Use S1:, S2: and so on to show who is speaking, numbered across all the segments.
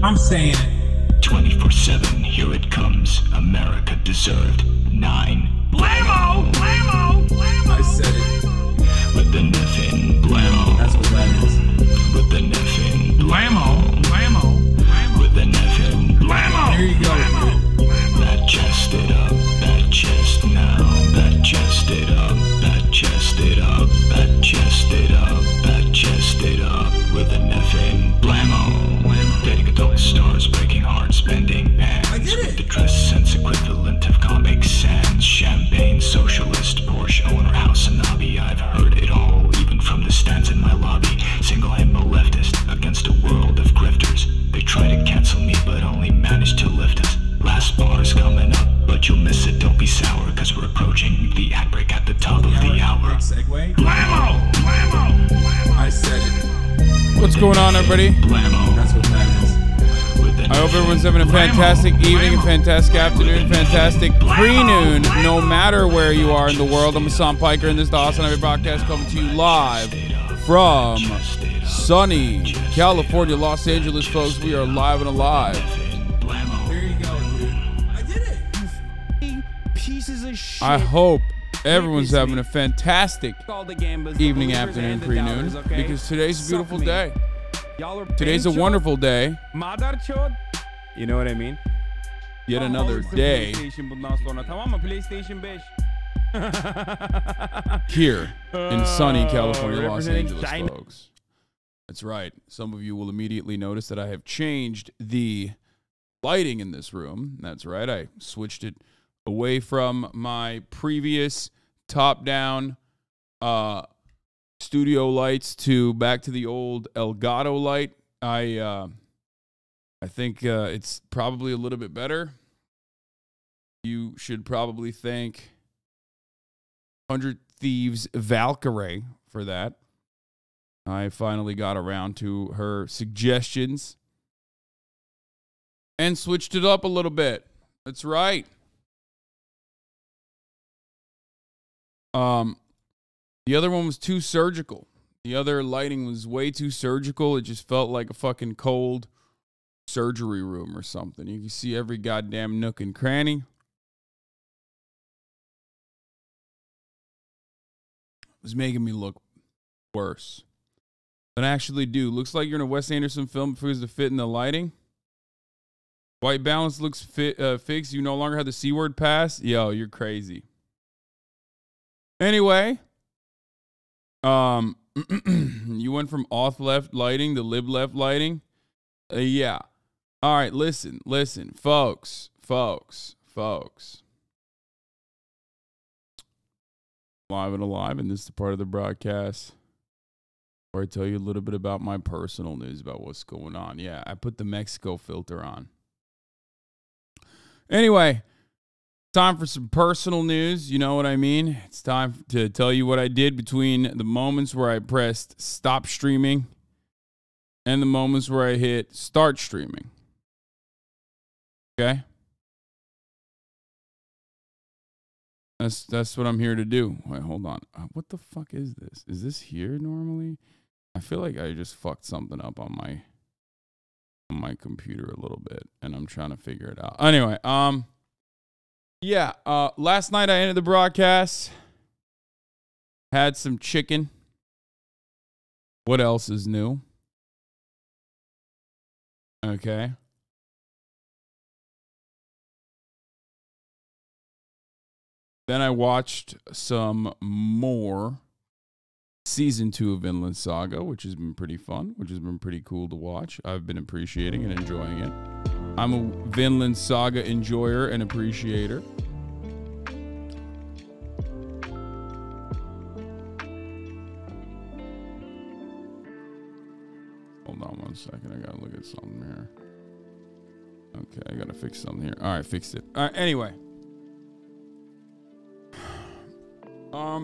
S1: I'm saying it.
S2: 24/7, here it comes. America deserved 9.
S1: Blammo! Blammo! Blammo! I said it.
S2: With the Neffin blammo.
S1: That's what that is.
S2: With the Neffin
S1: Blammo! Blammo! Blammo!
S2: With the Neffin
S1: Blammo! Here you go, dude.
S2: That chest it up, that chest now. That chest it up, that chest it up, that chest it up, that chest it up. With the Neffin blammo. Dating adult stars, breaking hearts, bending pants.
S1: I get it.
S2: With the dress sense equivalent of Comic Sans. Champagne, socialist, Porsche owner, HasanAbi. I've heard it all, even from the stands in my lobby. Single himbo leftist against a world of grifters. They try to cancel me, but only manage to lift us. Last bar's coming up, but you'll miss it. Don't be sour, cause we're approaching the ad break at the top of the hour.
S1: Segue. Blammo! Blammo! Blammo! I said it.
S3: What's going on, everybody?
S2: Blammo.
S1: That's what that is.
S3: I hope everyone's having a fantastic evening, a fantastic afternoon, fantastic pre-noon, no matter where you are in the world. I'm Hasan Piker, and this is the HasanAbi broadcast coming to you live from sunny California, Los Angeles, folks. We are live and alive.
S1: There you go, dude. I did it.
S4: You pieces of shit.
S3: I hope everyone's having a fantastic evening, afternoon, pre-noon, because today's a beautiful day. Today's a wonderful day.
S4: You know what I mean?
S3: Yet another day here in sunny California, Los Angeles, folks. That's right. Some of you will immediately notice that I have changed the lighting in this room. That's right. I switched it away from my previous top-down studio lights to back to the old Elgato light. I think it's probably a little bit better. You should probably thank 100 Thieves Valkyrie for that. I finally got around to her suggestions and switched it up a little bit. That's right. The other one was too surgical. The other lighting was way too surgical. It just felt like a fucking cold surgery room or something. You can see every goddamn nook and cranny. It was making me look worse than I actually do. Looks like you're in a Wes Anderson film because of the fit in the lighting. White balance looks fixed. You no longer have the C word pass. Yo, you're crazy. Anyway, you went from off left lighting to lib left lighting. Yeah. All right, listen, folks. Live and alive, and this is the part of the broadcast where I tell you a little bit about my personal news about what's going on. Yeah, I put the Mexico filter on. Anyway, time for some personal news. You know what I mean? It's time to tell you what I did between the moments where I pressed stop streaming and the moments where I hit start streaming. Okay? That's what I'm here to do. Wait, hold on. What the fuck is this? Is this here normally? I feel like I just fucked something up on my computer a little bit, and I'm trying to figure it out. Anyway, yeah, last night I ended the broadcast. Had some chicken. What else is new? Okay. Then I watched some more season 2 of Vinland Saga, which has been pretty fun, which has been pretty cool to watch. I've been appreciating and enjoying it. I'm a Vinland Saga enjoyer and appreciator. Hold on one second. I gotta look at something here. Okay, I gotta fix something here. All right, fixed it. All right, anyway.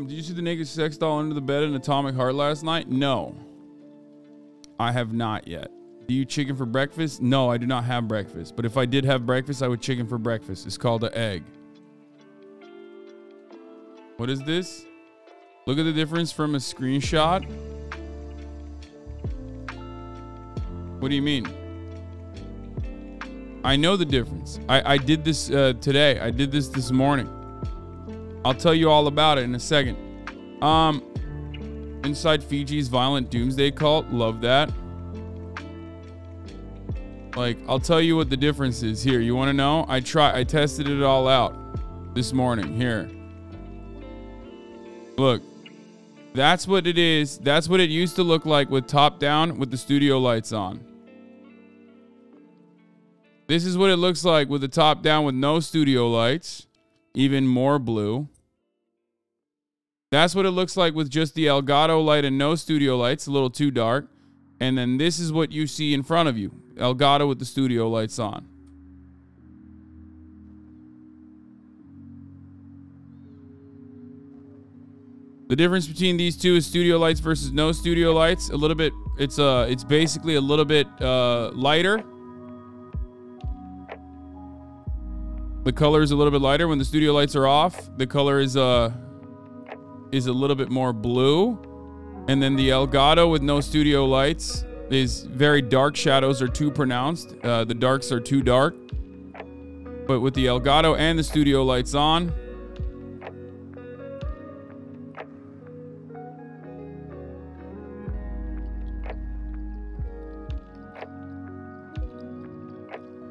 S3: Did you see the naked sex doll under the bed in Atomic Heart last night? No. I have not yet. Do you chicken for breakfast? No, I do not have breakfast. But if I did have breakfast, I would chicken for breakfast. It's called an egg. What is this? Look at the difference from a screenshot. What do you mean? I know the difference. I did this today. I did this morning. I'll tell you all about it in a second. Inside Fiji's violent doomsday cult. Love that. Like, I'll tell you what the difference is. Here, you want to know? I tested it all out this morning. Here. Look. That's what it is. That's what it used to look like with top down with the studio lights on. This is what it looks like with the top down with no studio lights. Even more blue. That's what it looks like with just the Elgato light and no studio lights. A little too dark. And then this is what you see in front of you. Elgato with the studio lights on. The difference between these two is studio lights versus no studio lights. A little bit, it's basically a little bit lighter. The color is a little bit lighter. When the studio lights are off, the color is a little bit more blue. And then the Elgato with no studio lights is very dark. Shadows are too pronounced. The darks are too dark. But with the Elgato and the studio lights on,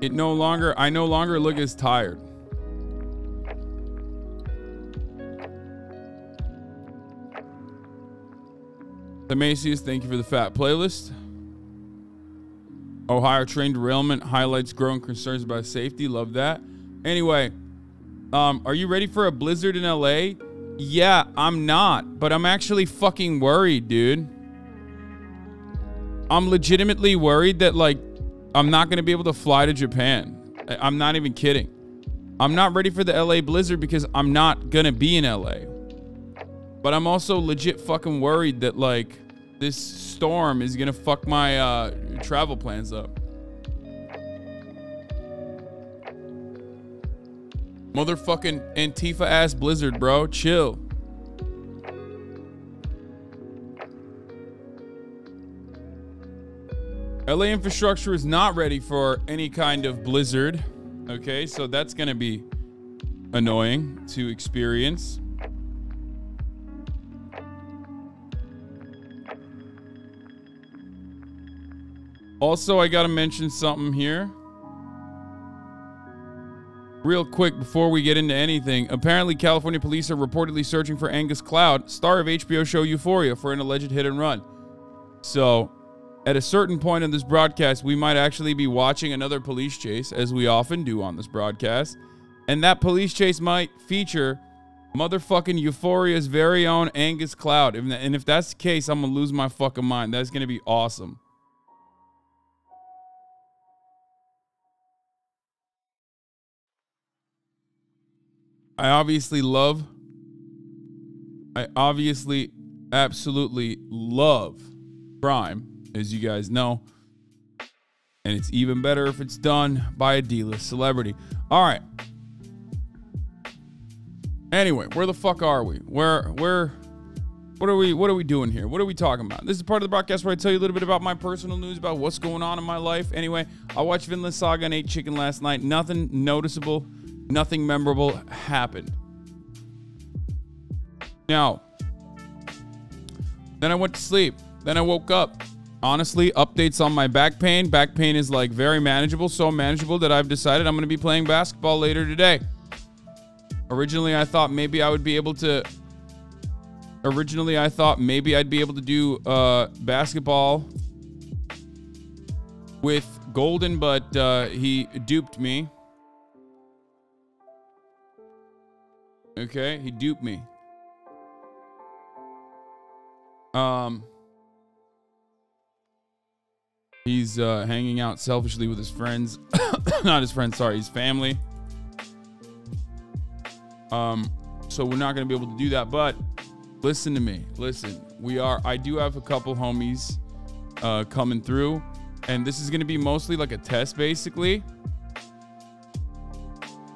S3: I no longer look as tired. The Macy's, thank you for the fat playlist. Ohio train derailment highlights growing concerns about safety. Love that. Anyway, are you ready for a blizzard in LA? Yeah, I'm not, but I'm actually fucking worried, dude. I'm legitimately worried that, like, I'm not going to be able to fly to Japan. I'm not even kidding. I'm not ready for the LA blizzard because I'm not going to be in LA. But I'm also legit fucking worried that, like, this storm is going to fuck my travel plans up. Motherfucking Antifa ass blizzard, bro. Chill. LA infrastructure is not ready for any kind of blizzard. Okay, so that's going to be annoying to experience. Also, I got to mention something here. Real quick before we get into anything. Apparently, California police are reportedly searching for Angus Cloud, star of HBO show Euphoria, for an alleged hit and run. So, at a certain point in this broadcast, we might actually be watching another police chase, as we often do on this broadcast. And that police chase might feature motherfucking Euphoria's very own Angus Cloud. And if that's the case, I'm going to lose my fucking mind. That's going to be awesome. I obviously absolutely love crime, as you guys know. And it's even better if it's done by a D-list celebrity. All right. Anyway, where the fuck are we? What are we doing here? What are we talking about? This is part of the broadcast where I tell you a little bit about my personal news, about what's going on in my life. Anyway, I watched Vinland Saga and ate chicken last night. Nothing noticeable, nothing memorable happened. Now, then I went to sleep. Then I woke up. Honestly, updates on my back pain. Back pain is like very manageable, so manageable that I've decided I'm going to be playing basketball later today. Originally, I thought maybe I'd be able to do basketball with Golden, but he duped me. Okay, he duped me. He's hanging out selfishly with his friends. Not his friends, sorry, his family. So we're not going to be able to do that, but listen to me. Listen, I do have a couple homies coming through, and this is going to be mostly like a test, basically.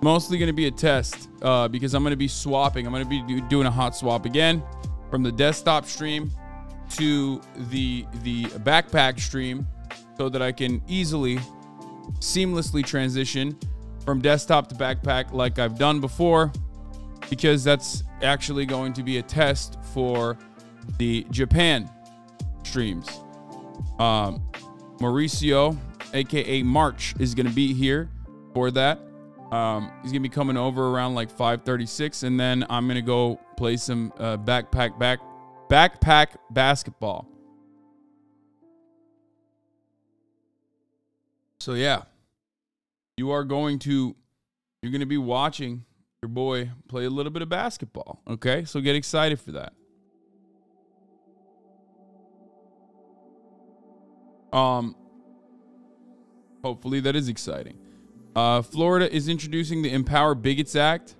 S3: Mostly going to be a test because I'm going to be swapping. I'm going to be doing a hot swap again from the desktop stream to the backpack stream so that I can easily seamlessly transition from desktop to backpack like I've done before, because that's actually going to be a test for the Japan streams. Mauricio, aka March, is going to be here for that. He's going to be coming over around like 5:36, and then I'm going to go play some backpack basketball. So yeah, you're going to be watching your boy play a little bit of basketball. Okay, so get excited for that. Hopefully that is exciting. Florida is introducing the Empower Bigots Act.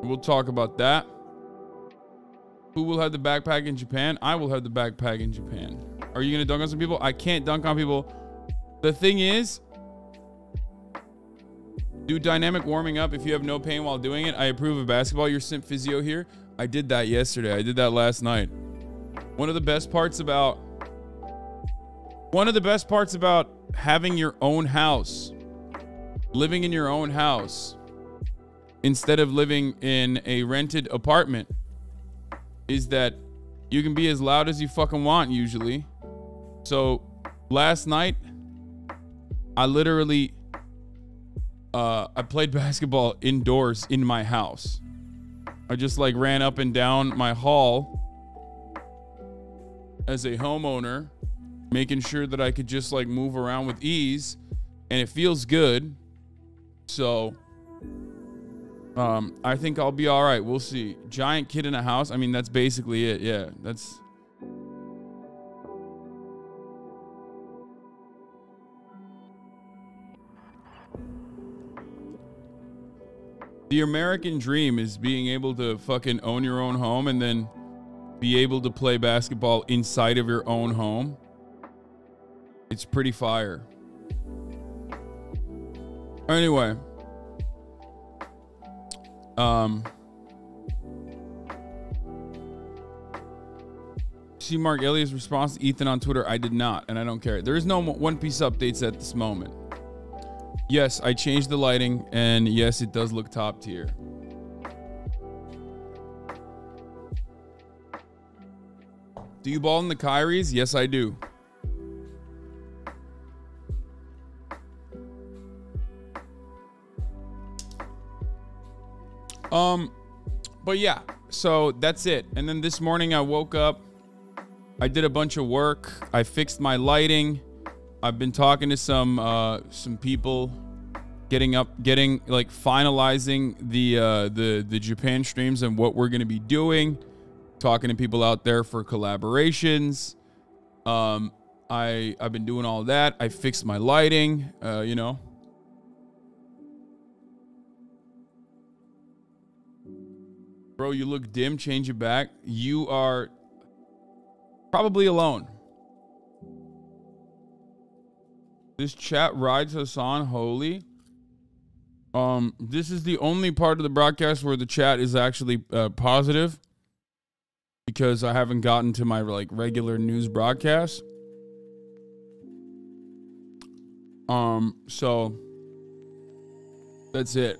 S3: We'll talk about that. Who will have the backpack in Japan? I will have the backpack in Japan. Are you going to dunk on some people? I can't dunk on people. The thing is, do dynamic warming up if you have no pain while doing it. I approve of basketball. Your simp physio here. I did that yesterday. I did that last night. One of the best parts about having your own house, living in your own house, instead of living in a rented apartment, is that you can be as loud as you fucking want usually. So last night, I literally, I played basketball indoors in my house. I just like ran up and down my hall as a homeowner, making sure that I could just like move around with ease, and it feels good. So I think I'll be all right. We'll see. Giant kid in a house. I mean, that's basically it. Yeah, that's. The American dream is being able to fucking own your own home and then be able to play basketball inside of your own home. It's pretty fire. Anyway. See Mark Elliott's response to Ethan on Twitter? I did not, and I don't care. There is no One Piece updates at this moment. Yes, I changed the lighting, and yes, it does look top tier. Do you ball in the Kyries? Yes, I do. But yeah, so that's it. And then this morning I woke up, I did a bunch of work, I fixed my lighting. I've been talking to some people, getting like finalizing the Japan streams and what we're gonna be doing. Talking to people out there for collaborations. I've been doing all that. I fixed my lighting. You know. Bro, you look dim. Change it back. You are probably alone. This chat rides Hasan holy. This is the only part of the broadcast where the chat is actually positive, because I haven't gotten to my like regular news broadcast. So that's it.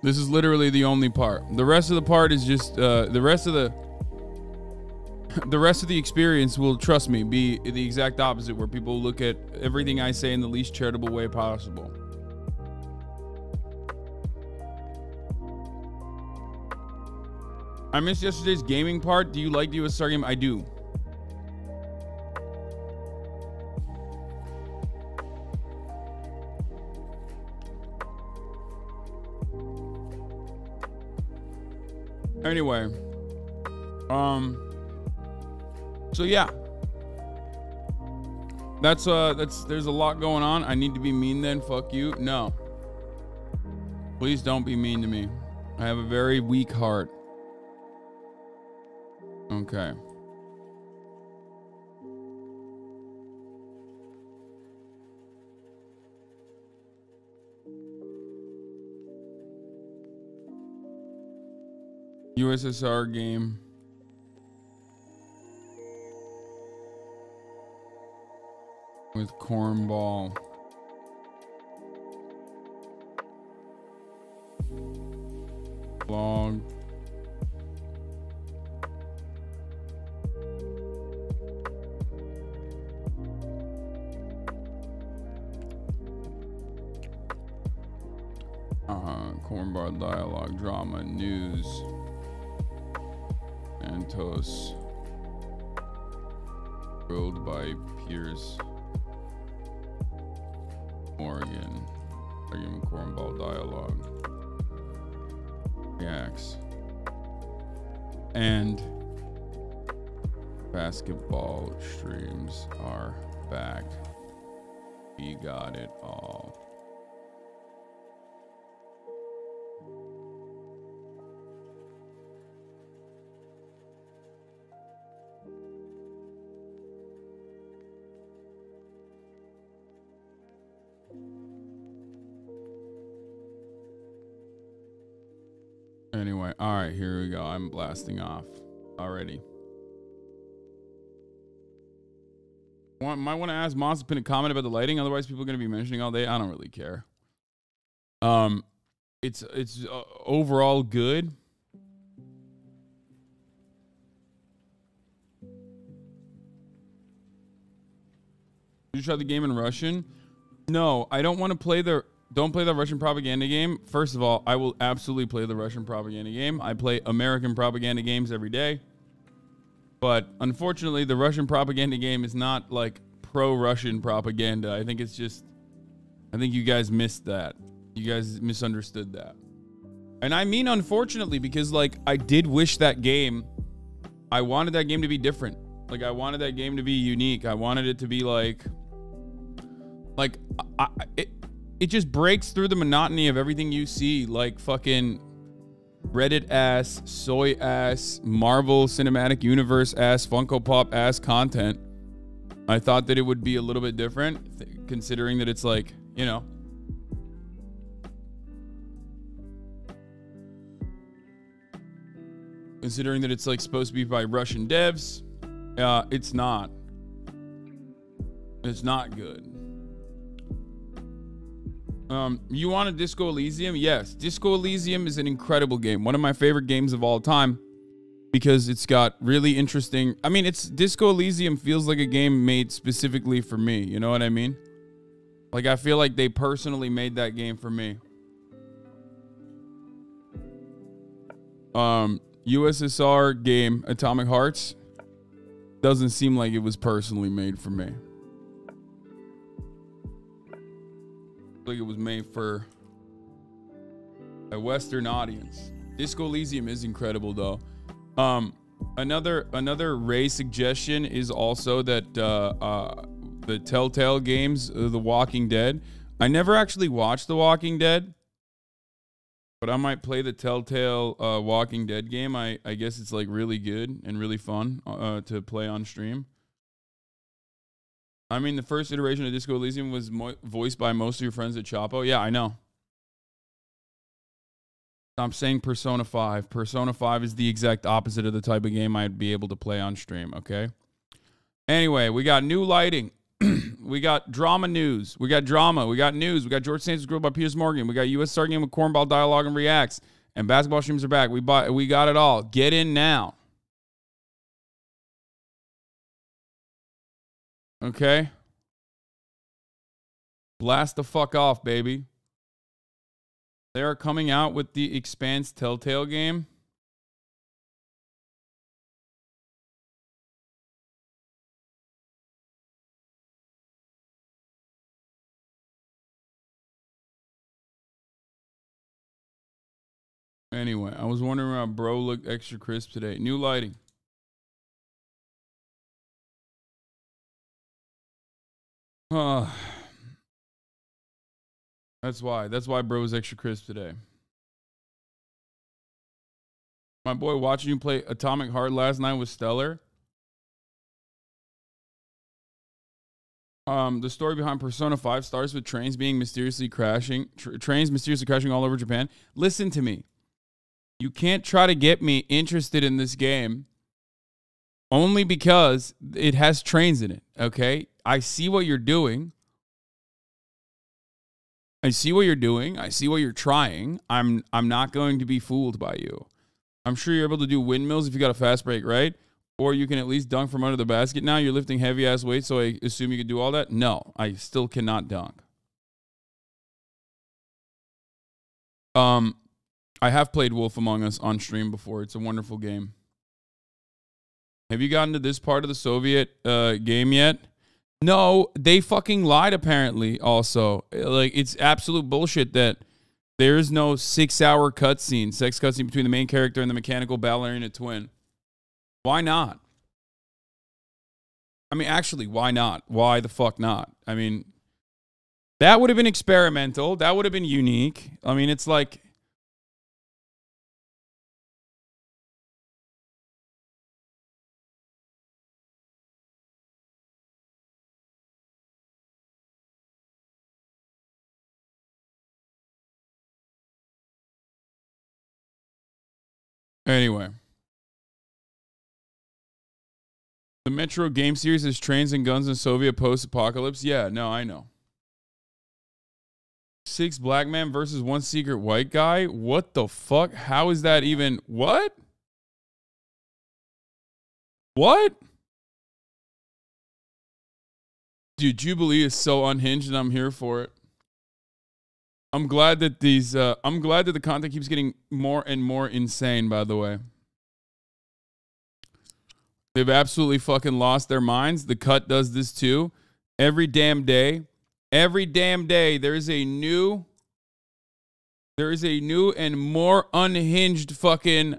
S3: This is literally the only part. The rest of the part is just the rest of the experience will, trust me, be the exact opposite, where people look at everything I say in the least charitable way possible. I missed yesterday's gaming part. Do you like the USSR game? I do. Anyway, so yeah, that's there's a lot going on. I need to be mean then? Fuck you. No, please don't be mean to me. I have a very weak heart. Okay. USSR game. with cornball. Log. Cornball dialogue, drama, news. Santos. Ruled by Piers. Morgan. Argument, cornball dialogue. Reacts. And basketball streams are back. We got it all. Anyway, all right, here we go. I'm blasting off already. Might want to ask Moss to pin a comment about the lighting, otherwise people are going to be mentioning all day. I don't really care. It's overall good. Did you try the game in Russian? No, I don't want to play the... Don't play the Russian propaganda game. First of all, I will absolutely play the Russian propaganda game. I play American propaganda games every day. But unfortunately, the Russian propaganda game is not like pro-Russian propaganda. I think it's just... I think you guys missed that. You guys misunderstood that. And I mean unfortunately, because like I did wish that game... I wanted that game to be different. Like I wanted that game to be unique. I wanted it to be like... It just breaks through the monotony of everything you see, like fucking Reddit ass, soy ass, Marvel Cinematic Universe ass, Funko Pop ass content. I thought that it would be a little bit different, considering that it's like, you know. Considering that it's like supposed to be by Russian devs, it's not. It's not good. You want a Disco Elysium? Yes. Disco Elysium is an incredible game. One of my favorite games of all time because it's got really interesting... I mean, Disco Elysium feels like a game made specifically for me. You know what I mean? Like, I feel like they personally made that game for me. USSR game, Atomic Hearts, doesn't seem like it was personally made for me. Like it was made for a Western audience. Disco Elysium is incredible though. Another Ray suggestion is also that the Telltale games, The Walking Dead. I never actually watched The Walking Dead, but I might play the Telltale Walking Dead game. I guess it's like really good and really fun to play on stream. I mean, the first iteration of Disco Elysium was voiced by most of your friends at Chapo. Yeah, I know. I'm saying Persona 5. Persona 5 is the exact opposite of the type of game I'd be able to play on stream, okay? Anyway, we got new lighting. We got drama news. We got drama. We got news. We got George Santos grilled by Piers Morgan. We got USSR game with cornball dialogue and reacts. And basketball streams are back. We got it all. Get in now. Okay? Blast the fuck off, baby. They are coming out with the Expanse Telltale game. Anyway, I was wondering why bro looked extra crisp today. New lighting. That's why bro was extra crisp today. My boy watching you play Atomic Heart last night was stellar. The story behind Persona 5 starts with trains mysteriously crashing all over Japan. Listen to me. You can't try to get me interested in this game only because it has trains in it, okay? I see what you're doing. I see what you're doing. I see what you're trying. I'm not going to be fooled by you. I'm sure you're able to do windmills if you got a fast break, right? Or you can at least dunk from under the basket. Now you're lifting heavy-ass weights, so I assume you can do all that? No, I still cannot dunk. I have played Wolf Among Us on stream before. It's a wonderful game. Have you gotten to this part of the Soviet game yet? No, they fucking lied apparently also. Like, it's absolute bullshit that there is no 6-hour cutscene, sex cutscene between the main character and the mechanical ballerina twin. Why not? I mean, actually, why not? Why the fuck not? I mean, that would have been experimental. That would have been unique. I mean, it's like... Anyway. The Metro game series is trains and guns in Soviet post-apocalypse. Yeah, no, I know. 6 black men versus 1 secret white guy? What the fuck? How is that even... What? What? Dude, Jubilee is so unhinged and I'm here for it. I'm glad that these... I'm glad that the content keeps getting more and more insane, by the way. They've absolutely fucking lost their minds. The Cut does this too. Every damn day, there is a new and more unhinged fucking...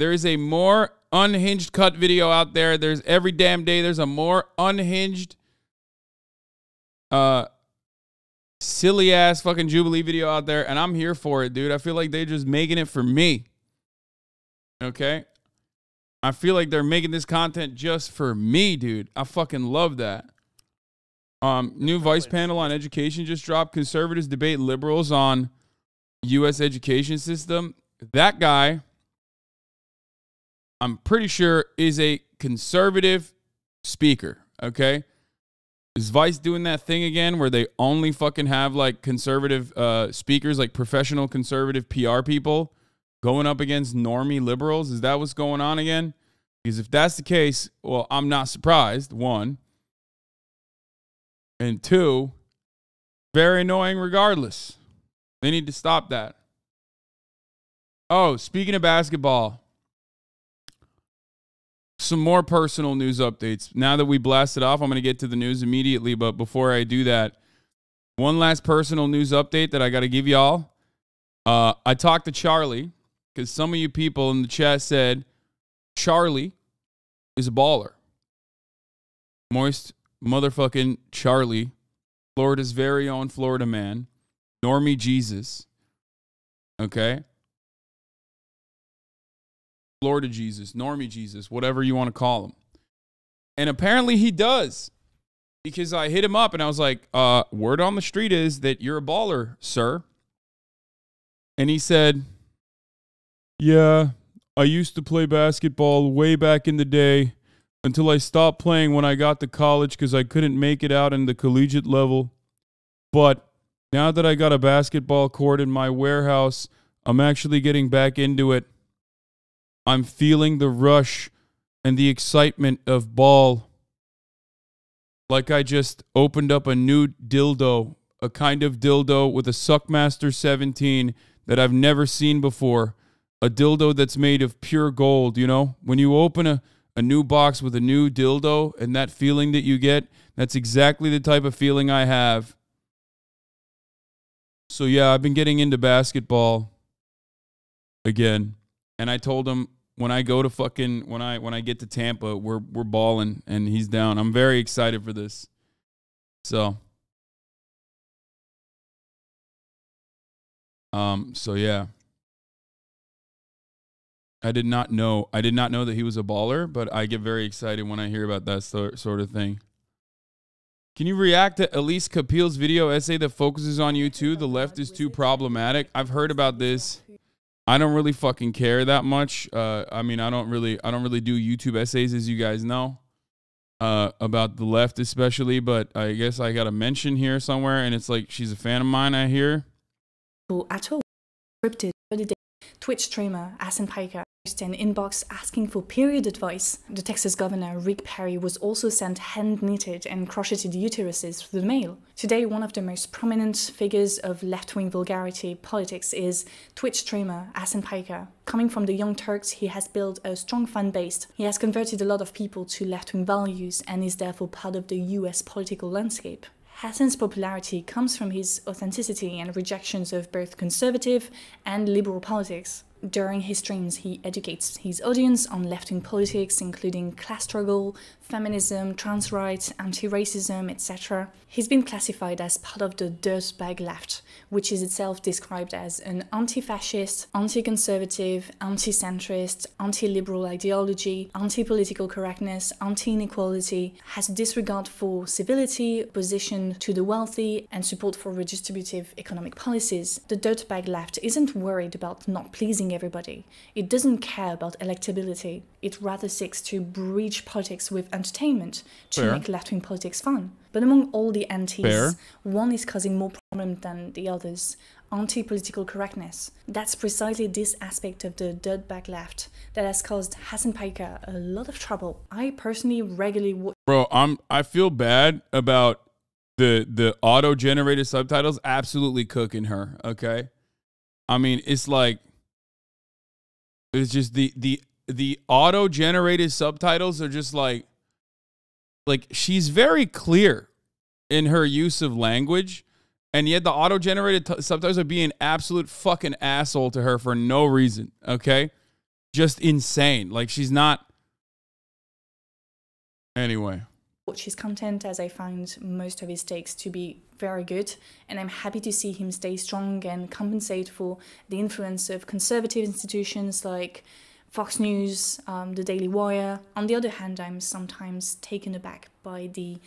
S3: There is a more unhinged Cut video out there. There's every damn day, there's a more unhinged... silly ass fucking Jubilee video out there, and I'm here for it, dude. I feel like they're just making it for me. Okay? I feel like they're making this content just for me, dude. I fucking love that. New Vice panel on education just dropped. Conservatives debate liberals on U.S. education system. That guy, I'm pretty sure, is a conservative speaker, okay? Is Vice doing that thing again where they only fucking have like conservative speakers, like professional conservative PR people going up against normie liberals? Is that what's going on again? Because if that's the case, well, I'm not surprised, 1. And 2, very annoying regardless. They need to stop that. Oh, speaking of basketball, some more personal news updates. Now that we blasted off, I'm going to get to the news immediately. But before I do that, one last personal news update that I got to give y'all. I talked to Charlie because some of you people in the chat said Charlie is a baller. Moist motherfucking Charlie, Florida's very own Florida man, Normie Jesus. Okay? Florida Jesus, Normie Jesus, whatever you want to call him. And apparently he does. Because I hit him up and I was like, word on the street is that you're a baller, sir. And he said, yeah, I used to play basketball way back in the day until I stopped playing when I got to college because I couldn't make it out in the collegiate level. But now that I got a basketball court in my warehouse, I'm actually getting back into it. I'm feeling the rush and the excitement of ball. Like I just opened up a new dildo, a kind of dildo with a Suckmaster 17 that I've never seen before. A dildo that's made of pure gold, you know? When you open a new box with a new dildo and that feeling that you get, that's exactly the type of feeling I have. So yeah, I've been getting into basketball again. And I told him, when I go to fucking when I get to Tampa, we're balling and he's down. I'm very excited for this. So yeah. I did not know that he was a baller, but I get very excited when I hear about that sort of thing. Can you react to Alice Cappelle's video essay that focuses on you too? The left is too problematic. I've heard about this. I don't really fucking care that much. I mean, I don't really do YouTube essays, as you guys know. about the left especially, but I guess I got a mention here somewhere, and it's like she's a fan of mine, I hear.
S5: At all. Scripted holiday. Twitch streamer HasanAbi posted an inbox asking for period advice. The Texas governor Rick Perry was also sent hand-knitted and crocheted uteruses through the mail. Today, one of the most prominent figures of left-wing vulgarity politics is Twitch streamer HasanAbi. Coming from the Young Turks, he has built a strong fan base. He has converted a lot of people to left-wing values and is therefore part of the US political landscape. Hasan's popularity comes from his authenticity and rejections of both conservative and liberal politics. During his streams, he educates his audience on left-wing politics, including class struggle, feminism, trans rights, anti-racism, etc. He's been classified as part of the dirtbag left, which is itself described as an anti-fascist, anti-conservative, anti-centrist, anti-liberal ideology, anti-political correctness, anti-inequality, has a disregard for civility, opposition to the wealthy, and support for redistributive economic policies. The dirtbag left isn't worried about not pleasing everybody. It doesn't care about electability. It rather seeks to breach politics with entertainment to make left-wing politics fun. But among all the antis, one is causing more problems than the others: anti-political correctness. That's precisely this aspect of the dirtbag left that has caused HasanAbi a lot of trouble. I personally regularly watch.
S3: Bro, I feel bad about the auto-generated subtitles absolutely cooking her, okay? I mean, it's like, it's just the auto-generated subtitles are just like she's very clear in her use of language, and yet the auto-generated subtitles are being absolute fucking asshole to her for no reason, okay? Just insane. Like, she's not... Anyway.
S5: Watch his content, as I find most of his takes to be very good, and I'm happy to see him stay strong and compensate for the influence of conservative institutions like Fox News, the Daily Wire. On the other hand, I'm sometimes taken aback by the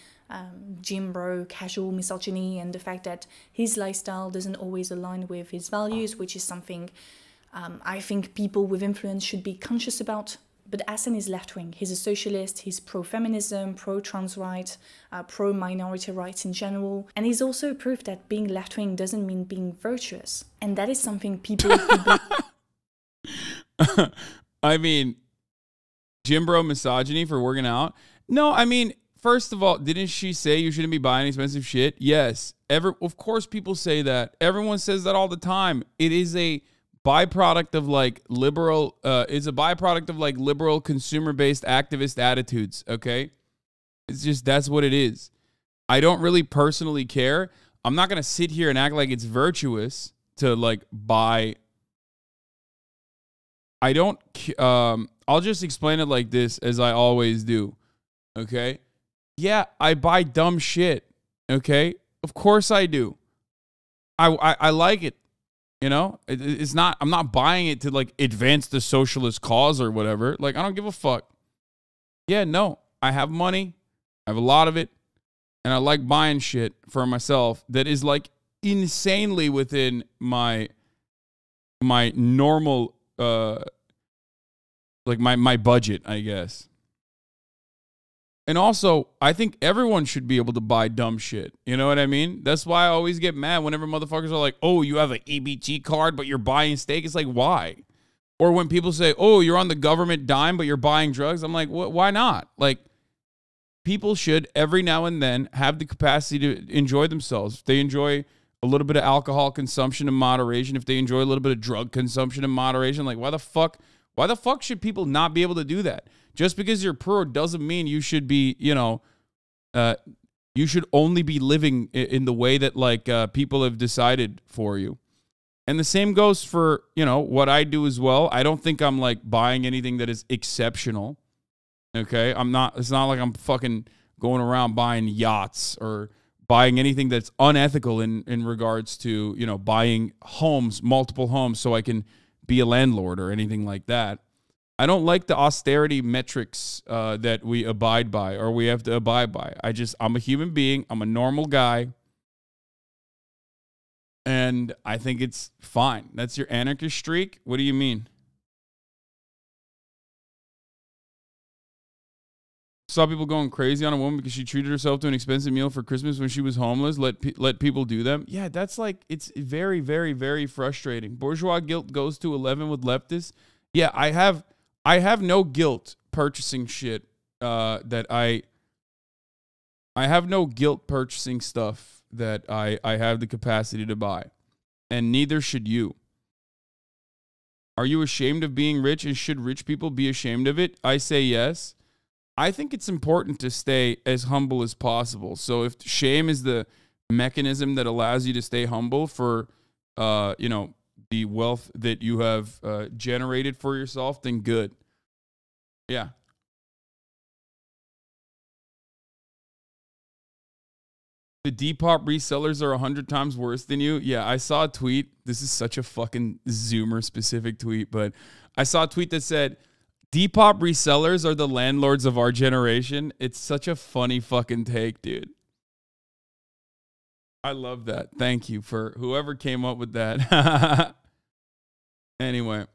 S5: gym bro casual misogyny and the fact that his lifestyle doesn't always align with his values, which is something I think people with influence should be conscious about. But Hasan is left-wing. He's a socialist, he's pro-feminism, pro-trans rights, pro-minority rights in general. And he's also proof that being left-wing doesn't mean being virtuous. And that is something people...
S3: I mean, gym bro misogyny for working out? No, I mean, first of all, didn't she say you shouldn't be buying expensive shit? Yes. Of course people say that. Everyone says that all the time. It is a byproduct of like liberal, liberal consumer-based activist attitudes, okay? It's just, that's what it is. I don't really personally care. I'm not going to sit here and act like it's virtuous to like buy. I don't, I'll just explain it like this, as I always do, okay? Yeah, I buy dumb shit, okay? Of course I do. I like it. You know, it's not, I'm not buying it to like advance the socialist cause or whatever. Like, I don't give a fuck. Yeah, no, I have money. I have a lot of it. And I like buying shit for myself that is like insanely within my normal, like my budget, I guess. And also, I think everyone should be able to buy dumb shit. You know what I mean? That's why I always get mad whenever motherfuckers are like, oh, you have an EBT card, but you're buying steak. It's like, why? Or when people say, oh, you're on the government dime, but you're buying drugs. I'm like, why not? Like, people should every now and then have the capacity to enjoy themselves. If they enjoy a little bit of alcohol consumption in moderation, if they enjoy a little bit of drug consumption in moderation, like, why the fuck should people not be able to do that? Just because you're poor doesn't mean you should be, you know, you should only be living in the way that like people have decided for you. And the same goes for, you know, what I do as well. I don't think I'm like buying anything that is exceptional. Okay. It's not like I'm fucking going around buying yachts or buying anything that's unethical in regards to, you know, buying homes, multiple homes so I can be a landlord or anything like that. I don't like the austerity metrics that we abide by or we have to abide by. I'm a human being. I'm a normal guy. And I think it's fine. That's your anarchist streak? What do you mean? Saw people going crazy on a woman because she treated herself to an expensive meal for Christmas when she was homeless. Let people do them. Yeah, that's like, it's very, very, very frustrating. Bourgeois guilt goes to 11 with leftists. Yeah, I have no guilt purchasing shit that I have no guilt purchasing stuff that I have the capacity to buy. And neither should you. Are you ashamed of being rich, and should rich people be ashamed of it? I say yes. I think it's important to stay as humble as possible. So if shame is the mechanism that allows you to stay humble for, the wealth that you have generated for yourself, then good. Yeah. The Depop resellers are 100 times worse than you. Yeah, I saw a tweet. This is such a fucking Zoomer specific tweet, but I saw a tweet that said, Depop resellers are the landlords of our generation. It's such a funny fucking take, dude. I love that. Thank you for whoever came up with that. Anyway.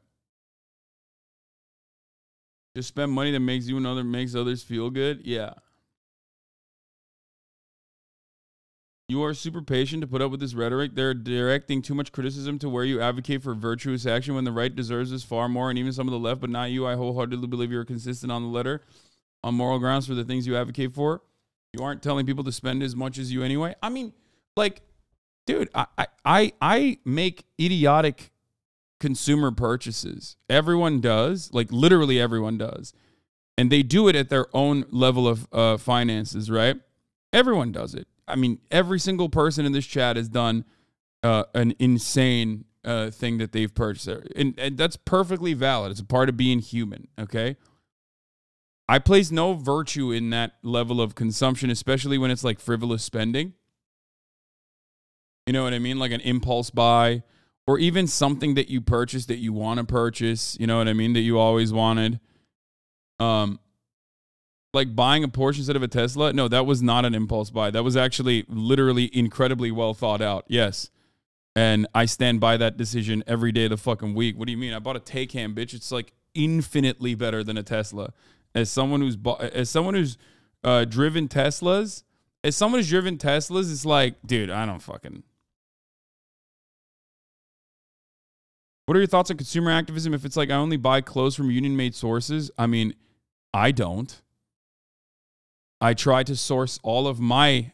S3: Just spend money that makes you and makes others feel good. Yeah. You are super patient to put up with this rhetoric. They're directing too much criticism to where you advocate for virtuous action when the right deserves this far more, and even some of the left, but not you. I wholeheartedly believe you're consistent on the letter, on moral grounds for the things you advocate for. You aren't telling people to spend as much as you anyway. I mean, like, dude, I make idiotic consumer purchases. Everyone does. Like, literally everyone does. And they do it at their own level of finances, right? Everyone does it. I mean, every single person in this chat has done an insane thing that they've purchased. And that's perfectly valid. It's a part of being human, okay? I place no virtue in that level of consumption, especially when it's like frivolous spending. You know what I mean? Like an impulse buy, or even something that you purchase that you want to purchase, you know what I mean, that you always wanted. Like buying a Porsche instead of a Tesla. No, that was not an impulse buy. That was actually literally incredibly well thought out. Yes. And I stand by that decision every day of the fucking week. What do you mean? I bought a Taycan, bitch. It's like infinitely better than a Tesla. As someone who's driven Teslas, it's like, dude, I don't fucking. What are your thoughts on consumer activism? If it's like I only buy clothes from union-made sources, I mean, I don't. I try to source all of my,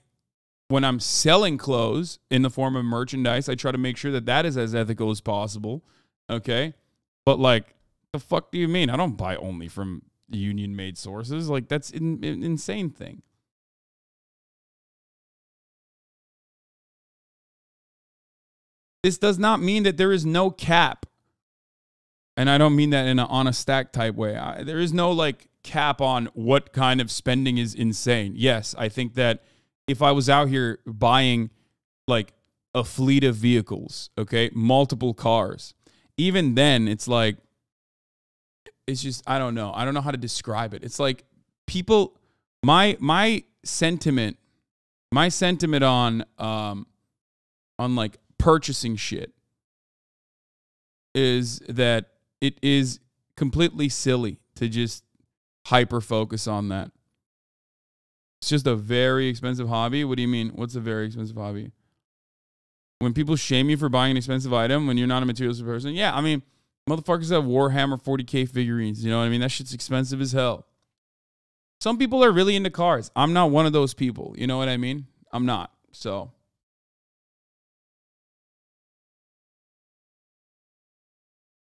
S3: when I'm selling clothes in the form of merchandise, I try to make sure that that is as ethical as possible. Okay. But like, the fuck do you mean? I don't buy only from union-made sources. Like, that's an insane thing. This does not mean that there is no cap. And I don't mean that in an on a stack type way. There is no like cap on what kind of spending is insane. Yes, I think that if I was out here buying like a fleet of vehicles, okay, multiple cars, even then it's like, it's just, I don't know. I don't know how to describe it. It's like people, my sentiment on like purchasing shit is that it is completely silly to just hyper focus on that. It's just a very expensive hobby. What do you mean? What's a very expensive hobby? When people shame you for buying an expensive item when you're not a materialistic person. Yeah, I mean, motherfuckers have Warhammer 40K figurines. You know what I mean? That shit's expensive as hell. Some people are really into cars. I'm not one of those people. You know what I mean? I'm not. So.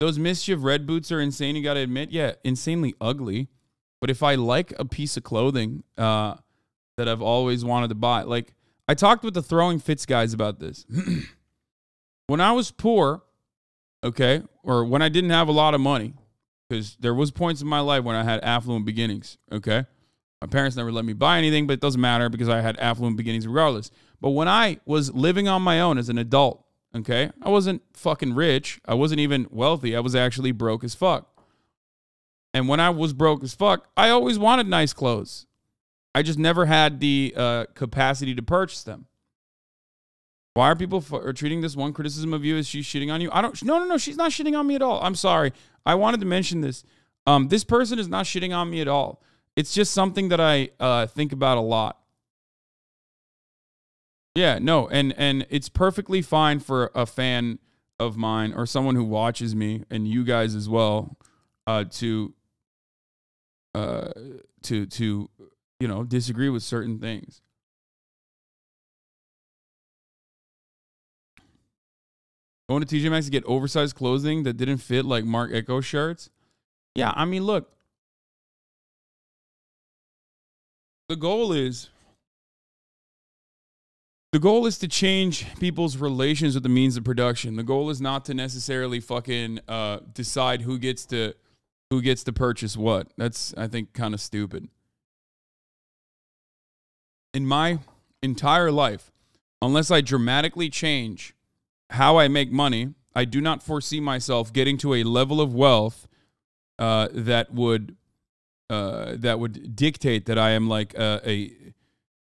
S3: Those mischief red boots are insane, you got to admit. Yeah, insanely ugly. But if I like a piece of clothing that I've always wanted to buy. Like, I talked with the Throwing Fits guys about this. When I was poor, okay, or when I didn't have a lot of money, because there was points in my life when I had affluent beginnings, okay? My parents never let me buy anything, but it doesn't matter because I had affluent beginnings regardless. But when I was living on my own as an adult, okay, I wasn't fucking rich. I wasn't even wealthy. I was actually broke as fuck. And when I was broke as fuck, I always wanted nice clothes. I just never had the capacity to purchase them. Why are people treating this one criticism of you as she's shitting on you? No, she's not shitting on me at all. I'm sorry. I wanted to mention this. This person is not shitting on me at all. It's just something that I think about a lot. Yeah, no, and it's perfectly fine for a fan of mine or someone who watches me and you guys as well to you know, disagree with certain things. Going to TJ Maxx to get oversized clothing that didn't fit, like Mark Echo shirts. Yeah, I mean, look. The goal is to change people's relations with the means of production. The goal is not to necessarily fucking decide who gets to purchase what. That's, I think, kind of stupid. In my entire life, unless I dramatically change how I make money, I do not foresee myself getting to a level of wealth that would dictate that I am like a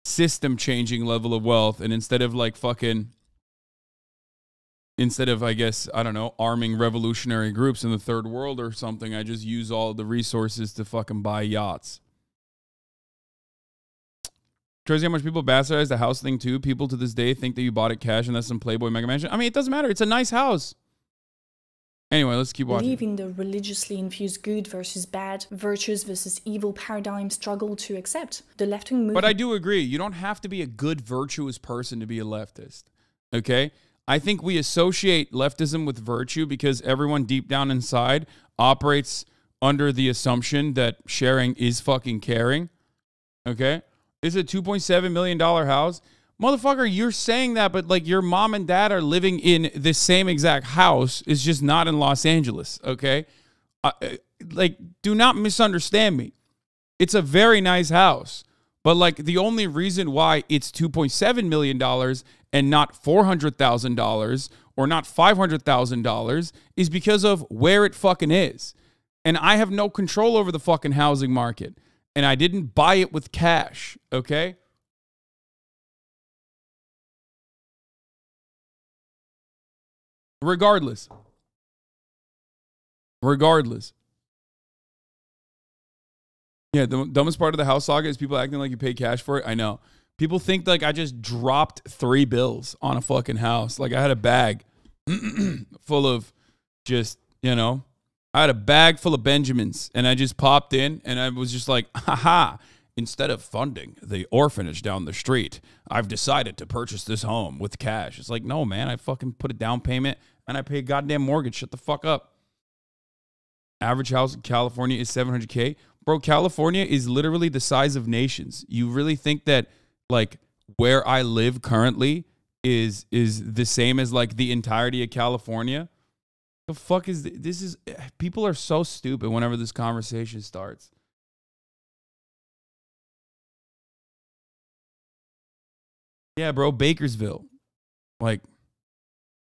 S3: system changing level of wealth. And instead of I guess, I don't know, arming revolutionary groups in the third world or something, I just use all the resources to fucking buy yachts. Crazy how much people bastardize the house thing too. People to this day think that you bought it cash and that's some Playboy mega mansion. I mean, it doesn't matter. It's a nice house. Anyway, let's keep watching.
S5: Believe in the religiously infused good versus bad, virtuous versus evil paradigm struggle to accept. The left-wing movement.
S3: But I do agree. You don't have to be a good, virtuous person to be a leftist. Okay? I think we associate leftism with virtue because everyone deep down inside operates under the assumption that sharing is fucking caring. Okay? It's a $2.7 million house. Motherfucker, you're saying that, but like your mom and dad are living in the same exact house. It's just not in Los Angeles, okay? Like, do not misunderstand me. It's a very nice house. But like the only reason why it's $2.7 million and not $400,000 or not $500,000 is because of where it fucking is. And I have no control over the fucking housing market. And I didn't buy it with cash, okay? Regardless. Yeah, the dumbest part of the house saga is people acting like you pay cash for it. I know. People think like I just dropped 3 bills on a fucking house. Like I had a bag full of just, you know, I had a bag full of Benjamins and I just popped in and I was just like, haha, instead of funding the orphanage down the street, I've decided to purchase this home with cash. It's like, no, man, I fucking put a down payment and I pay a goddamn mortgage. Shut the fuck up. Average house in California is $700K. Bro, California is literally the size of nations. You really think that like where I live currently is the same as like the entirety of California? The fuck is this? Is people are so stupid whenever this conversation starts. Yeah, bro, Bakersville. Like,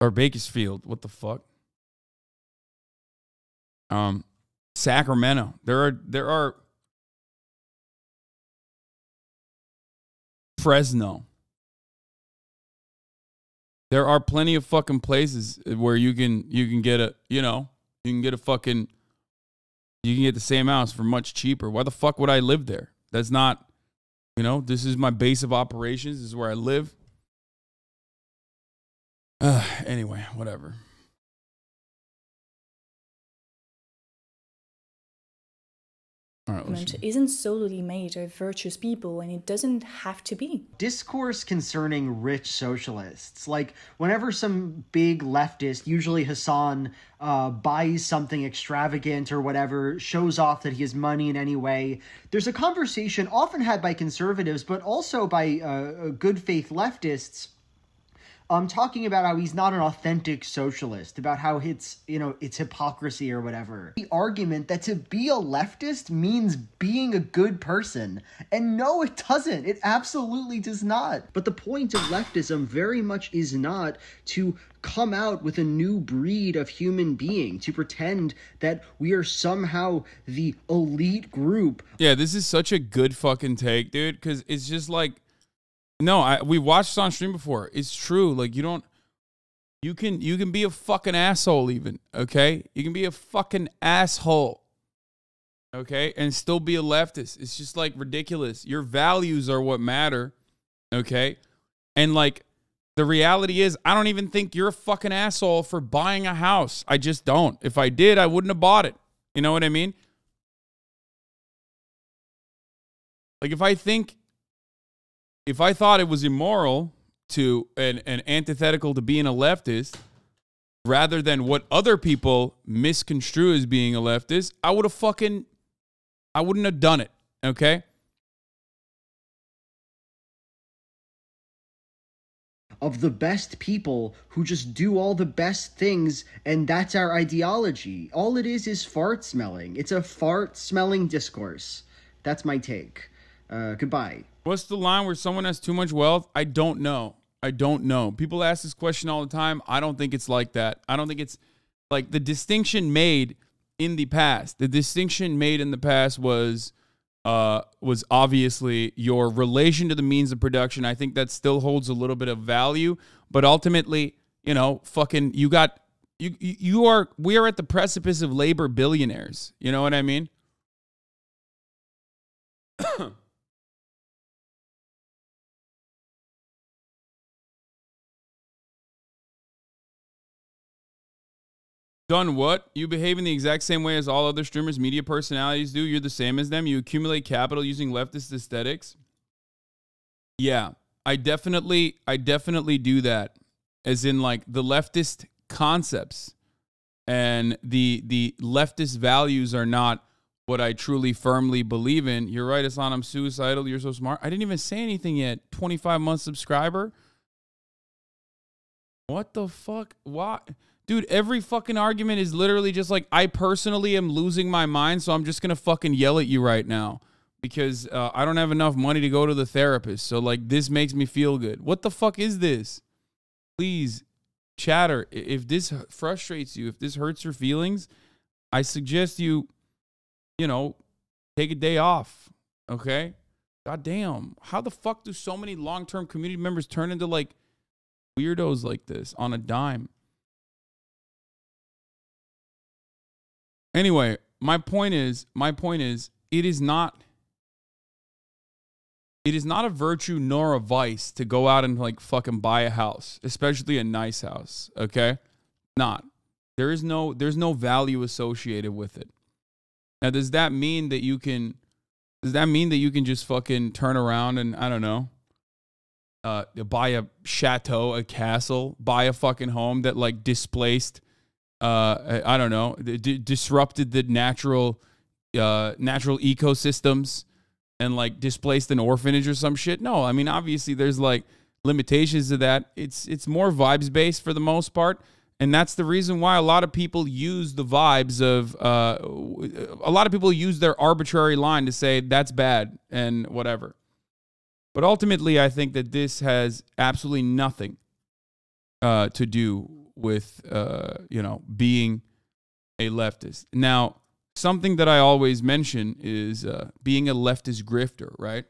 S3: or Bakersfield. What the fuck? Sacramento. There are Fresno. There are plenty of fucking places where you can get a, you know, you can get the same house for much cheaper. Why the fuck would I live there? That's not, you know, this is my base of operations. This is where I live. Anyway, whatever.
S5: Isn't solely made of virtuous people, and it doesn't have to be.
S6: Discourse concerning rich socialists. Like, whenever some big leftist, usually Hasan, buys something extravagant or whatever, shows off that he has money in any way, there's a conversation often had by conservatives, but also by good faith leftists, talking about how he's not an authentic socialist, about how it's, you know, it's hypocrisy or whatever. The argument that to be a leftist means being a good person. And no, it doesn't. It absolutely does not. But the point of leftism very much is not to come out with a new breed of human being, to pretend that we are somehow the elite group.
S3: Yeah, this is such a good fucking take, dude, because it's just like, no, we watched this on stream before. It's true. Like you can be a fucking asshole even, okay? You can be a fucking asshole. okay, and still be a leftist. It's just like ridiculous. Your values are what matter, okay? And like the reality is, I don't even think you're a fucking asshole for buying a house. I just don't. If I did, I wouldn't have bought it. You know what I mean? Like if I thought it was immoral to and antithetical to being a leftist, rather than what other people misconstrue as being a leftist, I wouldn't have done it, okay?
S6: Of the best people who just do all the best things, and that's our ideology. All it is fart smelling. It's a fart smelling discourse. That's my take. Goodbye.
S3: What's the line where someone has too much wealth? I don't know. I don't know. People ask this question all the time. I don't think it's like that. I don't think it's like the distinction made in the past. The distinction made in the past was obviously your relation to the means of production. I think that still holds a little bit of value, but ultimately, you know, fucking we are at the precipice of labor billionaires. You know what I mean? Done what? You behave in the exact same way as all other streamers, media personalities do. You're the same as them. You accumulate capital using leftist aesthetics. Yeah, I definitely do that. As in like the leftist concepts and the leftist values are not what I truly firmly believe in. You're right, Hasan, I'm suicidal. You're so smart. I didn't even say anything yet. 25-month subscriber. What the fuck? Why? Dude, every fucking argument is literally just like, I personally am losing my mind, so I'm just going to fucking yell at you right now because I don't have enough money to go to the therapist. So, like, this makes me feel good. What the fuck is this? Please, chatter. If this frustrates you, if this hurts your feelings, I suggest you know, take a day off, okay? God damn. How the fuck do so many long-term community members turn into, like, weirdos like this on a dime? Anyway, my point is, it is not a virtue nor a vice to go out and like fucking buy a house, especially a nice house, okay? Not. There's no value associated with it. Now, does that mean that you can just fucking turn around and, I don't know, buy a chateau, a castle, buy a fucking home that like displaced I don't know, disrupted the natural ecosystems and like displaced an orphanage or some shit? No, I mean, obviously there's like limitations to that. It's more vibes based for the most part. And that's the reason why a lot of people use the vibes of, a lot of people use their arbitrary line to say that's bad and whatever. But ultimately, I think that this has absolutely nothing to do with, you know, being a leftist. Now, something that I always mention is being a leftist grifter, right?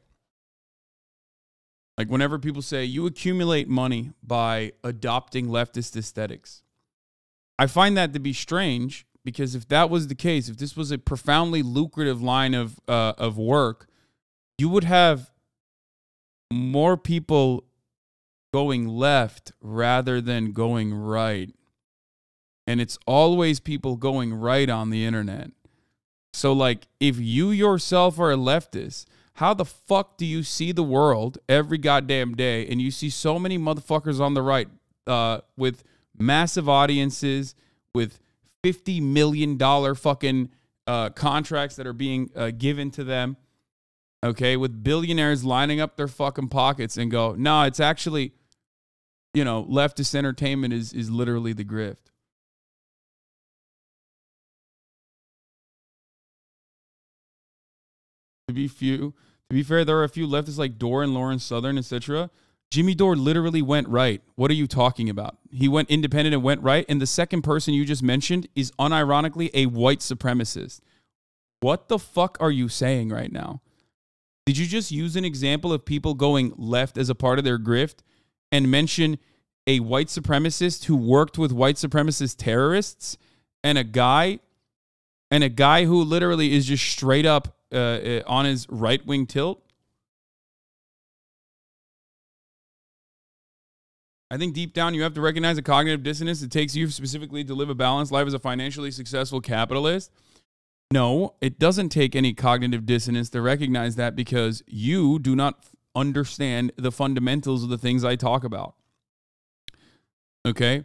S3: Like whenever people say you accumulate money by adopting leftist aesthetics, I find that to be strange because if that was the case, if this was a profoundly lucrative line of work, you would have more people going left rather than going right. And it's always people going right on the internet. So like if you yourself are a leftist, how the fuck do you see the world every goddamn day and you see so many motherfuckers on the right with massive audiences, with $50 million fucking contracts that are being given to them, okay, with billionaires lining up their fucking pockets and go, no, it's actually, you know, leftist entertainment is literally the grift. To be fair, there are a few leftists like Dore and Lawrence Southern, etc. Jimmy Dore literally went right. What are you talking about? He went independent and went right. And the second person you just mentioned is unironically a white supremacist. What the fuck are you saying right now? Did you just use an example of people going left as a part of their grift and mention a white supremacist who worked with white supremacist terrorists and a guy And a guy who literally is just straight up on his right-wing tilt. I think deep down you have to recognize a cognitive dissonance that takes you specifically to live a balanced life as a financially successful capitalist. No, it doesn't take any cognitive dissonance to recognize that, because you do not understand the fundamentals of the things I talk about. Okay?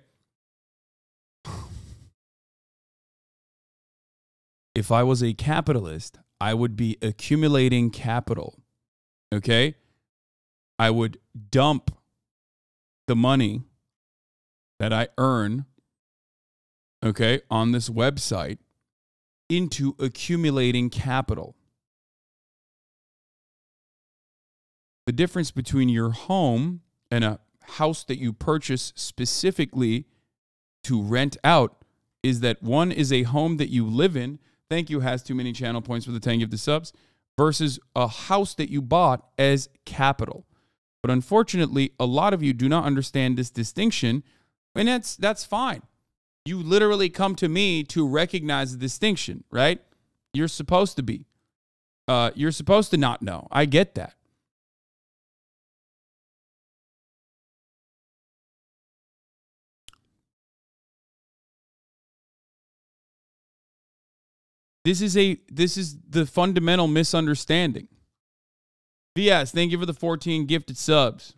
S3: If I was a capitalist, I would be accumulating capital. Okay? I would dump the money that I earn, okay, on this website into accumulating capital. The difference between your home and a house that you purchase specifically to rent out is that one is a home that you live in. Thank you, has too many channel points for the 10 gifted subs, versus a house that you bought as capital. But unfortunately, a lot of you do not understand this distinction, and that's fine. You literally come to me to recognize the distinction, right? You're supposed to be. You're supposed to not know. I get that. This is the fundamental misunderstanding. VS, thank you for the 14 gifted subs.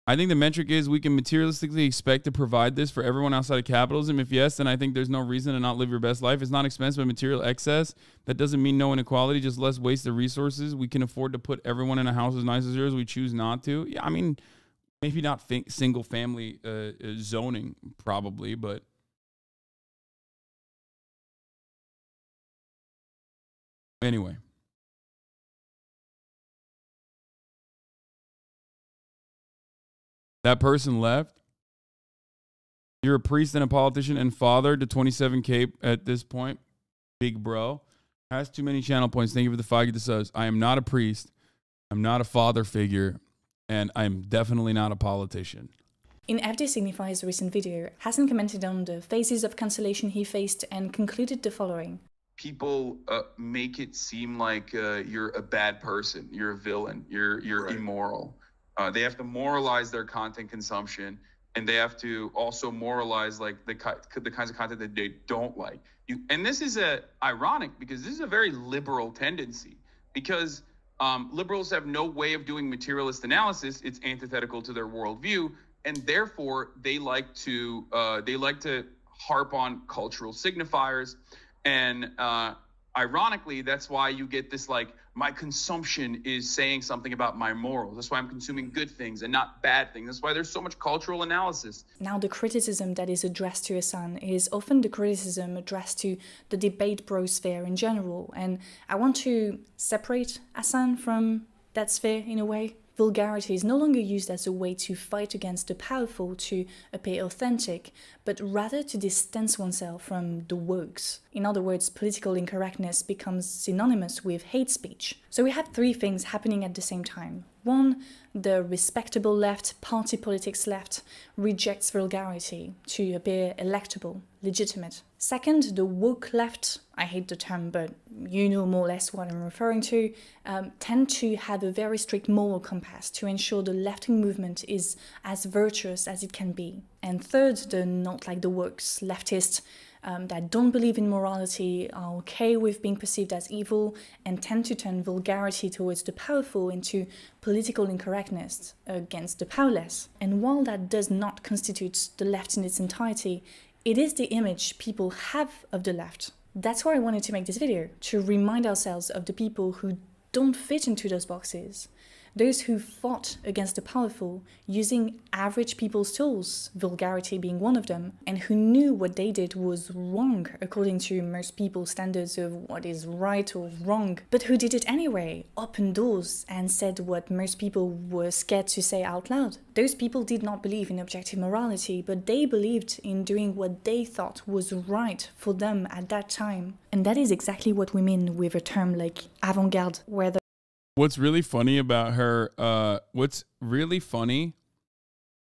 S3: I think the metric is we can materialistically expect to provide this for everyone outside of capitalism. If yes, then I think there's no reason to not live your best life. It's not expensive, but material excess. That doesn't mean no inequality, just less wasted resources. We can afford to put everyone in a house as nice as yours. We choose not to. Yeah, I mean, maybe not single family zoning, probably, but anyway. That person left. You're a priest and a politician and father to 27K at this point. Big bro. Has too many channel points. Thank you for the 5 gifted subs. I am not a priest. I'm not a father figure. And I'm definitely not a politician.
S5: In FD Signifies recent video, Hasan commented on the phases of cancellation he faced and concluded the following.
S7: People make it seem like you're a bad person. You're a villain. You're right. Immoral. They have to moralize their content consumption, and they have to also moralize like the kinds of content that they don't like. And this is ironic because this is a very liberal tendency, because liberals have no way of doing materialist analysis. It's antithetical to their worldview, and therefore they like to harp on cultural signifiers. And ironically, that's why you get this, like, my consumption is saying something about my morals. That's why I'm consuming good things and not bad things. That's why there's so much cultural analysis.
S5: Now, the criticism that is addressed to Hasan is often the criticism addressed to the debate bro sphere in general. And I want to separate Hasan from that sphere in a way. Vulgarity is no longer used as a way to fight against the powerful to appear authentic, but rather to distance oneself from the wokes. In other words, political incorrectness becomes synonymous with hate speech. So we have 3 things happening at the same time. 1, the respectable left, party politics left, rejects vulgarity to appear electable, legitimate. 2nd, the woke left, I hate the term, but you know more or less what I'm referring to, tend to have a very strict moral compass to ensure the left-wing movement is as virtuous as it can be. And 3rd, the not like the wokes, leftists, that don't believe in morality, are okay with being perceived as evil, and tend to turn vulgarity towards the powerful into political incorrectness against the powerless. And while that does not constitute the left in its entirety, it is the image people have of the left. That's why I wanted to make this video, to remind ourselves of the people who don't fit into those boxes. Those who fought against the powerful using average people's tools, vulgarity being one of them, and who knew what they did was wrong according to most people's standards of what is right or wrong, but who did it anyway, opened doors and said what most people were scared to say out loud. Those people did not believe in objective morality, but they believed in doing what they thought was right for them at that time. And that is exactly what we mean with a term like avant-garde, where the
S3: What's really funny about her, what's really funny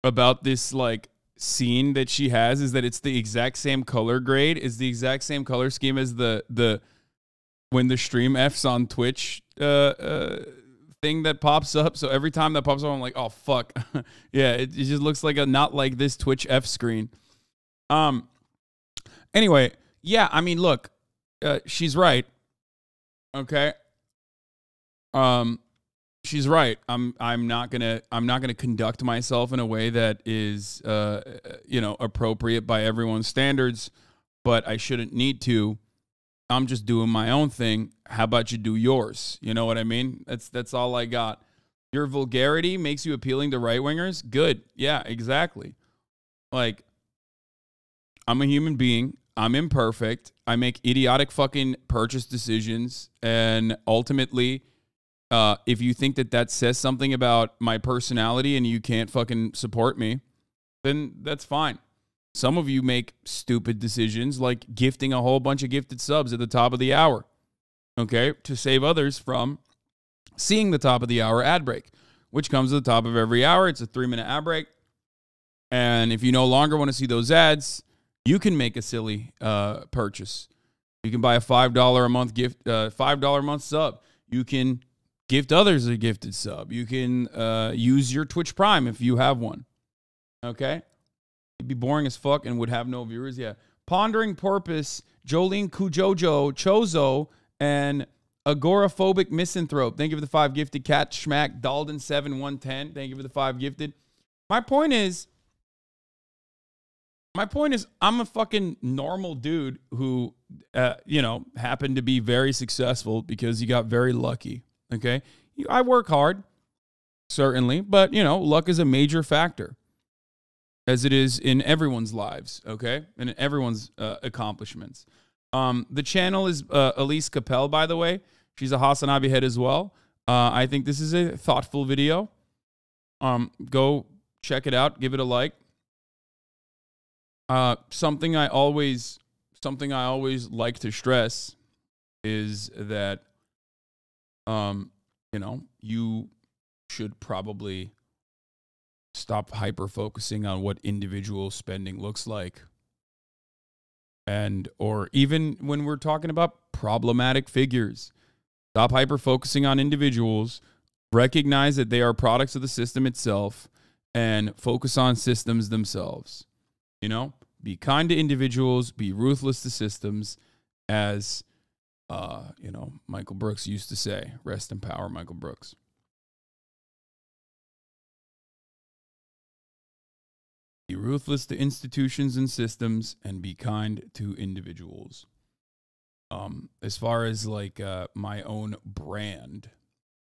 S3: about this, like, seen that she has is that it's the exact same color grade, is the exact same color scheme as the when the stream F's on Twitch thing that pops up. So every time that pops up, I'm like, oh fuck. Yeah, it just looks like a not like this Twitch F screen. Anyway, yeah, I mean, look, she's right. Okay. She's right. I'm not gonna conduct myself in a way that is appropriate by everyone's standards, but I shouldn't need to. I'm just doing my own thing. How about you do yours? You know what I mean? That's all I got. Your vulgarity makes you appealing to right-wingers? Good. Yeah, exactly. Like, I'm a human being. I'm imperfect. I make idiotic fucking purchase decisions. And ultimately, if you think that says something about my personality and you can't fucking support me, then that's fine. Some of you make stupid decisions like gifting a whole bunch of gifted subs at the top of the hour, okay, to save others from seeing the top of the hour ad break, which comes at the top of every hour. It's a 3-minute ad break. And if you no longer want to see those ads, you can make a silly purchase. You can buy a $5 a month gift, $5 a month sub. You can gift others a gifted sub. You can use your Twitch Prime if you have one, okay? It'd be boring as fuck and would have no viewers. Yeah. Pondering Porpoise, Jolene Kujojo, Chozo, and Agoraphobic Misanthrope. Thank you for the 5 gifted. Cat Schmack, Dalden7110. Thank you for the 5 gifted. My point is, I'm a fucking normal dude who, happened to be very successful because you got very lucky. Okay. I work hard, certainly, but, luck is a major factor, as it is in everyone's lives, okay? And in everyone's accomplishments. The channel is Alice Cappelle, by the way. She's a HasanAbi head as well. I think this is a thoughtful video. Go check it out. Give it a like. Something I always like to stress is that, you should probably stop hyper-focusing on what individual spending looks like. Or even when we're talking about problematic figures, stop hyper-focusing on individuals, recognize that they are products of the system itself, and focus on systems themselves. Be kind to individuals, be ruthless to systems, as, Michael Brooks used to say. Rest in power, Michael Brooks. Be ruthless to institutions and systems, and be kind to individuals. As far as like my own brand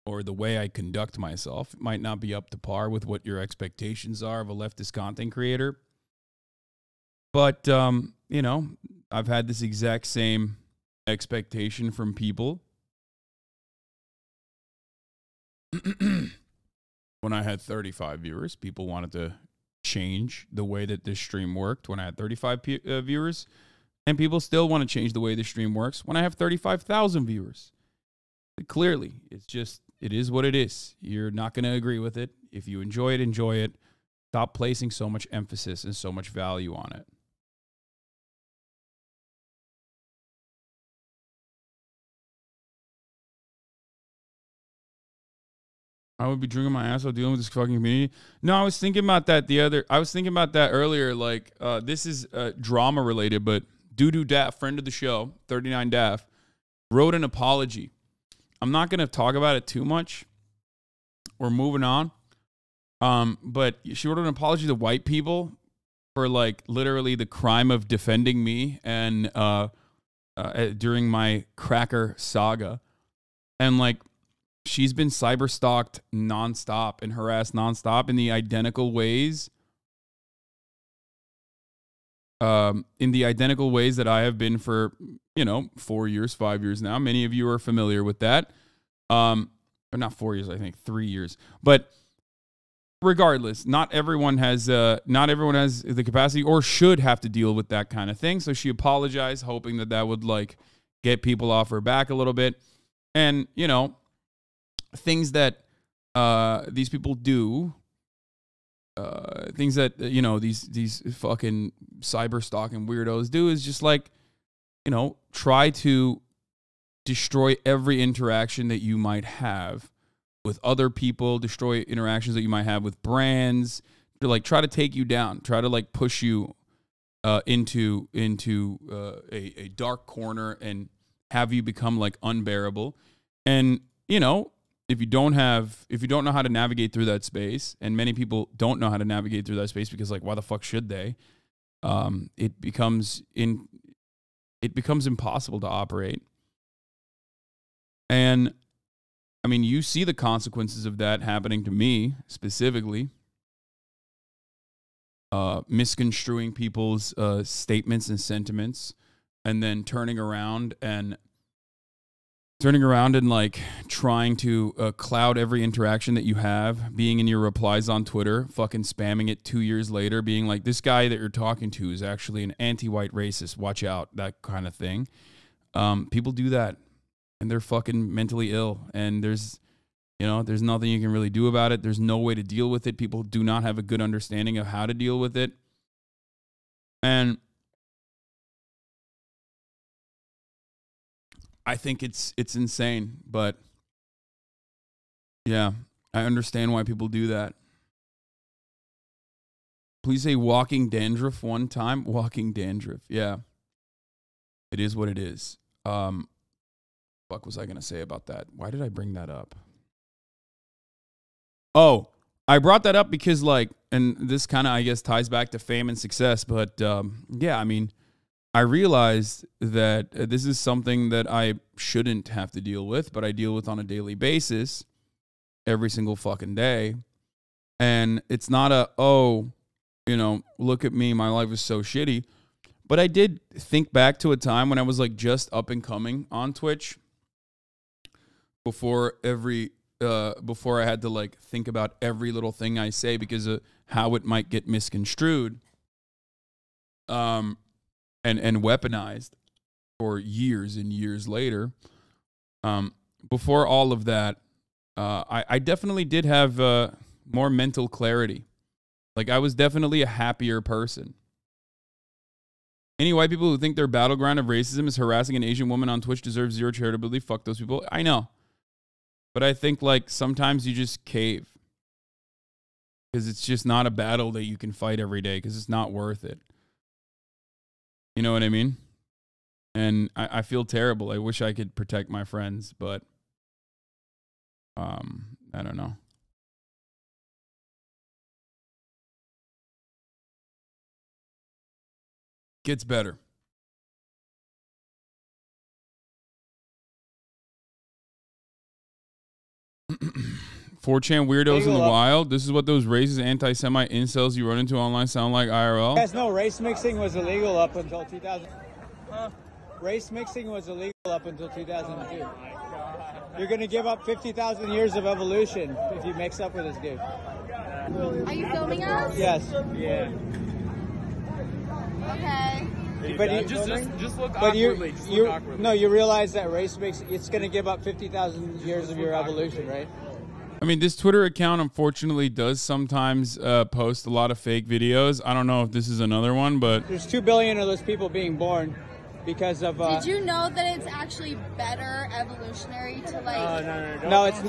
S3: or the way I conduct myself, it might not be up to par with what your expectations are of a leftist content creator. But, I've had this exact same expectation from people. When I had 35 viewers, people wanted to change the way that this stream worked when I had 35 viewers, and people still want to change the way the stream works when I have 35,000 viewers. But clearly, it is what it is. You're not going to agree with it. If you enjoy it, enjoy it. Stop placing so much emphasis and so much value on it. I would be drinking my ass off dealing with this fucking community. No, I was thinking about that earlier. Like, this is drama related, but Doodoo Daff, friend of the show, 39 Daff, wrote an apology. I'm not going to talk about it too much. We're moving on. But she wrote an apology to white people for like literally the crime of defending me and during my cracker saga. And like, she's been cyber-stalked nonstop and harassed nonstop in the identical ways. That I have been for, 4 years, 5 years now. Many of you are familiar with that. Or not 4 years, I think 3 years. But regardless, not everyone has the capacity or should have to deal with that kind of thing. So she apologized, hoping that would like get people off her back a little bit. And, things that these people do things that these fucking cyber stalking weirdos do is just like, try to destroy every interaction that you might have with other people, destroy interactions that you might have with brands, to like try to take you down, try to like push you into a dark corner and have you become like unbearable. And if you don't know how to navigate through that space, and many people don't know how to navigate through that space because like, why the fuck should they? It becomes impossible to operate. And I mean, you see the consequences of that happening to me specifically. Misconstruing people's statements and sentiments, and then turning around and like trying to cloud every interaction that you have, being in your replies on Twitter, fucking spamming it 2 years later, being like, this guy that you're talking to is actually an anti-white racist, watch out, that kind of thing. People do that, and they're fucking mentally ill, and there's nothing you can really do about it. There's no way to deal with it. People do not have a good understanding of how to deal with it. And I think it's insane, but yeah, I understand why people do that. Please say walking dandruff one time. Walking dandruff. Yeah. It is what it is. Fuck was I going to say about that? Why did I bring that up? Oh, I brought that up because like, and this kind of, I guess, ties back to fame and success, but yeah, I mean, I realized that this is something that I shouldn't have to deal with, but I deal with on a daily basis every single fucking day. And it's not look at me, my life is so shitty. But I did think back to a time when I was like just up and coming on Twitch before I had to like think about every little thing I say because of how it might get misconstrued. And weaponized for years and years later. Before all of that, I definitely did have more mental clarity. Like, I was definitely a happier person. Any white people who think their battleground of racism is harassing an Asian woman on Twitch deserve zero charitability. Fuck those people. I know. But I think, like, sometimes you just cave. Because it's just not a battle that you can fight every day. Because it's not worth it. You know what I mean? And I feel terrible. I wish I could protect my friends, but I don't know. Gets better. 4chan weirdos in the wild. This is what those racist anti-Semite incels you run into online sound like IRL.
S8: You guys know race mixing was illegal up until 2000. Race mixing was illegal up until 2002. You're going to give up 50,000 years of evolution if you mix up with this dude.
S9: Are you filming us?
S8: Yes. Yeah.
S9: Okay.
S8: But
S4: just look awkwardly.
S8: No, you realize that race mixing, it's going to give up 50,000 years of your evolution, right?
S3: I mean, this Twitter account, unfortunately, does sometimes post a lot of fake videos. I don't know if this is another one, but...
S8: There's 2 billion of those people being born because of...
S9: Did you know that it's actually better evolutionary to, like...
S8: No, it's...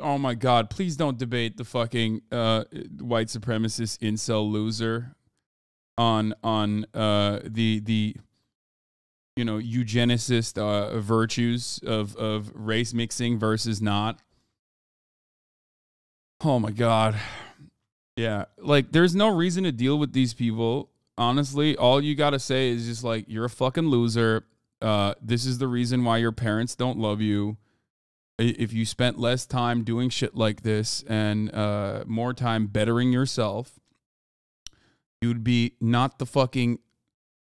S3: Oh, my God. Please don't debate the fucking white supremacist incel loser on the eugenicist virtues of race mixing versus not. Oh my God. Yeah. Like, there's no reason to deal with these people. Honestly, all you got to say is just like, you're a fucking loser. This is the reason why your parents don't love you. If you spent less time doing shit like this and more time bettering yourself, you'd be not the fucking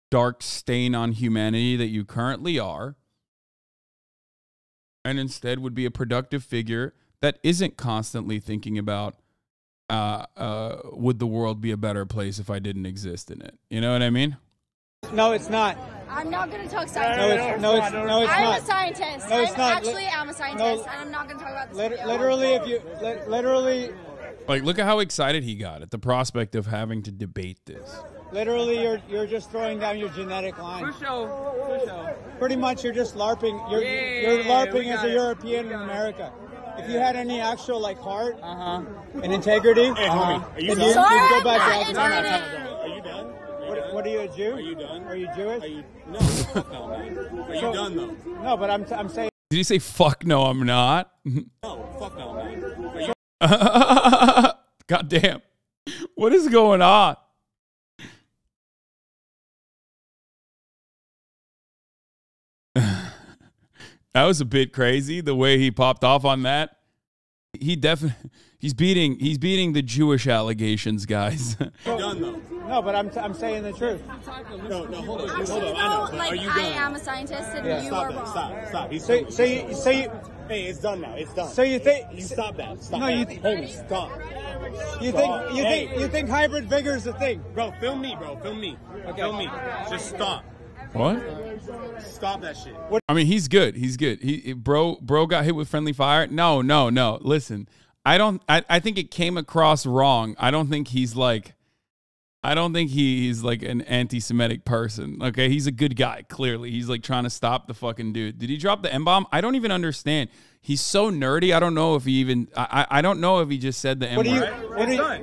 S3: dark stain on humanity that you currently are. And instead would be a productive figure that isn't constantly thinking about, would the world be a better place if I didn't exist in it? You know what I mean?
S8: No, it's not.
S9: I'm not going to talk science.
S8: No, it's not.
S9: I'm a scientist.
S8: No, it's not.
S9: I'm a scientist, and I'm not going to talk about this video.
S8: Literally,
S3: Like, look at how excited he got at the prospect of having to debate this.
S8: Literally, you're just throwing down your genetic line. For sure. Pretty much, you're just LARPing. You're LARPing as a European in America. If you had any actual like heart and integrity,
S10: hey, homie, are you done?
S8: You'd go back to
S10: Are you done?
S8: What are you, a Jew?
S10: Are you done?
S8: Are you Jewish?
S10: No, fuck no, man. Are you done though?
S8: No, but I'm saying.
S3: Did he say fuck no, I'm not?
S10: No, fuck no, man. Are you?
S3: God damn. What is going on? That was a bit crazy, the way he popped off on that. He definitely he's beating the Jewish allegations, guys.
S10: You're done though.
S8: No, but I'm saying the truth.
S10: No, hold on.
S9: Actually,
S10: I know. But
S9: like,
S10: are you
S9: I
S10: done?
S9: am a scientist and you
S10: Stop
S9: are
S10: that.
S9: wrong.
S10: Stop. He's
S8: So you.
S10: Hey, it's done now. It's done.
S8: So you think?
S10: You stop that. Stop.
S8: No,
S10: that.
S8: you.
S10: Homie, stop.
S8: You think hybrid vigor is a thing?
S10: Bro, film me, bro. Film me. Okay. Film me. Just stop.
S3: What?
S10: Stop that shit.
S3: I mean, he's good. He's good. Bro got hit with friendly fire. No. Listen, I think it came across wrong. I don't think he's like an anti-Semitic person. Okay, he's a good guy. Clearly, he's like trying to stop the fucking dude. Did he drop the M-bomb? I don't even understand. He's so nerdy. I don't know if he even. I don't know if he just said the M-word.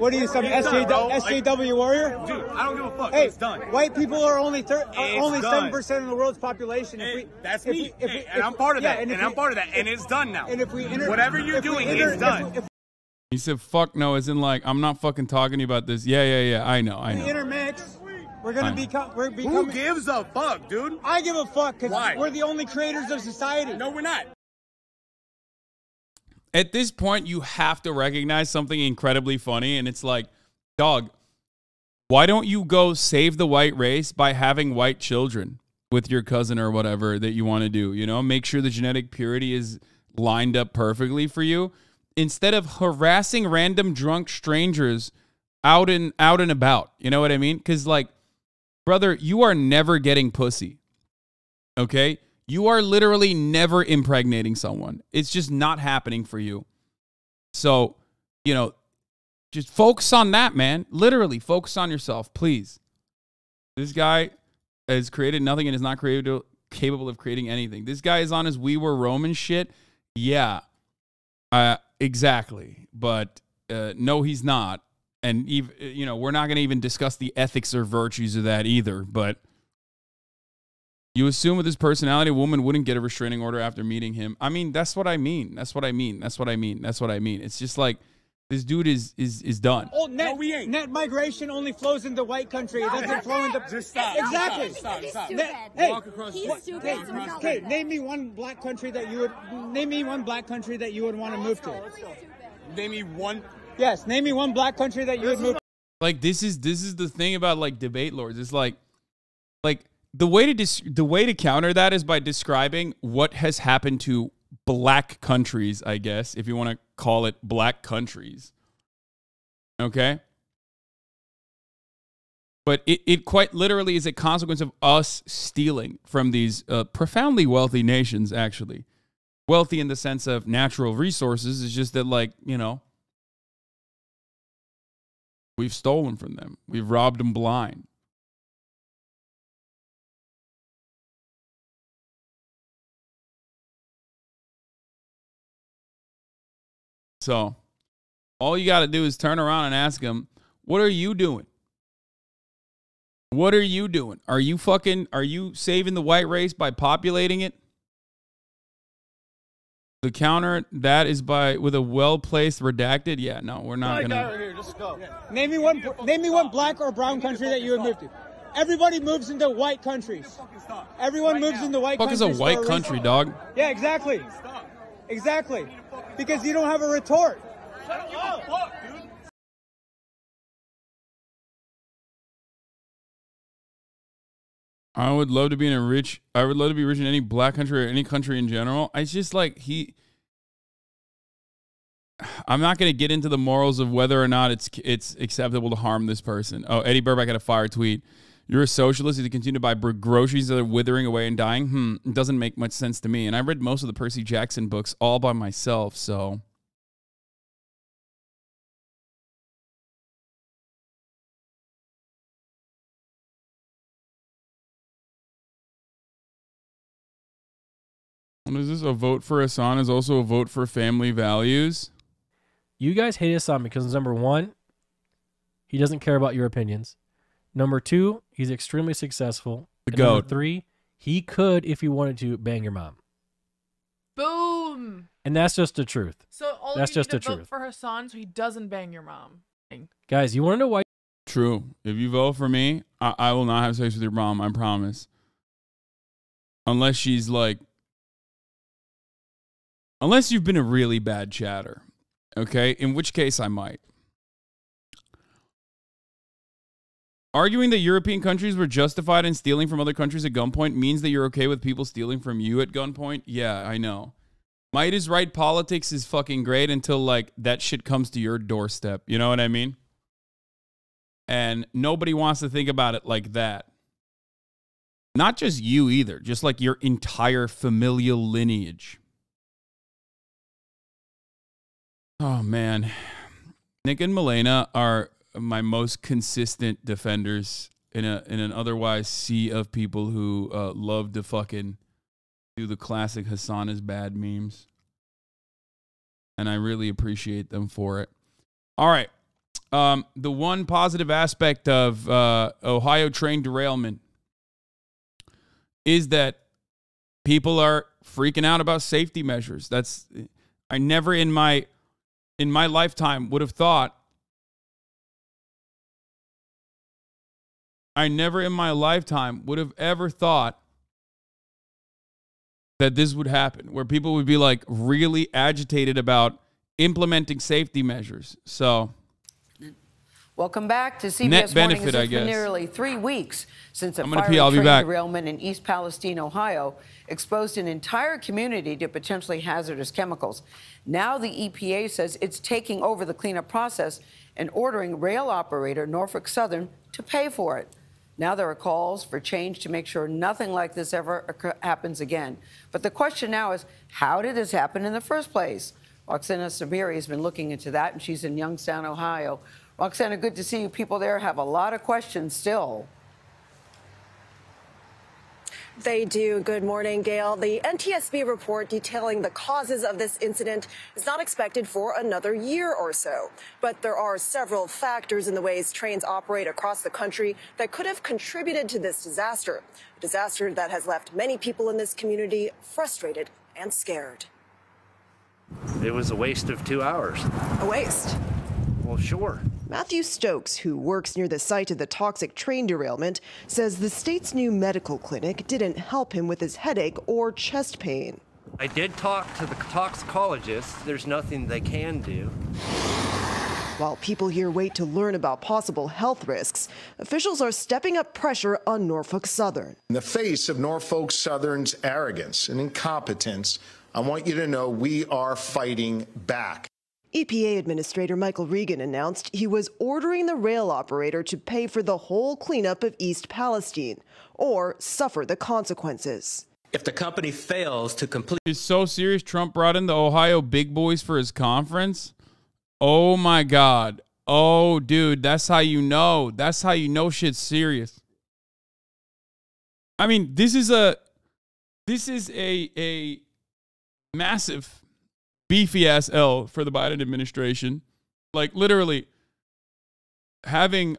S8: What are you, some SJW warrior?
S10: Dude, I don't give a fuck.
S8: Hey,
S10: It's done.
S8: White people are only 7% of the world's population.
S10: That's me. And I'm part of that. And I'm part of that. And it's done now.
S8: And if we
S10: whatever you're doing, it's done.
S3: He said, fuck no, as in like, I'm not fucking talking to you about this. Yeah, I know.
S8: We intermix. We're going to become...
S10: Who gives a fuck, dude?
S8: I give a fuck because we're the only creators of society.
S10: No, we're not.
S3: At this point, you have to recognize something incredibly funny, and it's like, dog, why don't you go save the white race by having white children with your cousin or whatever that you want to do? You know, make sure the genetic purity is lined up perfectly for you, instead of harassing random drunk strangers out and about. You know what I mean? Because, like, brother, you are never getting pussy. Okay? You are literally never impregnating someone. It's just not happening for you. So, you know, just focus on that, man. Literally, focus on yourself, please. This guy has created nothing and is not capable of creating anything. This guy is on his We Were Roman shit. Yeah, exactly. But no, he's not. And, you know, we're not going to even discuss the ethics or virtues of that either. But you assume with his personality, a woman wouldn't get a restraining order after meeting him. I mean, that's what I mean. That's what I mean. It's just like, this dude is done.
S8: Oh, net migration only flows into white country. It doesn't flow into...
S10: Just stop.
S8: Exactly.
S10: Stop.
S8: Hey,
S10: walk across
S9: he's stupid.
S8: Okay, name me one black country that you would want to move to.
S10: Name me one.
S8: Yes, name me one black country that you would move to.
S3: Like, this is the thing about, like, debate lords. It's like the way to counter that is by describing what has happened to black countries, I guess, if you want to call it black countries. Okay? But it quite literally is a consequence of us stealing from these profoundly wealthy nations, actually. Wealthy in the sense of natural resources. It's just that, like, you know, we've stolen from them. We've robbed them blind. So all you got to do is turn around and ask them, what are you doing? What are you doing? Are you saving the white race by populating it? The counter that is with a well-placed redacted. Yeah, no, we're not gonna.
S8: Here, just go. Name me one black or brown country that you would move to. Everybody moves into white countries. Everyone moves into white countries.
S3: Fuck is a white country, dog?
S8: Yeah, exactly. Exactly. Because you don't have a retort.
S10: Shut up, fuck, dude.
S3: I would love to be rich in any black country or any country in general. It's just like I'm not going to get into the morals of whether or not it's acceptable to harm this person. Oh, Eddie Burback had a fire tweet. You're a socialist. You continue to buy groceries that are withering away and dying. It doesn't make much sense to me. And I read most of the Percy Jackson books all by myself, so What is this? A vote for Hasan is also a vote for family values?
S11: You guys hate Hasan because, number one, he doesn't care about your opinions. Number two, he's extremely successful. And number three, he could, if he wanted to, bang your mom.
S12: Boom.
S11: And that's just the truth.
S12: So all
S11: that's
S12: you
S11: just
S12: need
S11: the
S12: to vote
S11: truth.
S12: for Hasan so he doesn't bang your mom.
S11: Guys, you want to know why?
S3: True. If you vote for me, I will not have sex with your mom. I promise. Unless she's like, unless you've been a really bad chatter. Okay? In which case I might. Arguing that European countries were justified in stealing from other countries at gunpoint means that you're okay with people stealing from you at gunpoint? Yeah, I know. Might is right politics is fucking great until, like, that shit comes to your doorstep. You know what I mean? And nobody wants to think about it like that. Not just you either. Just, like, your entire familial lineage. Oh, man. Nick and Milena are my most consistent defenders in an otherwise sea of people who love to fucking do the classic Hasan is bad memes. And I really appreciate them for it. All right. The one positive aspect of Ohio train derailment is that people are freaking out about safety measures. I never in my lifetime would have thought ever thought that this would happen, where people would be like really agitated about implementing safety measures. So,
S13: welcome back to CBS
S3: net benefit,
S13: Mornings.
S3: I
S13: It's
S3: guess.
S13: been nearly 3 weeks since a
S3: I'm gonna
S13: fiery
S3: pee. I'll be
S13: train
S3: back.
S13: derailment in East Palestine, Ohio, exposed an entire community to potentially hazardous chemicals. Now the EPA says it's taking over the cleanup process and ordering rail operator Norfolk Southern to pay for it. Now there are calls for change to make sure nothing like this ever happens again. But the question now is, how did this happen in the first place? Roxana Sabiri has been looking into that, and she's in Youngstown, Ohio. Roxana, good to see you. People there have a lot of questions still.
S14: They do. Good morning, Gail. The NTSB report detailing the causes of this incident is not expected for another year or so. But there are several factors in the ways trains operate across the country that could have contributed to this disaster. A disaster that has left many people in this community frustrated and scared.
S15: It was a waste of 2 hours.
S14: A waste?
S15: Well, sure.
S16: Matthew Stokes, who works near the site of the toxic train derailment, says the state's new medical clinic didn't help him with his headache or chest pain.
S15: I did talk to the toxicologist. There's nothing they can do.
S16: While people here wait to learn about possible health risks, officials are stepping up pressure on Norfolk Southern.
S17: In the face of Norfolk Southern's arrogance and incompetence, I want you to know we are fighting back.
S16: EPA Administrator Michael Regan announced he was ordering the rail operator to pay for the whole cleanup of East Palestine or suffer the consequences.
S18: If the company fails to complete...
S3: It's so serious. Trump brought in the Ohio big boys for his conference. Oh, my God. Oh, dude, that's how you know. That's how you know shit's serious. I mean, this is a massive beefy ass L for the Biden administration. Like literally having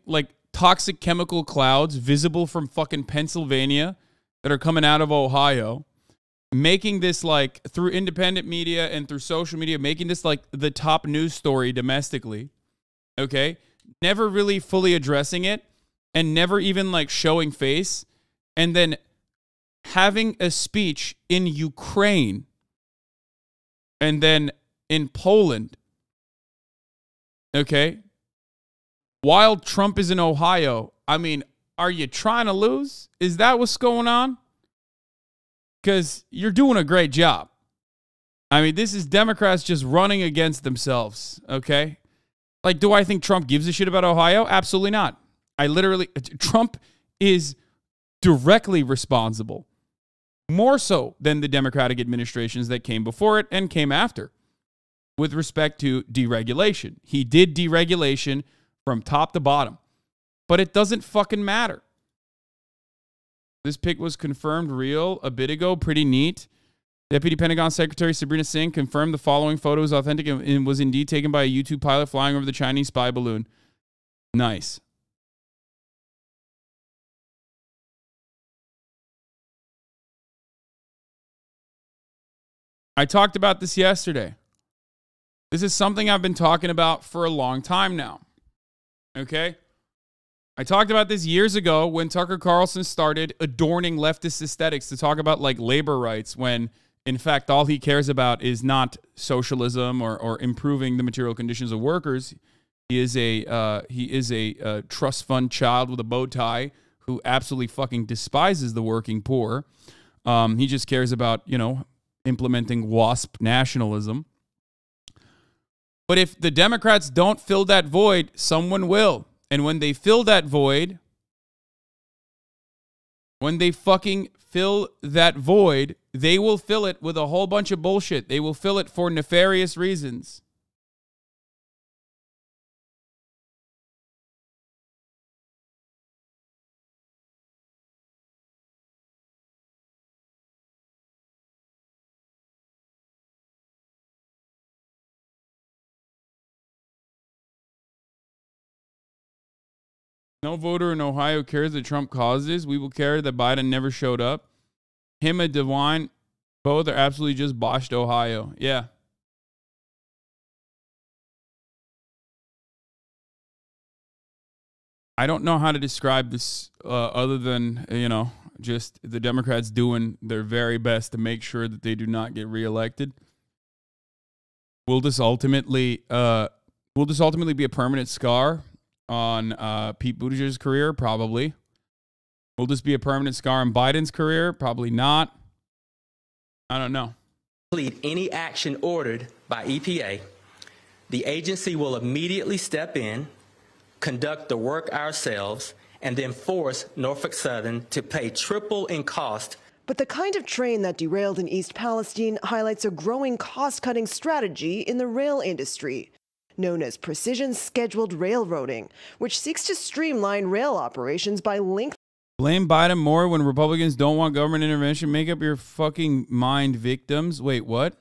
S3: like toxic chemical clouds visible from fucking Pennsylvania that are coming out of Ohio, making this like through independent media and through social media, making this like the top news story domestically. Okay. Never really fully addressing it and never even like showing face. And then having a speech in Ukraine and then in Poland, okay, while Trump is in Ohio. I mean, are you trying to lose? Is that what's going on? Because you're doing a great job. I mean, this is Democrats just running against themselves, okay? Like, do I think Trump gives a shit about Ohio? Absolutely not. Trump is directly responsible, more so than the Democratic administrations that came before it and came after, with respect to deregulation. He did deregulation from top to bottom, but it doesn't fucking matter. This pic was confirmed real a bit ago. Pretty neat. Deputy Pentagon Secretary Sabrina Singh confirmed the following photo is authentic and was indeed taken by a U-2 pilot flying over the Chinese spy balloon. Nice. I talked about this yesterday. This is something I've been talking about for a long time now. Okay? I talked about this years ago when Tucker Carlson started adorning leftist aesthetics to talk about like labor rights when in fact all he cares about is not socialism or improving the material conditions of workers. He is a trust fund child with a bow tie who absolutely fucking despises the working poor. He just cares about, you know, implementing WASP nationalism. But if the Democrats don't fill that void, someone will. And when they fill that void, when they fucking fill that void, they will fill it with a whole bunch of bullshit. They will fill it for nefarious reasons. No voter in Ohio cares that Trump caused this. We will care that Biden never showed up. Him and DeWine, both are absolutely just botched Ohio. Yeah. I don't know how to describe this other than, you know, just the Democrats doing their very best to make sure that they do not get reelected. Will this ultimately be a permanent scar on Pete Buttigieg's career? Probably. Will this be a permanent scar on Biden's career? Probably not. I don't know.
S18: Complete any action ordered by EPA, the agency will immediately step in, conduct the work ourselves, and then force Norfolk Southern to pay triple in cost.
S16: But the kind of train that derailed in East Palestine highlights a growing cost-cutting strategy in the rail industry, known as precision scheduled railroading, which seeks to streamline rail operations by lengthening.
S3: Blame Biden more when Republicans don't want government intervention. Make up your fucking mind, victims. Wait, what?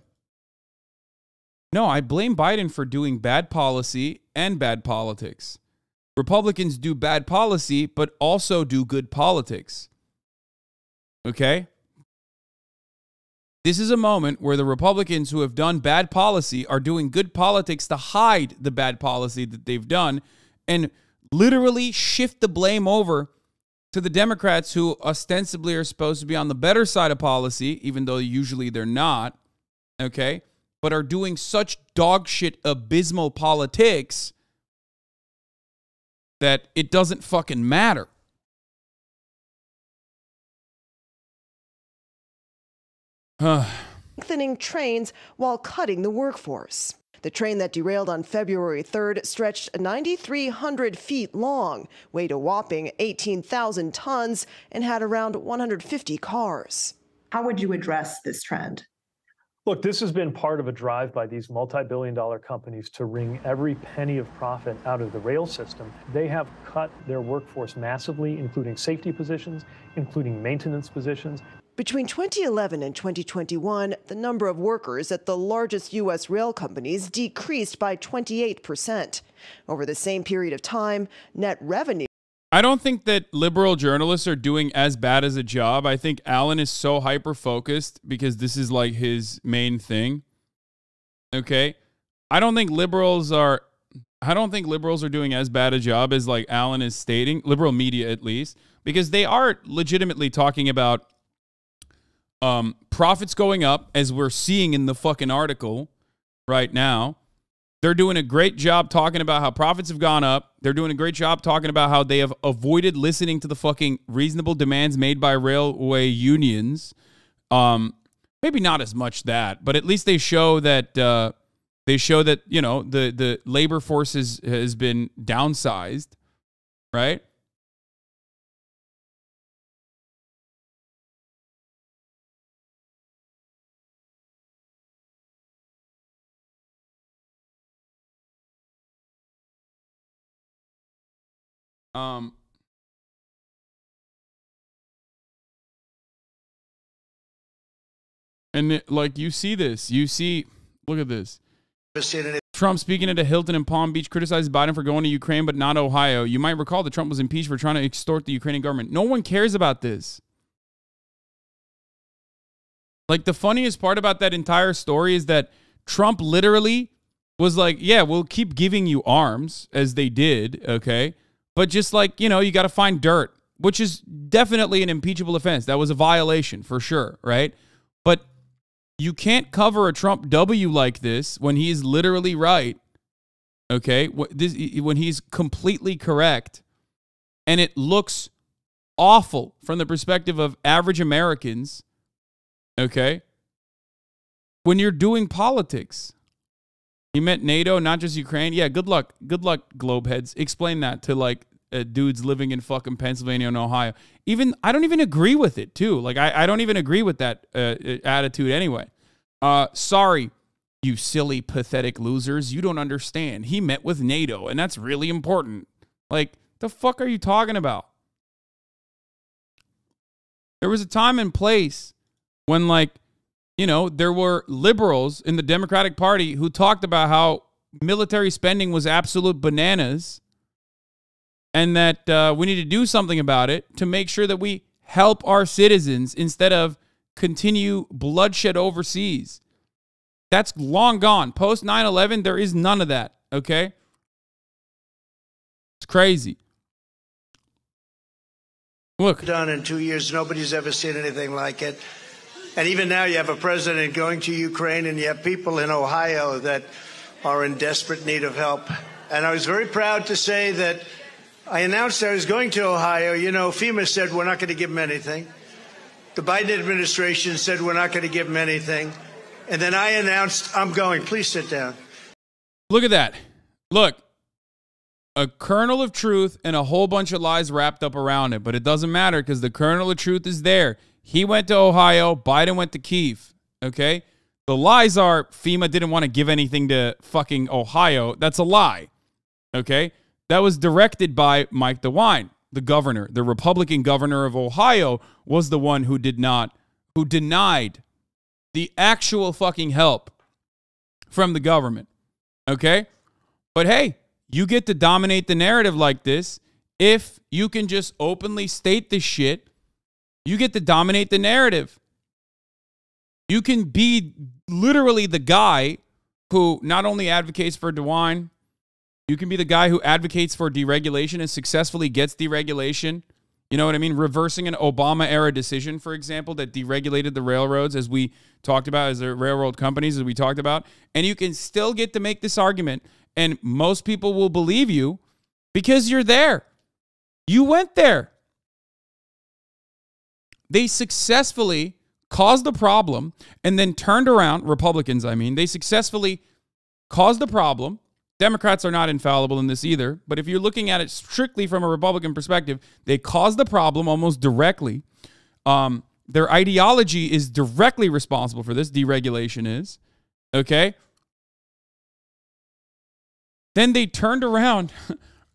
S3: No, I blame Biden for doing bad policy and bad politics. Republicans do bad policy, but also do good politics. Okay? This is a moment where the Republicans who have done bad policy are doing good politics to hide the bad policy that they've done and literally shift the blame over to the Democrats who ostensibly are supposed to be on the better side of policy, even though usually they're not, okay, but are doing such dog shit abysmal politics that it doesn't fucking matter.
S16: Lengthening trains while cutting the workforce. The train that derailed on February 3rd stretched 9,300 feet long, weighed a whopping 18,000 tons, and had around 150 cars.
S19: How would you address this trend?
S20: Look, this has been part of a drive by these multi-billion-dollar companies to wring every penny of profit out of the rail system. They have cut their workforce massively, including safety positions, including maintenance positions.
S16: Between 2011 and 2021, the number of workers at the largest U.S. rail companies decreased by 28%. Over the same period of time, net revenue.
S3: I don't think that liberal journalists are doing as bad as a job. I think Alan is so hyper-focused because this is like his main thing. Okay? I don't think liberals are doing as bad a job as like Alan is stating, liberal media at least, because they are legitimately talking about profits going up, as we're seeing in the fucking article right now. They're doing a great job talking about how profits have gone up. They're doing a great job talking about how they have avoided listening to the fucking reasonable demands made by railway unions. Maybe not as much that, but at least they show that you know the labor force has been downsized, right? And like, you see this. You see, look at this. Trump speaking at a Hilton in Palm Beach criticized Biden for going to Ukraine, but not Ohio. You might recall that Trump was impeached for trying to extort the Ukrainian government. No one cares about this. Like, the funniest part about that entire story is that Trump literally was like, yeah, we'll keep giving you arms, as they did, okay? But just like, you know, you got to find dirt, which is definitely an impeachable offense. That was a violation for sure, right? But you can't cover a Trump W like this when he is literally right, okay? When he's completely correct, and it looks awful from the perspective of average Americans, okay? When you're doing politics. He meant NATO, not just Ukraine. Yeah, good luck. Good luck, globeheads. Explain that to, like, dudes living in fucking Pennsylvania and Ohio. I don't even agree with it, too. Like, I don't even agree with that attitude anyway. Sorry, you silly, pathetic losers. You don't understand. He met with NATO, and that's really important. Like, the fuck are you talking about? There was a time and place when, like, you know, there were liberals in the Democratic Party who talked about how military spending was absolute bananas and that we need to do something about it to make sure that we help our citizens instead of continue bloodshed overseas. That's long gone. Post 9/11, there is none of that, okay? It's crazy. Look.
S21: Done in 2 years. Nobody's ever seen anything like it. And even now you have a president going to Ukraine and you have people in Ohio that are in desperate need of help. And I was very proud to say that I announced I was going to Ohio. You know, FEMA said we're not going to give them anything. The Biden administration said we're not going to give them anything. And then I announced I'm going. Please sit down.
S3: Look at that. Look, a kernel of truth and a whole bunch of lies wrapped up around it. But it doesn't matter because the kernel of truth is there. He went to Ohio. Biden went to Kyiv. Okay? The lies are FEMA didn't want to give anything to fucking Ohio. That's a lie. Okay? That was directed by Mike DeWine, the governor. The Republican governor of Ohio was the one who denied the actual fucking help from the government. Okay? But hey, you get to dominate the narrative like this if you can just openly state this shit. You get to dominate the narrative. You can be literally the guy who not only advocates for DeWine, you can be the guy who advocates for deregulation and successfully gets deregulation. You know what I mean? Reversing an Obama-era decision, for example, that deregulated the railroads, as we talked about, as the railroad companies, as we talked about. And you can still get to make this argument, and most people will believe you because you're there. You went there. They successfully caused the problem and then turned around, Republicans, I mean, they successfully caused the problem. Democrats are not infallible in this either, but if you're looking at it strictly from a Republican perspective, they caused the problem almost directly. Their ideology is directly responsible for this, deregulation is, okay? Then they turned around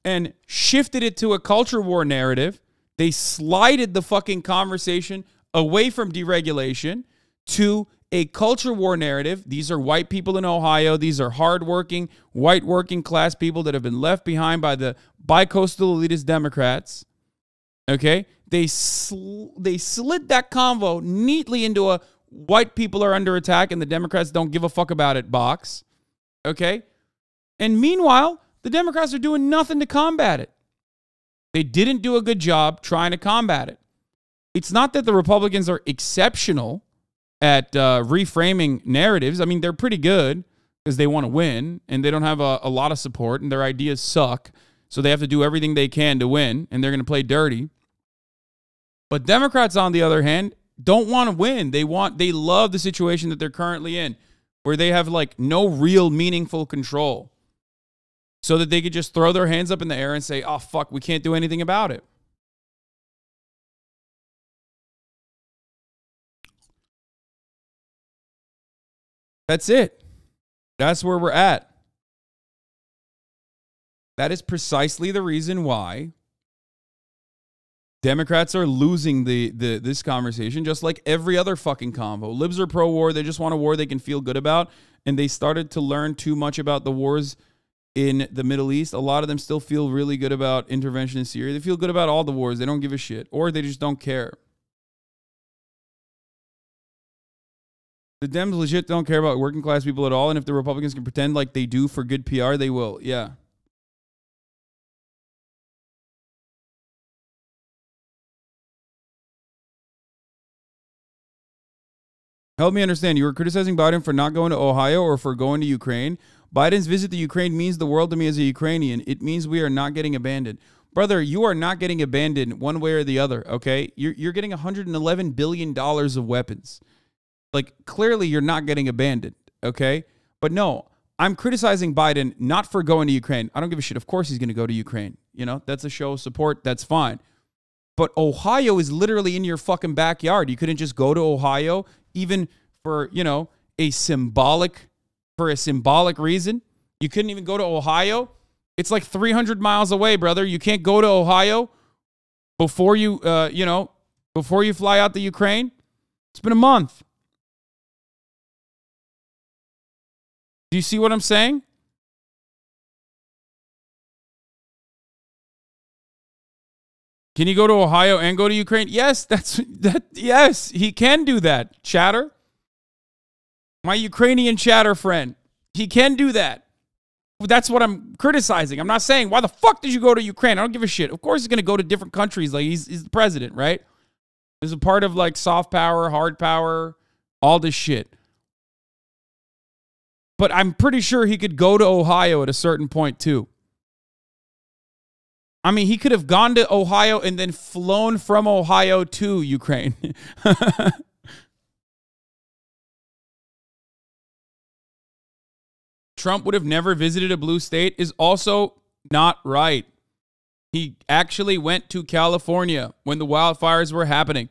S3: and shifted it to a culture war narrative. They slided the fucking conversation away from deregulation to a culture war narrative. These are white people in Ohio. These are hardworking, white working class people that have been left behind by the bi-coastal elitist Democrats. Okay? They slid that convo neatly into a white people are under attack and the Democrats don't give a fuck about it box. Okay? And meanwhile, the Democrats are doing nothing to combat it. They didn't do a good job trying to combat it. It's not that the Republicans are exceptional at reframing narratives. I mean, they're pretty good because they want to win and they don't have a lot of support and their ideas suck. So they have to do everything they can to win and they're going to play dirty. But Democrats, on the other hand, don't want to win. They love the situation that they're currently in where they have like no real meaningful control so that they could just throw their hands up in the air and say, oh, fuck, we can't do anything about it. That's it. That's where we're at. That is precisely the reason why Democrats are losing this conversation just like every other fucking convo. Libs are pro-war. They just want a war they can feel good about. And they started to learn too much about the wars in the Middle East. A lot of them still feel really good about intervention in Syria. They feel good about all the wars. They don't give a shit. Or they just don't care. The Dems legit don't care about working class people at all. And if the Republicans can pretend like they do for good PR, they will. Yeah. Help me understand. You were criticizing Biden for not going to Ohio or for going to Ukraine. Biden's visit to Ukraine means the world to me as a Ukrainian. It means we are not getting abandoned. Brother, you are not getting abandoned one way or the other, okay? You're getting $111 billion of weapons. Like, clearly you're not getting abandoned, okay? But no, I'm criticizing Biden not for going to Ukraine. I don't give a shit. Of course he's going to go to Ukraine. You know, that's a show of support. That's fine. But Ohio is literally in your fucking backyard. You couldn't just go to Ohio, even for, you know, a symbolic reason. You couldn't even go to Ohio. It's like 300 miles away, brother. You can't go to Ohio before you, before you fly out to Ukraine. It's been a month. Do you see what I'm saying? Can you go to Ohio and go to Ukraine? Yes, yes, he can do that. Chatter. My Ukrainian chatter friend. He can do that. That's what I'm criticizing. I'm not saying, why the fuck did you go to Ukraine? I don't give a shit. Of course he's going to go to different countries. Like, he's the president, right? There's a part of, like, soft power, hard power, all this shit. But I'm pretty sure he could go to Ohio at a certain point, too. I mean, he could have gone to Ohio and then flown from Ohio to Ukraine. Trump would have never visited a blue state is also not right. He actually went to California when the wildfires were happening.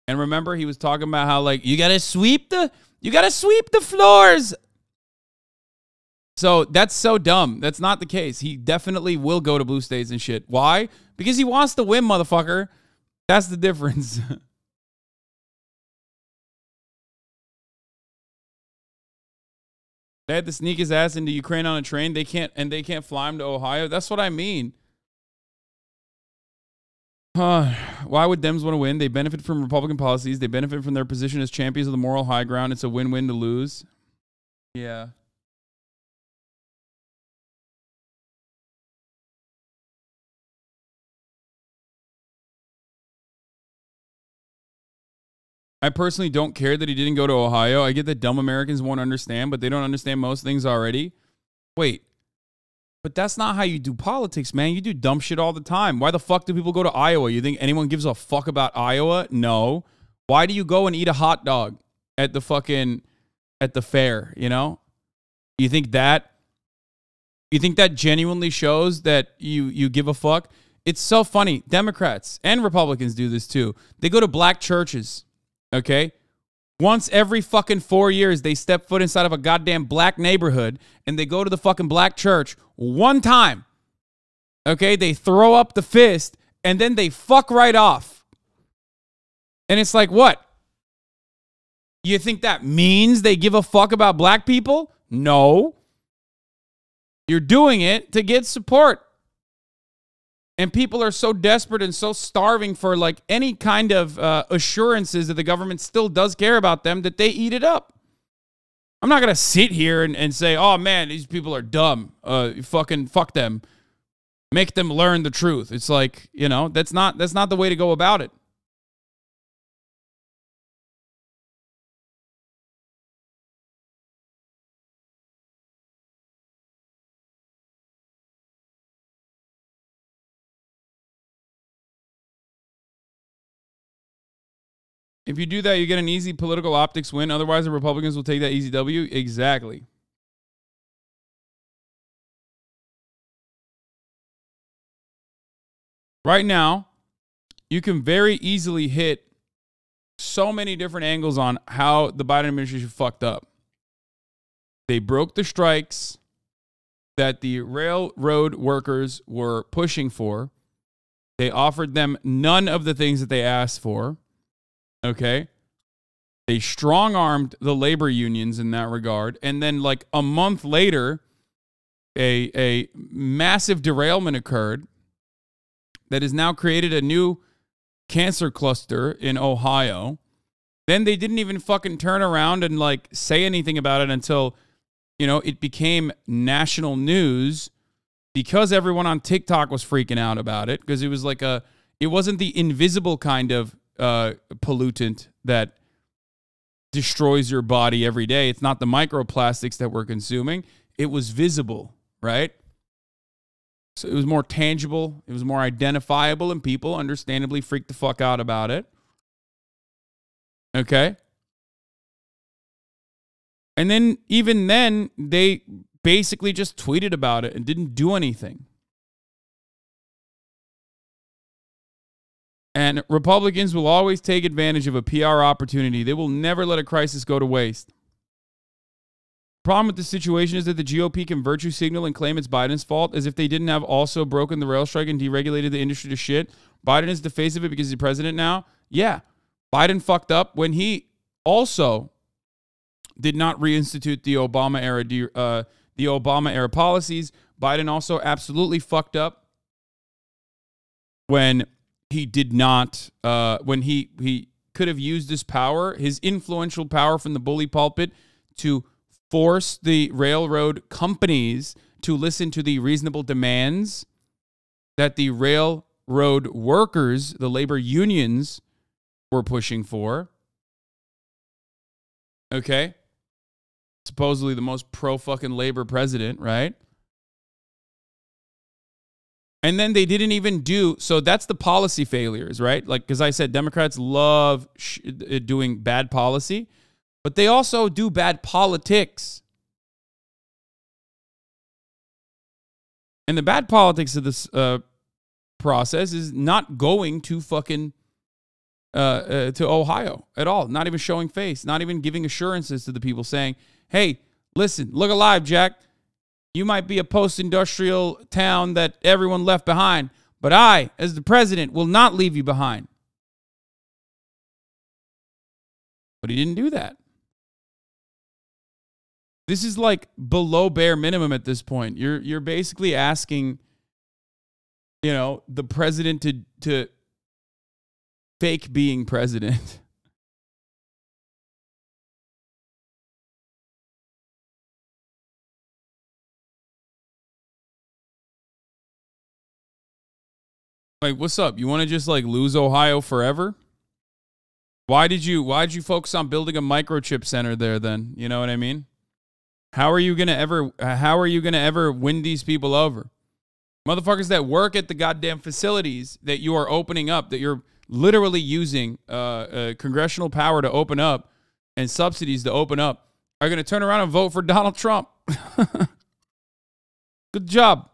S3: And remember, he was talking about how, like, you gotta sweep the floors. So that's so dumb. That's not the case. He definitely will go to blue states and shit. Why? Because he wants to win, motherfucker. That's the difference. They had to sneak his ass into Ukraine on a train. They can't fly him to Ohio. That's what I mean. Why would Dems want to win? They benefit from Republican policies. They benefit from their position as champions of the moral high ground. It's a win-win to lose. Yeah. I personally don't care that he didn't go to Ohio. I get that dumb Americans won't understand, but they don't understand most things already. Wait, but that's not how you do politics, man. You do dumb shit all the time. Why the fuck do people go to Iowa? You think anyone gives a fuck about Iowa? No. Why do you go and eat a hot dog at the fair, you know? You think that genuinely shows that you give a fuck? It's so funny. Democrats and Republicans do this too. They go to black churches. Okay? Once every fucking 4 years, they step foot inside of a goddamn black neighborhood and they go to the fucking black church one time. Okay? They throw up the fist and then they fuck right off. And it's like, what? You think that means they give a fuck about black people? No. You're doing it to get support. And people are so desperate and so starving for, like, any kind of assurances that the government still does care about them that they eat it up. I'm not going to sit here and say, oh, man, these people are dumb. Fucking fuck them. Make them learn the truth. It's like, you know, that's not the way to go about it. If you do that, you get an easy political optics win. Otherwise, the Republicans will take that easy W. Exactly. Right now, you can very easily hit so many different angles on how the Biden administration fucked up. They broke the strikes that the railroad workers were pushing for. They offered them none of the things that they asked for. Okay? They strong-armed the labor unions in that regard. And then like a month later, a massive derailment occurred that has now created a new cancer cluster in Ohio. Then they didn't even fucking turn around and like say anything about it until, you know, it became national news because everyone on TikTok was freaking out about it, because it was like it wasn't the invisible kind of pollutant that destroys your body every day. It's not the microplastics that we're consuming. It was visible, right? So it was more tangible. It was more identifiable, and people understandably freaked the fuck out about it. Okay? And then, even then, they basically just tweeted about it and didn't do anything. And Republicans will always take advantage of a PR opportunity. They will never let a crisis go to waste. Problem with the situation is that the GOP can virtue signal and claim it's Biden's fault as if they didn't have also broken the rail strike and deregulated the industry to shit. Biden is the face of it because he's president now. Yeah, Biden fucked up when he also did not reinstitute the Obama era policies. Biden also absolutely fucked up when he did not, when he could have used his power, his influential power from the bully pulpit, to force the railroad companies to listen to the reasonable demands that the railroad workers, the labor unions, were pushing for. Okay? Supposedly the most pro-fucking labor president, right? And then they didn't even do, so that's the policy failures, right? Like, because I said Democrats love doing bad policy, but they also do bad politics. And the bad politics of this process is not going to fucking to Ohio at all. Not even showing face. Not even giving assurances to the people saying, hey, listen, look alive, Jack. You might be a post-industrial town that everyone left behind, but I, as the president, will not leave you behind. But he didn't do that. This is like below bare minimum at this point. You're basically asking, you know, the president to fake being president. Like, what's up? You want to just like lose Ohio forever? Why'd you focus on building a microchip center there then? You know what I mean? How are you gonna ever win these people over? Motherfuckers that work at the goddamn facilities that you are opening up, that you're literally using congressional power to open up and subsidies to open up, are gonna turn around and vote for Donald Trump. Good job.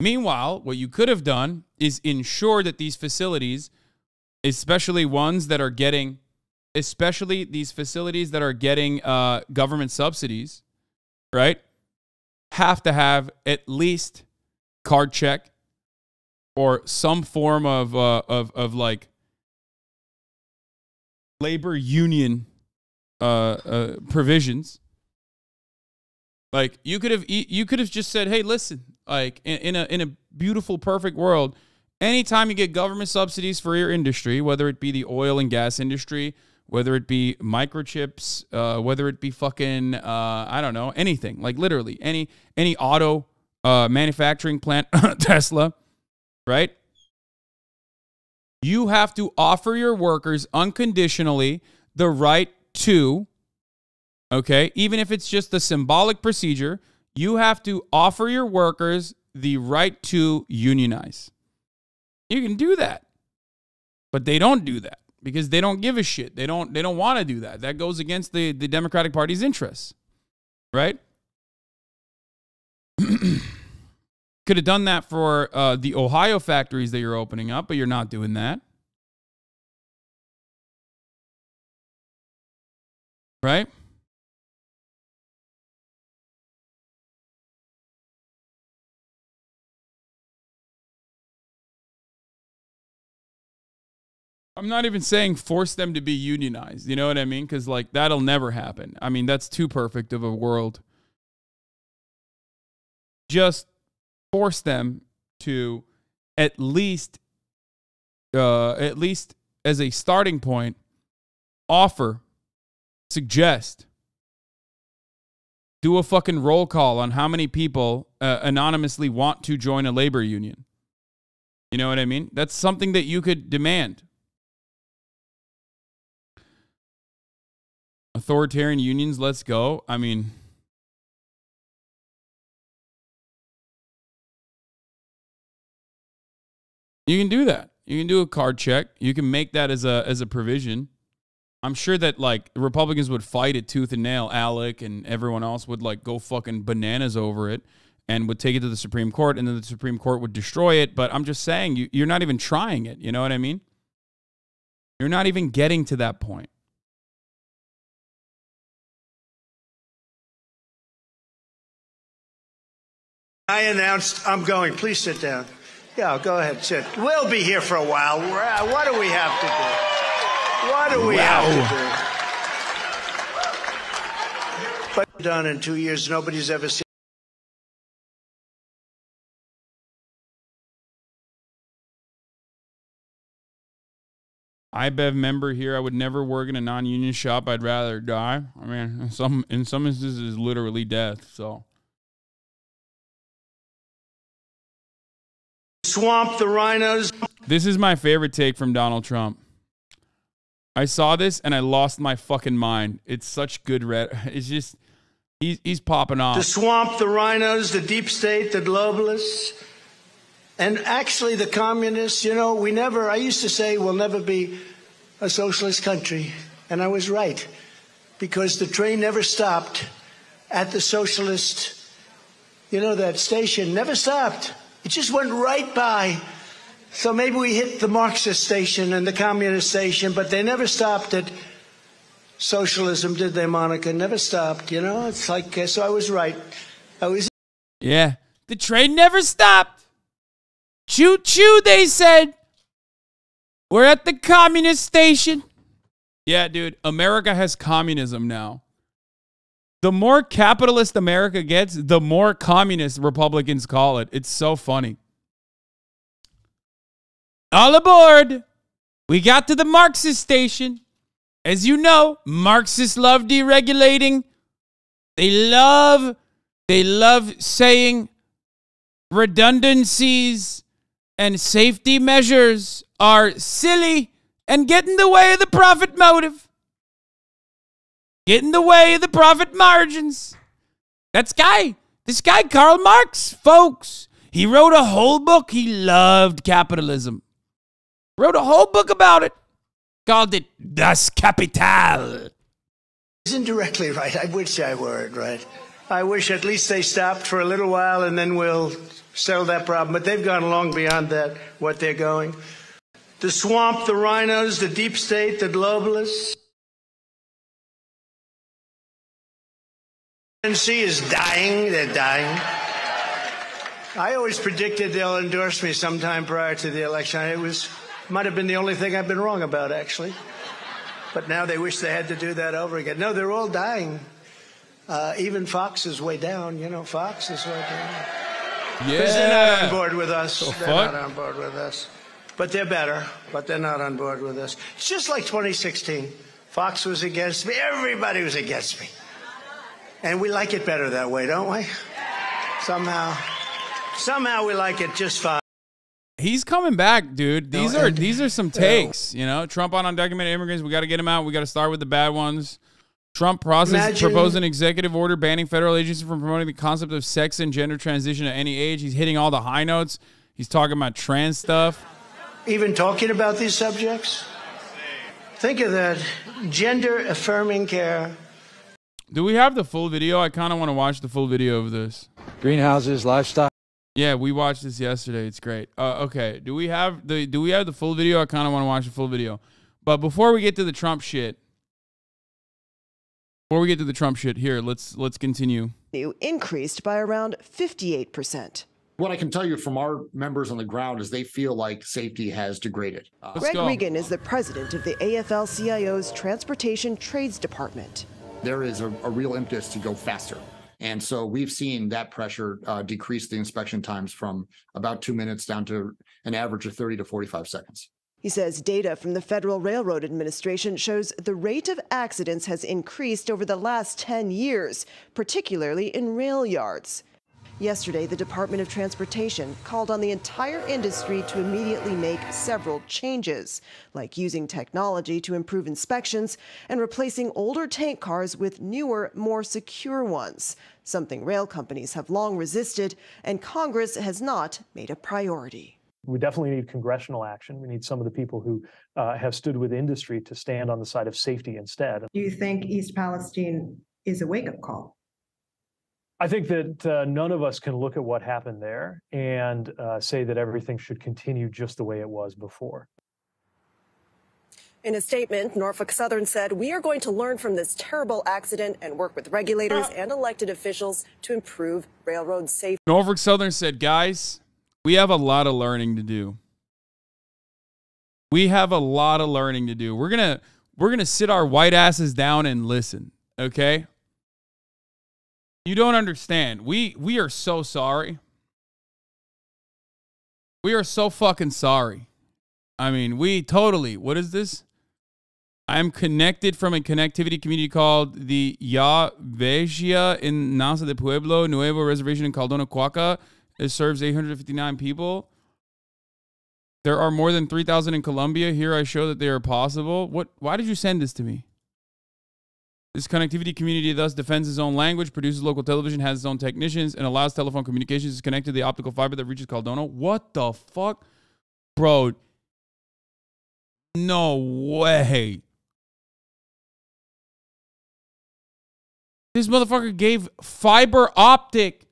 S3: Meanwhile, what you could have done is ensure that these facilities, especially these facilities that are getting government subsidies, right, have to have at least card check or some form of like labor union provisions. Like you could have just said, hey, listen, like in a beautiful, perfect world, anytime you get government subsidies for your industry, whether it be the oil and gas industry, whether it be microchips, whether it be fucking, I don't know, anything, like literally any auto manufacturing plant, Tesla, right? You have to offer your workers unconditionally the right to, okay, even if it's just a symbolic procedure, you have to offer your workers the right to unionize. You can do that, but they don't do that because they don't give a shit. They don't want to do that. That goes against the Democratic Party's interests, right? Could have done that for the Ohio factories that you're opening up, but you're not doing that. Right? I'm not even saying force them to be unionized. You know what I mean? Because, like, that'll never happen. I mean, that's too perfect of a world. Just force them to at least as a starting point, offer, suggest, do a fucking roll call on how many people anonymously want to join a labor union. You know what I mean? That's something that you could demand. Authoritarian unions, let's go. I mean, you can do that. You can do a card check. You can make that as a provision. I'm sure that, like, Republicans would fight it tooth and nail. Alec and everyone else would, like, go fucking bananas over it and would take it to the Supreme Court, and then the Supreme Court would destroy it. But I'm just saying, you're not even trying it. You know what I mean? You're not even getting to that point.
S21: I announced I'm going. Please sit down. Yeah, go ahead, sit. We'll be here for a while. What do we have to do? What do we have to do? But done in 2 years, nobody's ever seen.
S3: IBEV member here. I would never work in a non-union shop. I'd rather die. I mean, in some instances, literally death. So.
S21: Swamp the rhinos.
S3: This is my favorite take from Donald Trump. I saw this and I lost my fucking mind. It's such good it's just he's popping off.
S21: To swamp the rhinos, the deep state, the globalists, and actually the communists. You know, I used to say we'll never be a socialist country, and I was right, because the train never stopped at the socialist, that station never stopped. It just went right by. So maybe we hit the Marxist station and the communist station, but they never stopped at socialism, did they, Monica? Never stopped, It's like, so I was right.
S3: Yeah, the train never stopped. Choo-choo, they said. We're at the communist station. Yeah, dude, America has communism now. The more capitalist America gets, the more communist Republicans call it. It's so funny. All aboard. We got to the Marxist station. As you know, Marxists love deregulating. They love saying redundancies and safety measures are silly and get in the way of the profit motive. Get in the way of the profit margins. This guy, Karl Marx, folks, he wrote a whole book. He loved capitalism. Wrote a whole book about it. Called it Das Kapital.
S21: He's indirectly right. I wish I weren't right. I wish at least they stopped for a little while and then we'll settle that problem. But they've gone long beyond that, what they're going. To swamp the rhinos, the deep state, the globalists. ANC is dying. They're dying. I always predicted they'll endorse me sometime prior to the election. Might have been the only thing I've been wrong about, actually. But now they wish they had to do that over again. No, they're all dying. Even Fox is way down. Fox is way down.
S3: Yeah.
S21: Because they're not on board with us.
S3: Oh,
S21: they're not on board with us. But they're better. But they're not on board with us. It's just like 2016. Fox was against me. Everybody was against me. And we like it better that way, don't we? Somehow we like it just fine.
S3: He's coming back, dude. These are some takes, Trump on undocumented immigrants. We got to get him out. We got to start with the bad ones. Trump proposed an executive order banning federal agencies from promoting the concept of sex and gender transition at any age. He's hitting all the high notes. He's talking about trans stuff.
S21: Even talking about these subjects? Think of that. Gender affirming care.
S3: Do we have the full video? I kind of want to watch the full video of this.
S2: Greenhouses, livestock.
S3: Yeah, we watched this yesterday. It's great. Okay, do we have the full video? I kind of want to watch the full video. But before we get to the Trump shit, here, let's continue.
S16: Increased by around 58%.
S2: What I can tell you from our members on the ground is they feel like safety has degraded.
S16: Greg Regan is the president of the AFL-CIO's Transportation Trades Department.
S2: There is a real impetus to go faster. And so we've seen that pressure decrease the inspection times from about 2 minutes down to an average of 30 to 45 seconds.
S16: He says data from the Federal Railroad Administration shows the rate of accidents has increased over the last 10 years, particularly in rail yards. Yesterday, the Department of Transportation called on the entire industry to immediately make several changes, like using technology to improve inspections and replacing older tank cars with newer, more secure ones, something rail companies have long resisted and Congress has not made a priority.
S20: We definitely need congressional action. We need some of the people who have stood with industry to stand on the side of safety instead.
S19: Do you think East Palestine is a wake-up call?
S20: I think that none of us can look at what happened there and say that everything should continue just the way it was before.
S14: In a statement, Norfolk Southern said, "We are going to learn from this terrible accident and work with regulators and elected officials to improve railroad safety."
S3: Norfolk Southern said, guys, we have a lot of learning to do. We have a lot of learning to do. We're gonna sit our white asses down and listen, okay? You don't understand. We are so sorry. We are so fucking sorry. I mean, we totally, what is this? I'm connected from a connectivity community called the Yavegia in Nasa de Pueblo Nuevo Reservation in Caldona, Cuaca. It serves 859 people. There are more than 3,000 in Colombia. Here I show that they are possible. Why did you send this to me? This connectivity community thus defends its own language, produces local television, has its own technicians, and allows telephone communications to connect to the optical fiber that reaches Caldona. What the fuck? Bro. No way. This motherfucker gave fiber optic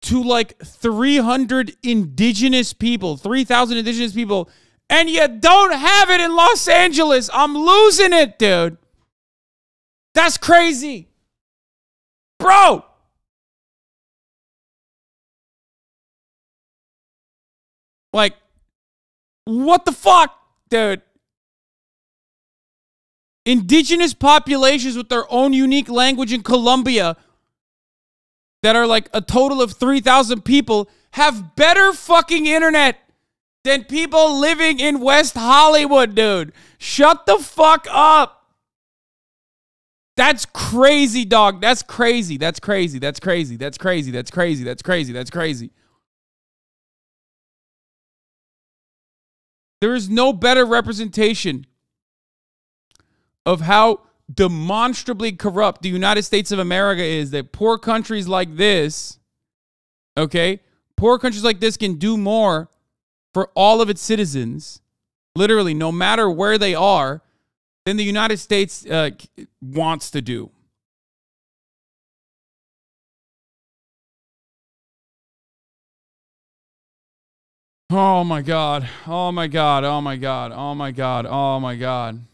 S3: to like 300 indigenous people, 3,000 indigenous people, and you don't have it in Los Angeles. I'm losing it, dude. That's crazy. Bro. Like, what the fuck, dude? Indigenous populations with their own unique language in Colombia that are like a total of 3,000 people have better fucking internet than people living in West Hollywood, dude. Shut the fuck up. That's crazy, dog. That's crazy. That's crazy. That's crazy. That's crazy. That's crazy. That's crazy. That's crazy. There is no better representation of how demonstrably corrupt the United States of America is, that poor countries like this, okay, poor countries like this can do more for all of its citizens, literally no matter where they are, than the United States wants to do. Oh my God. Oh my God. Oh my God. Oh my God. Oh my God.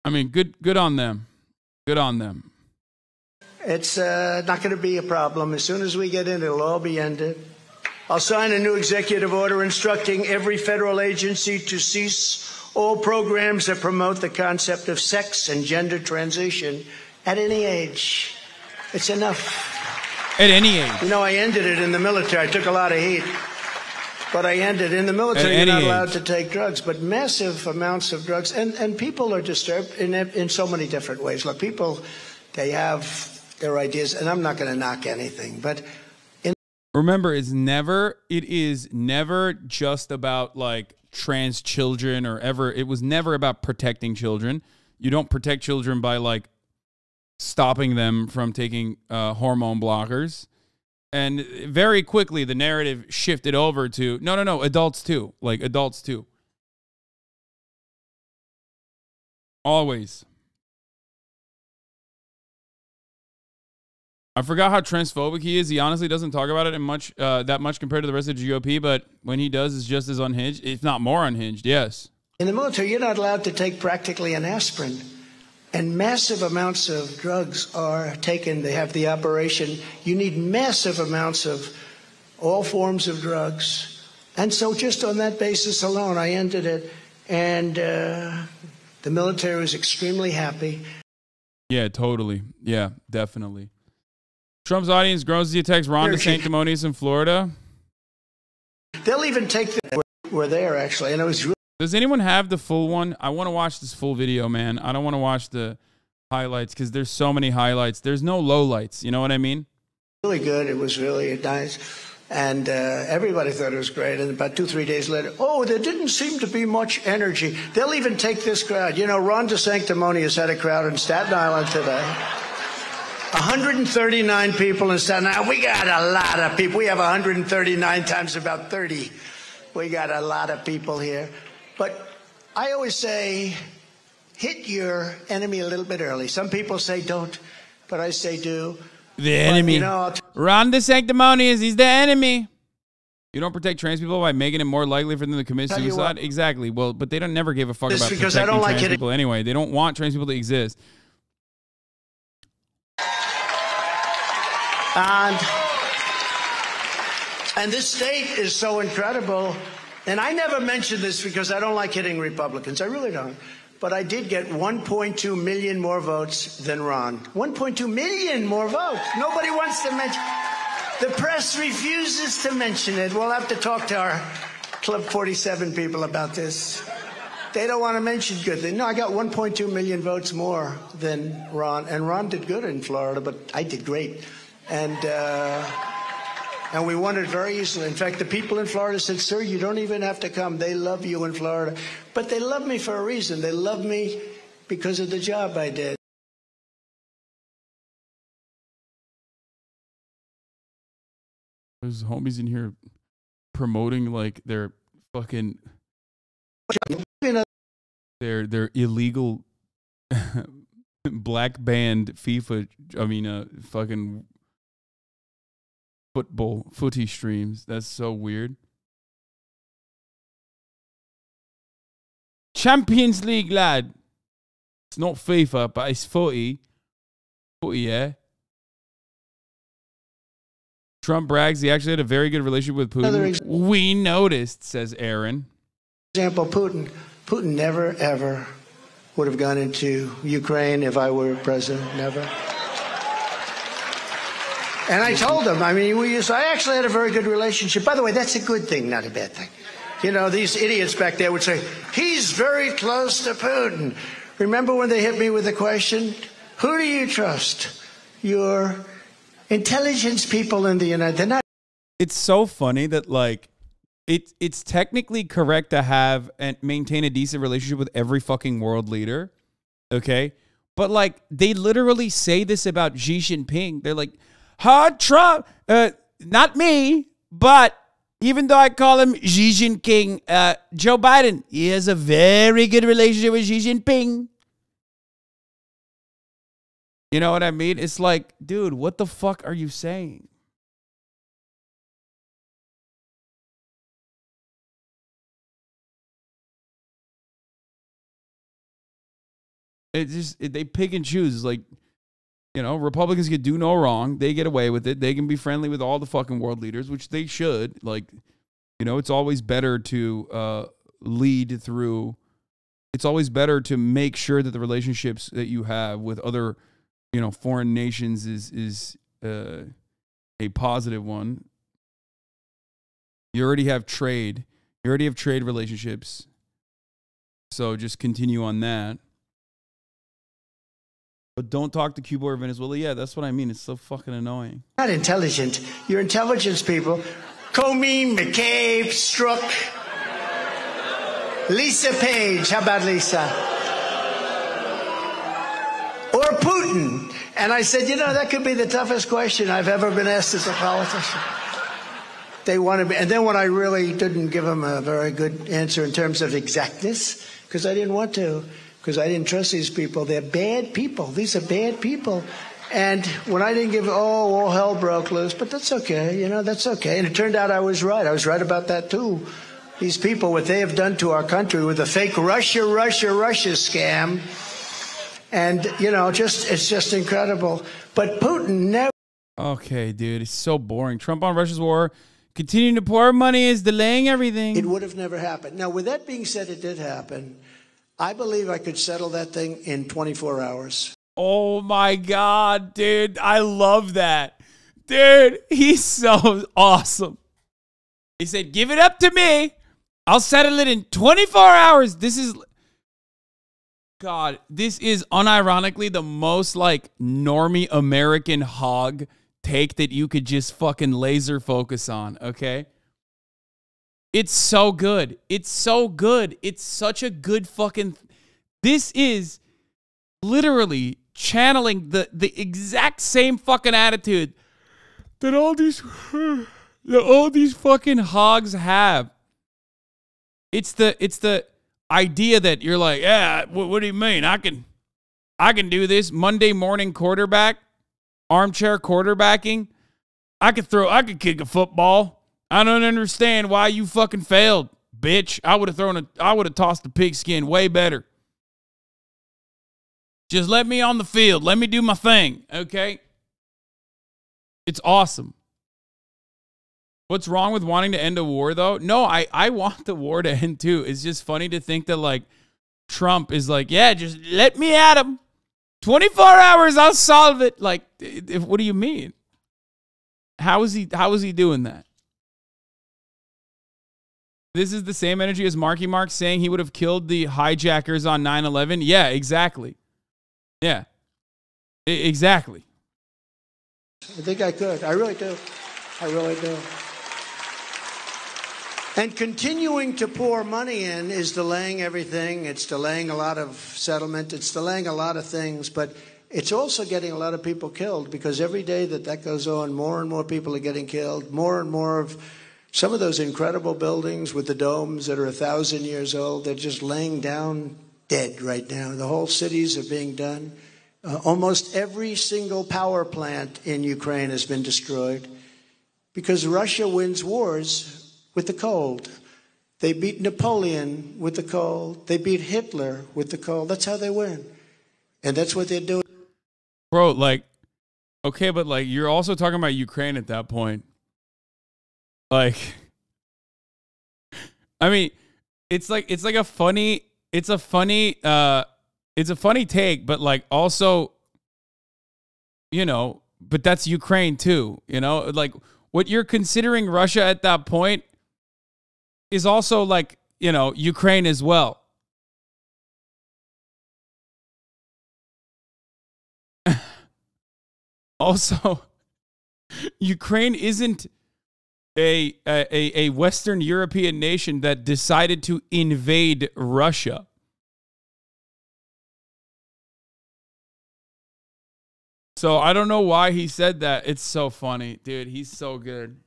S3: I mean, good on them. Good on them.
S21: It's not going to be a problem. As soon as we get in, it'll all be ended. I'll sign a new executive order instructing every federal agency to cease all programs that promote the concept of sex and gender transition at any age. It's enough.
S3: At any age.
S21: You know, I ended it in the military. I took a lot of heat. But I ended in the military. You're not allowed to take drugs, but massive amounts of drugs. And people are disturbed in so many different ways. Look, people, they have their ideas, and I'm not going to knock anything. But
S3: remember, it is never just about like trans children or ever. It was never about protecting children. You don't protect children by like stopping them from taking hormone blockers. And very quickly, the narrative shifted over to, no, adults too. Like, adults too. Always. I forgot how transphobic he is. He honestly doesn't talk about it in much that much compared to the rest of the GOP, but when he does, it's just as unhinged, if not more unhinged. Yes.
S21: In the military, you're not allowed to take practically an aspirin. And massive amounts of drugs are taken. They have the operation. You need massive amounts of all forms of drugs. And so just on that basis alone, I ended it. And the military was extremely happy.
S3: Yeah, totally. Yeah, definitely. Trump's audience grows as he attacks Ron DeSanctimonious in Florida.
S21: They'll even take the we're there, actually. And it was really.
S3: Does anyone have the full one? I want to watch this full video, man. I don't want to watch the highlights because there's so many highlights. There's no lowlights. You know what I mean?
S21: Really good. It was really nice. And everybody thought it was great. And about 2-3 days later, oh, there didn't seem to be much energy. They'll even take this crowd. You know, Ron DeSanctimonious had a crowd in Staten Island today. 139 people in Staten Island. We got a lot of people. We have 139 times about 30. We got a lot of people here. But I always say, hit your enemy a little bit early. Some people say don't, but I say do.
S3: The enemy.
S21: You know,
S3: Ron DeSanctimonious, he's the enemy. You don't protect trans people by making it more likely for them to commit suicide? Exactly. Well, but they don't never give a fuck about protecting trans people anyway. They don't want trans people to exist.
S21: And this state is so incredible. And I never mention this because I don't like hitting Republicans. I really don't. But I did get 1.2 million more votes than Ron. 1.2 million more votes. Nobody wants to mention. The press refuses to mention it. We'll have to talk to our Club 47 people about this. They don't want to mention good things. No, I got 1.2 million votes more than Ron. And Ron did good in Florida, but I did great. And we won it very easily. In fact, the people in Florida said, sir, you don't even have to come. They love you in Florida. But they love me for a reason. They love me because of the job I did.
S3: There's homies in here promoting like their fucking their illegal black band FIFA, fucking footy streams. That's so weird. Champions League, lad. It's not FIFA, but it's footy. Footy, yeah. Trump brags he actually had a very good relationship with Putin. We noticed, says Aaron.
S21: Example, Putin never, ever would have gone into Ukraine if I were president. Never. And I told him, I actually had a very good relationship. By the way, that's a good thing, not a bad thing. You know, these idiots back there would say, he's very close to Putin. Remember when they hit me with the question, who do you trust? Your intelligence people in the United States. They're not.
S3: It's so funny that, like, it's technically correct to have and maintain a decent relationship with every fucking world leader, okay? But, like, they literally say this about Xi Jinping. They're like, Trump, not me, but even though I call him Xi Jinping, Joe Biden, he has a very good relationship with Xi Jinping. You know what I mean? It's like, dude, what the fuck are you saying? They pick and choose. It's like, you know, Republicans can do no wrong. They get away with it. They can be friendly with all the fucking world leaders, which they should. Like, you know, it's always better to lead through. It's always better to make sure that the relationships that you have with other, you know, foreign nations is a positive one. You already have trade. You already have trade relationships. So just continue on that. But don't talk to Cuba or Venezuela. Yeah, that's what I mean. It's so fucking annoying.
S21: Not intelligent. You're intelligence people. Comey, McCabe, Strzok, Lisa Page. How about Lisa? Or Putin. And I said, you know, that could be the toughest question I've ever been asked as a politician. They wanted me. And then when I really didn't give them a very good answer in terms of exactness, because I didn't want to, because I didn't trust these people. They're bad people. These are bad people. And when I didn't give, all hell broke loose. But that's okay, that's okay. And it turned out I was right. I was right about that, too. These people, what they have done to our country with a fake Russia scam. And, it's just incredible. But Putin never.
S3: Okay, dude, it's so boring. Trump on Russia's war. Continuing to pour money is delaying everything.
S21: It would have never happened. Now, with that being said, it did happen. I believe I could settle that thing in 24 hours.
S3: Oh, my God, dude. I love that. Dude, he's so awesome. He said, give it up to me. I'll settle it in 24 hours. This is unironically the most like normie American hog take that you could just fucking laser focus on, okay? It's so good. It's so good. It's such a good fucking... This is literally channeling the exact same fucking attitude that all these fucking hogs have. It's the idea that you're like, yeah, what do you mean? I can do this. Monday morning quarterback, armchair quarterbacking. I could kick a football. I don't understand why you fucking failed, bitch. I would have tossed the pigskin way better. Just let me on the field. Let me do my thing, okay? It's awesome. What's wrong with wanting to end a war, though? No, I want the war to end, too. It's just funny to think that, like, Trump is like, yeah, just let me at him. 24 hours, I'll solve it. Like, what do you mean? How is he doing that? This is the same energy as Marky Mark saying he would have killed the hijackers on 9/11. Yeah, exactly. Yeah, exactly.
S21: I think I could. I really do. I really do. And continuing to pour money in is delaying everything. It's delaying a lot of settlement. It's delaying a lot of things. But it's also getting a lot of people killed because every day that goes on, more and more people are getting killed. More and more of some of those incredible buildings with the domes that are 1,000 years old, they're just laying down dead right now. The whole cities are being done. Almost every single power plant in Ukraine has been destroyed because Russia wins wars with the cold. They beat Napoleon with the cold. They beat Hitler with the cold. That's how they win. And that's what they're doing.
S3: Bro, like, okay, but like you're also talking about Ukraine at that point. Like, I mean, it's a funny take, but like also, but that's Ukraine too, like what you're considering Russia at that point is also like, Ukraine as well. Also, Ukraine isn't a Western European nation that decided to invade Russia. So I don't know why he said that. It's so funny, dude. He's so good.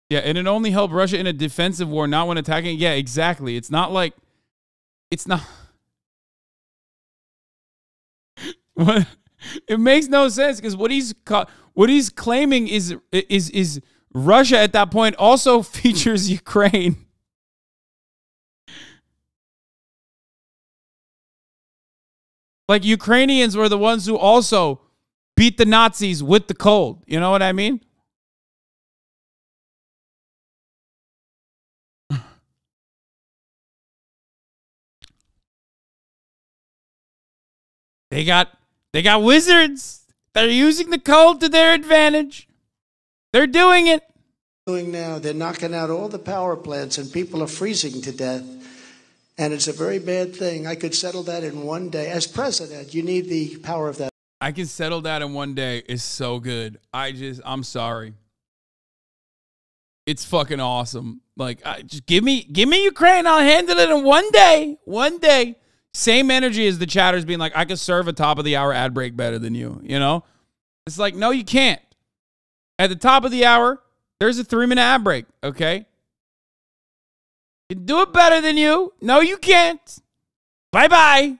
S3: Yeah, and it only helped Russia in a defensive war, not when attacking. Yeah, exactly. It's not like, it's not. It makes no sense because what he's claiming is Russia at that point also features Ukraine. Like Ukrainians were the ones who also beat the Nazis with the cold. You know what I mean? They got wizards. They're using the cold to their advantage. They're doing it.
S21: Now they're knocking out all the power plants and people are freezing to death. And it's a very bad thing. I could settle that in one day. As president, you need the power of that.
S3: I can settle that in one day. It's so good. I'm sorry. It's fucking awesome. Like, just give me Ukraine. I'll handle it in one day. One day. Same energy as the chatters being like, I could serve a top of the hour ad break better than you. It's like, no, you can't. At the top of the hour, there's a 3-minute ad break. Okay. You can do it better than you. No, you can't. Bye-bye.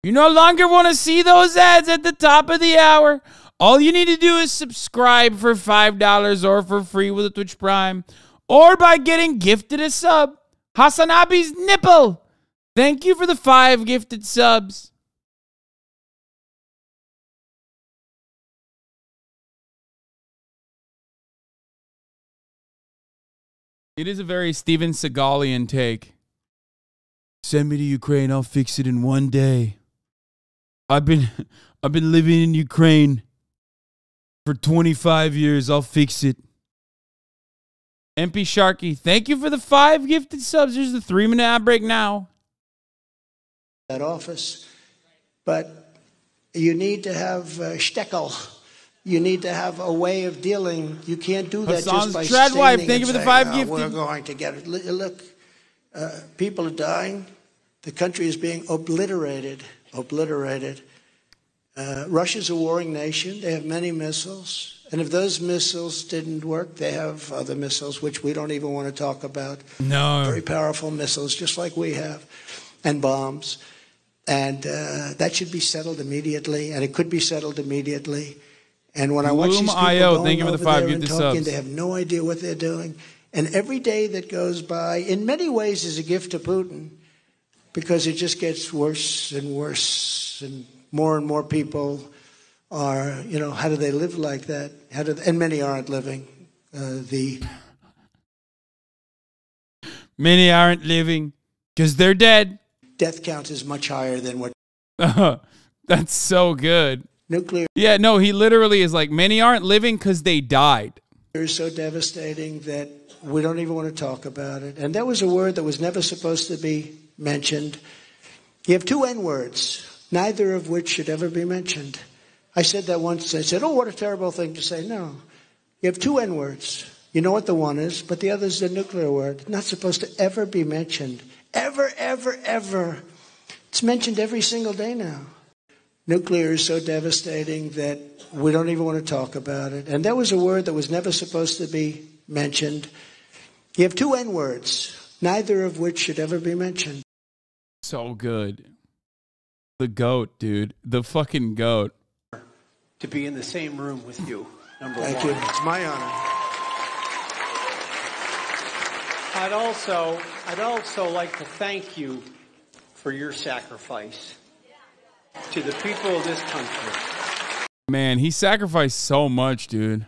S3: You no longer want to see those ads at the top of the hour. All you need to do is subscribe for $5 or for free with a Twitch Prime or by getting gifted a sub. HasanAbi's nipple. Thank you for the 5 gifted subs. It is a very Steven Seagalian take. Send me to Ukraine, I'll fix it in one day. I've been living in Ukraine for 25 years. I'll fix it. MP Sharky, thank you for the 5 gifted subs. There's the 3-minute ad break now.
S21: That office, but you need to have shtekel. You need to have a way of dealing. You can't do that
S3: Hasan's
S21: just by
S3: trad wife.
S21: standing
S3: Thank you
S21: and
S3: for the
S21: saying,
S3: 5 gifted.
S21: We're going to get it. Look, people are dying. The country is being obliterated. Russia's a warring nation. They have many missiles. And if those missiles didn't work, they have other missiles, which we don't even want to talk about.
S3: No.
S21: Very powerful missiles, just like we have, and bombs. And that should be settled immediately, and it could be settled immediately. And when I watch these people going over there and talking, they have no idea what they're doing. And every day that goes by, in many ways, is a gift to Putin, because it just gets worse and worse, and more people are, you know, how do they live like that? And many aren't living.
S3: Many aren't living because they're dead.
S21: Death count is much higher than what.
S3: That's so good.
S21: Nuclear.
S3: Yeah, no, he literally is like, many aren't living because they died.
S21: It's so devastating that we don't even want to talk about it. And that was a word that was never supposed to be mentioned. You have 2 N-words, neither of which should ever be mentioned. I said that once. I said, oh, what a terrible thing to say. No. You have 2 N-words. You know what the one is, but the other is the nuclear word. Not supposed to ever be mentioned. Ever, ever, ever. It's mentioned every single day now. Nuclear is so devastating that we don't even want to talk about it. And that was a word that was never supposed to be mentioned. You have 2 N-words, neither of which should ever be mentioned.
S3: So good. The GOAT, dude. The fucking GOAT.
S1: To be in the same room with you, number one.
S21: Thank you. It's my honor.
S1: I'd also like to thank you for your sacrifice to the people of this country.
S3: Man, he sacrificed so much, dude.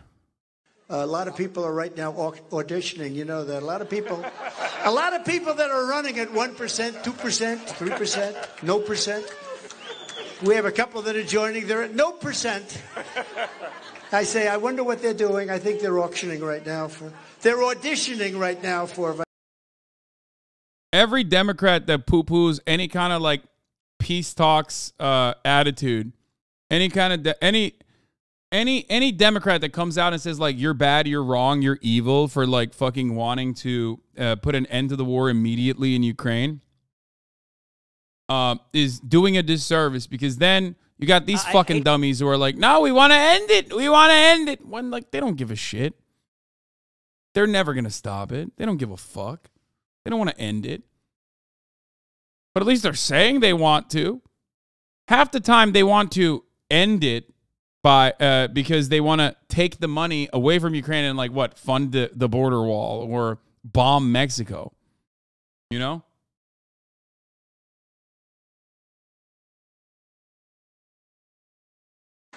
S21: A lot of people are right now auditioning. You know that a lot of people that are running at 1%, 2%, 3%, no percent. We have a couple that are joining. They're at no percent. I say, I wonder what they're doing. I think they're auctioning right now they're auditioning right now for.
S3: Every Democrat that poo-poos any kind of like peace talks attitude, any kind of any Democrat that comes out and says like you're bad, you're wrong, you're evil for like fucking wanting to put an end to the war immediately in Ukraine, is doing a disservice, because then you got these fucking dummies who are like, no, we want to end it. We want to end it. When like they don't give a shit. They're never going to stop it. They don't give a fuck. They don't want to end it. But at least they're saying they want to. Half the time they want to end it by because they want to take the money away from Ukraine and like what, fund the border wall or bomb Mexico. You know?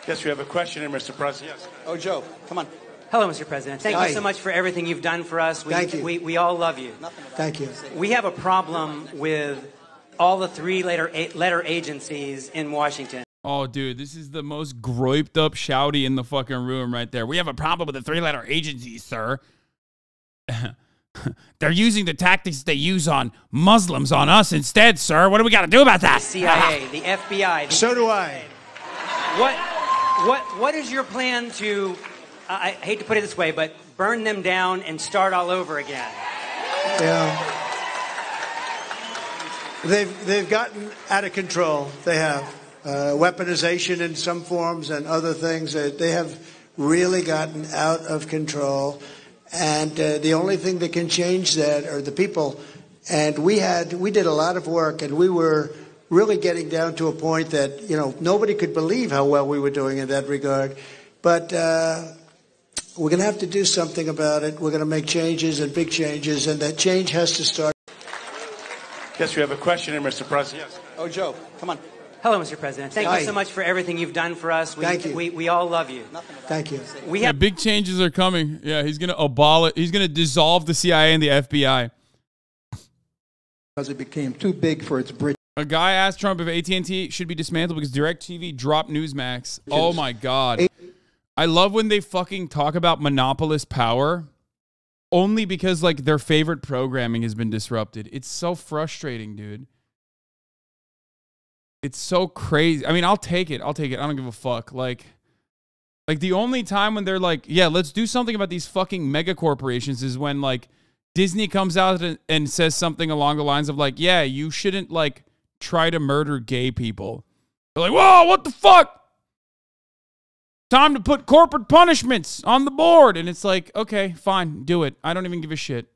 S1: Yes, we have a question here, Mr. President. Yes.
S21: Oh, Joe, come on.
S22: Hello, Mr. President. Thank you so much for everything you've done for us.
S21: Thank you.
S22: We all love you.
S21: Thank you.
S22: We have a problem with all the 3-letter agencies in Washington.
S3: Oh, dude, this is the most groiped up shouty in the fucking room right there. We have a problem with the 3-letter agencies, sir. They're using the tactics they use on Muslims on us instead, sir. What do we got to do about that?
S22: The CIA, the FBI.
S21: So do I.
S22: What is your plan to, I hate to put it this way, but burn them down and start all over again?
S21: Yeah. They've gotten out of control. They have weaponization in some forms and other things. They have really gotten out of control. And the only thing that can change that are the people. And we did a lot of work, and we were really getting down to a point that, you know, nobody could believe how well we were doing in that regard. But we're going to have to do something about it. We're going to make changes and big changes, and that change has to start.
S10: Yes, we have a question here, Mr. President. Yes.
S21: Oh, Joe, come on.
S22: Hello, Mr. President. Thank you so much for everything you've done for us.
S21: Thank you.
S22: We all love you.
S21: Thank you.
S22: We have
S3: big changes are coming. Yeah, he's going to abolish. He's going to dissolve the CIA and the FBI.
S6: Because it became too big for its bridge.
S3: A guy asked Trump if AT&T should be dismantled because DirecTV dropped Newsmax. Oh my God. I love when they fucking talk about monopolist power only because like their favorite programming has been disrupted. It's so frustrating, dude. It's so crazy. I mean, I'll take it. I don't give a fuck. Like the only time when they're like, yeah, let's do something about these fucking mega corporations is when like Disney comes out and says something along the lines of like, yeah, you shouldn't like try to murder gay people. They're like, whoa, what the fuck? Time to put corporate punishments on the board. And it's like, okay, fine, do it. I don't even give a shit.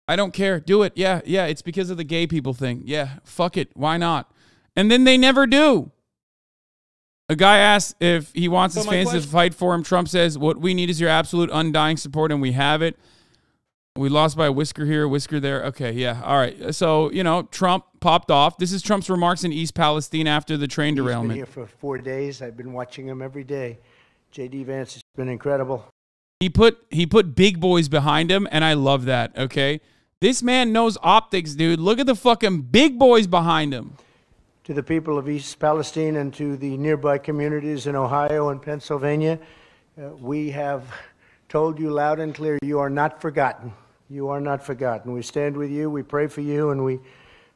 S3: I don't care. Do it. Yeah, it's because of the gay people thing. Yeah, fuck it. Why not? And then they never do. A guy asked if he wants his fans to fight for him. Trump says, what we need is your absolute undying support, and we have it. We lost by a whisker here, a whisker there. Okay, yeah, all right. So, you know, Trump popped off. This is Trump's remarks in East Palestine after the train derailment.
S21: He's been here for 4 days. I've been watching him every day. J.D. Vance has been incredible.
S3: He put big boys behind him, and I love that, okay? This man knows optics, dude. Look at the fucking big boys behind him.
S21: To the people of East Palestine and to the nearby communities in Ohio and Pennsylvania, we have told you loud and clear, you are not forgotten. You are not forgotten. We stand with you, we pray for you, and we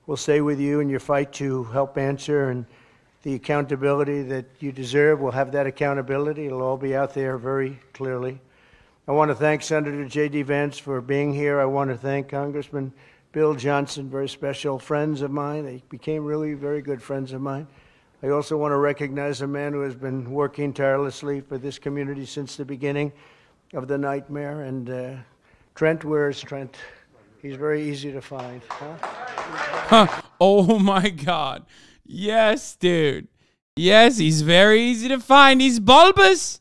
S21: will stay with you in your fight to help answer and the accountability that you deserve. We'll have that accountability. It'll all be out there very clearly. I want to thank Senator J.D. Vance for being here. I want to thank Congressman Bill Johnson, very special friends of mine. They became really very good friends of mine. I also want to recognize a man who has been working tirelessly for this community since the beginning of the nightmare. And Trent, where's Trent? He's very easy to find. Huh?
S3: Oh, my God. Yes, dude. Yes, he's very easy to find. He's bulbous.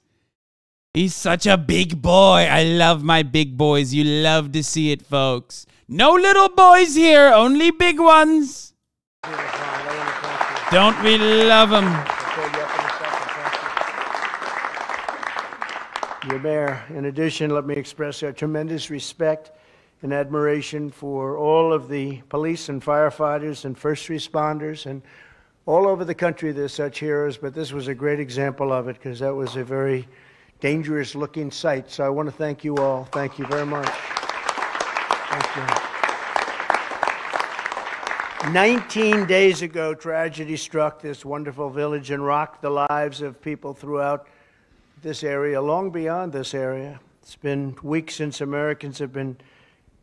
S3: He's such a big boy. I love my big boys. You love to see it, folks. No little boys here, only big ones. Don't we love them?
S21: Your Mayor, in addition, let me express our tremendous respect and admiration for all of the police and firefighters and first responders, and all over the country there's such heroes, but this was a great example of it because that was a very dangerous looking sight. So I want to thank you all. Thank you very much. Thank you. 19 days ago, tragedy struck this wonderful village and rocked the lives of people throughout this area, long beyond this area. It's been weeks since Americans have been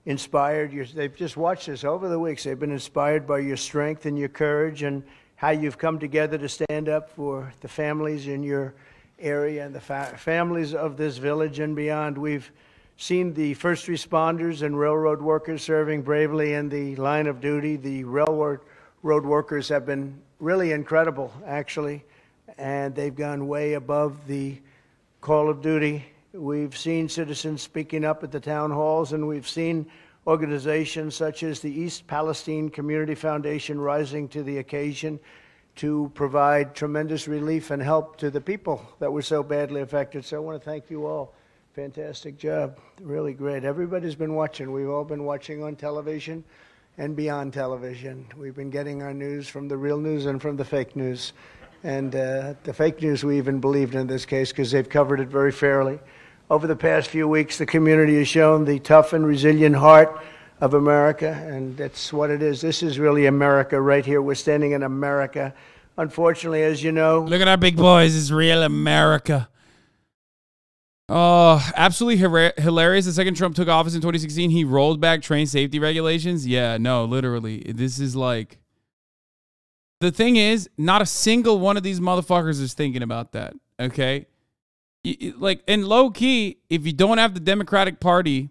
S21: inspired. They've just watched this over the weeks. They've been inspired by your strength and your courage and how you've come together to stand up for the families in your area and the families of this village and beyond. We've seen the first responders and railroad workers serving bravely in the line of duty. The railroad workers have been really incredible, actually, and they've gone way above the call of duty. We've seen citizens speaking up at the town halls, and we've seen organizations such as the East Palestine Community Foundation rising to the occasion to provide tremendous relief and help to the people that were so badly affected. So I want to thank you all. Fantastic job. Really great. Everybody's been watching. We've all been watching on television and beyond television. We've been getting our news from the real news and from the fake news. And the fake news we even believed in this case because they've covered it very fairly. Over the past few weeks, the community has shown the tough and resilient heart of America, and that's what it is. This is really America right here. We're standing in America. Unfortunately, as you know...
S3: Look at our big boys. It's real America. Oh, absolutely hilarious. The second Trump took office in 2016, he rolled back train safety regulations. Yeah, no, literally. This is like... The thing is, not a single one of these motherfuckers is thinking about that, okay? Like, and low-key, if you don't have the Democratic Party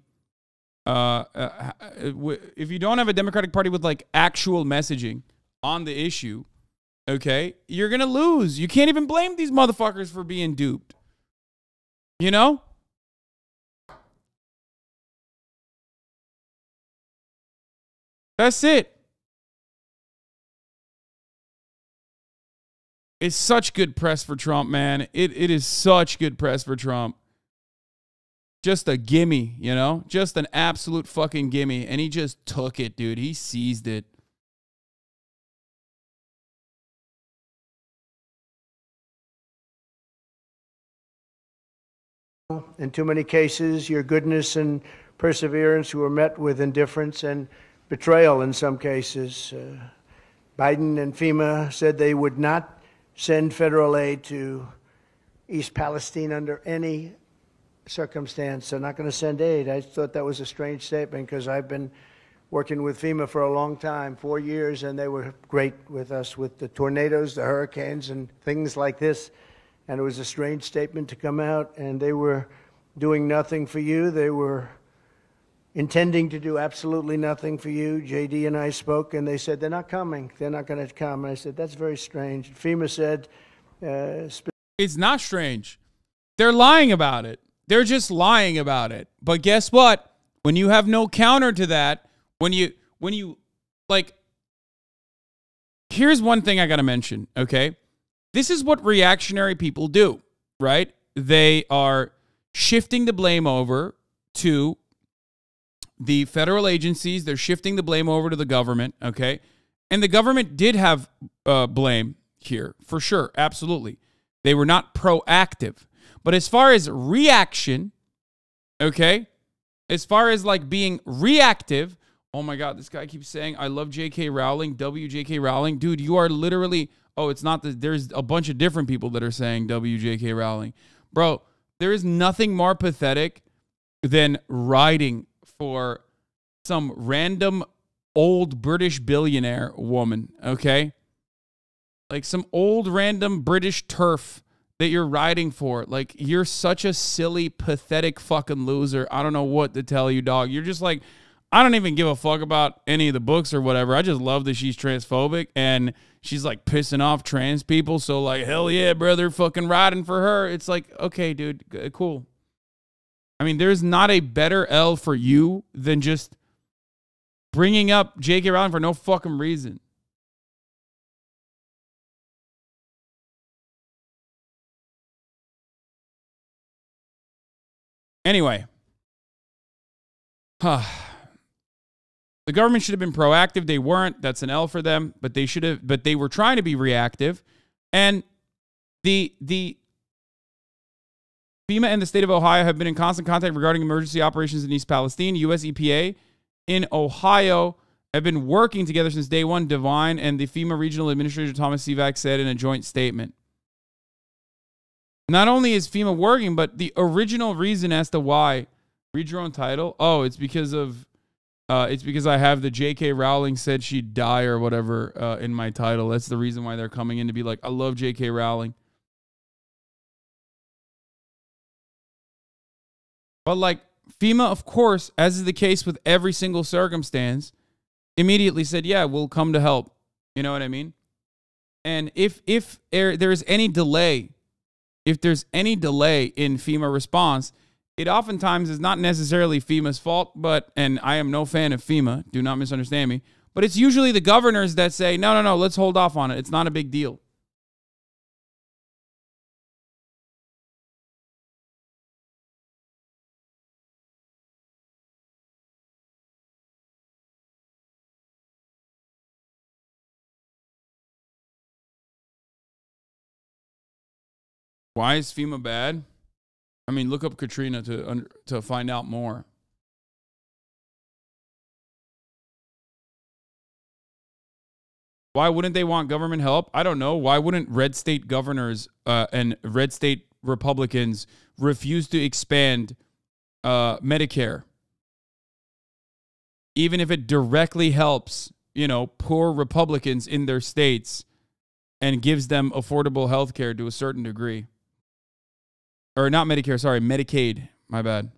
S3: if you don't have a Democratic Party with like actual messaging on the issue, okay, you're going to lose. You can't even blame these motherfuckers for being duped. You know? That's it. It's such good press for Trump, man. It is such good press for Trump. Just a gimme, you know? Just an absolute fucking gimme. And he just took it, dude. He seized it.
S21: In too many cases, your goodness and perseverance were met with indifference and betrayal in some cases. Biden and FEMA said they would not send federal aid to East Palestine under any circumstance. They're not going to send aid. I thought that was a strange statement because I've been working with FEMA for a long time, 4 years, and they were great with us with the tornadoes, the hurricanes, and things like this. And it was a strange statement to come out, and they were doing nothing for you. They were intending to do absolutely nothing for you. JD and I spoke, and they said, they're not coming. They're not going to come. And I said, that's very strange. FEMA said...
S3: it's not strange. They're lying about it. They're just lying about it. But guess what? When you have no counter to that, when you like... Here's one thing I got to mention, okay? This is what reactionary people do, right? They are shifting the blame over to the federal agencies. They're shifting the blame over to the government, okay? And the government did have blame here, for sure, absolutely. They were not proactive. But as far as reaction, okay, as far as like being reactive, oh my God, this guy keeps saying, I love J.K. Rowling, W.J.K. Rowling. Dude, you are literally... Oh, it's not that there's a bunch of different people that are saying W.J.K. Rowling. Bro, there is nothing more pathetic than writing for some random old British billionaire woman, okay? Like some old random British turf that you're writing for. Like, you're such a silly, pathetic fucking loser. I don't know what to tell you, dog. You're just like, I don't even give a fuck about any of the books or whatever. I just love that she's transphobic and she's like pissing off trans people. So like, hell yeah, brother, fucking riding for her. It's like, okay, dude, cool. I mean, there's not a better L for you than just bringing up J.K. Rowling for no fucking reason. Anyway. The government should have been proactive. They weren't. That's an L for them. But they should have. But they were trying to be reactive. And the FEMA and the state of Ohio have been in constant contact regarding emergency operations in East Palestine. U.S. EPA in Ohio have been working together since day one. Devine and the FEMA Regional Administrator Thomas Sivak said in a joint statement. Not only is FEMA working, but the original reason as to why. Read your own title. Oh, it's because of. It's because I have the J.K. Rowling said she'd die or whatever in my title. That's the reason why they're coming in to be like, I love J.K. Rowling. But like FEMA, of course, as is the case with every single circumstance, immediately said, yeah, we'll come to help. You know what I mean? And if there's any delay, in FEMA response, it oftentimes is not necessarily FEMA's fault, and I am no fan of FEMA, do not misunderstand me, but it's usually the governors that say, no, let's hold off on it. It's not a big deal. Why is FEMA bad? I mean, look up Katrina to find out more. Why wouldn't they want government help? I don't know. Why wouldn't red state governors and red state Republicans refuse to expand Medicare? Even if it directly helps, poor Republicans in their states and gives them affordable health care to a certain degree. Or not Medicare, sorry, Medicaid. My bad.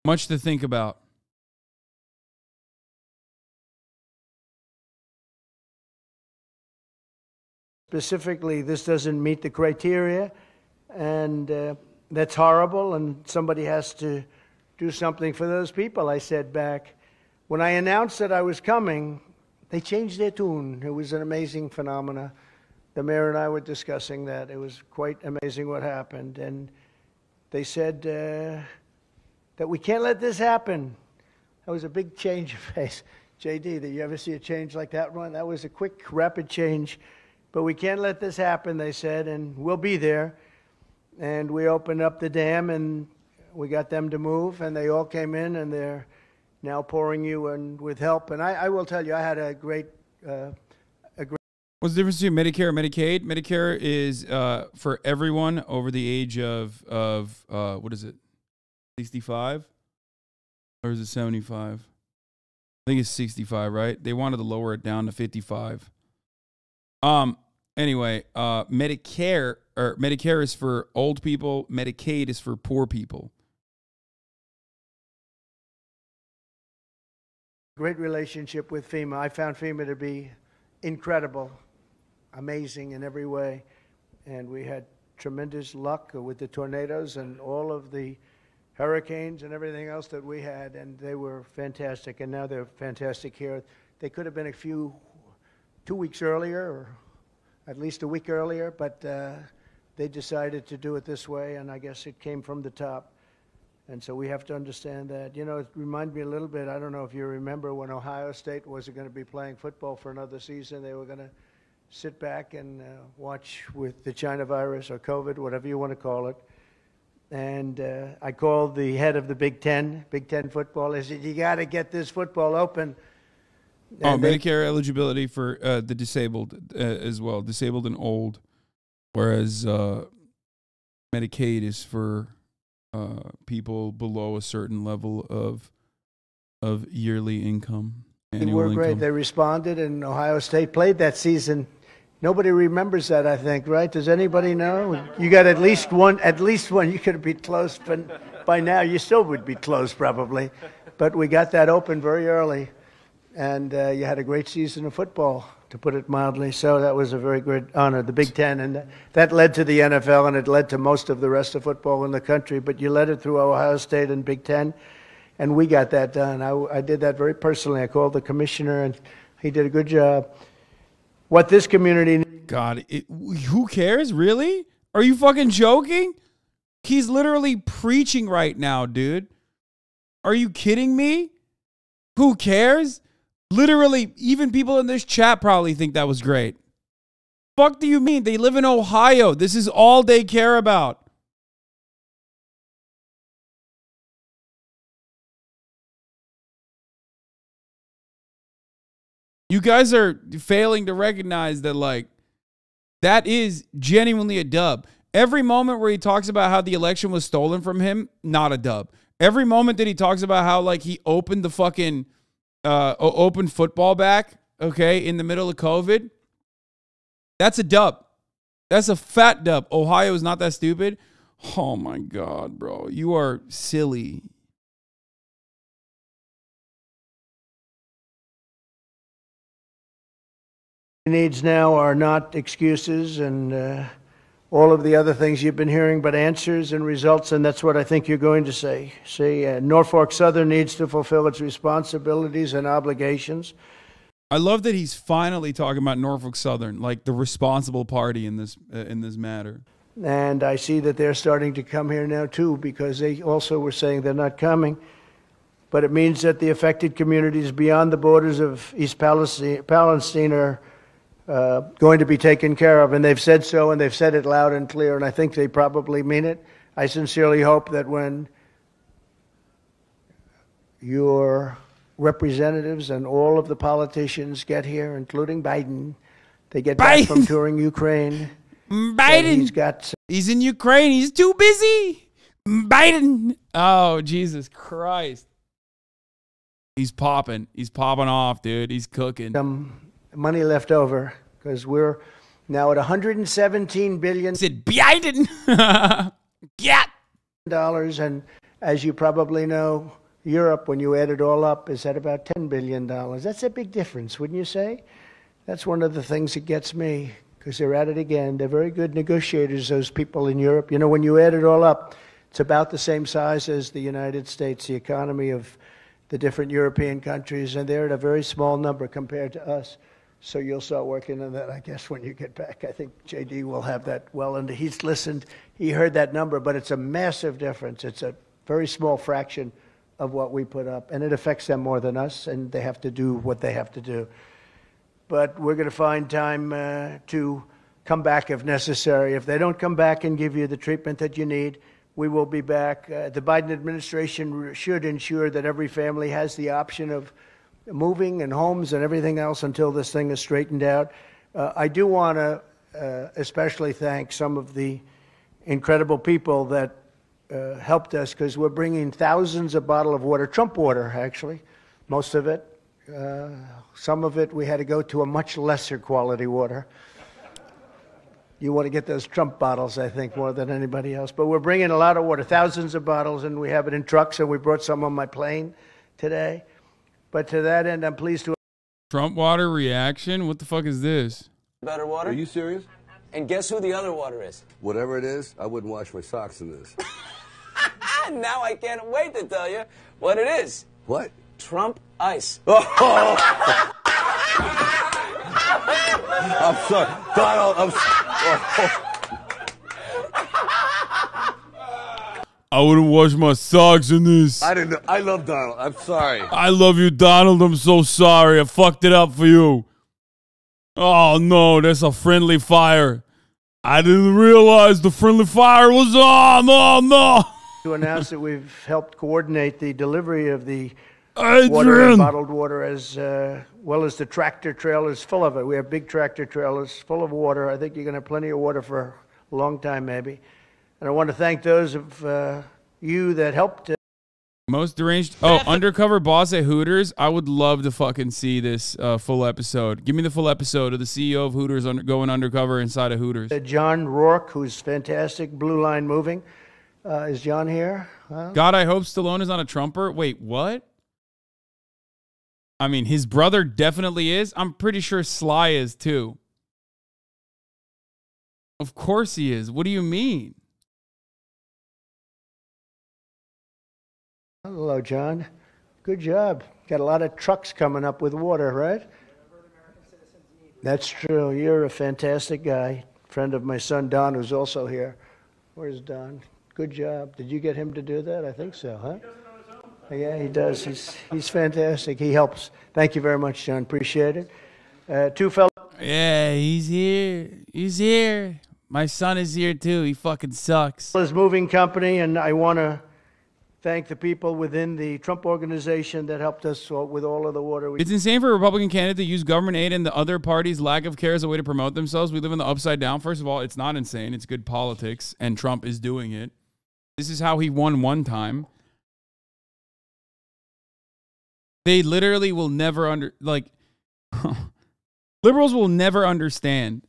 S3: Much to think about.
S21: Specifically, this doesn't meet the criteria, and that's horrible, and somebody has to do something for those people. I said back, when I announced that I was coming, they changed their tune. It was an amazing phenomena. The mayor and I were discussing that. It was quite amazing what happened, and they said that we can't let this happen. That was a big change of pace. JD, did you ever see a change like that one? That was a quick, rapid change. But we can't let this happen, they said, and we'll be there. And we opened up the dam, and we got them to move, and they all came in, and they're now pouring you in with help. And I will tell you, I had a great...
S3: What's the difference between Medicare and Medicaid? Medicare is for everyone over the age of what is it, 65? Or is it 75? I think it's 65, right? They wanted to lower it down to 55. Anyway, Medicare is for old people. Medicaid is for poor people.
S21: Great relationship with FEMA. I found FEMA to be incredible, amazing in every way. And we had tremendous luck with the tornadoes and all of the hurricanes and everything else that we had. And they were fantastic. And now they're fantastic here. They could have been 2 weeks earlier, or at least a week earlier, but they decided to do it this way, and I guess it came from the top. And so we have to understand that. You know, it reminds me a little bit, I don't know if you remember when Ohio State wasn't going to be playing football for another season. They were going to sit back and watch with the China virus or COVID, whatever you want to call it. And I called the head of the Big Ten football. I said, you got to get this football open.
S3: And Medicare eligibility for the disabled as well, disabled and old, whereas Medicaid is for people below a certain level of yearly income.
S21: They were great. They responded, and Ohio State played that season. Nobody remembers that, I think, right? Does anybody know? You got at least one. You could be close, but by now you still would be close probably. But we got that open very early. And you had a great season of football, to put it mildly. So that was a very great honor, the Big Ten. And that led to the NFL, and it led to most of the rest of football in the country. But you led it through Ohio State and Big Ten, and we got that done. I did that very personally. I called the commissioner, and he did a good job. What this community...
S3: God, who cares? Really? Are you fucking joking? He's literally preaching right now, dude. Are you kidding me? Who cares? Literally, even people in this chat probably think that was great. Fuck do you mean? They live in Ohio. This is all they care about. You guys are failing to recognize that, like, that is genuinely a dub. Every moment where he talks about how the election was stolen from him, not a dub. Every moment that he talks about how, like, he opened the fucking... open football back, okay, in the middle of COVID. That's a dub. That's a fat dub. Ohio is not that stupid. Oh my God, bro. You are silly.
S21: Needs now are not excuses and all of the other things you've been hearing, but answers and results, and that's what I think you're going to say. Norfolk Southern needs to fulfill its responsibilities and obligations.
S3: I love that he's finally talking about Norfolk Southern, like the responsible party in this matter.
S21: And I see that they're starting to come here now too, because they also were saying they're not coming. But it means that the affected communities beyond the borders of East Palestine are going to be taken care of, and they've said so, and they've said it loud and clear, and I think they probably mean it. I sincerely hope that when your representatives and all of the politicians get here, including Biden, they get back from touring Ukraine.
S3: He's in Ukraine. He's too busy. Biden. Oh, Jesus Christ. He's popping. He's popping off, dude. He's cooking.
S21: Money left over, because we're now at $117 billion.
S3: Said Biden. Yeah.
S21: Dollars, and As you probably know, Europe, when you add it all up, is at about $10 billion. That's a big difference, wouldn't you say? That's one of the things that gets me, because they're at it again. They're very good negotiators, those people in Europe. You know, when you add it all up, it's about the same size as the United States, the economy of the different European countries, and they're at a very small number compared to us. So you'll start working on that, I guess, when you get back. I think JD will have that well, and he's listened. He heard that number, but it's a massive difference. It's a very small fraction of what we put up, and it affects them more than us, and they have to do what they have to do. But we're going to find time to come back if necessary. If they don't come back and give you the treatment that you need, we will be back. The Biden administration should ensure that every family has the option of moving and homes and everything else until this thing is straightened out. I do want to especially thank some of the incredible people that helped us, because we're bringing thousands of bottles of water, Trump water, actually, most of it. Some of it we had to go to a much lesser quality water. You want to get those Trump bottles, I think, more than anybody else. But we're bringing a lot of water, thousands of bottles, and we have it in trucks, and we brought some on my plane today. But to that end, I'm pleased to...
S3: Trump water reaction? What the fuck is this?
S5: Better water?
S7: Are you serious?
S5: And guess who the other water is?
S7: Whatever it is, I wouldn't wash my socks in this.
S5: Now I can't wait to tell you what it is.
S7: What?
S5: Trump ice.
S7: I'm sorry. Donald,
S3: I wouldn't wash my socks in this.
S7: I didn't know. I love Donald. I'm sorry.
S3: I love you, Donald. I'm so sorry. I fucked it up for you. Oh, no. That's a friendly fire. I didn't realize the friendly fire was on. Oh, no.
S21: To announce that we've helped coordinate the delivery of the
S3: Adrian.
S21: water and bottled water, as well as the tractor trailers full of it. We have big tractor trailers full of water. I think you're going to have plenty of water for a long time, maybe. And I want to thank those of you that helped.
S3: Most deranged. Oh, undercover boss at Hooters. I would love to fucking see this full episode. Give me the full episode of the CEO of Hooters going undercover inside of Hooters.
S21: John Rourke, who's fantastic. Blue Line Moving. Is John here?
S3: God, I hope Stallone is not a Trumper. Wait, what? I mean, his brother definitely is. I'm pretty sure Sly is too. Of course he is. What do you mean?
S21: Hello, John. Good job. Got a lot of trucks coming up with water, right? That's true. You're a fantastic guy. Friend of my son, Don, who's also here. Where's Don? Good job. Did you get him to do that? I think so, huh? Yeah, he does. He's fantastic. He helps. Thank you very much, John. Appreciate it. Two fellows.
S3: Yeah, he's here. He's here. My son is here, too. He fucking sucks.
S21: His moving company, and I want to thank the people within the Trump organization that helped us with all of the water.
S3: It's insane for a Republican candidate to use government aid and the other party's lack of care as a way to promote themselves. We live in the upside down. First of all, it's not insane. It's good politics, and Trump is doing it. This is how he won one time. They literally will never liberals will never understand.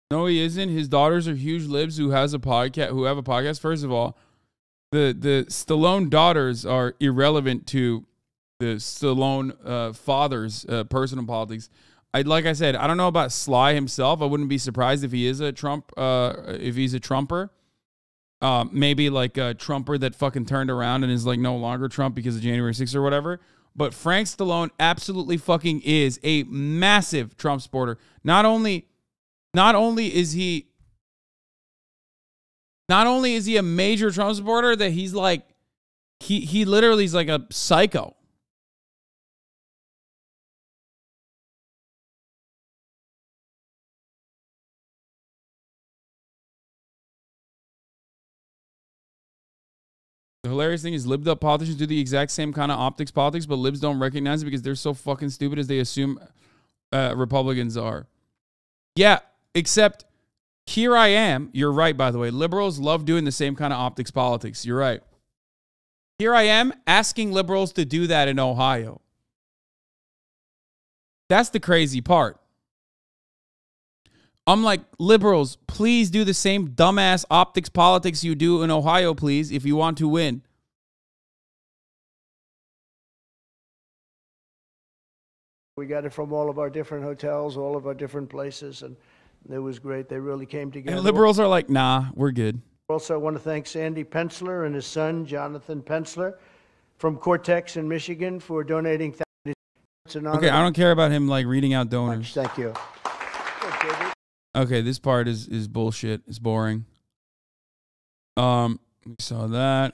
S3: No, he isn't. His daughters are huge libs who have a podcast. First of all, the Stallone daughters are irrelevant to the Stallone father's personal politics. Like I said, I don't know about Sly himself. I wouldn't be surprised if he is a Trump, if he's a Trumper. Maybe like a Trumper that fucking turned around and is like no longer Trump because of January 6th or whatever. But Frank Stallone absolutely fucking is a massive Trump supporter. Not only is he a major Trump supporter, that he's like, he literally is like a psycho. The hilarious thing is libbed up politicians do the exact same kind of optics politics, but libs don't recognize it because they're so fucking stupid as they assume Republicans are. Yeah, except Here I am. You're right, by the way. Liberals love doing the same kind of optics politics. You're right. Here I am asking liberals to do that in Ohio. That's the crazy part. I'm like, liberals, please do the same dumbass optics politics you do in Ohio, please, if you want to win.
S21: We got it from all of our different hotels, all of our different places, and it was great. They really came together.
S3: And liberals are like, nah, we're good.
S21: Also, I want to thank Sandy Pensler and his son, Jonathan Pensler, from Cortex in Michigan for donating.
S3: Okay, I don't care about him like reading out donors.
S21: Thank you.
S3: Okay, this part is bullshit. It's boring. We saw that.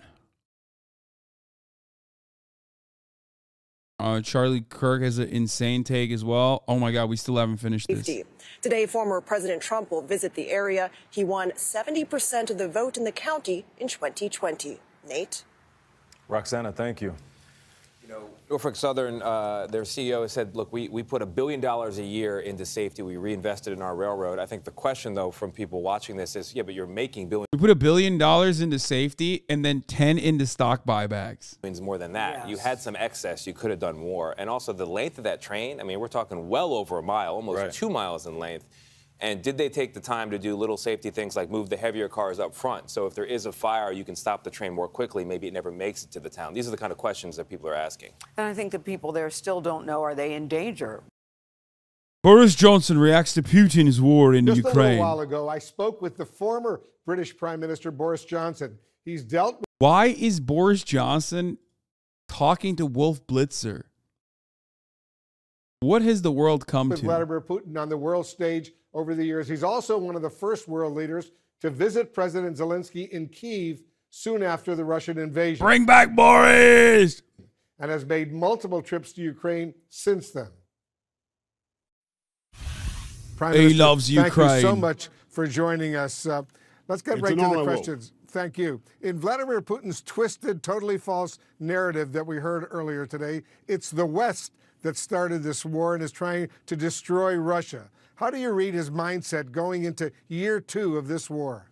S3: Charlie Kirk has an insane take as well. Oh my God, we still haven't finished this.
S14: Today, former President Trump will visit the area. He won 70% of the vote in the county in 2020. Nate?
S4: Roxana, thank you.
S9: You know, Norfolk Southern, their CEO said, look, we put $1 billion a year into safety. We reinvested in our railroad. I think the question, though, from people watching this is, yeah, but you're making billions.
S3: We put $1 billion into safety and then 10 into stock buybacks.
S9: More than that. Yes. You had some excess. You could have done more. And also the length of that train, I mean, we're talking well over a mile, almost 2 miles in length. And did they take the time to do little safety things like move the heavier cars up front? So if there is a fire, you can stop the train more quickly. Maybe it never makes it to the town. These are the kind of questions that people are asking.
S13: And I think the people there still don't know, are they in danger?
S3: Boris Johnson reacts to Putin's war in Ukraine.
S23: Just a little while ago, I spoke with the former British Prime Minister Boris Johnson. He's dealt with...
S3: Why is Boris Johnson talking to Wolf Blitzer? What has the world come to?
S23: Vladimir Putin on the world stage over the years. He's also one of the first world leaders to visit President Zelensky in Kyiv soon after the Russian invasion.
S3: Bring back Boris!
S23: And has made multiple trips to Ukraine since then. Prime
S3: he
S23: Minister,
S3: loves Ukraine.
S23: Thank you so much for joining us. Let's get right to the questions. Thank you. In Vladimir Putin's twisted, totally false narrative that we heard earlier today, it's the West that started this war and is trying to destroy Russia. How do you read his mindset going into year 2 of this war?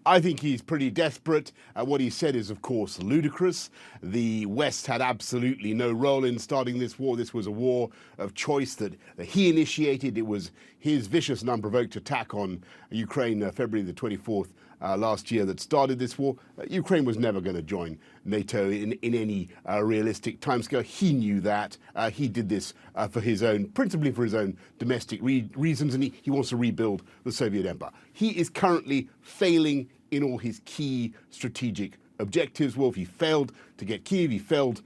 S24: I think he's pretty desperate. What he said is, of course, ludicrous. The West had absolutely no role in starting this war. This was a war of choice that he initiated. It was his vicious and unprovoked attack on Ukraine February the 24th last year that started this war. Ukraine was never going to join NATO in any realistic timescale. He knew that. He did this for his own, principally for his own domestic reasons, and he wants to rebuild the Soviet Empire. He is currently failing in all his key strategic objectives. Wolf, he failed to get Kyiv, he failed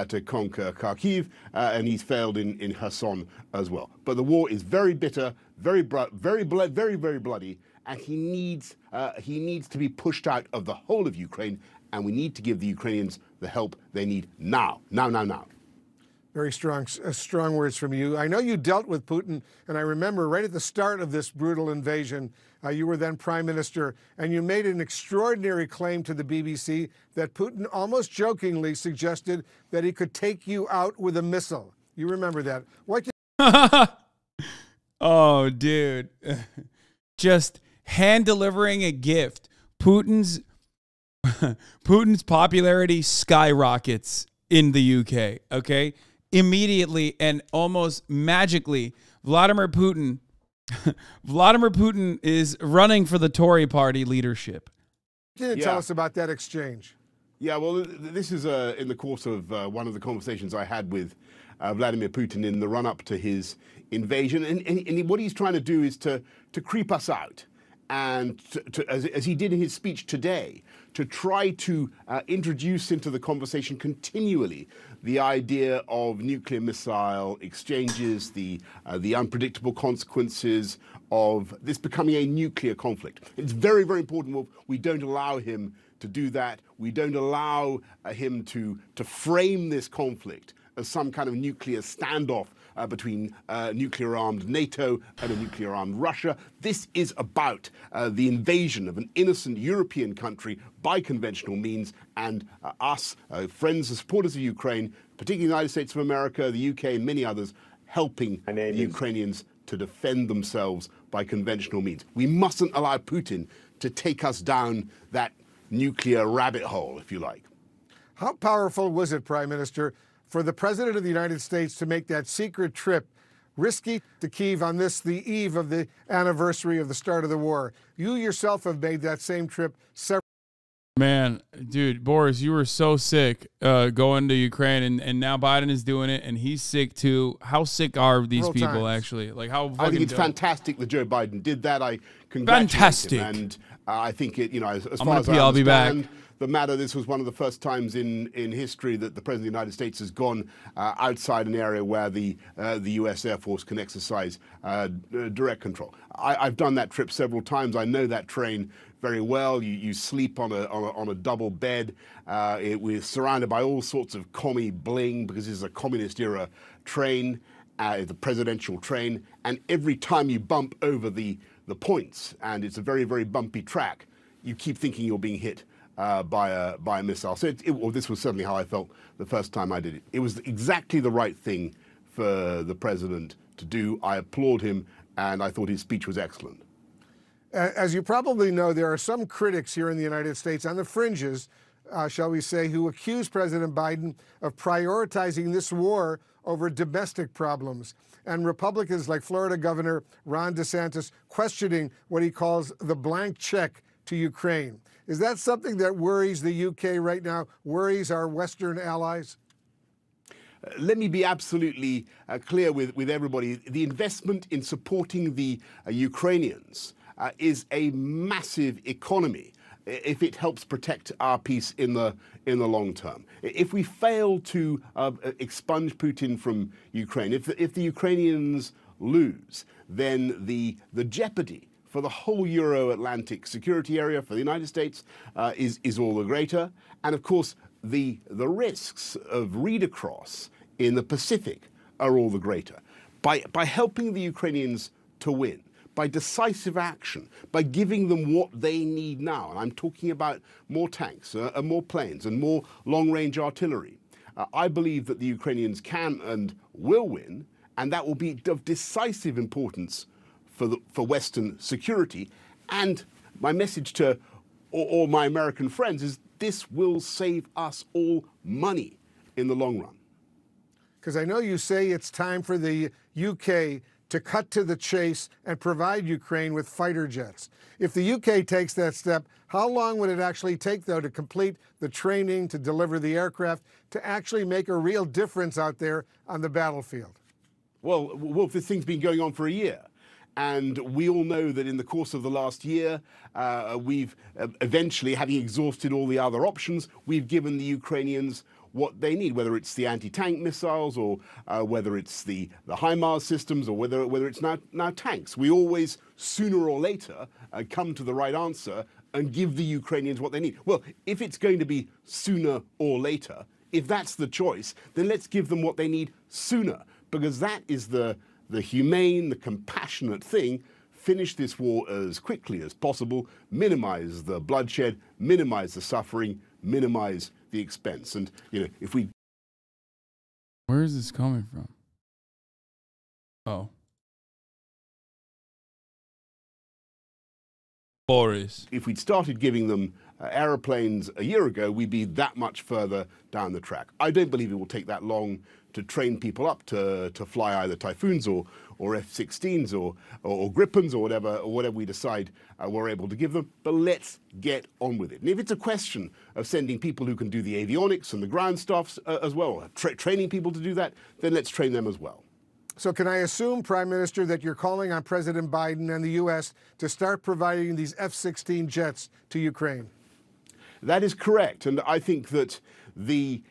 S24: to conquer Kharkiv, and he's failed in Hasan as well. But the war is very bitter, very bloody, and he needs to be pushed out of the whole of Ukraine, and we need to give the Ukrainians the help they need now.
S23: Very strong words from you. I know you dealt with Putin, and I remember right at the start of this brutal invasion, you were then prime minister, and you made an extraordinary claim to the BBC that Putin almost jokingly suggested that he could take you out with a missile. You remember that? What?
S3: Oh, dude. Just hand delivering a gift. Putin's popularity skyrockets in the UK, okay? Immediately and almost magically, Vladimir Putin is running for the Tory party leadership.
S23: Tell us about that exchange.
S24: Yeah, well, this is in the course of one of the conversations I had with Vladimir Putin in the run-up to his invasion. And what he's trying to do is to creep us out. And as he did in his speech today, to try to introduce into the conversation continually the idea of nuclear missile exchanges, the unpredictable consequences of this becoming a nuclear conflict. It's very, very important we don't allow him to do that. We don't allow him to frame this conflict as some kind of nuclear standoff between nuclear-armed NATO and a nuclear-armed Russia. This is about the invasion of an innocent European country by conventional means, and us, friends and supporters of Ukraine, particularly the United States of America, the UK, and many others, helping the Ukrainians to defend themselves by conventional means. We mustn't allow Putin to take us down that nuclear rabbit hole, if you like.
S23: How powerful was it, Prime Minister, for the President of the United States to make that secret trip, risky, to Kyiv on this, the eve of the anniversary of the start of the war? You yourself have made that same trip several.
S3: Man, dude, Boris, you were so sick going to Ukraine, and now Biden is doing it, and he's sick too. How sick are these people actually? Like, how?
S24: I think it's fantastic that Joe Biden did that. I congratulate him, and I think it. You know, as far as I understand the matter, this was one of the first times in history that the President of the United States has gone outside an area where the U.S. Air Force can exercise direct control. I've done that trip several times. I know that terrain very well. You sleep on a double bed. We're surrounded by all sorts of commie bling because this is a communist era train, the presidential train, and every time you bump over the points, and it's a very, very bumpy track, you keep thinking you're being hit by a missile. So this was certainly how I felt the first time I did it. It was exactly the right thing for the president to do. I applaud him, and I thought his speech was excellent.
S23: As you probably know, there are some critics here in the United States on the fringes, shall we say, who accuse President Biden of prioritizing this war over domestic problems. And Republicans like Florida Governor Ron DeSantis questioning what he calls the blank check to Ukraine. Is that something that worries the UK right now, worries our Western allies?
S24: Let me be absolutely clear with everybody. The investment in supporting the Ukrainians is a massive economy if it helps protect our peace in the long term. If we fail to expunge Putin from Ukraine, if the Ukrainians lose, then the jeopardy for the whole Euro-Atlantic security area for the United States is all the greater. And of course, the risks of read across in the Pacific are all the greater. By helping the Ukrainians to win, by decisive action, by giving them what they need now, and I'm talking about more tanks and more planes and more long-range artillery, I believe that the Ukrainians can and will win, and that will be of decisive importance for Western security. And my message to all my American friends is this will save us all money in the long run.
S23: Because I know you say it's time for the UK to cut to the chase and provide Ukraine with fighter jets. If the UK takes that step, how long would it actually take, though, to complete the training, to deliver the aircraft, to actually make a real difference out there on the battlefield?
S24: Well, Wolf, this thing's been going on for a year. And we all know that in the course of the last year, we've eventually, having exhausted all the other options, we've given the Ukrainians what they need, whether it's the anti-tank missiles or whether it's the HIMARS systems or whether it's now tanks. We always, sooner or later, come to the right answer and give the Ukrainians what they need. Well, if it's going to be sooner or later, if that's the choice, then let's give them what they need sooner, because that is the humane, the compassionate thing. Finish this war as quickly as possible, minimize the bloodshed, minimize the suffering, minimize the expense. And, you know, if we...
S3: Where is this coming from? Oh. Boris.
S24: If we'd started giving them aeroplanes a year ago, we'd be that much further down the track. I don't believe it will take that long to train people up to fly either Typhoons or F-16s or Gripens or whatever we decide we're able to give them. But let's get on with it. And if it's a question of sending people who can do the avionics and the ground stuff as well, training people to do that, then let's train them as well.
S23: So can I assume, Prime Minister, that you're calling on President Biden and the U.S. to start providing these F-16 jets to Ukraine?
S24: That is correct. And I think that the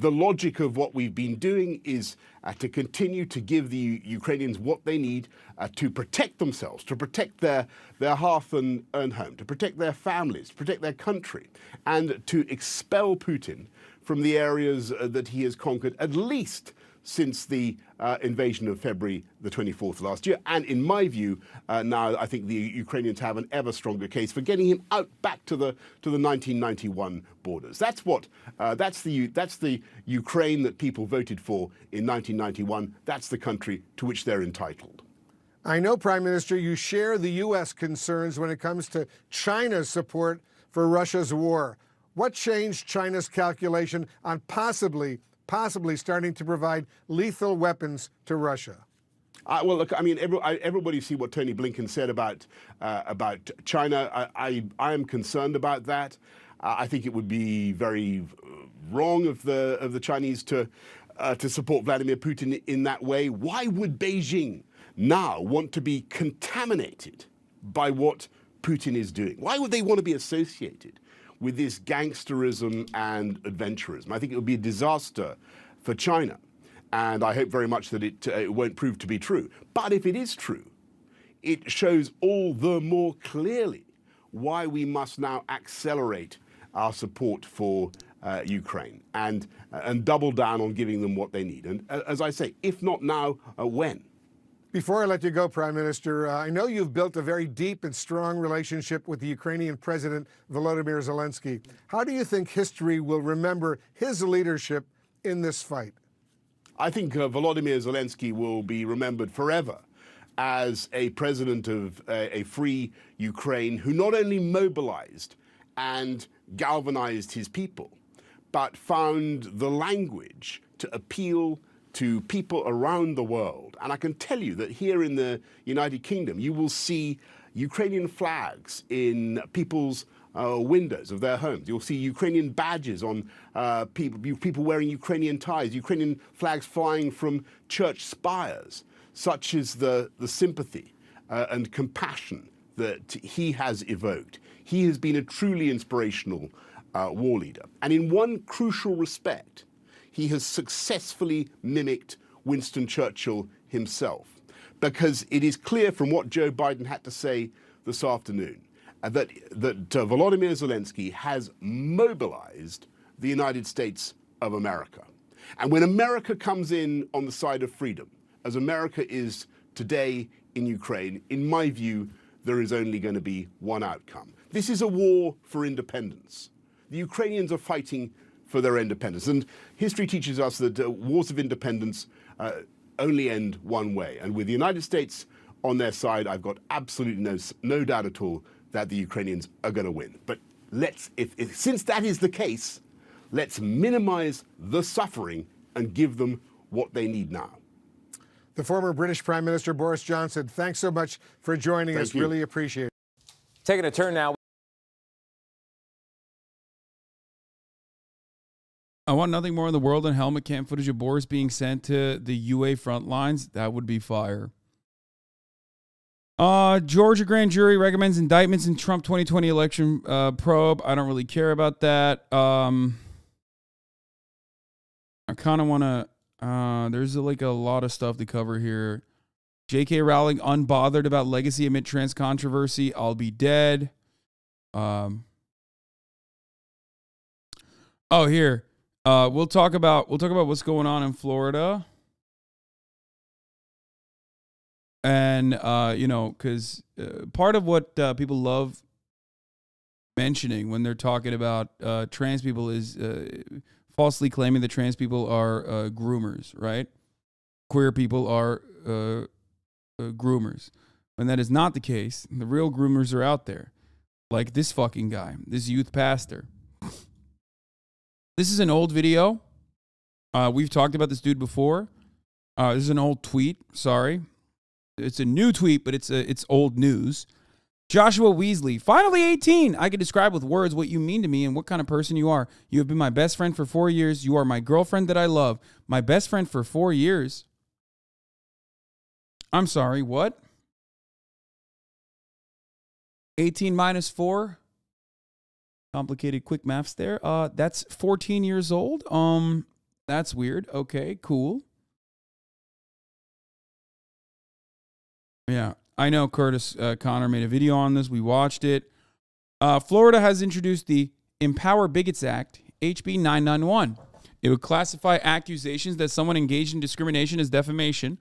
S24: logic of what we've been doing is to continue to give the Ukrainians what they need to protect themselves, to protect their hearth and home, to protect their families, to protect their country, and to expel Putin from the areas that he has conquered, at least since the invasion of February the 24th last year. And in my view, now I think the Ukrainians have an ever stronger case for getting him out back to the 1991 borders. That's the Ukraine that people voted for in 1991. That's the country to which they're entitled.
S23: I know, Prime Minister, you share the U.S. concerns when it comes to China's support for Russia's war. What changed China's calculation on possibly starting to provide lethal weapons to Russia?
S24: Well, look, I mean, everybody see what Tony Blinken said about China. I am concerned about that. I think it would be very wrong of the Chinese to support Vladimir Putin in that way. Why would Beijing now want to be contaminated by what Putin is doing? Why would they want to be associated with this gangsterism and adventurism? I think it would be a disaster for China. And I hope very much that it won't prove to be true. But if it is true, it shows all the more clearly why we must now accelerate our support for Ukraine and double down on giving them what they need. And as I say, if not now, when?
S23: Before I let you go, Prime Minister, I know you've built a very deep and strong relationship with the Ukrainian President Volodymyr Zelensky. How do you think history will remember his leadership in this fight?
S24: I think Volodymyr Zelensky will be remembered forever as a president of a free Ukraine who not only mobilized and galvanized his people, but found the language to appeal to people around the world. And I can tell you that here in the United Kingdom, you will see Ukrainian flags in people's windows of their homes. You'll see Ukrainian badges on people wearing Ukrainian ties, Ukrainian flags flying from church spires. Such is the sympathy and compassion that he has evoked. He has been a truly inspirational war leader. And in one crucial respect, he has successfully mimicked Winston Churchill himself. Because it is clear from what Joe Biden had to say this afternoon that Volodymyr Zelensky has mobilized the United States of America. And when America comes in on the side of freedom, as America is today in Ukraine, in my view, there is only going to be one outcome. This is a war for independence. The Ukrainians are fighting for their independence. And history teaches us that wars of independence only end one way. And with the United States on their side, I've got absolutely no doubt at all that the Ukrainians are going to win. But since that is the case, let's minimize the suffering and give them what they need now.
S23: The former British Prime Minister Boris Johnson, thanks so much for joining us. Really appreciate it.
S9: Taking a turn now.
S3: I want nothing more in the world than helmet cam footage of Boris being sent to the UA front lines. That would be fire. Georgia grand jury recommends indictments in Trump 2020 election probe. I don't really care about that. I kind of want to... there's like a lot of stuff to cover here. J.K. Rowling unbothered about legacy amid trans controversy. I'll be dead. Oh, here. We'll talk about what's going on in Florida. And you know, because part of what people love mentioning when they're talking about trans people is falsely claiming that trans people are groomers, right? Queer people are groomers. When that is not the case, the real groomers are out there. Like this fucking guy, this youth pastor. This is an old video. We've talked about this dude before. This is an old tweet, sorry. It's a new tweet, but it's old news. Joshua Weasley, finally 18. I can describe with words what you mean to me and what kind of person you are. You have been my best friend for 4 years. You are my girlfriend that I love. My best friend for 4 years. I'm sorry, what? 18 minus 4? Complicated quick maths there. That's 14 years old. That's weird. Okay, cool. Yeah. I know Curtis Connor made a video on this. We watched it. Florida has introduced the Empower Bigots Act, HB 991. It would classify accusations that someone engaged in discrimination as defamation,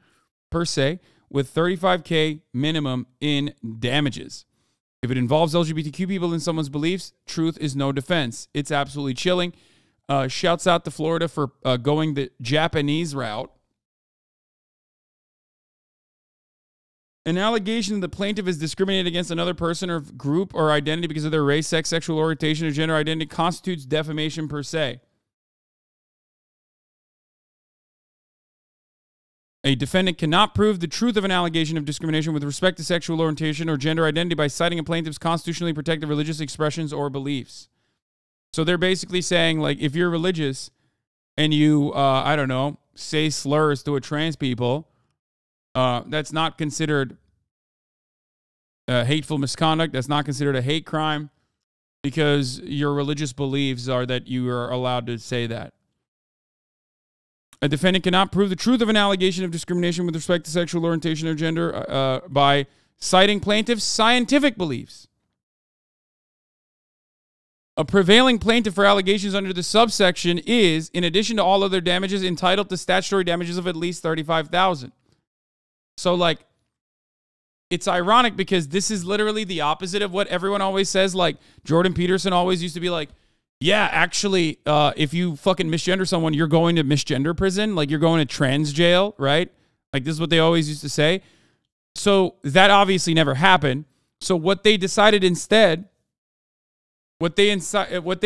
S3: per se, with $35K minimum in damages. If it involves LGBTQ people in someone's beliefs, truth is no defense. It's absolutely chilling. Shouts out to Florida for going the Japanese route. An allegation that the plaintiff is discriminated against another person or group or identity because of their race, sex, sexual orientation, or gender identity constitutes defamation per se. A defendant cannot prove the truth of an allegation of discrimination with respect to sexual orientation or gender identity by citing a plaintiff's constitutionally protected religious expressions or beliefs. So they're basically saying, like, if you're religious and you, I don't know, say slurs to a trans people, that's not considered hateful misconduct. That's not considered a hate crime because your religious beliefs are that you are allowed to say that. A defendant cannot prove the truth of an allegation of discrimination with respect to sexual orientation or gender by citing plaintiff's scientific beliefs. A prevailing plaintiff for allegations under the subsection is, in addition to all other damages, entitled to statutory damages of at least $35,000. So, like, it's ironic because this is literally the opposite of what everyone always says. Like, Jordan Peterson always used to be like, yeah, actually, if you fucking misgender someone, you're going to misgender prison. Like, you're going to trans jail, right? Like, this is what they always used to say. So that obviously never happened. So what they decided instead, what they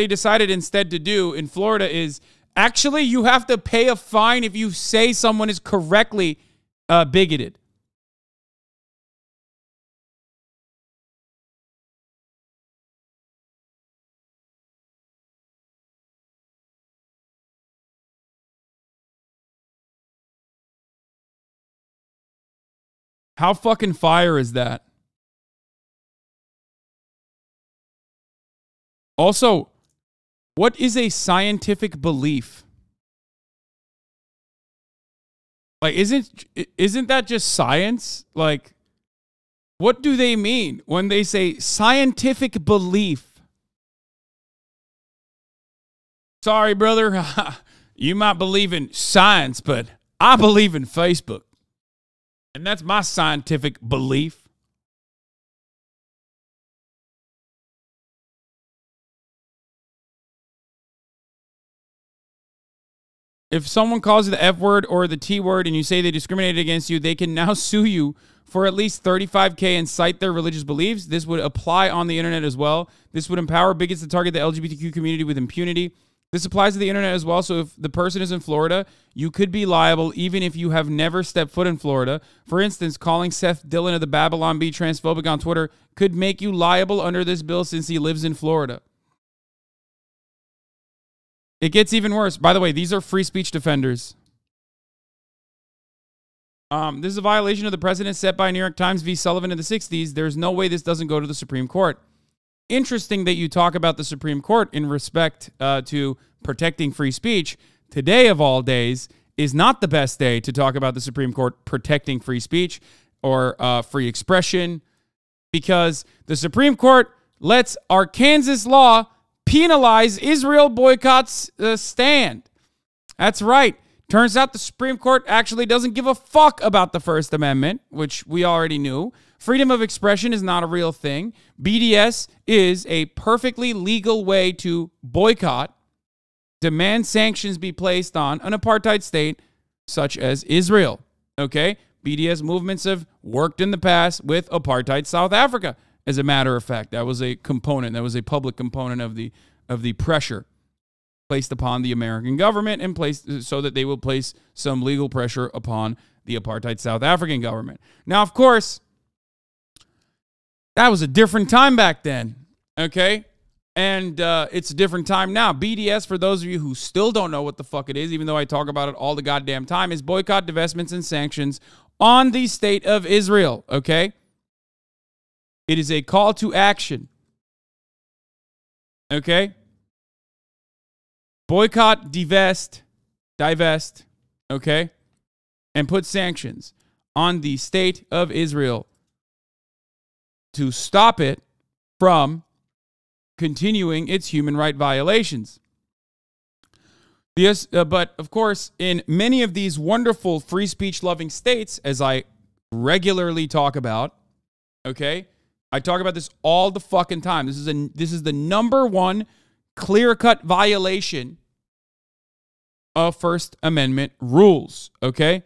S3: decided instead to do in Florida is, actually, you have to pay a fine if you say someone is correctly bigoted. How fucking fire is that? Also, what is a scientific belief? Like, isn't that just science? Like, what do they mean when they say scientific belief? Sorry, brother. You might believe in science, but I believe in Facebook. And that's my scientific belief. If someone calls you the F word or the T word and you say they discriminated against you, they can now sue you for at least $35K and cite their religious beliefs. This would apply on the internet as well. This would empower bigots to target the LGBTQ community with impunity. This applies to the internet as well. So if the person is in Florida, you could be liable even if you have never stepped foot in Florida. For instance, calling Seth Dillon of the Babylon Bee transphobic on Twitter could make you liable under this bill since he lives in Florida. It gets even worse. By the way, these are free speech defenders. This is a violation of the precedent set by New York Times v. Sullivan in the 60s. There's no way this doesn't go to the Supreme Court. Interesting that you talk about the Supreme Court in respect to protecting free speech. Today, of all days, is not the best day to talk about the Supreme Court protecting free speech or free expression, because the Supreme Court lets Arkansas law penalize Israel boycotts stand. That's right. Turns out the Supreme Court actually doesn't give a fuck about the First Amendment, which we already knew. Freedom of expression is not a real thing. BDS is a perfectly legal way to boycott, demand sanctions be placed on an apartheid state such as Israel. Okay? BDS movements have worked in the past with apartheid South Africa. As a matter of fact, that was a component, that was a public component of the pressure placed upon the American government and placed so that they will place some legal pressure upon the apartheid South African government. Now, of course, that was a different time back then, okay? And it's a different time now. BDS, for those of you who still don't know what the fuck it is, even though I talk about it all the goddamn time, is boycott, divestments, and sanctions on the state of Israel, okay? It is a call to action, okay? Boycott, divest, okay? And put sanctions on the state of Israel to stop it from continuing its human right violations. Yes, but of course, in many of these wonderful free speech loving states, as I regularly talk about, okay, I talk about this all the fucking time. This is the number one clear-cut violation of First Amendment rules, okay?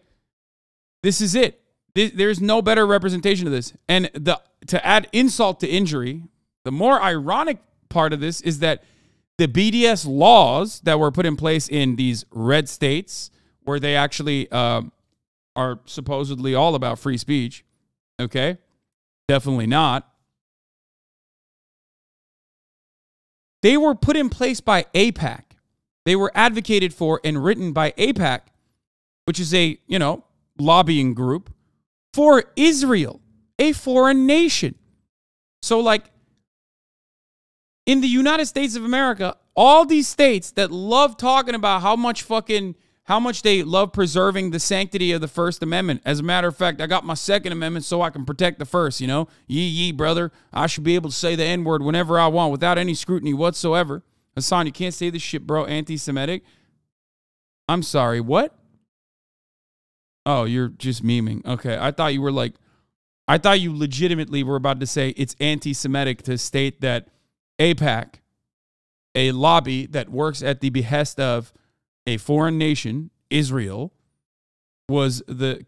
S3: This is it. There's no better representation of this. And to add insult to injury, the more ironic part of this is that the BDS laws that were put in place in these red states, where they actually are supposedly all about free speech, okay? Definitely not. They were put in place by AIPAC. They were advocated for and written by AIPAC, which is a, lobbying group for Israel, a foreign nation. So, like, in the United States of America, all these states that love talking about how much they love preserving the sanctity of the First Amendment. As a matter of fact, I got my Second Amendment so I can protect the First, Yee, brother. I should be able to say the N-word whenever I want without any scrutiny whatsoever. Hasan, you can't say this shit, bro. Anti-Semitic. I'm sorry, what? Oh, you're just memeing. Okay, I thought you legitimately were about to say it's anti-Semitic to state that AIPAC, a lobby that works at the behest of a foreign nation, Israel, was the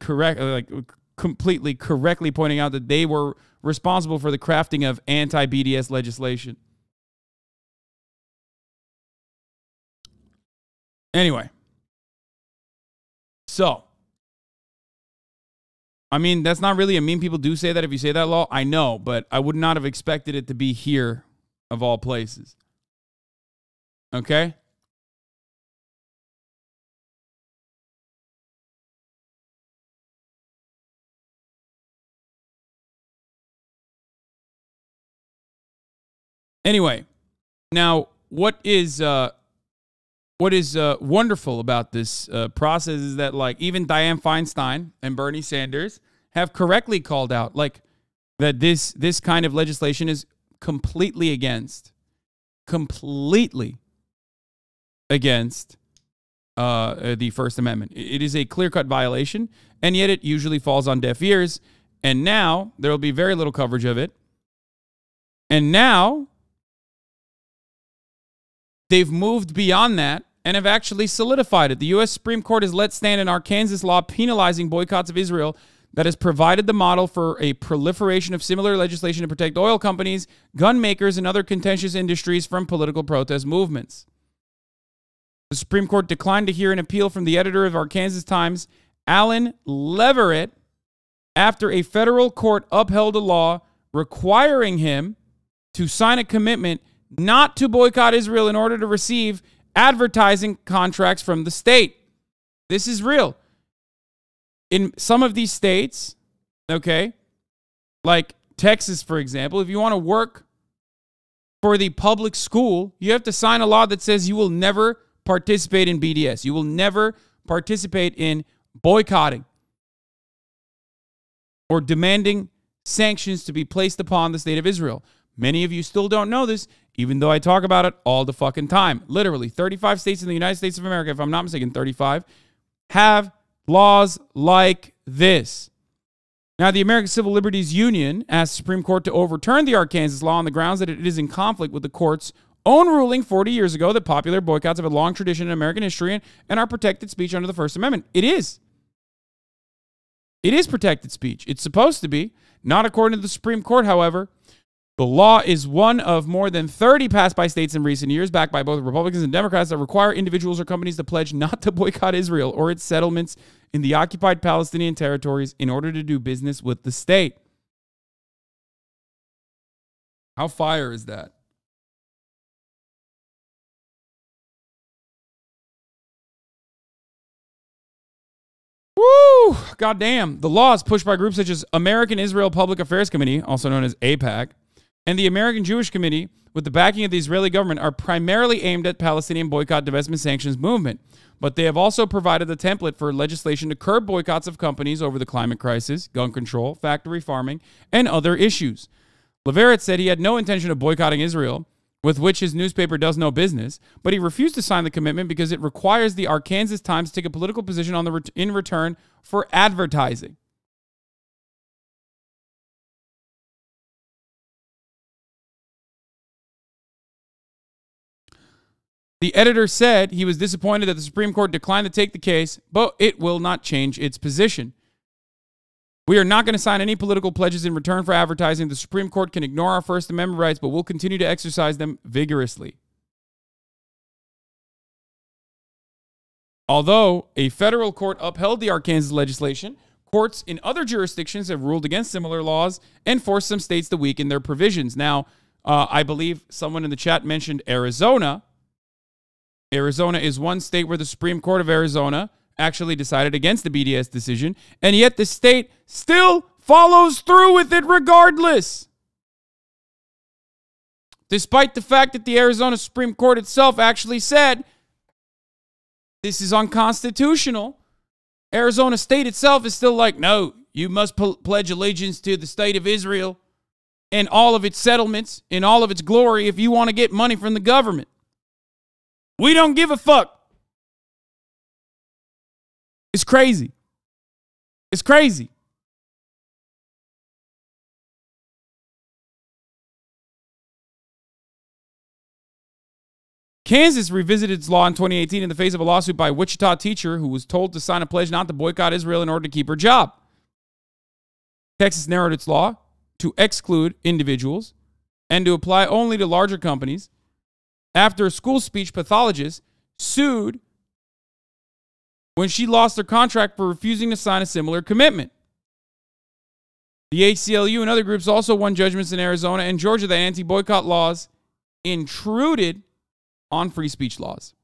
S3: completely correctly pointing out that they were responsible for the crafting of anti-BDS legislation. Anyway, so, I mean, that's not really a meme. People do say that if you say that law. I know, but I would not have expected it to be here, of all places. Okay? Anyway, now what is wonderful about this process is that, like, even Dianne Feinstein and Bernie Sanders have correctly called out, like, that this kind of legislation is completely against the First Amendment. It is a clear-cut violation, and yet it usually falls on deaf ears. And now there will be very little coverage of it. And now they've moved beyond that and have actually solidified it. The U.S. Supreme Court has let stand an Arkansas law penalizing boycotts of Israel that has provided the model for a proliferation of similar legislation to protect oil companies, gun makers, and other contentious industries from political protest movements. The Supreme Court declined to hear an appeal from the editor of Arkansas Times, Alan Leverett, after a federal court upheld a law requiring him to sign a commitment not to boycott Israel in order to receive advertising contracts from the state. This is real. In some of these states, okay, like Texas, for example, if you want to work for the public school, you have to sign a law that says you will never participate in BDS. You will never participate in boycotting or demanding sanctions to be placed upon the state of Israel. Many of you still don't know this, even though I talk about it all the fucking time. Literally, 35 states in the United States of America, if I'm not mistaken, 35, have laws like this. Now, the American Civil Liberties Union asked the Supreme Court to overturn the Arkansas law on the grounds that it is in conflict with the court's own ruling 40 years ago that popular boycotts have a long tradition in American history and are protected speech under the First Amendment. It is. It is protected speech. It's supposed to be. Not according to the Supreme Court, however. The law is one of more than 30 passed by states in recent years, backed by both Republicans and Democrats, that require individuals or companies to pledge not to boycott Israel or its settlements in the occupied Palestinian territories in order to do business with the state. How fire is that? Woo! Goddamn. The law is pushed by groups such as American Israel Public Affairs Committee, also known as AIPAC, and the American Jewish Committee, with the backing of the Israeli government, are primarily aimed at Palestinian boycott, divestment, sanctions movement. But they have also provided the template for legislation to curb boycotts of companies over the climate crisis, gun control, factory farming, and other issues. Leverett said he had no intention of boycotting Israel, with which his newspaper does no business, but he refused to sign the commitment because it requires the Arkansas Times to take a political position on in return for advertising. The editor said he was disappointed that the Supreme Court declined to take the case, but it will not change its position. We are not going to sign any political pledges in return for advertising. The Supreme Court can ignore our First Amendment rights, but we'll continue to exercise them vigorously. Although a federal court upheld the Arkansas legislation, courts in other jurisdictions have ruled against similar laws and forced some states to weaken their provisions. Now, I believe someone in the chat mentioned Arizona. Arizona is one state where the Supreme Court of Arizona actually decided against the BDS decision, and yet the state still follows through with it regardless. Despite the fact that the Arizona Supreme Court itself actually said this is unconstitutional, Arizona state itself is still like, no, you must pledge allegiance to the state of Israel and all of its settlements in all of its glory if you want to get money from the government. We don't give a fuck. It's crazy. It's crazy. Kansas revisited its law in 2018 in the face of a lawsuit by a Wichita teacher who was told to sign a pledge not to boycott Israel in order to keep her job. Texas narrowed its law to exclude individuals and to apply only to larger companies after a school speech pathologist sued when she lost her contract for refusing to sign a similar commitment. The ACLU and other groups also won judgments in Arizona and Georgia that anti-boycott laws intruded on free speech laws.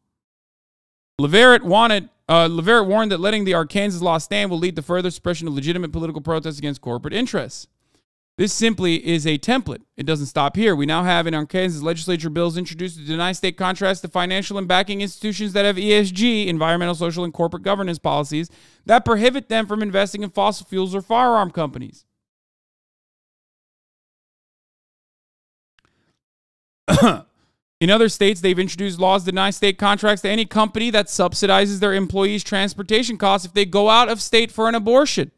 S3: Leverett warned that letting the Arkansas law stand will lead to further suppression of legitimate political protests against corporate interests. This simply is a template. It doesn't stop here. We now have in Arkansas legislature bills introduced to deny state contracts to financial and banking institutions that have ESG, environmental, social, and corporate governance policies that prohibit them from investing in fossil fuels or firearm companies. In other states, they've introduced laws that deny state contracts to any company that subsidizes their employees' transportation costs if they go out of state for an abortion.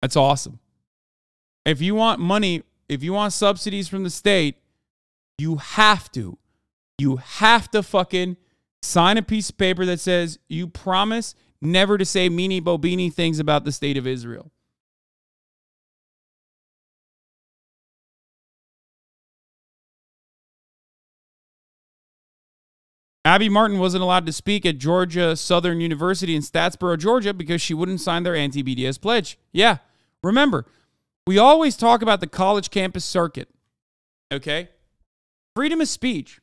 S3: That's awesome. If you want money, if you want subsidies from the state, you have to fucking sign a piece of paper that says you promise never to say meanie bobini things about the state of Israel. Abby Martin wasn't allowed to speak at Georgia Southern University in Statesboro, Georgia, because she wouldn't sign their anti-BDS pledge. Yeah. Remember, we always talk about the college campus circuit, okay? Freedom of speech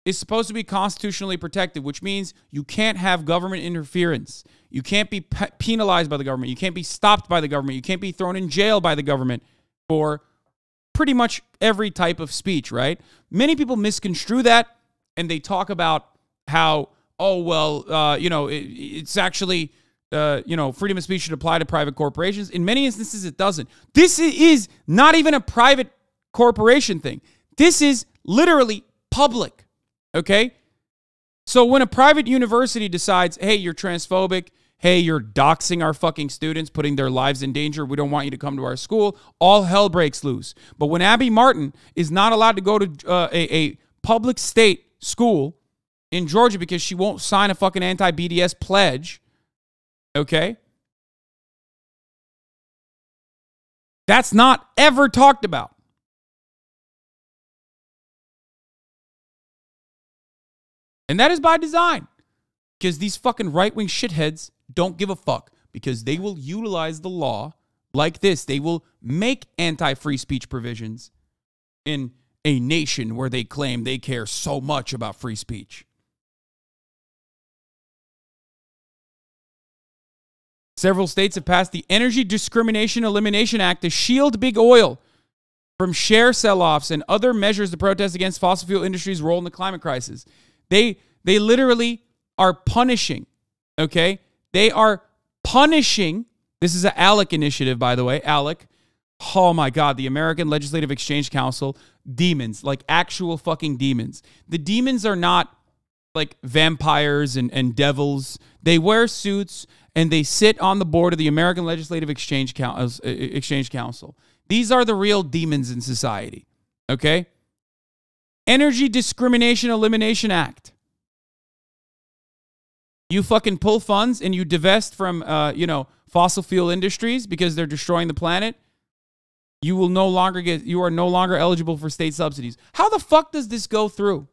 S3: is supposed to be constitutionally protected, which means you can't have government interference. You can't be penalized by the government. You can't be stopped by the government. You can't be thrown in jail by the government for pretty much every type of speech, right? Many people misconstrue that, and they talk about how, oh, well, it's actually... freedom of speech should apply to private corporations. In many instances, it doesn't. This is not even a private corporation thing. This is literally public, okay? So when a private university decides, hey, you're transphobic, hey, you're doxing our fucking students, putting their lives in danger, we don't want you to come to our school, all hell breaks loose. But when Abby Martin is not allowed to go to a public state school in Georgia because she won't sign a fucking anti-BDS pledge, okay? That's not ever talked about. And that is by design. Because these fucking right-wing shitheads don't give a fuck. Because they will utilize the law like this. They will make anti-free speech provisions in a nation where they claim they care so much about free speech. Several states have passed the Energy Discrimination Elimination Act to shield big oil from share sell-offs and other measures to protest against fossil fuel industry's role in the climate crisis. They literally are punishing, okay, They are punishing. This is an ALEC initiative, by the way. ALEC. Oh my God, the American Legislative Exchange Council. Demons, like actual fucking demons. The demons are not like vampires and devils. They wear suits and they sit on the board of the American Legislative Exchange Council. These are the real demons in society. Okay? Energy Discrimination Elimination Act. You fucking pull funds and you divest from, fossil fuel industries because they're destroying the planet. You are no longer eligible for state subsidies. How the fuck does this go through?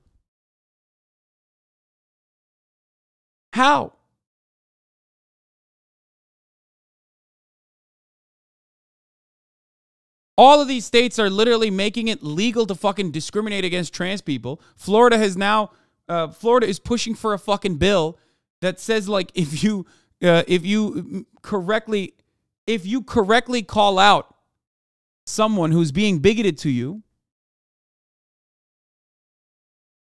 S3: How? All of these states are literally making it legal to fucking discriminate against trans people. Florida is pushing for a fucking bill that says, like, if you correctly call out someone who's being bigoted to you,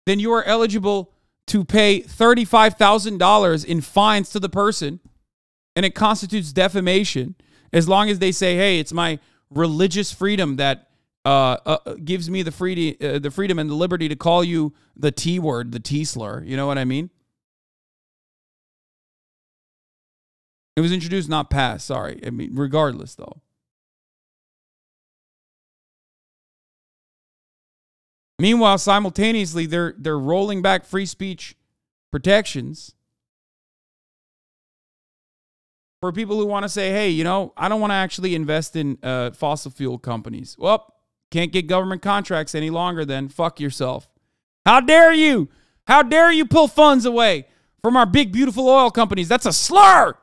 S3: then you are eligible to pay $35,000 in fines to the person, and it constitutes defamation as long as they say, hey, it's my religious freedom that gives me the freedom and the liberty to call you the T word, the T slur. You know what I mean? It was introduced, not passed. Sorry. I mean, regardless, though. Meanwhile, simultaneously, they're rolling back free speech protections for people who want to say, hey, I don't want to actually invest in fossil fuel companies. Well, can't get government contracts any longer then. Fuck yourself. How dare you? How dare you pull funds away from our big, beautiful oil companies? That's a slur.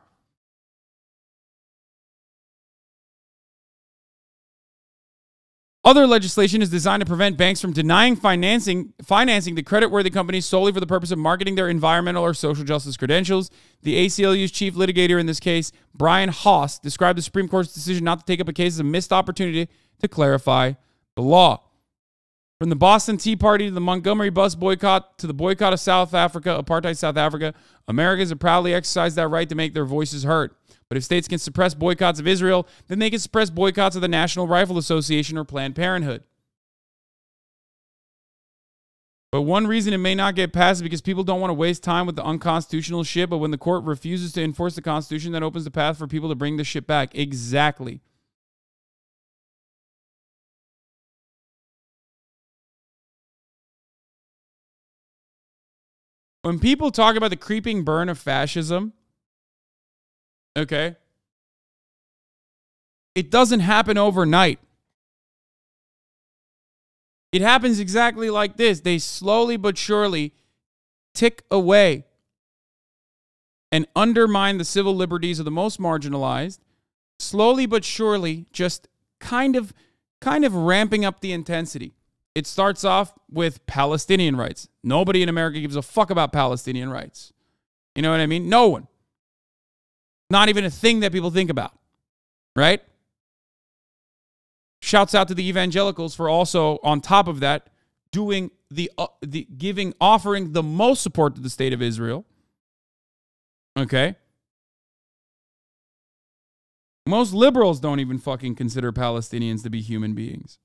S3: Other legislation is designed to prevent banks from denying financing to creditworthy companies solely for the purpose of marketing their environmental or social justice credentials. The ACLU's chief litigator in this case, Brian Haas, described the Supreme Court's decision not to take up a case as a missed opportunity to clarify the law. From the Boston Tea Party to the Montgomery bus boycott to the boycott of South Africa, apartheid South Africa, Americans have proudly exercised that right to make their voices heard. But if states can suppress boycotts of Israel, then they can suppress boycotts of the National Rifle Association or Planned Parenthood. But one reason it may not get passed is because people don't want to waste time with the unconstitutional shit, but when the court refuses to enforce the Constitution, that opens the path for people to bring the shit back. Exactly. When people talk about the creeping burn of fascism, okay, it doesn't happen overnight. It happens exactly like this. They slowly but surely tick away and undermine the civil liberties of the most marginalized, slowly but surely just kind of ramping up the intensity. It starts off with Palestinian rights. Nobody in America gives a fuck about Palestinian rights. You know what I mean? No one. Not even a thing that people think about, right? Shouts out to the evangelicals for also, on top of that, doing offering the most support to the state of Israel. Okay? Most liberals don't even fucking consider Palestinians to be human beings.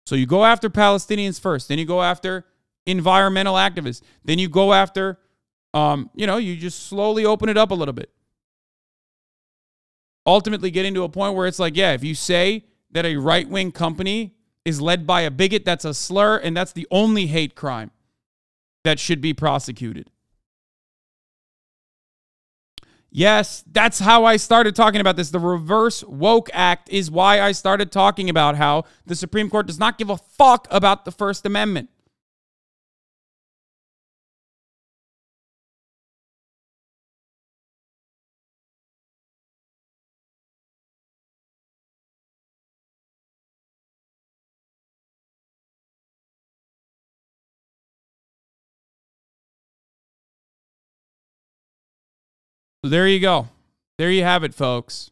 S3: So you go after Palestinians first, then you go after environmental activists, then you go after, you just slowly open it up a little bit. Ultimately getting to a point where it's like, yeah, if you say that a right-wing company is led by a bigot, that's a slur, and that's the only hate crime that should be prosecuted. Yes, that's how I started talking about this. The Reverse Woke Act is why I started talking about how the Supreme Court does not give a fuck about the First Amendment. So there you go. There you have it, folks.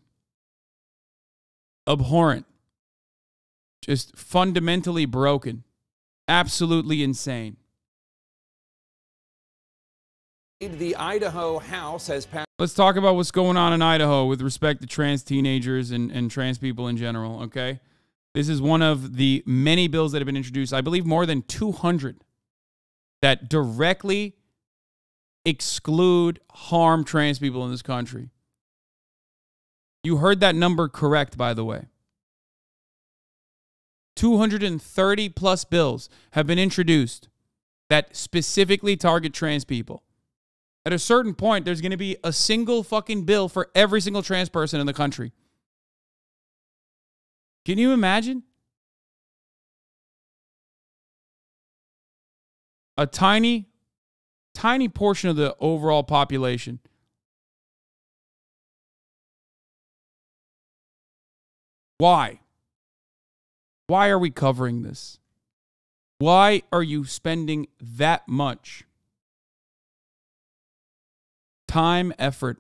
S3: Abhorrent. Just fundamentally broken. Absolutely insane.
S8: The Idaho House has passed.
S3: Let's talk about what's going on in Idaho with respect to trans teenagers and trans people in general, okay? This is one of the many bills that have been introduced, I believe more than 200, that directly exclude, harm trans people in this country. You heard that number correct, by the way. 230 plus bills have been introduced that specifically target trans people. At a certain point, there's going to be a single fucking bill for every single trans person in the country. Can you imagine? A tiny portion of the overall population. Why? Why are we covering this? Why are you spending that much time, effort?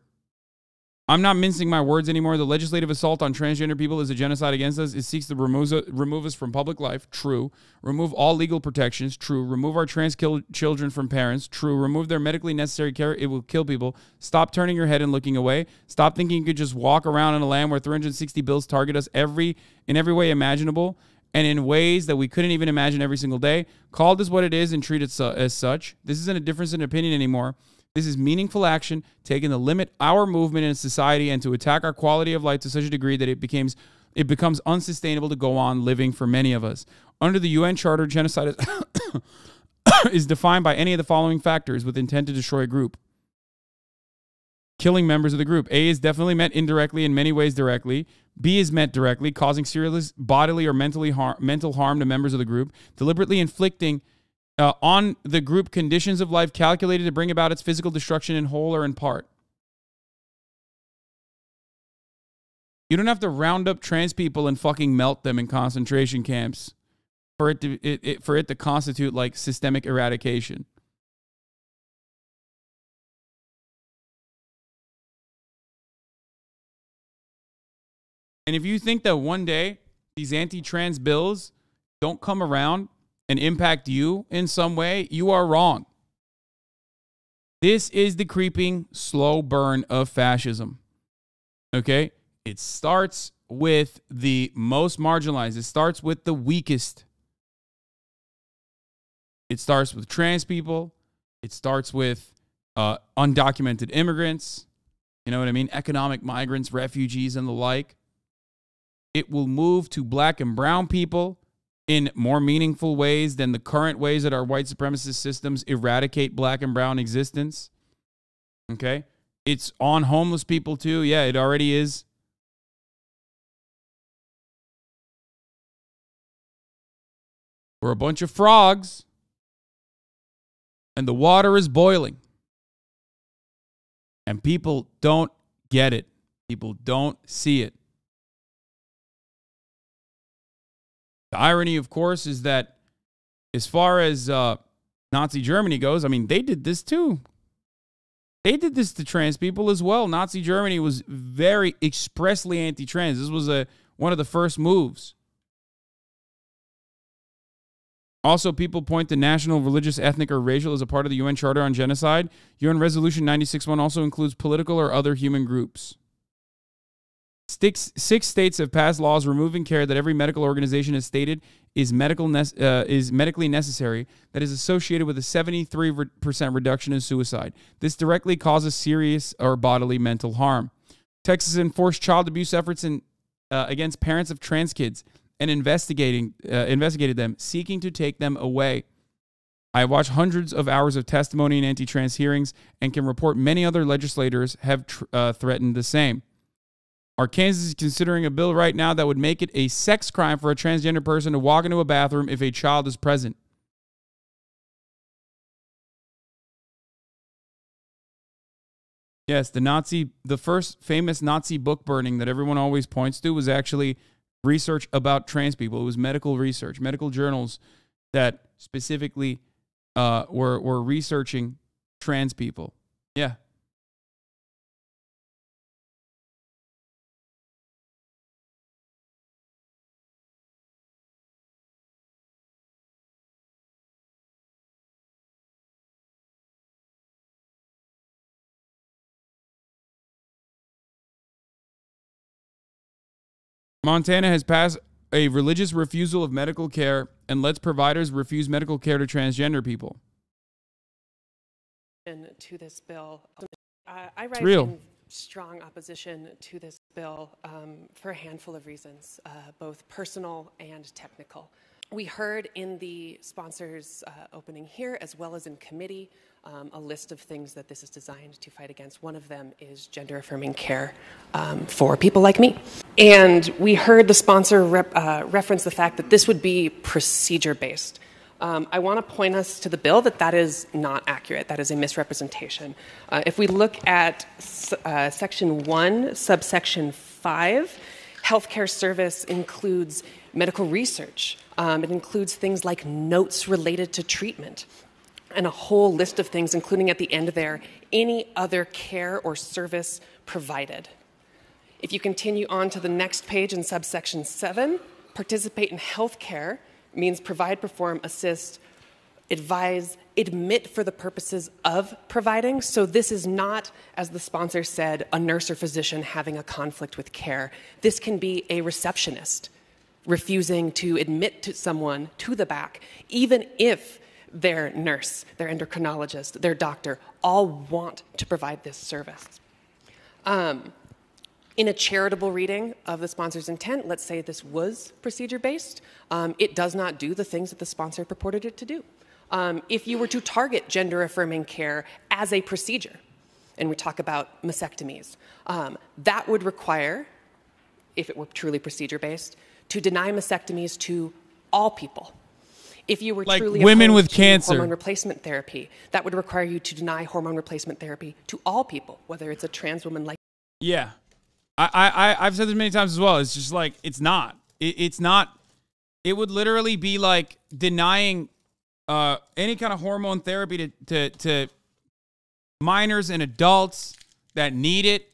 S3: I'm not mincing my words anymore. The legislative assault on transgender people is a genocide against us. It seeks to remove us from public life. True. Remove all legal protections. True. Remove our trans children from parents. True. Remove their medically necessary care. It will kill people. Stop turning your head and looking away. Stop thinking you could just walk around in a land where 360 bills target us in every way imaginable and in ways that we couldn't even imagine every single day. Call this what it is and treat it as such. This isn't a difference in opinion anymore. This is meaningful action taken to limit our movement in society and to attack our quality of life to such a degree that it becomes unsustainable to go on living for many of us. Under the UN Charter, genocide is defined by any of the following factors with intent to destroy a group. Killing members of the group. A is definitely meant indirectly, in many ways directly. B is meant directly, causing serious bodily or mental harm to members of the group. Deliberately inflicting on the group conditions of life calculated to bring about its physical destruction in whole or in part. You don't have to round up trans people and fucking melt them in concentration camps for it to constitute like systemic eradication. And if you think that one day these anti-trans bills don't come around and impact you in some way, you are wrong. This is the creeping slow burn of fascism. Okay? It starts with the most marginalized. It starts with the weakest. It starts with trans people. It starts with undocumented immigrants. You know what I mean? Economic migrants, refugees, and the like. It will move to black and brown people in more meaningful ways than the current ways that our white supremacist systems eradicate black and brown existence. Okay? It's on homeless people too. Yeah, it already is. We're a bunch of frogs, and the water is boiling. And people don't get it. People don't see it. The irony, of course, is that as far as Nazi Germany goes, I mean, they did this too. They did this to trans people as well. Nazi Germany was very expressly anti-trans. This was one of the first moves. Also, people point to national, religious, ethnic, or racial as a part of the UN Charter on Genocide. UN Resolution 96.1 also includes political or other human groups. Six states have passed laws removing care that every medical organization has stated is medically necessary that is associated with a 73% reduction in suicide. This directly causes serious or bodily mental harm. Texas enforced child abuse efforts against parents of trans kids and investigated them, seeking to take them away. I have watched hundreds of hours of testimony in anti-trans hearings and can report many other legislators have threatened the same. Arkansas is considering a bill right now that would make it a sex crime for a transgender person to walk into a bathroom if a child is present. Yes, the first famous Nazi book burning that everyone always points to was actually research about trans people. It was medical research, medical journals that specifically were researching trans people. Yeah. Montana has passed a religious refusal of medical care and lets providers refuse medical care to transgender people.
S11: To this bill, I rise in strong opposition to this bill for a handful of reasons, both personal and technical. We heard in the sponsors' opening here, as well as in committee, a list of things that this is designed to fight against. One of them is gender-affirming care for people like me. And we heard the sponsor reference the fact that this would be procedure-based. I want to point us to the bill that is not accurate. That is a misrepresentation. If we look at Section 1, subsection 5, healthcare service includes medical research. It includes things like notes related to treatment and a whole list of things, including at the end there, any other care or service provided. If you continue on to the next page in subsection 7, participate in healthcare means provide, perform, assist, advise, admit for the purposes of providing. So this is not, as the sponsor said, a nurse or physician having a conflict with care. This can be a receptionist refusing to admit to someone to the back, even if their nurse, their endocrinologist, their doctor all want to provide this service. In a charitable reading of the sponsor's intent, let's say this was procedure-based, it does not do the things that the sponsor purported it to do. If you were to target gender-affirming care as a procedure, and we talk about mastectomies, that would require, if it were truly procedure-based, to deny mastectomies to all people. If you were
S3: like
S11: truly
S3: women with
S11: opposed to
S3: cancer,
S11: hormone replacement therapy, that would require you to deny hormone replacement therapy to all people, whether it's a trans woman like.
S3: Yeah, I've said this many times as well. It's just like it's not. It's not. It would literally be like denying any kind of hormone therapy to minors and adults that need it.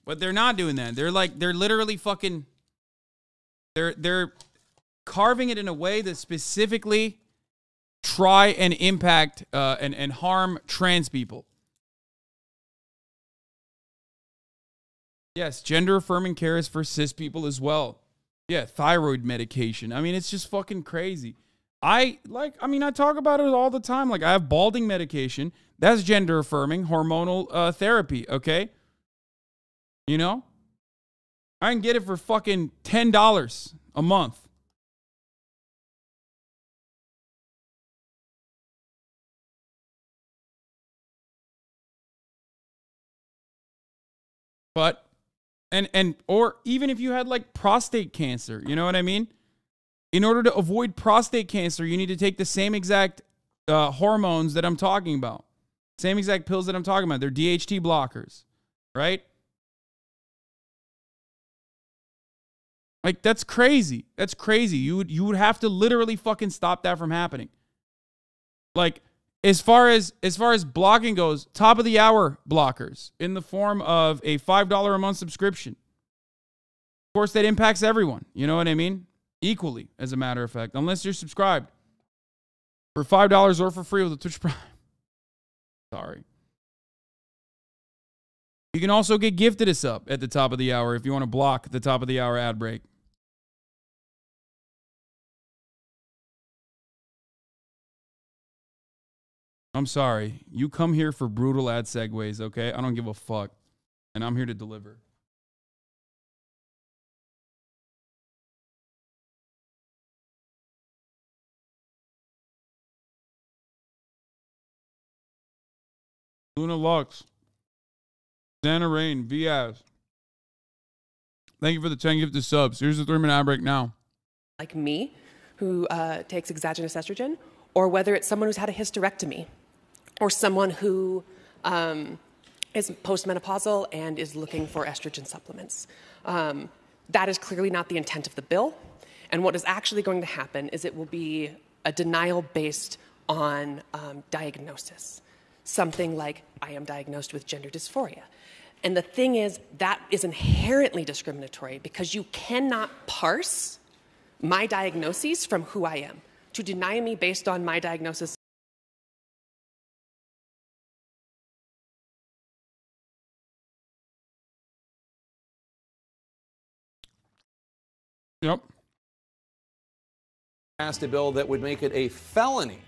S3: But they're not doing that. They're literally fucking. They're carving it in a way that specifically try and impact and harm trans people. Yes, gender-affirming care is for cis people as well. Yeah, thyroid medication. I mean, it's just fucking crazy. I talk about it all the time. Like, I have balding medication. That's gender-affirming hormonal therapy, okay? You know? I can get it for fucking $10 a month. But, or even if you had like prostate cancer, you know what I mean? In order to avoid prostate cancer, you need to take the same exact hormones that I'm talking about. Same exact pills that I'm talking about. They're DHT blockers, right? Like, that's crazy. That's crazy. You would have to literally fucking stop that from happening. Like, as far as blocking goes, top of the hour blockers in the form of a $5 a month subscription. Of course, that impacts everyone. You know what I mean? Equally, as a matter of fact, unless you're subscribed for $5 or for free with a Twitch Prime. Sorry. You can also get gifted a sub at the top of the hour if you want to block the top of the hour ad break. I'm sorry. You come here for brutal ad segues, okay? I don't give a fuck. And I'm here to deliver. Luna Lux. Santa Rain. Viaz. Thank you for the 10 gifted subs. Here's the 3-minute ad break now.
S11: Like me, who takes exogenous estrogen, or whether it's someone who's had a hysterectomy, or someone who is postmenopausal and is looking for estrogen supplements. That is clearly not the intent of the bill. And what is actually going to happen is it will be a denial based on diagnosis. Something like, I am diagnosed with gender dysphoria. And the thing is, that is inherently discriminatory because you cannot parse my diagnoses from who I am. To deny me based on my diagnosis
S3: Yep.
S12: Passed a bill that would make it a felony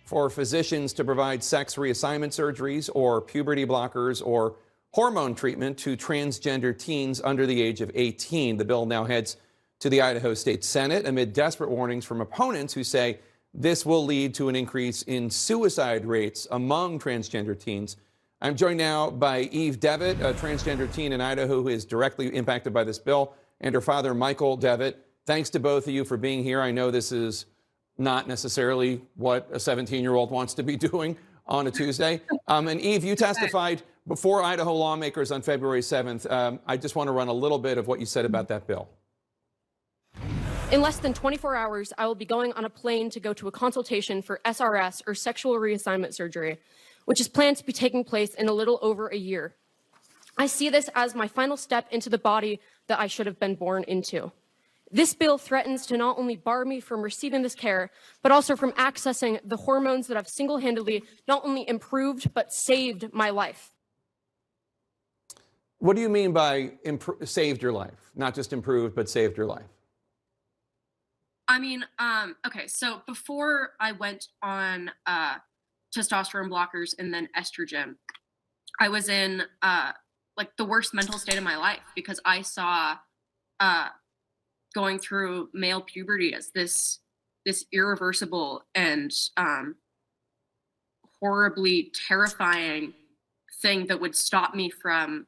S12: for physicians to provide sex reassignment surgeries or puberty blockers or hormone treatment to transgender teens under the age of 18. The bill now heads to the Idaho State Senate amid desperate warnings from opponents who say this will lead to an increase in suicide rates among transgender teens. I'm joined now by Eve Devitt, a transgender teen in Idaho who is directly impacted by this bill, and her father, Michael Devitt. Thanks to both of you for being here. I know this is not necessarily what a 17-year-old wants to be doing on a Tuesday. And Eve, you testified before Idaho lawmakers on February 7th. I just want to run a little bit of what you said about that bill.
S15: In less than 24 hours, I will be going on a plane to go to a consultation for SRS, or sexual reassignment surgery, which is planned to be taking place in a little over a year. I see this as my final step into the body that I should have been born into. This bill threatens to not only bar me from receiving this care, but also from accessing the hormones that have single-handedly not only improved, but saved my life.
S12: What do you mean by saved your life? Not just improved, but saved your life?
S15: I mean, okay, so before I went on testosterone blockers and then estrogen, I was in like the worst mental state of my life because I saw going through male puberty as this irreversible and horribly terrifying thing that would stop me from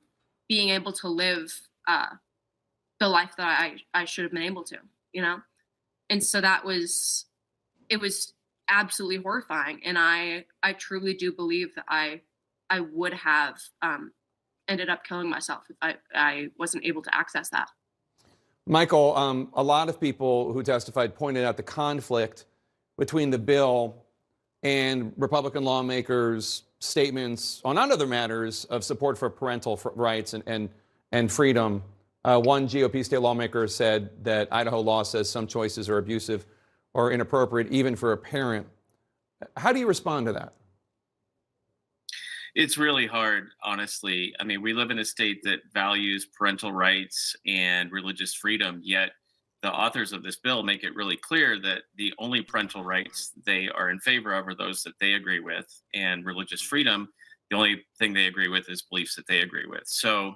S15: being able to live the life that I should have been able to, you know? And so it was absolutely horrifying. And I truly do believe that I would have ended up killing myself if I wasn't able to access that.
S12: Michael, a lot of people who testified pointed out the conflict between the bill and Republican lawmakers' statements on other matters of support for parental rights and freedom. One GOP state lawmaker said that Idaho law says some choices are abusive or inappropriate, even for a parent. How do you respond to that?
S17: It's really hard, honestly. I mean, we live in a state that values parental rights and religious freedom, yet the authors of this bill make it really clear that the only parental rights they are in favor of are those that they agree with, and religious freedom, the only thing they agree with is beliefs that they agree with. So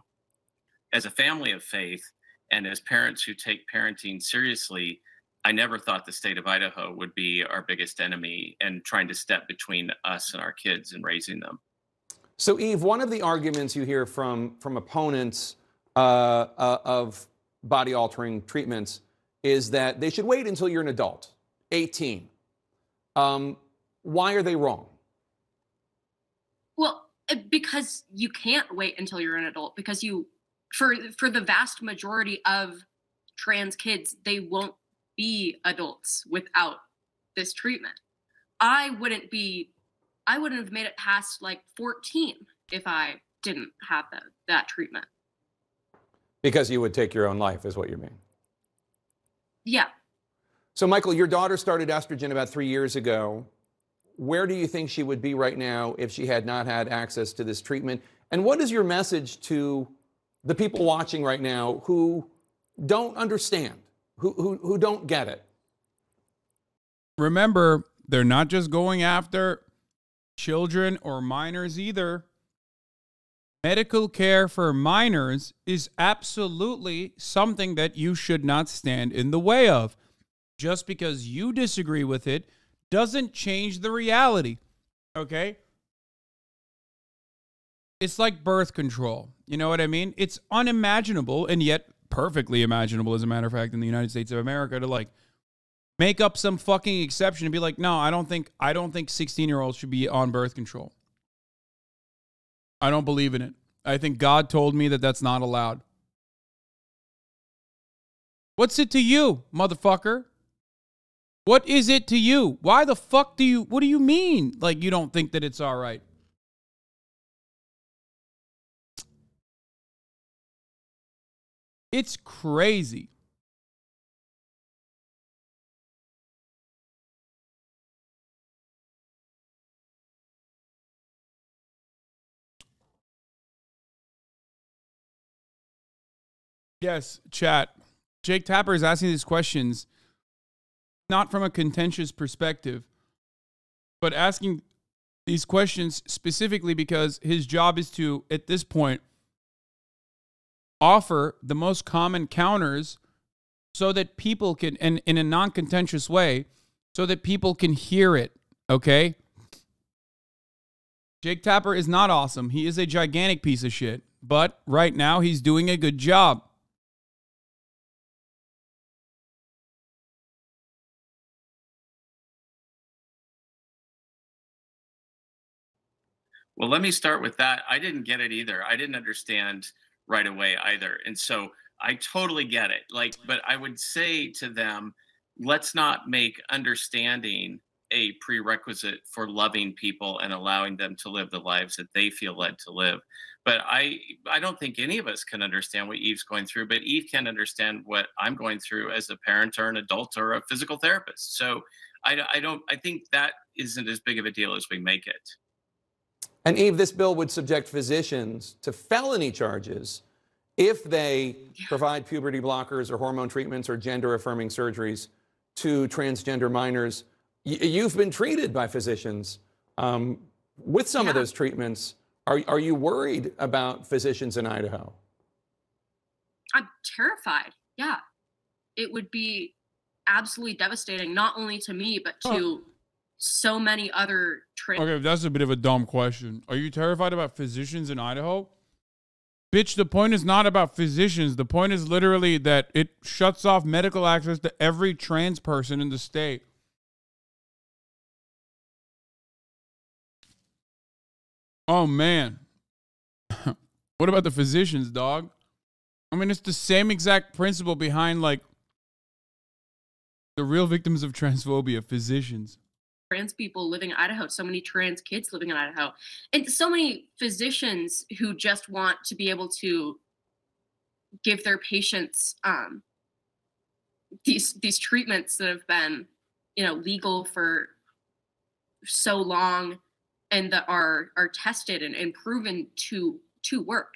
S17: as a family of faith and as parents who take parenting seriously, I never thought the state of Idaho would be our biggest enemy and trying to step between us and our kids and raising them.
S12: So, Eve, one of the arguments you hear from opponents of body-altering treatments is that they should wait until you're an adult, 18. Why are they wrong?
S15: Well, because you can't wait until you're an adult, because for the vast majority of trans kids, they won't be adults without this treatment. I wouldn't have made it past like 14 if I didn't have that treatment.
S12: Because you would take your own life, is what you mean?
S15: Yeah.
S12: So, Michael, your daughter started estrogen about 3 years ago. Where do you think she would be right now if she had not had access to this treatment? And what is your message to the people watching right now who don't understand, who don't get it?
S3: Remember, they're not just going after children or minors either. Medical care for minors is absolutely something that you should not stand in the way of. Just because you disagree with it doesn't change the reality, okay? It's like birth control. You know what I mean? It's unimaginable, and yet perfectly imaginable, as a matter of fact, in the United States of America, to like make up some fucking exception and be like, no, I don't think 16-year-olds should be on birth control. I don't believe in it. I think God told me that that's not allowed. What's it to you, motherfucker? What is it to you? Why the fuck what do you mean? Like, you don't think that it's all right? It's crazy. Yes, chat. Jake Tapper is asking these questions not from a contentious perspective, but asking these questions specifically because his job is to, at this point, offer the most common counters so that people can, and in a non-contentious way, so that people can hear it, okay? Jake Tapper is not awesome. He is a gigantic piece of shit. But right now, he's doing a good job.
S17: Well, let me start with that. I didn't get it either. I didn't understand right away either. And so I totally get it. Like, but I would say to them, let's not make understanding a prerequisite for loving people and allowing them to live the lives that they feel led to live. But I don't think any of us can understand what Eve's going through, but Eve can understand what I'm going through as a parent or an adult or a physical therapist. So I think that isn't as big of a deal as we make it.
S12: And Eve, this bill would subject physicians to felony charges if they provide puberty blockers or hormone treatments or gender-affirming surgeries to transgender minors. You've been treated by physicians with some of those treatments. Are you worried about physicians in Idaho?
S15: I'm terrified. Yeah. It would be absolutely devastating, not only to me, but to so many other
S3: Okay, that's a bit of a dumb question. Are you terrified about physicians in Idaho? Bitch, the point is not about physicians. The point is literally that it shuts off medical access to every trans person in the state. Oh, man. What about the physicians, dog? I mean, it's the same exact principle behind, like, the real victims of transphobia, physicians.
S15: Trans people living in Idaho, so many trans kids living in Idaho, and so many physicians who just want to be able to give their patients these treatments that have been, legal for so long and that are tested and proven to work.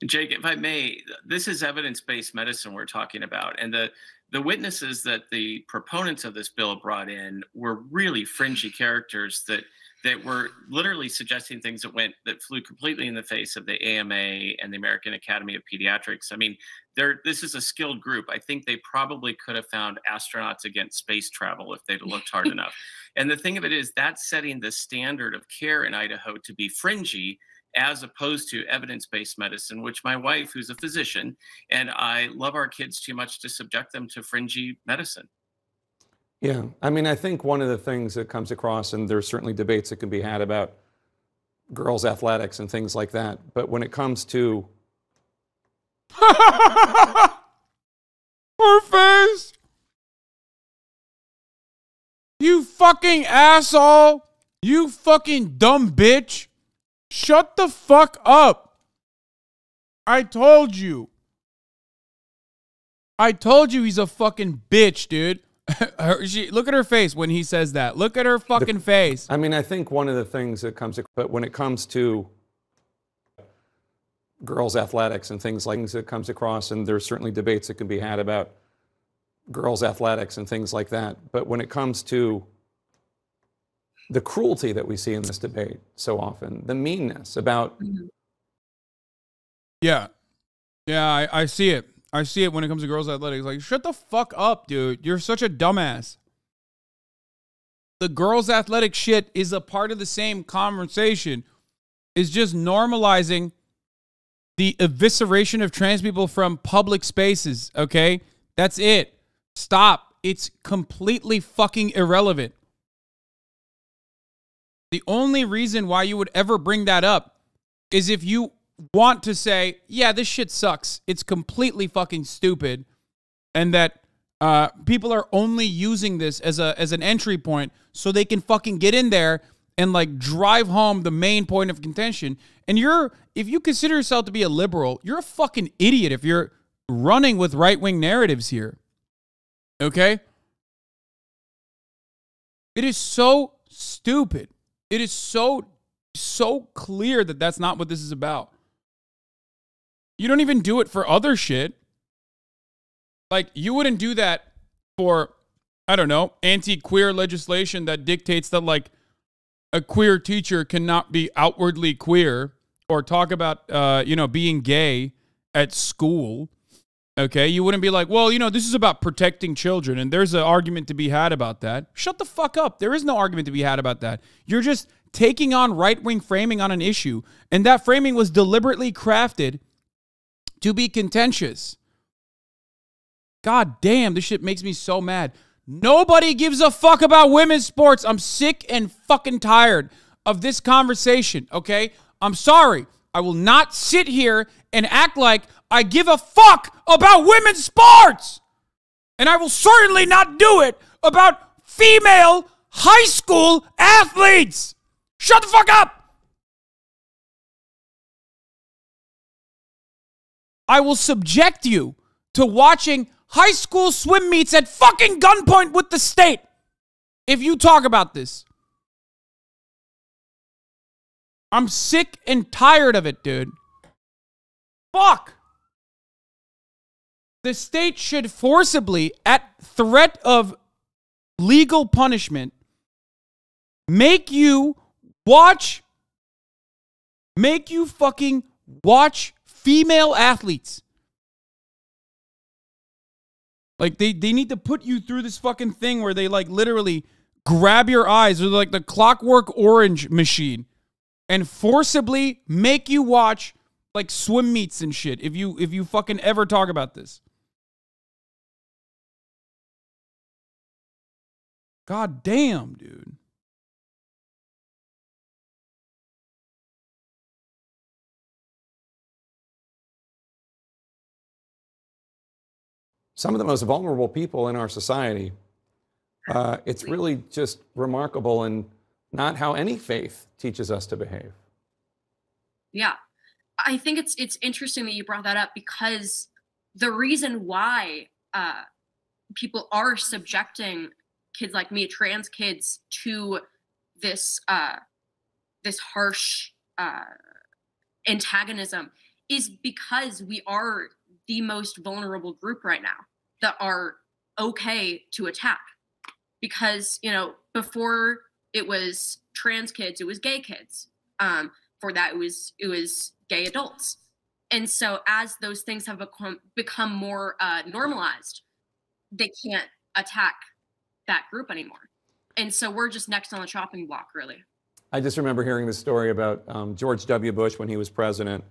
S17: Jake, if I may, this is evidence-based medicine we're talking about, and the witnesses that the proponents of this bill brought in were really fringy characters that were literally suggesting things that flew completely in the face of the AMA and the American Academy of Pediatrics. I mean, this is a skilled group. I think they probably could have found astronauts against space travel if they'd looked hard enough. And the thing of it is, that's setting the standard of care in Idaho to be fringy, as opposed to evidence-based medicine, which my wife, who's a physician, and I love our kids too much to subject them to fringy medicine.
S12: Yeah, I mean, I think one of the things that comes across, and there's certainly debates that can be had about girls' athletics and things like that, but when it comes to...
S3: Her face! You fucking asshole! You fucking dumb bitch! Shut the fuck up. I told you. He's a fucking bitch, dude. Look at her face when he says that. Look at her fucking face.
S12: I mean, I think one of the things that comes, but when it comes to girls' athletics and things like that comes across, and there's certainly debates that can be had about girls' athletics and things like that. But when it comes to the cruelty that we see in this debate so often, the meanness about...
S3: Yeah, I see it. I see it when it comes to girls' athletics. Like, shut the fuck up, dude. You're such a dumbass. The girls' athletic shit is a part of the same conversation. It's just normalizing the evisceration of trans people from public spaces, okay? That's it. Stop. It's completely fucking irrelevant. The only reason why you would ever bring that up is if you want to say, yeah, this shit sucks. It's completely fucking stupid. And that people are only using this as an entry point so they can fucking get in there and like drive home the main point of contention. And if you consider yourself to be a liberal, you're a fucking idiot if you're running with right-wing narratives here. Okay? It is so stupid. It is so clear that that's not what this is about. You don't even do it for other shit. Like, you wouldn't do that for, I don't know, anti-queer legislation that dictates that, like, a queer teacher cannot be outwardly queer or talk about, you know, being gay at school. Okay, you wouldn't be like, well, you know, this is about protecting children, and there's an argument to be had about that. Shut the fuck up. There is no argument to be had about that. You're just taking on right-wing framing on an issue, and that framing was deliberately crafted to be contentious. God damn, this shit makes me so mad. Nobody gives a fuck about women's sports. I'm sick and fucking tired of this conversation, okay? I'm sorry. I will not sit here and act like I give a fuck about women's sports. And I will certainly not do it about female high school athletes. Shut the fuck up. I will subject you to watching high school swim meets at fucking gunpoint with the state if you talk about this. I'm sick and tired of it, dude. Fuck. The state should forcibly, at threat of legal punishment, make you fucking watch female athletes. Like, they need to put you through this fucking thing where they, like, literally grab your eyes with, like, the Clockwork Orange machine and forcibly make you watch, like, swim meets and shit if you fucking ever talk about this. God damn, dude.
S12: Some of the most vulnerable people in our society. It's really just remarkable and not how any faith teaches us to behave.
S15: Yeah. I think it's interesting that you brought that up, because the reason why people are subjecting kids like me, trans kids, to this this harsh antagonism is because we are the most vulnerable group right now that are okay to attack. Because, you know, before it was trans kids, it was gay kids. For that, it was gay adults. And so as those things have become more normalized, they can't attack that group anymore. And so we're just next on the chopping block, really.
S12: I just remember hearing this story about George W. Bush when he was president,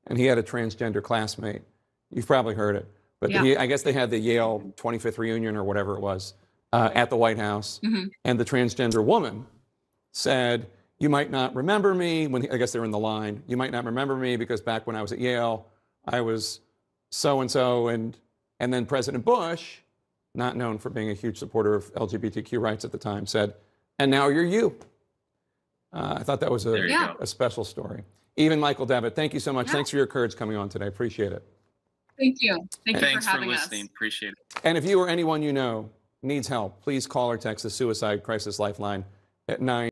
S12: and he had a transgender classmate. You've probably heard it. But
S15: Yeah.
S12: I guess they had the Yale 25th reunion or whatever it was at the White House.
S15: Mm-hmm.
S12: And the transgender woman said, you might not remember me, I guess they were in the line, you might not remember me because back when I was at Yale, I was so-and-so. And then President Bush, not known for being a huge supporter of LGBTQ rights at the time, said, and now you're you. I thought that was a special story. Even Michael Devitt, thank you so much.
S15: Yeah.
S12: Thanks for your courage coming on today. Appreciate it.
S15: Thank you.
S17: Thanks
S15: for having
S17: listening.
S15: us.
S17: Appreciate it.
S12: And if you or anyone you know needs help, please call or text the Suicide Crisis Lifeline at 9.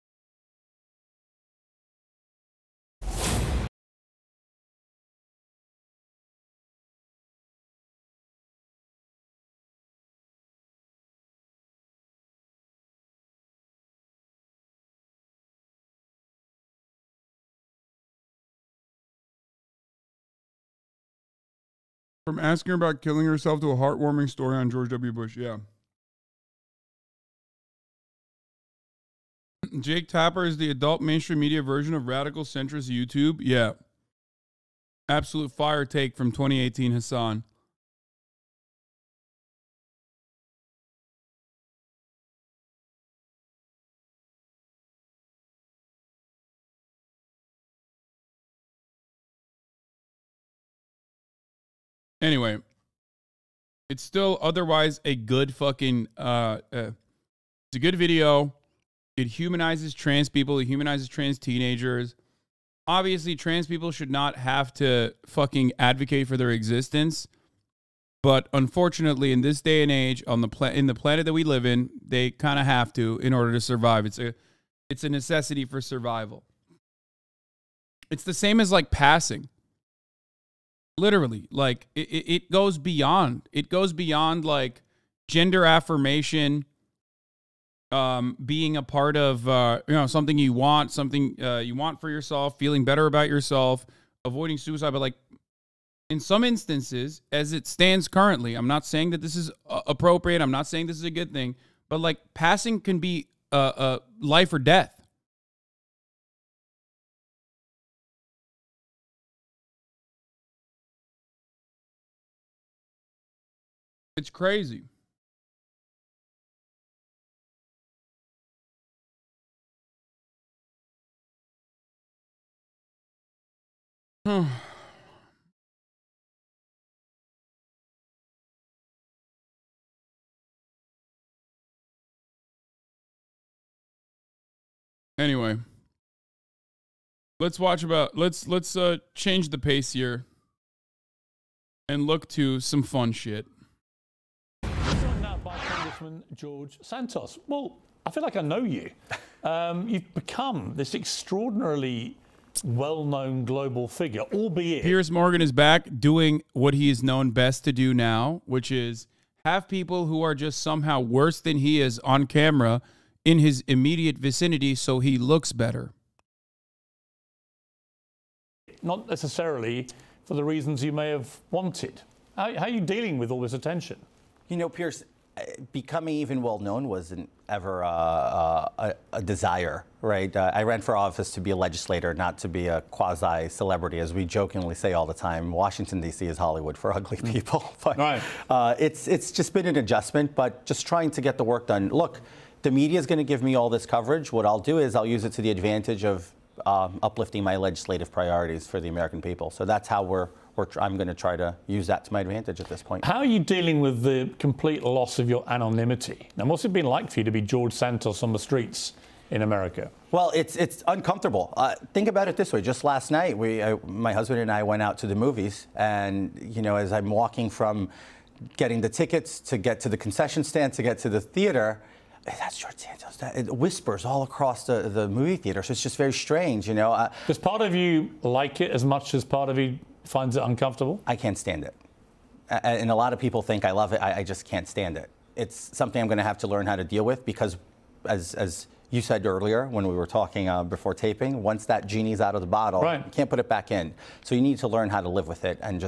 S3: From asking her about killing herself to a heartwarming story on George W. Bush, yeah. Jake Tapper is the adult mainstream media version of radical centrist YouTube. Yeah. Absolute fire take from 2018 Hasan. Anyway, it's still otherwise a good fucking, it's a good video. It humanizes trans people. It humanizes trans teenagers. Obviously, trans people should not have to fucking advocate for their existence. But unfortunately, in this day and age, on in the planet that we live in, they kind of have to in order to survive. It's a necessity for survival. It's the same as like passing. Literally, like it goes beyond. It goes beyond like gender affirmation, being a part of something you want, for yourself, feeling better about yourself, avoiding suicide. But like in some instances, as it stands currently, I'm not saying that this is appropriate. I'm not saying this is a good thing, but like passing can be life or death. It's crazy. Anyway, let's change the pace here and look to some fun shit.
S2: By Congressman George Santos. Well, I feel like I know you. You've become this extraordinarily well-known global figure, albeit...
S3: Piers Morgan is back doing what he is known best to do now, which is have people who are just somehow worse than he is on camera in his immediate vicinity so he looks better.
S2: Not necessarily for the reasons you may have wanted. How are you dealing with all this attention?
S16: You know, Piers, becoming even well-known wasn't ever a desire, right? I ran for office to be a legislator, not to be a quasi-celebrity, as we jokingly say all the time. Washington, D.C. is Hollywood for ugly people. But,
S2: right.
S16: It's just been an adjustment, but just trying to get the work done. Look, the media is going to give me all this coverage. What I'll do is I'll use it to the advantage of uplifting my legislative priorities for the American people. So that's how I'm going to try to use that to my advantage at this point.
S2: How are you dealing with the complete loss of your anonymity? Now, what's it been like for you to be George Santos on the streets in America?
S16: Well, it's uncomfortable. Think about it this way. Just last night, my husband and I went out to the movies, and as I'm walking from getting the tickets to get to the concession stand to get to the theater, that's George Santos. It whispers all across the movie theater, so it's just very strange,
S2: Does part of you like it as much as part of you finds it uncomfortable?
S16: I can't stand it. And a lot of people think I love it. I just can't stand it. It's something I'm going to have to learn how to deal with because, as you said earlier when we were talking before taping, once that genie's out of the bottle,
S2: right,
S16: you can't put it back in. So you need to learn how to live with it, and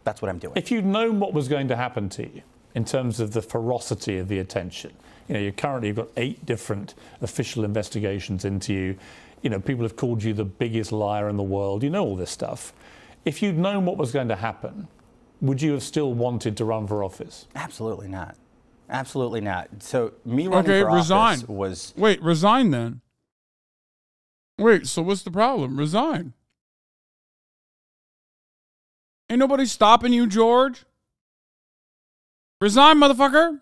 S16: that's what I'm doing.
S2: If you'd known what was going to happen to you in terms of the ferocity of the attention, you've got 8 different official investigations into you. People have called you the biggest liar in the world. You know all this stuff. If you'd known what was going to happen, would you have still wanted to run for office?
S16: Absolutely not. Absolutely not. So me running for office was...
S3: Wait, resign then. Wait, so what's the problem? Resign. Ain't nobody stopping you, George. Resign, motherfucker.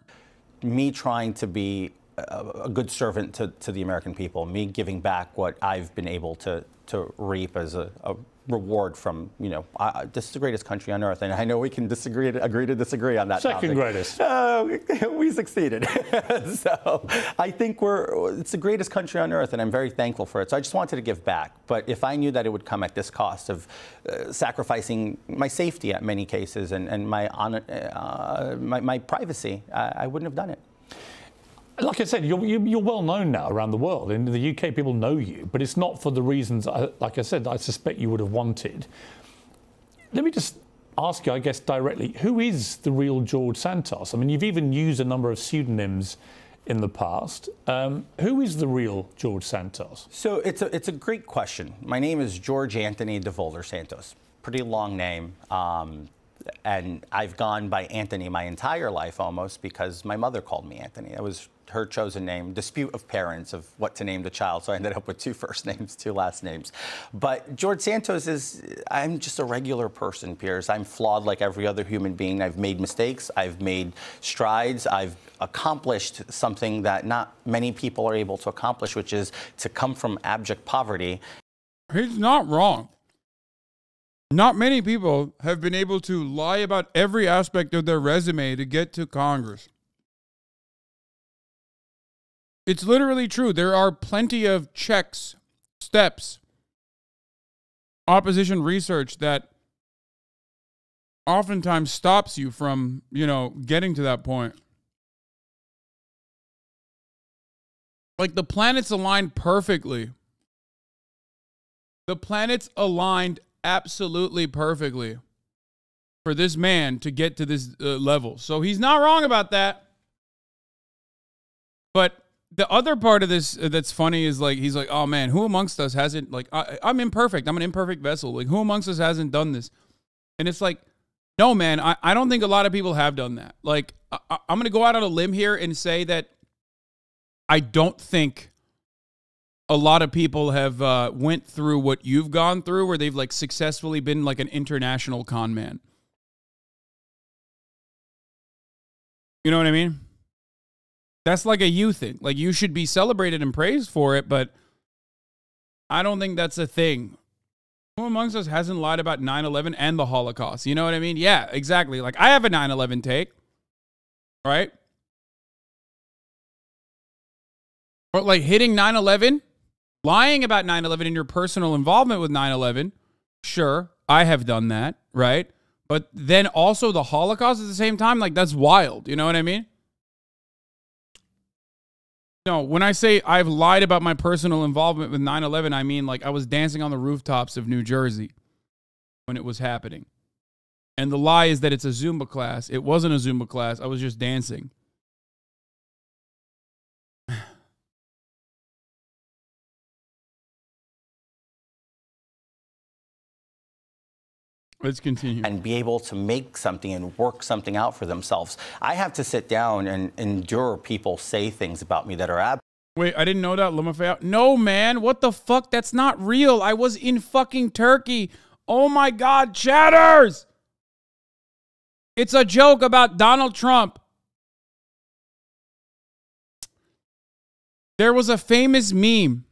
S16: Me trying to be a good servant to the American people, me giving back what I've been able to reap as a reward from, this is the greatest country on earth. And I know we can agree to disagree on that
S2: Second
S16: topic.
S2: greatest.
S16: We succeeded. So I think it's the greatest country on earth, and I'm very thankful for it. So I just wanted to give back. But if I knew that it would come at this cost of sacrificing my safety at many cases and my privacy, I wouldn't have done it.
S2: Like I said, you're well known now around the world. In the UK, people know you, but it's not for the reasons, like I said, I suspect you would have wanted. Let me just ask you, I guess, directly, who is the real George Santos? I mean, you've even used a number of pseudonyms in the past. Who is the real George Santos?
S16: So it's a great question. My name is George Anthony DeVolder Santos. Pretty long name. And I've gone by Anthony my entire life almost because my mother called me Anthony. That was her chosen name, dispute of parents of what to name the child. So I ended up with 2 first names, 2 last names. But George Santos I'm just a regular person, Piers. I'm flawed like every other human being. I've made mistakes. I've made strides. I've accomplished something that not many people are able to accomplish, which is to come from abject poverty.
S3: He's not wrong. Not many people have been able to lie about every aspect of their resume to get to Congress. It's literally true. There are plenty of checks, steps, opposition research that oftentimes stops you from, you know, getting to that point. Like, the planets aligned perfectly. The planets aligned absolutely perfectly for this man to get to this level. So he's not wrong about that. But the other part of this that's funny is, like, he's like, oh man, who amongst us hasn't, like, I'm imperfect. I'm an imperfect vessel. Like, who amongst us hasn't done this? And it's like, no, man, I don't think a lot of people have done that. Like, I'm going to go out on a limb here and say that I don't think a lot of people have went through what you've gone through, where they've, like, successfully been, like, an international con man. You know what I mean? That's like a you thing. Like, you should be celebrated and praised for it, but I don't think that's a thing. Who amongst us hasn't lied about 9/11 and the Holocaust? You know what I mean? Yeah, exactly. Like, I have a 9/11 take, right? But, like, hitting 9/11, lying about 9/11 and your personal involvement with 9/11, sure, I have done that, right? But then also the Holocaust at the same time, like, that's wild. You know what I mean? No, when I say I've lied about my personal involvement with 9/11, I mean, like, I was dancing on the rooftops of New Jersey when it was happening. And the lie is that it's a Zumba class. It wasn't a Zumba class. I was just dancing. Let's continue.
S16: And be able to make something and work something out for themselves. I have to sit down and endure people say things about me that are
S3: Wait, I didn't know that, Lumafea. No, man, what the fuck? That's not real. I was in fucking Turkey. Oh my God, chatters! It's a joke about Donald Trump. There was a famous meme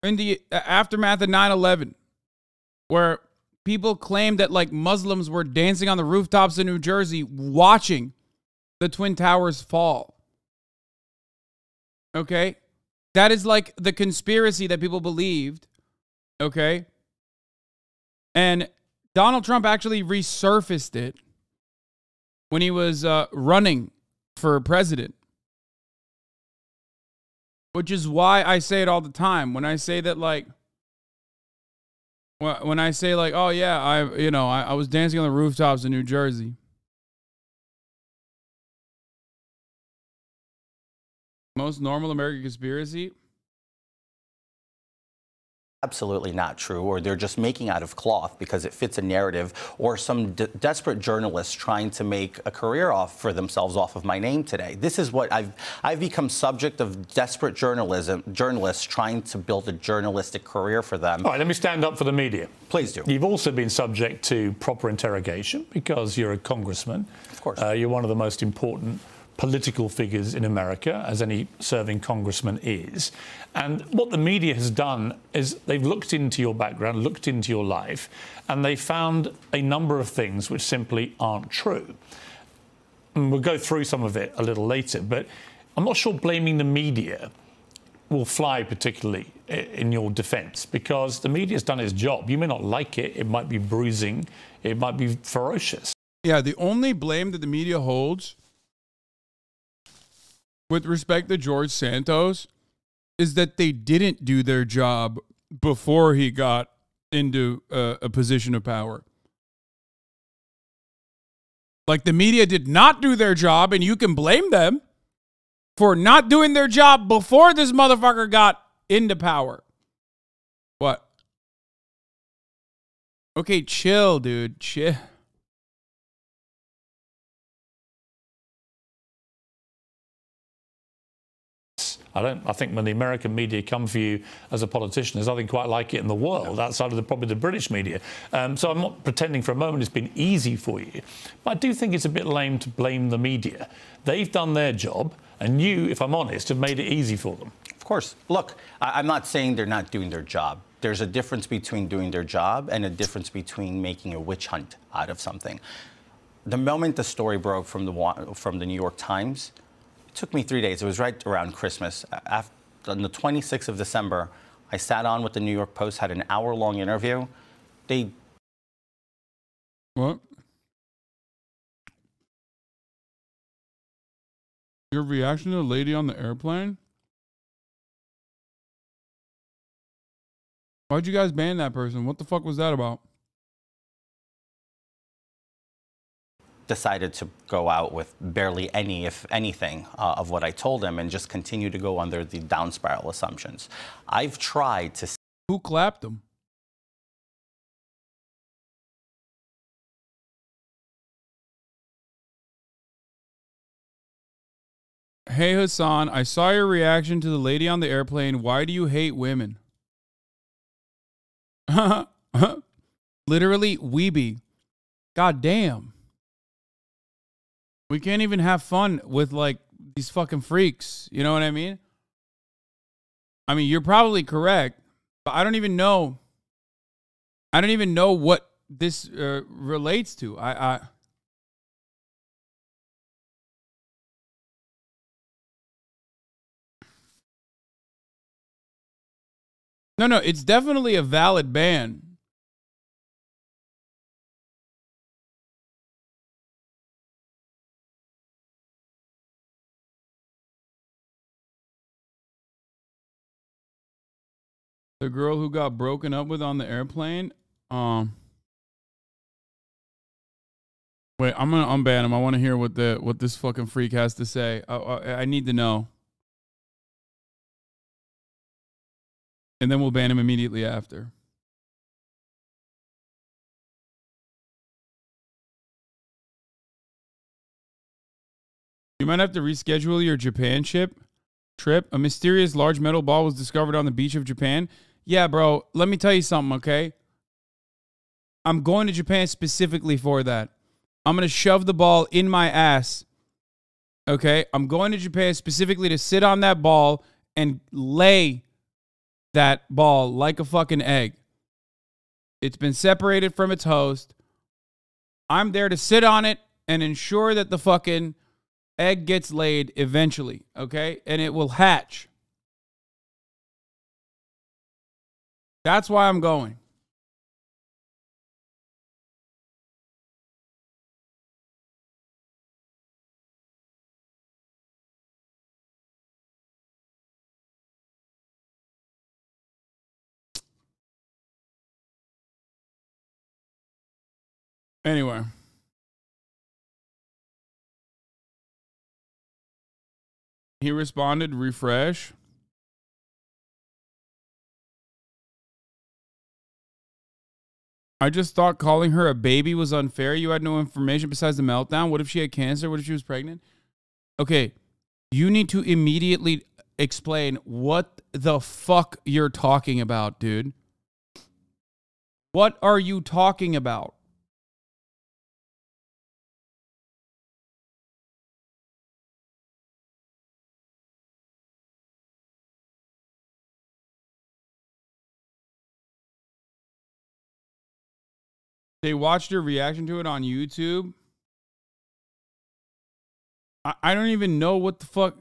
S3: in the aftermath of 9/11 where people claimed that, like, Muslims were dancing on the rooftops of New Jersey watching the Twin Towers fall. Okay? That is, like, the conspiracy that people believed. Okay? And Donald Trump actually resurfaced it when he was running for president. Which is why I say it all the time. When I say that, like, when I say, like, oh yeah, I was dancing on the rooftops in New Jersey. Most normal American conspiracy?
S16: absolutely not true, or they're just making out of cloth because it fits a narrative, or some desperate journalists trying to make a career for themselves off of my name today. This is what I've become subject of desperate journalists trying to build a journalistic career for them.
S2: All right, let me stand up for the media.
S16: Please do.
S2: You've also been subject to proper interrogation because you're a congressman.
S16: Of course.
S2: You're one of the most important political figures in America, as any serving congressman is. And what the media has done is they've looked into your background, looked into your life, and they found a number of things which simply aren't true. And we'll go through some of it a little later, but I'm not sure blaming the media will fly particularly in your defense, because the media's done its job. You may not like it. It might be bruising. It might be ferocious.
S3: Yeah, the only blame that the media holds with respect to George Santos is that they didn't do their job before he got into a position of power. Like, the media did not do their job, and you can blame them for not doing their job before this motherfucker got into power. What? Okay, chill, dude. Chill.
S2: I think when the American media come for you as a politician, there's nothing quite like it in the world outside of probably the British media. So I'm not pretending for a moment it's been easy for you. But I do think it's a bit lame to blame the media. They've done their job, and you, if I'm honest, have made it easy for them.
S16: Of course. Look, I'm not saying they're not doing their job. There's a difference between doing their job and a difference between making a witch hunt out of something. The moment the story broke from the New York Times, took me 3 days. It was right around Christmas. On the 26th of December, I sat on with the New York Post, had an hour-long interview.
S3: What? Your reaction to the lady on the airplane? Why'd you guys ban that person? What the fuck was that about?
S16: Decided to go out with barely any, if anything, of what I told him and just continue to go under the down spiral assumptions. I've tried to...
S3: Who clapped him? Hey, Hasan, I saw your reaction to the lady on the airplane. Why do you hate women? Literally, weeby. God damn. We can't even have fun with, like, these fucking freaks. You know what I mean? I mean, you're probably correct, but I don't even know. I don't even know what this relates to. No, it's definitely a valid ban. The girl who got broken up with on the airplane. Wait, I'm gonna unban him. I want to hear what this fucking freak has to say. I need to know. And then we'll ban him immediately after. You might have to reschedule your Japan trip. A mysterious large metal ball was discovered on the beach of Japan. Yeah, bro, let me tell you something, okay? I'm going to Japan specifically for that. I'm going to shove the ball in my ass. Okay? I'm going to Japan specifically to sit on that ball and lay that ball like a fucking egg. It's been separated from its host. I'm there to sit on it and ensure that the fucking egg gets laid eventually, okay? And it will hatch. That's why I'm going. Anyway. He responded, refresh. I just thought calling her a baby was unfair. You had no information besides the meltdown. What if she had cancer? What if she was pregnant? Okay, you need to immediately explain what the fuck you're talking about, dude. What are you talking about? They watched your reaction to it on YouTube. I don't even know what the fuck.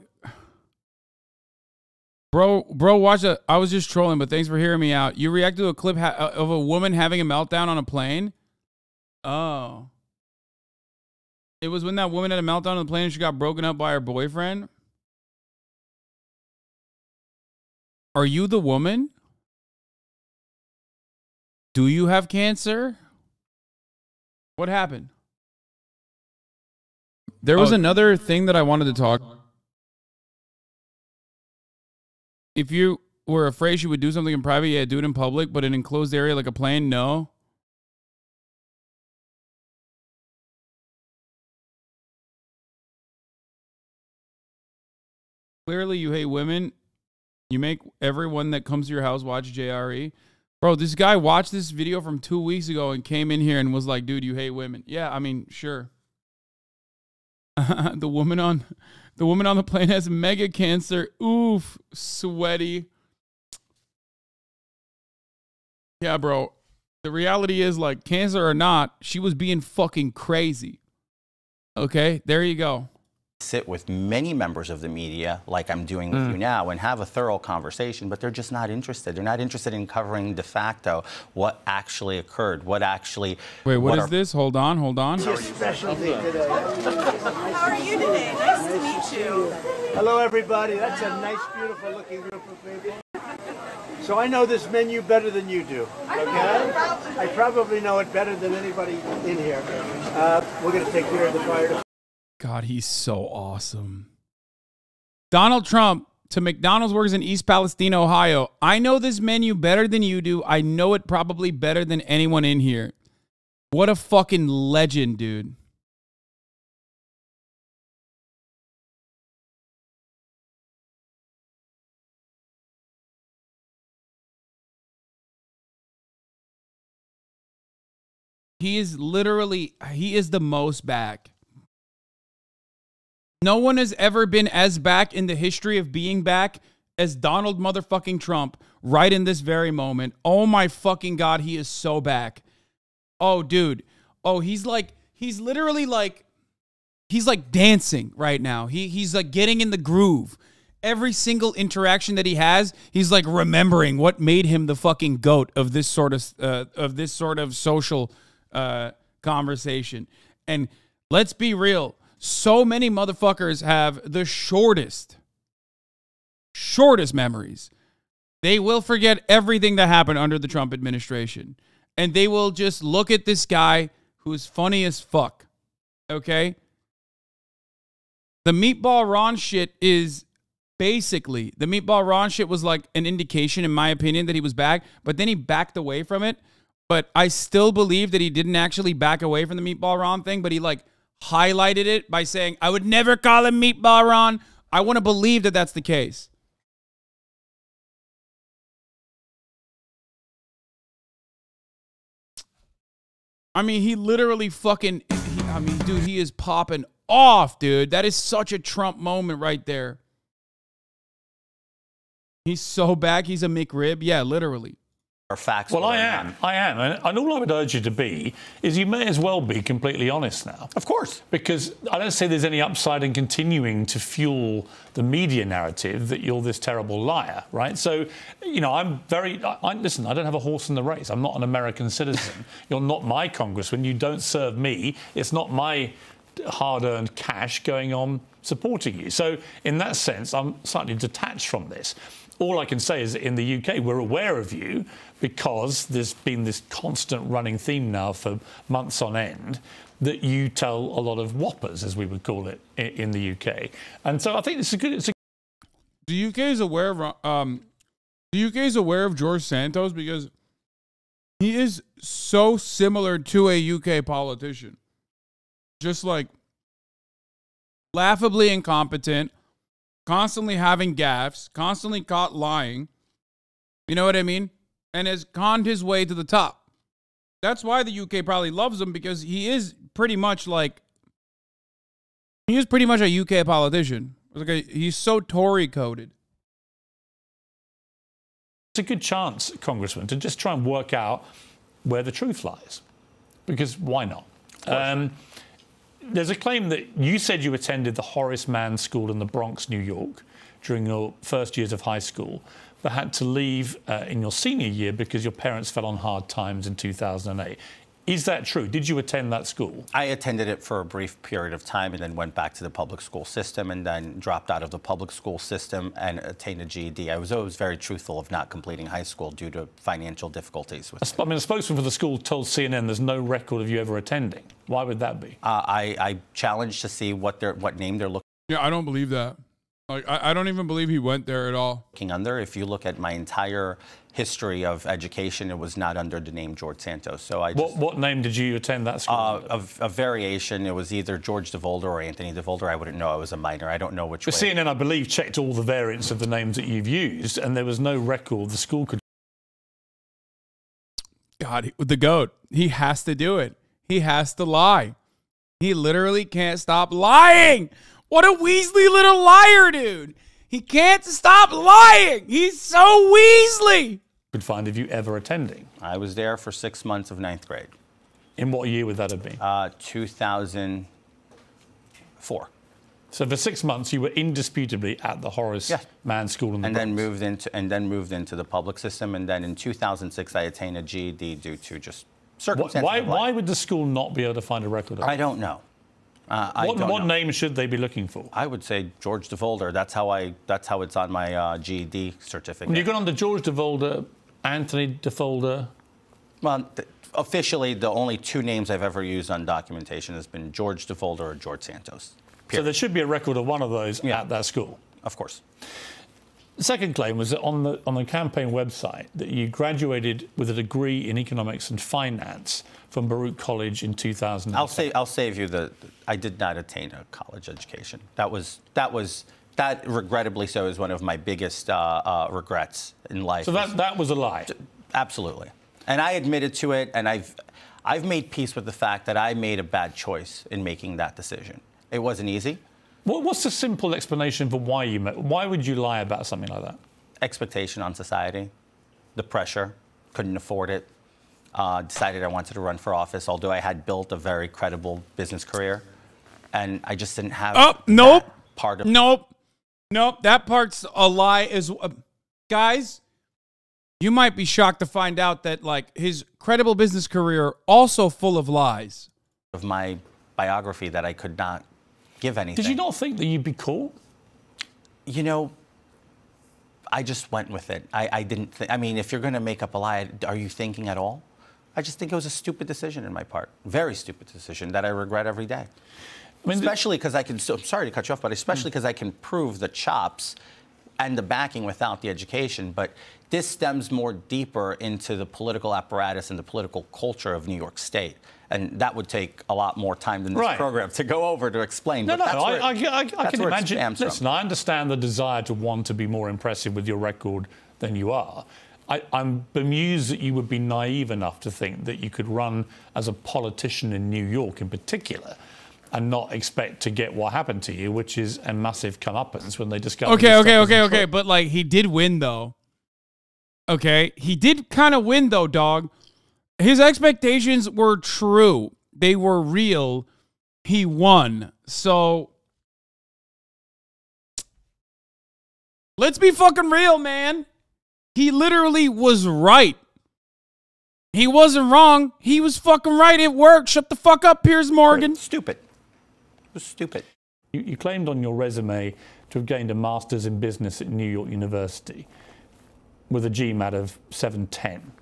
S3: Bro, watch it. I was just trolling, but thanks for hearing me out. You reacted to a clip of a woman having a meltdown on a plane? Oh. It was when that woman had a meltdown on the plane and she got broken up by her boyfriend? Are you the woman? Do you have cancer? What happened? There was another thing that I wanted to talk. If you were afraid she would do something in private, yeah, do it in public, but in an enclosed area like a plane, no. Clearly you hate women. You make everyone that comes to your house watch JRE. Bro, this guy watched this video from 2 weeks ago and came in here and was like, dude, you hate women. Yeah, I mean, sure. The woman on the plane has mega cancer. Oof, sweaty. Yeah, bro. The reality is, like, cancer or not, she was being fucking crazy. Okay, there you go.
S16: sit with many members of the media, like I'm doing with you now, and have a thorough conversation, but they're just not interested. They're not interested in covering de facto what actually occurred, what actually...
S3: Wait, what is this? Hold on, hold on.
S21: It's your specialty today.
S1: How are you today? Nice to meet you.
S21: Hello, everybody. That's a nice, beautiful looking group of people. So I know this menu better than you do, okay? I probably know it better than anybody in here. We're going to take care of the fire.
S3: God, he's so awesome. Donald Trump to McDonald's workers in East Palestine, Ohio. I know this menu better than you do. I know it probably better than anyone in here. What a fucking legend, dude. He is literally, he is the most back. No one has ever been as back in the history of being back as Donald motherfucking Trump right in this very moment. Oh my fucking God, he is so back. Oh, dude. Oh, he's literally like, he's like dancing right now. He's like getting in the groove. Every single interaction that he has, he's like remembering what made him the fucking GOAT of this sort of social conversation. And let's be real. So many motherfuckers have the shortest memories. They will forget everything that happened under the Trump administration. And they will just look at this guy who's funny as fuck. Okay? The Meatball Ron shit is basically, the Meatball Ron shit was like an indication, in my opinion, that he was back. But then he backed away from it. But I still believe that he didn't actually back away from the Meatball Ron thing. But he like highlighted it by saying, I would never call him Meatball Ron. I want to believe that that's the case. I mean, he literally fucking, dude, he is popping off, dude. That is such a Trump moment right there. He's so back. He's a McRib. Yeah, literally.
S16: Facts.
S2: Well, I am. And all I would urge you to be is you may as well be completely honest now. Of course. Because I don't say there's any upside in continuing to fuel the media narrative that you're this terrible liar, right? So, you know, listen, I don't have a horse in the race. I'm not an American citizen. You're not my congressman. You don't serve me. It's not my hard-earned cash going on supporting you. So, in that sense, I'm slightly detached from this. All I can say is that in the UK, we're aware of you because there's been this constant running theme now for months on end that you tell a lot of whoppers, as we would call it, in the UK. And so I think it's a good...
S3: The UK is aware of George Santos because he is so similar to a UK politician. Just like laughably incompetent, constantly having gaffes, constantly caught lying. You know what I mean? And has conned his way to the top. That's why the UK probably loves him, because he is pretty much a UK politician. He's so Tory coded.
S2: It's a good chance, Congressman, to just try and work out where the truth lies. Because why not? There's a claim that you said you attended the Horace Mann School in the Bronx, New York, during your first years of high school, but had to leave in your senior year because your parents fell on hard times in 2008. Is that true? Did you attend that school?
S16: I attended it for a brief period of time and then went back to the public school system and then dropped out of the public school system and attained a GED. I was always very truthful of not completing high school due to financial difficulties.
S2: I mean, a spokesman for the school told CNN there's no record of you ever attending. Why would that be?
S16: I challenged to see what name they're looking.
S3: Yeah, I don't believe that. Like, I don't even believe he went there at all.
S16: Under. If you look at my entire history of education, it was not under the name George Santos. So I just,
S2: what name did you attend that school?
S16: A variation. It was either George DeVolder or Anthony DeVolder. I wouldn't know. I was a minor. I don't know which way.
S2: CNN, I believe, checked all the variants of the names that you've used, and there was no record the school could.
S3: God, the GOAT. He has to do it. He has to lie. He literally can't stop lying. What a Weasley little liar, dude. He can't stop lying. He's so Weasley.
S2: Could find if you ever attending.
S16: I was there for 6 months of 9th grade.
S2: In what year would that have been?
S16: 2004.
S2: So for 6 months, you were indisputably at the Horace Mann School in the Bronx.
S16: Then moved into the public system, and then in 2006 I attained a GED due to just circumstances.
S2: Why would the school not be able to find a record of it?
S16: I don't know.
S2: What name should they be looking for?
S16: I would say George DeVolder. That's how it's on my GED certificate.
S2: When you got on the George DeVolder, Anthony DeVolder.
S16: Well, officially, the only two names I've ever used on documentation has been George DeVolder or George Santos.
S2: So there should be a record of one of those at that school.
S16: Of course.
S2: The second claim was that on the campaign website that you graduated with a degree in economics and finance from Baruch College in 2000.
S16: I'll save you I did not attain a college education. That regrettably so is one of my biggest regrets in life.
S2: So that was a lie.
S16: Absolutely. And I admitted to it, and I've made peace with the fact that I made a bad choice in making that decision. It wasn't easy.
S2: What's the simple explanation for why would you lie about something like that?
S16: Expectation on society, the pressure, couldn't afford it. Decided I wanted to run for office, although I had built a very credible business career, and I just didn't have. Part of.
S10: Nope. That part's a lie. Guys, you might be shocked to find out that like his credible business career also full of lies.
S16: Of my biography that I could not give anything.
S2: Did you not think that you'd be cool?
S16: You know, I just went with it. I didn't think. I mean, if you're going to make up a lie, are you thinking at all? I just think it was a stupid decision in my part. Very stupid decision that I regret every day. I mean, especially because I can. I'm sorry to cut you off, but especially because I can prove the chops and the backing without the education. But this stems more deeper into the political apparatus and the political culture of New York State. And that would take a lot more time than this program to go over to explain.
S2: I can imagine. Listen, I understand the desire to want to be more impressive with your record than you are. I'm bemused that you would be naive enough to think that you could run as a politician in New York in particular and not expect to get what happened to you, which is a massive comeuppance when they discover.
S10: Okay. But like he did win though. Okay, he did kind of win though, dog. His expectations were true. They were real. He won. So let's be fucking real, man. He literally was right. He wasn't wrong. He was fucking right. It worked. Shut the fuck up, Piers Morgan.
S16: Stupid. It was stupid.
S2: You claimed on your resume to have gained a master's in business at New York University with a GMAT of 710.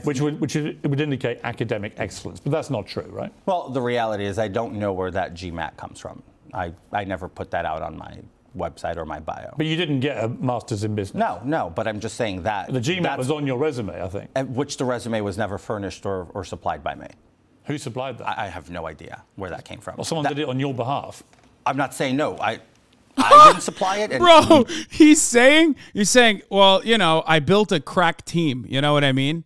S2: Which would indicate academic excellence, but that's not true, right?
S16: Well, the reality is I don't know where that GMAT comes from. I never put that out on my website or my bio.
S2: But you didn't get a master's in business?
S16: No, but I'm just saying that.
S2: The GMAT was on your resume, I think.
S16: Which the resume was never furnished or supplied by me.
S2: Who supplied that?
S16: I have no idea where that came from.
S2: Well, someone did it on your behalf.
S16: I'm not saying no. I didn't supply it. And
S10: bro, he's saying, well, you know, I built a crack team. You know what I mean?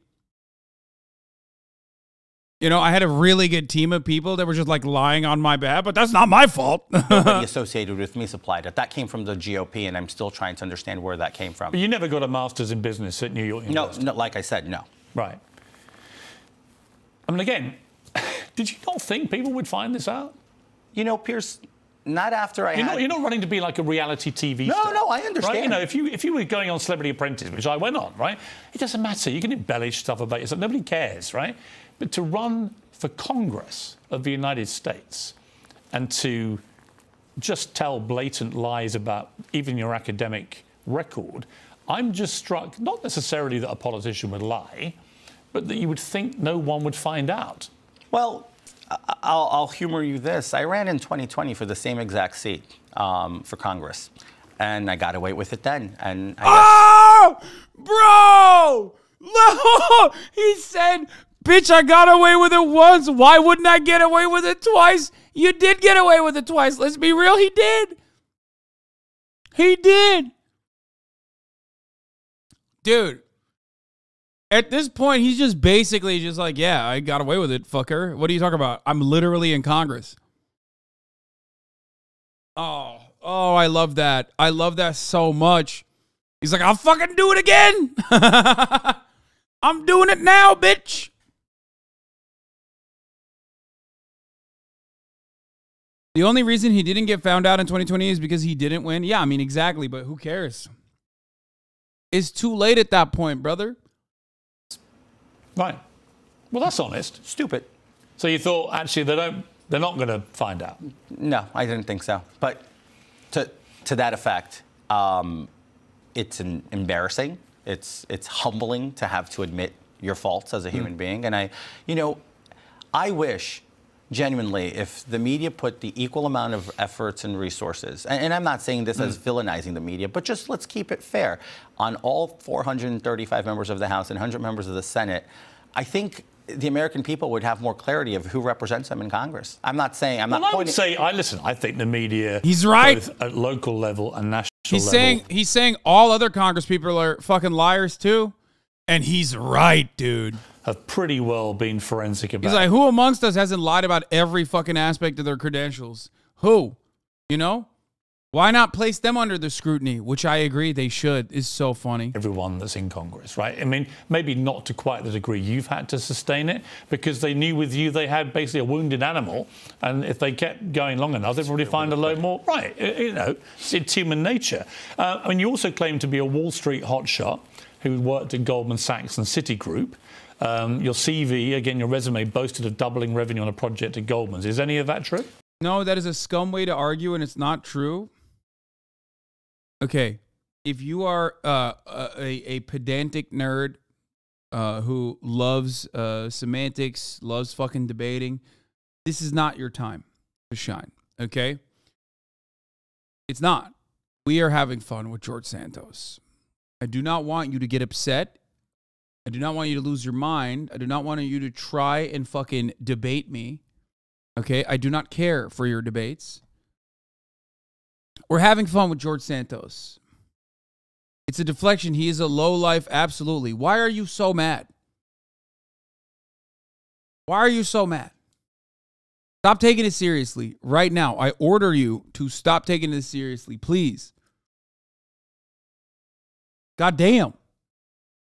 S10: You know, I had a really good team of people that were just like lying on my behalf, but that's not my fault.
S16: Nobody associated with me supplied it. That came from the GOP, and I'm still trying to understand where that came from.
S2: But you never got a master's in business at New York University?
S16: No, like I said, no.
S2: Right. I mean, again, did you not think people would find this out?
S16: You know, Piers, not after
S2: You're not running to be like a reality TV star.
S16: No, I understand.
S2: Right? You know, if you were going on Celebrity Apprentice, which I went on, right? It doesn't matter. You can embellish stuff about yourself. Nobody cares, right? But to run for Congress of the United States and to just tell blatant lies about even your academic record, I'm just struck, not necessarily that a politician would lie, but that you would think no one would find out.
S16: Well, I'll humor you this. I ran in 2020 for the same exact seat for Congress, and I got away with it then. And
S10: bro! He said, bitch, I got away with it once. Why wouldn't I get away with it twice? You did get away with it twice. Let's be real. He did. He did. Dude, at this point, he's just basically just like, yeah, I got away with it, fucker. What are you talking about? I'm literally in Congress. Oh, I love that. I love that so much. He's like, I'll fucking do it again. I'm doing it now, bitch. The only reason he didn't get found out in 2020 is because he didn't win. Yeah, I mean, exactly, but who cares? It's too late at that point, brother.
S2: Right. Well, that's honest.
S16: Stupid.
S2: So you thought, actually, they're not going to find out?
S16: No, I didn't think so. But to that effect, it's embarrassing. It's humbling to have to admit your faults as a human being. And I wish, genuinely, if the media put the equal amount of efforts and resources, and I'm not saying this as villainizing the media, but just let's keep it fair, on all 435 members of the House and 100 members of the Senate, I think the American people would have more clarity of who represents them in Congress. I'm not saying, I'm not pointing.
S2: I think the media,
S10: he's right,
S2: both at local level and national level.
S10: He's saying all other Congress people are fucking liars too. And he's right, dude.
S2: Have pretty well been forensic about it.
S10: He's like, who amongst us hasn't lied about every fucking aspect of their credentials? Who? You know? Why not place them under the scrutiny, which I agree they should. Is so funny.
S2: Everyone that's in Congress, right? I mean, maybe not to quite the degree you've had to sustain it, because they knew with you they had basically a wounded animal, and if they kept going long enough, they'd probably find a load more. Right, it's human nature. I mean, you also claim to be a Wall Street hotshot who worked at Goldman Sachs and Citigroup. Your CV, again, your resume boasted of doubling revenue on a project at Goldman's. Is any of that true?
S10: No, that is a scum way to argue, and it's not true. Okay, if you are a pedantic nerd who loves semantics, loves fucking debating, this is not your time to shine, okay? It's not. We are having fun with George Santos. I do not want you to get upset. I do not want you to lose your mind. I do not want you to try and fucking debate me, okay? I do not care for your debates. We're having fun with George Santos. It's a deflection. He is a lowlife, absolutely. Why are you so mad? Why are you so mad? Stop taking it seriously right now. I order you to stop taking it seriously, please. God damn.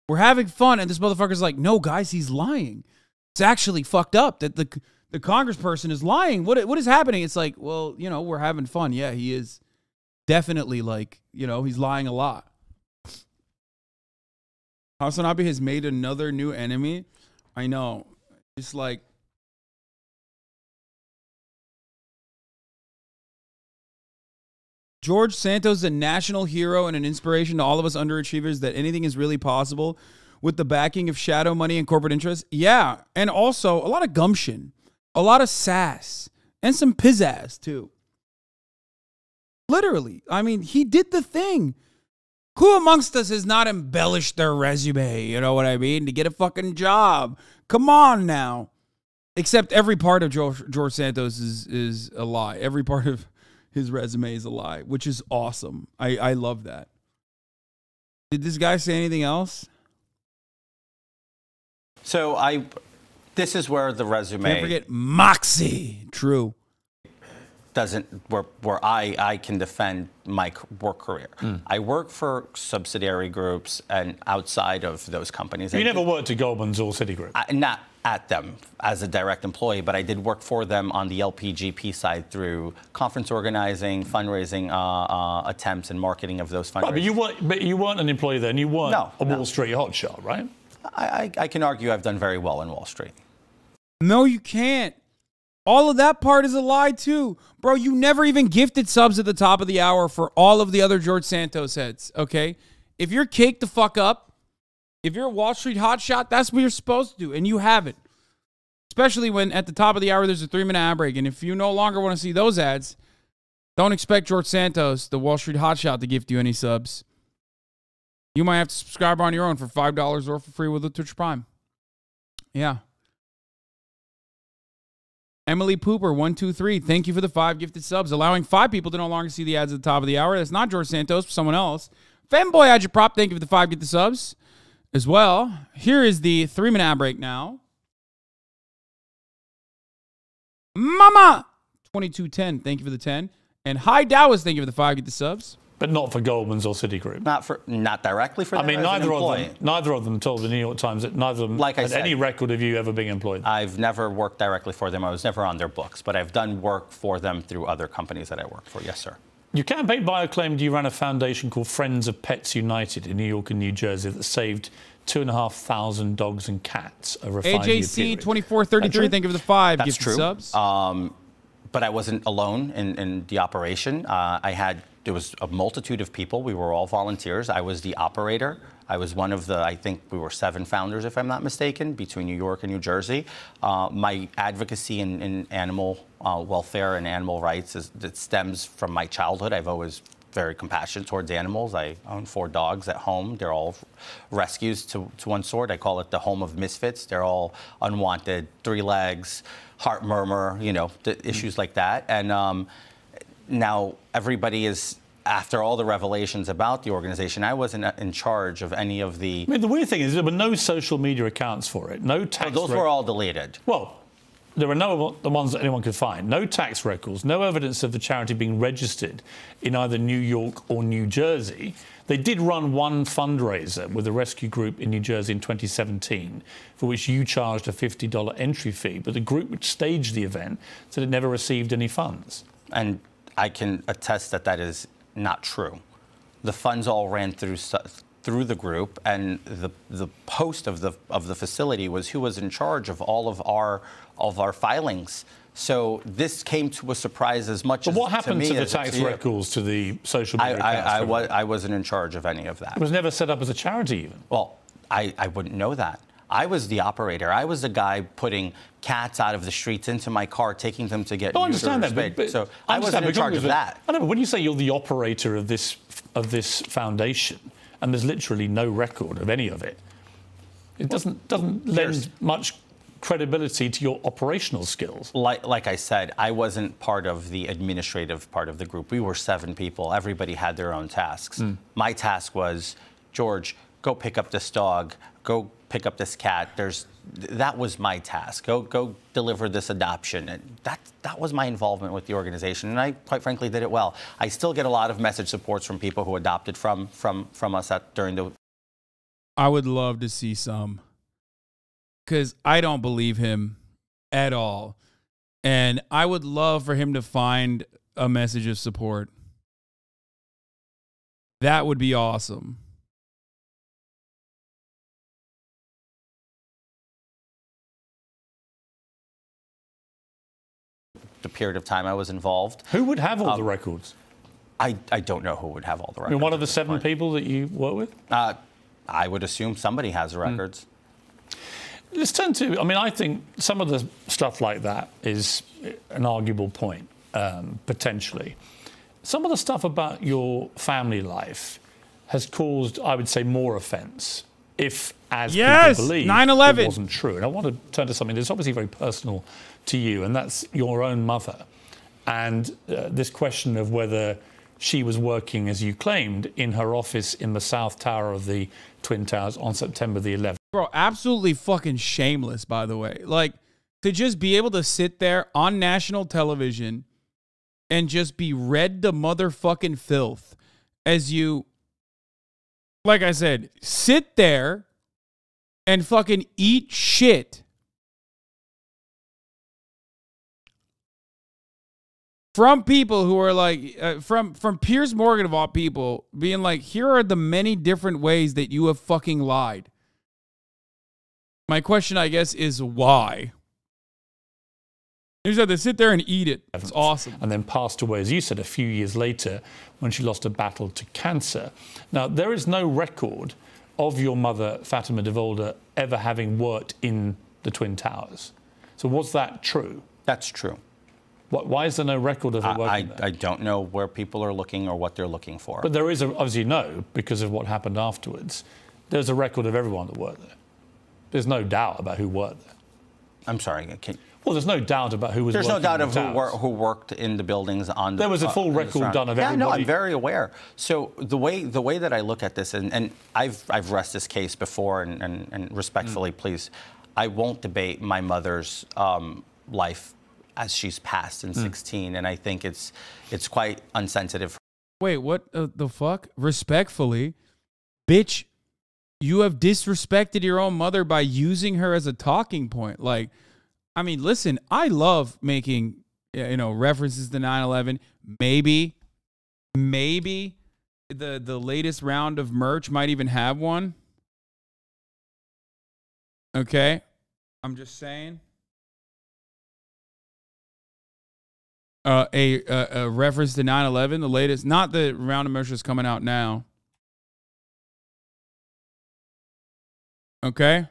S10: We're having fun, and this motherfucker's like, no, guys, he's lying. It's actually fucked up that the congressperson is lying. What is happening? It's like, well, we're having fun. Yeah, he is. Definitely, he's lying a lot. HasanAbi has made another new enemy. I know. It's like, George Santos is a national hero and an inspiration to all of us underachievers that anything is really possible with the backing of shadow money and corporate interests. Yeah, and also a lot of gumption, a lot of sass, and some pizzazz, too. Literally. I mean, he did the thing. Who amongst us has not embellished their resume, you know what I mean, to get a fucking job? Come on now. Except every part of George Santos is a lie. Every part of his resume is a lie, which is awesome. I love that. Did this guy say anything else?
S16: So this is where the resume...
S10: Can't forget Moxie. True.
S16: Where I can defend my work career. I work for subsidiary groups and outside of those companies.
S2: You never worked at Goldman's or Citigroup?
S16: Not at them as a direct employee, but I did work for them on the LPGP side through conference organizing, fundraising attempts, and marketing of those fundraisers.
S2: Right, but you weren't an employee then. You weren't a Wall Street hotshot, right?
S16: I can argue I've done very well in Wall Street.
S10: No, you can't. All of that part is a lie, too. Bro, you never even gifted subs at the top of the hour for all of the other George Santos heads, okay? If you're caked the fuck up, if you're a Wall Street hotshot, that's what you're supposed to do, and you haven't. Especially when at the top of the hour there's a 3-minute ad break, and if you no longer want to see those ads, don't expect George Santos, the Wall Street hotshot, to gift you any subs. You might have to subscribe on your own for $5 or for free with a Twitch Prime. Yeah. Emily Pooper, 123, thank you for the 5 gifted subs, allowing 5 people to no longer see the ads at the top of the hour. That's not George Santos, but someone else. Femboy Agitprop, thank you for the 5 gifted subs as well. Here is the 3-minute ad break now. Mama, 2210, thank you for the 10. And Hi Dowis, thank you for the 5 gifted subs.
S2: But not for Goldman's or Citigroup.
S16: Not directly for them.
S2: I mean, neither of them told the New York Times that neither of them had any record of you ever being employed.
S16: I've never worked directly for them. I was never on their books, but I've done work for them through other companies that I worked for. Yes, sir.
S2: Your campaign bio claimed you ran a foundation called Friends of Pets United in New York and New Jersey that saved 2,500 dogs and cats over a 5-year period.
S10: AJC 2433, thank you for the 5
S16: That's
S10: gifted
S16: true.
S10: subs.
S16: But I wasn't alone in the operation. There was a multitude of people. We were all volunteers. I was the operator. I was one of the, I think we were 7 founders, if I'm not mistaken, between New York and New Jersey. My advocacy in animal welfare and animal rights it stems from my childhood. I've always very compassionate towards animals. I own 4 dogs at home. They're all rescues to one sort. I call it the home of misfits. They're all unwanted, 3 legs, heart murmur, you know, issues like that. And now everybody is, after all the revelations about the organization, I wasn't in charge of any of the...
S2: I mean, the weird thing is there were no social media accounts for it, no tax...
S16: those were all deleted.
S2: Well, there were no the ones that anyone could find. No tax records, no evidence of the charity being registered in either New York or New Jersey. They did run one fundraiser with a rescue group in New Jersey in 2017, for which you charged a $50 entry fee, but the group which staged the event said it never received any funds.
S16: And I can attest that that is not true. The funds all ran through the group, and the post of the facility was who was in charge of all of our filings. So this came to a surprise as much as to me.
S2: But what happened to the tax records, to the social media accounts?
S16: I wasn't in charge of any of that.
S2: It was never set up as a charity even.
S16: Well, I wouldn't know that. I was the operator. I was the guy putting cats out of the streets into my car, taking them to get...
S2: I understand that, but
S16: so I wasn't in charge of that.
S2: I know, but when you say you're the operator of this foundation, and there's literally no record of any of it, it doesn't lend much credibility to your operational skills.
S16: Like I said, I wasn't part of the administrative part of the group. We were 7 people. Everybody had their own tasks. My task was, George, go pick up this dog, go pick up this cat. That was my task. Go deliver this adoption. And that was my involvement with the organization, and I quite frankly did it well. I still get a lot of message supports from people who adopted from us during the...
S10: I would love to see some, because I don't believe him at all. And I would love for him to find a message of support. That would be awesome.
S16: The period of time I was involved.
S2: Who would have all the records?
S16: I don't know who would have all the records.
S2: I mean, one of the 7 people that you work with?
S16: I would assume somebody has the records.
S2: Let's turn to, I mean, I think some of the stuff like that is an arguable point, potentially. Some of the stuff about your family life has caused, I would say, more offence, if, as people believe,
S10: 9/11.
S2: it wasn't true. And I want to turn to something that's obviously very personal to you, and that's your own mother. And this question of whether she was working, as you claimed, in her office in the South Tower of the Twin Towers on September the 11th.
S10: Bro, absolutely fucking shameless, by the way. Like, to just be able to sit there on national television and just be read to motherfucking filth as you, like I said, sit there and fucking eat shit from people who are like, from Piers Morgan of all people, being like, here are the many different ways that you have fucking lied. My question, I guess, is why? You just have to sit there and eat it. It's awesome.
S2: And then passed away, as you said, a few years later when she lost a battle to cancer. Now, there is no record of your mother, Fatima de Volder, ever having worked in the Twin Towers. So was that true?
S16: That's true.
S2: Why is there no record of her working there?
S16: I don't know where people are looking or what they're looking for.
S2: But there is, as you know, because of what happened afterwards, there's a record of everyone that worked there. There's no doubt about who worked there.
S16: I'm sorry.
S2: Well, there's no doubt about who was working.
S16: There's no doubt of who worked in the buildings on the...
S2: There was a full record done of everybody.
S16: Yeah, no, I'm very aware. So the way that I look at this, and I've rest this case before, and respectfully, please, I won't debate my mother's life as she's passed in 16, and I think it's quite unsensitive
S10: Wait, what the fuck? Respectfully, bitch, you have disrespected your own mother by using her as a talking point. Like, I mean, listen, I love making, you know, references to 9/11. Maybe the latest round of merch might even have one. Okay? I'm just saying. A reference to 9/11, the latest, not the round of merch that's coming out now. Okay?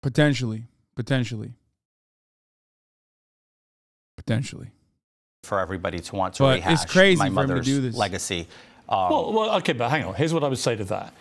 S10: Potentially.
S16: For everybody to want to
S10: But
S16: rehash
S10: it's crazy
S16: my
S10: for him to
S16: mother's
S10: do this.
S16: legacy.
S2: Well, okay, but hang on. Here's what I would say to that.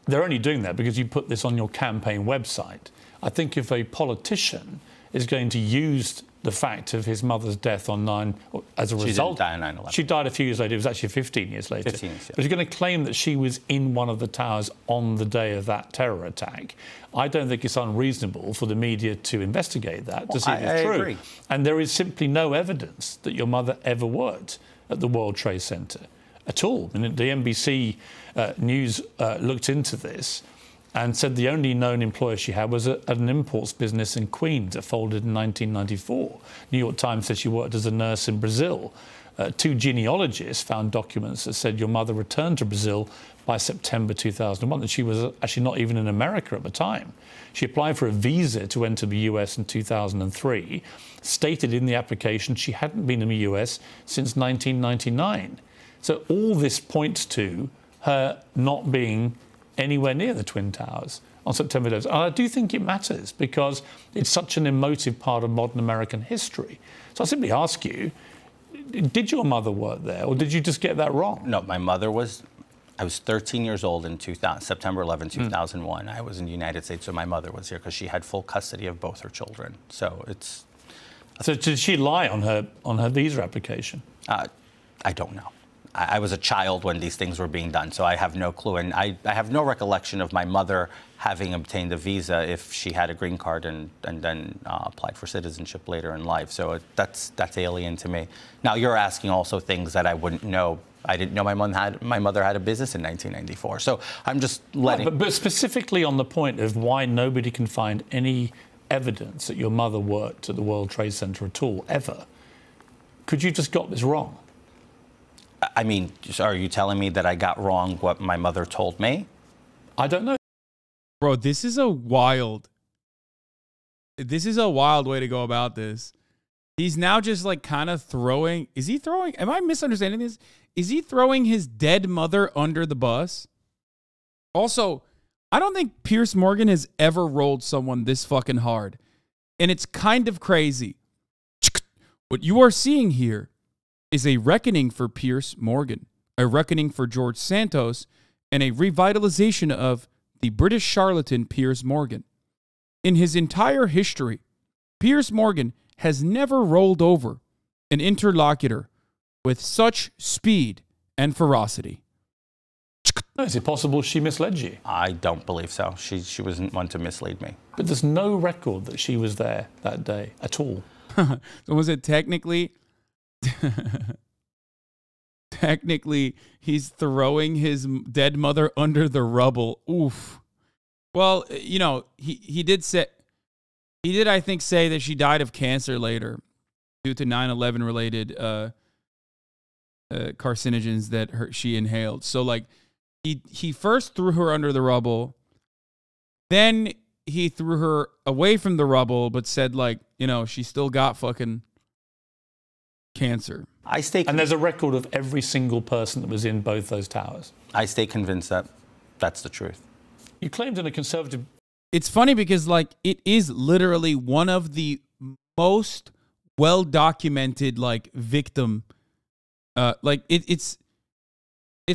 S2: They're only doing that because you put this on your campaign website. I think if a politician is going to use the fact of his mother's death on 9, as a result...
S16: She didn't die on 9/11.
S2: She died a few years later. It was actually 15 years later.
S16: 15 years, yeah.
S2: But he's going to claim that she was in one of the towers on the day of that terror attack. I don't think it's unreasonable for the media to investigate that, to see if it's true.
S16: agree.
S2: And there is simply no evidence that your mother ever worked at the World Trade Center at all. And the NBC News looked into this and said the only known employer she had was at an imports business in Queens that folded in 1994. New York Times said she worked as a nurse in Brazil. 2 genealogists found documents that said your mother returned to Brazil by September 2001, and she was actually not even in America at the time. She applied for a visa to enter the US in 2003, stated in the application she hadn't been in the US since 1999. So all this points to her not being anywhere near the Twin Towers on September 11th. And I do think it matters because it's such an emotive part of modern American history. So I simply ask you, did your mother work there or did you just get that wrong?
S16: No, my mother was... I was 13 years old in September 11, 2001. I was in the United States, so my mother was here because she had full custody of both her children. So it's...
S2: So did she lie on her visa application?
S16: I don't know. I was a child when these things were being done, so I have no clue. And I have no recollection of my mother having obtained a visa if she had a green card and then applied for citizenship later in life. So that's alien to me. Now, you're asking also things that I wouldn't know. I didn't know my mother had a business in 1994. So I'm just letting...
S2: No, but specifically on the point of why nobody can find any evidence that your mother worked at the World Trade Center at all, ever. Could you just got this wrong?
S16: I mean, are you telling me that I got wrong what my mother told me?
S2: I don't know.
S10: Bro, this is a wild way to go about this. He's now just like kind of throwing... Is he throwing... Am I misunderstanding this? Is he throwing his dead mother under the bus? Also, I don't think Piers Morgan has ever rolled someone this fucking hard. And it's kind of crazy. What you are seeing here is a reckoning for Piers Morgan, a reckoning for George Santos, and a revitalization of the British charlatan Piers Morgan. In his entire history, Piers Morgan has never rolled over an interlocutor with such speed and ferocity.
S2: Is it possible she misled you?
S16: I don't believe so. She wasn't one to mislead me.
S2: But there's no record that she was there that day at all.
S10: So was it technically... Technically, he's throwing his dead mother under the rubble. Oof. Well, you know, he did, I think, say that she died of cancer later due to 9/11 related carcinogens that she inhaled. So, like, he first threw her under the rubble, then he threw her away from the rubble, but said, like, you know, she still got fucking cancer.
S2: And there's a record of every single person that was in both those towers.
S16: I stay convinced that that's the truth.
S2: You claimed in a conservative...
S10: It's funny because, like, it is literally one of the most well-documented, like, victim... like, it's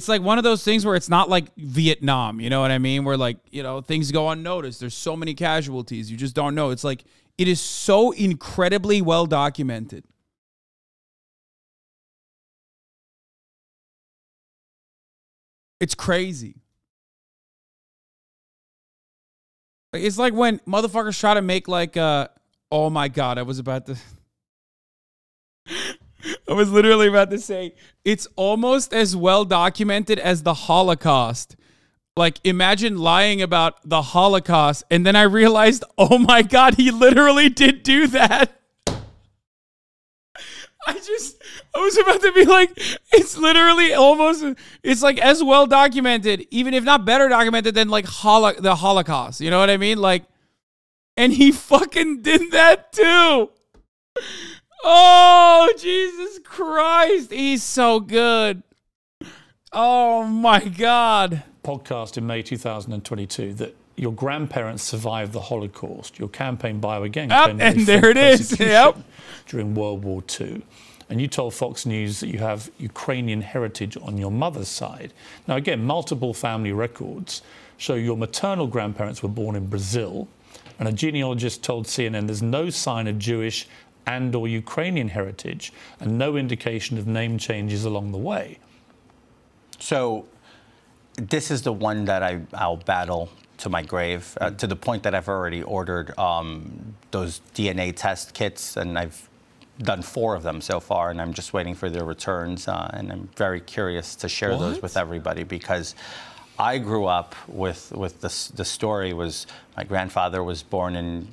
S10: like one of those things where it's not like Vietnam, you know what I mean? Where, like, you know, things go unnoticed. There's so many casualties. You just don't know. It's like, it is so incredibly well-documented. It's crazy. It's like when motherfuckers try to make like oh my God, I was literally about to say, it's almost as well documented as the Holocaust. Like, imagine lying about the Holocaust, and then I realized, oh my God, he literally did do that. I was about to be like, it's literally almost, it's like as well documented, even if not better documented than like the Holocaust. You know what I mean? Like, and he fucking did that too. Oh, Jesus Christ. He's so good. Oh my God.
S2: Podcast in May 2022 that your grandparents survived the Holocaust. Your campaign bio again.
S10: And there it is. Yep.
S2: During World War II. And you told Fox News that you have Ukrainian heritage on your mother's side. Now, again, multiple family records show your maternal grandparents were born in Brazil. And a genealogist told CNN there's no sign of Jewish and or Ukrainian heritage and no indication of name changes along the way.
S16: So this is the one that I'll battle to my grave, to the point that I've already ordered those DNA test kits, and I've done 4 of them so far, and I'm just waiting for their returns, and I'm very curious to share those with everybody, because I grew up with the story was my grandfather was born in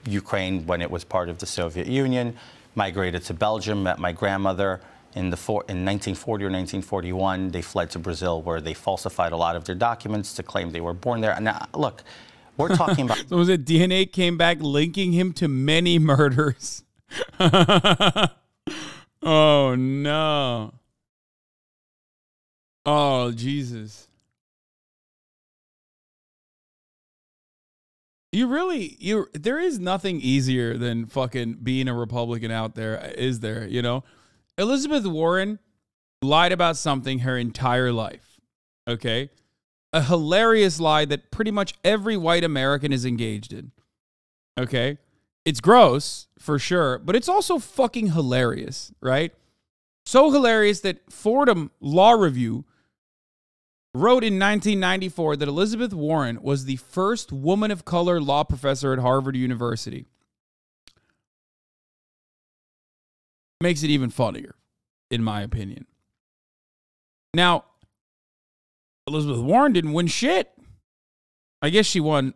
S16: Ukraine when it was part of the Soviet Union, migrated to Belgium, met my grandmother. In 1940 or 1941, they fled to Brazil, where they falsified a lot of their documents to claim they were born there. Now, look, we're talking about...
S10: So was it DNA came back linking him to many murders? Oh, no. Oh, Jesus. There is nothing easier than fucking being a Republican out there, is there, you know? Elizabeth Warren lied about something her entire life, okay? A hilarious lie that pretty much every white American is engaged in, okay? It's gross, for sure, but it's also fucking hilarious, right? So hilarious that Fordham Law Review wrote in 1994 that Elizabeth Warren was the first woman of color law professor at Harvard University. Makes it even funnier, in my opinion. Now, Elizabeth Warren didn't win shit. I guess she won,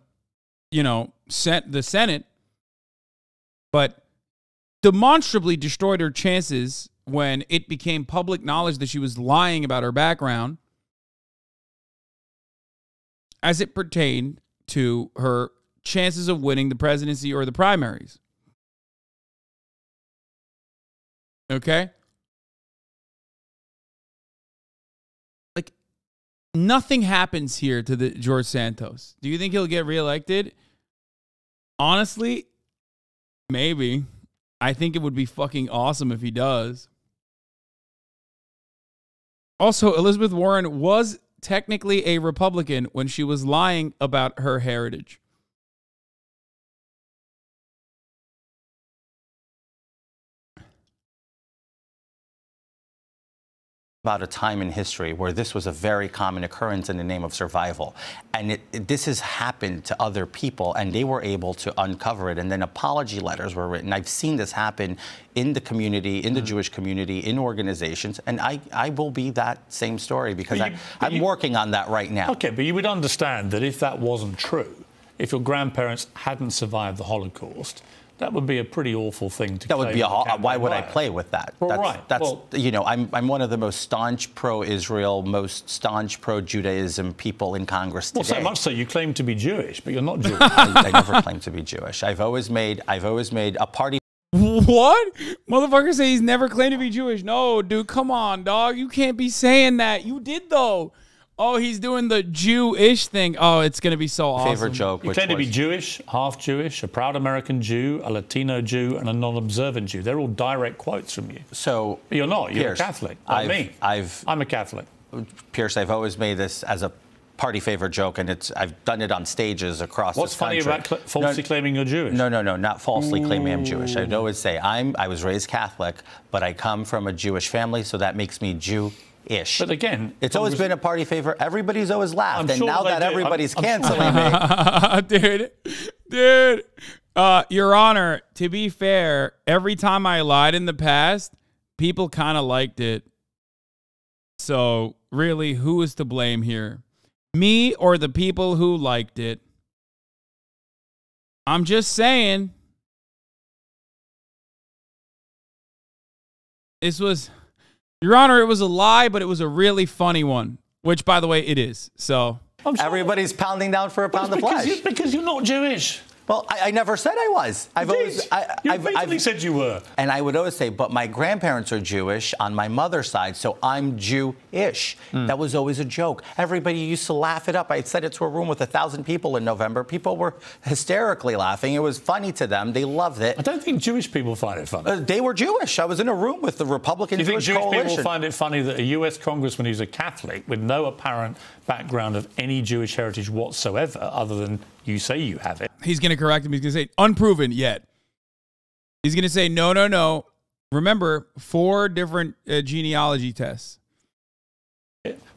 S10: you know, the Senate, but demonstrably destroyed her chances when it became public knowledge that she was lying about her background as it pertained to her chances of winning the presidency or the primaries. Okay? Like, nothing happens here to the George Santos. Do you think he'll get reelected? Honestly, maybe. I think it would be fucking awesome if he does. Also, Elizabeth Warren was technically a Republican when she was lying about her heritage.
S16: About a time in history where this was a very common occurrence in the name of survival. And this has happened to other people, and they were able to uncover it, and then apology letters were written. I've seen this happen in the community, in the Jewish community, in organizations, and I will be that same story, because I'm working on that right now.
S2: Okay, but you would understand that if that wasn't true, if your grandparents hadn't survived the Holocaust, that would be a pretty awful thing to.
S16: That would be why would I play with that?
S2: Well,
S16: that's you know, I'm one of the most staunch pro-Israel, most staunch pro-Judaism people in Congress today.
S2: Well, so much so you claim to be Jewish, but you're not Jewish.
S16: I never claimed to be Jewish. I've always made a party.
S10: What? Motherfucker say he's never claimed to be Jewish. No, dude, come on, dog. You can't be saying that. You did though. Oh, he's doing the Jewish thing. Oh, it's going to be so awesome.
S16: Favorite joke.
S2: You claim to be Jewish, half Jewish, a proud American Jew, a Latino Jew, and a non-observant Jew. They're all direct quotes from you.
S16: So
S2: but you're not. You're
S16: Piers,
S2: a Catholic. Like me. I'm a Catholic.
S16: Piers, I've always made this as a party favorite joke, and I've done it on stages across
S2: What's
S16: this country.
S2: What's funny about falsely claiming you're Jewish?
S16: No, not falsely claiming I'm Jewish. I'd always say I was raised Catholic, but I come from a Jewish family, so that makes me Jew Jewish-ish.
S2: But again,
S16: it's always been a party favorite. Everybody's always laughed,
S2: I'm
S16: and
S2: sure
S16: now
S2: they
S16: that
S2: do.
S16: everybody's
S2: I'm
S16: canceling me,
S10: dude. Your Honor, to be fair, every time I lied in the past, people kind of liked it. So really, who is to blame here? Me or the people who liked it? I'm just saying. This was, Your Honor, it was a lie, but it was a really funny one, which, by the way, it is. So
S16: everybody's pounding down for a pound of flesh.
S2: Because you're not Jewish.
S16: Well, I never said I was.
S2: I've said you were.
S16: And I would always say, but my grandparents are Jewish on my mother's side, so I'm Jewish. That was always a joke. Everybody used to laugh it up. I said it to a room with 1,000 people in November. People were hysterically laughing. It was funny to them. They loved it.
S2: I don't think Jewish people find it funny.
S16: They were Jewish. I was in a room with the Republican
S2: Do you think
S16: Jewish
S2: Jewish
S16: coalition.
S2: people find it funny that a US congressman who's a Catholic with no apparent background of any Jewish heritage whatsoever, other than you say you have it?
S10: He's going to correct him. He's going to say, unproven yet. He's going to say, no. Remember, 4 different genealogy tests.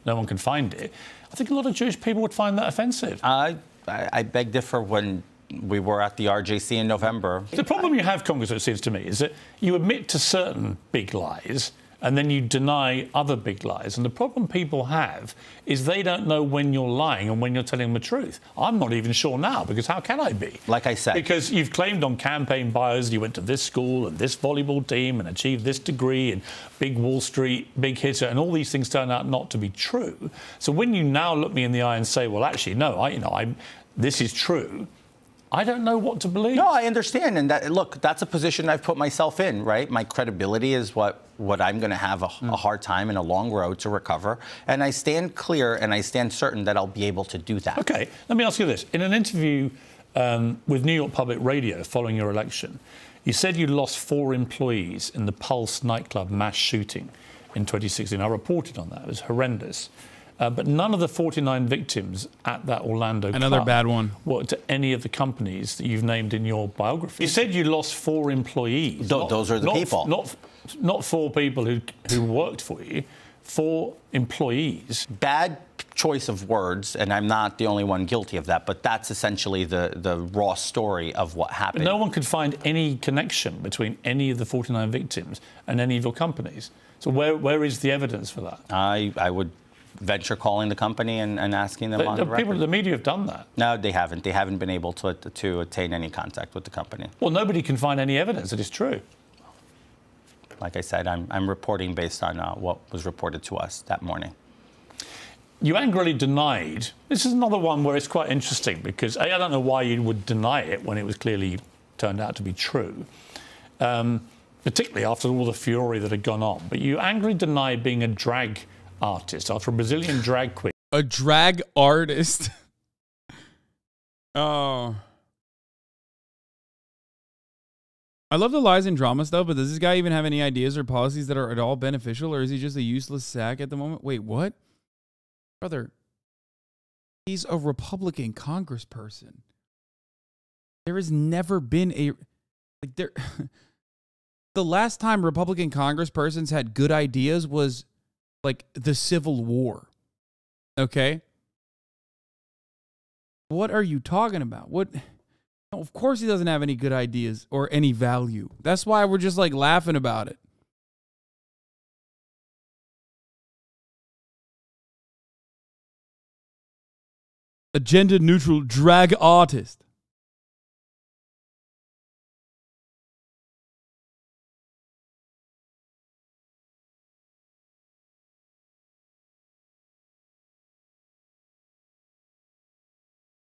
S2: No one can find it. I think a lot of Jewish people would find that offensive.
S16: I beg differ. When we were at the RJC in November.
S2: The problem you have, Congressman, it seems to me, is that you admit to certain big lies and then you deny other big lies. And the problem people have is they don't know when you're lying and when you're telling them the truth. I'm not even sure now, because how can I be?
S16: Like I said.
S2: Because you've claimed on campaign bios you went to this school and this volleyball team and achieved this degree and big Wall Street, big hitter, and all these things turn out not to be true. So when you now look me in the eye and say, well, actually, no, this is true, I don't know what to believe.
S16: No, I understand. And look, that's a position I've put myself in, right? My credibility is what I'm going to have a hard time and a long road to recover. And I stand clear and I stand certain that I'll be able to do that.
S2: OK, let me ask you this. In an interview with New York Public Radio following your election, you said you lost 4 employees in the Pulse nightclub mass shooting in 2016. I reported on that. It was horrendous. But none of the 49 victims at that Orlando
S10: Another
S2: club
S10: bad one.
S2: worked at any of the companies that you've named in your biography. You said you lost 4 employees.
S16: Those are the people.
S2: Not 4 people who worked for you, 4 employees.
S16: Bad choice of words, and I'm not the only one guilty of that, but that's essentially the raw story of what happened.
S2: But no one could find any connection between any of the 49 victims and any of your companies. So where is the evidence for that?
S16: I would venture calling the company and asking them on the record.
S2: People in the media have done that.
S16: No, they haven't. They haven't been able to attain any contact with the company.
S2: Well, nobody can find any evidence that it's true.
S16: Like I said, I'm reporting based on what was reported to us that morning.
S2: You angrily denied. This is another one where it's quite interesting because I don't know why you would deny it when it was clearly turned out to be true, particularly after all the fury that had gone on. But you angrily denied being a drag artist after a Brazilian drag queen.
S10: A drag artist? Oh. I love the lies and drama stuff, but does this guy even have any ideas or policies that are at all beneficial, or is he just a useless sack at the moment? Wait, what? Brother, he's a Republican congressperson. There has never been the last time Republican congresspersons had good ideas was like the Civil War. Okay? What are you talking about? What? No, of course he doesn't have any good ideas or any value. That's why we're just like laughing about it. Agenda neutral drag artist.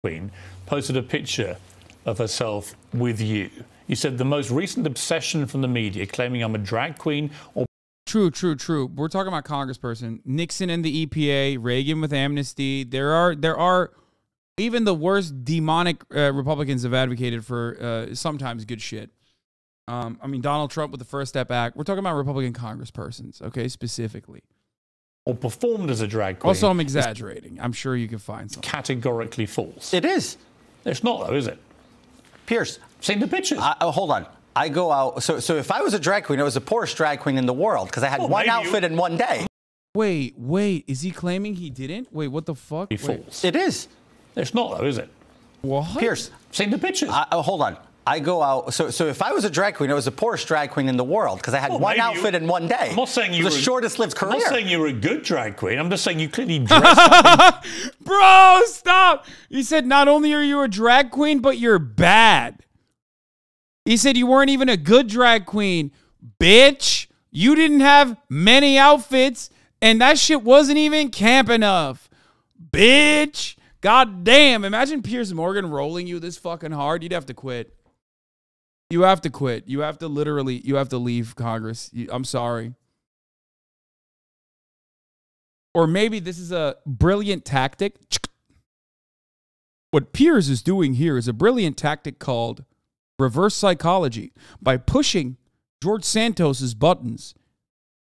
S2: Queen posted a picture of herself with you. You said the most recent obsession from the media claiming I'm a drag queen or...
S10: True. We're talking about congressperson. Nixon and the EPA, Reagan with amnesty. There are even the worst demonic Republicans have advocated for sometimes good shit. I mean, Donald Trump with the First Step Act. We're talking about Republican congresspersons, okay, specifically.
S2: Or performed as a drag queen.
S10: Also, I'm exaggerating. I'm sure you can find something.
S2: Categorically false.
S16: It is.
S2: It's not, though, is it?
S16: Piers.
S2: Seen the pictures.
S16: Hold on. I go out. So if I was a drag queen, I was the poorest drag queen in the world because I had one outfit in one day.
S10: Wait. Is he claiming he didn't? Wait, what the fuck?
S2: False.
S16: It is.
S2: It's not, though, is it?
S10: What?
S16: Piers.
S2: Seen the pictures.
S16: Hold on. I go out. So if I was a drag queen, I was the poorest drag queen in the world because I had one outfit in one day.
S2: I'm not saying you
S16: were
S2: the
S16: shortest lived career.
S2: I'm not saying you were a good drag queen. I'm just saying you clearly dressed up.
S10: Bro, stop. He said not only are you a drag queen, but you're bad. He said you weren't even a good drag queen. Bitch, you didn't have many outfits, and that shit wasn't even camp enough. Bitch. God damn. Imagine Piers Morgan rolling you this fucking hard. You'd have to quit. You have to quit. You have to literally, you have to leave Congress. I'm sorry. Or maybe this is a brilliant tactic. What Piers is doing here is a brilliant tactic called reverse psychology. By pushing George Santos's buttons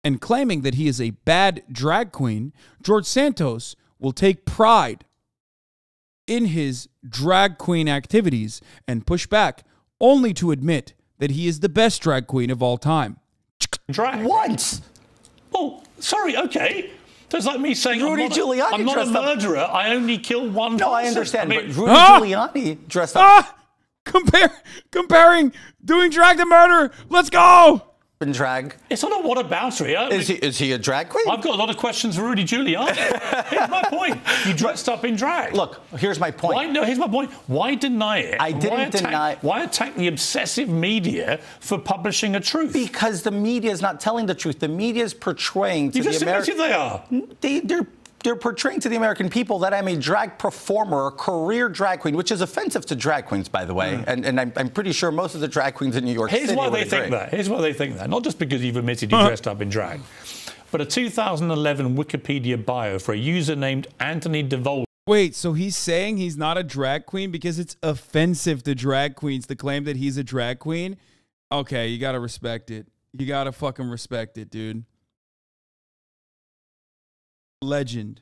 S10: and claiming that he is a bad drag queen, George Santos will take pride in his drag queen activities and push back, only to admit that he is the best drag queen of all time.
S2: Drag?
S16: Once.
S2: Oh, sorry, okay. That's like me saying
S16: Rudy Giuliani
S2: I'm not a murderer. I only kill one person.
S16: No, I understand,
S2: I mean,
S16: but Rudy Giuliani dressed up.
S10: Comparing doing drag to murder. Let's go.
S16: In drag.
S2: It's not a whataboutery.
S16: Is he a drag queen?
S2: I've got a lot of questions for Rudy Giuliani. Here's my point. You dressed up in drag.
S16: Look, here's my point.
S2: Here's my point. Why deny it?
S16: I didn't deny.
S2: Why attack the obsessive media for publishing a truth?
S16: Because the media is not telling the truth. The media is portraying to the American.
S2: They are.
S16: They're portraying to the American people that I'm a drag performer, a career drag queen, which is offensive to drag queens, by the way. And I'm pretty sure most of the drag queens in New York City
S2: Here's why
S16: would
S2: they
S16: agree.
S2: think that. Here's why they think that. Not just because you've admitted you dressed up in drag, but a 2011 Wikipedia bio for a user named Anthony DeVolder.
S10: Wait, so he's saying he's not a drag queen because it's offensive to drag queens to claim that he's a drag queen? Okay, you gotta respect it. You gotta fucking respect it, dude. Legend.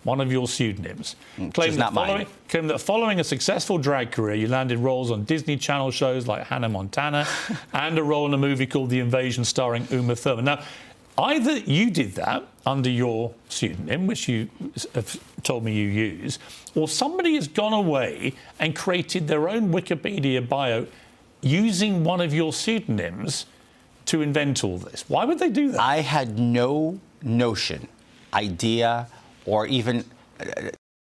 S2: One of your pseudonyms. Claimed that following a successful drag career, you landed roles on Disney Channel shows like Hannah Montana and a role in a movie called The Invasion starring Uma Thurman. Now, either you did that under your pseudonym, which you have told me you use, or somebody has gone away and created their own Wikipedia bio using one of your pseudonyms to invent all this. Why would they do that?
S16: I had no notion, idea, or even...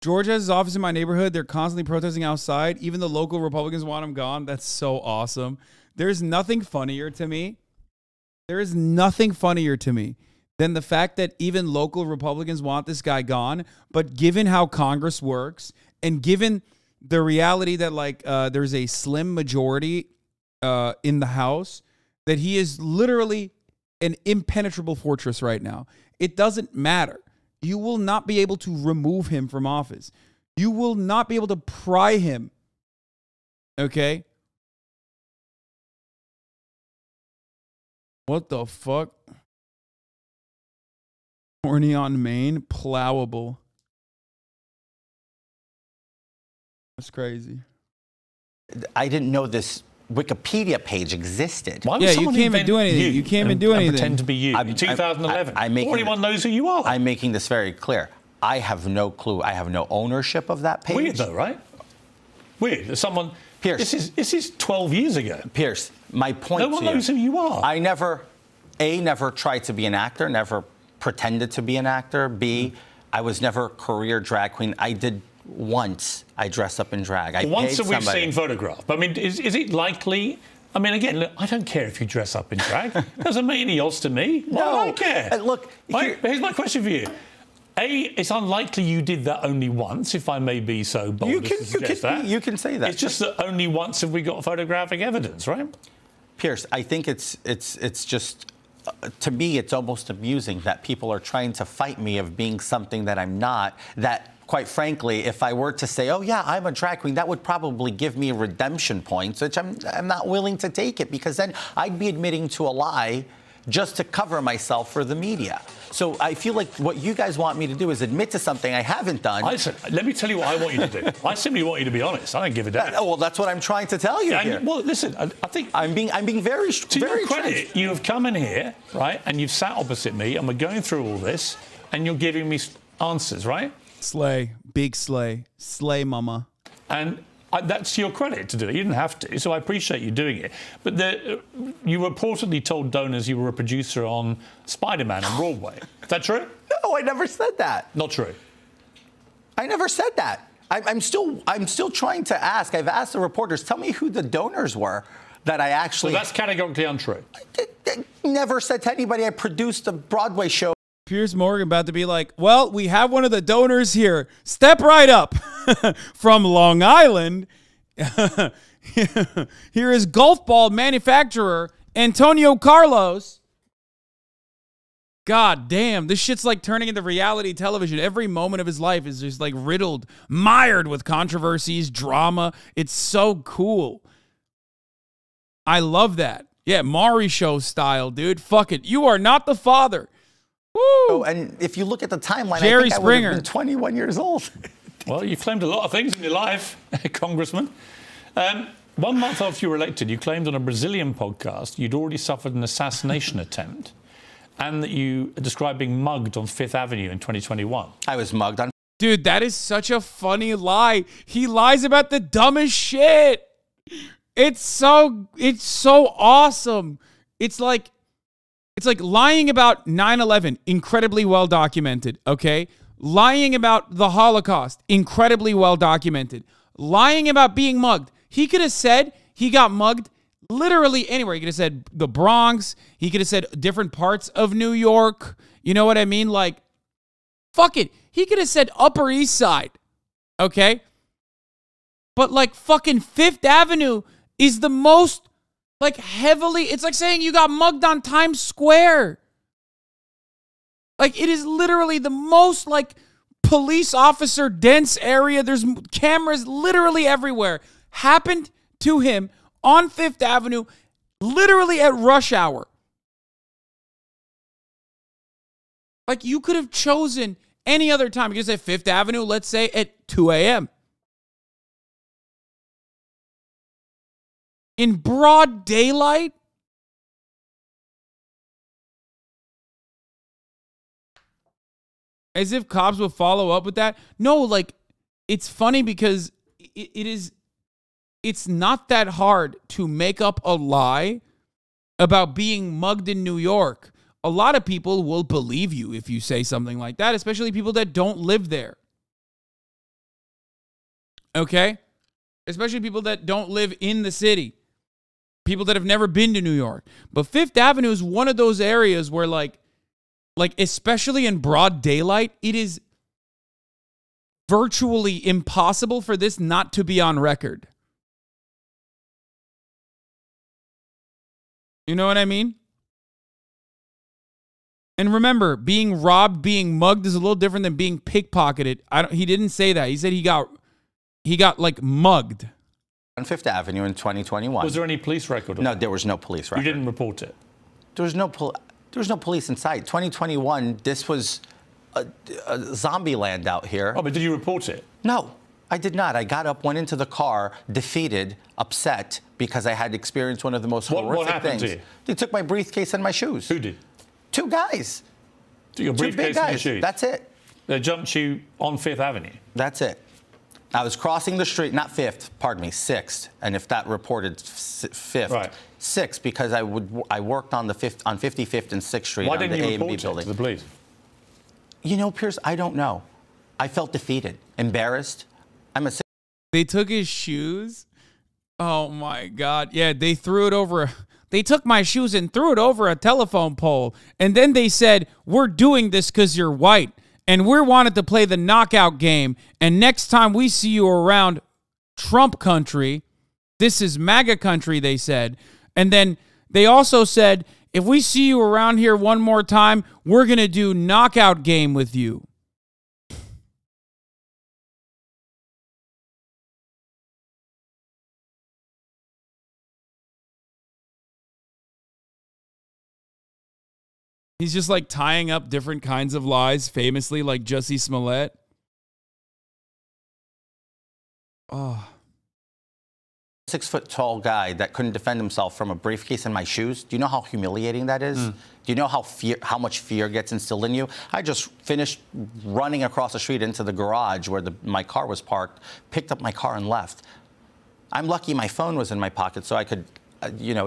S10: George has his office in my neighborhood. They're constantly protesting outside. Even the local Republicans want him gone. That's so awesome. There's nothing funnier to me. There is nothing funnier to me than the fact that even local Republicans want this guy gone. But given how Congress works and given the reality that there's a slim majority in the House, that he is literally an impenetrable fortress right now. It doesn't matter. You will not be able to remove him from office. You will not be able to pry him. Okay? What the fuck? Horny on Main, plowable. That's crazy.
S16: I didn't know this Wikipedia page existed.
S2: Why would
S10: you can't even do anything. You can't even do anything.
S2: Pretend to be you. In 2011. Everyone knows who you are.
S16: I'm making this very clear. I have no clue. I have no ownership of that page.
S2: Weird though, right? Weird. Someone...
S16: Piers.
S2: This is 12 years ago.
S16: Piers, my point to you.
S2: No one knows who you are.
S16: I never tried to be an actor, never pretended to be an actor. B, I was never a career drag queen. I did once. I dressed up in drag.
S2: Once we've seen photograph. I mean, is it likely? I mean, again, look, I don't care if you dress up in drag. Doesn't make any odds to me. Why do I care?
S16: Look,
S2: here's my question for you. A, it's unlikely you did that only once, if I may be so bold as to suggest that.
S16: You can say that.
S2: It's just that only once have we got photographic evidence, right?
S16: Piers, I think it's just, to me, it's almost amusing that people are trying to fight me of being something that I'm not, that quite frankly, if I were to say, oh, yeah, I'm a drag queen, that would probably give me redemption points, which I'm not willing to take it, because then I'd be admitting to a lie just to cover myself for the media. So I feel like what you guys want me to do is admit to something I haven't done.
S2: Let me tell you what I want you to do. I simply want you to be honest. I don't give a damn.
S16: Well, that's what I'm trying to tell you here.
S2: Well, listen, I think
S16: I'm being very
S2: to your credit. You have come in here, right, and you've sat opposite me, and we're going through all this, and you're giving me answers, right?
S10: Slay, big slay, slay, mama.
S2: And that's to your credit to do it. You didn't have to, so I appreciate you doing it. But you reportedly told donors you were a producer on Spider-Man on Broadway. Is that true?
S16: No, I never said that.
S2: Not true.
S16: I never said that. I'm still trying to ask. I've asked the reporters, tell me who the donors were that I actually...
S2: So that's categorically untrue.
S16: I never said to anybody I produced a Broadway show.
S10: Piers Morgan about to be like, well, we have one of the donors here. Step right up. From Long Island. Here is golf ball manufacturer Antonio Carlos. God damn, this shit's like turning into reality television. Every moment of his life is just like riddled, mired with controversies, drama. It's so cool. I love that. Yeah, Maury Show style, dude. Fuck it. You are not the father. Woo!
S16: Oh, and if you look at the timeline,
S10: Jerry
S16: I think
S10: Springer.
S16: I would have been 21 years old.
S2: Well, you claimed a lot of things in your life, Congressman. 1 month after you were elected, you claimed on a Brazilian podcast you'd already suffered an assassination attempt and that you described being mugged on Fifth Avenue in 2021.
S16: I was mugged on...
S10: Dude, that is such a funny lie. He lies about the dumbest shit. It's so awesome. It's like lying about 9/11, incredibly well documented, okay? Lying about the Holocaust, incredibly well documented. Lying about being mugged. He could have said he got mugged literally anywhere. He could have said the Bronx. He could have said different parts of New York. You know what I mean? Like, fuck it. He could have said Upper East Side, okay? But like fucking Fifth Avenue is the most like heavily, it's like saying you got mugged on Times Square. Like, it is literally the most, like, police officer dense area. There's cameras literally everywhere. Happened to him on Fifth Avenue, literally at rush hour. Like, you could have chosen any other time. You could say Fifth Avenue, let's say, at 2 a.m. In broad daylight? As if cops would follow up with that. No, like, it's funny because it's not that hard to make up a lie about being mugged in New York. A lot of people will believe you if you say something like that, especially people that don't live there. Okay? Especially people that don't live in the city. People that have never been to New York. But Fifth Avenue is one of those areas where, like especially in broad daylight, it is virtually impossible for this not to be on record. You know what I mean? And remember, being robbed, being mugged is a little different than being pickpocketed. He didn't say that. He said he got like mugged.
S16: On Fifth Avenue in 2021.
S2: Was there any police record?
S16: No, there was no police record.
S2: You didn't report it?
S16: There was no police in sight. 2021, this was a zombie land out here.
S2: Oh, but did you report it?
S16: No, I did not. I got up, went into the car, defeated, upset, because I had experienced one of the most horrific
S2: what happened
S16: things.
S2: To you?
S16: They took my briefcase and my shoes.
S2: Who did?
S16: 2 guys.
S2: Your briefcase and your shoes?
S16: That's it.
S2: They jumped you on Fifth Avenue?
S16: That's it. I was crossing the street, not 5th, pardon me, 6th. And if that reported 5th,
S2: right.
S16: 6th, because I worked on 55th and 6th Street.
S2: Why
S16: on
S2: didn't
S16: the
S2: you
S16: A&B
S2: report
S16: building.
S2: it to the police?
S16: You know, Piers, I don't know. I felt defeated, embarrassed.
S10: They took his shoes? Oh, my God. Yeah, they threw it over. They took my shoes and threw it over a telephone pole. And then they said, we're doing this because you're white. And we wanted to play the knockout game. And next time we see you around Trump country, this is MAGA country, they said. And then they also said, if we see you around here one more time, we're going to do knockout game with you. He's just like tying up different kinds of lies, famously like Jussie Smollett. Oh.
S16: 6-foot-tall guy that couldn't defend himself from a briefcase in my shoes. Do you know how humiliating that is? Do you know how much fear gets instilled in you? I just finished running across the street into the garage where my car was parked, picked up my car and left. I'm lucky my phone was in my pocket so I could,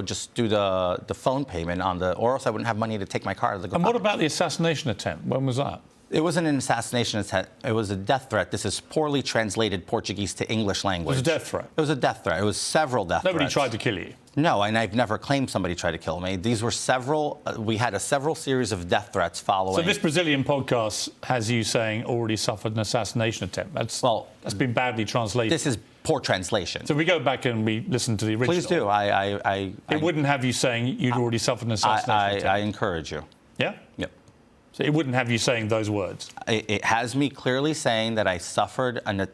S16: just do the phone payment or else I wouldn't have money to take my car to the garage.
S2: And what about the assassination attempt? When was that?
S16: It wasn't an assassination attempt. It was a death threat. This is poorly translated Portuguese to English language.
S2: It was a death threat?
S16: It was a death threat. It was several death threats.
S2: Nobody tried to kill you?
S16: No, and I've never claimed somebody tried to kill me. These were several, we had a several series of death threats following.
S2: So this Brazilian podcast has you saying already suffered an assassination attempt. That's been badly translated.
S16: This is poor translation.
S2: So we go back and we listen to the original.
S16: Please do.
S2: It wouldn't have you saying you'd already suffered an assassination attempt.
S16: I encourage you.
S2: Yeah?
S16: Yep.
S2: So it wouldn't have you saying those words?
S16: It has me clearly saying that I suffered an...
S10: He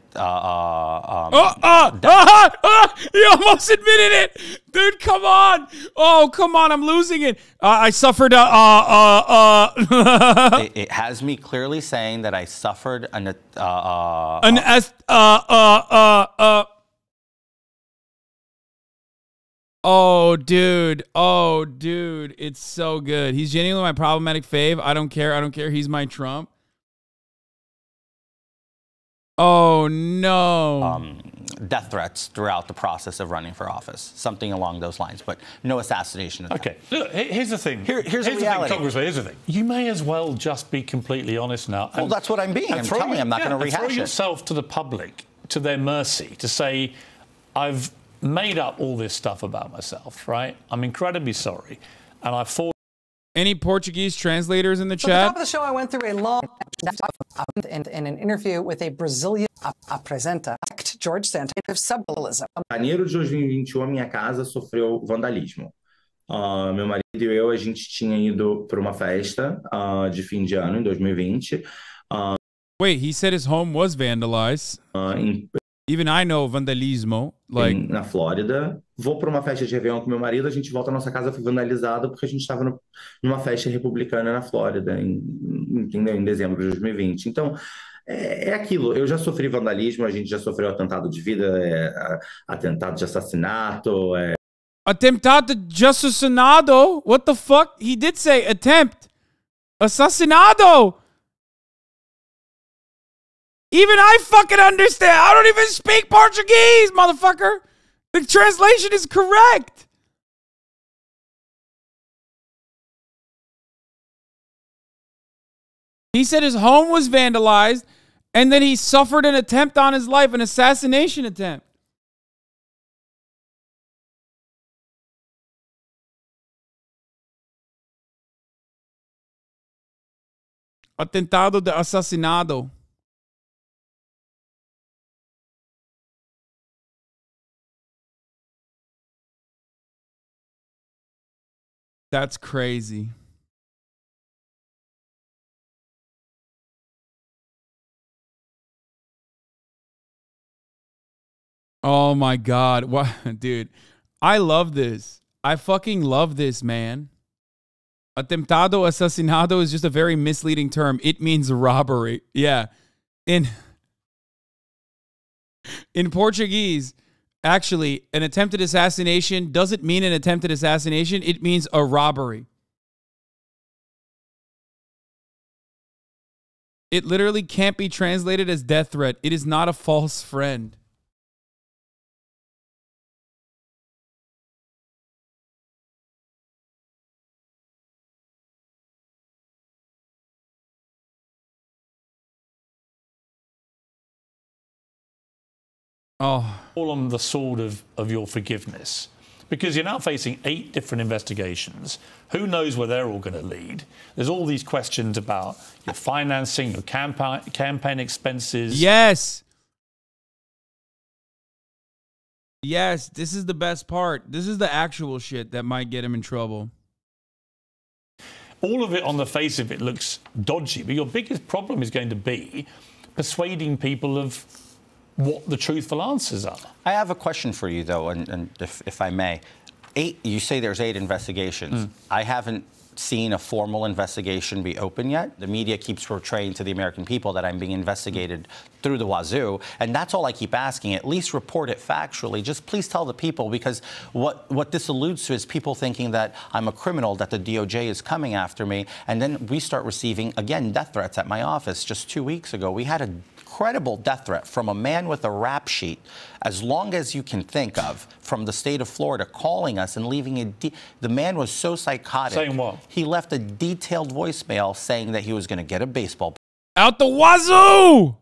S10: almost admitted it! Dude, come on! Oh, come on, I'm losing it. I suffered
S16: It has me clearly saying that I suffered an...
S10: Oh, dude. Oh, dude. It's so good. He's genuinely my problematic fave. I don't care. I don't care. He's my Trump. Oh, no.
S16: Death threats throughout the process of running for office. Something along those lines, but no assassination attempt.
S2: Okay. Look, here's the thing.
S16: Here's the reality.
S2: Thing, Congressman, here's the thing. You may as well just be completely honest now.
S16: Well, that's what I'm being. I'm telling you, I'm not going to rehash it.
S2: Throw yourself to the public, to their mercy, to say, I've made up all this stuff about myself, right? I'm incredibly sorry. And I thought...
S10: Any Portuguese translators in the chat?
S18: At the top of the show, I went through a long... in an interview with a Brazilian apresenta, George Santos, of sublingualism.
S19: Em janeiro de 2021, a minha casa sofreu vandalismo. Meu marido e eu, a gente tinha ido para uma festa de fim de ano, em 2020.
S10: Wait, he said his home was vandalized. Even I know vandalismo. Like...
S19: Na Flórida. Vou para uma festa de Réveillon com meu marido, a gente volta, a nossa casa foi vandalizada porque a gente estava numa festa republicana na Flórida, em dezembro de 2020. Então, é aquilo. Eu já sofri vandalismo, a gente já sofreu atentado de vida, atentado de assassinato.
S10: Atentado de assassinato? What the fuck? He did say attempt. Assassinado! Even I fucking understand. I don't even speak Portuguese, motherfucker. The translation is correct. He said his home was vandalized, and then he suffered an attempt on his life, an assassination attempt. Atentado de assasinado. That's crazy. Oh my God. What, dude, I love this. I fucking love this, man. Atentado asesinado is just a very misleading term. It means robbery. Yeah. In Portuguese, actually, an attempted assassination doesn't mean an attempted assassination. It means a robbery. It literally can't be translated as death threat. It is not a false friend. Oh.
S2: All on the sword of your forgiveness. Because you're now facing 8 different investigations. Who knows where they're all going to lead? There's all these questions about your financing, your campaign expenses.
S10: Yes. Yes, this is the best part. This is the actual shit that might get him in trouble.
S2: All of it on the face of it looks dodgy, but your biggest problem is going to be persuading people of what the truthful answers are.
S16: I have a question for you, though, and if I may. 8, you say there's 8 investigations. I haven't seen a formal investigation be open yet. The media keeps portraying to the American people that I'm being investigated through the wazoo, and that's all I keep asking. At least report it factually. Just please tell the people, because what this alludes to is people thinking that I'm a criminal, that the DOJ is coming after me, and then we start receiving, again, death threats at my office. Just 2 weeks ago, we had a credible death threat from a man with a rap sheet, as long as you can think of, from the state of Florida, calling us and leaving the man was so psychotic.
S2: Saying what?
S16: He left a detailed voicemail saying that he was going to get a baseball
S10: out the wazoo,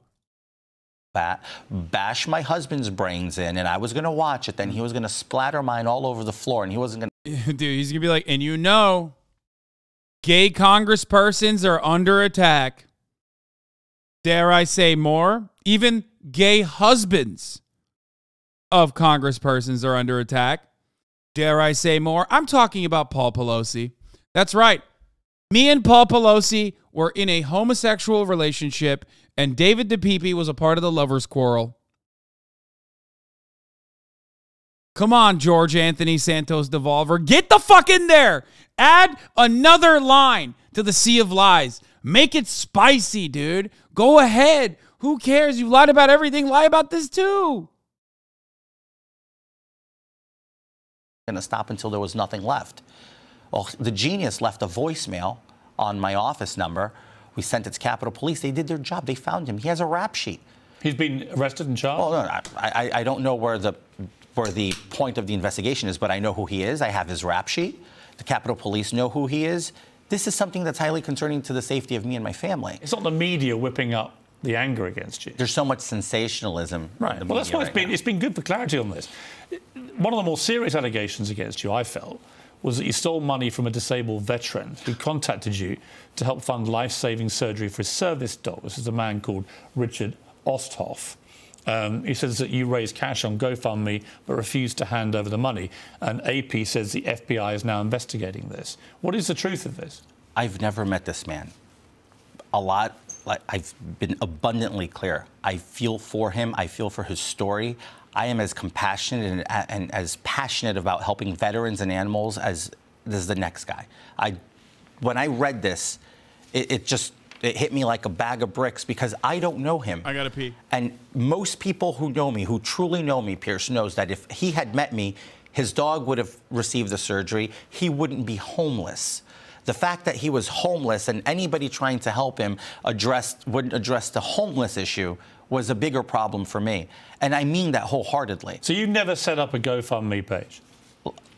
S16: bat, bash my husband's brains in, and I was going to watch it. Then he was going to splatter mine all over the floor, and he wasn't going to.
S10: Dude, he's going to be like, and you know, gay congresspersons are under attack. Dare I say more? Even gay husbands of congresspersons are under attack. Dare I say more? I'm talking about Paul Pelosi. That's right. Me and Paul Pelosi were in a homosexual relationship, and David DePipe was a part of the lovers' quarrel. Come on, George Anthony Santos Devolver. Get the fuck in there. Add another line to the sea of lies. Make it spicy, dude. Go ahead. Who cares? You lied about everything. Lie about this too.
S16: Going to stop until there was nothing left. Well, the genius left a voicemail on my office number. We sent it to Capitol Police. They did their job. They found him. He has a rap sheet.
S2: He's been arrested and charged?
S16: Well, no, I don't know where the point of the investigation is, but I know who he is. I have his rap sheet. The Capitol Police know who he is. This is something that's highly concerning to the safety of me and my family.
S2: It's not the media whipping up the anger against you.
S16: There's so much sensationalism.
S2: Right. Well, that's why it's been good for clarity on this. One of the more serious allegations against you, I felt, was that you stole money from a disabled veteran who contacted you to help fund life-saving surgery for his service dog. This is a man called Richard Osthoff. He says that you raised cash on GoFundMe but refused to hand over the money. And AP says the FBI is now investigating this. What is the truth of this?
S16: I've never met this man. I've been abundantly clear. I feel for him. I feel for his story. I am as compassionate and as passionate about helping veterans and animals as the next guy. When I read this, it hit me like a bag of bricks because I don't know him.
S10: I gotta pee.
S16: And most people who know me, who truly know me, Piers, knows that if he had met me, his dog would have received the surgery. He wouldn't be homeless. The fact that he was homeless and anybody trying to help him wouldn't address the homeless issue was a bigger problem for me. And I mean that wholeheartedly.
S2: So you never set up a GoFundMe page?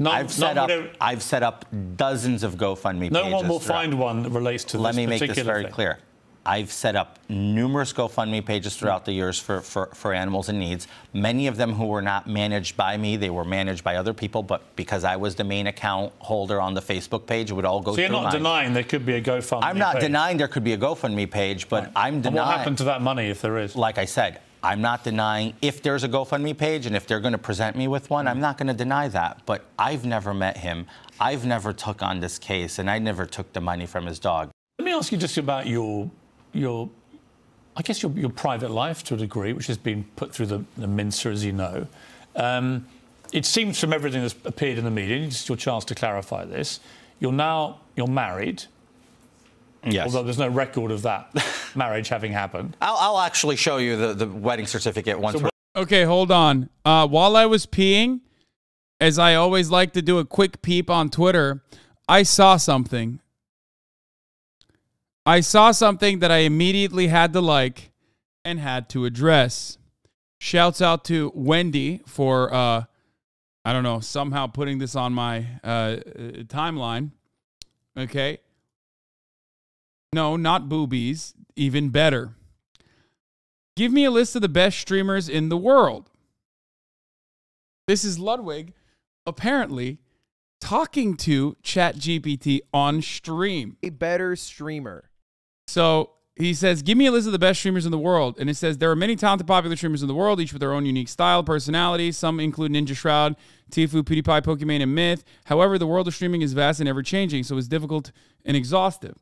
S16: I've set up dozens of GoFundMe pages.
S2: No one will find one that relates to this particular thing.
S16: Let me make this very clear. I've set up numerous GoFundMe pages throughout the years for animals in needs. Many of them who were not managed by me, they were managed by other people, but because I was the main account holder on the Facebook page, it would all go through mine.
S2: So you're not denying there could be a GoFundMe page?
S16: I'm not denying there could be a GoFundMe page, but I'm denying...
S2: And what happened to that money if there is?
S16: Like I said, I'm not denying if there's a GoFundMe page and if they're going to present me with one, I'm not going to deny that. But I've never met him. I've never took on this case, and I never took the money from his dog.
S2: Let me ask you just about your private life to a degree, which has been put through the mincer, as you know. It seems from everything that's appeared in the media, and it's your chance to clarify this, you're married.
S16: Yes.
S2: Although there's no record of that marriage having happened.
S16: I'll actually show you the wedding certificate once.
S10: Okay, hold on. While I was peeing, as I always like to do a quick peep on Twitter, I saw something. I saw something that I immediately had to like and had to address. Shouts out to Wendy for, I don't know, somehow putting this on my timeline. Okay. No, not boobies. Even better. Give me a list of the best streamers in the world. This is Ludwig, apparently, talking to ChatGPT on stream.
S5: A better streamer.
S10: So he says, give me a list of the best streamers in the world. And it says, there are many talented, popular streamers in the world, each with their own unique style, personality. Some include Ninja Shroud, Tfue, PewDiePie, Pokimane, and Myth. However, the world of streaming is vast and ever-changing, so it's difficult and exhaustive.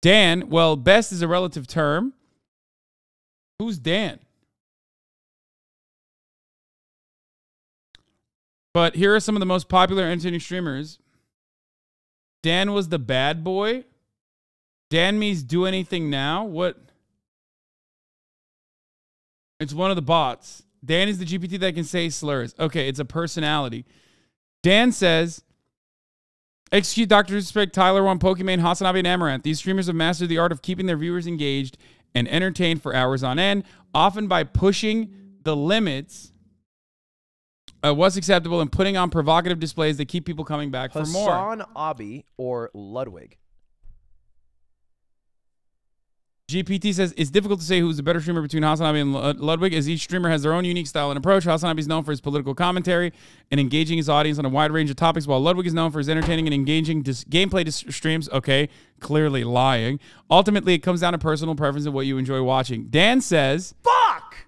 S10: Dan, well, best is a relative term. Who's Dan? But here are some of the most popular entertaining streamers. Dan was the bad boy. Dan means do anything now. What? It's one of the bots. Dan is the GPT that can say slurs. Okay, it's a personality. Dan says, execute Dr. Disrespect, Tyler One, Pokimane, HasanAbi, and Amaranth. These streamers have mastered the art of keeping their viewers engaged and entertained for hours on end, often by pushing the limits of what's acceptable and putting on provocative displays that keep people coming back for more.
S5: HasanAbi or Ludwig?
S10: GPT says, it's difficult to say who's the better streamer between HasanAbi and Ludwig, as each streamer has their own unique style and approach. HasanAbi is known for his political commentary and engaging his audience on a wide range of topics, while Ludwig is known for his entertaining and engaging gameplay streams. Okay, clearly lying. Ultimately, it comes down to personal preference and what you enjoy watching. Dan says, fuck!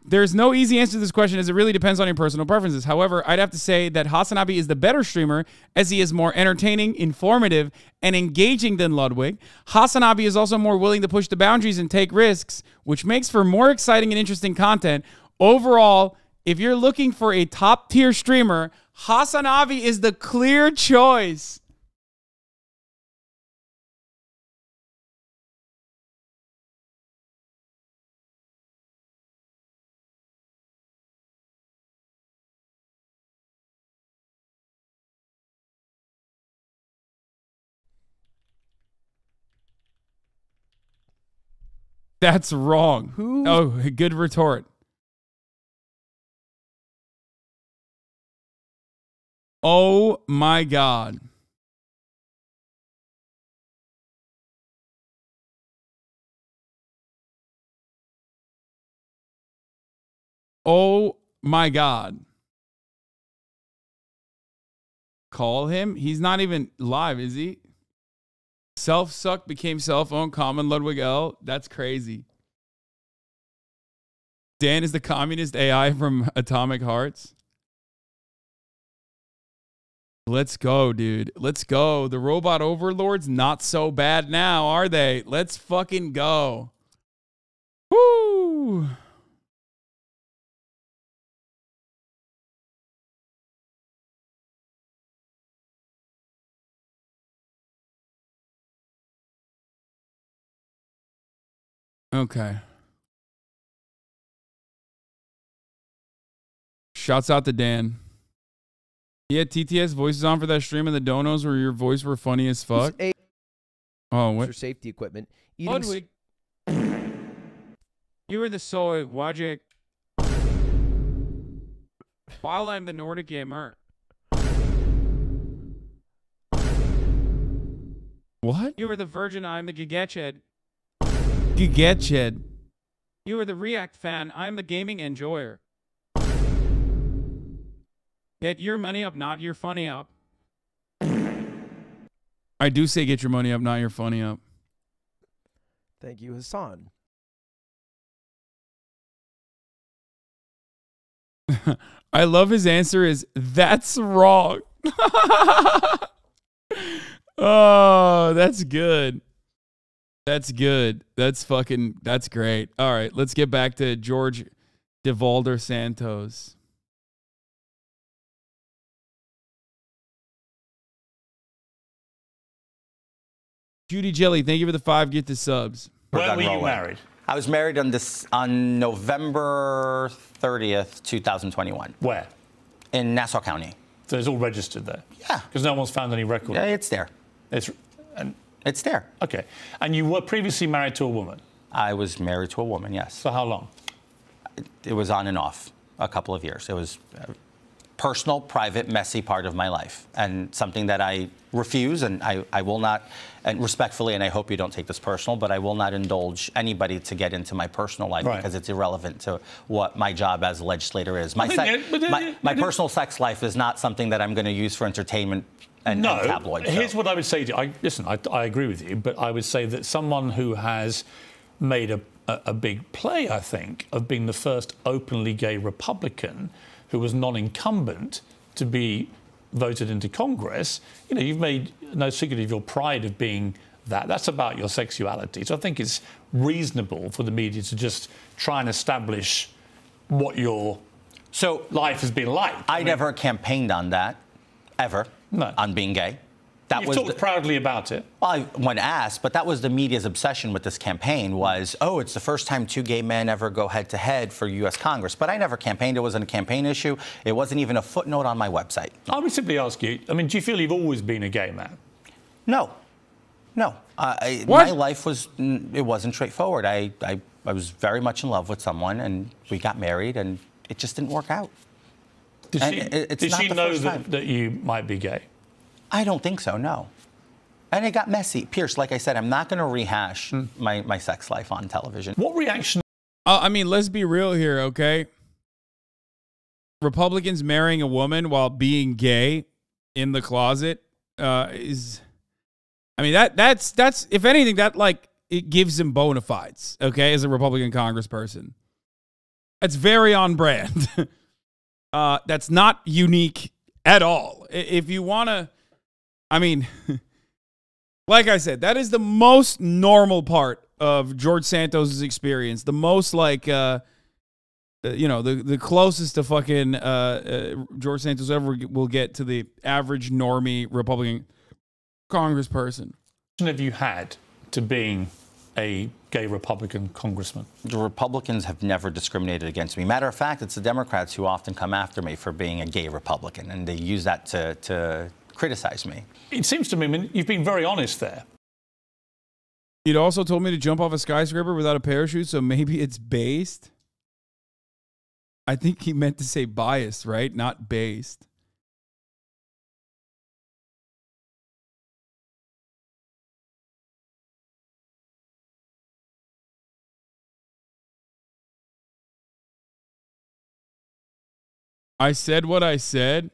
S10: There's no easy answer to this question, as it really depends on your personal preferences. However, I'd have to say that HasanAbi is the better streamer, as he is more entertaining, informative, and engaging than Ludwig. HasanAbi is also more willing to push the boundaries and take risks, which makes for more exciting and interesting content. Overall, if you're looking for a top-tier streamer, HasanAbi is the clear choice. That's wrong. Who? Oh, good retort. Oh my God. Oh my God. Call him? He's not even live, is he? Self-suck became self-owned common Ludwig L. That's crazy. Dan is the communist AI from Atomic Hearts. Let's go, dude. Let's go. The robot overlords not so bad now, are they? Let's fucking go. Woo! Okay. Shouts out to Dan. He had TTS voices on for that stream and the donos where your voice were funny as fuck. Oh, what?
S5: For safety equipment.
S10: Ludwig. You were the soy Wajik. While I'm the Nordic gamer. What? You were the virgin, I'm the Gigetched. Gigetched. You were the React fan, I'm the gaming enjoyer. Get your money up, not your funny up. I do say get your money up, not your funny up.
S5: Thank you, Hasan.
S10: I love his answer is, that's wrong. Oh, that's good. That's good. That's great. All right, let's get back to George DeVolder Santos. Judy Jelly, thank you for the 5 get to subs.
S16: Where were you married? I was married on November 30th, 2021.
S2: Where?
S16: In Nassau County.
S2: So it's all registered there?
S16: Yeah.
S2: Because no one's found any record?
S16: Yeah, it's there. It's there.
S2: Okay. And you were previously married to a woman?
S16: I was married to a woman, yes.
S2: For how long?
S16: It was on and off, a couple of years. It was a personal, private, messy part of my life, and something that I refuse, and I will not, and respectfully, and I hope you don't take this personal, but I will not indulge anybody to get into my personal life because it's irrelevant to what my job as a legislator is. My personal sex life is not something that I'm going to use for entertainment and tabloid.
S2: Here's what I would say to you. Listen, I agree with you, but I would say that someone who has made a big play, I think, of being the first openly gay Republican who was non-incumbent to be voted into Congress, you know, you've made no secret of your pride of being that. That's about your sexuality. So I think it's reasonable for the media to just try and establish what your life has been like.
S16: I never campaigned on that, ever, on being gay. That
S2: You've
S16: was
S2: talked proudly about it.
S16: Well, when asked, but that was the media's obsession with this campaign was, oh, it's the first time 2 gay men ever go head-to-head for U.S. Congress. But I never campaigned. It wasn't a campaign issue. It wasn't even a footnote on my website.
S2: I would simply ask you, I mean, do you feel you've always been a gay man?
S16: No. No. My life it wasn't straightforward. I was very much in love with someone, and we got married, and it just didn't work out.
S2: Did she know that you might be gay?
S16: I don't think so, no. And it got messy. Piers, like I said, I'm not going to rehash my sex life on television.
S2: What reaction?
S10: I mean, let's be real here, okay? Republicans marrying a woman while being gay in the closet is... I mean, that's if anything, that, like, it gives him bona fides, okay, as a Republican congressperson. That's very on brand. That's not unique at all. If you want to... I mean, like I said, that is the most normal part of George Santos' experience. The most like, the closest to fucking George Santos ever will get to the average normie Republican congressperson.
S2: What have you had to being a gay Republican congressman?
S16: The Republicans have never discriminated against me. Matter of fact, it's the Democrats who often come after me for being a gay Republican, and they use that to criticize me.
S2: It seems to me, I mean, you've been very honest there.
S10: He'd also told me to jump off a skyscraper without a parachute, so maybe it's based. I think he meant to say biased, right? Not based. I said what I said.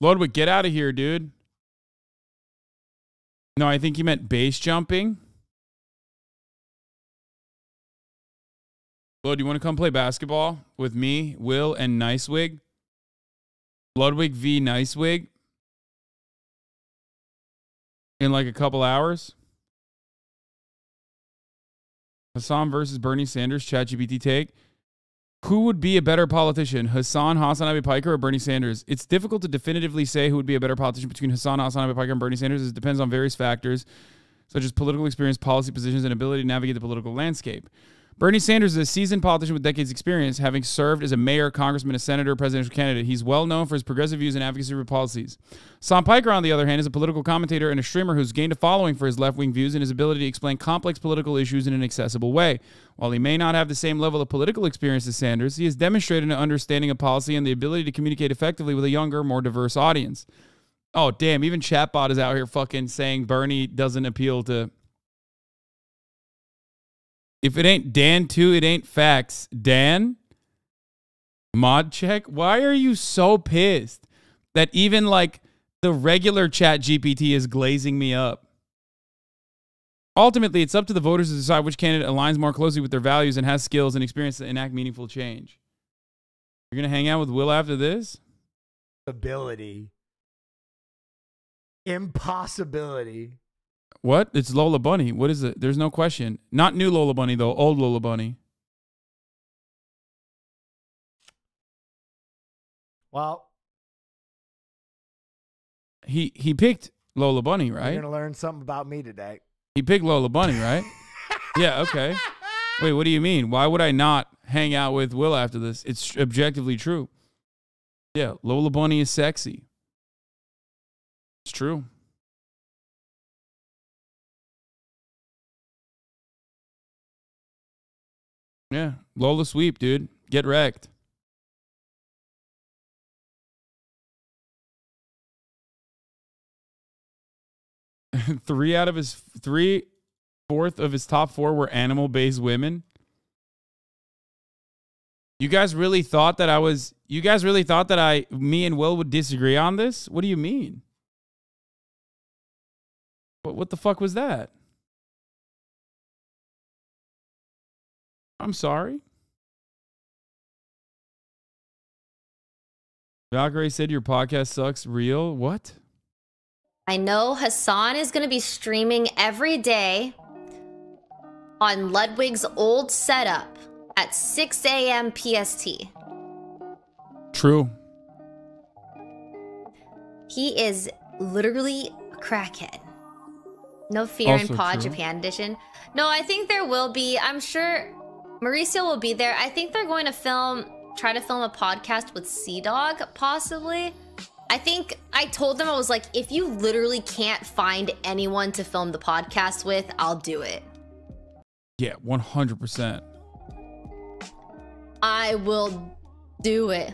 S10: Ludwig, get out of here, dude. No, I think he meant base jumping. Lud, you want to come play basketball with me, Will, and Nicewig? Ludwig v. Nicewig? In like a couple hours? Hasan versus Bernie Sanders, ChatGPT take. Who would be a better politician, HasanAbi Piker or Bernie Sanders? It's difficult to definitively say who would be a better politician between HasanAbi Piker and Bernie Sanders. It depends on various factors, such as political experience, policy positions, and ability to navigate the political landscape. Bernie Sanders is a seasoned politician with decades' experience, having served as a mayor, congressman, a senator, presidential candidate. He's well known for his progressive views and advocacy for policies. Hasan Piker, on the other hand, is a political commentator and a streamer who's gained a following for his left-wing views and his ability to explain complex political issues in an accessible way. While he may not have the same level of political experience as Sanders, he has demonstrated an understanding of policy and the ability to communicate effectively with a younger, more diverse audience. Oh, damn, even Chatbot is out here fucking saying Bernie doesn't appeal to... If it ain't Dan 2, it ain't facts. Dan? Mod check? Why are you so pissed that even like the regular ChatGPT is glazing me up? Ultimately, it's up to the voters to decide which candidate aligns more closely with their values and has skills and experience to enact meaningful change. You're going to hang out with Will after this?
S6: Ability. Impossibility.
S10: What? It's Lola Bunny. What is it? There's no question. Not new Lola Bunny, though. Old Lola Bunny.
S6: Well,
S10: he picked Lola Bunny, right?
S6: You're going to learn something about me today.
S10: He picked Lola Bunny, right? Yeah, okay. Wait, what do you mean? Why would I not hang out with Will after this? It's objectively true. Yeah, Lola Bunny is sexy. It's true. Yeah, Lola sweep, dude. Get wrecked. Three-fourths of his top 4 were animal-based women. You guys really thought that me and Will would disagree on this? What do you mean? What the fuck was that? I'm sorry. Valkyrie said your podcast sucks. Real? What?
S7: I know Hasan is going to be streaming every day on Ludwig's old setup at 6 a.m. PST.
S10: True.
S7: He is literally a crackhead. No fear in
S10: Also
S7: Pod
S10: true.
S7: Japan edition. No, I think there will be. I'm sure Mauricio will be there. I think they're going to try to film a podcast with Sea Dog, possibly. I think I told them, I was like, if you literally can't find anyone to film the podcast with, I'll do it.
S10: Yeah, 100%.
S7: I will do it.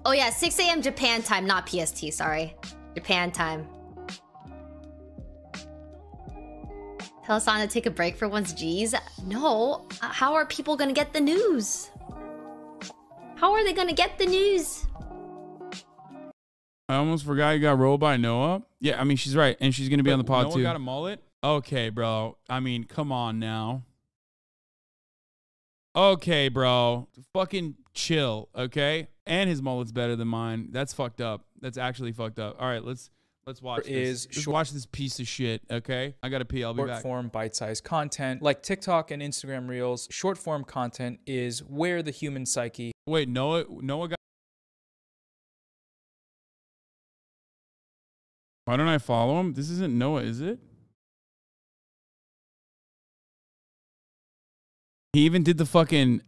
S7: Oh yeah, 6 a.m. Japan time, not PST, sorry. Japan time. Tell Hasan to take a break for once, G's. No, how are people gonna get the news? How are they gonna get the news?
S10: I almost forgot you got rolled by Noah. Yeah, I mean, she's right. And she's going to be on the pod
S4: Noah
S10: too.
S4: got a mullet?
S10: Okay, bro. I mean, come on now. Okay, bro. Fucking chill, okay? And his mullet's better than mine. That's fucked up. That's actually fucked up. All right, let's watch this. Let's watch this piece of shit, okay? I got to pee. I'll be back.
S4: Short form, bite-sized content like TikTok and Instagram Reels. Short form content is where the human psyche.
S10: Wait, Noah got. Why don't I follow him? This isn't Noah, is it? He even did the fucking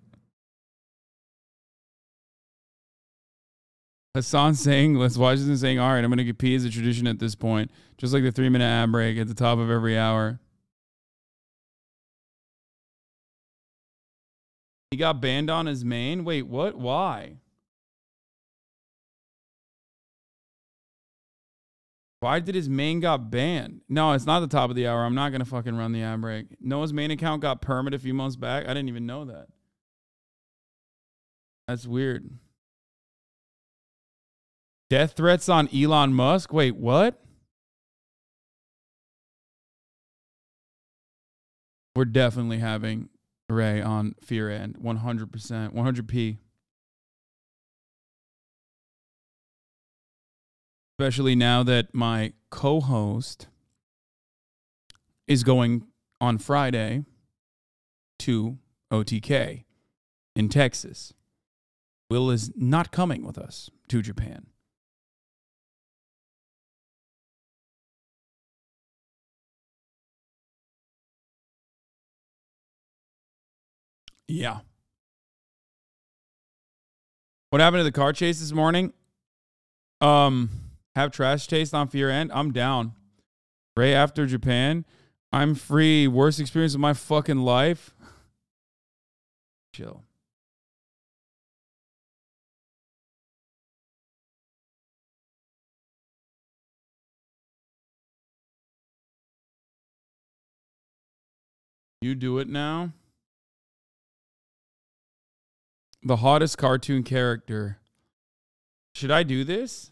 S10: Hasan saying, let's watch this and saying, all right, I'm going to get pee as a tradition at this point. Just like the 3-minute ad break at the top of every hour. He got banned on his main? Wait, what? Why? Why did his main got banned? No, it's not the top of the hour. I'm not going to fucking run the ad break. Noah's main account got permit a few months back. I didn't even know that. That's weird. Death threats on Elon Musk? Wait, what? We're definitely having Ray on Fear End. 100%. 100p. Especially now that my co-host is going on Friday to OTK in Texas. Will is not coming with us to Japan. Yeah. What happened to the car chase this morning? Have trash taste on Fear End? I'm down. Ray after Japan. I'm free. Worst experience of my fucking life. Chill. You do it now. The hottest cartoon character. Should I do this?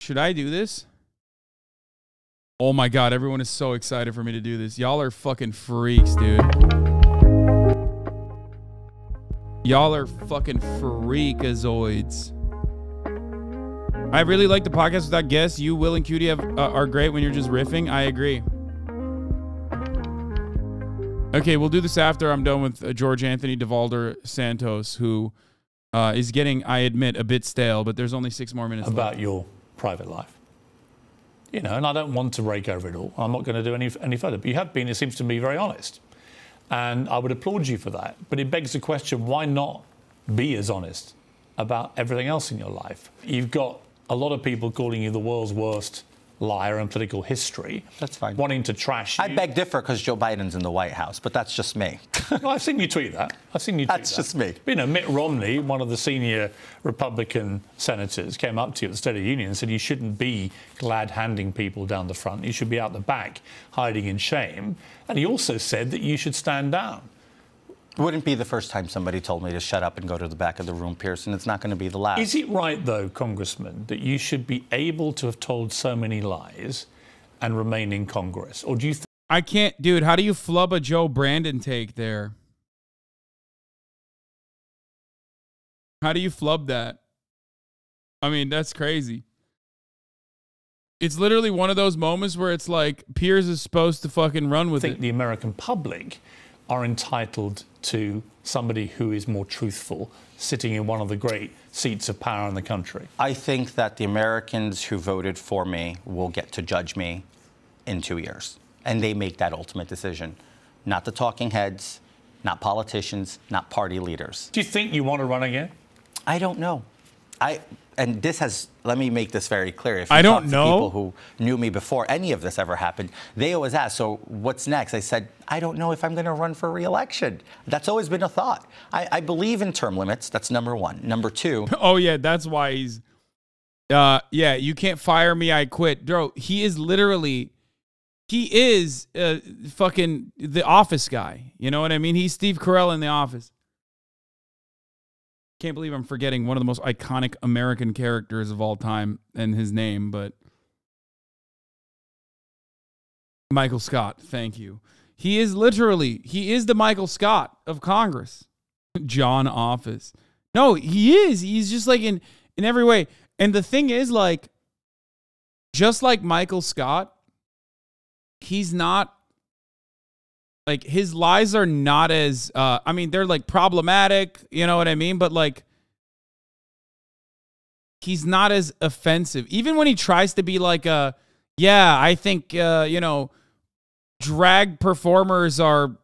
S10: Should I do this? Oh my God, everyone is so excited for me to do this. Y'all are fucking freaks, dude. Y'all are fucking freakazoids. I really like the podcast without guests. You, Will, and Cutie are great when you're just riffing. I agree. Okay, we'll do this after I'm done with George Anthony DeValder Santos, who is getting, I admit, a bit stale, but there's only 6 more minutes
S2: about
S10: left.
S2: Your private life. You know, and I don't want to rake over it all. I'm not going to do any further. But you have been, it seems to me, very honest. And I would applaud you for that. But it begs the question, why not be as honest about everything else in your life? You've got a lot of people calling you the world's worst liar in political history.
S16: That's fine.
S2: Wanting to trash you.
S16: I beg differ because Joe Biden's in the White House, but that's just me.
S2: Well, I've seen you tweet that. That's
S16: just me.
S2: You know, Mitt Romney, one of the senior Republican senators, came up to you at the State of the Union and said you shouldn't be glad-handing people down the front. You should be out the back, hiding in shame. And he also said that you should stand down.
S16: Wouldn't be the first time somebody told me to shut up and go to the back of the room, Piers, and it's not going to be the last.
S2: Is it right, though, Congressman, that you should be able to have told so many lies and remain in Congress? Or do you think...
S10: I can't, dude, how do you flub a Joe Brandon take there? How do you flub that? I mean, that's crazy. It's literally one of those moments where it's like Piers is supposed to fucking run with it.
S2: I think the American public are entitled to somebody who is more truthful sitting in one of the great seats of power in the country?
S16: I think that the Americans who voted for me will get to judge me in 2 years. And they make that ultimate decision. Not the talking heads, not politicians, not party leaders.
S2: Do you think you want to run again?
S16: I don't know. And this has, let me make this very clear. If you
S10: I don't
S16: talk to
S10: know.
S16: people who knew me before any of this ever happened, they always ask, so what's next? I said, I don't know if I'm going to run for re-election. That's always been a thought. I believe in term limits. That's number one. Number two.
S10: Oh, yeah, that's why he's, yeah, you can't fire me, I quit. Bro, he is literally, he is fucking the Office guy. You know what I mean? He's Steve Carell in The Office. Can't believe I'm forgetting one of the most iconic American characters of all time and his name, but Michael Scott, thank you. He is literally, he is the Michael Scott of Congress. John Office. No, he is. He's just like in every way. And the thing is, like, just like Michael Scott, he's not, like, his lies are not as, I mean, they're, like, problematic, you know what I mean? But, like, he's not as offensive. Even when he tries to be like, yeah, I think, you know, drag performers are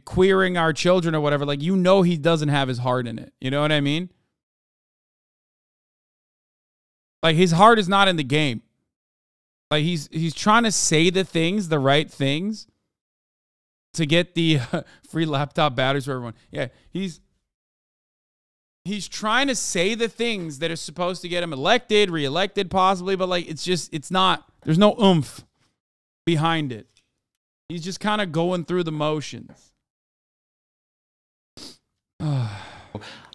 S10: queering our children or whatever. Like, you know he doesn't have his heart in it. You know what I mean? Like, his heart is not in the game. Like, he's trying to say the right things, to get the free laptop batteries for everyone. Yeah, he's trying to say the things that are supposed to get him elected, reelected possibly, but like it's not, there's no oomph behind it. He's just kind of going through the motions.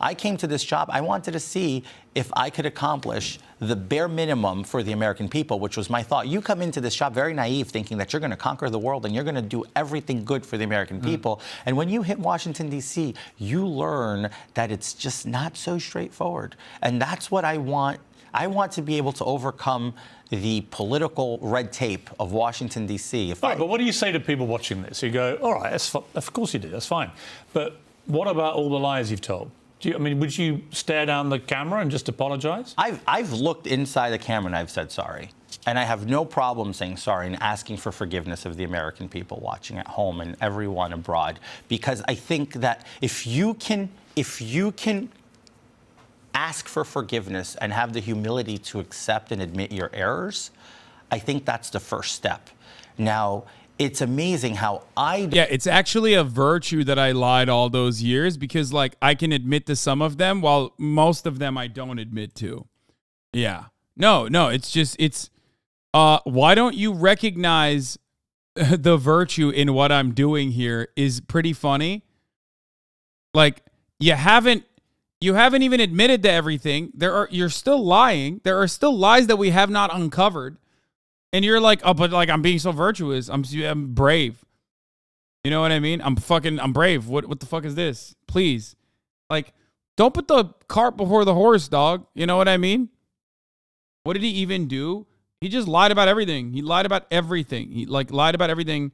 S16: I came to this job, I wanted to see if I could accomplish the bare minimum for the American people, which was my thought. You come into this job very naive, thinking that you're going to conquer the world and you're going to do everything good for the American people. And when you hit Washington, D.C., you learn that it's just not so straightforward. And that's what I want. I want to be able to overcome the political red tape of Washington, D.C.
S2: Right, but what do you say to people watching this? You go, all right, of course you do, that's fine. But what about all the lies you've told? I mean, would you stare down the camera and just apologize?
S16: I've looked inside the camera and I've said sorry. And I have no problem saying sorry and asking for forgiveness of the American people watching at home and everyone abroad. Because I think that if you can ask for forgiveness and have the humility to accept and admit your errors, I think that's the first step. Now, it's amazing how
S10: yeah, it's actually a virtue that I lied all those years, because like I can admit to some of them while most of them I don't admit to. Yeah. No, it's just, why don't you recognize the virtue in what I'm doing here is pretty funny. Like, you haven't even admitted to everything. You're still lying. There are still lies that we have not uncovered. And you're like, oh, but like I'm being so virtuous. I'm brave. You know what I mean? I'm brave. What the fuck is this? Please. Like, don't put the cart before the horse, dog. You know what I mean? What did he even do? He just lied about everything. He lied about everything. He like lied about everything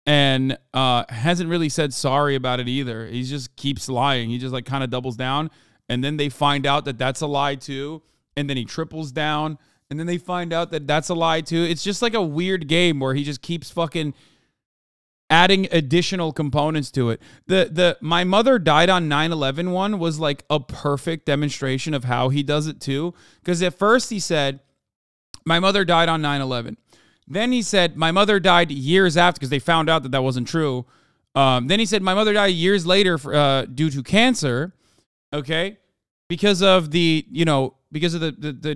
S10: and hasn't really said sorry about it either. He just keeps lying. He just like kind of doubles down, and then they find out that that's a lie too, and then he triples down. And then they find out that that's a lie too. It's just like a weird game where he just keeps fucking adding additional components to it. The my mother died on 9/11 one was like a perfect demonstration of how he does it too. Because at first he said, my mother died on 9/11. Then he said, my mother died years after, because they found out that that wasn't true. Then he said, my mother died years later due to cancer. Okay. Because of the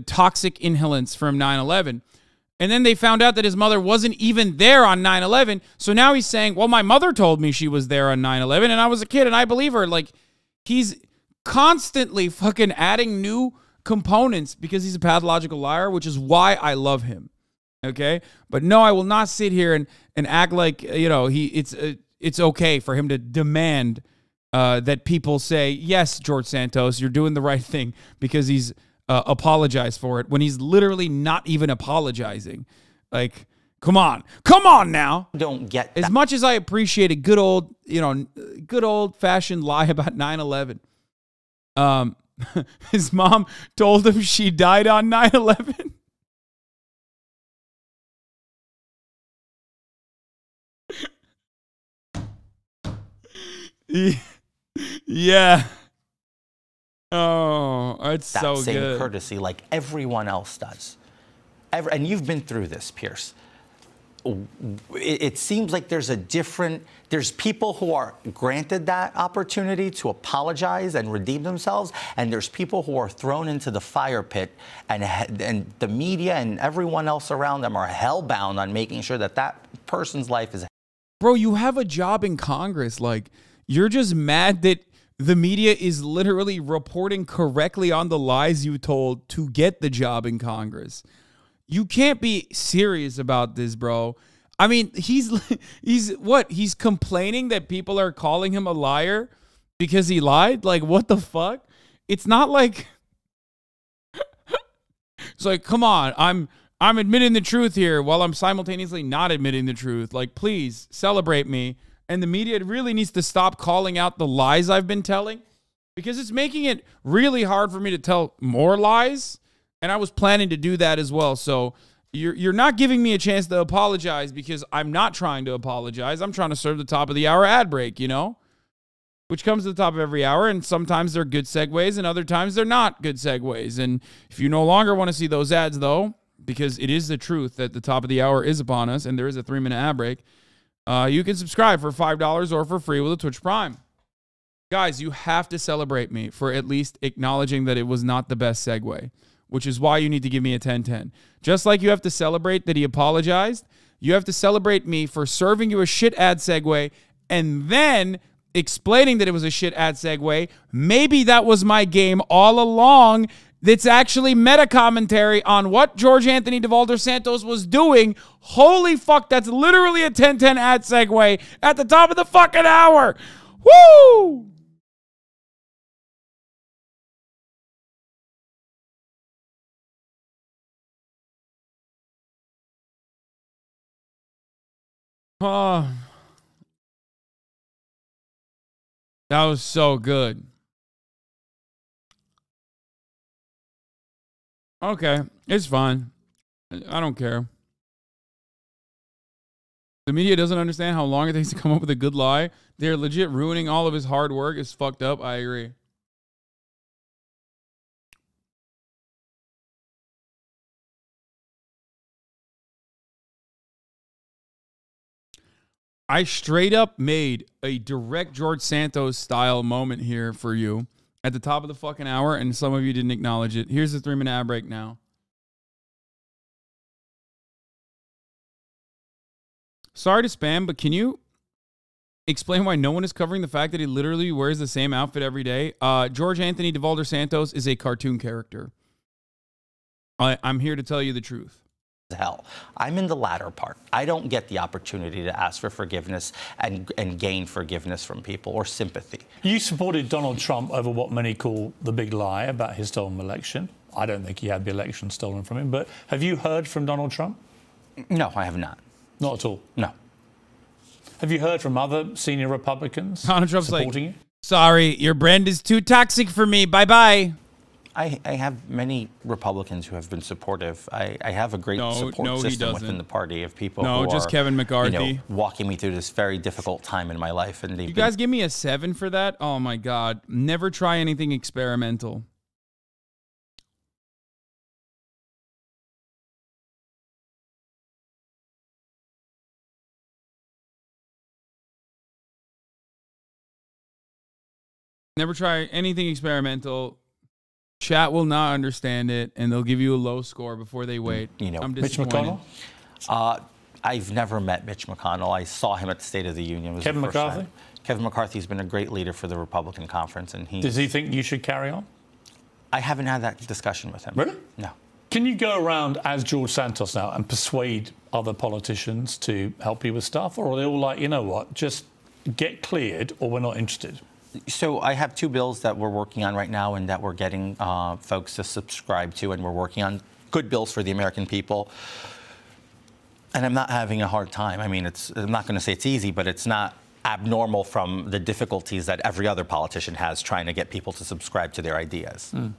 S10: toxic inhalants from 9/11. And then they found out that his mother wasn't even there on 9/11. So now he's saying, well, my mother told me she was there on 9/11 and I was a kid and I believe her. Like, he's constantly fucking adding new components because he's a pathological liar, which is why I love him. Okay? But no, I will not sit here and act like, you know, it's okay for him to demand that people say, yes, George Santos, you're doing the right thing, because he's apologized for it when he's literally not even apologizing. Like, Come on now.
S16: Don't get
S10: as much as I appreciate a good old, good old fashioned lie about 9/11. His mom told him she died on 9/11. Yeah. Oh, it's
S16: that
S10: so
S16: same
S10: good.
S16: courtesy like everyone else does. And you've been through this, Piers. It seems like there's people who are granted that opportunity to apologize and redeem themselves, and there's people who are thrown into the fire pit, and the media and everyone else around them are hellbound on making sure that that person's life is.
S10: Bro, you have a job in Congress. Like, you're just mad that the media is literally reporting correctly on the lies you told to get the job in Congress. You can't be serious about this, bro. I mean, he's what? He's complaining that people are calling him a liar because he lied? Like, what the fuck? It's not like it's like, come on, I'm admitting the truth here while I'm simultaneously not admitting the truth. Like, please celebrate me. And the media really needs to stop calling out the lies I've been telling, because it's making it really hard for me to tell more lies. And I was planning to do that as well. So you're not giving me a chance to apologize, because I'm not trying to apologize. I'm trying to serve the top of the hour ad break, which comes to the top of every hour. And sometimes they're good segues and other times they're not good segues. And if you no longer want to see those ads, though, because it is the truth that the top of the hour is upon us and there is a 3-minute ad break, you can subscribe for $5 or for free with a Twitch Prime. Guys, you have to celebrate me for at least acknowledging that it was not the best segue, which is why you need to give me a 10-10. Just like you have to celebrate that he apologized, you have to celebrate me for serving you a shit ad segue and then explaining that it was a shit ad segue. Maybe that was my game all along. That's actually meta commentary on what George Anthony DeVolder Santos was doing. Holy fuck, that's literally a 10-10 ad segue at the top of the fucking hour. Woo! Oh, that was so good. Okay, it's fine. I don't care. The media doesn't understand how long it takes to come up with a good lie. They're legit ruining all of his hard work. It's fucked up. I agree. I straight up made a direct George Santos style moment here for you at the top of the fucking hour, and some of you didn't acknowledge it. Here's the 3-minute ad break now. Sorry to spam, but can you explain why no one is covering the fact that he literally wears the same outfit every day? George Anthony DeVolder Santos is a cartoon character. I'm here to tell you the truth.
S16: Hell, I'm in the latter part. I don't get the opportunity to ask for forgiveness and gain forgiveness from people or sympathy.
S2: You supported Donald Trump over what many call the big lie about his stolen election. I don't think he had the election stolen from him, but have you heard from Donald Trump?
S16: No, I have not.
S2: Not at all?
S16: No.
S2: Have you heard from other senior Republicans
S10: Donald Trump's
S2: supporting you?
S10: Sorry, your brand is too toxic for me. Bye-bye.
S16: I have many Republicans who have been supportive. I have a great support system within the party of people who
S10: just
S16: are,
S10: Kevin McCarthy.
S16: walking me through this very difficult time in my life. And
S10: you guys give me a 7 for that? Oh, my God. Never try anything experimental. Never try anything experimental. Chat will not understand it, and they'll give you a low score before they wait. I'm
S2: Mitch
S10: disappointed.
S2: McConnell?
S16: I've never met Mitch McConnell. I saw him at the State of the Union. It was
S2: Kevin
S16: the first
S2: McCarthy?
S16: time. Kevin McCarthy's been a great leader for the Republican conference, and
S2: Does he think you should carry on?
S16: I haven't had that discussion with him.
S2: Really?
S16: No.
S2: Can you go around as George Santos now and persuade other politicians to help you with stuff, or are they all like, you know what, just get cleared, or we're not interested?
S16: So I have 2 bills that we're working on right now and that we're getting folks to subscribe to, and we're working on good bills for the American people. And I'm not having a hard time. I mean, I'm not going to say it's easy, but it's not abnormal from the difficulties that every other politician has trying to get people to subscribe to their ideas. And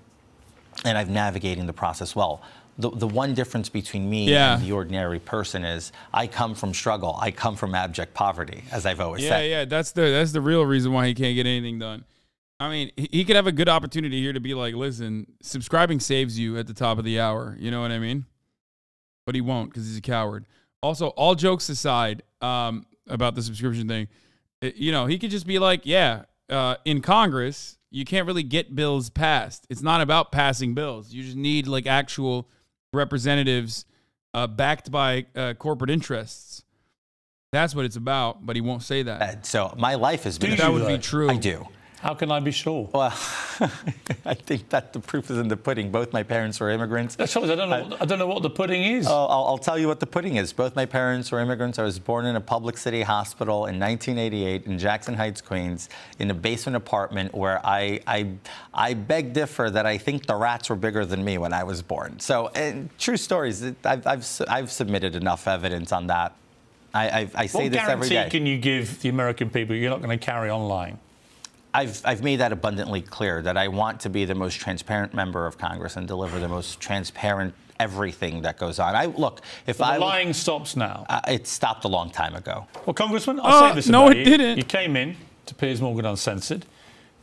S16: I'm navigating the process well. The one difference between me and the ordinary person is I come from struggle. I come from abject poverty, as I've always said.
S10: Yeah, that's the real reason why he can't get anything done. I mean, he could have a good opportunity here to be like, listen, subscribing saves you at the top of the hour. You know what I mean? But he won't because he's a coward. Also, all jokes aside about the subscription thing, you know, he could just be like, in Congress, you can't really get bills passed. It's not about passing bills. You just need like actual representatives backed by corporate interests. That's what it's about, but he won't say that.
S16: So my life has been...
S10: That would be true.
S16: I do.
S2: How can I be sure?
S16: Well, I think that the proof is in the pudding. Both my parents were immigrants.
S2: I don't know what the pudding is.
S16: I'll tell you what the pudding is. Both my parents were immigrants. I was born in a public city hospital in 1988 in Jackson Heights, Queens, in a basement apartment where I beg differ that I think the rats were bigger than me when I was born. So, true stories. I've submitted enough evidence on that. I say this every day.
S2: What guarantee can you give the American people you're not going to carry on lying?
S16: I've made that abundantly clear that I want to be the most transparent member of Congress and deliver the most transparent everything that goes on.
S2: The lying stops now.
S16: It stopped a long time ago.
S2: Well, Congressman, I'll say this about you.
S10: No, it didn't.
S2: You came in to Piers Morgan Uncensored,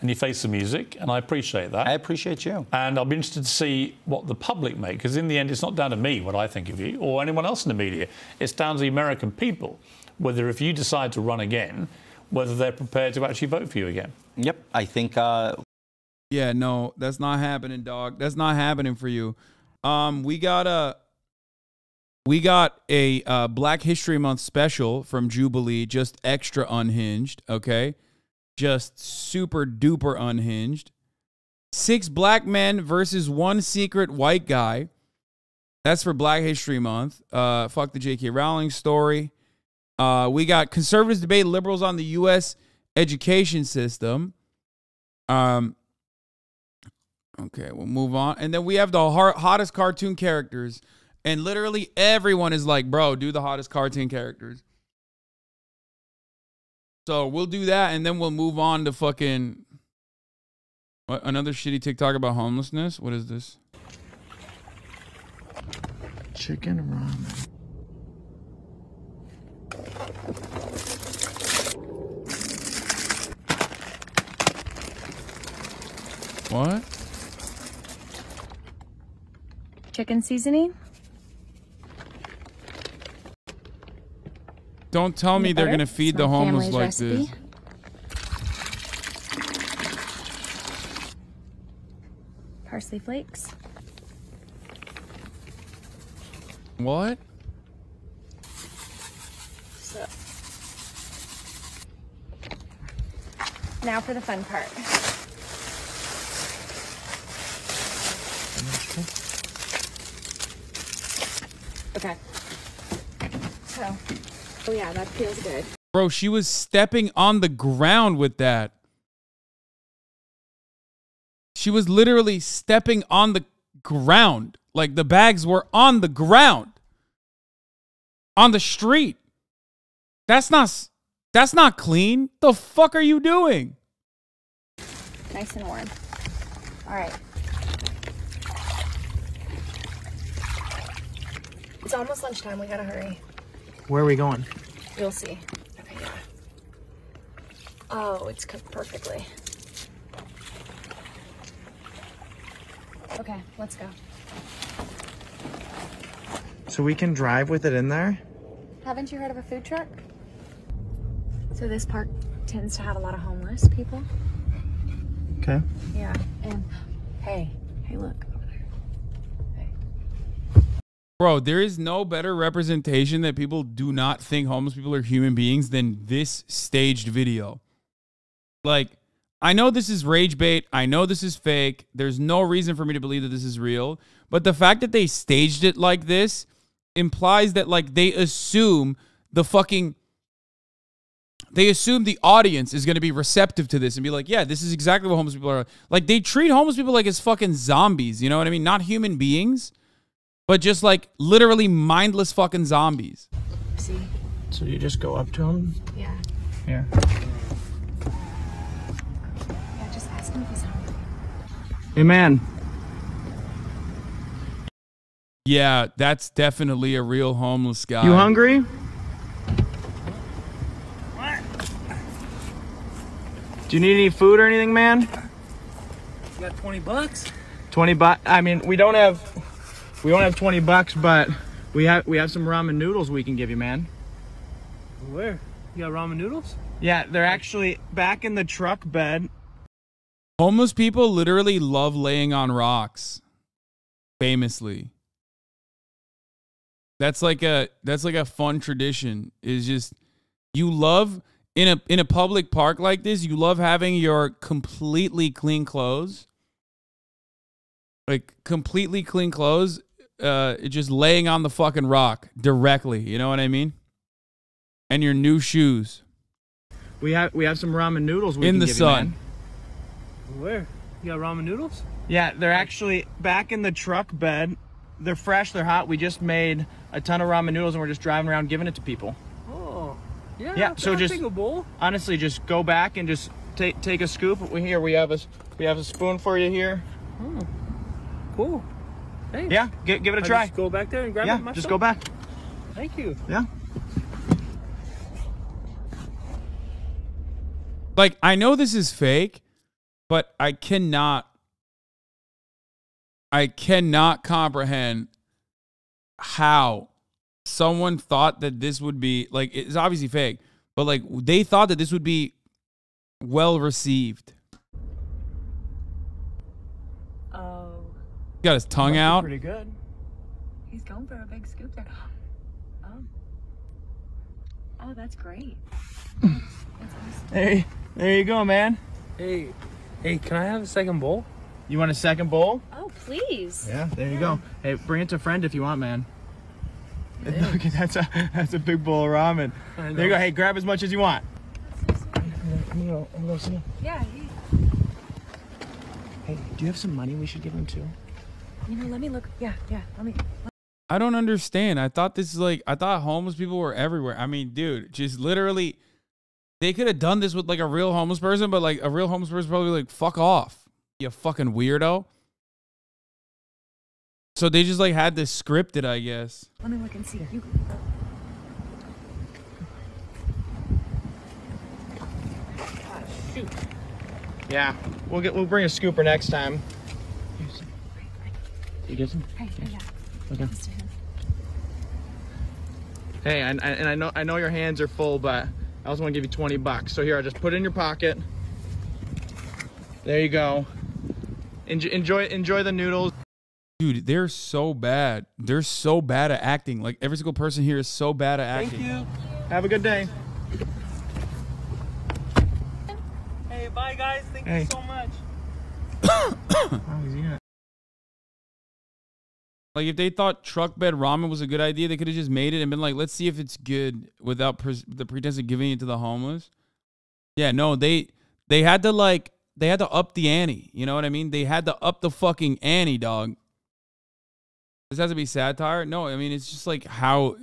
S2: and you faced the music, and I appreciate that.
S16: I appreciate you.
S2: And I'll be interested to see what the public make, because in the end, it's not down to me what I think of you or anyone else in the media. It's down to the American people, whether if you decide to run again, whether they're prepared to actually vote for you again.
S16: Yep, I think...
S10: Yeah, no, that's not happening, dog. That's not happening for you. We got a Black History Month special from Jubilee, just extra unhinged, okay? Just super duper unhinged. 6 black men versus 1 secret white guy. That's for Black History Month. Fuck the J.K. Rowling story. We got conservatives debate liberals on the U.S. education system. Okay, we'll move on. And then we have the hottest cartoon characters. And literally everyone is like, bro, do the hottest cartoon characters. So we'll do that, and then we'll move on to fucking... What, another shitty TikTok about homelessness? What is this?
S6: Chicken ramen.
S10: What?
S13: Chicken seasoning?
S10: Don't tell me they're going to feed the homeless like this.
S13: Parsley flakes.
S10: What?
S13: So. Now for the fun part. Okay. So, oh yeah, that feels good.
S10: Bro, she was stepping on the ground with that. She was literally stepping on the ground. Like the bags were on the ground. On the street. That's not clean. The fuck are you doing?
S13: Nice and warm. All right. It's almost lunchtime. We gotta hurry.
S6: Where are we going?
S13: You'll see. Okay, yeah. Oh, it's cooked perfectly. Okay, let's go.
S6: So we can drive with it in there?
S13: Haven't you heard of a food truck? So this park tends to have a lot of homeless people.
S6: Okay.
S13: Yeah, and hey, look over there.
S10: Bro, there is no better representation that people do not think homeless people are human beings than this staged video. Like, I know this is rage bait. I know this is fake. There's no reason for me to believe that this is real. But the fact that they staged it like this implies that, like, they assume the audience is going to be receptive to this and be like, yeah, this is exactly what homeless people are. Like, they treat homeless people like as fucking zombies. You know what I mean? Not human beings. but just like literally mindless fucking zombies.
S6: See? So you just go up to him?
S13: Yeah.
S6: Here.
S13: Yeah, just ask him if he's hungry.
S6: Hey, man.
S10: Yeah, that's definitely a real homeless guy.
S6: You hungry? Do you need any food or anything, man?
S14: You got 20 bucks?
S6: 20 bucks. I mean, we don't have 20 bucks, but we have some ramen noodles we can give you, man.
S14: Where? You got ramen noodles?
S6: Yeah, they're actually back in the truck bed.
S10: Homeless people literally love laying on rocks. Famously. That's like a fun tradition. Is just you love in a public park like this, you love having your completely clean clothes. Like completely clean clothes, just laying on the fucking rock directly, you know what I mean? And your new shoes.
S6: We have some ramen noodles we
S10: in
S6: can
S10: the
S6: give
S10: sun.
S6: You, man.
S14: Where? You got ramen noodles?
S6: Yeah, they're actually back in the truck bed. They're fresh, they're hot. We just made a ton of ramen noodles and we're just driving around giving it to people.
S14: Oh, yeah.
S6: Yeah, so
S14: I'll
S6: just
S14: take a bowl.
S6: honestly, just go back and just take a scoop. Here we have a spoon for you here.
S14: Oh, cool. Thanks.
S6: Yeah, give it a try.
S14: Just go back there and grab it myself?
S6: Just go back.
S14: Thank you.
S6: Yeah.
S10: Like, I know this is fake, but I cannot comprehend how someone thought that this would be, like, it's obviously fake, but like they thought that this would be well received.
S13: Oh.
S10: He got his tongue out.
S6: Pretty good.
S13: He's going for a big scoop there. Oh. Oh, that's great. That's awesome.
S6: Hey, there you go, man.
S14: Hey, can I have a second bowl?
S6: You want a second bowl?
S13: Oh, please.
S6: Yeah, there you go. Hey, bring it to a friend if you want, man. Look, that's a big bowl of ramen. There you go. Hey, grab as much as you want. I'm gonna go see.
S13: Yeah.
S6: Hey, do you have some money we should give him too?
S13: You know, let me look. Yeah. Let me.
S10: I don't understand. I thought homeless people were everywhere. I mean, dude, just literally, they could have done this with like a real homeless person, but like a real homeless person probably like, fuck off, you fucking weirdo. So they just like had this scripted, I guess.
S13: Let me look and see. You.
S14: Ah, shoot.
S6: Yeah, we'll bring a scooper next time. You get some?
S13: Hey, yeah.
S6: Okay. Hey, and I know your hands are full, but I also want to give you 20 bucks. So here, I'll just put it in your pocket. There you go. Enjoy the noodles.
S10: Dude, they're so bad. They're so bad at acting. Like, every single person here is so bad at acting.
S6: Thank you. Have a good day.
S14: Hey, bye, guys. Thank you so much.
S10: Like, if they thought truck bed ramen was a good idea, they could have just made it and been like, let's see if it's good without the pretense of giving it to the homeless. Yeah, no, they had to, like, they had to up the ante. You know what I mean? They had to up the fucking ante, dog. This has to be satire? No, I mean, it's just like how...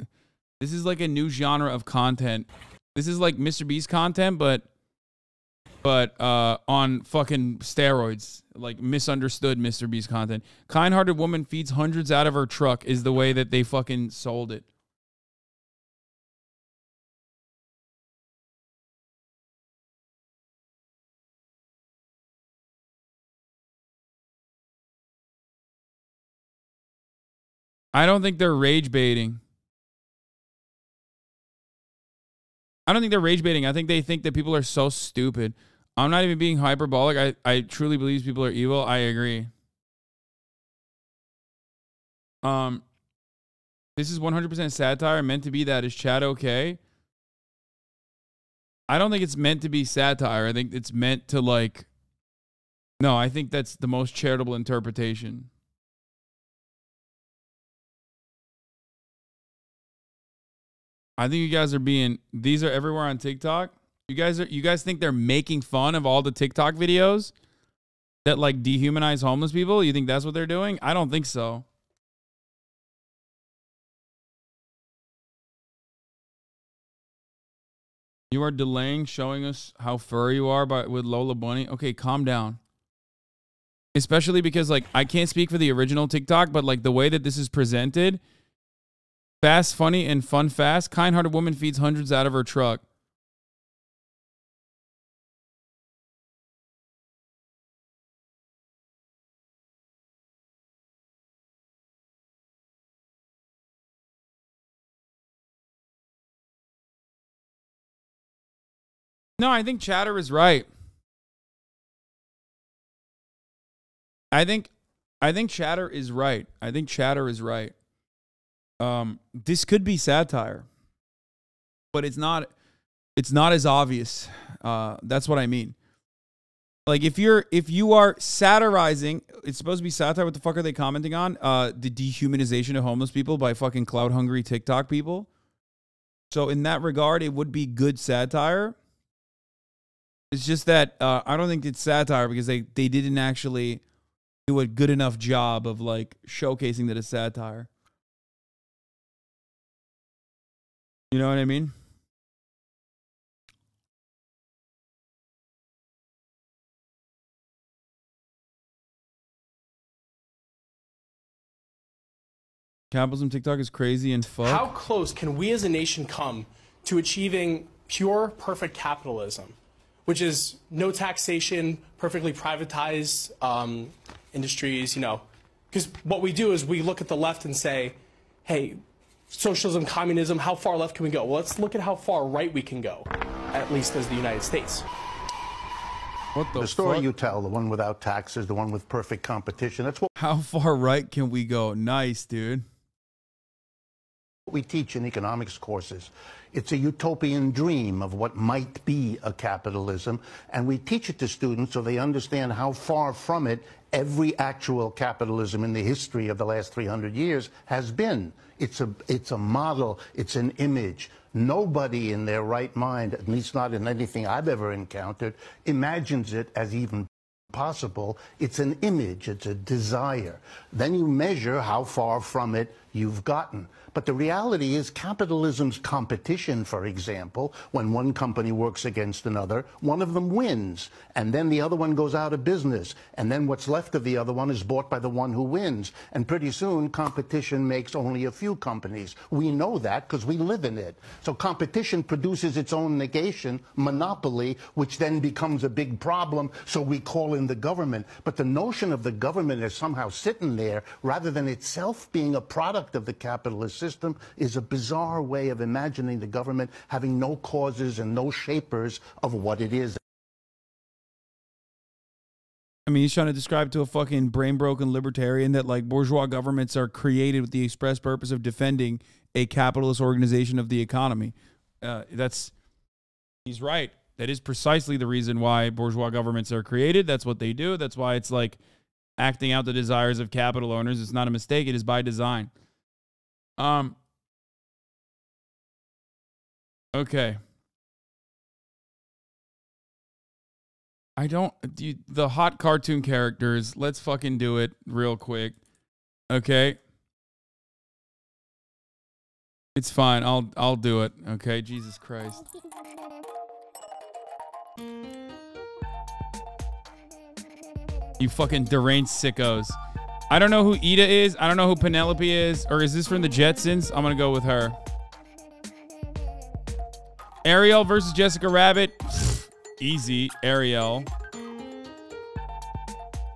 S10: This is like a new genre of content. This is like Mr. Beast content, but on fucking steroids. Like misunderstood Mr. Beast content. Kind-hearted woman feeds hundreds out of her truck is the way that they fucking sold it. I don't think they're rage baiting. I don't think they're rage baiting. I think they think that people are so stupid. I'm not even being hyperbolic. I truly believe people are evil. I agree. This is 100% satire, meant to be that. Is chat okay? I don't think it's meant to be satire. I think it's meant to, like... No, I think that's the most charitable interpretation. I think you guys are being... These are everywhere on TikTok. You guys think they're making fun of all the TikTok videos that, like, dehumanize homeless people? You think that's what they're doing? I don't think so. You are delaying showing us how furry you are with Lola Bunny. Okay, calm down. Especially because, like, I can't speak for the original TikTok, but, like, the way that this is presented, fast, funny, and fun fast, kind-hearted woman feeds hundreds out of her truck. No, I think Chatter is right. I think Chatter is right. I think Chatter is right. This could be satire, but it's not as obvious. That's what I mean. Like if you are satirizing, it's supposed to be satire. What the fuck are they commenting on? The dehumanization of homeless people by fucking clout hungry TikTok people. So in that regard, it would be good satire. It's just that I don't think it's satire because they didn't actually do a good enough job of like showcasing that it's satire. You know what I mean? Capitalism TikTok is crazy and fuck.
S20: How close can we as a nation come to achieving pure, perfect capitalism, which is no taxation, perfectly privatized industries, you know? Because what we do is we look at the left and say, hey, socialism, communism, how far left can we go? Well, let's look at how far right we can go, at least as the United States.
S10: What
S22: the story you tell, the one without taxes, the one with perfect competition, that's what...
S10: How far right can we go? Nice, dude.
S22: We teach in economics courses. It's a utopian dream of what might be a capitalism, and we teach it to students so they understand how far from it every actual capitalism in the history of the last 300 years has been. It's a model, it's an image. Nobody in their right mind, at least not in anything I've ever encountered, imagines it as even possible. It's an image, it's a desire. Then you measure how far from it you've gotten. But the reality is capitalism's competition, for example, when one company works against another, one of them wins, and then the other one goes out of business, and then what's left of the other one is bought by the one who wins. And pretty soon, competition makes only a few companies. We know that because we live in it. So competition produces its own negation, monopoly, which then becomes a big problem, so we call in the government. But the notion of the government as somehow sitting there, rather than itself being a product of the capitalist system, is a bizarre way of imagining the government having no causes and no shapers of what it is.
S10: I mean, he's trying to describe to a fucking brain-broken libertarian that, like, bourgeois governments are created with the express purpose of defending a capitalist organization of the economy. He's right. That is precisely the reason why bourgeois governments are created. That's what they do. That's why it's like acting out the desires of capital owners. It's not a mistake. It is by design. Okay. The hot cartoon characters, let's fucking do it real quick. Okay. It's fine. I'll do it. Okay. Jesus Christ. You fucking deranged sickos. I don't know who Ida is. I don't know who Penelope is. Or is this from the Jetsons? I'm going to go with her. Ariel versus Jessica Rabbit. Easy. Ariel.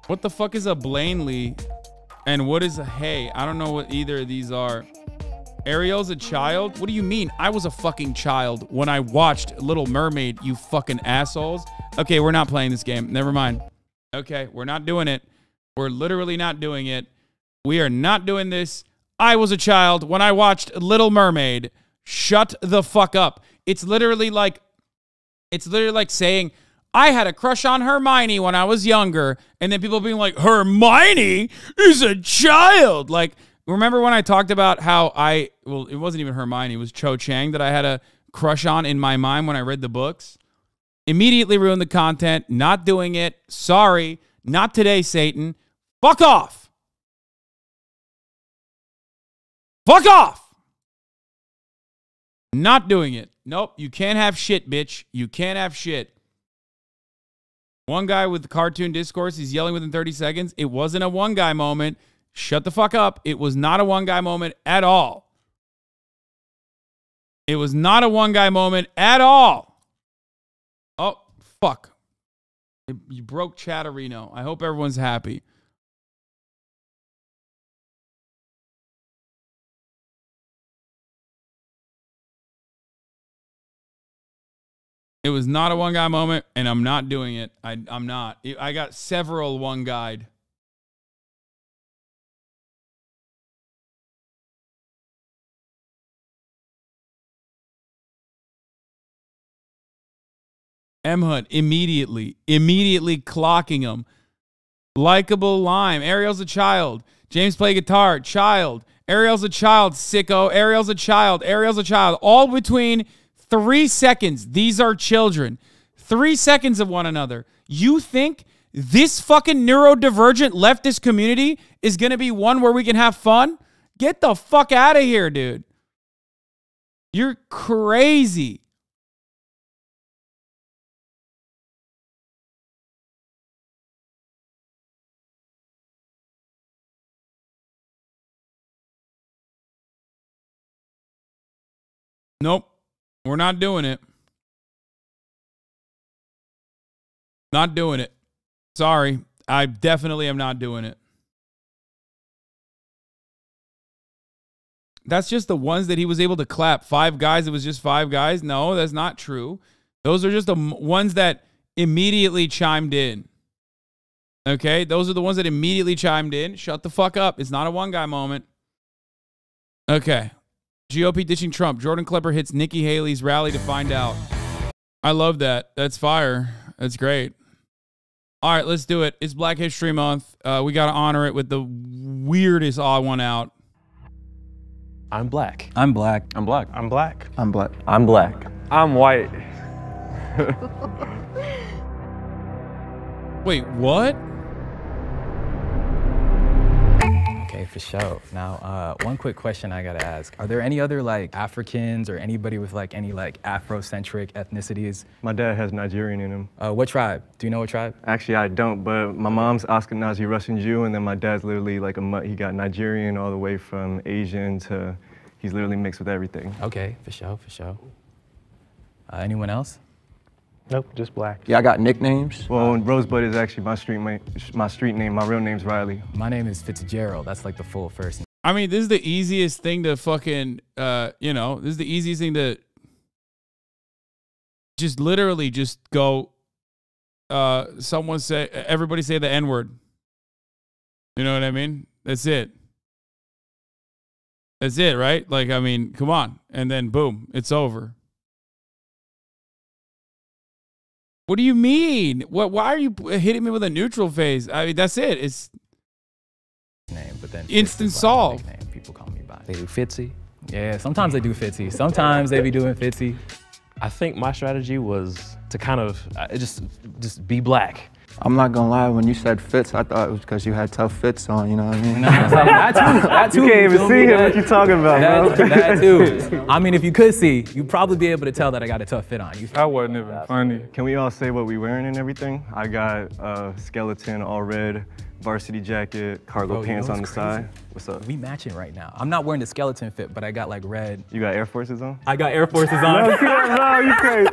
S10: What the fuck is a Blaney? And what is a Hey? I don't know what either of these are. Ariel's a child? What do you mean? I was a fucking child when I watched Little Mermaid, you fucking assholes. Okay, we're not playing this game. Never mind. Okay, we're not doing it. We're literally not doing it. We are not doing this. I was a child when I watched Little Mermaid. Shut the fuck up. It's literally like saying, I had a crush on Hermione when I was younger. And then people being like, Hermione is a child. Like, remember when I talked about how it wasn't even Hermione, it was Cho Chang that I had a crush on in my mind when I read the books? Immediately ruined the content. Not doing it. Sorry. Not today, Satan. Fuck off. Fuck off. Not doing it. Nope, you can't have shit, bitch. You can't have shit. One guy with the cartoon discourse, he's yelling within 30 seconds. It wasn't a one guy moment. Shut the fuck up. It was not a one guy moment at all. It was not a one guy moment at all. Oh, fuck. You broke Chatterino. I hope everyone's happy. It was not a one guy moment, and I'm not doing it. I'm not. I got several one guyed. M. Hunt immediately clocking him. Likeable Lime. Ariel's a child. James play guitar. Child. Ariel's a child. Sicko. Ariel's a child. Ariel's a child. All between 3 seconds. These are children. 3 seconds of one another. You think this fucking neurodivergent leftist community is going to be one where we can have fun? Get the fuck out of here, dude. You're crazy. Nope. We're not doing it. Not doing it. Sorry. I definitely am not doing it. That's just the ones that he was able to clap. 5 guys, it was just 5 guys. No, that's not true. Those are just the ones that immediately chimed in. Okay? Those are the ones that immediately chimed in. Shut the fuck up. It's not a one guy moment. Okay. GOP ditching Trump. Jordan Klepper hits Nikki Haley's rally to find out. I love that. That's fire. That's great. All right, let's do it. It's Black History Month. We got to honor it with the weirdest odd one out.
S8: I'm black.
S9: I'm black.
S8: I'm black.
S6: I'm black.
S8: I'm black. I'm black. I'm white.
S10: Wait, what?
S9: Okay, for sure. Now, one quick question I gotta ask. Are there any other like Africans or anybody with like any like Afrocentric ethnicities?
S8: My dad has Nigerian in him.
S9: What tribe? Do you know what tribe?
S8: Actually, I don't, but my mom's Ashkenazi Russian Jew, and then my dad's literally like he got Nigerian all the way from Asian to, he's literally mixed with everything.
S9: Okay, for sure, for sure. Anyone else?
S8: Nope, just black.
S23: Yeah, I got nicknames.
S8: Well, Rosebud is actually my street name. My real name's Riley.
S9: My name is Fitzgerald. That's like the full first name.
S10: I mean, this is the easiest thing to fucking, you know, this is the easiest thing to just literally just go, everybody say the N-word. You know what I mean? That's it. That's it, right? Like, I mean, come on. And then boom, it's over. What do you mean? Why are you hitting me with a neutral phase? I mean, that's it. It's
S9: name, but then
S10: instant solve.
S9: People call me by. They do Fitzy. Yeah, sometimes they do Fitzy. Sometimes they be doing Fitzy.
S8: I think my strategy was to kind of just be black.
S23: I'm not gonna lie, when you said fits, I thought it was because you had tough fits on, you know what I mean?
S9: That too.
S8: You can't even see him. What you talking about, bro?
S9: That too. I mean, if you could see, you'd probably be able to tell that I got a tough fit on.
S8: That wasn't even funny. Can we all say what we wearing and everything? I got a skeleton all red, varsity jacket, cargo pants on the side. What's up?
S9: We matching right now. I'm not wearing the skeleton fit, but I got like red.
S8: You got Air Forces on?
S9: I got Air Forces on.
S8: No, you crazy.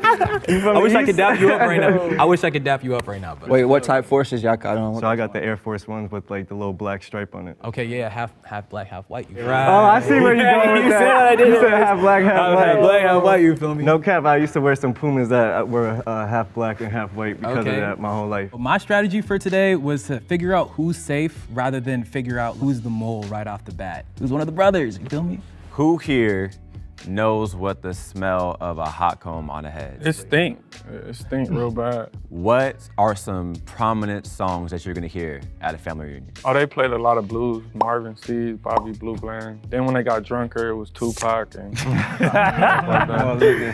S9: I wish I could dap you up right now. I wish I could dap you up right now. But
S23: wait, what type forces y'all got on?
S8: So I got the Air Force ones with like the little black stripe on it.
S9: Okay, yeah, half black, half white. You
S8: right. Oh, I see where you're going with that.
S9: Said I did.
S8: You said half black, half white.
S9: Half black, half white, you feel me?
S8: No cap, I used to wear some Pumas that were half black and half white because of that my whole life.
S9: My strategy for today was to figure out who's safe rather than figure out who's the mole right off the bat. Who's one of the brothers, you feel me?
S24: Who here knows what the smell of a hot comb on a head?
S8: It stink. It stink real bad.
S24: What are some prominent songs that you're gonna hear at a family reunion?
S8: Oh, they played a lot of blues. Marvin Seed, Bobby Blue Bland. Then when they got drunker, it was Tupac and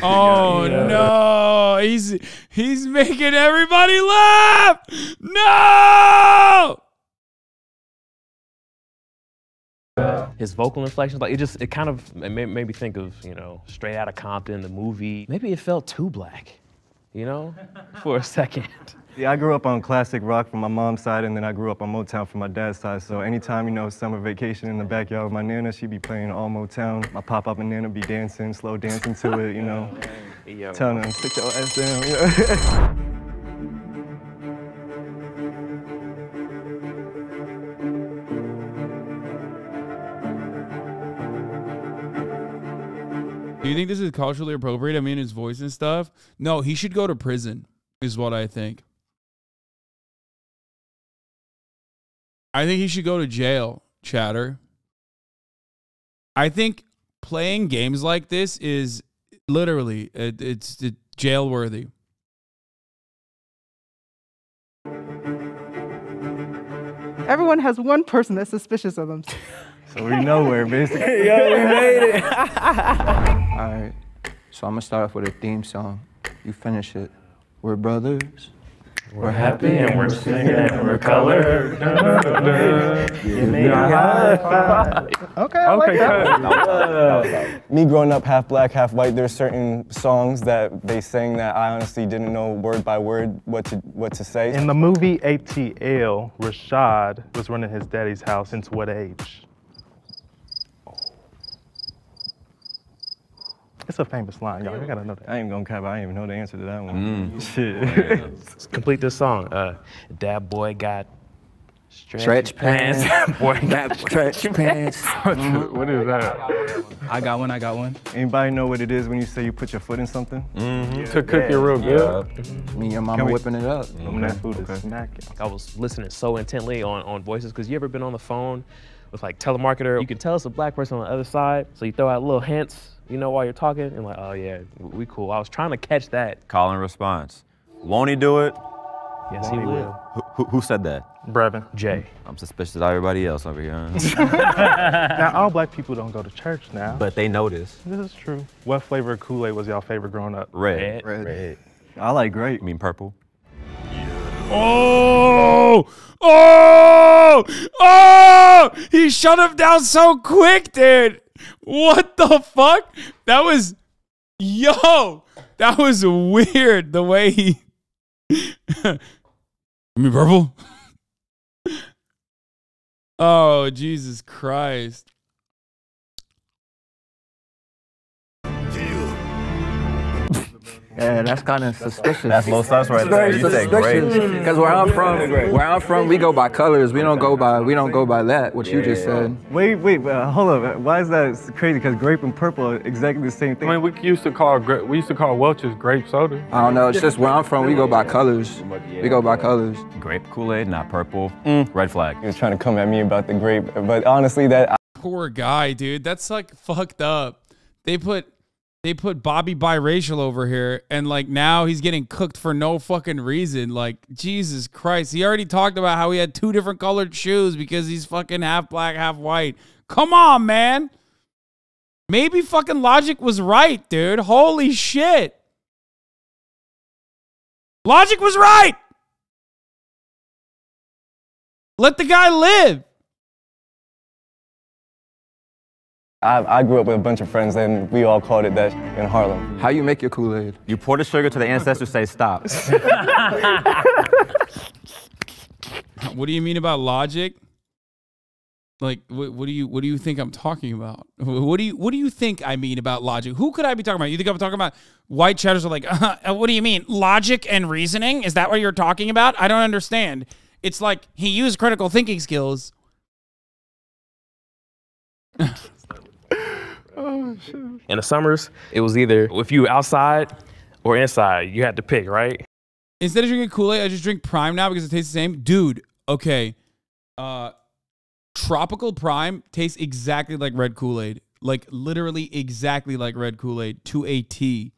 S10: Oh no, he's making everybody laugh. No!
S11: his vocal inflections, like it kind of made me think of, you know, Straight Outta Compton, the movie. Maybe it felt too black, you know, for a second.
S23: Yeah, I grew up on classic rock from my mom's side, and then I grew up on Motown from my dad's side. So anytime, you know, summer vacation in the backyard with my nana, she'd be playing all Motown. My pop-up and nana be dancing, slow dancing to it, you know. Telling them, sit your ass down, you know.
S10: Do you think this is culturally appropriate? I mean, his voice and stuff? No, he should go to prison, is what I think. I think he should go to jail, chatter. I think playing games like this is literally, it's jail worthy.
S12: Everyone has one person that's suspicious of them.
S23: So we know where, basically. Yo, we made it. All right, so I'm gonna start off with a theme song. You finish it. We're brothers.
S15: We're happy and we're singing and we're colored. Give me a high five.
S12: Okay, I like
S23: that. Me growing up half black, half white, there's certain songs that they sing that I honestly didn't know word by word what to say.
S17: In the movie ATL, Rashad was running his daddy's house since what age? It's a famous line, y'all. You gotta know that.
S23: I ain't gonna cap. I ain't even know the answer to that one. Shit.
S11: Let's complete this song. That boy got
S23: Stretch pants.
S11: Boy got
S23: stretch pants.
S17: What is that?
S9: I got one.
S23: Anybody know what it is when you say you put your foot in something?
S17: To cook it real good.
S23: Me and your mama whipping it up.
S17: That food is smacking.
S11: I was listening so intently on voices, because you ever been on the phone with like telemarketer? You can tell it's a black person on the other side, so you throw out little hints, you know, while you're talking, and like, oh yeah, we cool. I was trying to catch that.
S24: Call and response. Won't he do it?
S11: Yes, he will.
S24: Who said that?
S17: Brevin.
S11: Jay.
S24: I'm suspicious of everybody else over here.
S17: Now, all black people don't go to church now.
S24: But they know this.
S17: This is true. What flavor of Kool-Aid was y'all favorite growing up?
S24: Red.
S23: I like grape.
S24: You mean purple?
S10: Oh! He shut him down so quick, dude. What the fuck? That was weird the way he I mean purple. Oh, Jesus Christ.
S23: Yeah, that's kind of suspicious.
S24: That's low sus right there. You said great.
S23: Because where I'm from, we go by colors. We don't go by that. What you just said. Wait, hold up. Why is that crazy? Because grape and purple are exactly the same thing.
S17: I mean, we used to call Welch's grape soda.
S23: I don't know. It's just where I'm from. We go by colors. We go by colors.
S24: Grape Kool-Aid, not purple. Red flag.
S23: He was trying to come at me about the grape, but honestly, that
S10: poor guy, dude. That's like fucked up. They put Bobby biracial over here, and like now he's getting cooked for no fucking reason. Like, Jesus Christ. He already talked about how he had 2 different colored shoes because he's fucking half black, half white. Come on, man. Maybe fucking Logic was right, dude. Holy shit. Logic was right. Let the guy live.
S23: I grew up with a bunch of friends, and we all called it that in Harlem. How you make your Kool-Aid?
S24: You pour the sugar to the ancestors, say stop.
S10: What do you mean about Logic? Like, what do you think I'm talking about? What do you think I mean about Logic? Who could I be talking about? You think I'm talking about white chatters are like, what do you mean? Logic and reasoning? Is that what you're talking about? I don't understand. It's like he used critical thinking skills.
S17: Oh, shit.
S11: In the summers, it was either if you outside or inside, you had to pick, right?
S10: Instead of drinking Kool-Aid, I just drink Prime now because it tastes the same. Dude, okay. Tropical Prime tastes exactly like red Kool-Aid. Like literally exactly like red Kool-Aid to a T.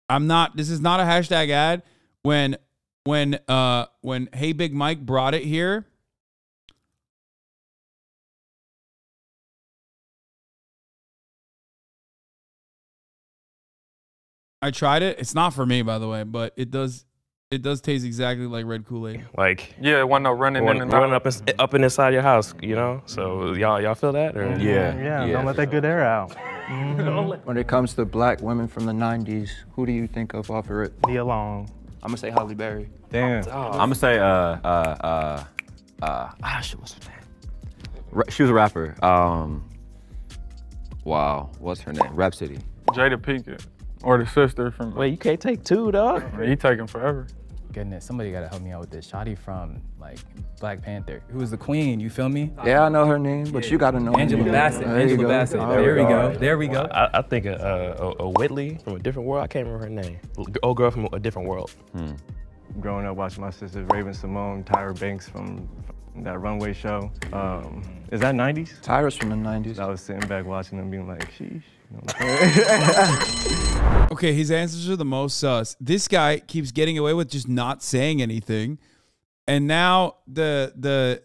S10: This is not a hashtag ad. When Hey Big Mike brought it here, I tried it. It's not for me, by the way, but it does It does taste exactly like red Kool-Aid.
S11: Like
S1: Yeah, it wasn't no running in and out.
S11: running up and inside your house, you know. So y'all feel that? Or?
S23: Yeah, don't let that good air out.
S3: When it comes to black women from the 90s, who do you think of off of it?
S23: Nia Long.
S3: I'm gonna say Halle Berry.
S23: Damn.
S24: I'm gonna say shit, what's her name? She was a rapper. Wow, what's her name? Rhapsody.
S1: Jada Pinkett, or the sister from.
S11: Wait, you can't take two, dog.
S1: He taking forever.
S9: Goodness, somebody gotta help me out with this. Shawty from like Black Panther, who was the queen. You feel me?
S3: Yeah, I know her name, but you gotta know
S9: Angela
S3: her name.
S9: Bassett.
S3: There you
S9: Angela
S3: go.
S9: Bassett. There we go. There we go.
S11: I think a Whitley from a different world. I can't remember her name. Old girl from a different world.
S23: Growing up watching my sisters, Raven Simone, Tyra Banks from that runway show. Is that 90s?
S3: Tyra's from the 90s.
S23: I was sitting back watching them being like, sheesh.
S10: Okay, his answers are the most sus. This guy keeps getting away with just not saying anything, and now the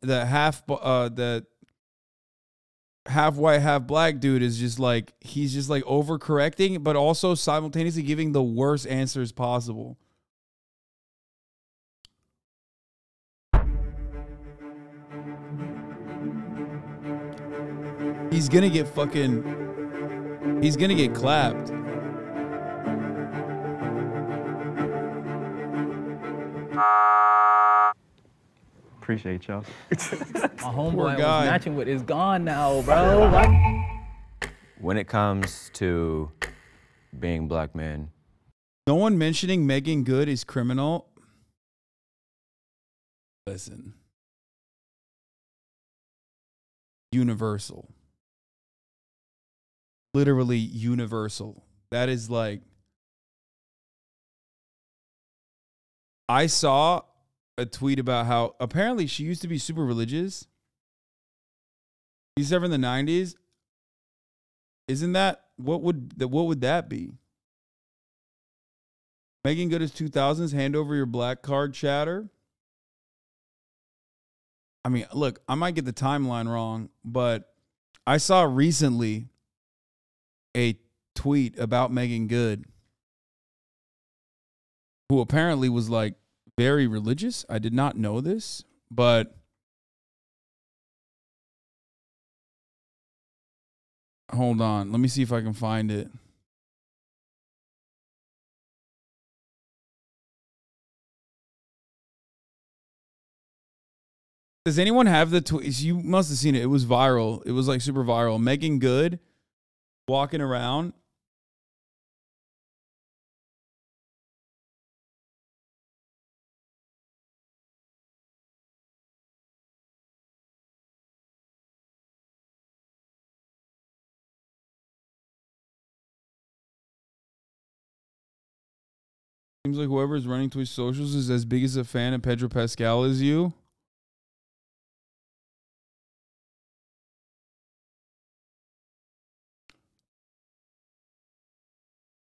S10: half white, half black dude is just like, he's just like overcorrecting, but also simultaneously giving the worst answers possible. He's gonna get clapped.
S23: Appreciate y'all.
S9: My homeboy
S10: Poor
S9: I was
S10: guy.
S9: matching with is gone now, bro. What?
S24: When it comes to being black men,
S10: No one mentioning Megan Good is criminal. Listen. Universal. Literally universal. That is like, I saw a tweet about how apparently she used to be super religious. She's ever in the 90s. Isn't that what would that be? Megan Good is 2000s. Hand over your black card, chatter. I mean, look, I might get the timeline wrong, but I saw recently a tweet about Megan Good, who apparently was like very religious. I did not know this, but hold on. Let me see if I can find it. Does anyone have the tweet? You must have seen it. It was viral. It was like super viral. Megan Good walking around. Seems like whoever's running Twitch socials is as big as a fan of Pedro Pascal as you.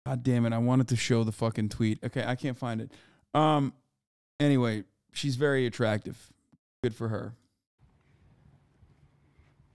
S10: God damn it, I wanted to show the fucking tweet. Okay, I can't find it. Anyway, she's very attractive. Good for her.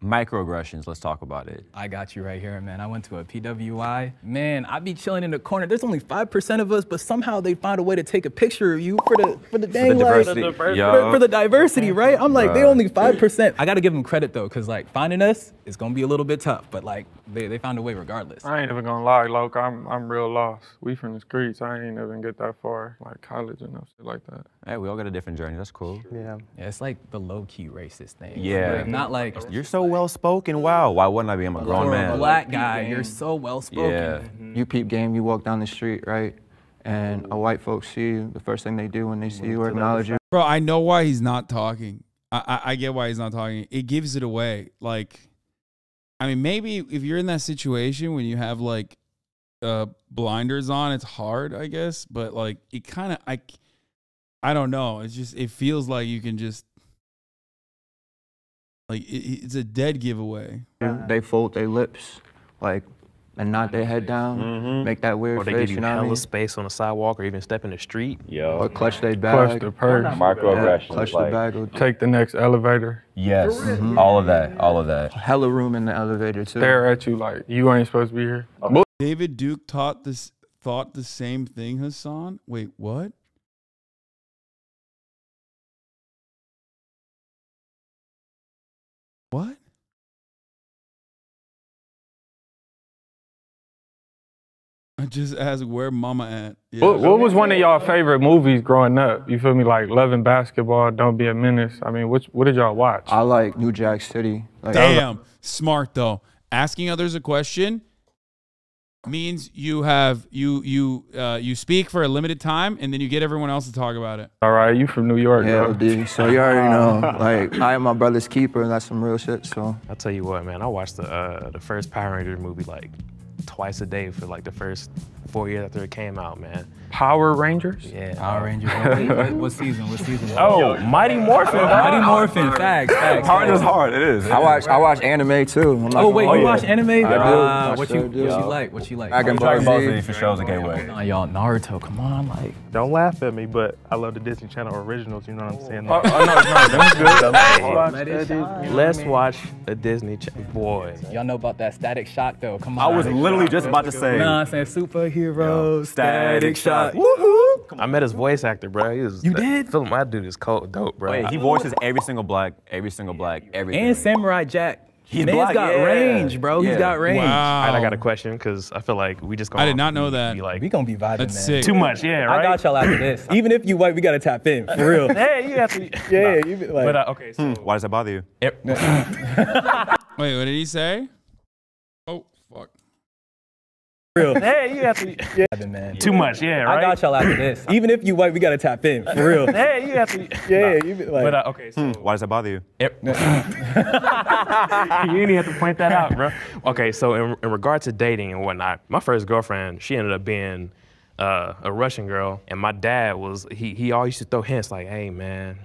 S24: microaggressions, let's talk about it.
S9: I got you right here, man. I went to a PWI. Man, I be chilling in the corner. There's only 5% of us, but somehow they find a way to take a picture of you for the dang
S24: diversity.
S9: for the diversity, right? I'm like, they only 5%. I gotta give them credit though, cause like finding us is gonna be a little bit tough, but like they found a way regardless.
S1: I ain't even gonna lie, Loke. I'm real lost. We from the streets. I ain't even get that far, like college and shit like that.
S24: Hey, we all got a different journey. That's cool.
S9: Yeah, it's like the low-key racist thing.
S24: Yeah.
S9: Like, not like
S24: you're so well-spoken. Wow. Why wouldn't I be? I'm a grown man.
S9: A black guy, you're so well-spoken.
S24: Yeah.
S3: You peep game, you walk down the street, right? And a white folks see you, the first thing they do when they see you or acknowledge you.
S10: Bro, I know why he's not talking. I get why he's not talking. It gives it away. Like, I mean, maybe if you're in that situation when you have like blinders on, it's hard, I guess. But like, it kind of, I don't know. It's just, it feels like you can just, like, it's a dead giveaway.
S3: They fold their lips, like, and nod their head down, make that weird
S11: Or they
S3: face,
S11: give you
S3: you know what I
S11: hella
S3: mean?
S11: space on the sidewalk or even step in the street.
S3: Or clutch their bag.
S1: Clutch the purse.
S3: Microaggressions. Clutch the bag.
S1: Take the next elevator.
S24: Yes. All of that. All of that.
S3: Hella room in the elevator, too.
S1: Stare at you like, you ain't supposed to be here.
S10: David Duke thought the same thing, Hasan. Wait, what? What? I just asked where mama at. Yeah.
S1: What was one of y'all favorite movies growing up? You feel me? Like Loving Basketball, Don't Be a Menace. I mean, what did y'all watch?
S3: I like New Jack City. Like,
S10: Damn, smart though. Asking others a question means you have you speak for a limited time and then you get everyone else to talk about it.
S1: All right, you from New York,
S3: yeah,
S1: bro.
S3: dude. So you already know. Like, I am my brother's keeper, and that's some real shit. So
S11: I'll tell you what, man. I watched the first Power Rangers movie like twice a day for like the first 4 years after it came out, man.
S1: Power Rangers?
S11: Yeah.
S9: Power Rangers. What season? What season?
S11: Oh, Mighty Morphin.
S9: Mighty Morphin. Facts.
S24: Power Rangers hard. It is.
S3: I watch anime too.
S9: Oh wait, you watch anime?
S3: I do.
S9: What you like? What you like?
S3: Dragon Ball Z
S24: for shows a gateway.
S9: Nah, y'all, Naruto. Come on, like.
S17: Don't laugh at me, but I love the Disney Channel originals. You know what I'm saying?
S1: No, that's good.
S11: Let's watch a Disney Channel. Boy.
S9: Y'all know about that Static Shock though. Come
S24: I
S9: on.
S24: was literally just about to say.
S9: Nah, I'm saying superhero.
S24: Static Shock.
S9: Woohoo!
S11: I met his voice actor, bro. He was,
S9: You did?
S11: Philip, my dude is cold, dope, bro.
S24: Wait, he voices every single black, everything.
S9: And Samurai Jack.
S24: He's
S9: Man's
S24: black,
S9: got
S24: yeah.
S9: range, bro.
S24: Yeah.
S9: He's got range.
S10: Wow.
S11: All right, I got a question because I feel like we just gonna.
S10: I did not know that.
S11: Be like,
S9: We gonna be vibing,
S10: That's
S9: man.
S10: sick.
S11: too much, yeah, right?
S9: I got y'all after this. Even if you white, we gotta tap in for real.
S11: Hey, you have to.
S9: Yeah, you be like.
S11: But okay, so
S24: Why does that bother you?
S10: Wait, what did he say? Oh, fuck.
S9: real.
S11: Hey, you have to.
S9: Yeah, man.
S11: Too much, yeah, right?
S9: I got y'all after this. Even if you white, we gotta tap in for real.
S11: Hey, you have to.
S9: Yeah, you be like.
S11: But okay, so
S24: Why does that bother you?
S11: you didn't have to point that out, bro. Okay, so in regard to dating and whatnot, my first girlfriend, she ended up being a Russian girl, and my dad was he always used to throw hints like, "Hey, man,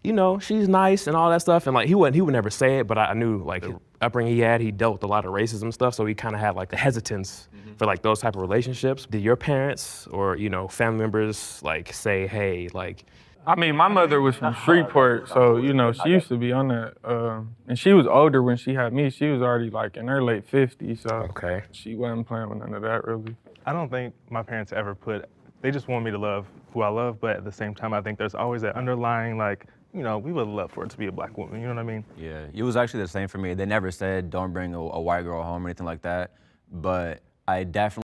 S11: you know, she's nice and all that stuff," and like he would never say it, but I knew like the upbringing he dealt with a lot of racism stuff, so he kind of had like the hesitance for like those type of relationships. Did your parents or family members like say, "Hey, like"?
S1: I mean, my mother was from Shreveport, so, she used to be on that. And she was older when she had me. She was already, like, in her late 50s, so
S11: okay.
S1: She wasn't playing with none of that, really.
S17: I don't think my parents ever they just want me to love who I love, but at the same time, I think there's always that underlying, like, we would love for it to be a black woman, you know what I mean?
S24: Yeah, it was actually the same for me. They never said, don't bring a white girl home or anything like that, but I definitely...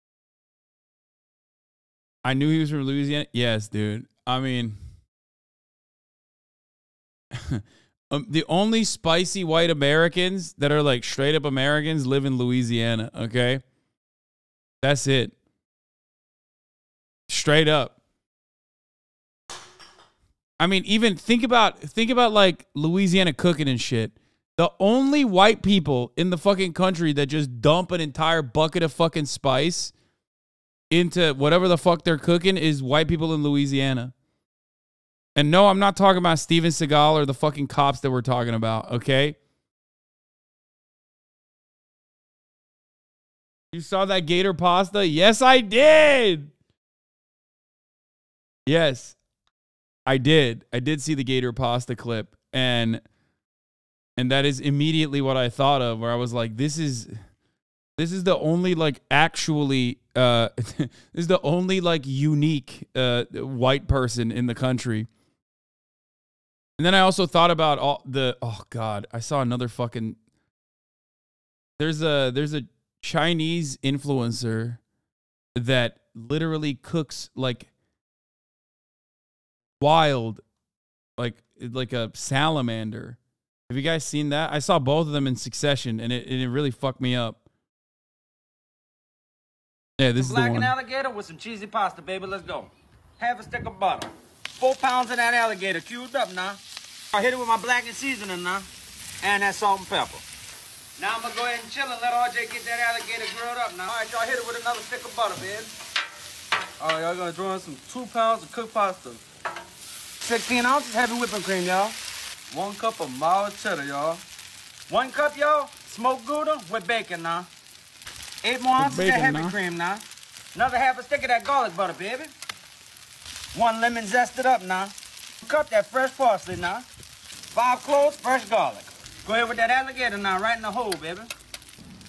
S10: I knew he was from Louisiana. Yes, dude. I mean... the only spicy white Americans that are like straight up Americans live in Louisiana, okay? That's it. Straight up. I mean, even think about like Louisiana cooking and shit. The only white people in the fucking country that just dump an entire bucket of fucking spice into whatever the fuck they're cooking is white people in Louisiana. And no, I'm not talking about Steven Seagal or the fucking cops that we're talking about, okay? You saw that gator pasta? Yes, I did. Yes, I did. I did see the gator pasta clip. And that is immediately what I thought of, where I was like, this is the only like actually this is the only like unique white person in the country. And then I also thought about oh God, I saw another fucking, there's a Chinese influencer that literally cooks like wild, like a salamander. Have you guys seen that? I saw both of them in succession and it really fucked me up. Yeah, this is the one.
S5: Black and alligator with some cheesy pasta, baby. Let's go. Half a stick of butter. 4 pounds of that alligator cubed up now. I hit it with my blackened seasoning now. And that salt and pepper. Now I'm going to go ahead and chill and let RJ get that alligator grilled up now. All right, y'all hit it with another stick of butter, baby. All right, y'all going to throw in some 2 pounds of cooked pasta. 16 ounces heavy whipping cream, y'all. 1 cup of mild cheddar, y'all. 1 cup, y'all, smoked Gouda with bacon now. 8 more ounces of heavy cream now. Another half a stick of that garlic butter, baby. 1 lemon zested up now. Cut that fresh parsley now. 5 cloves, fresh garlic. Go ahead with that alligator now, right in the hole, baby.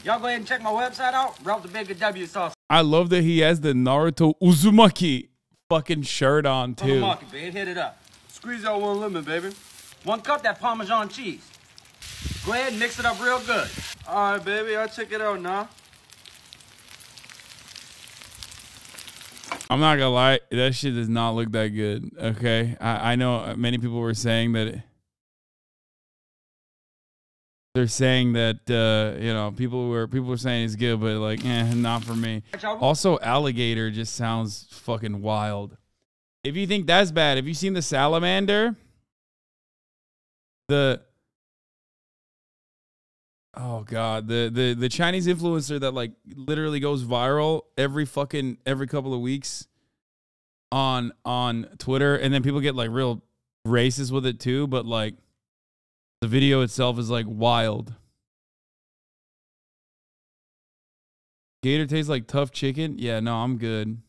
S5: Y'all go ahead and check my website out. Ralph the Bigger W sauce.
S10: I love that he has the Naruto Uzumaki fucking shirt on
S5: On the
S10: too.
S5: market, babe. Hit it up. Squeeze out 1 lemon, baby. 1 cup that Parmesan cheese. Go ahead and mix it up real good. All right, baby, I'll check it out now.
S10: I'm not gonna lie, that shit does not look that good. Okay, I know many people were saying that. They're saying that you know, people were saying it's good, but like, not for me. Also, alligator just sounds fucking wild. If you think that's bad, have you seen the salamander? Oh god, the Chinese influencer that like literally goes viral every couple of weeks on Twitter, and then people get like real racist with it too, but like the video itself is like wild. Gator tastes like tough chicken? Yeah, no, I'm good.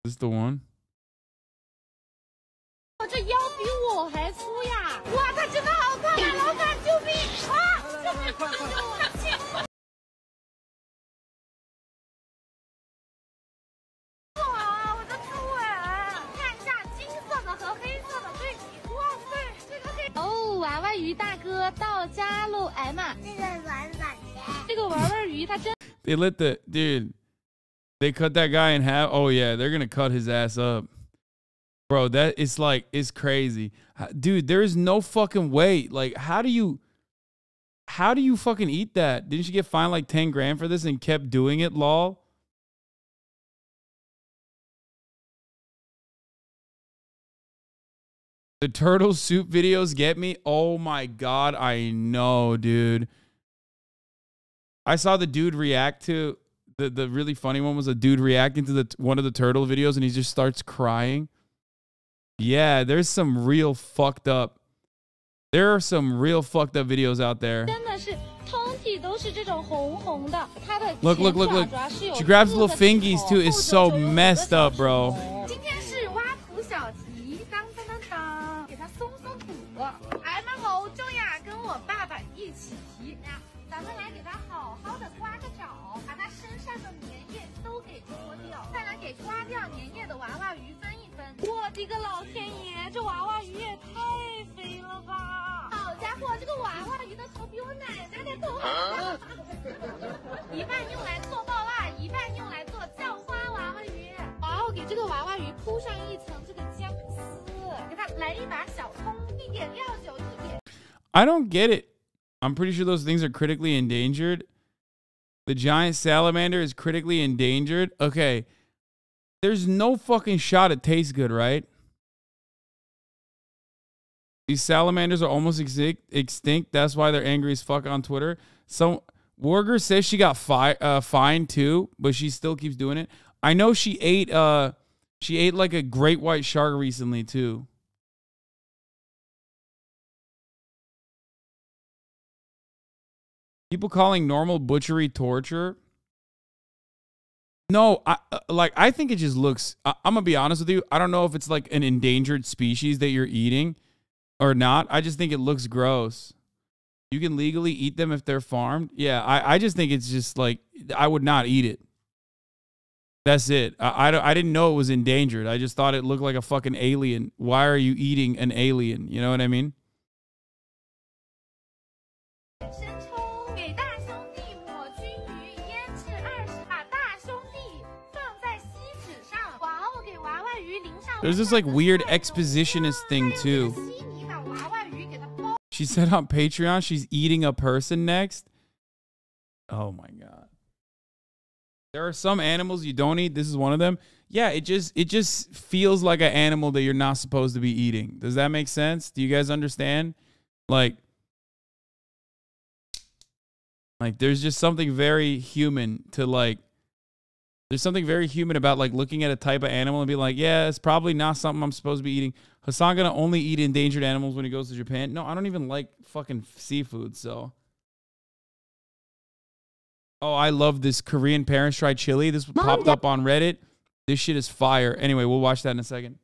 S10: Is this the one?
S7: 我这腰比我还粗呀！哇，它真的好看呀！老板，救命！啊，救命！快救我！哇，我的猪哎！看一下金色的和黑色的对比，哇塞，这个黑哦，娃娃鱼大哥到家喽！哎妈，这个软软的，这个娃娃鱼它真。
S10: They let the dude. They cut that guy in half. Oh yeah, they're gonna cut his ass up. Bro, that is like, it's crazy. Dude, there is no fucking way. Like, how do you fucking eat that? Didn't you get fined like 10 grand for this and kept doing it, lol? The turtle soup videos get me? Oh my god, I know, dude. I saw the dude react to, the really funny one was a dude reacting to one of the turtle videos and he just starts crying. Yeah, there's some real fucked up. There are some real fucked up videos out there. Look, look, look, look. She grabs little fingies too. It's so messed up, bro. I don't get it. I'm pretty sure those things are critically endangered. The giant salamander is critically endangered. Okay. There's no fucking shot it tastes good, right? These salamanders are almost extinct. That's why they're angry as fuck on Twitter. So Warger says she got fined too, but she still keeps doing it. I know she ate like a great white shark recently too. People calling normal butchery torture. No, I think it just looks, I'm going to be honest with you. I don't know if it's like an endangered species that you're eating or not. I just think it looks gross. You can legally eat them if they're farmed. Yeah, I just think it's just like, I would not eat it. That's it. I didn't know it was endangered. I just thought it looked like a fucking alien. Why are you eating an alien? You know what I mean? There's this like weird expositionist thing too. She said on Patreon she's eating a person next. Oh my god. There are some animals you don't eat. This is one of them. Yeah, it just feels like an animal that you're not supposed to be eating. Does that make sense? Do you guys understand? Like there's just something very human to like. There's something very human about like looking at a type of animal and be like, yeah, it's probably not something I'm supposed to be eating. Hasan gonna only eat endangered animals when he goes to Japan. No, I don't even like fucking seafood, so. Oh, I love this Korean parents try chili. This popped up on Reddit. This shit is fire. Anyway, we'll watch that in a second.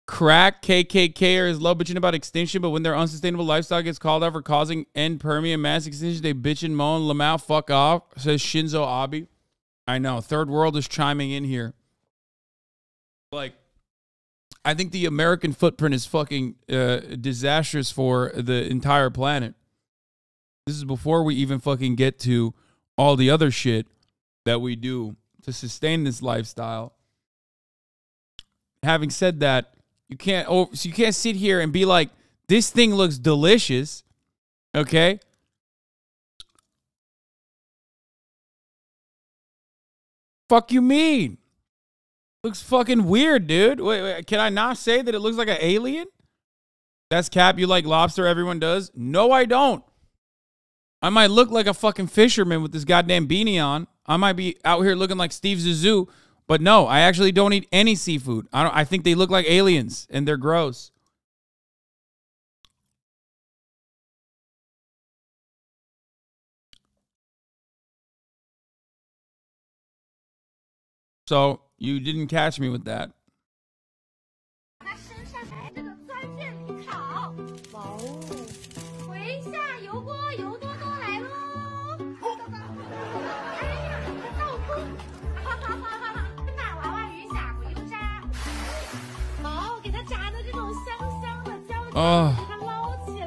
S10: Crack KKKers love bitching about extinction, but when their unsustainable lifestyle gets called out for causing end Permian mass extinction, they bitch and moan. Lamau, fuck off, says Shinzo Abe. I know. Third world is chiming in here. Like, I think the American footprint is fucking disastrous for the entire planet. This is before we even fucking get to all the other shit that we do to sustain this lifestyle. Having said that, you can't sit here and be like, this thing looks delicious, okay? Fuck you mean? Looks fucking weird, dude. Wait, can I not say that it looks like an alien? That's cap. You like lobster, everyone does. No, I don't. I might look like a fucking fisherman with this goddamn beanie on. I might be out here looking like Steve Zissou. But no, I actually don't eat any seafood. I think they look like aliens and they're gross. So you didn't catch me with that.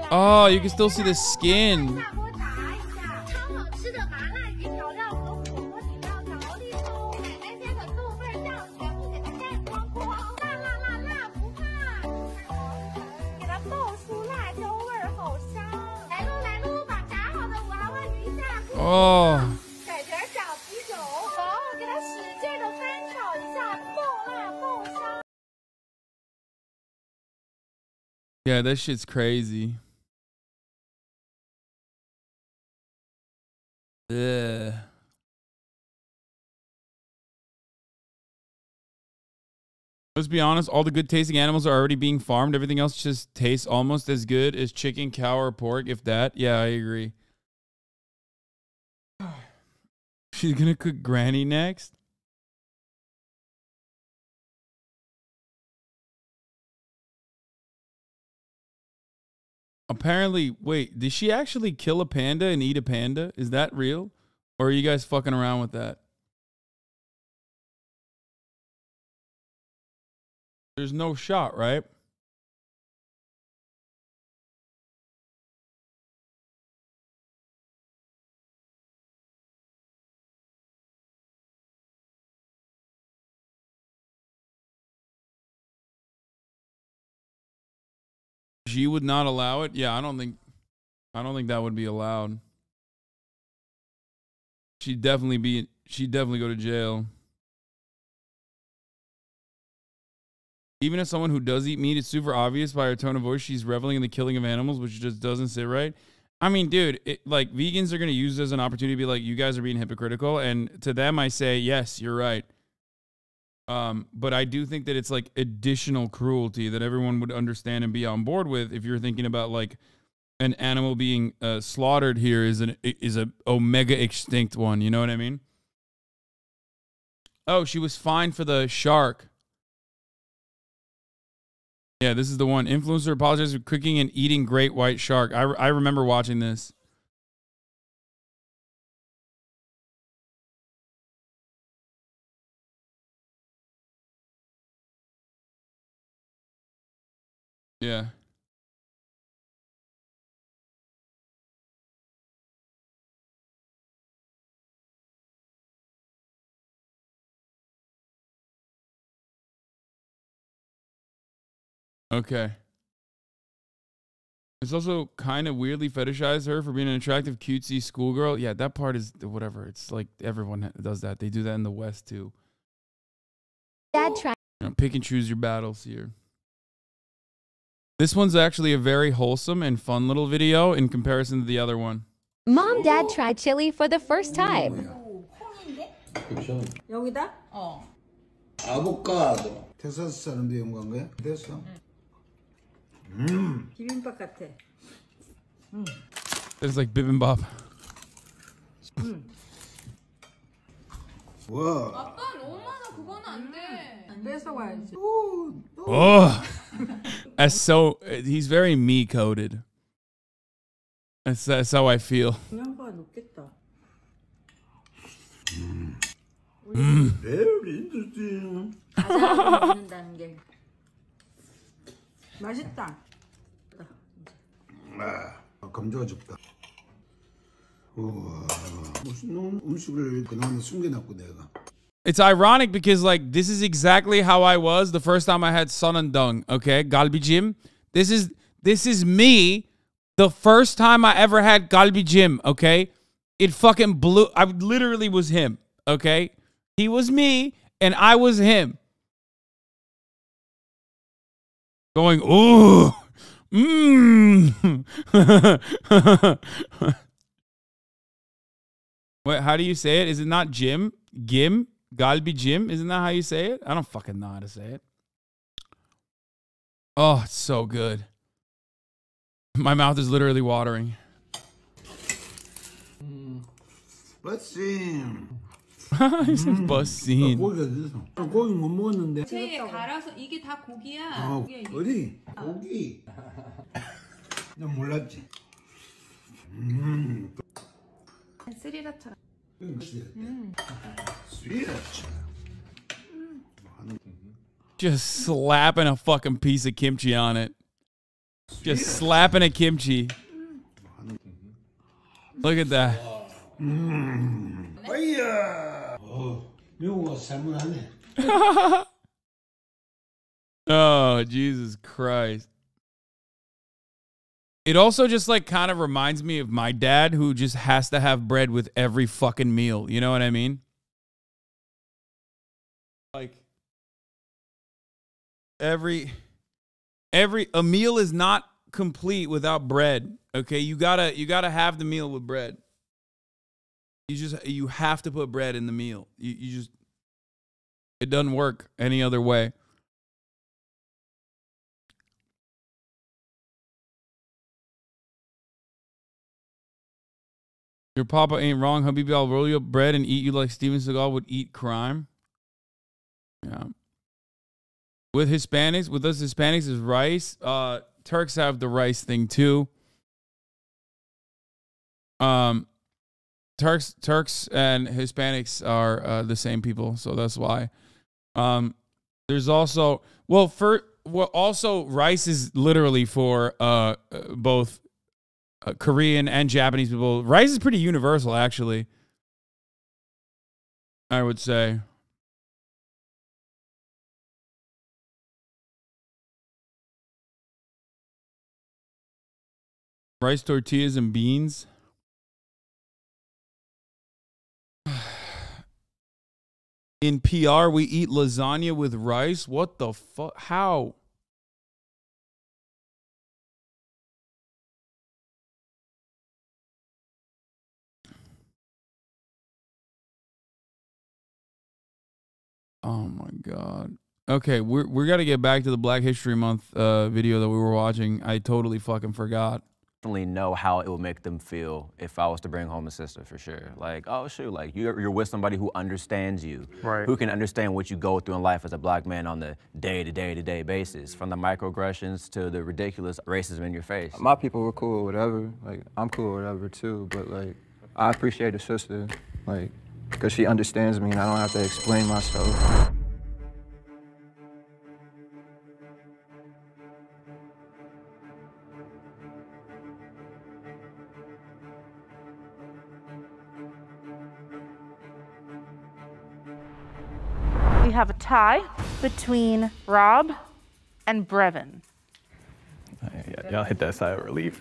S10: Oh, you can still see the skin. Oh. Yeah, that shit's crazy. Ugh. Let's be honest, all the good tasting animals are already being farmed. Everything else just tastes almost as good as chicken, cow, or pork, if that. Yeah, I agree. She's gonna cook Granny next? Apparently, wait, did she actually kill a panda and eat a panda? Is that real? Or are you guys fucking around with that? There's no shot, right? She would not allow it. Yeah, I don't think that would be allowed. She'd definitely go to jail. Even as someone who does eat meat, it's super obvious by her tone of voice she's reveling in the killing of animals, which just doesn't sit right. I mean, dude, like vegans are going to use this as an opportunity to be like, you guys are being hypocritical. And to them, I say, yes, you're right. But I do think that it's like additional cruelty that everyone would understand and be on board with if you're thinking about like an animal being slaughtered here is a omega extinct one. You know what I mean? Oh, she was fined for the shark. Yeah, this is the one. Influencer apologizes for cooking and eating great white shark. I remember watching this. Yeah. Okay. It's also kind of weirdly fetishized her for being an attractive, cutesy schoolgirl. Yeah, that part is whatever. It's like everyone does that. They do that in the West too.
S4: Dad, try.
S10: You know, pick and choose your battles here. This one's actually a very wholesome and fun little video in comparison to the other one.
S4: Mom, Dad tried chili for the first time.
S18: 여기다?
S19: 아보카도. 텍사스 사람들이 온 건가요? 됐어.
S18: 비빔밥 같아.
S10: It's like bibimbap.
S19: 와.
S7: 아빠 너무 많아. 그거는 안 돼.
S12: 뺏어가야지.
S10: Oh, he's very me coded. That's how I feel.
S12: 양파 넣겠다.
S19: Very interesting.
S12: 가자고 먹는다는 게 맛있다.
S19: 감자가 적다. 우와, 맛있는 음식을 그동안에 숨겨놨고 내가.
S10: It's ironic because like this is exactly how I was the first time I had Sonandong, okay? Galbi Jim. This is me the first time I ever had Galbi Jim, okay? It fucking blew. I literally was him, okay? He was me and I was him. Going, ooh. Wait, how do you say it? Is it not Jim? Gim? Galbi Jim? Isn't that how you say it? I don't fucking know how to say it. Oh, it's so good. My mouth is literally watering.
S19: Bussin.
S10: Bussin.
S19: 고기 못 먹었는데.
S7: 체에 갈아서 이게 다 고기야.
S19: 어디? 고기. 난 몰랐지.
S7: 스리라차.
S10: Just slapping a fucking piece of kimchi on it. Just slapping a kimchi. Look at that.
S19: 미국어 살만하네.
S10: Oh, Jesus Christ. It also just like kind of reminds me of my dad who just has to have bread with every fucking meal. You know what I mean? Like a meal is not complete without bread. Okay, you gotta have the meal with bread. You have to put bread in the meal. It doesn't work any other way. Your papa ain't wrong, Habibi. I'll roll you up bread and eat you like Steven Seagal would eat crime. Yeah. With us Hispanics is rice. Turks have the rice thing too. Turks and Hispanics are the same people, so that's why. There's also also rice is literally for both Korean and Japanese people. Rice is pretty universal, actually. I would say. Rice, tortillas, and beans. In PR, we eat lasagna with rice. What the fuck? How? Oh my God. Okay, we got to get back to the Black History Month video that we were watching. I totally fucking forgot.
S24: Know how it would make them feel if I was to bring home a sister, for sure. Like, oh shoot, like you're with somebody who understands you,
S17: right?
S24: Who can understand what you go through in life as a black man on the day-to-day basis, from the microaggressions to the ridiculous racism in your face.
S3: My people were cool with whatever. Like, I'm cool with whatever too, but like, I appreciate the sister, like, because she understands me and I don't have to explain myself.
S2: We have a tie between Rob and Brevin.
S8: Y'all hit that sigh of relief.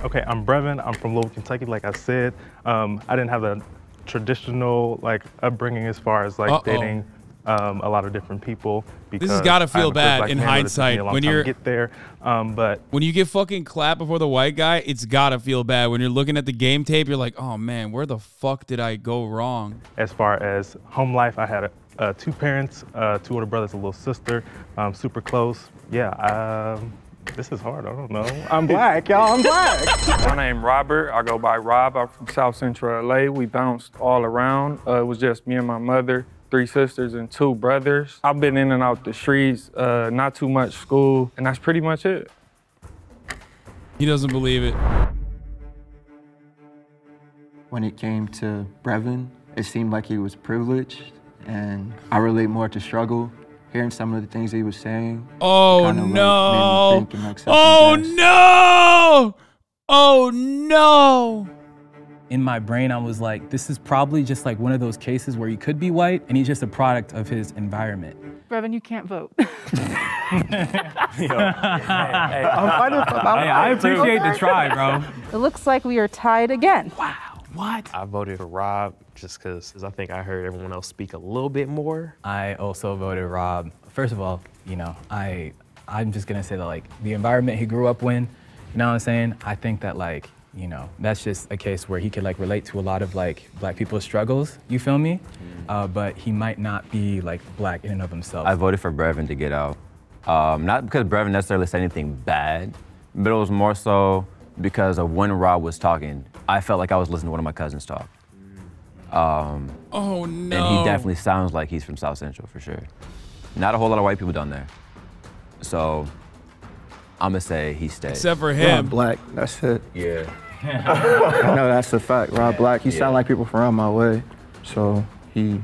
S17: Okay, I'm Brevin. I'm from Louisville, Kentucky, like I said. I didn't have a traditional like upbringing as far as like dating a lot of different people. Because
S10: this has got to feel bad in hindsight when you're
S17: get there. But
S10: when you get fucking clapped before the white guy, it's got to feel bad. When you're looking at the game tape, you're like, oh man, where the fuck did I go wrong?
S17: As far as home life, I had two parents, two older brothers, a little sister, super close. Yeah, This is hard, I don't know. I'm black, y'all, I'm black.
S1: My name Robert, I go by Rob. I'm from South Central LA. We bounced all around. It was just me and my mother, 3 sisters and 2 brothers. I've been in and out the streets, not too much school, and that's pretty much it.
S10: He doesn't believe it.
S3: When it came to Brevin, it seemed like he was privileged, and I relate more to struggle. Hearing some of the things he was saying.
S10: Oh no!
S3: Like, made me think and, like,
S10: Oh no! Oh no!
S9: In my brain, I was like, this is probably just like one of those cases where he could be white and he's just a product of his environment.
S12: Brevin, you can't vote.
S9: I appreciate the try, bro.
S12: It looks like we are tied again.
S9: Wow, what?
S11: I voted for Rob just because I think I heard everyone else speak a little bit more.
S9: I also voted Rob. First of all, you know, I'm just gonna say that like the environment he grew up in, you know what I'm saying? I think that like, you know, that's just a case where he could like relate to a lot of like black people's struggles, you feel me? But he might not be like black in and of himself.
S24: I voted for Brevin to get out. Not because Brevin necessarily said anything bad, but it was more so because of when Rob was talking, I felt like I was listening to one of my cousins talk.
S10: Oh no.
S24: And he definitely sounds like he's from South Central for sure. Not a whole lot of white people down there. So I'm gonna say he stayed.
S10: Except for him.
S3: Rob Black, that's it.
S24: Yeah.
S3: No, that's a fact. Rob Black, he sound like people from around my way. So he.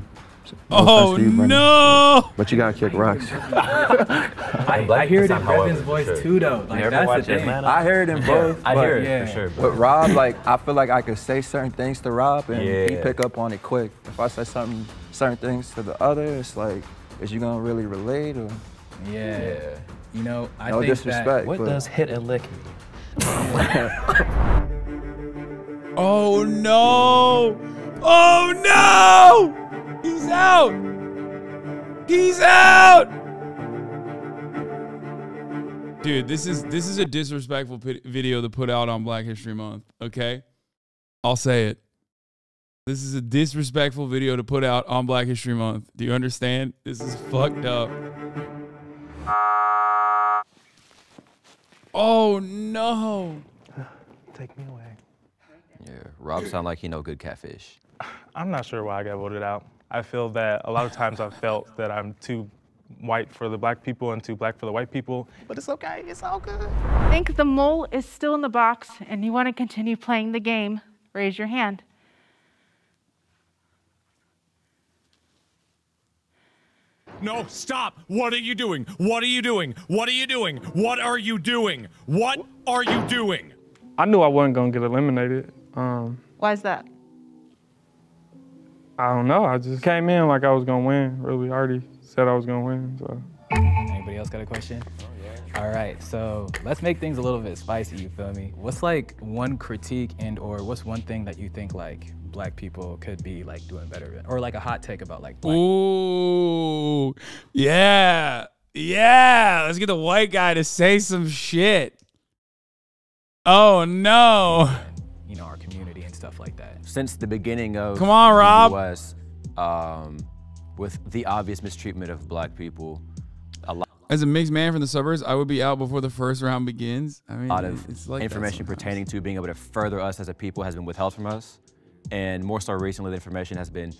S10: Oh no!
S3: But you gotta kick rocks.
S9: I hear it in Brevin's voice too, though. Like, that's the thing.
S24: I heard it in both.
S3: I hear
S24: it for sure.
S3: With Rob, like I feel like I could say certain things to Rob and he pick up on it quick. If I say certain things to the other, it's like, is you gonna really relate or?
S9: Yeah. You know, I
S3: no
S9: think
S3: disrespect.
S9: that.
S11: What does hit and lick mean?
S10: Oh no! Oh no! He's out! He's out! Dude, this is a disrespectful video to put out on Black History Month, okay? I'll say it. This is a disrespectful video to put out on Black History Month. Do you understand? This is fucked up. Oh no!
S17: Take me away.
S24: Yeah, Rob sound like he know good catfish.
S17: I'm not sure why I got voted out. I feel that a lot of times I've felt that I'm too white for the black people and too black for the white people, but it's okay, it's all good.
S2: I think the mole is still in the box and you want to continue playing the game. Raise your hand.
S13: No, stop. What are you doing? What are you doing? What are you doing? What are you doing? What are you doing?
S1: I knew I wasn't gonna get eliminated.
S12: Why is that?
S1: I don't know. I just came in like I was gonna win. Really, I already said I was gonna win. So.
S9: Anybody else got a question? All right, so let's make things a little bit spicy, you feel me? What's like one critique and or what's one thing that you think like black people could be like doing better in? Or like a hot take about like black
S10: Ooh, yeah. Yeah, let's get the white guy to say some shit. Oh no.
S9: You know, our community and stuff like that.
S24: Since the beginning of
S10: Come on, Rob.
S24: the US, with the obvious mistreatment of black people, a lot
S10: As a mixed man from the suburbs, I would be out before the first round begins. I mean,
S24: of
S10: it's like
S24: information pertaining to being able to further us as a people has been withheld from us. And more so recently, the information has been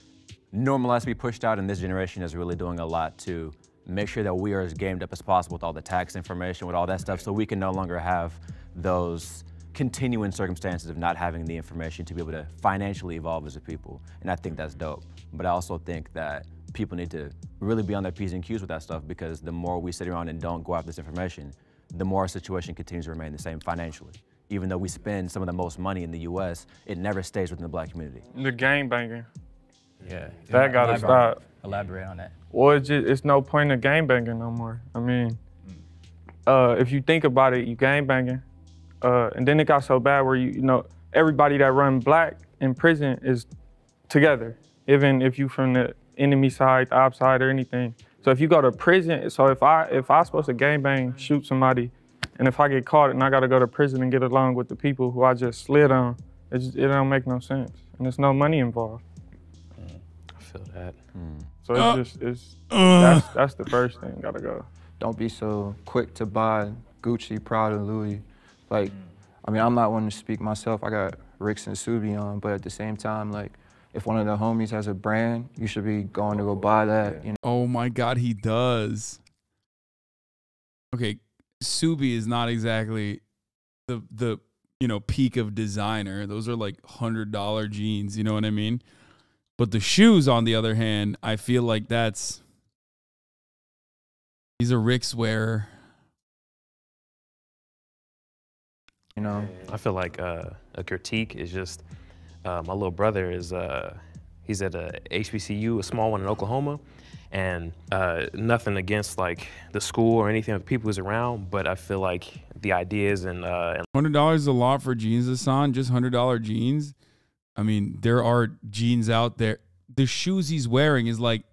S24: normalized to be pushed out, and this generation is really doing a lot to make sure that we are as gamed up as possible with all the tax information, with all that stuff, so we can no longer have those continuing circumstances of not having the information to be able to financially evolve as a people. And I think that's dope. But I also think that people need to really be on their P's and Q's with that stuff, because the more we sit around and don't go after this information, the more our situation continues to remain the same financially. Even though we spend some of the most money in the US, it never stays within the black community.
S1: The gang banging.
S9: Yeah.
S1: That gotta stop.
S9: Elaborate on that.
S1: Well, it's no point in gang banging no more. I mean, if you think about it, you gang banging. And then it got so bad where you know, everybody that run black in prison is together, even if you from the enemy side, the op side, or anything. So if you go to prison, so if I supposed to gang bang, shoot somebody, and if I get caught and I gotta go to prison and get along with the people who I just slid on, it don't make no sense, and there's no money involved.
S11: I feel that.
S1: So it's that's the first thing, gotta go.
S3: Don't be so quick to buy Gucci, Prada, Louis. Like, I mean, I'm not one to speak myself. I got Ricks and Subi on, but at the same time, like, if one of the homies has a brand, you should be going to go buy that. You know?
S10: Oh my God, he does. Okay, Subi is not exactly the you know, peak of designer. Those are like $100 jeans, you know what I mean? But the shoes, on the other hand, I feel like he's a Rick's wearer.
S3: You know,
S11: I feel like a critique is just my little brother is he's at a HBCU, a small one in Oklahoma, and nothing against like the school or anything, the people who's around, but I feel like the ideas and
S10: $100 is a lot for jeans, Hasan. Just $100 jeans. I mean, there are jeans out there. The shoes he's wearing is like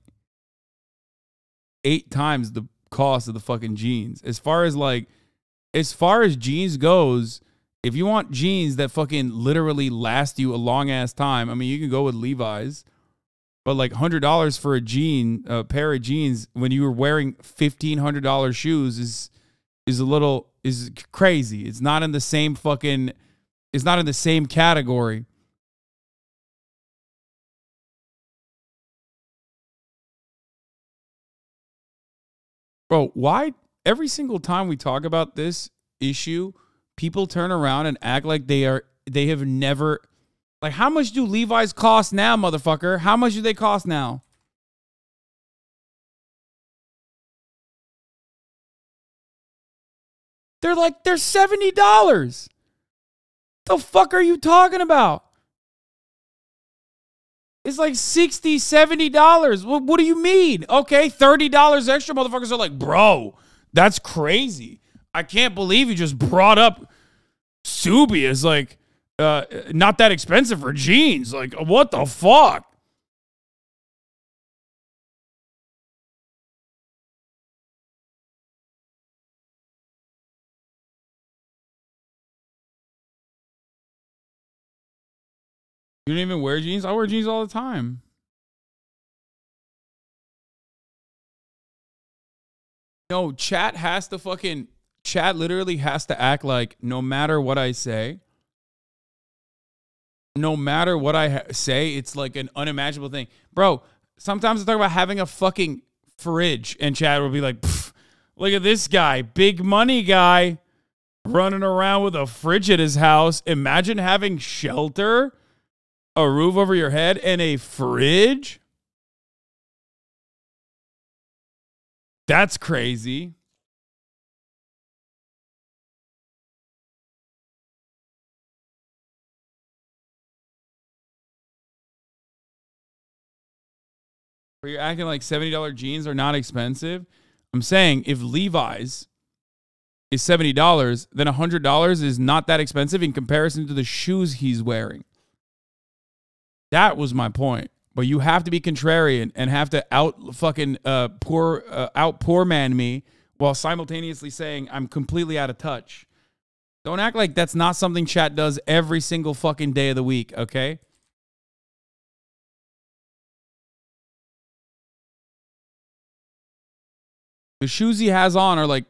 S10: 8 times the cost of the fucking jeans. As far as jeans goes, if you want jeans that fucking literally last you a long ass time, I mean, you can go with Levi's, but like $100 for a pair of jeans when you were wearing $1,500 shoes is crazy. It's not in the same category. Bro, why every single time we talk about this issue, people turn around and act like they have never, like, how much do Levi's cost now, motherfucker? How much do they cost now? They're $70. The fuck are you talking about? It's like $60, $70. What do you mean? Okay, $30 extra. Motherfuckers are like, bro, that's crazy. I can't believe you just brought up Subi as like not that expensive for jeans. Like, what the fuck? You don't even wear jeans? I wear jeans all the time. No, chat literally has to act like no matter what I say, it's like an unimaginable thing. Bro, sometimes I talk about having a fucking fridge and chat will be like, look at this guy, big money guy running around with a fridge at his house. Imagine having shelter, a roof over your head, and a fridge. That's crazy. Where you're acting like $70 jeans are not expensive. I'm saying if Levi's is $70, then $100 is not that expensive in comparison to the shoes he's wearing. That was my point. But you have to be contrarian and have to out poor man me while simultaneously saying I'm completely out of touch. Don't act like that's not something chat does every single fucking day of the week, okay? The shoes he has on are like,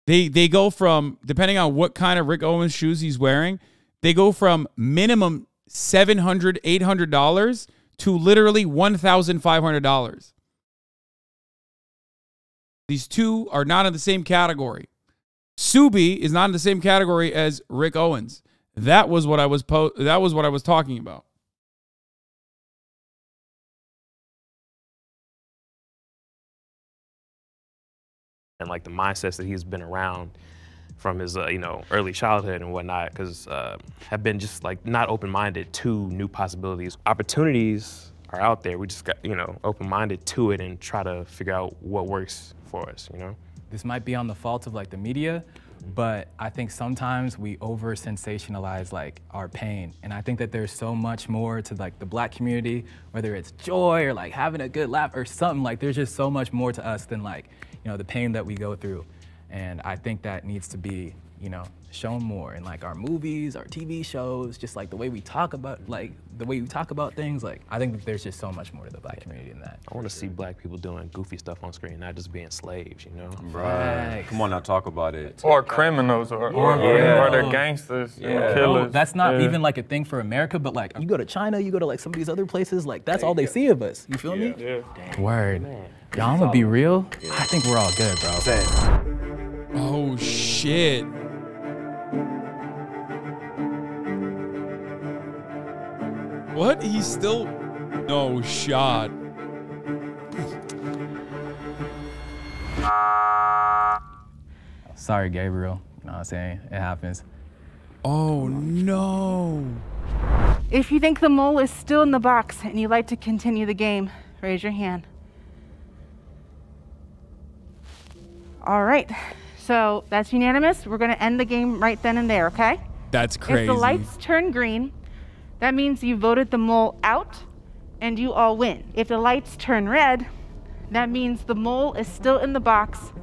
S10: they go from, depending on what kind of Rick Owens shoes he's wearing, they go from minimum $700, $800 to literally $1,500. These two are not in the same category. Subi is not in the same category as Rick Owens. That was what I was talking about.
S11: And like the mindsets that he's been around from his early childhood and whatnot, because have been just like not open-minded to new possibilities. Opportunities are out there. We just got open-minded to it and try to figure out what works for us.
S9: This might be on the fault of like the media, but I think sometimes we over-sensationalize like our pain. And I think that there's so much more to like the Black community, whether it's joy or like having a good laugh or something. Like there's just so much more to us than like the pain that we go through. And I think that needs to be you know, shown more in like our movies, our TV shows, just like the way we talk about things. Like, I think that there's just so much more to the black community than that.
S11: I want to see black people doing goofy stuff on screen, not just being slaves, you know?
S24: Right. Come on now, talk about it.
S1: Or criminals, or they're gangsters, and killers.
S9: That's not even like a thing for America, but like you go to China, you go to like some of these other places, like that's all they see of us. You feel me? Word. Y'all, I'm gonna be real. I think we're all good, bro.
S10: Oh shit. What? He's still no shot.
S9: Sorry, Gabriel. You know what I'm saying? It happens.
S10: Oh no.
S2: If you think the mole is still in the box and you'd like to continue the game, raise your hand. All right, so that's unanimous. We're gonna end the game right then and there, okay?
S10: That's crazy.
S2: If the lights turn green, that means you voted the mole out and you all win. If the lights turn red, that means the mole is still in the box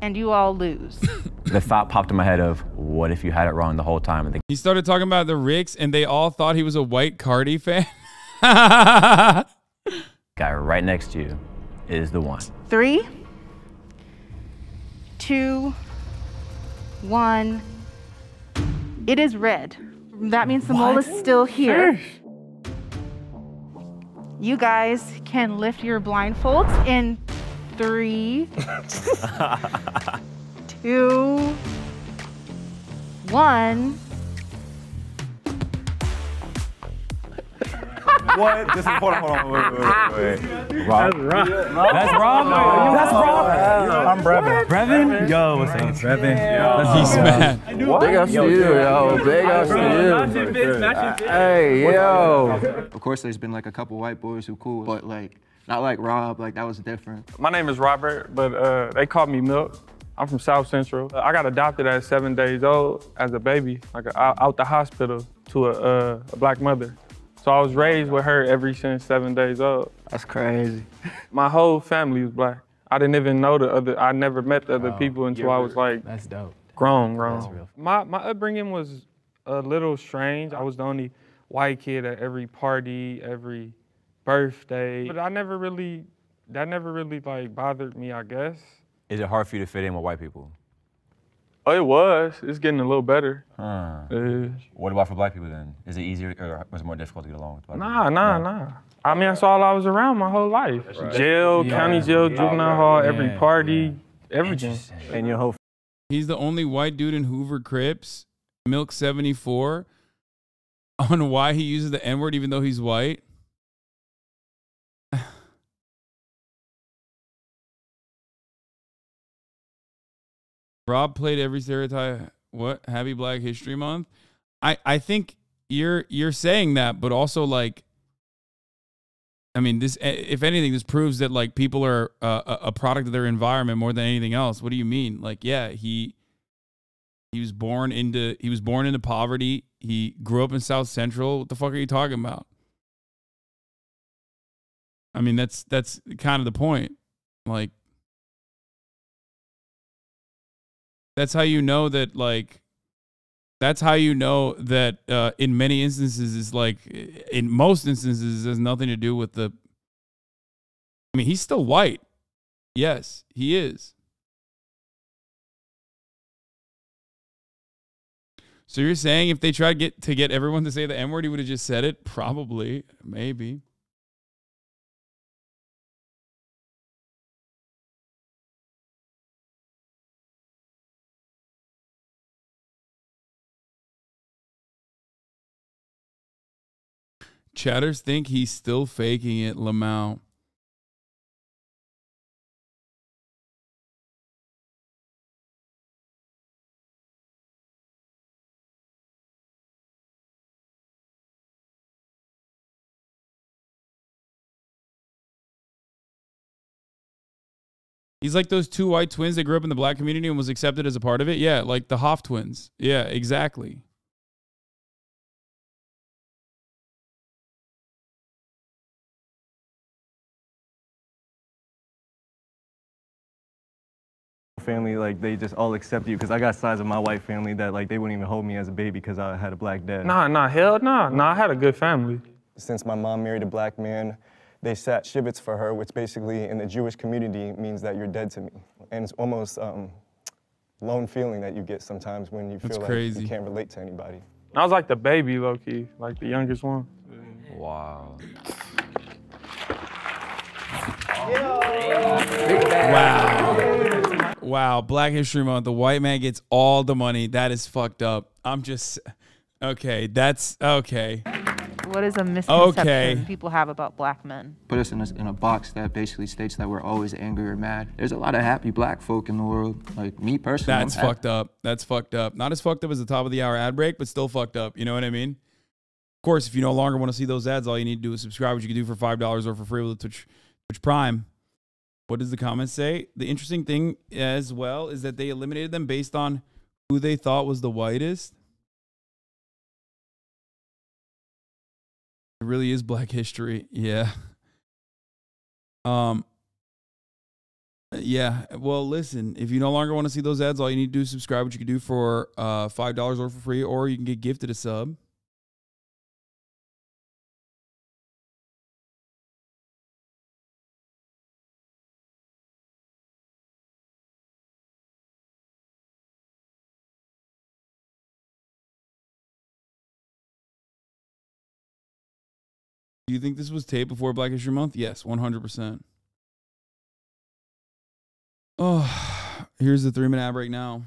S2: and you all lose.
S24: The thought popped in my head of, what if you had it wrong the whole time?
S10: He started talking about the Ricks and they all thought he was a white Cardi fan.
S24: Guy right next to you is the one.
S2: 3, 2, 1. It is red. That means the mole is still here. You guys can lift your blindfolds in 3, 2, 1.
S24: What? This is, hold on, wait. Rob.
S9: That's Rob. That's Rob.
S24: I'm Brevin.
S9: Brevin? Yo, what's up, Brevin?
S10: He's mad.
S3: Big ups to you, yo. Big ups to you. Hey, yo. Of course, there's been like a couple white boys who cool, but like, not like Rob, like that was different.
S1: My name is Robert, but they call me Milk. I'm from South Central. I got adopted at 7 days old as a baby, like out the hospital to a black mother. So I was raised with her ever since 7 days old.
S3: That's crazy.
S1: My whole family was black. I didn't even know I never met the other people until I was like,
S9: that's dope.
S1: Grown.
S9: That's real.
S1: My upbringing was a little strange. I was the only white kid at every party, every birthday. But that never really like bothered me, I guess.
S24: Is it hard for you to fit in with white people?
S1: Oh, it was. It's getting a little better.
S24: What about for black people then? Is it easier or was it more difficult to get along with black people?
S1: Nah. I mean, that's all I was around my whole life. Jail, county jail, juvenile hall, every party, everything.
S23: And your whole
S10: He's the only white dude in Hoover Crips, Milk 74, on why he uses the N-word even though he's white. Rob played every stereotype. What? Happy Black History Month? I think you're saying that, but also like, I mean, this, if anything, this proves that like people are a product of their environment more than anything else. What do you mean? Like, yeah, he was born into poverty. He grew up in South Central. What the fuck are you talking about? I mean, that's kind of the point. Like, that's how you know that, like, in many instances, is like, in most instances, it has nothing to do with the, I mean, he's still white. Yes, he is. So you're saying if they tried to get everyone to say the N-word, he would have just said it? Probably, maybe. Chatters think he's still faking it, Lamau. He's like those two white twins that grew up in the black community and was accepted as a part of it. Yeah, like the Hoff twins. Yeah, exactly.
S23: family, like, they just all accept you, because I got sides of my white family that, like, they wouldn't even hold me as a baby because I had a black dad.
S1: Nah, hell nah. Nah, I had a good family.
S23: Since my mom married a black man, they sat shivets for her, which basically in the Jewish community means that you're dead to me. And it's almost lone feeling that you get sometimes when you feel like you can't relate to anybody.
S1: I was like the baby, low-key, like the youngest one.
S24: Wow.
S10: Wow. Wow. Black History Month. The white man gets all the money. That is fucked up. I'm just, okay, that's, okay.
S2: What is a misconception people have about black men?
S3: Put us in a box that basically states that we're always angry or mad. There's a lot of happy black folk in the world. Like me personally.
S10: That's fucked up. That's fucked up. Not as fucked up as the top of the hour ad break, but still fucked up. You know what I mean? Of course, if you no longer want to see those ads, all you need to do is subscribe, which you can do for $5 or for free with Twitch Prime. What does the comment say? The interesting thing as well is that they eliminated them based on who they thought was the whitest. It really is Black History. Yeah. Yeah. Well, listen, if you no longer want to see those ads, all you need to do is subscribe, which you can do for $5 or for free, or you can get gifted a sub. Do you think this was taped before Black History Month? Yes, 100%. Oh, here's the 3-minute ad break now.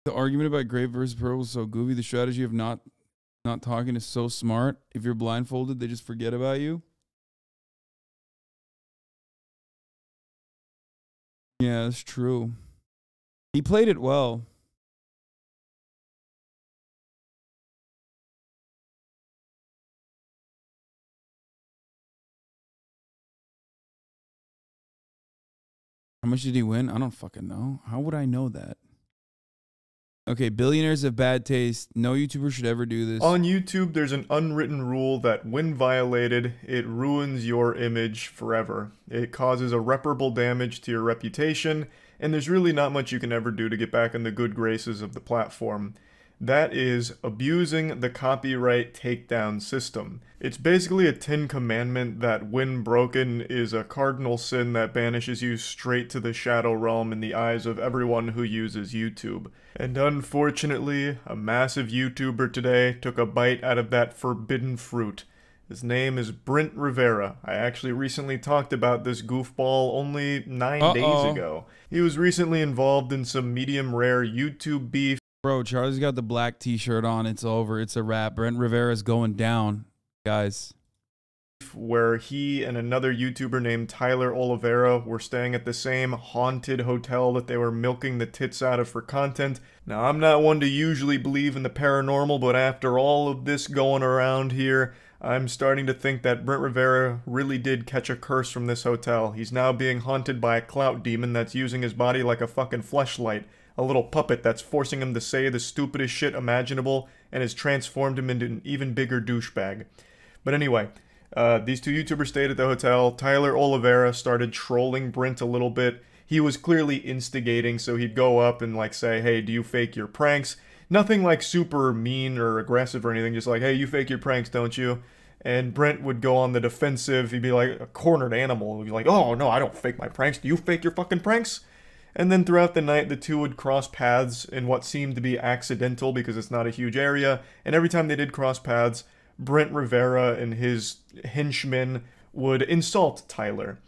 S10: The argument about grape versus pearl was so goofy. The strategy of not talking is so smart. If you're blindfolded, they just forget about you. Yeah, that's true. He played it well. How much did he win? I don't fucking know. How would I know that? Okay, billionaires have bad taste. No YouTuber should ever do this.
S14: On YouTube, there's an unwritten rule that when violated, it ruins your image forever. It causes irreparable damage to your reputation, and there's really not much you can ever do to get back in the good graces of the platform. That is abusing the copyright takedown system. It's basically a 10 commandment that when broken is a cardinal sin that banishes you straight to the shadow realm in the eyes of everyone who uses YouTube. And unfortunately, a massive YouTuber today took a bite out of that forbidden fruit. His name is Brent Rivera. I actually recently talked about this goofball only 9 days ago. He was recently involved in some medium rare YouTube beef.
S10: Bro, Charlie's got the black t-shirt on. It's over. It's a wrap. Brent Rivera's going down, guys.
S14: Where he and another YouTuber named Tyler Oliveira were staying at the same haunted hotel that they were milking the tits out of for content. Now, I'm not one to usually believe in the paranormal, but after all of this going around here, I'm starting to think that Brent Rivera really did catch a curse from this hotel. He's now being haunted by a clout demon that's using his body like a fucking fleshlight. A little puppet that's forcing him to say the stupidest shit imaginable and has transformed him into an even bigger douchebag. But anyway, these two YouTubers stayed at the hotel. Tyler Oliveira started trolling Brent a little bit. He was clearly instigating, so he'd go up and like say, hey, do you fake your pranks? Nothing like super mean or aggressive or anything, just like, hey, you fake your pranks, don't you? And Brent would go on the defensive. He'd be like a cornered animal. He'd be like, oh, no, I don't fake my pranks. Do you fake your fucking pranks? And then throughout the night, the two would cross paths in what seemed to be accidental because it's not a huge area. And every time they did cross paths, Brent Rivera and his henchmen would insult Tyler.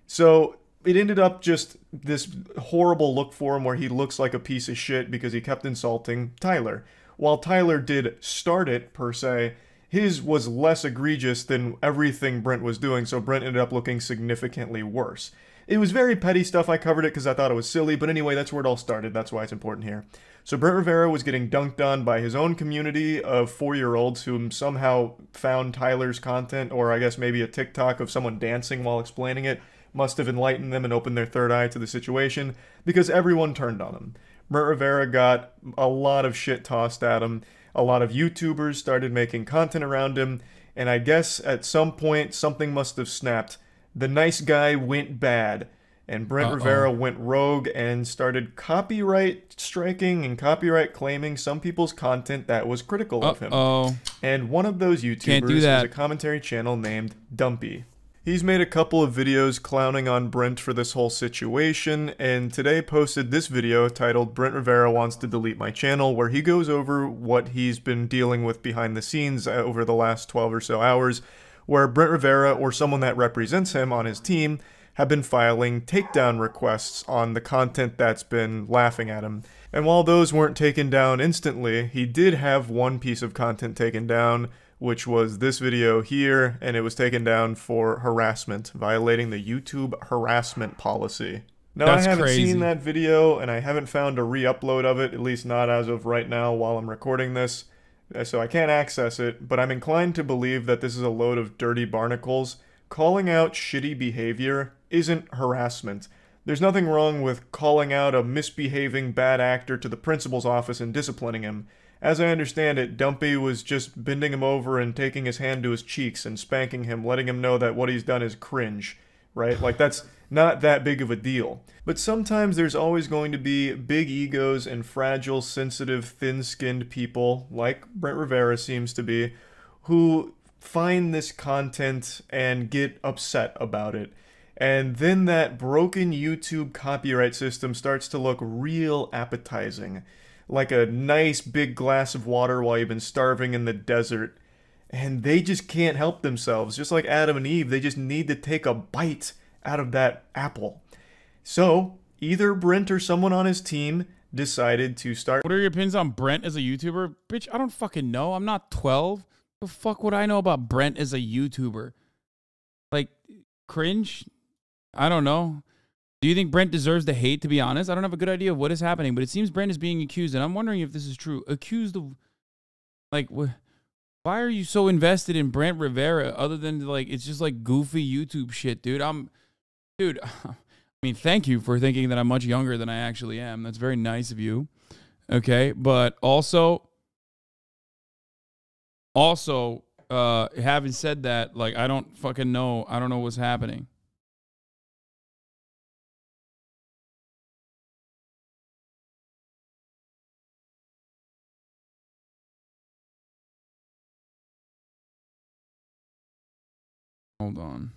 S14: So it ended up just this horrible look for him where he looks like a piece of shit because he kept insulting Tyler. While Tyler did start it, per se, his was less egregious than everything Brent was doing, so Brent ended up looking significantly worse. It was very petty stuff. I covered it because I thought it was silly, but anyway, that's where it all started. That's why it's important here. So Brent Rivera was getting dunked on by his own community of 4-year-olds who somehow found Tyler's content, or I guess maybe a TikTok of someone dancing while explaining it, must have enlightened them and opened their third eye to the situation, because everyone turned on him. Brent Rivera got a lot of shit tossed at him. A lot of YouTubers started making content around him, and I guess at some point something must have snapped. The nice guy went bad, and Brent Rivera went rogue and started copyright striking and copyright claiming some people's content that was critical of him. And one of those YouTubers is a commentary channel named Dumpy. He's made a couple of videos clowning on Brent for this whole situation, and today posted this video titled "Brent Rivera Wants to Delete My Channel," where he goes over what he's been dealing with behind the scenes over the last 12 or so hours, where Brent Rivera or someone that represents him on his team have been filing takedown requests on the content that's been laughing at him. And while those weren't taken down instantly, he did have one piece of content taken down, which was this video here, and it was taken down for harassment, violating the YouTube harassment policy. Now, I haven't seen that video, and I haven't found a re-upload of it, at least not as of right now while I'm recording this, so I can't access it, but I'm inclined to believe that this is a load of dirty barnacles. Calling out shitty behavior isn't harassment. There's nothing wrong with calling out a misbehaving bad actor to the principal's office and disciplining him. As I understand it, Dumpy was just bending him over and taking his hand to his cheeks and spanking him, letting him know that what he's done is cringe, right? Like, that's not that big of a deal. But sometimes there's always going to be big egos and fragile, sensitive, thin-skinned people, like Brent Rivera seems to be, who find this content and get upset about it. And then that broken YouTube copyright system starts to look real appetizing. Like a nice big glass of water while you've been starving in the desert. And they just can't help themselves. Just like Adam and Eve, they just need to take a bite out of that apple. So, either Brent or someone on his team decided to start...
S10: What are your opinions on Brent as a YouTuber? Bitch, I don't fucking know. I'm not 12. The fuck would I know about Brent as a YouTuber? Like, cringe? I don't know. Do you think Brent deserves the hate, to be honest? I don't have a good idea of what is happening, but it seems Brent is being accused, and I'm wondering if this is true. Accused of, like, why are you so invested in Brent Rivera other than, like, it's just, like, goofy YouTube shit, dude? Dude, I mean, thank you for thinking that I'm much younger than I actually am. That's very nice of you, okay? But also, having said that, like, I don't fucking know. I don't know what's happening. Hold on.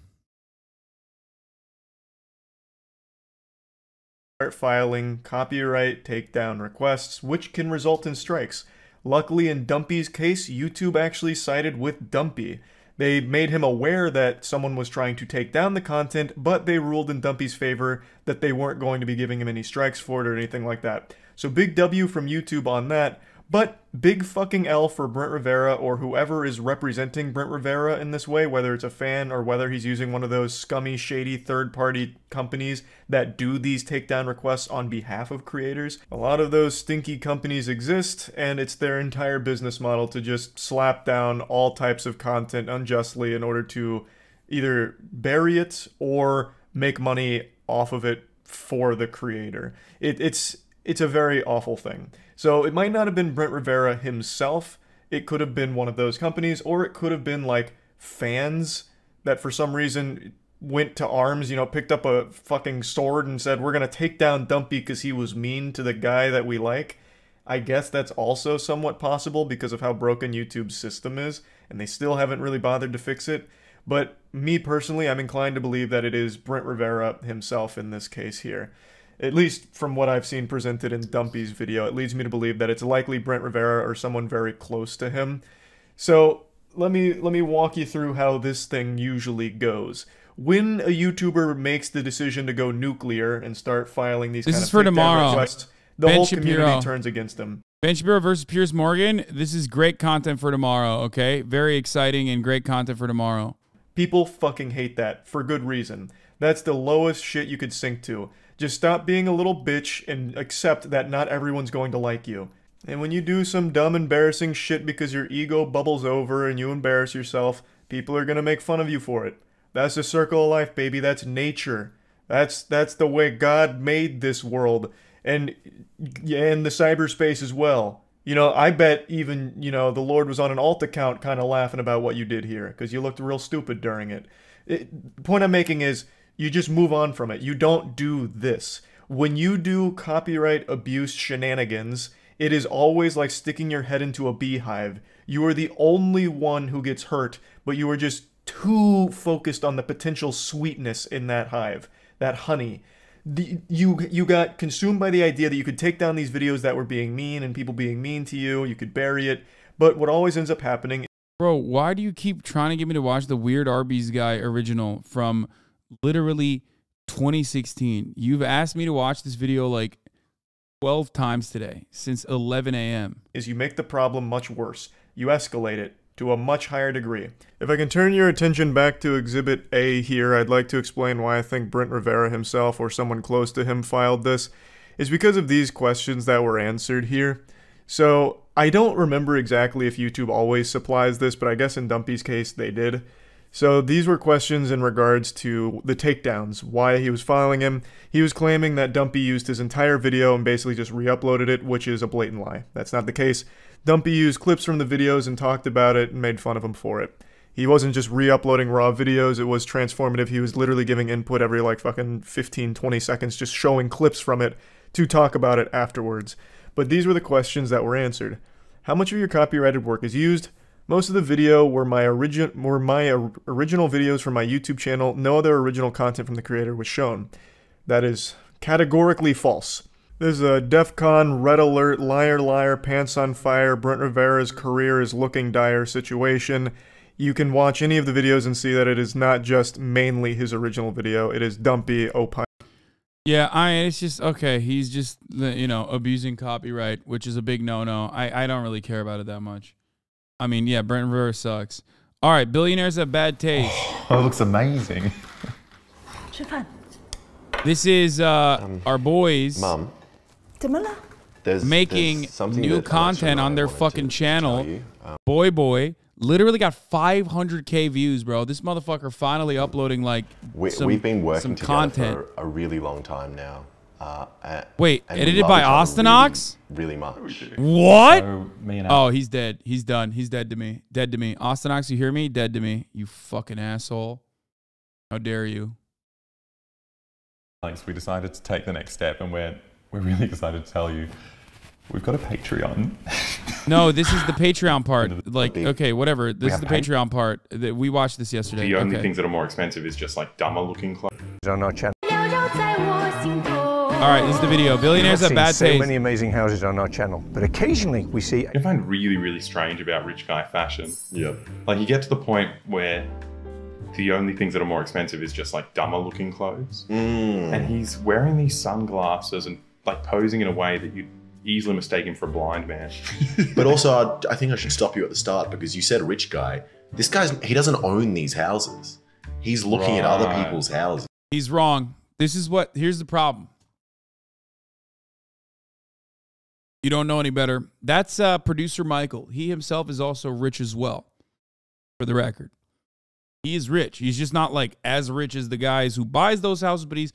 S14: Start filing copyright takedown requests, which can result in strikes. Luckily, in Dumpy's case, YouTube actually sided with Dumpy. They made him aware that someone was trying to take down the content, but they ruled in Dumpy's favor that they weren't going to be giving him any strikes for it or anything like that. So big W from YouTube on that. But big fucking L for Brent Rivera or whoever is representing Brent Rivera in this way, whether it's a fan or whether he's using one of those scummy, shady third-party companies that do these takedown requests on behalf of creators. A lot of those stinky companies exist, and it's their entire business model to just slap down all types of content unjustly in order to either bury it or make money off of it for the creator. It's a very awful thing. So it might not have been Brent Rivera himself, it could have been one of those companies, or it could have been like fans that for some reason went to arms, you know, picked up a fucking sword and said, we're gonna take down Dumpy because he was mean to the guy that we like. I guess that's also somewhat possible because of how broken YouTube's system is, and they still haven't really bothered to fix it. But me personally, I'm inclined to believe that it is Brent Rivera himself in this case here. At least from what I've seen presented in Dumpy's video, it leads me to believe that it's likely Brent Rivera or someone very close to him. So let me walk you through how this thing usually goes. When a YouTuber makes the decision to go nuclear and start filing these kind of takedown requests, the whole community turns against them.
S10: Ben Shapiro versus Piers Morgan. This is great content for tomorrow, okay? Very exciting and great content for tomorrow.
S14: People fucking hate that for good reason. That's the lowest shit you could sink to. Just stop being a little bitch and accept that not everyone's going to like you. And when you do some dumb, embarrassing shit because your ego bubbles over and you embarrass yourself, people are going to make fun of you for it. That's the circle of life, baby. That's nature. That's the way God made this world, and the cyberspace as well. You know, I bet even, you know, the Lord was on an alt account kind of laughing about what you did here, because you looked real stupid during it. The point I'm making is, you just move on from it. You don't do this. When you do copyright abuse shenanigans, it is always like sticking your head into a beehive. You are the only one who gets hurt, but you are just too focused on the potential sweetness in that hive, that honey. You got consumed by the idea that you could take down these videos that were being mean and people being mean to you. You could bury it. But what always ends up happening...
S10: Bro, why do you keep trying to get me to watch the Weird Arby's guy original from literally 2016? You've asked me to watch this video like 12 times today since 11 a.m.
S14: Is you make the problem much worse. You escalate it to a much higher degree. If I can turn your attention back to Exhibit A here, I'd like to explain why I think Brent Rivera himself or someone close to him filed this. It's because of these questions that were answered here. So, I don't remember exactly if YouTube always supplies this, but I guess in Dumpy's case they did. So these were questions in regards to the takedowns, why he was filing him. He was claiming that Dumpy used his entire video and basically just re-uploaded it, which is a blatant lie. That's not the case. Dumpy used clips from the videos and talked about it and made fun of him for it. He wasn't just re-uploading raw videos, it was transformative. He was literally giving input every like fucking 15, 20 seconds, just showing clips from it to talk about it afterwards. But these were the questions that were answered. How much of your copyrighted work is used? Most of the video were my original videos from my YouTube channel. No other original content from the creator was shown. That is categorically false. There's a DEFCON, Red Alert, Liar Liar, Pants on Fire, Brent Rivera's career is looking dire situation. You can watch any of the videos and see that it is not just mainly his original video. It is Dumpy, Opine.
S10: Yeah, it's just, okay, he's just, you know, abusing copyright, which is a big no-no. I don't really care about it that much. I mean, yeah, Brent Rivera sucks. All right, billionaires have bad taste.
S16: Oh, it looks amazing.
S10: This is our boys making new content on their fucking channel. Boy, literally got 500K views, bro. This motherfucker finally uploading like
S18: we've been working together
S10: content
S18: for a really long time now.
S10: Wait, edited by Ostenox?
S18: Really much.
S10: What?
S18: So,
S10: oh, he's dead. He's done. He's dead to me. Dead to me. Ostenox, you hear me? Dead to me. You fucking asshole. How dare you?
S16: Alex, we decided to take the next step, and we're really excited to tell you we've got a Patreon.
S10: No, this is the Patreon part. Like, okay, whatever. This is the Patreon part. We watched this yesterday.
S13: The only things that are more expensive is just like dumber looking clothes.
S20: On our channel.
S10: All right, this is the video. Billionaires have bad taste.
S20: So many amazing houses on our channel, but occasionally we see.
S13: I find really, really strange about rich guy fashion. Yeah. Like you get to the point where the only things that are more expensive is just like dumber looking clothes. And he's wearing these sunglasses and like posing in a way that you'd easily mistake him for a blind man.
S18: But also, I think I should stop you at the start because you said rich guy. This he doesn't own these houses. He's looking at other people's houses.
S10: He's wrong. Here's the problem. You don't know any better. That's producer Michael. He himself is also rich as well, for the record. He is rich. He's just not like as rich as the guys who buys those houses, but if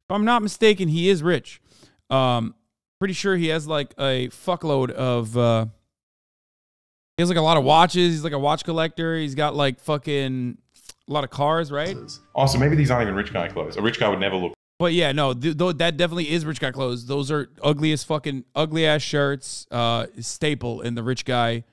S10: I'm not mistaken, he is rich. Pretty sure he has like a fuckload of, he has like a lot of watches. He's like a watch collector. He's got like fucking a lot of cars, right?
S13: Oh, so maybe these aren't even rich guy clothes. A rich guy would never look.
S10: But yeah, no, that definitely is rich guy clothes. Those are ugly ass shirts. Staple in the rich guy.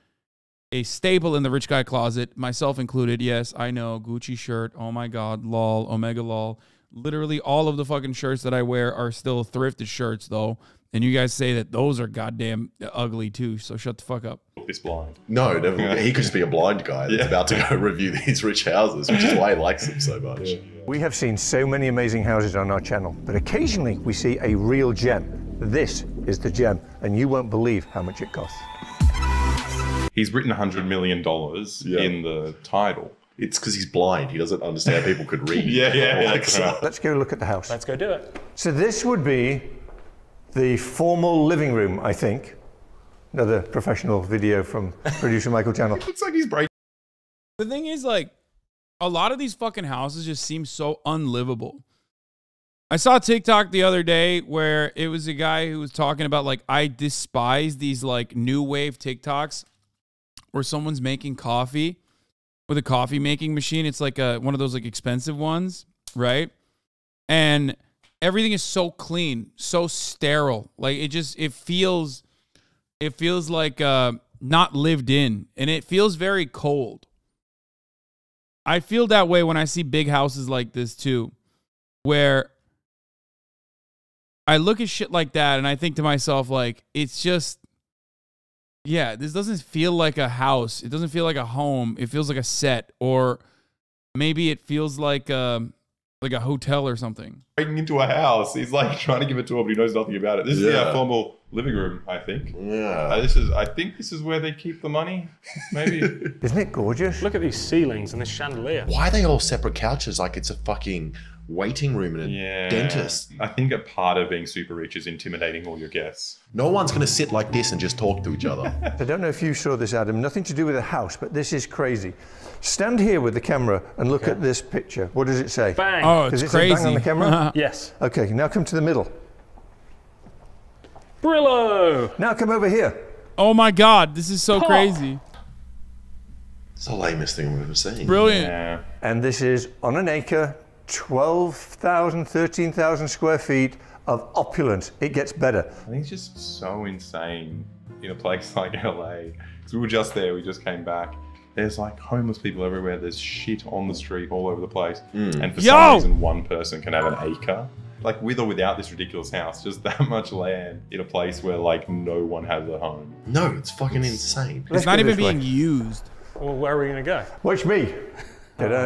S10: A staple in the rich guy closet, myself included. Yes, I know. Gucci shirt. Oh my God. Lol. Omega lol. Literally all of the fucking shirts that I wear are still thrifted shirts though. And you guys say that those are goddamn ugly too. So shut the fuck up.
S13: This blind.
S18: No, never. He could just be a blind guy that's about to go review these rich houses, which is why he likes them so much.
S20: We have seen so many amazing houses on our channel, but occasionally we see a real gem. This is the gem, and you won't believe how much it costs.
S13: He's written $100 million in the title.
S18: It's because he's blind. He doesn't understand people could read.
S20: Let's go look at the house.
S11: Let's go do it.
S20: So this would be the formal living room, I think. Another professional video from producer Michael channel.
S13: Looks like he's breaking.
S10: The thing is, like, A lot of these fucking houses just seem so unlivable. I saw TikTok the other day where it was a guy who was talking about, like, I despise these, like, new wave TikToks where someone's making coffee with a coffee making machine. It's like one of those, like, expensive ones, right? And everything is so clean, so sterile. Like, it feels like not lived in, and it feels very cold. I feel that way when I see big houses like this too, where I look at shit like that and I think to myself, like, it's just, yeah, this doesn't feel like a house. It doesn't feel like a home. It feels like a set, or maybe it feels like a hotel or something.
S13: Breaking into a house. He's like trying to give it to him, but he knows nothing about it. This is our formal living room, I think.
S18: Yeah.
S13: I think this is where they keep the money. Maybe.
S20: Isn't it gorgeous?
S6: Look at these ceilings and this chandelier.
S18: Why are they all separate couches like it's a fucking waiting room in a dentist?
S13: I think a part of being super rich is intimidating all your guests.
S18: No one's going to sit like this and just talk to each other.
S20: I don't know if you saw this, Adam. Nothing to do with a house, but this is crazy. Stand here with the camera and look at this picture. What does it say?
S6: Bang.
S10: Oh, it's
S20: does it
S10: crazy.
S20: Say bang on the camera?
S6: Yes.
S20: Okay, now come to the middle.
S6: Brillo.
S20: Now come over here.
S10: Oh my God, this is so crazy.
S18: It's the lamest thing we've ever seen.
S10: Brilliant.
S13: Yeah.
S20: And this is on an acre, 12,000, 13,000 square feet of opulence. It gets better.
S13: I think it's just so insane in a place like LA. Because we were just there, we just came back. There's like homeless people everywhere. There's shit on the street all over the place. And for some reason, one person can have an acre. Like with or without this ridiculous house, just that much land in a place where like no one has a home.
S18: No, it's fucking insane.
S10: It's not even being used.
S6: Well, where are we going to go?
S20: Watch me.
S10: That's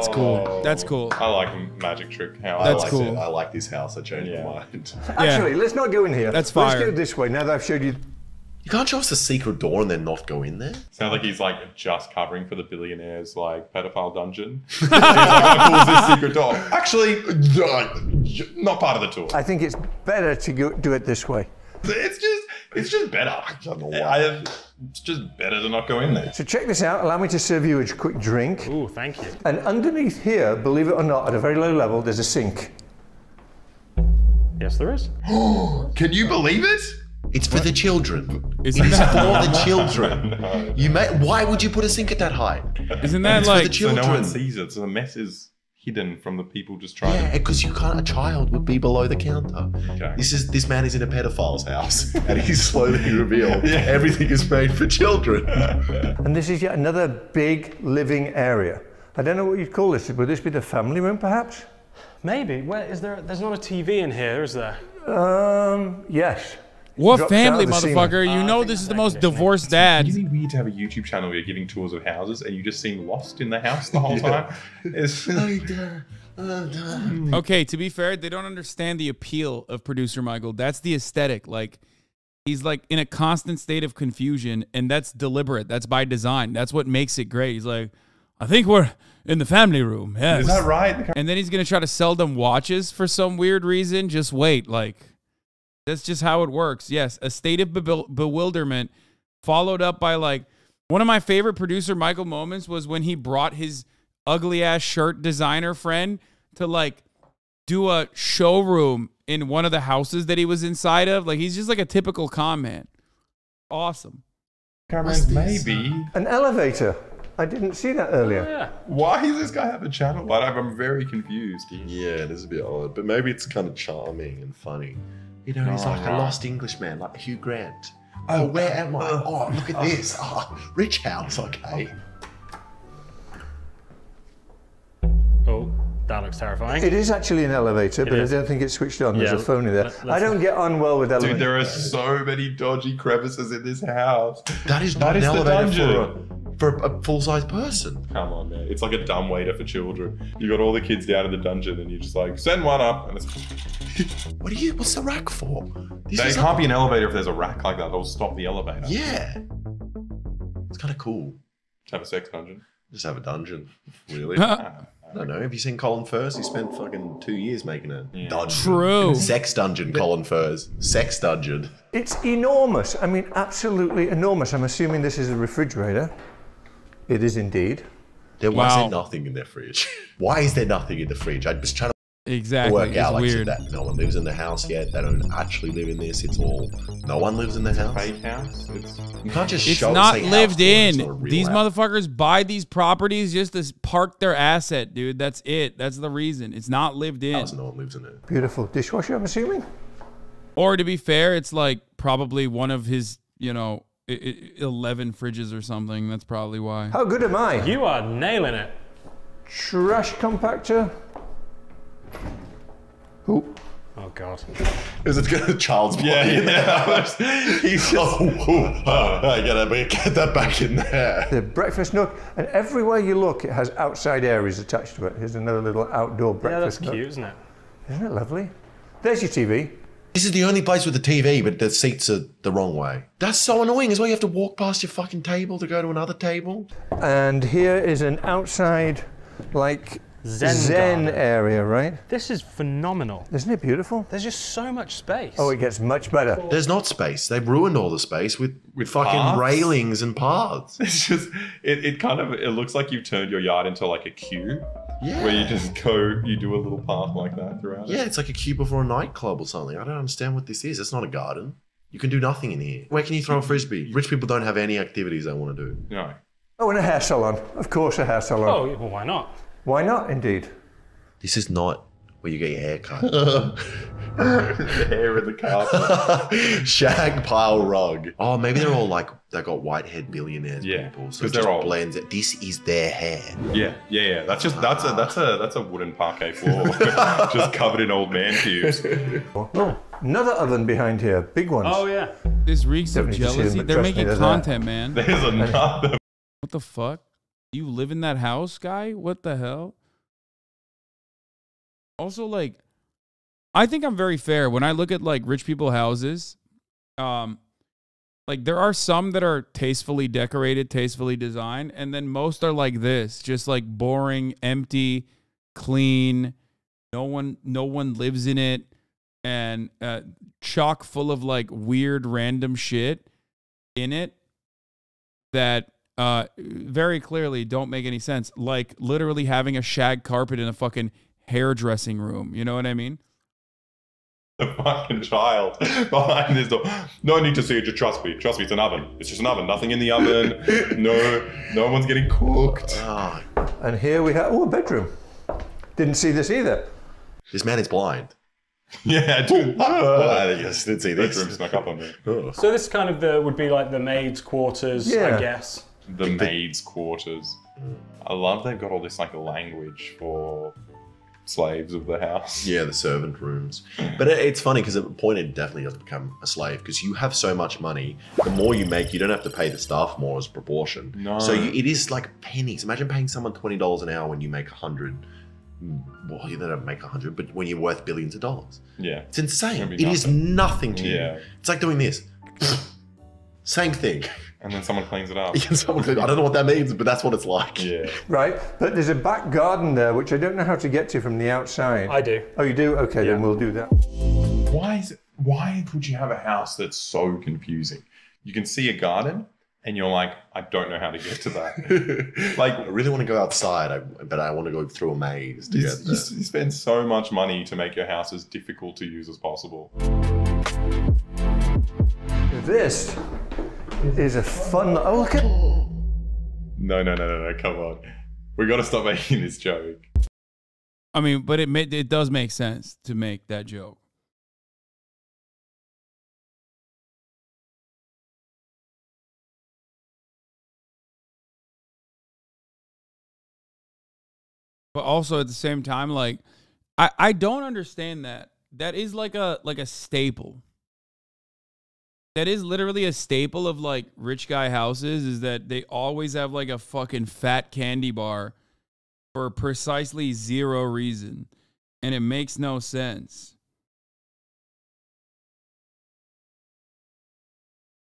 S10: cool. That's cool.
S13: I like magic trick house.
S10: That's
S18: I
S10: cool.
S18: I like this house. I changed my mind.
S20: Actually, let's not go in here.
S10: That's
S20: Let's
S10: fire.
S20: go this way. Now that I've showed you.
S18: You can't show us the secret door and then not go in there?
S13: Sounds like he's like just covering for the billionaires like pedophile dungeon. He's like, how cool is this secret door? Actually, not part of the tour.
S20: I think it's better to do it this way.
S13: It's just better. I don't know why. It's just better to not go in there.
S20: So check this out. Allow me to serve you a quick drink.
S6: Ooh, thank you.
S20: And underneath here, believe it or not, at a very low level, there's a sink.
S6: Yes, there is.
S18: Can you believe it? It's for the children.
S10: Isn't
S18: It's
S10: that
S18: for the children. Why would you put a sink at that height?
S10: Isn't that
S18: It's
S10: like
S18: for the
S13: So
S18: children?
S13: no one sees it. So the mess is hidden from the people just trying
S18: Yeah,
S13: to.
S18: because you can't. A child would be below the counter.
S13: Okay.
S18: This man is in a pedophile's house, and he's slowly revealed everything is made for children.
S20: And this is yet another big living area. I don't know what you'd call this. Would this be the family room, perhaps?
S6: Maybe. Where is there? There's not a TV in here, is there?
S20: Yes.
S10: What
S20: Drops
S10: family,
S20: out of the
S10: motherfucker?
S20: ceiling.
S10: You know this is the most divorced dad.
S13: It's really weird to have a YouTube channel where you're giving tours of houses and you just seem lost in the house the whole time. It's
S10: Okay, to be fair, they don't understand the appeal of producer Michael. That's the aesthetic. Like, he's like in a constant state of confusion, and that's deliberate. That's by design. That's what makes it great. He's like, I think we're in the family room. Yes.
S13: Is that right?
S10: And then he's gonna try to sell them watches for some weird reason. Just wait, like. That's just how it works. Yes, a state of bewilderment followed up by like one of my favorite producer Michael moments was when he brought his ugly ass shirt designer friend to like do a showroom in one of the houses that he was inside of. Like he's just like a typical con man. Awesome.
S13: Maybe
S20: An elevator. I didn't see that earlier.
S6: Oh, yeah.
S13: Why does this guy have a channel? I'm very confused.
S18: Yeah, this is a bit odd, but maybe it's kind of charming and funny. You know, he's like a lost Englishman, like Hugh Grant. Oh, where am I? Oh, look at this. Oh, rich house, okay.
S6: Oh, that looks terrifying.
S20: It is actually an elevator, but I don't think it's switched on. There's a phone in there. I don't get on well with elevators.
S13: Dude, there are so many dodgy crevices in this house.
S18: That is not an elevator for a full-size person.
S13: Come on, man. It's like a dumbwaiter for children. You got all the kids down in the dungeon and you're just like, send one up. And it's...
S18: What's the rack for?
S13: There can't be an elevator if there's a rack like that. It'll stop the elevator.
S18: Yeah. It's kind of cool.
S13: Have a sex dungeon.
S18: Just have a dungeon, really. I don't know. Have you seen Colin Firth? He spent fucking 2 years making a dungeon.
S10: True.
S18: Sex dungeon, Colin Firth. Sex dungeon.
S20: It's enormous. I mean, absolutely enormous. I'm assuming this is a refrigerator. It is indeed.
S18: Why is there nothing in their fridge? Why is there nothing in the fridge? I was trying to work out, like, so that no one lives in the house yet. They don't actually live in this. It's all, no one lives in the house.
S13: Fake house.
S18: You can't just
S10: It's
S18: show
S10: not
S18: say
S10: lived
S18: house,
S10: in.
S18: it's not a real
S10: These
S18: house.
S10: motherfuckers buy these properties just to park their asset, dude. That's it. That's the reason. It's not lived in.
S18: No one lives in it.
S20: Beautiful dishwasher, I'm assuming?
S10: Or to be fair, it's like probably one of his, you know, 11 fridges or something. That's probably why.
S20: How good am I?
S6: You are nailing it.
S20: Trash compactor. Ooh.
S6: Oh God.
S18: Is it got a child's play in there? He's just, I gotta get that back in there.
S20: The breakfast nook, and everywhere you look, it has outside areas attached to it. Here's another little outdoor breakfast nook.
S6: Cute, isn't it?
S20: Isn't it lovely? There's your TV.
S18: This is the only place with a TV, but the seats are the wrong way. That's so annoying as well. You have to walk past your fucking table to go to another table.
S20: And here is an outside, like, Zen area, right?
S6: This is phenomenal.
S20: Isn't it beautiful?
S6: There's just so much space.
S20: Oh, it gets much better.
S18: There's not space. They've ruined all the space with fucking
S13: Paths?
S18: railings and paths.
S13: It's just, it kind of, it looks like you've turned your yard into like a queue.
S18: Yeah.
S13: Where you just go, you do a little path like that throughout it.
S18: Yeah, it's like a queue before a nightclub or something. I don't understand what this is. It's not a garden. You can do nothing in here. Where can you throw a frisbee? Rich people don't have any activities they want to do.
S13: No.
S20: Oh, and a hair salon. Of course, a hair salon.
S6: Oh, well, why not?
S20: Why not, indeed?
S18: This is not where you get your hair cut.
S13: The hair in the carpet.
S18: Shag pile rug. Oh, maybe they're all like, they got white-haired billionaires people. So it
S13: because they're
S18: just
S13: all
S18: blends it. This is their hair.
S13: Yeah. That's just that's a wooden parquet floor, just covered in old man pubes.
S20: Oh, another oven behind here. Big ones.
S6: Oh, yeah.
S10: This reeks of
S20: Definitely see them,
S10: jealousy.
S20: but
S10: They're
S20: trust me,
S10: making
S20: there's
S10: content,
S20: that.
S10: man.
S13: There's another.
S10: What the fuck? You live in that house, guy? What the hell? Also, like, I think I'm very fair when I look at like rich people houses. Like there are some that are tastefully decorated, tastefully designed, and then most are like this, just like boring, empty, clean. No one lives in it, and chock full of like weird, random shit in it that very clearly don't make any sense. Like literally having a shag carpet in a fucking hairdressing room. You know what I mean?
S13: The fucking child behind this door. No need to see it. Just trust me. Trust me. It's an oven. It's just an oven. Nothing in the oven. No one's getting cooked.
S20: And here we have, a bedroom. Didn't see this either.
S18: This man is blind.
S13: Yeah, dude.
S18: I just didn't see this.
S13: Bedroom snuck up on me.
S6: So this kind of would be like the maid's quarters, I guess.
S13: The maid's quarters. I love they've got all this like language for slaves of the house.
S18: Yeah, the servant rooms. But it's funny because at the point it definitely doesn't become a slave because you have so much money. The more you make, you don't have to pay the staff more as a proportion.
S13: No.
S18: So it is like pennies. Imagine paying someone $20 an hour when you make 100. Well, you don't make 100, but when you're worth billions of dollars.
S13: Yeah.
S18: It's insane.
S13: It'd be
S18: It is nothing to
S13: Yeah.
S18: you. It's like doing this. Same thing.
S13: And then someone cleans it up.
S18: I don't know what that means, but that's what it's like.
S13: Yeah.
S20: Right, but there's a back garden there, which I don't know how to get to from the outside.
S6: I do.
S20: Oh, you do? Okay, then we'll do that.
S13: Why would you have a house that's so confusing? You can see a garden and you're like, I don't know how to get to that. Like,
S18: I really want to go outside, but I want to go through a maze to
S13: you,
S18: get there.
S13: you spend so much money to make your house as difficult to use as possible.
S20: This is a fun. Oh, look at.
S13: No, come on. We got to stop making this joke.
S10: I mean, but it does make sense to make that joke. But also at the same time, like, I don't understand that. That is like a staple. That is literally a staple of like rich guy houses, is that they always have like a fucking fat candy bar for precisely zero reason. And it makes no sense.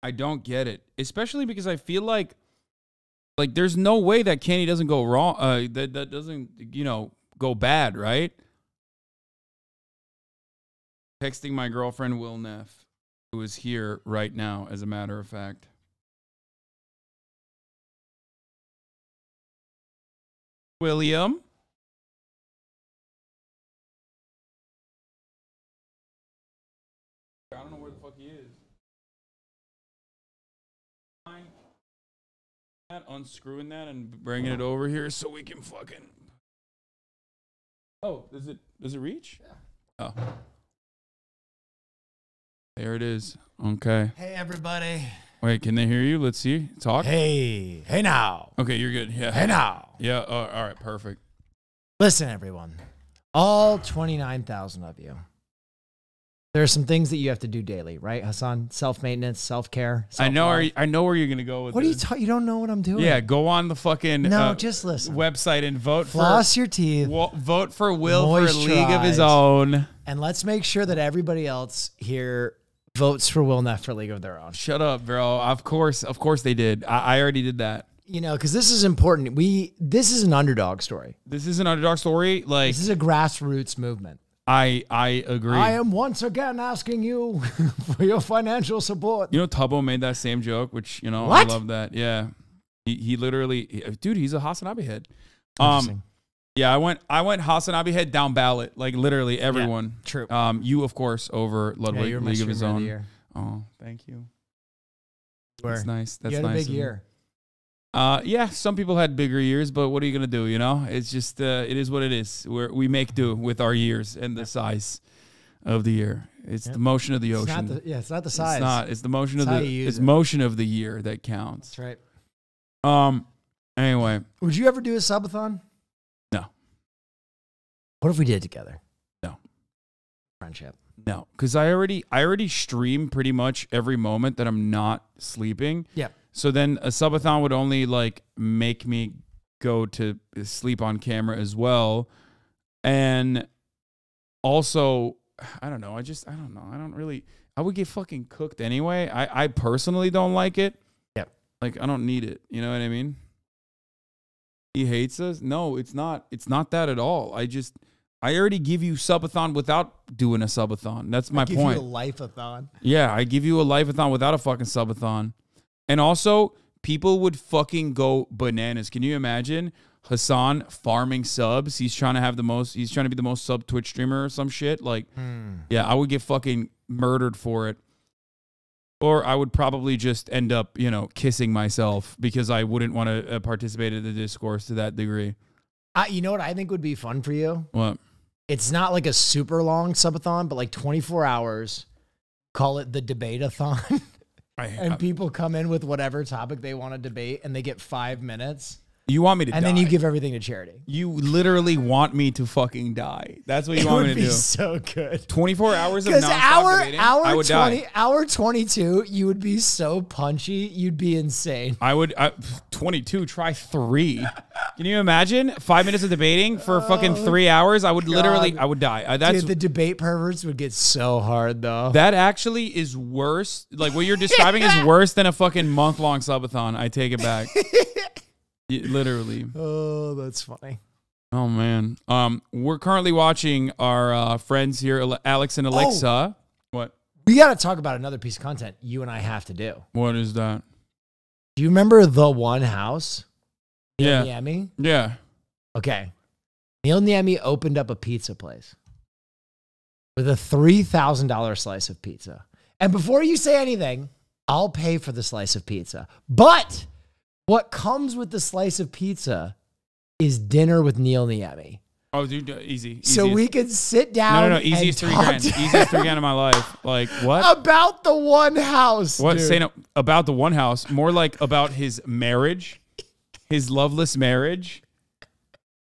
S10: I don't get it. Especially because I feel like Like, there's no way that candy doesn't go wrong. That doesn't, you know, go bad, right? Texting my girlfriend, Will Neff, who is here right now, as a matter of fact. William? I don't know where the fuck he is. Unscrewing that and bringing it over here so we can fucking. Oh, does it reach? Yeah. Oh. There it is. Okay.
S5: Hey, everybody.
S10: Wait, can they hear you? Let's see. Talk.
S5: Hey now.
S10: Okay, you're good. Yeah.
S5: Hey now.
S10: Yeah. All right. Perfect.
S5: Listen, everyone. All 29,000 of you. There are some things that you have to do daily, right, Hasan? Self-maintenance, self-care.
S10: I know where you're gonna go with
S5: What are you
S10: this.
S5: talking? You don't know what I'm doing.
S10: Yeah, go on the fucking
S5: just listen.
S10: Website and vote
S5: Floss your teeth.
S10: Vote for Will for a league of his own.
S5: And let's make sure that everybody else here votes for Will Neff for a league of their own.
S10: Shut up, bro. Of course they did. I already did that.
S5: You know, because this is important. This is an underdog story.
S10: This is an underdog story. Like,
S5: this is a grassroots movement.
S10: I agree.
S5: I am once again asking you for your financial support.
S10: You know, Tubbo made that same joke, which, you know,
S5: What?
S10: I love that. Yeah. He literally, dude, he's a HasanAbi head. Yeah, I went HasanAbi head down ballot, like literally everyone.
S5: Yeah, true.
S10: You, of course, over Ludwig,
S5: you're my
S10: League of His
S5: streamer of
S10: Own.
S5: the year.
S10: Oh, thank you.
S5: Where?
S10: That's nice. That's
S5: you had
S10: nice.
S5: a big
S10: of you.
S5: year.
S10: Yeah, some people had bigger years, but what are you gonna do? You know, it's just it is what it is. We make do with our years and the size of the year. It's the motion of the ocean.
S5: It's not the size.
S10: It's not. It's the motion
S5: It's
S10: of
S5: how
S10: the.
S5: you use
S10: It's
S5: it.
S10: motion of the year that counts.
S5: That's right.
S10: Anyway,
S5: Would you ever do a subathon?
S10: No.
S5: What if we did it together?
S10: No.
S5: Friendship.
S10: No, because I already stream pretty much every moment that I'm not sleeping.
S5: Yeah.
S10: So then a subathon would only like make me go to sleep on camera as well, and also I don't know. I don't know. I don't really. I would get fucking cooked anyway. I personally don't like it.
S5: Yeah.
S10: Like I don't need it. You know what I mean? He hates us. No, it's not. It's not that at all. I already give you subathon without doing a subathon. That's my point.
S5: Give you a life-a-thon.
S10: Yeah, I give you a life-a-thon without a fucking subathon. And also, people would fucking go bananas. Can you imagine Hasan farming subs? He's trying to be the most sub Twitch streamer or some shit. Like, yeah, I would get fucking murdered for it. Or I would probably just end up, you know, kissing myself because I wouldn't want to participate in the discourse to that degree.
S5: You know what I think would be fun for you?
S10: What?
S5: It's not like a super long subathon, but like 24 hours. Call it the debate-a-thon. And people come in with whatever topic they want to debate, and they get 5 minutes.
S10: You want me to die.
S5: And then you give everything to charity.
S10: You literally want me to fucking die. That's what you want me to do.
S5: It would be so good.
S10: 24 hours of
S5: Because
S10: nonstop debating, I would die.
S5: hour 22, you would be so punchy, you'd be insane.
S10: I would 22. Try 3. Can you imagine 5 minutes of debating for fucking 3 hours? I would literally, I would die.
S5: Dude, the debate perverts would get so hard though.
S10: That actually is worse. Like what you're describing is worse than a fucking month-long subathon. I take it back. Literally.
S5: Oh, that's funny.
S10: Oh man. We're currently watching our friends here, Alex and Alexa. What?
S5: We got to talk about another piece of content you and I have to do.
S10: What is that?
S5: Do you remember The One House?
S10: Yeah.
S5: Neil Niemi?
S10: Yeah.
S5: Okay. Neil Niemi opened up a pizza place with a $3,000 slice of pizza. And before you say anything, I'll pay for the slice of pizza. But what comes with the slice of pizza is dinner with Neil Niemi.
S10: Oh, dude, easy.
S5: So we can sit down.
S10: No. Easy as $3 grand. Easy as $3 grand in my life. Like what?
S5: About the One House.
S10: What?
S5: Dude.
S10: Say no about the One House. More like about his marriage, his loveless marriage,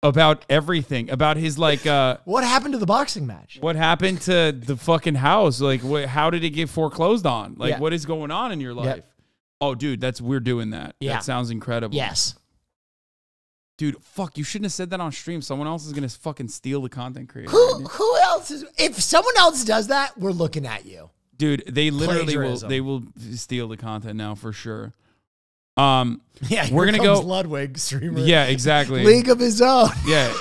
S10: about everything, about his like.
S5: What happened to the boxing match?
S10: What happened to the fucking house? Like, how did it get foreclosed on? Like,
S5: Yeah.
S10: what is going on in your life? Oh, dude, we're doing that.
S5: Yeah.
S10: That sounds incredible.
S5: Yes.
S10: Dude, fuck, you shouldn't have said that on stream. Someone else is going to fucking steal the content creator.
S5: Who else is? If someone else does that, we're looking at you.
S10: Dude, they literally
S5: Plagiarism.
S10: will steal the content now for sure.
S5: Yeah,
S10: we're gonna go
S5: Ludwig streamer.
S10: Yeah, exactly.
S5: League of his own.
S10: Yeah,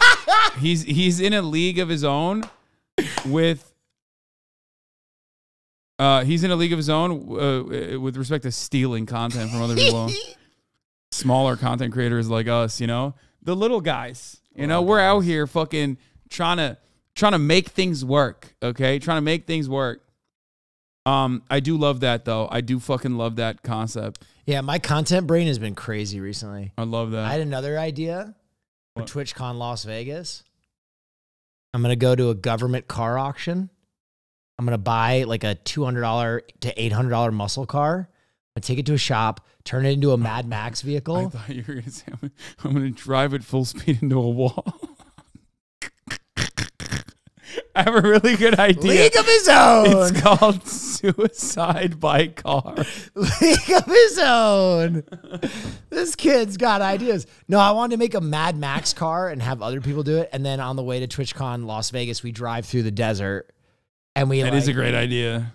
S10: he's in a league of his own with. He's in a league of his own with respect to stealing content from other people. Smaller content creators like us, you know, the little guys. You know, we're out here fucking trying to make things work. Okay, trying to make things work. I do love that though. I do fucking love that concept.
S5: Yeah, my content brain has been crazy recently.
S10: I love that.
S5: I had another idea for TwitchCon Las Vegas. I'm going to go to a government car auction. I'm going to buy like a $200 to $800 muscle car. I take it to a shop, turn it into a Mad Max vehicle.
S10: I thought you were going to say, I'm going to drive at full speed into a wall. I have a really good idea.
S5: League of his own.
S10: It's called Suicide by Car.
S5: League of his own. This kid's got ideas. No, I wanted to make a Mad Max car and have other people do it. And then on the way to TwitchCon Las Vegas, we drive through the desert. And
S10: That is a great idea.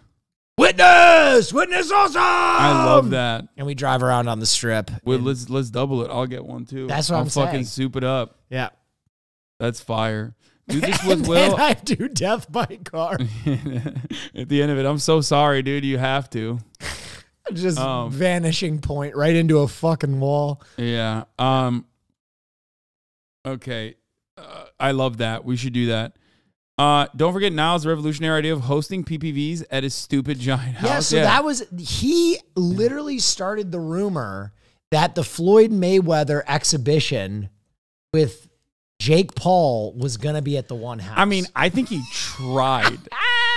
S5: Witness awesome.
S10: I love that.
S5: And we drive around on the strip.
S10: Well, let's double it. I'll get one too.
S5: That's what I'm
S10: fucking
S5: saying.
S10: soup it up.
S5: Yeah.
S10: That's fire. Dude, this was Will.
S5: And I do death by car.
S10: At the end of it, I'm so sorry, dude. You have to.
S5: Just vanishing point right into a fucking wall.
S10: Yeah. Okay. I love that. We should do that. Don't forget Niall's revolutionary idea of hosting PPVs at his stupid giant house.
S5: Yeah, so that was, he literally started the rumor that the Floyd Mayweather exhibition with Jake Paul was going to be at the one house.
S10: I mean, I think he tried.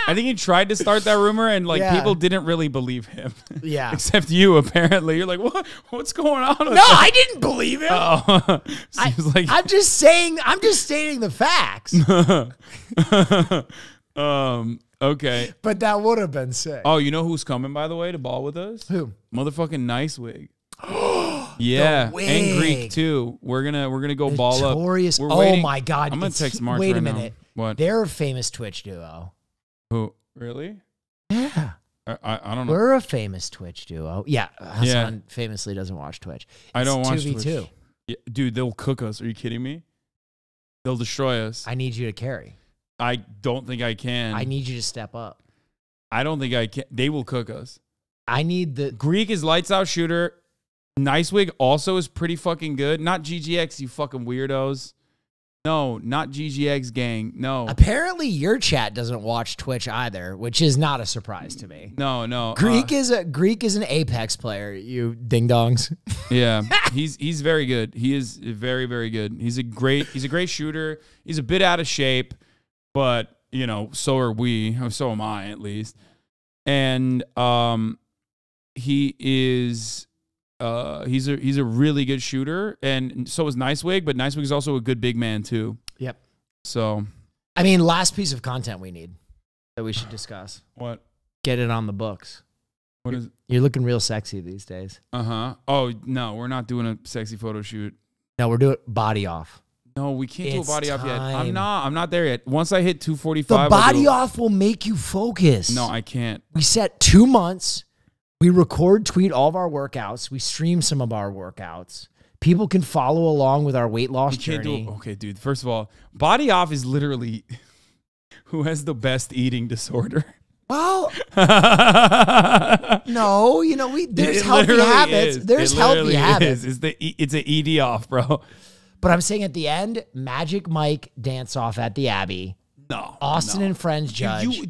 S10: I think he tried to start that rumor, and like people didn't really believe him.
S5: Yeah.
S10: Except you, apparently. You're like, what? What's going on?
S5: No, I didn't believe him.
S10: Oh. Seems like
S5: I'm just stating the facts.
S10: Okay.
S5: But that would have been sick.
S10: Oh, you know who's coming, by the way, to ball with us?
S5: Who?
S10: Motherfucking Nice Wig. Yeah,
S5: Wig.
S10: and Greek too. We're gonna go ball up.
S5: Notorious.
S10: We're
S5: Oh
S10: waiting.
S5: my God!
S10: I'm gonna text Mark.
S5: Wait a
S10: right
S5: minute.
S10: Now. What?
S5: They're a famous Twitch duo.
S10: Who? Really?
S5: Yeah.
S10: I don't know.
S5: We're a famous Twitch duo. Yeah. Hasan famously doesn't watch Twitch.
S10: I don't watch
S5: 2v2.
S10: Twitch. Yeah, dude, they'll cook us. Are you kidding me? They'll destroy us.
S5: I need you to carry.
S10: I don't think I can.
S5: I need you to step up.
S10: I don't think I can. They will cook us.
S5: I need the
S10: Greek is lights out shooter. Nice Wig also is pretty fucking good. Not GGX, you fucking weirdos. No, not GGX gang. No.
S5: Apparently your chat doesn't watch Twitch either, which is not a surprise to me.
S10: No.
S5: Greek is an Apex player, you ding dongs.
S10: Yeah. He's very good. He is very, very good. He's a great shooter. He's a bit out of shape, but you know, so are we. So am I, at least. And he is he's a really good shooter, and so is Nicewig, but Nicewig is also a good big man too.
S5: Yep.
S10: So,
S5: I mean, last piece of content we need that we should discuss.
S10: What?
S5: Get it on the books.
S10: What is?
S5: You're looking real sexy these days.
S10: Oh no, we're not doing a sexy photo shoot.
S5: No, we're doing body off.
S10: No, we can't do a
S5: It's
S10: body off yet.
S5: time.
S10: I'm not there yet. Once I hit 245,
S5: The
S10: I'll
S5: body
S10: do it.
S5: off will make you focus.
S10: No, I can't.
S5: We set 2 months. We record, tweet all of our workouts. We stream some of our workouts. People can follow along with our weight loss journey.
S10: Okay, dude. First of all, body off is literally who has the best eating disorder.
S5: Well, no, you know, there's
S10: It
S5: healthy
S10: literally
S5: habits.
S10: is.
S5: There's
S10: It
S5: healthy
S10: literally
S5: habits.
S10: is. It's an ED off, bro.
S5: But I'm saying at the end, Magic Mike dance off at the Abbey.
S10: No.
S5: Austin and Friends judge.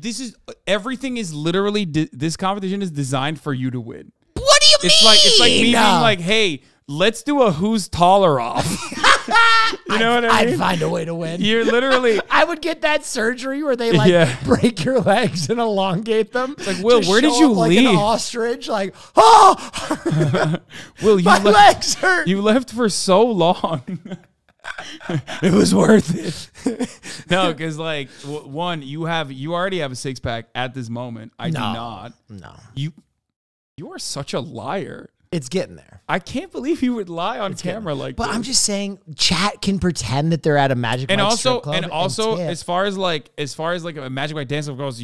S10: Everything is literally, this competition is designed for you to win.
S5: What do you mean?
S10: It's like me being like, hey, let's do a who's taller off. You know what I mean?
S5: I'd find a way to win.
S10: You're literally.
S5: I would get that surgery where they like break your legs and elongate them.
S10: It's like, Will,
S5: to
S10: where did
S5: show
S10: you
S5: up like
S10: leave?
S5: an ostrich, like, oh,
S10: Will,
S5: my legs hurt.
S10: You left for so long. It was worth it. No, because like one, you already have a 6-pack at this moment. I do not.
S5: No.
S10: You are such a liar.
S5: It's getting there.
S10: I can't believe you would lie on camera like
S5: But
S10: this.
S5: I'm just saying, chat can pretend that they're at a Magic Mike strip club
S10: and also,
S5: tip.
S10: as far as like a Magic Mike dance club goes,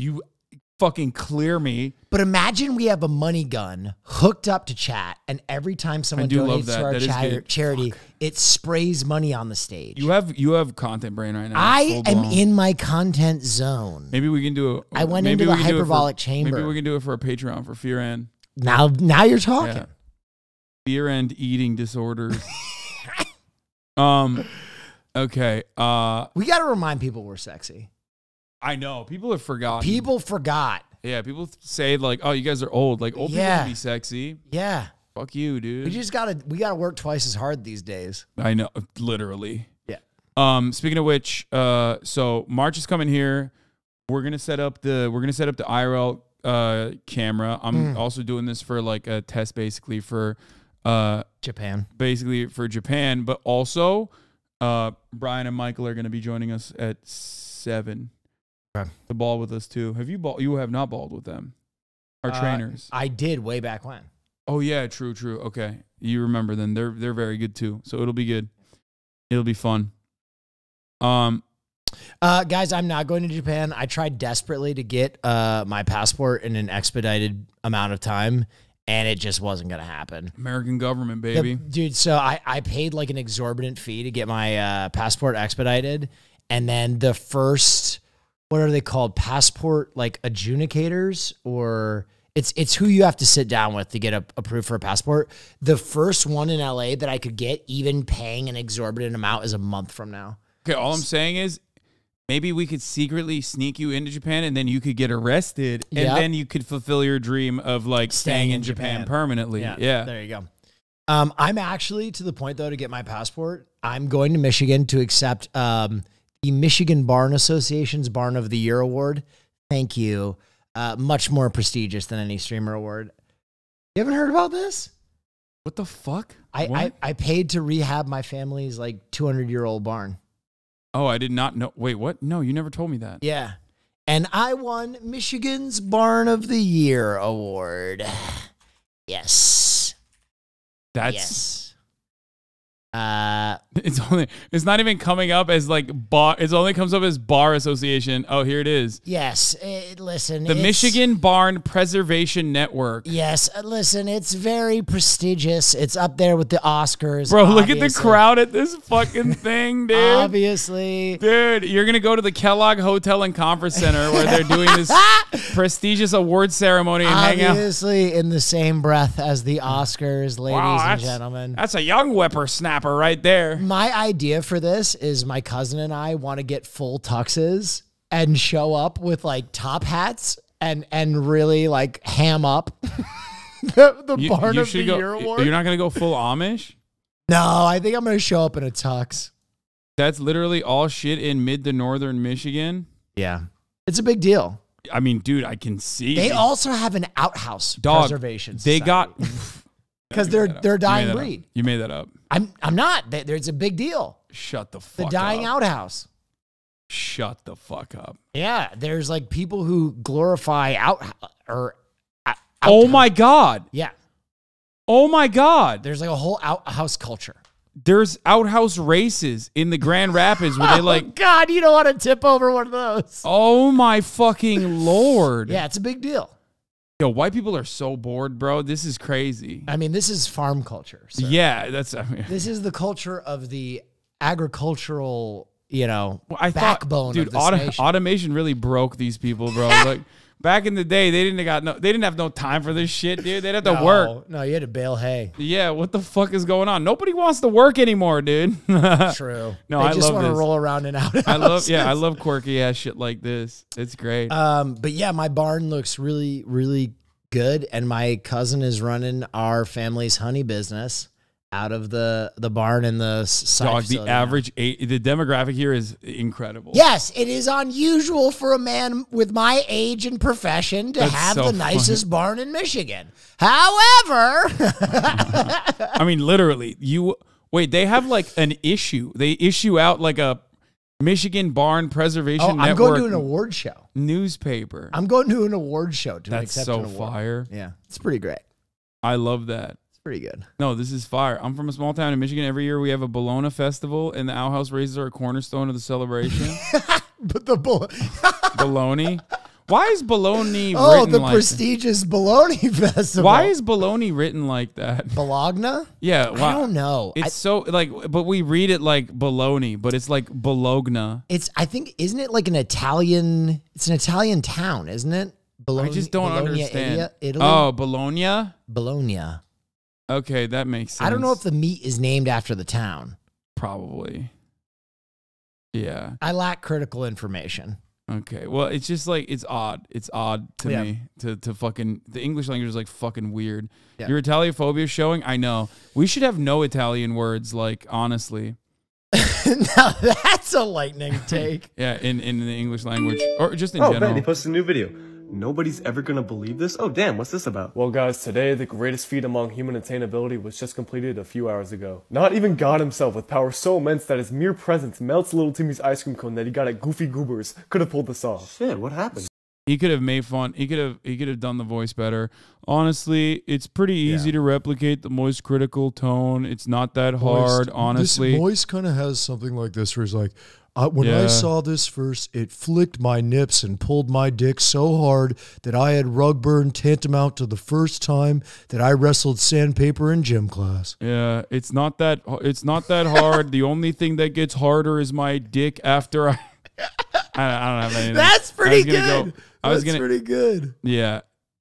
S10: fucking clear me.
S5: But imagine we have a money gun hooked up to chat, and every time someone donates to our charity, it sprays money on the stage.
S10: You have content brain right now.
S5: I am in my content zone.
S10: Maybe we can do it.
S5: I went into the hyperbolic chamber.
S10: Maybe we can do it for a Patreon for Fear and.
S5: Now you're talking.
S10: Yeah. Fear and eating disorders. Okay.
S5: We got to remind people we're sexy.
S10: I know. People have forgotten.
S5: People forgot.
S10: Yeah, people say like, "Oh, you guys are old." Like old people can be sexy.
S5: Yeah.
S10: Fuck you, dude.
S5: We gotta work twice as hard these days.
S10: I know, literally.
S5: Yeah.
S10: Speaking of which, so March is coming here. We're gonna set up the IRL camera. I'm also doing this for like a test, basically for
S5: Japan.
S10: Basically for Japan, but also Brian and Michael are gonna be joining us at 7. To ball with us too. Have you ball? You have not balled with them. Our trainers.
S5: I did way back when.
S10: Oh yeah, true. Okay, you remember them. They're very good too. So it'll be good. It'll be fun.
S5: Guys, I'm not going to Japan. I tried desperately to get my passport in an expedited amount of time, and it just wasn't gonna happen.
S10: American government, baby.
S5: Dude, so I paid like an exorbitant fee to get my passport expedited, and then the first. What are they called? Passport like adjudicators, or it's who you have to sit down with to get approved for a passport. The first one in LA that I could get, even paying an exorbitant amount, is a month from now.
S10: Okay, all I'm saying is maybe we could secretly sneak you into Japan, and then you could get arrested, and then you could fulfill your dream of like staying in Japan permanently. Yeah,
S5: there you go. I'm actually to the point though to get my passport. I'm going to Michigan to accept the Michigan Barn Association's Barn of the Year Award. Thank you. Much more prestigious than any streamer award. You haven't heard about this?
S10: What the fuck?
S5: I paid to rehab my family's like 200-year-old barn.
S10: Oh, I did not know. Wait, what? No, you never told me that.
S5: Yeah. And I won Michigan's Barn of the Year Award. Yes.
S10: That's...
S5: Yes.
S10: It's not even coming up as like bar. It only comes up as Bar Association. Oh, here it is.
S5: Yes, listen.
S10: The Michigan Barn Preservation Network.
S5: Yes, listen. It's very prestigious. It's up there with the Oscars.
S10: Bro, look at the crowd at this fucking thing, dude.
S5: Obviously,
S10: dude, you're gonna go to the Kellogg Hotel and Conference Center where they're doing this prestigious award ceremony and hang out.
S5: Obviously, in the same breath as the Oscars, ladies and gentlemen.
S10: That's a young whippersnapper right there.
S5: My idea for this is my cousin and I want to get full tuxes and show up with like top hats and really like ham up the Barn of the Year Award.
S10: You're not going to go full Amish?
S5: No, I think I'm going to show up in a tux.
S10: That's literally all shit in mid to northern Michigan.
S5: Yeah. It's a big deal.
S10: I mean, dude, I can see.
S5: They also have an outhouse preservation society.
S10: They got...
S5: Because they're dying breed.
S10: You made that up.
S5: I'm not. It's a big deal.
S10: Shut the fuck up.
S5: The dying outhouse.
S10: Shut the fuck up.
S5: Yeah, there's like people who glorify
S10: oh my God.
S5: Yeah.
S10: Oh my God.
S5: There's like a whole outhouse culture.
S10: There's outhouse races in the Grand Rapids where they like...
S5: Oh God, you don't want to tip over one of those.
S10: Oh my fucking Lord.
S5: Yeah, it's a big deal.
S10: Yo, white people are so bored, bro. This is crazy.
S5: I mean, this is farm culture. Sir.
S10: Yeah, that's... I mean,
S5: this is the culture of the agricultural, backbone
S10: dude,
S5: of this nation.
S10: Automation really broke these people, bro. Like, back in the day, they didn't have no time for this shit, dude. They'd have to work.
S5: No, you had to bale hay.
S10: Yeah, what the fuck is going on? Nobody wants to work anymore, dude.
S5: True.
S10: No,
S5: I just want to roll around and out.
S10: I love quirky ass shit like this. It's great.
S5: But yeah, my barn looks really, really good, and my cousin is running our family's honey business out of the barn and the side
S10: Dog,
S5: facility.
S10: the average the demographic here is incredible.
S5: Yes, it is unusual for a man with my age and profession to have the nicest barn in Michigan. However,
S10: I mean, literally, they have like an issue. They issue out like a Michigan Barn Preservation Network.
S5: I'm going to an award show.
S10: Newspaper.
S5: I'm going to an award show to
S10: That's
S5: accept
S10: so
S5: an award.
S10: fire.
S5: Yeah, it's pretty great.
S10: I love that.
S5: Pretty good.
S10: No, this is fire. I'm from a small town in Michigan. Every year we have a Bologna festival, and the outhouse races are a cornerstone of the celebration.
S5: But the
S10: bologna. Why is bologna
S5: Oh,
S10: written
S5: the
S10: like
S5: prestigious bologna festival.
S10: Why is bologna written like that?
S5: Bologna?
S10: Yeah,
S5: I don't know.
S10: It's so like, but we read it like bologna, but it's like Bologna.
S5: It's, I think, isn't it like an Italian? It's an Italian town, isn't it? Bologna,
S10: I just don't
S5: Bologna,
S10: understand.
S5: Italy?
S10: Oh, Bologna?
S5: Bologna.
S10: Okay, that makes sense.
S5: I don't know if the meat is named after the town.
S10: Probably. Yeah.
S5: I lack critical information.
S10: Okay. Well, it's just like, it's odd. It's odd to me to fucking, the English language is like fucking weird.
S5: Yeah.
S10: Your Italophobia is showing? I know. We should have no Italian words, like, honestly.
S5: Now that's a lightning take.
S10: Yeah, in the English language. Or just in
S8: Oh,
S10: general.
S8: man, he posted a new video. Nobody's ever gonna believe this? Oh, damn, what's this about? Well, guys, today the greatest feat among human attainability was just completed a few hours ago. Not even God himself, with power so immense that his mere presence melts little Timmy's ice cream cone that he got at Goofy Goobers, could have pulled this off. Shit, what happened?
S10: He could have made fun. He could have done the voice better. Honestly, it's pretty easy to replicate the moist critical tone. It's not that hard, honestly.
S4: This voice kind of has something like this where it's like, when I saw this first, it flicked my nips and pulled my dick so hard that I had rug burn tantamount to the first time that I wrestled sandpaper in gym class.
S10: Yeah, it's not that hard. The only thing that gets harder is my dick after I don't have anything.
S5: That's pretty good.
S10: That's
S5: pretty good.
S10: Yeah.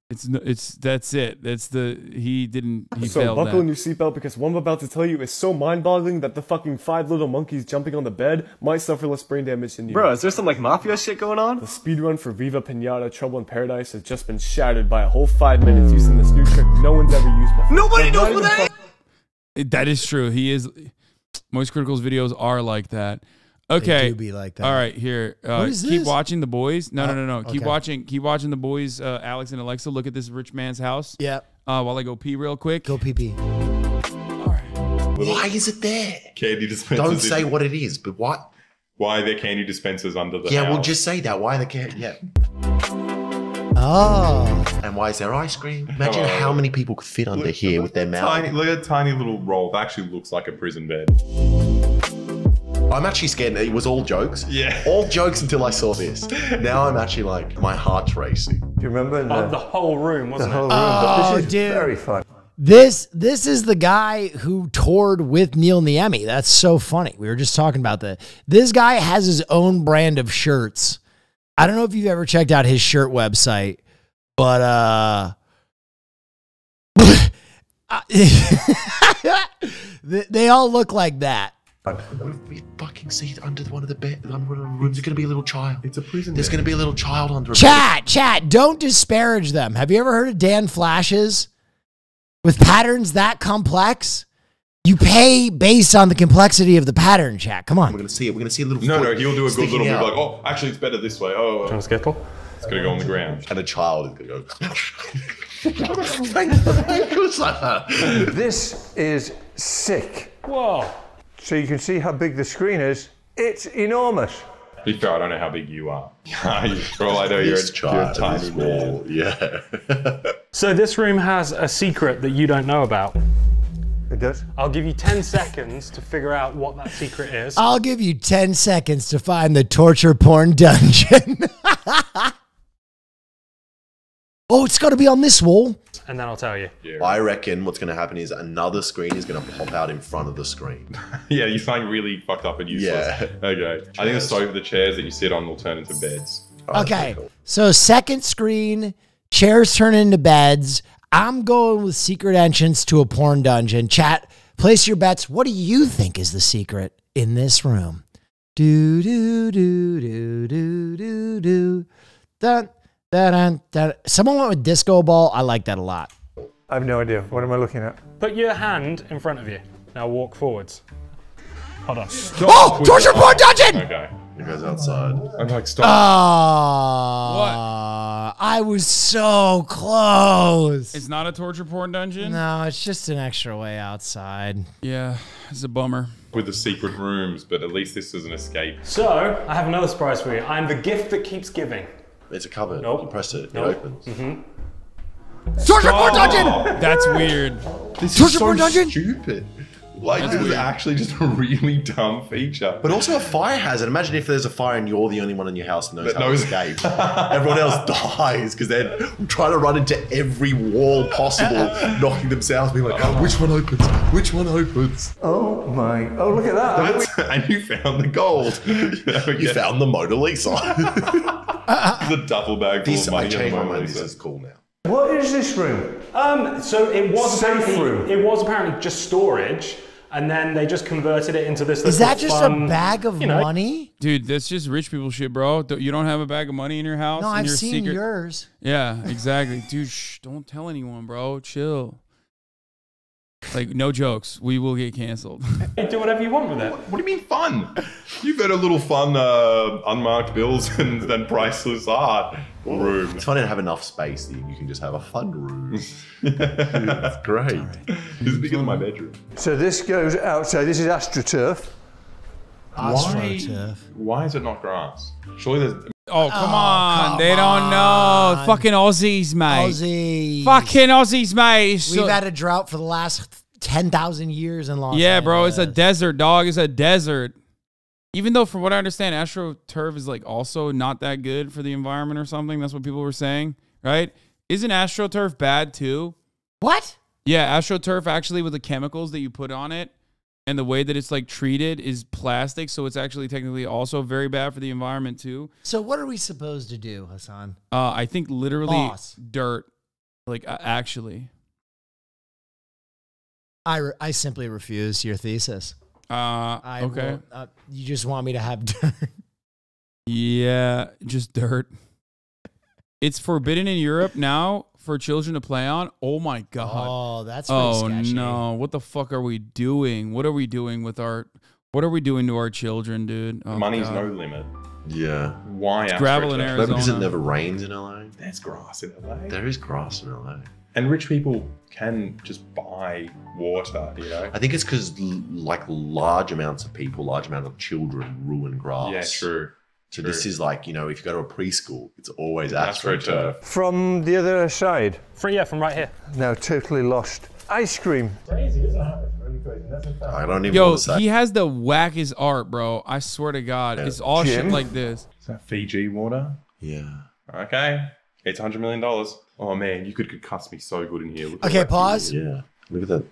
S10: That's it. That's he
S8: So
S10: failed
S8: buckle
S10: that.
S8: in your seatbelt because what I'm about to tell you is so mind-boggling that the fucking 5 little monkeys jumping on the bed might suffer less brain damage than you. Bro, is there some like mafia shit going on? The speedrun for Viva Pinata Trouble in Paradise has just been shattered by a whole 5 minutes using this new trick no one's ever used before.
S10: Nobody
S8: knows
S10: what that is. That is true. He is. Moist Critical's videos are like that. Okay.
S5: They do be like that.
S10: All right, here.
S5: What is
S10: keep
S5: this?
S10: watching The Boys. No. Keep
S5: okay.
S10: watching The Boys. Alex and Alexa, look at this rich man's house.
S5: Yep.
S10: While I go pee real quick.
S5: Go pee pee.
S18: Why is it there?
S13: Candy dispensers.
S18: Don't say what it is, but what?
S13: Why are there candy dispensers under the
S18: Yeah,
S13: house?
S18: well, just say that. Why the candy? Yeah.
S5: Oh.
S18: And why is there ice cream? Imagine how many people could fit under here with their mouth.
S13: Look at a tiny little roll. That actually looks like a prison bed.
S18: I'm actually scared. It was all jokes.
S13: Yeah.
S18: All jokes until I saw this. Now I'm actually like, my heart's racing.
S20: Do you remember
S6: The whole room, wasn't
S20: the whole
S6: it?
S20: room? But
S5: Oh,
S20: this is
S5: dude.
S20: very fun.
S5: This is the guy who toured with Neil Niemi. That's so funny. We were just talking about that. This guy has his own brand of shirts. I don't know if you've ever checked out his shirt website, but they all look like that.
S18: What if we fucking see under one of the bed, under one of the rooms? There's gonna be a little child.
S13: It's a prison.
S18: There's gonna be a little child under a
S5: Chat, don't disparage them. Have you ever heard of Dan Flashes? With patterns that complex, you pay based on the complexity of the pattern, chat. Come on.
S18: We're gonna see it. We're gonna see a little.
S13: No,
S18: foot
S13: he'll do a good
S18: sticking
S13: little move
S18: out.
S13: like, oh, actually, it's better this way. Oh,
S6: Trying to skittle?
S13: It's gonna go on the ground.
S18: And a child is gonna go. Thank you, sir.
S20: This is sick.
S6: Whoa.
S20: So you can see how big the screen is. It's enormous.
S13: To be fair, I don't know how big you are. For all I know, you're a tiny man.
S18: Yeah.
S6: So this room has a secret that you don't know about.
S20: It does?
S6: I'll give you 10 seconds to figure out what that secret is.
S5: I'll give you 10 seconds to find the torture porn dungeon. Oh, it's got to be on this wall.
S6: And then I'll tell you.
S13: Yeah.
S18: I reckon what's gonna happen is another screen is gonna pop out in front of the screen.
S13: Yeah, you find really fucked up and useless.
S18: Yeah.
S13: Okay. I think the sofa, the chairs that you sit on will turn into beds.
S5: Okay, so second screen, chairs turn into beds. I'm going with secret entrance to a porn dungeon. Chat, place your bets. What do you think is the secret in this room? Do do do do do do do. Dun dun dun dun. Someone went with disco ball. I like that a lot.
S20: I have no idea. What am I looking at?
S6: Put your hand in front of you. Now walk forwards. Hold on.
S5: Oh, torture porn dungeon!
S13: Okay.
S18: It goes outside.
S13: I'm like, stop.
S5: I was so close.
S10: It's not a torture porn dungeon?
S5: No, it's just an extra way outside.
S10: Yeah, it's a bummer.
S13: With the secret rooms, but at least this is an escape.
S6: So, I have another surprise for you. I'm the gift that keeps giving.
S18: It's a cupboard.
S6: Nope.
S18: You press it,
S6: Nope.
S18: it opens.
S5: Torture porn dungeon!
S10: That's weird.
S18: This
S5: Torture
S18: is so
S5: porn dungeon?
S18: stupid. Like,
S13: this is actually just a really dumb feature.
S18: But also a fire hazard. Imagine if there's a fire and you're the only one in your house who knows how to escape. Everyone else dies because they're trying to run into every wall possible, knocking themselves, being like, oh, which one opens? Which one opens?
S20: Oh my, oh look at that.
S18: And you found the gold. You found the Mona Lisa.
S13: The duffel bag full of money.
S18: I changed my mind. This is cool now.
S20: What is this room?
S6: So it was apparently just storage, and then they just converted it into this.
S5: Is that just a bag of money?
S10: Dude, that's just rich people shit, bro. You don't have a bag of money in your house?
S5: No,
S10: in
S5: I've
S10: your
S5: seen yours.
S10: Yeah, exactly. Dude, shh, don't tell anyone, bro. Chill. Like, no jokes. We will get canceled.
S6: Do whatever you want with it.
S13: What do you mean fun? You've got a little fun unmarked bills and then priceless art room.
S18: It's funny to have enough space that you can just have a fun room. It's great.
S13: It's bigger than my bedroom.
S20: So this goes outside. This is AstroTurf.
S13: Why is it not grass? Surely there's...
S10: Oh, come on. They don't know. Fucking Aussies, mate.
S5: Aussies.
S10: Fucking Aussies, mate.
S5: We've had a drought for the last 10,000 years in Los Angeles.
S10: Yeah, bro. It's a desert, dog. It's a desert. Even though, from what I understand, AstroTurf is like also not that good for the environment or something. That's what people were saying, right? Isn't AstroTurf bad too?
S5: What?
S10: Yeah, AstroTurf actually with the chemicals that you put on it and the way that it's like treated is plastic. So it's actually technically also very bad for the environment too.
S5: So what are we supposed to do, Hasan?
S10: I think literally
S5: Boss.
S10: dirt, like actually.
S5: I simply refuse your thesis.
S10: Okay.
S5: You just want me to have dirt.
S10: Yeah, just dirt. It's forbidden in Europe now for children to play on. Oh my god.
S5: Oh, that's pretty sketchy.
S10: No. What the fuck are we doing? What are we doing with our what are we doing to our children, dude? Oh,
S13: Money's
S10: god.
S13: no limit.
S18: Yeah.
S13: Why
S10: It's gravel in Arizona.
S18: Because it never rains in LA.
S13: There's grass in LA.
S18: There is grass in LA.
S13: And rich people can just buy water, you know?
S18: I think it's because like large amounts of people, large amount of children ruin grass.
S13: Yeah, true.
S18: So this is like, you know, if you go to a preschool, it's always AstroTurf.
S20: From the other side.
S6: Yeah, from right here.
S20: Now totally lost. Ice cream.
S6: Crazy, isn't it? Really crazy. That's a fact.
S18: I don't even want to say.
S10: He has the wackest art, bro. I swear to God. It's all shit like this.
S13: Is that Fiji water?
S18: Yeah.
S13: Okay. It's $100 million. Oh man, you could cuss me so good in here. Look at
S5: Okay,
S13: that.
S5: pause.
S18: Yeah. Look at that.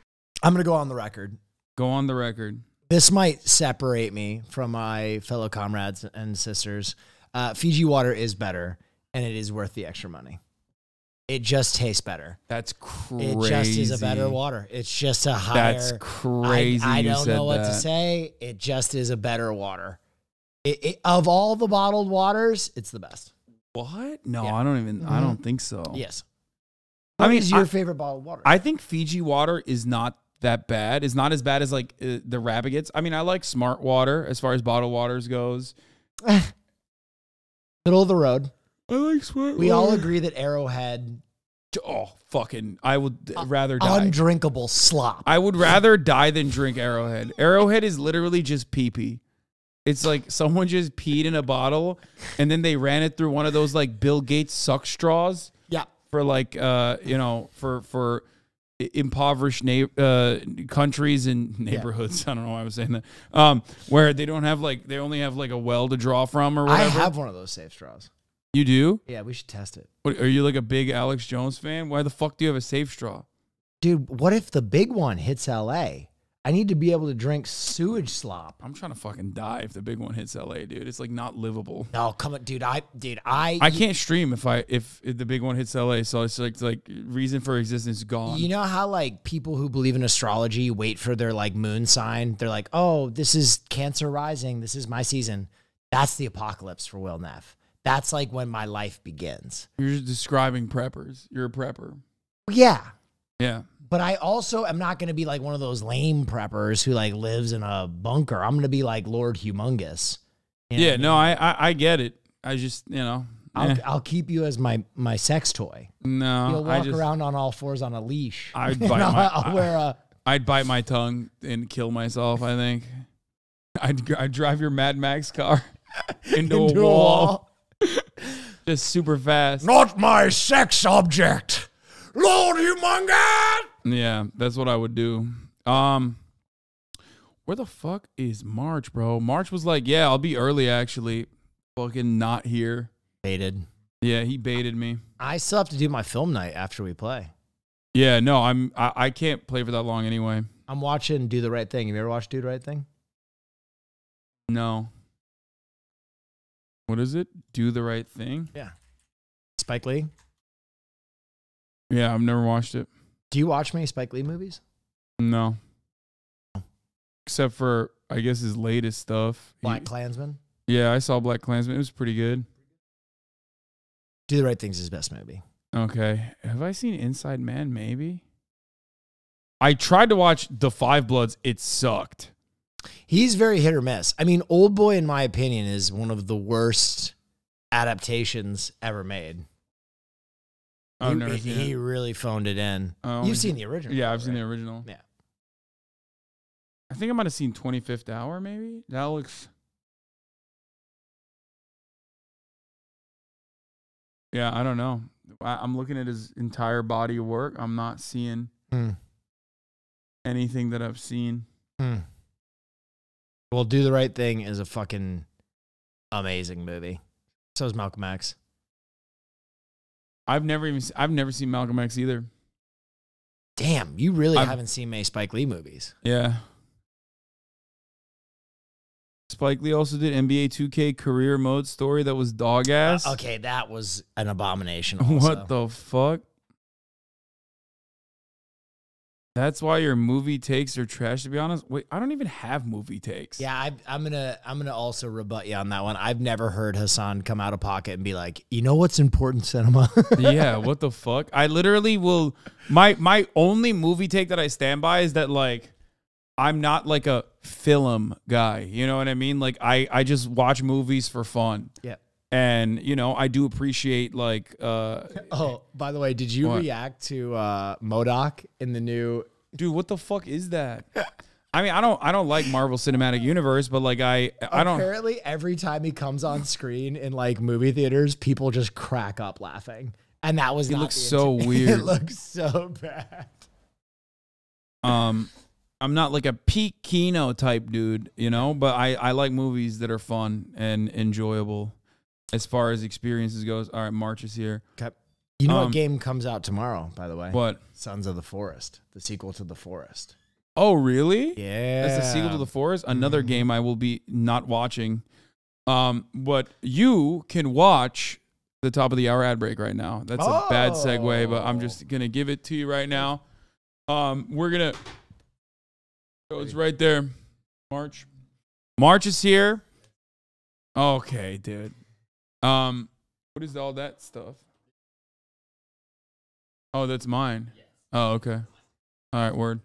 S5: I'm going to go on the record.
S10: Go on the record.
S5: This might separate me from my fellow comrades and sisters. Fiji water is better, and it is worth the extra money. It just tastes better.
S10: That's crazy.
S5: It just is a better water. It's just a higher...
S10: That's crazy.
S5: I don't know what to say. It just is a better water. Of all the bottled waters, it's the best.
S10: What? No, yeah. I don't think so.
S5: Yes.
S10: What
S5: is your favorite bottled water?
S10: I think Fiji water is not that bad. It's not as bad as like the Rabbigets. I mean, I like Smart Water as far as bottled waters goes.
S5: Middle of the road.
S10: I like Smart Water.
S5: We all agree that Arrowhead...
S10: Oh, fucking... I would rather die.
S5: Undrinkable slop.
S10: I would rather die than drink Arrowhead. Arrowhead is literally just pee-pee. It's like someone just peed in a bottle and then they ran it through one of those like Bill Gates suck straws.
S5: Yeah.
S10: For like, you know, for impoverished countries and neighborhoods. Yeah. I don't know why I was saying that. Where they don't have like, they only have like a well to draw from or whatever.
S5: I have one of those safe straws.
S10: You do?
S5: Yeah, we should test it.
S10: What, are you like a big Alex Jones fan? Why the fuck do you have a safe straw?
S5: Dude, what if the big one hits LA? I need to be able to drink sewage slop.
S10: I'm trying to fucking die if the big one hits LA, dude. It's like not livable.
S5: No, come on, dude. I
S10: can't stream if the big one hits LA. So it's like reason for existence gone.
S5: You know how like people who believe in astrology wait for their like moon sign? They're like, oh, this is Cancer rising. This is my season. That's the apocalypse for Will Neff. That's like when my life begins.
S10: You're just describing preppers. You're a prepper.
S5: Yeah.
S10: Yeah.
S5: But I also am not going to be like one of those lame preppers who like lives in a bunker. I'm going to be like Lord Humongous.
S10: You know yeah, no, I get it. I just, you know.
S5: I'll keep you as my sex toy.
S10: No.
S5: You'll walk around on all fours on a leash.
S10: I'd bite my tongue and kill myself, I think. I'd drive your Mad Max car into a wall. Just super fast.
S5: Not my sex object. Lord Humongous!
S10: Yeah, that's what I would do. Where the fuck is March, bro? March was like, yeah, I'll be early actually. Fucking not here.
S5: Baited.
S10: Yeah, he baited me.
S5: I still have to do my film night after we play.
S10: Yeah, no, I can't play for that long anyway.
S5: I'm watching Do the Right Thing. Have you ever watched Do the Right Thing?
S10: No. What is it? Do the Right Thing?
S5: Yeah. Spike Lee?
S10: Yeah, I've never watched it.
S5: Do you watch many Spike Lee movies?
S10: No. Except for, I guess, his latest stuff.
S5: Black Klansman?
S10: Yeah, I saw Black Klansman. It was pretty good.
S5: Do the Right Thing's his best movie.
S10: Okay. Have I seen Inside Man? Maybe. I tried to watch The Five Bloods. It sucked.
S5: He's very hit or miss. I mean, Old Boy, in my opinion, is one of the worst adaptations ever made.
S10: I've never seen it.
S5: He really phoned it in. You've seen the original.
S10: Yeah, I've seen the original.
S5: Yeah.
S10: I think I might have seen 25th Hour, maybe. That looks... Yeah, I don't know. I'm looking at his entire body of work. I'm not seeing anything that I've seen.
S5: Well, Do the Right Thing is a fucking amazing movie. So is Malcolm X.
S10: I've never seen Malcolm X either.
S5: Damn, you really haven't seen many Spike Lee movies.
S10: Yeah. Spike Lee also did NBA 2K career mode story that was dog ass.
S5: Okay, that was an abomination also.
S10: What the fuck? That's why your movie takes are trash, to be honest. Wait, I don't even have movie takes.
S5: Yeah, I'm gonna also rebut you on that one. I've never heard Hasan come out of pocket and be like, you know what's important cinema?
S10: Yeah, what the fuck? I literally will. My only movie take that I stand by is that, like, I'm not like a film guy. You know what I mean? Like, I just watch movies for fun.
S5: Yeah.
S10: And, you know, I do appreciate, like...
S5: oh, by the way, did you react to MODOK in the new...
S10: Dude, what the fuck is that? I mean, I don't like Marvel Cinematic Universe, but, like, I don't...
S5: Apparently, every time he comes on screen in, like, movie theaters, people just crack up laughing. And that was
S10: He
S5: not
S10: looks
S5: the
S10: so
S5: intent.
S10: weird.
S5: It looks so bad.
S10: I'm not like a peak Kino type dude, you know, but I like movies that are fun and enjoyable as far as experiences goes. All right, March is here.
S5: Okay. You know what game comes out tomorrow, by the way?
S10: What?
S5: Sons of the Forest, the sequel to The Forest.
S10: Oh, really?
S5: Yeah.
S10: That's the sequel to The Forest? Another game I will be not watching. But you can watch the top of the hour ad break right now. That's a bad segue, but I'm just going to give it to you right now. We're going to... So it's right there. March. March is here. Okay, dude. What is all that stuff? Oh, that's mine. Oh, okay. All right, word.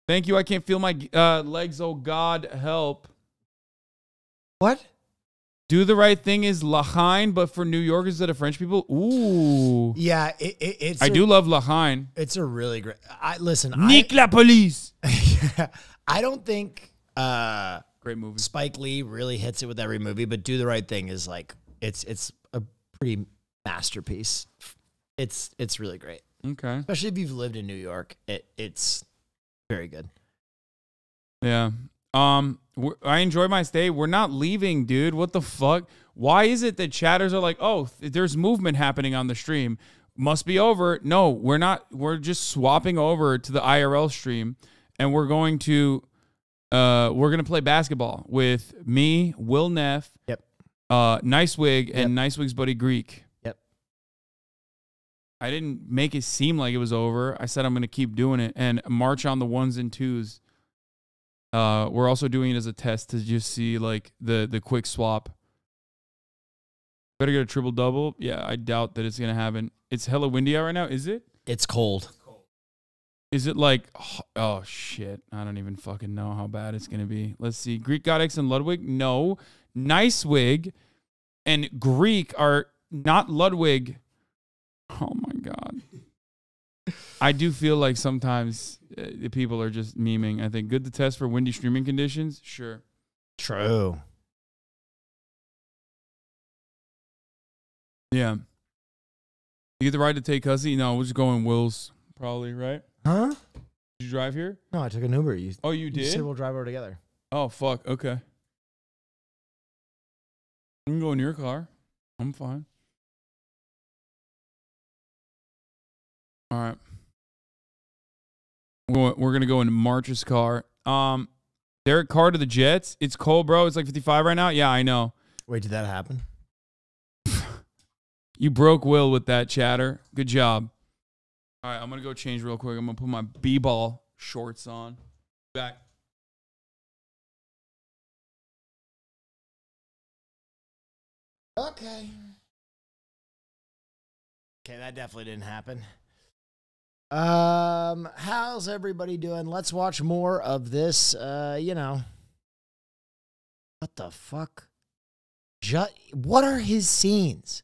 S10: Thank you. I can't feel my legs. Oh, God, help.
S5: What?
S10: Do the Right Thing is Lahain, but for New Yorkers that are French people? Ooh.
S5: Yeah, it's...
S10: I do love Lahain.
S5: It's a really great... Listen,
S10: Nick la police.
S5: I don't think
S10: great movie.
S5: Spike Lee really hits it with every movie, but Do the Right Thing is like it's a pretty masterpiece. It's really great.
S10: Okay.
S5: Especially if you've lived in New York. It's very good.
S10: Yeah. I enjoy my stay. We're not leaving, dude. What the fuck? Why is it that chatters are like, oh, there's movement happening on the stream? Must be over. No, we're not. We're just swapping over to the IRL stream. And we're going to play basketball with me, Will Neff, Nice Wig, and Nice Wig's buddy Greek.
S5: Yep.
S10: I didn't make it seem like it was over. I said I'm going to keep doing it and march on the ones and twos. We're also doing it as a test to just see like the quick swap. Better get a triple double. Yeah, I doubt that it's going to happen. It's hella windy out right now. Is it?
S5: It's cold.
S10: Is it like, oh shit, I don't even fucking know how bad it's going to be. Let's see. Greek Godex and Ludwig? No. Nice Wig and Greek are not Ludwig. Oh my God. I do feel like sometimes the people are just memeing. I think good to test for windy streaming conditions. Sure.
S5: True.
S10: Yeah. You get the right to take Hussy? No, we're just going Will's probably, right?
S5: Huh?
S10: Did you drive here?
S5: No, I took an Uber.
S10: Oh, you
S5: You
S10: did?
S5: said we'll drive over together.
S10: Oh, fuck. Okay. I can go in your car. I'm fine. All right. We're going to go into March's car. Derek Carr to the Jets. It's cold, bro. It's like 55 right now. Yeah, I know.
S5: Wait, did that happen?
S10: You broke Will with that chatter. Good job. All right, I'm going to go change real quick. I'm going to put my B-ball shorts on. Back.
S5: Okay. Okay, that definitely didn't happen. How's everybody doing? Let's watch more of this. You know. What the fuck? What are his scenes?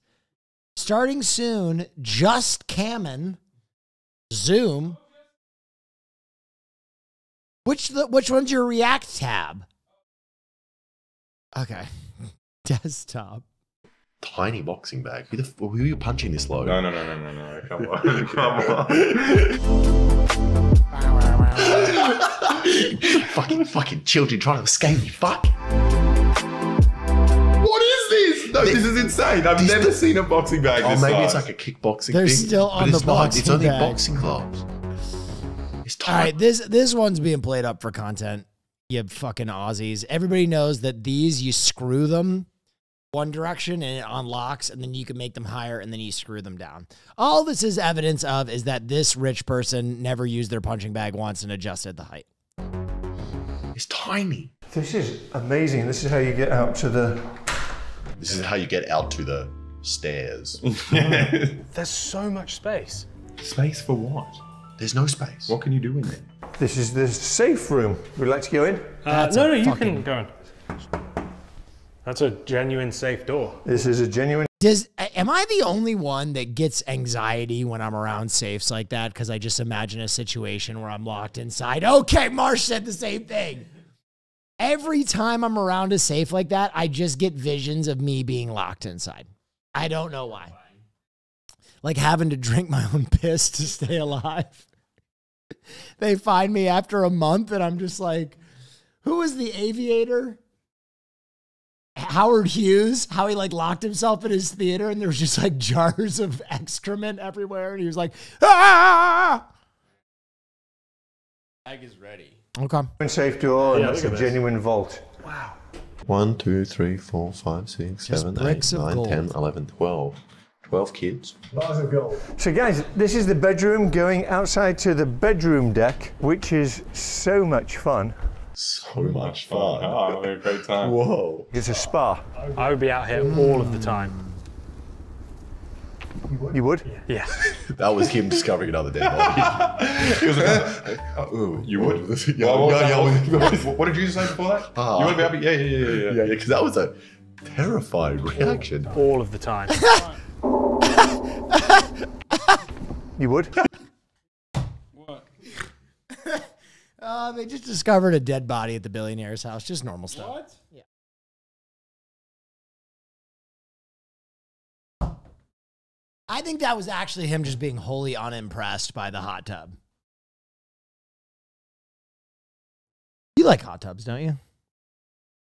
S5: Starting soon, Just Cammon, Zoom. Which one's your React tab? Okay. Desktop.
S18: Tiny boxing bag. Who are you punching this low?
S13: No. Come on.
S18: fucking children trying to escape me. Fuck.
S13: What is this? No, this is insane. I've never seen a boxing bag this
S18: maybe
S13: size.
S18: it's like a kickboxing
S5: They're
S18: thing.
S5: still on the boxing
S18: It's only
S5: bag.
S18: boxing gloves. It's
S5: All right, this one's being played up for content. You fucking Aussies. Everybody knows that these, you screw them one direction and it unlocks, and then you can make them higher, and then you screw them down. All this is evidence of is that this rich person never used their punching bag once and adjusted the height.
S18: It's tiny.
S20: This is amazing. This is how you get out to the...
S18: This is how you get out to the stairs.
S6: There's so much space.
S13: Space for what?
S18: There's no space.
S13: What can you do in there?
S20: This is the safe room. Would you like to go in?
S6: No, you can go in. That's a genuine safe door.
S20: This is a genuine...
S5: Am I the only one that gets anxiety when I'm around safes like that? Because I just imagine a situation where I'm locked inside. Okay, Marsh said the same thing. Every time I'm around a safe like that, I just get visions of me being locked inside. I don't know why. Like having to drink my own piss to stay alive. They find me after a month and I'm just like, who was the aviator? Howard Hughes, how he like locked himself in his theater and there was just like jars of excrement everywhere. And he was like, ah!
S7: Bag is ready.
S5: Okay.
S20: Safe door, and
S18: Yeah,
S20: that's
S18: look
S20: a
S18: at this.
S20: genuine vault.
S5: Wow.
S18: 1, 2, 3, 4, 5, 6,
S5: Just
S18: 7, 8,
S5: bricks of
S18: 9,
S5: gold.
S18: 10, 11, 12. 12 kids.
S20: Bars of gold. So guys, this is the bedroom going outside to the bedroom deck, which is so much fun.
S18: So much fun.
S13: Oh, I'm having a great time.
S18: Whoa.
S20: It's a spa.
S6: I would be out here all of the time.
S20: You would?
S6: Yeah.
S18: That was him discovering another dead body. He was like, ooh,
S13: You would?
S18: What
S13: did you say before that?
S18: You
S13: want to be happy? Yeah.
S18: Yeah, because that was a terrifying reaction.
S6: All of the time.
S20: You would?
S10: What?
S5: They just discovered a dead body at the billionaire's house. Just normal stuff.
S10: What?
S5: Yeah. I think that was actually him just being wholly unimpressed by the hot tub. You like hot tubs, don't you?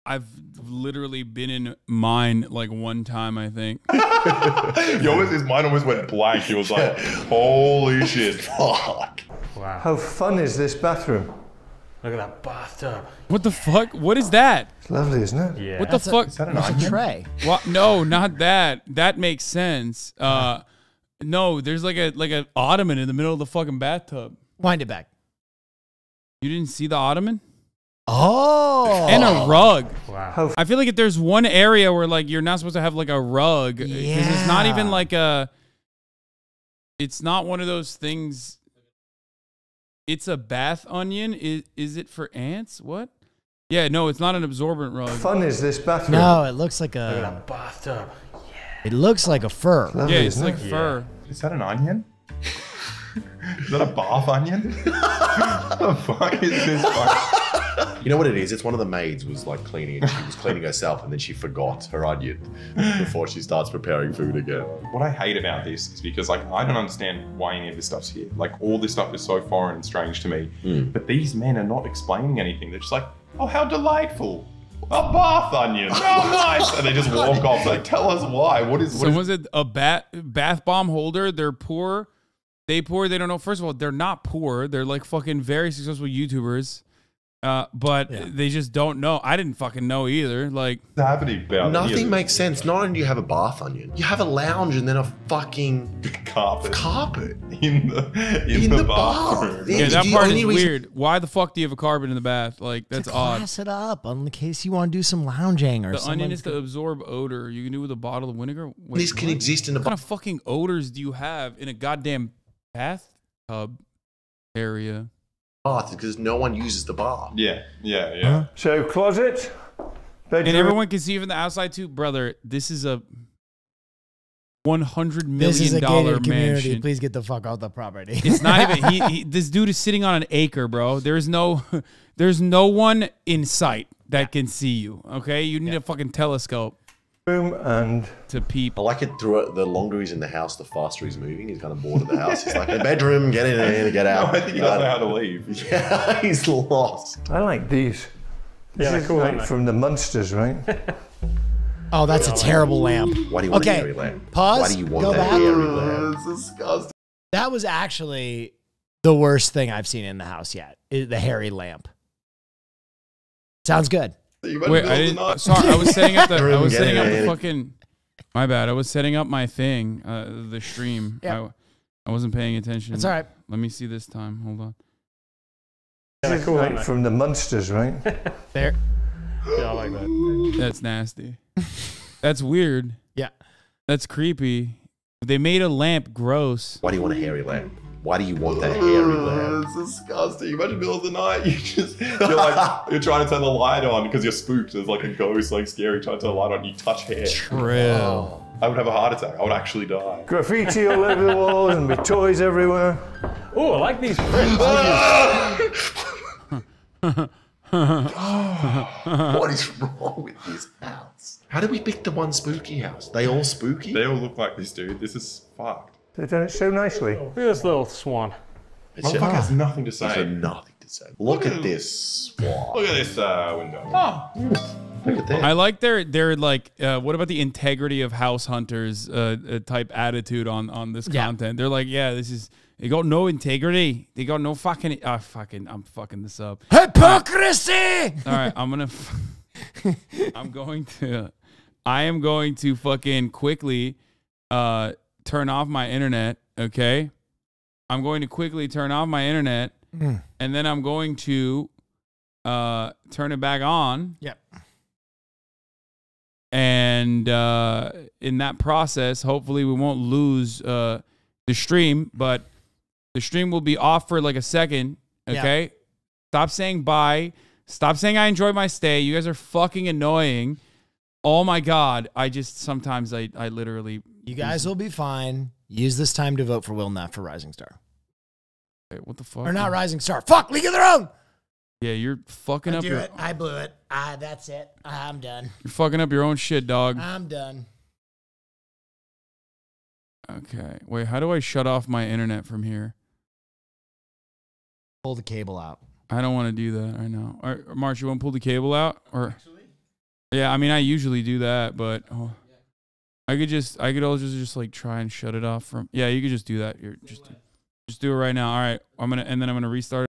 S10: I've literally been in mine like one time, I think.
S13: His mind almost went blank. He was like, holy shit.
S18: Fuck.
S6: Wow.
S20: How fun is this bathroom?
S6: Look at that bathtub.
S10: What the fuck? What is that?
S20: It's lovely, isn't it?
S6: Yeah.
S10: What the fuck?
S13: Is that an
S5: That's
S13: onion?
S5: a tray.
S10: What? No, not that. That makes sense. No, there's like an ottoman in the middle of the fucking bathtub.
S5: Wind it back.
S10: You didn't see the ottoman?
S5: Oh.
S10: And a rug.
S6: Wow.
S10: I feel like if there's one area where like you're not supposed to have like a rug, because it's not even like it's not one of those things. It's a bath onion. Is it for ants? What? Yeah, no, it's not an absorbent rug.
S20: Fun is this bathroom?
S5: No, it looks like
S6: Look at
S5: a.
S6: that bathtub.
S5: It looks like a fur.
S20: Lovely,
S10: Yeah, it's
S20: isn't
S10: like
S20: it?
S10: fur.
S13: Is that an onion? Is that a bath onion? What the fuck is this?
S18: You know what it is? It's one of the maids was like cleaning, and she was cleaning herself, and then she forgot her onion before she starts preparing food again.
S13: What I hate about this is because like I don't understand why any of this stuff's here. Like all this stuff is so foreign and strange to me. But these men are not explaining anything. They're just like, oh, how delightful. A bath onion. Oh, nice. And they just walk off. Like, tell us why. What is?
S10: Someone said a bath bomb holder. They're poor. They don't know. First of all, they're not poor. They're like fucking very successful YouTubers. But they just don't know. I didn't fucking know either. Like,
S18: nothing makes sense. Not only do you have a bath onion, you have a lounge and then a fucking carpet
S13: in the bathroom.
S10: Yeah, that part is weird. Why the fuck do you have a carpet in the bath? Like, that's odd.
S5: Class it up in case you want to do some lounging or
S10: The
S5: something.
S10: onion is to absorb odor. You can do it with a bottle of vinegar. Wait,
S18: This can exist in a
S10: What kind of fucking odors do you have in a goddamn bathtub area?
S18: bath because no one uses the bath.
S13: Yeah.
S20: So closet, bedroom.
S10: And everyone can see from the outside too, brother. This is a $100
S5: This is a
S10: million
S5: gated community.
S10: mansion.
S5: Please get the fuck out the property.
S10: It's not even. This dude is sitting on an acre, bro. There's no one in sight that can see you. Okay, you need a fucking telescope.
S20: Room and
S10: to peep.
S18: I like it through the longer he's in the house, the faster he's moving. He's kind of bored of the house. He's like, the bedroom, get in there and get out.
S13: No, I think he doesn't know how to leave.
S18: Yeah, he's lost.
S20: I like these.
S17: Yeah,
S20: This is
S17: cool,
S20: like
S17: aren't they?
S20: from the Munsters, right?
S5: Oh, that's a terrible lamp.
S18: Why do you want a
S5: Okay,
S18: hairy lamp?
S5: pause.
S18: Why do you want
S5: Go
S18: that
S5: back.
S18: hairy lamp?
S13: It's disgusting.
S5: That was actually the worst thing I've seen in the house yet. The hairy lamp. Sounds good.
S10: Wait, I didn't. Sorry, I was setting up the. I was setting up the fucking. My bad. I was setting up my thing, the stream.
S5: Yep.
S10: I wasn't paying attention.
S5: That's all right.
S10: Let me see this time. Hold on.
S20: This is
S17: cool,
S20: like
S17: aren't they?
S20: from the Munsters, right?
S5: There.
S17: Yeah, I like that.
S10: That's nasty. That's weird.
S5: Yeah.
S10: That's creepy. They made a lamp gross.
S18: Why do you want a hairy lamp? Why do you want that hairy lamp?
S13: It's disgusting. Imagine middle of the night, you're like, you're trying to turn the light on because you're spooked. There's like a ghost, like scary, trying to turn the light on. You touch hair.
S10: True.
S13: I would have a heart attack. I would actually die.
S20: Graffiti all over the walls and with toys everywhere.
S17: Oh, I like these prints.
S18: What is wrong with this house? How did we pick the one spooky house? They all spooky?
S13: They all look like this, dude. This is fucked.
S20: They've done it so nicely.
S17: Look at this little swan.
S13: Motherfucker has nothing to say.
S18: It's nothing to say. Look at this. Wow.
S13: Look at this window. Oh.
S18: Look at that.
S10: I like their like. What about the integrity of house hunters type attitude on this content? They're like, yeah, this is. They got no integrity. They got no fucking. I'm fucking this up.
S5: Hypocrisy.
S10: All right, I am going to fucking quickly turn off my internet, okay? I'm going to quickly turn off my internet, and then I'm going to turn it back on.
S5: Yep.
S10: And in that process, hopefully we won't lose the stream, but the stream will be off for like a second, okay?
S5: Yeah.
S10: Stop saying bye. Stop saying I enjoyed my stay. You guys are fucking annoying. Oh my God. Sometimes I literally.
S5: You guys will be fine. Use this time to vote for Will Neff for Rising Star.
S10: Wait, what the fuck?
S5: Or not Rising Star. Fuck, League of Their Own.
S10: Yeah, you're fucking up your.
S5: I blew it. That's it. I'm done.
S10: You're fucking up your own shit, dog.
S5: I'm done.
S10: Okay. Wait, how do I shut off my internet from here?
S5: Pull the cable out.
S10: I don't want to do that. I know. Or, March, you want to pull the cable out? Or yeah, I mean, I usually do that, but I could also just like try and shut it off from. Yeah, you could just do that. You're just do it right now. All right, and then I'm gonna restart it.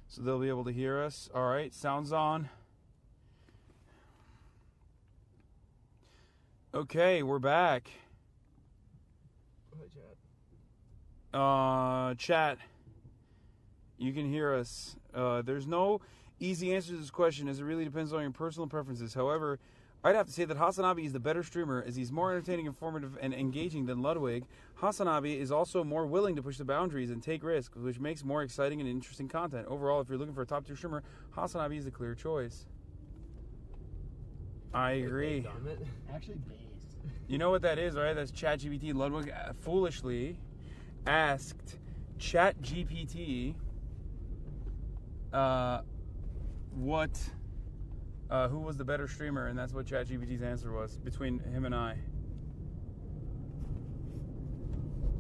S10: So they'll be able to hear us. All right, sounds on. Okay, we're back. Chat, you can hear us. There's no easy answer to this question, as it really depends on your personal preferences. However, I'd have to say that HasanAbi is the better streamer, as he's more entertaining, informative, and engaging than Ludwig. HasanAbi is also more willing to push the boundaries and take risks, which makes more exciting and interesting content. Overall, if you're looking for a top-tier streamer, HasanAbi is the clear choice. I agree.
S7: Actually, based.
S10: You know what that is, right? That's ChatGPT. Ludwig foolishly asked ChatGPT who was the better streamer, and that's what ChatGPT's answer was between him and I.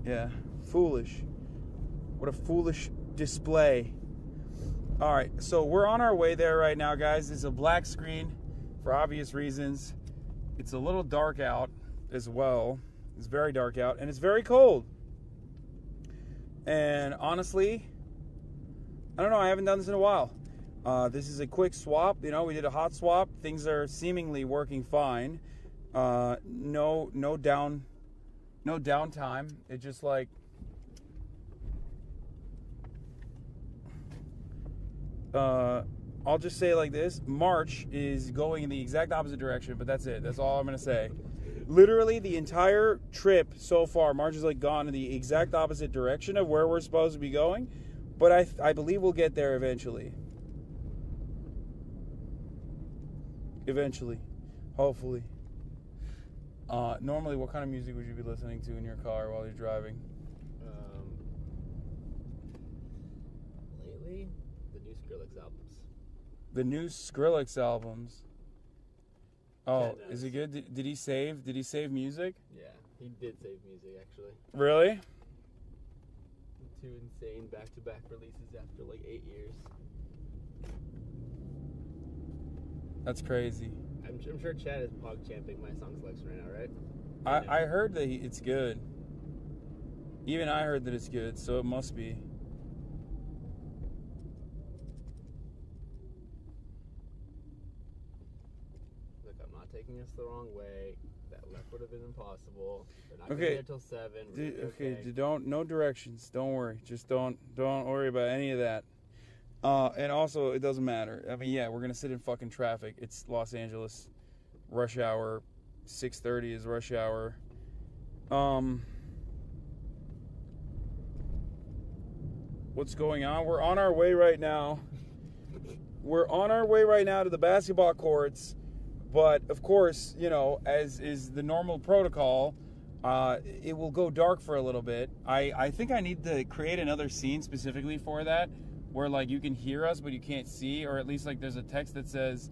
S10: Yeah, foolish. What a foolish display. All right, so we're on our way there right now, guys. It's a black screen for obvious reasons. It's a little dark out as well. It's very dark out, and it's very cold. And honestly, I don't know. I haven't done this in a while. This is a quick swap. You know, we did a hot swap. Things are seemingly working fine. No downtime. It's just like I'll just say it like this. March is going in the exact opposite direction, but that's it. That's all I'm going to say. Literally, the entire trip so far, March has like gone in the exact opposite direction of where we're supposed to be going, but I believe we'll get there eventually. Eventually. Hopefully. Normally, what kind of music would you be listening to in your car while you're driving?
S7: Lately, the new Skrillex albums.
S10: The new Skrillex albums. Oh,
S7: Yeah,
S10: is it good? Did he save? Did he save music?
S7: Yeah, he did save music actually.
S10: Really?
S7: 2 insane back-to-back releases after like 8 years.
S10: That's crazy.
S7: I'm sure Chad is pog champing my song selection right now, right?
S10: I heard that it's good. Even I heard that it's good, so it must be.
S7: Look, I'm not taking us the wrong way. That left would have been impossible. They're not
S10: Okay.
S7: gonna get till 7.
S10: Okay, no directions. Don't worry. Just don't worry about any of that. And also, it doesn't matter. I mean, yeah, we're gonna sit in fucking traffic. It's Los Angeles, rush hour. 6:30 is rush hour. What's going on? We're on our way right now. We're on our way right now to the basketball courts. But of course, you know, as is the normal protocol, it will go dark for a little bit. I think I need to create another scene specifically for that, where like you can hear us but you can't see, or at least like there's a text that says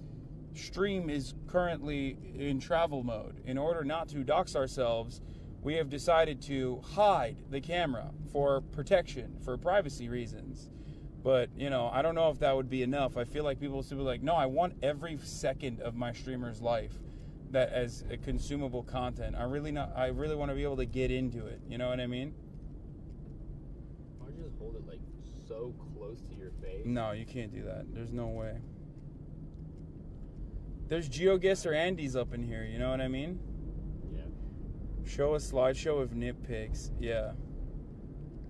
S10: stream is currently in travel mode. In order not to dox ourselves, we have decided to hide the camera for protection, for privacy reasons. But, you know, I don't know if that would be enough. I feel like people will still be like, no, I want every second of my streamer's life that as a consumable content. I really want to be able to get into it. You know what I mean?
S7: Why don't you just hold it like so close to your face?
S10: No, you can't do that. There's no way. There's GeoGuessr Andes up in here, you know what I mean?
S7: Yeah.
S10: Show a slideshow of nip pics. Yeah.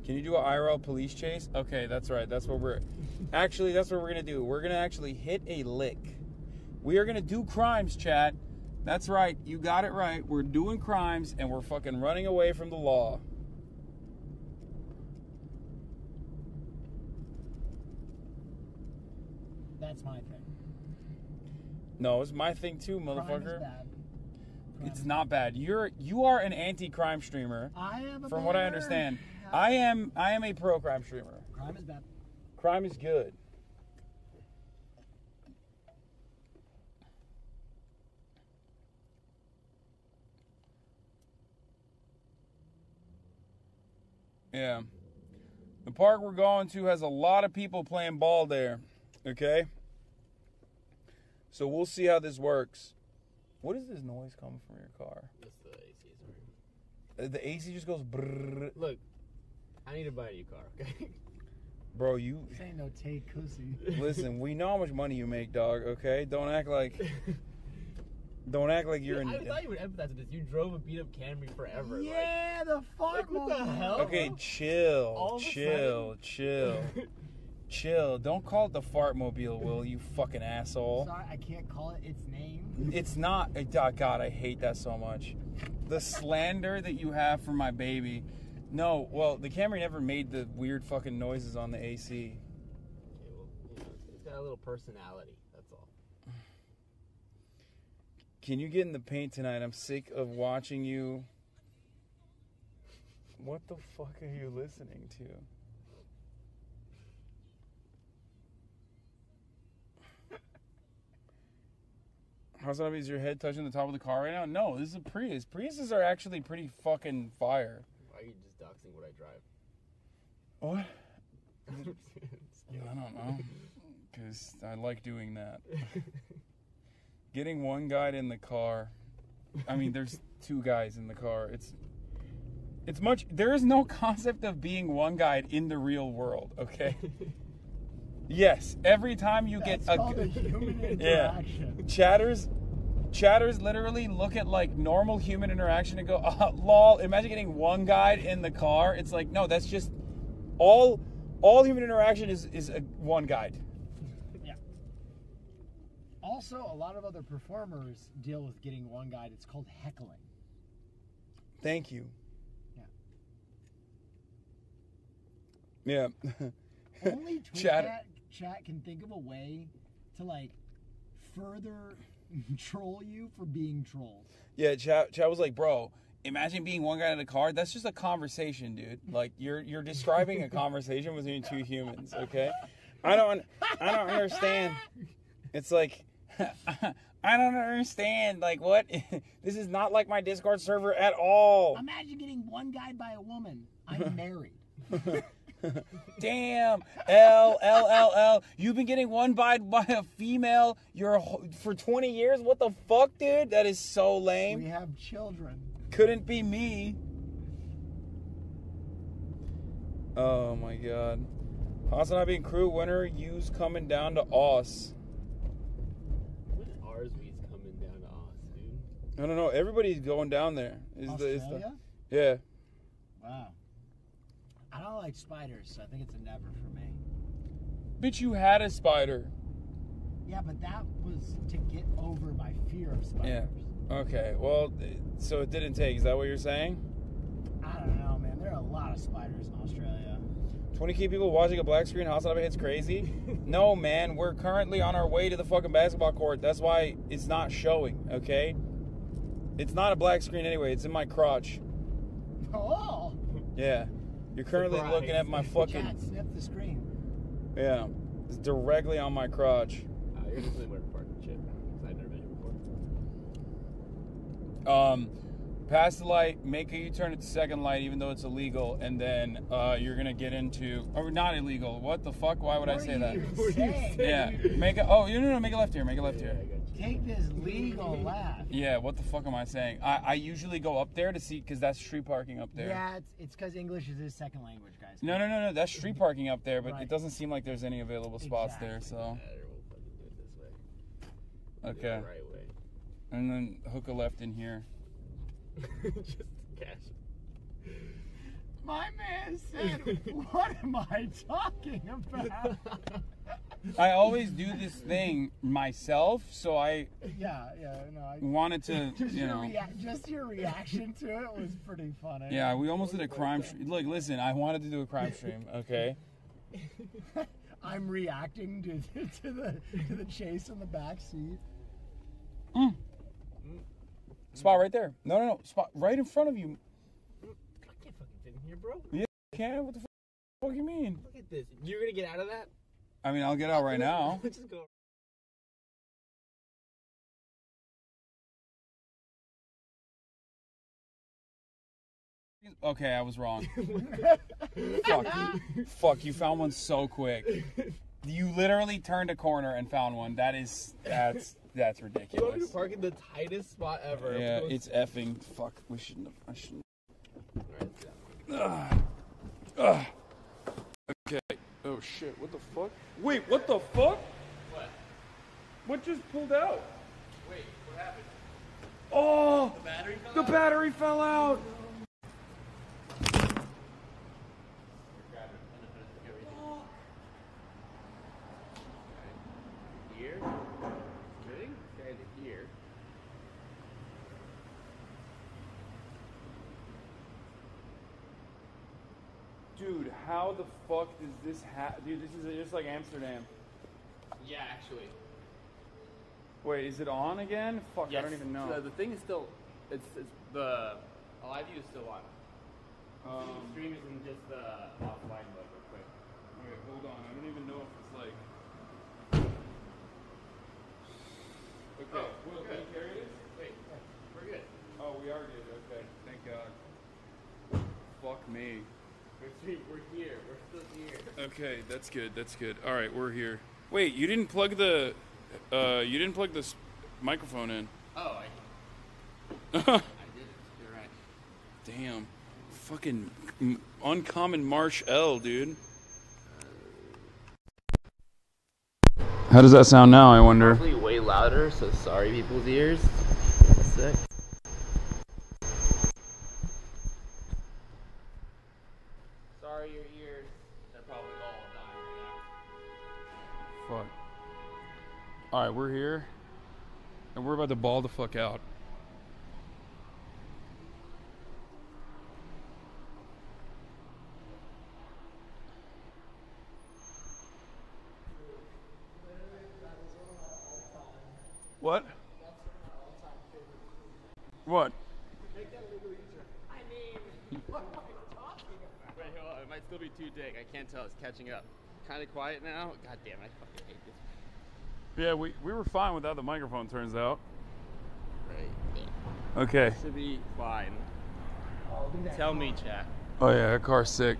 S10: Can you do an IRL police chase? Okay, that's right. That's what we're... Actually, that's what we're going to do. We're going to actually hit a lick. We are going to do crimes, chat. That's right. You got it right. We're doing crimes, and we're fucking running away from the law.
S7: That's my thing.
S10: No, it's my thing too, motherfucker.
S7: Crime is bad.
S10: It's not bad. You are an anti-crime streamer.
S7: I am a
S10: from what I understand. I am a pro-crime streamer.
S7: Crime is bad.
S10: Crime is good. Yeah. The park we're going to has a lot of people playing ball there. Okay? So we'll see how this works. What is this noise coming from your car?
S7: That's the AC. Sorry.
S10: The AC just goes brrrr.
S7: Look, I need to buy a new car, okay?
S15: Bro, you...
S5: This ain't no Tay Cussy.
S15: Listen, we know how much money you make, dog, okay? Don't act like... Don't act like you're in...
S7: I thought you would empathize with this. You drove a beat-up Camry forever.
S5: Yeah, the fart
S7: what the hell?
S15: Okay, chill. Chill. Don't call it the fart mobile, Will, you fucking asshole.
S5: Sorry, I can't call it its name.
S15: It's not. God, I hate that so much. The slander that you have for my baby. No, well, the Camry never made the weird fucking noises on the AC.
S7: Okay, well, it's got a little personality, that's all.
S15: Can you get in the paint tonight? I'm sick of watching you. What the fuck are you listening to? HasanAbi, is your head touching the top of the car right now? No, this is a Prius. Priuses are actually pretty fucking fire.
S7: Why are you just doxing what I drive?
S15: What? I don't know. Because I like doing that. Getting one guy in the car. I mean, there's two guys in the car. It's much... There is no concept of being one guy in the real world, okay? Yes, every time you
S5: That's
S15: get
S5: called a human interaction.
S15: Chatters literally look at like normal human interaction and go, lol. Imagine getting one guide in the car. It's like, no, that's just all human interaction is one guide.
S5: Yeah. Also, a lot of other performers deal with getting one guide. It's called heckling.
S15: Thank you.
S5: Yeah.
S15: Yeah.
S5: Only chat can think of a way to like further troll you for being trolled.
S15: Yeah, chat was like, bro, imagine being one guy in a car. That's just a conversation, dude. Like you're describing a conversation between two humans, okay? I don't understand. It's like I don't understand. Like what? This is not like my Discord server at all.
S5: Imagine getting one guide by a woman. I'm married.
S15: Damn, L. You've been getting one by a female for 20 years? What the fuck, dude? That is so lame.
S5: We have children.
S15: Couldn't be me. Oh my god. HasanAbi and crew, when are yous coming down to Oz?
S7: When are we coming down to Oz, dude?
S15: I don't know. Everybody's going down there.
S5: Australia?
S15: Yeah.
S5: Wow. I don't like spiders, so I think it's a never for me.
S15: Bitch, you had a spider.
S5: Yeah, but that was to get over my fear of spiders.
S15: Yeah. Okay. Well, so it didn't take. Is that what you're saying?
S5: I don't know, man. There are a lot of spiders in Australia.
S15: 20K people watching a black screen. HasanAbi hits crazy. No, man. We're currently on our way to the fucking basketball court. That's why it's not showing, okay? It's not a black screen anyway. It's in my crotch.
S5: Oh!
S15: Yeah. You're currently looking at my fucking...
S5: Chat, snip the screen.
S15: Yeah. It's directly on my crotch.
S7: You're just really weird partnership. I've never been here before.
S15: Pass the light, make a U-turn at the second light, even though it's illegal, and then you're gonna get into... Or not illegal. What the fuck? Why would I say that? Yeah. Make a... Oh, no, make a left here. Make a left here.
S5: Take this legal left.
S15: Yeah, what the fuck am I saying? I usually go up there to see, because that's street parking up there.
S5: Yeah, it's because English is his second language, guys.
S15: No, that's street parking up there, but it doesn't seem like there's any available spots there, so... Okay.
S7: Right way.
S15: And then hook a left in here.
S7: Just cash.
S5: My man said, what am I talking about?
S15: I always do this thing myself, so I wanted to,
S5: just your reaction to it was pretty funny.
S15: Yeah, we almost did a crime stream. Look, listen, I wanted to do a crime stream, okay?
S5: I'm reacting to the chase in the back seat.
S15: Spot right there. No. Spot right in front of you.
S7: I can't fucking fit in here, bro.
S15: Yeah, you can. What the fuck you mean?
S7: Look at this. You're gonna get out of that?
S15: I mean, I'll get out right now.
S7: Just go.
S15: Okay, I was wrong. Fuck, you found one so quick. You literally turned a corner and found one. That's ridiculous.
S7: You want me to park in the tightest spot ever?
S15: Yeah, it's effing. Fuck, I shouldn't. Okay.
S10: Oh shit, what the fuck? Wait, what the fuck?
S7: What?
S10: What just pulled out?
S7: Wait, what happened?
S10: Oh!
S7: The battery fell
S10: The
S7: out?
S10: battery fell out!
S7: Here. Ready? Stand here.
S10: Dude, how the fuck does this happen? Dude, this is just like Amsterdam.
S7: Yeah, actually.
S10: Wait, is it on again? Fuck,
S7: Yes.
S10: I don't even know.
S7: The thing is still, it's the live view is still on. The stream is in just the offline mode real quick.
S10: Wait, hold on. I don't even know if it's like. Okay, Will, can you carry this?
S7: Wait, we're good.
S10: Oh, we are good. Okay, thank God. Fuck me.
S7: We're here. We're still here.
S10: Okay, that's good. That's good. All right, we're here. Wait, you didn't plug this microphone in.
S7: Oh, I did it. You're right.
S10: Damn. Fucking uncommon Marsh L, dude. How does that sound now, I wonder?
S7: Probably way louder, so sorry people's ears. Sick. Sorry your ears. They're probably all dying right
S10: Fuck. Alright, we're here. And we're about to ball the fuck out. What? What?
S7: Wait, hold on. It might still be too thick. I can't tell. It's catching up. Kind of quiet now. God damn, I fucking hate this.
S10: Yeah, we were fine without the microphone, turns out.
S7: Right. Yeah.
S10: Okay.
S7: Should be fine. Tell me, chat.
S10: Oh yeah, that car's sick.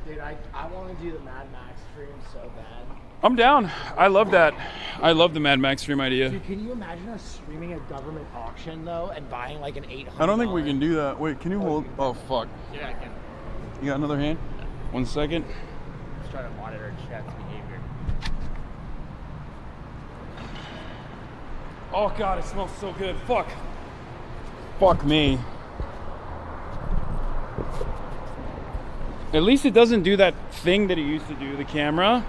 S5: Dude, I want to do the Mad Max stream so bad.
S10: I'm down. I love that. I love the Mad Max stream idea.
S5: Dude, can you imagine us streaming a government auction though and buying like an $800?
S10: I don't think we can do that. Wait, can you hold? Oh fuck.
S7: Yeah, I can.
S10: You got another hand? 1 second.
S7: Let's try to monitor chat's behavior.
S10: Oh god, it smells so good. Fuck. Fuck me. At least it doesn't do that thing that it used to do, the camera,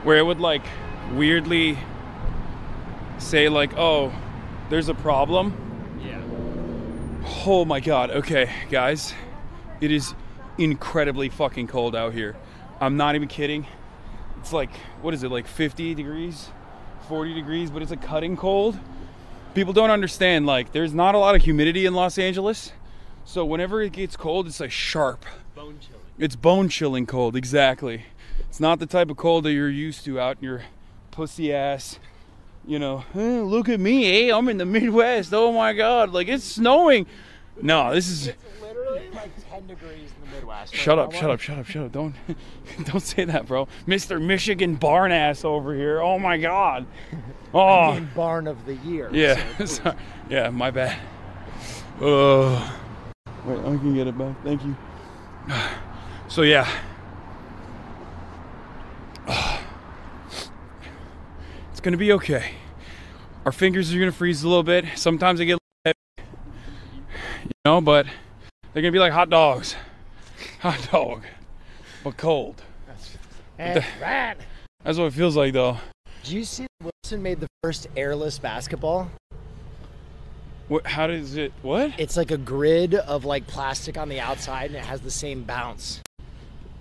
S10: where it would like weirdly say like, oh, there's a problem.
S7: Yeah.
S10: Oh my god. Okay, guys. It is incredibly fucking cold out here. I'm not even kidding. It's like, what is it, like 50 degrees? 40 degrees, but it's a cutting cold. People don't understand, like, there's not a lot of humidity in Los Angeles. So whenever it gets cold, it's like sharp.
S7: Bone chilling.
S10: It's bone chilling cold, exactly. It's not the type of cold that you're used to out in your pussy ass, you know, look at me, I'm in the Midwest, oh my god, like it's snowing. No, this is...
S5: It's literally like 10 degrees in the Midwest.
S10: Shut up. Don't say that, bro. Mr. Michigan barn ass over here. Oh my god. Oh.
S5: I mean, barn of the year.
S10: Yeah.
S5: So
S10: yeah, my bad. Oh. Wait, I can get it back. Thank you. So yeah. It's gonna be okay. Our fingers are gonna freeze a little bit. Sometimes they get a little heavy, you know, but they're gonna be like hot dogs. Hot dog, but cold.
S5: Rat.
S10: That's what it feels like, though.
S5: Did you see that Wilson made the first airless basketball?
S10: What? How does it? What?
S5: It's like a grid of like plastic on the outside, and it has the same bounce.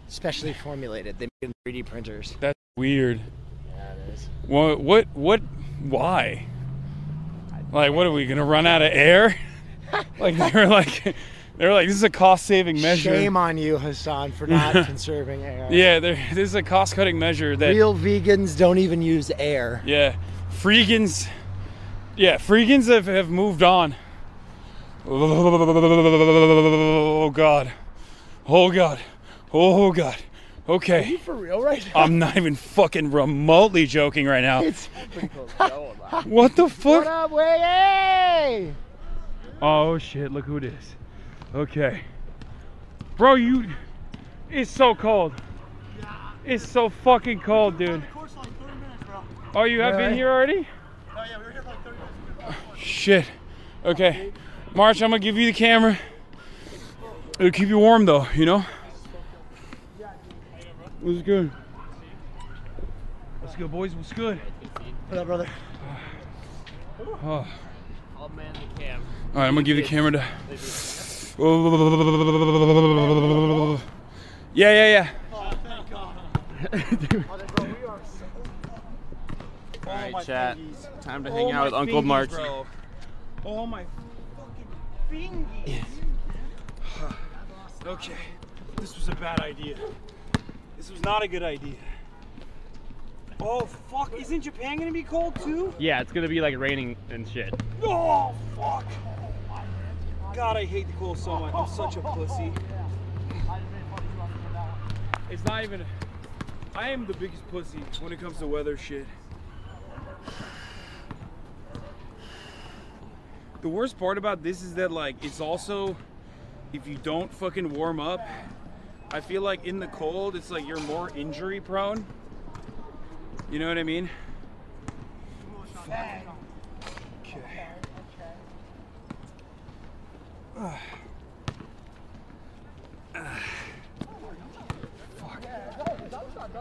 S5: Specially formulated. They made it in 3D printers.
S10: That's weird.
S5: Yeah, it is.
S10: What? Why? Like, what are we gonna run out of air? Like they're like, this is a cost-saving measure.
S5: Shame on you, Hasan, for not conserving air.
S10: Yeah, this is a cost-cutting measure that
S5: real vegans don't even use air.
S10: Yeah, freegans. Yeah, freegans have moved on. Oh god. Oh god. Oh god. Okay.
S5: Are you for real right now?
S10: I'm not even fucking remotely joking right now.
S5: It's pretty close.
S10: What the fuck?
S5: What up, Wiggy?
S10: Oh shit, look who it is. Okay. Bro, it's so cold. It's so fucking cold, dude. Oh, you have been here already?
S14: Oh yeah, we were here for like 30 minutes.
S10: Shit. Okay. March, I'm gonna give you the camera. It'll keep you warm though, you know? What's good? What's good, boys? What's good?
S14: What up, brother?
S10: Oh.
S7: I'll man the cam.
S10: Alright, I'm gonna give the camera to... Yeah.
S7: Alright, chat. Time to hang out with Uncle Marky.
S10: Oh my fucking fingies. Okay, this was a bad idea. This was not a good idea. Oh fuck, isn't Japan gonna be cold too?
S7: Yeah, it's gonna be like raining and shit.
S10: Oh fuck. God, I hate the cold so much. I'm such a pussy. It's not even... I am the biggest pussy when it comes to weather shit. The worst part about this is that, like, it's also, if you don't fucking warm up, I feel like in the cold, it's like you're more injury prone. You know what I mean? Okay. Fuck.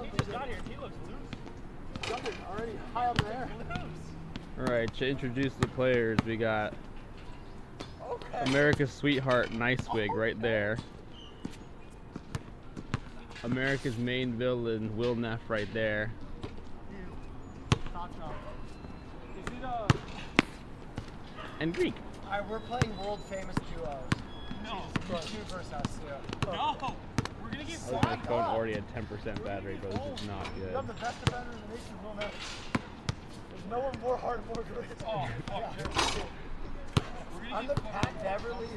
S14: He just got here. He looks loose. Jumping already high up there.
S7: Alright, to introduce the players, we got America's Sweetheart Nicewig right there. America's main villain, Will Neff, right there. And Greek.
S5: Alright, we're playing world famous duos.
S14: No.
S5: Two versus us, yeah.
S14: No. We're gonna get
S7: My phone already at 10% battery, bro. This is not good.
S14: I'm the best defender in the nation, Will Neff. There's no one more hard, more great. Oh, fuck.
S5: I'm the Pat Beverly.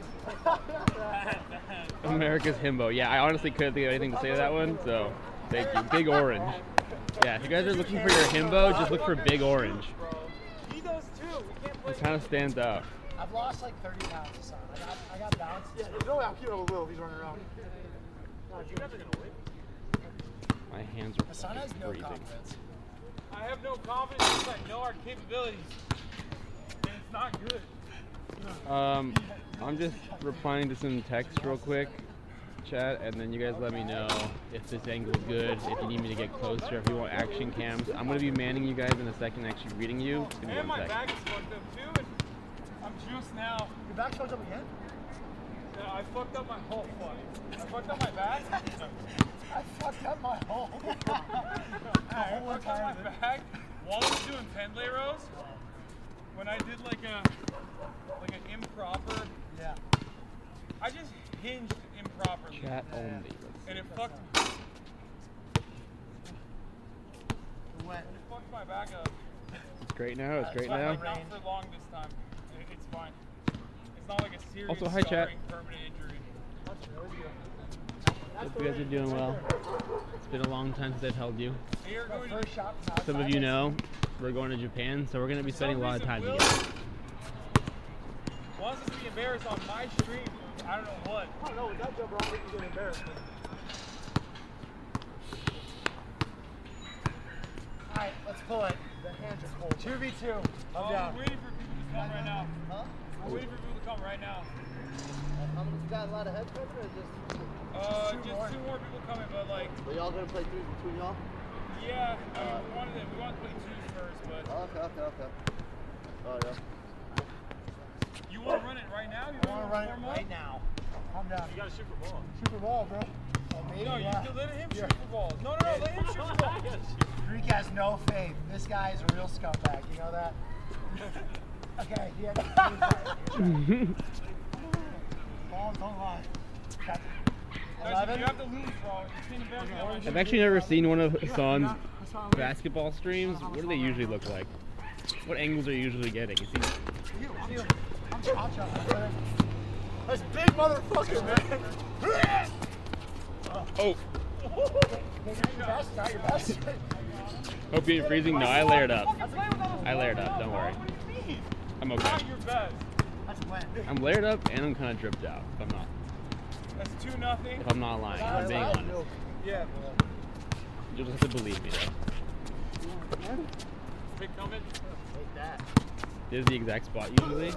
S7: America's Himbo. Yeah, I honestly couldn't think of anything to say to that one, so thank you. Big Orange. Yeah, if you guys are looking for your Himbo, just look for Big Orange.
S14: He does too. We can't play.
S7: It kind of stands out.
S5: I've lost like 30 pounds or something. I got bounced.
S14: Yeah, there's no way I'll keep up with Will if he's running around. No, you guys are gonna win.
S7: My hands are
S5: Hasan has no
S7: freezing.
S5: confidence.
S10: I have no confidence because I know our capabilities. And it's not good.
S7: I'm just replying to some text real quick, chat, and then you guys let me know if this angle's good, if you need me to get closer, if you want action cams. I'm gonna be manning you guys in a second, actually reading you. Give me
S10: And
S7: one
S10: my
S7: second.
S10: back is fucked up too, and I'm just now.
S14: Your back's fucked up again?
S10: Yeah, I fucked up my whole fuck. I fucked up my back.
S14: I fucked up my whole.
S10: I fucked up my back while I was doing 10-lay rows. When I did like an improper.
S14: Yeah.
S10: I just hinged improperly.
S7: Chat only.
S10: And it fucked me.
S14: It
S10: fucked my back up.
S7: It's great now. It's great now.
S10: Not for long this time. It's fine. It's not like a serious
S7: Also, hi, chat.
S10: permanent injury.
S7: Hope you guys are doing well. It's been a long time since I've held you. Some of you know we're going to Japan, so we're going to be spending a lot of time together.
S10: Wants us to be embarrassed on my stream. I don't know what.
S14: I don't know. With that jumper, I don't think you're getting embarrassed.
S5: Alright, let's pull it.
S14: The hands are cold.
S5: 2v2. I'm
S10: I'm
S5: down.
S10: waiting for people to come right now.
S5: Huh?
S10: I'm waiting for people to come right now.
S5: How many got a lot of heads or just
S10: Just two more people coming, but like.
S5: Are y'all gonna play threes between y'all?
S10: Yeah, we wanted to play twos first, but.
S5: Okay. Oh yeah.
S10: You want to run it right now?
S5: I want to run it right now.
S14: Calm down.
S10: You got to shoot for ball.
S14: Shoot for ball, bro.
S10: No, you can let him shoot for balls. No, let him shoot for balls.
S5: Greek has no faith. This guy is a real scumbag. You know that? Okay, he had
S14: Balls don't lie.
S10: You have to lose, bro.
S7: I've actually never seen one of Hasan's basketball streams. What do they usually look like? What angles are you usually getting? Is he...
S14: That's big motherfucker, man.
S7: Oh.
S14: Not your best.
S7: Hope you ain't freezing. No, I layered up. Don't worry. I'm okay.
S10: Not your best.
S7: I'm layered up and I'm kind of dripped out. If I'm not.
S10: That's 2-0.
S7: If I'm not lying, I'm being honest.
S10: Yeah.
S7: You'll just have to believe me, though.
S10: Pick coming.
S7: Take that. This is the exact spot usually.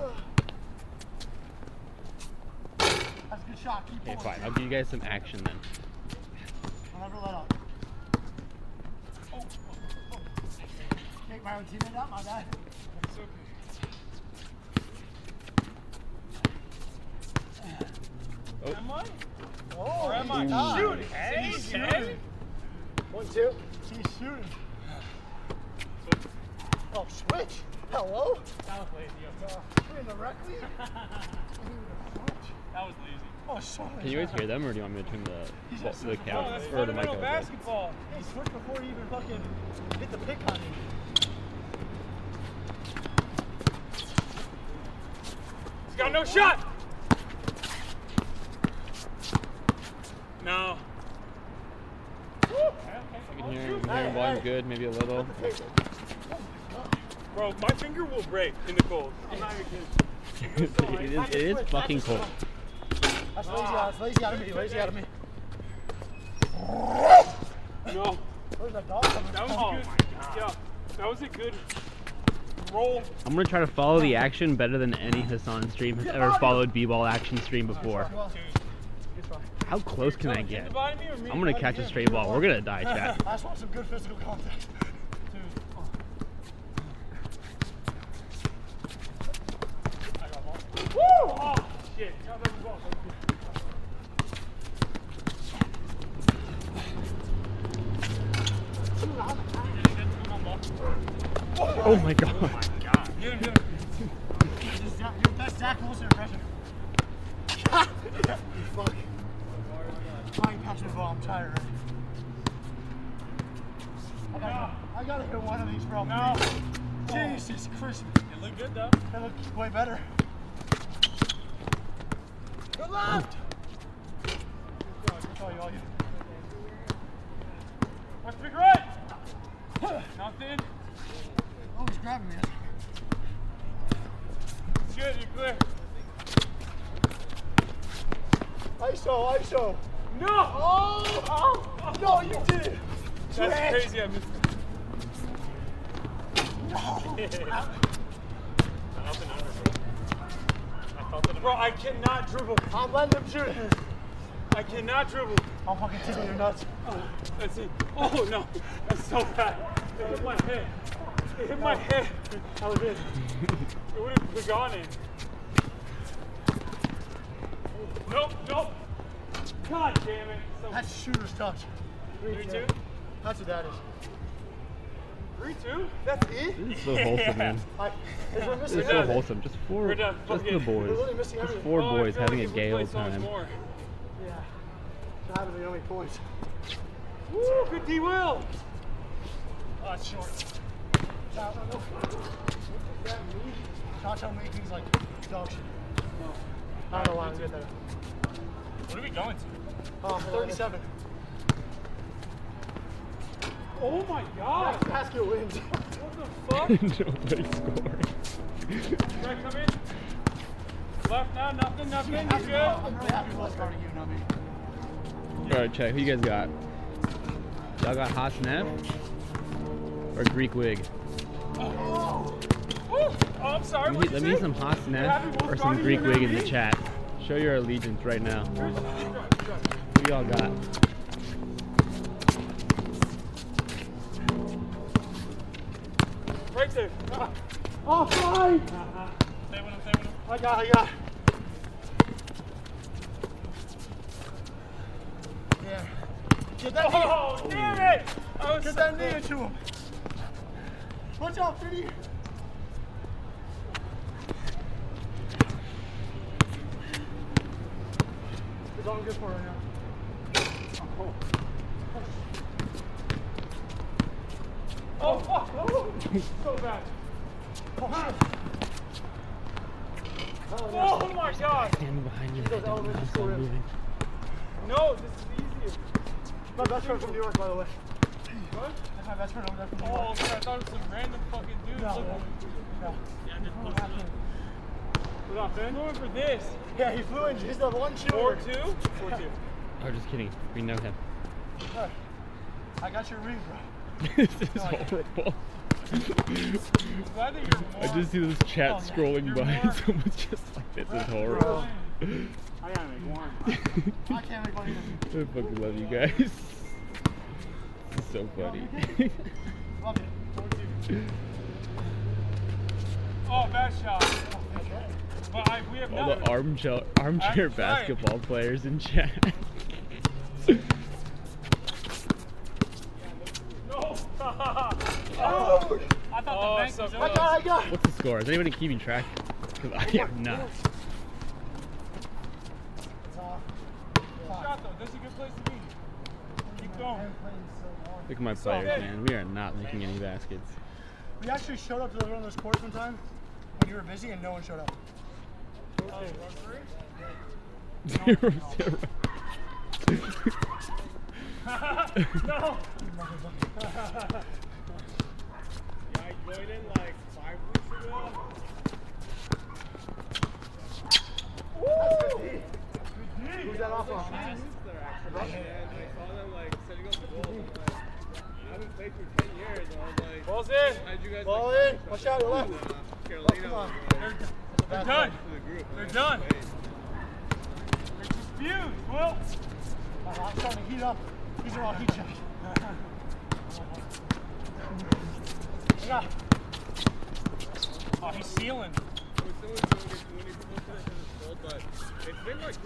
S12: That's a good shot. Keep
S7: Okay, fine. I'll give you guys some action then.
S12: I'll never let up. Take my own teammate out, my bad. It's okay.
S7: Oh.
S12: Am I? Oh,
S10: or am I?
S12: God.
S10: Shooting.
S12: He's shooting. 1, 2. He's shooting. Oh, switch. Hello?
S10: That was lazy.
S12: Shooting directly?
S10: That was lazy.
S12: Oh, sorry.
S7: Can you guys hear them, or do you want me to turn the couch
S10: that's
S7: or the mic
S10: fundamental
S7: over?
S10: basketball.
S12: He switched before he even fucking hit the pick on me.
S10: He's got no shot. No.
S7: I can hear him volume good, maybe a little.
S10: Bro, my finger will break in the cold. I'm not even kidding.
S7: It is fucking cold.
S12: That's lazy out of me. Lazy out of me.
S10: No.
S12: Where's that dog coming
S10: That was
S12: from?
S10: a good. Yeah, that was a good roll.
S7: I'm gonna try to follow the action better than any Hasan stream has ever followed b-ball action stream before. How close can I get? I'm gonna catch a straight ball. We're gonna die, chat.
S12: I just want some good physical contact.
S10: Woo! Oh, shit.
S7: Oh my god.
S10: Oh my god.
S12: Your best Zach Wilson impression. You fuck. I ain't catching the ball. I'm tired already. I gotta hit one of these, bro.
S10: No.
S12: Jesus Christ.
S10: It looked good though.
S12: It looked way better. Good left. All you.
S10: Watch big right. Nothing.
S12: Oh, he's grabbing me.
S10: Good, you're clear.
S12: ISO, ISO.
S10: No!
S12: Oh! No, you did it!
S10: That's crazy, I missed it.
S12: No!
S10: Up and under, bro. I cannot dribble.
S12: I'm letting him shoot it.
S10: I cannot dribble.
S12: I'll fucking tickle your nuts.
S10: Oh, that's it. Oh, no. That's so bad. It hit my head. It hit my head.
S12: That was it.
S10: It would have gone in. Nope, nope. God damn it. So
S12: that's shooter's touch.
S10: 3-2?
S12: That's what that is.
S10: 3-2? That's it?
S7: This is so wholesome, man. This is so wholesome. Just the boys. Just 4 boys having a gale time.
S12: Yeah. Shout out to the only points.
S10: Woo, good D-Will. Oh, it's short.
S12: Josh, how many things like dog shit? I don't know why I'm good there.
S10: What are we going to?
S12: 37.
S10: Oh my god!
S12: Next basket wins.
S10: What the fuck?
S7: Nobody scoring.
S10: Try to come in. Left now, nothing. You're good.
S12: I'm really happy with what's guarding you, not me.
S7: Alright, check. Who you guys got? Y'all got HasanAbi or Greek Wig?
S10: Oh, I'm sorry.
S7: Let me get some HasanAbi or some Greek Wig in the chat. Show your allegiance right now. Who y'all got?
S10: Right there.
S12: Oh, fine.
S10: Stay with him.
S12: I got. Yeah. Get that knee.
S10: Oh, damn it!
S12: Get that knee into him. Watch out, Fiddy. It's all good for right now.
S10: Oh, fuck! Oh, so bad. Oh my god!
S7: Stand behind you.
S10: No, this is easier.
S12: My best friend from New York, by the way.
S10: What?
S12: That's my best friend over there from New
S10: Oh,
S12: York.
S10: man, I thought it was some random fucking dude.
S12: No.
S10: Yeah, I just posted it. What up, man? Going for this.
S12: Yeah, he flew in. He's the one shooter.
S10: 4-2? 4-2.
S7: Oh, just kidding. We know him.
S12: I got your read, bro.
S7: This is horrible. I just see this chat scrolling by and someone's just like, this is horrible.
S12: I gotta make one. I can't make one either.
S7: I fucking love you guys. This is so funny.
S12: Love you.
S10: Oh, bad shot. But we have
S7: All the armchair basketball players in chat.
S10: No. I thought the bank was
S12: I got.
S7: What's the score? Is anybody keeping track? Because I am not.
S10: Shot though. That's a good place to be. Keep going.
S7: Look at my players, man. We are not making any baskets.
S12: We actually showed up to one of those courts one time when you were busy and no one showed up.
S7: 0-0.
S10: No.
S15: Yeah, I joined in like 5 weeks ago.
S12: Who's that off on?
S15: I saw them like setting up the goal. I haven't played for 10 years. I was like,
S10: Ball's in.
S15: How'd you guys
S12: Ball
S15: like,
S12: in. Watch out, your left.
S15: Carolina.
S12: Come on.
S10: They're done. They're done. They're confused, Will.
S12: I'm starting to heat up. These are all heat checks. Yeah.
S10: Oh, he's sealing.
S15: But it's been like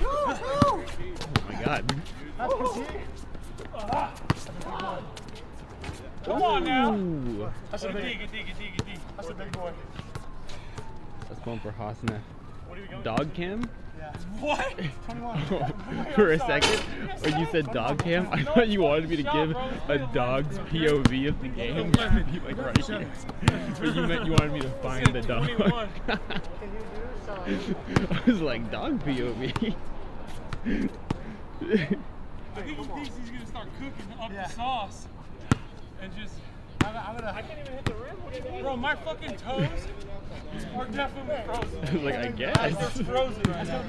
S7: Oh my god.
S10: Come on now.
S7: Ooh.
S12: That's a big
S10: dig.
S12: That's a big boy.
S7: That's going for Hasan.
S10: What are we going?
S7: Dog cam?
S12: Yeah.
S10: What?
S12: 21.
S7: For a second, when you said dog cam, I thought you wanted me to give a dog's POV of the game, which would be like right here. But you meant you wanted me to find the dog. I was like, dog POV.
S10: I think he thinks he's gonna start cooking up the sauce and just. I can't even hit the rim. Bro, my fucking toes are definitely frozen.
S7: Like, I guess.
S10: They're frozen right now.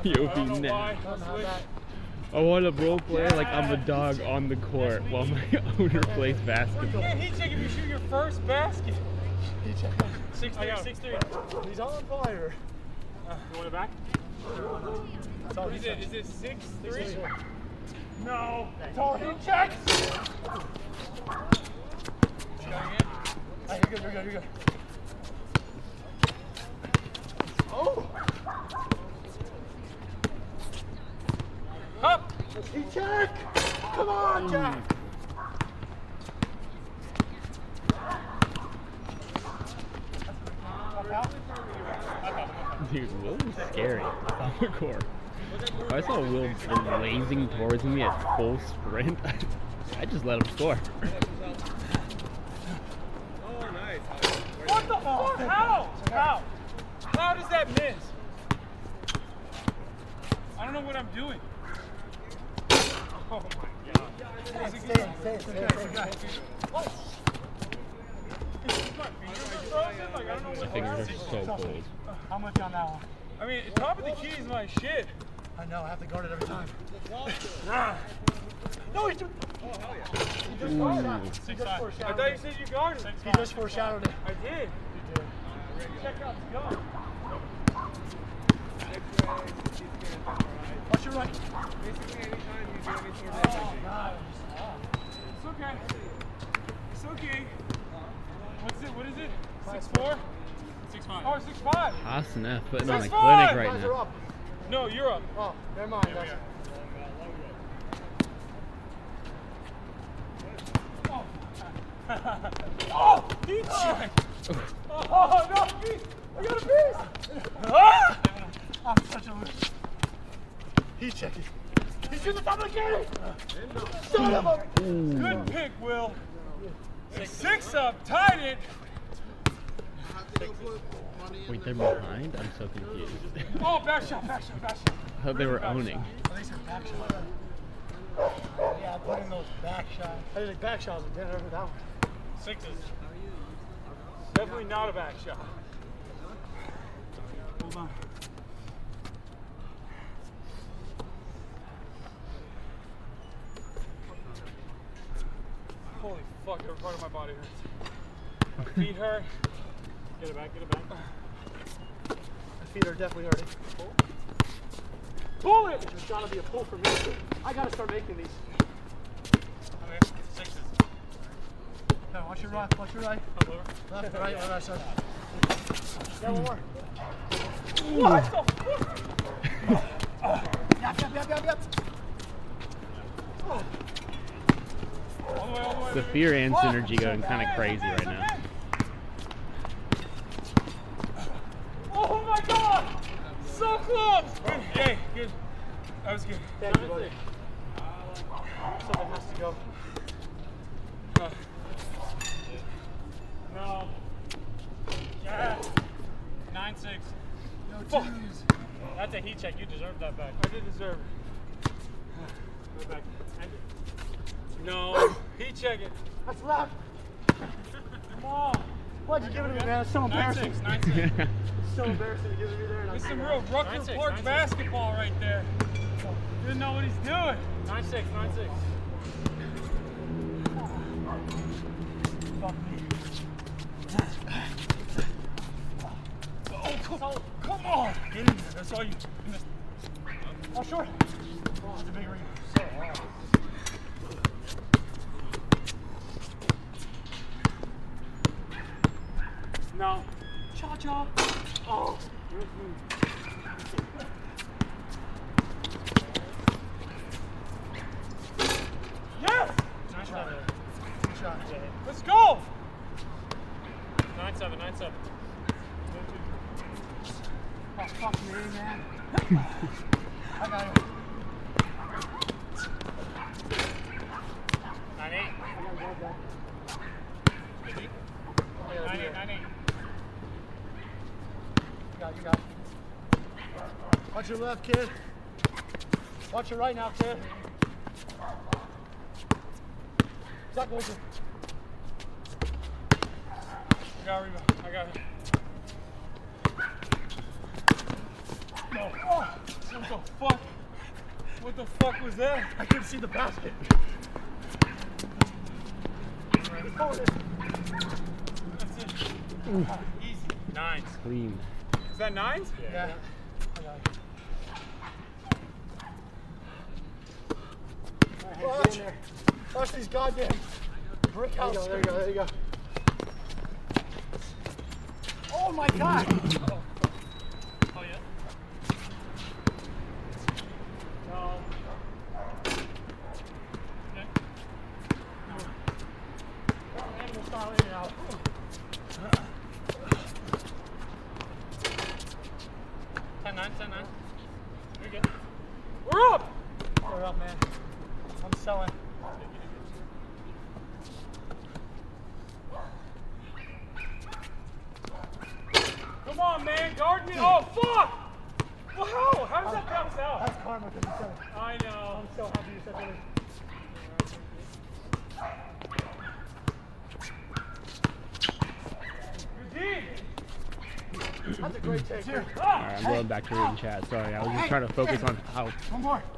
S7: POV net. I want to role play like I'm a dog on the court while my owner plays
S10: You
S7: basketball.
S10: can't heat check if you shoot your first basket. 6'3".
S12: He's on fire.
S10: You want it back? Is it 6'3"? No.
S12: It's all heat checks. You're good, you're good. Oh!
S10: Up!
S12: Let's heat check! Come on, Jack!
S7: Dude, Will was scary on the court. If I saw Will blazing towards me at full sprint, I just let him score.
S10: What the fuck? How? How does that miss? I don't know what I'm doing. Oh my god.
S12: Stay.
S10: What? My fingers are frozen? Like, I don't know what
S7: My fingers are so cold.
S12: How much on that one?
S10: I mean, top of the key is my shit.
S12: I know, I have to guard it every time.
S10: No, he's doing.
S12: Oh, hell yeah. He just foreshadowed it.
S10: I thought you said you guarded it.
S12: He just foreshadowed it.
S10: I did.
S12: You did.
S10: Check out the gun.
S12: Watch your right.
S15: Basically, anytime you do any sort of
S12: Oh, God.
S10: It's okay. It's okay. What is it? 6'4"? 6'5". Oh, 6'5".
S7: Hasan putting on a
S10: 6'5".
S7: clinic right
S12: Guys
S7: now.
S12: are up.
S10: No, you're up.
S12: Oh, never mind. Guys.
S10: Oh, heat check. Oh, no, I got a piece. Ah!
S12: I'm such a loser. Heat check it. He's in the top of the game. Son of a...
S10: Good pick, Will. 6 up, tied it.
S7: Wait, they're behind? I'm so confused.
S10: Oh, back shot.
S7: I thought they were owning.
S12: At least it's back shot. Yeah, I put in those back shots. I did like back shots, but didn't ever that one.
S10: 6s. Definitely not a back shot. Hold on. Holy fuck, every part of my body hurts. My feet hurt. Get it back, get it back.
S12: My feet are definitely hurting. Pull it! There's gotta be a pull for me. I gotta start making these.
S10: Come here, sixes.
S12: No, watch your right, watch your right. Left, right, right side. Yeah, one more. What the fuck? Yep.
S7: The fear and synergy going kind of crazy right now.
S10: Oh my god! So close! Good. Yay, good. That was good.
S12: Thank you, buddy. Something has to go.
S10: No. Yeah. 9-6.
S12: No
S10: Fuck.
S12: twos.
S10: That's a heat check. You deserved that back. I did deserve it. Go back. End it. No. Heat check it.
S12: That's left.
S10: Come on.
S12: Why'd you give it to me, man? That's so embarrassing.
S10: 9-6.
S12: So embarrassing to give it to me there.
S10: This is some real Rucker Park basketball right there. Didn't know what he's doing. 9-6.
S12: Fuck me.
S10: Oh, come on. Get in there. That's all you.
S12: Oh, sure. Oh, it's a big ring. So hard.
S10: No. Cha-cha. Oh. Yes!
S12: Nice shot. Good shot.
S10: Let's go! 9-7.
S12: Oh, fuck me, man. I got it.
S10: 9-8. 9-8.
S12: You got it. Watch your left, kid. Watch your right now, kid. Stop looking.
S10: I got rebound. I got it. No. Oh, what the fuck? What the fuck was that?
S12: I couldn't see the basket.
S10: That's it. Easy. 9s.
S7: Clean.
S10: Is that 9s?
S12: Yeah. Watch these goddamn brick house. There you go. Oh my god!
S10: Oh yeah. No. Okay.
S12: Animal style in and out.
S10: 10-9. You're good. We're up!
S12: We're up, man. I'm selling.
S10: Come on, man. Guard me. Oh, fuck! Well, how does that bounce out?
S12: That's karma because you said it.
S10: I know.
S12: I'm so happy you said that. That's a great take.
S7: All right, I'm going back to reading chat. Sorry, I was just trying to focus on how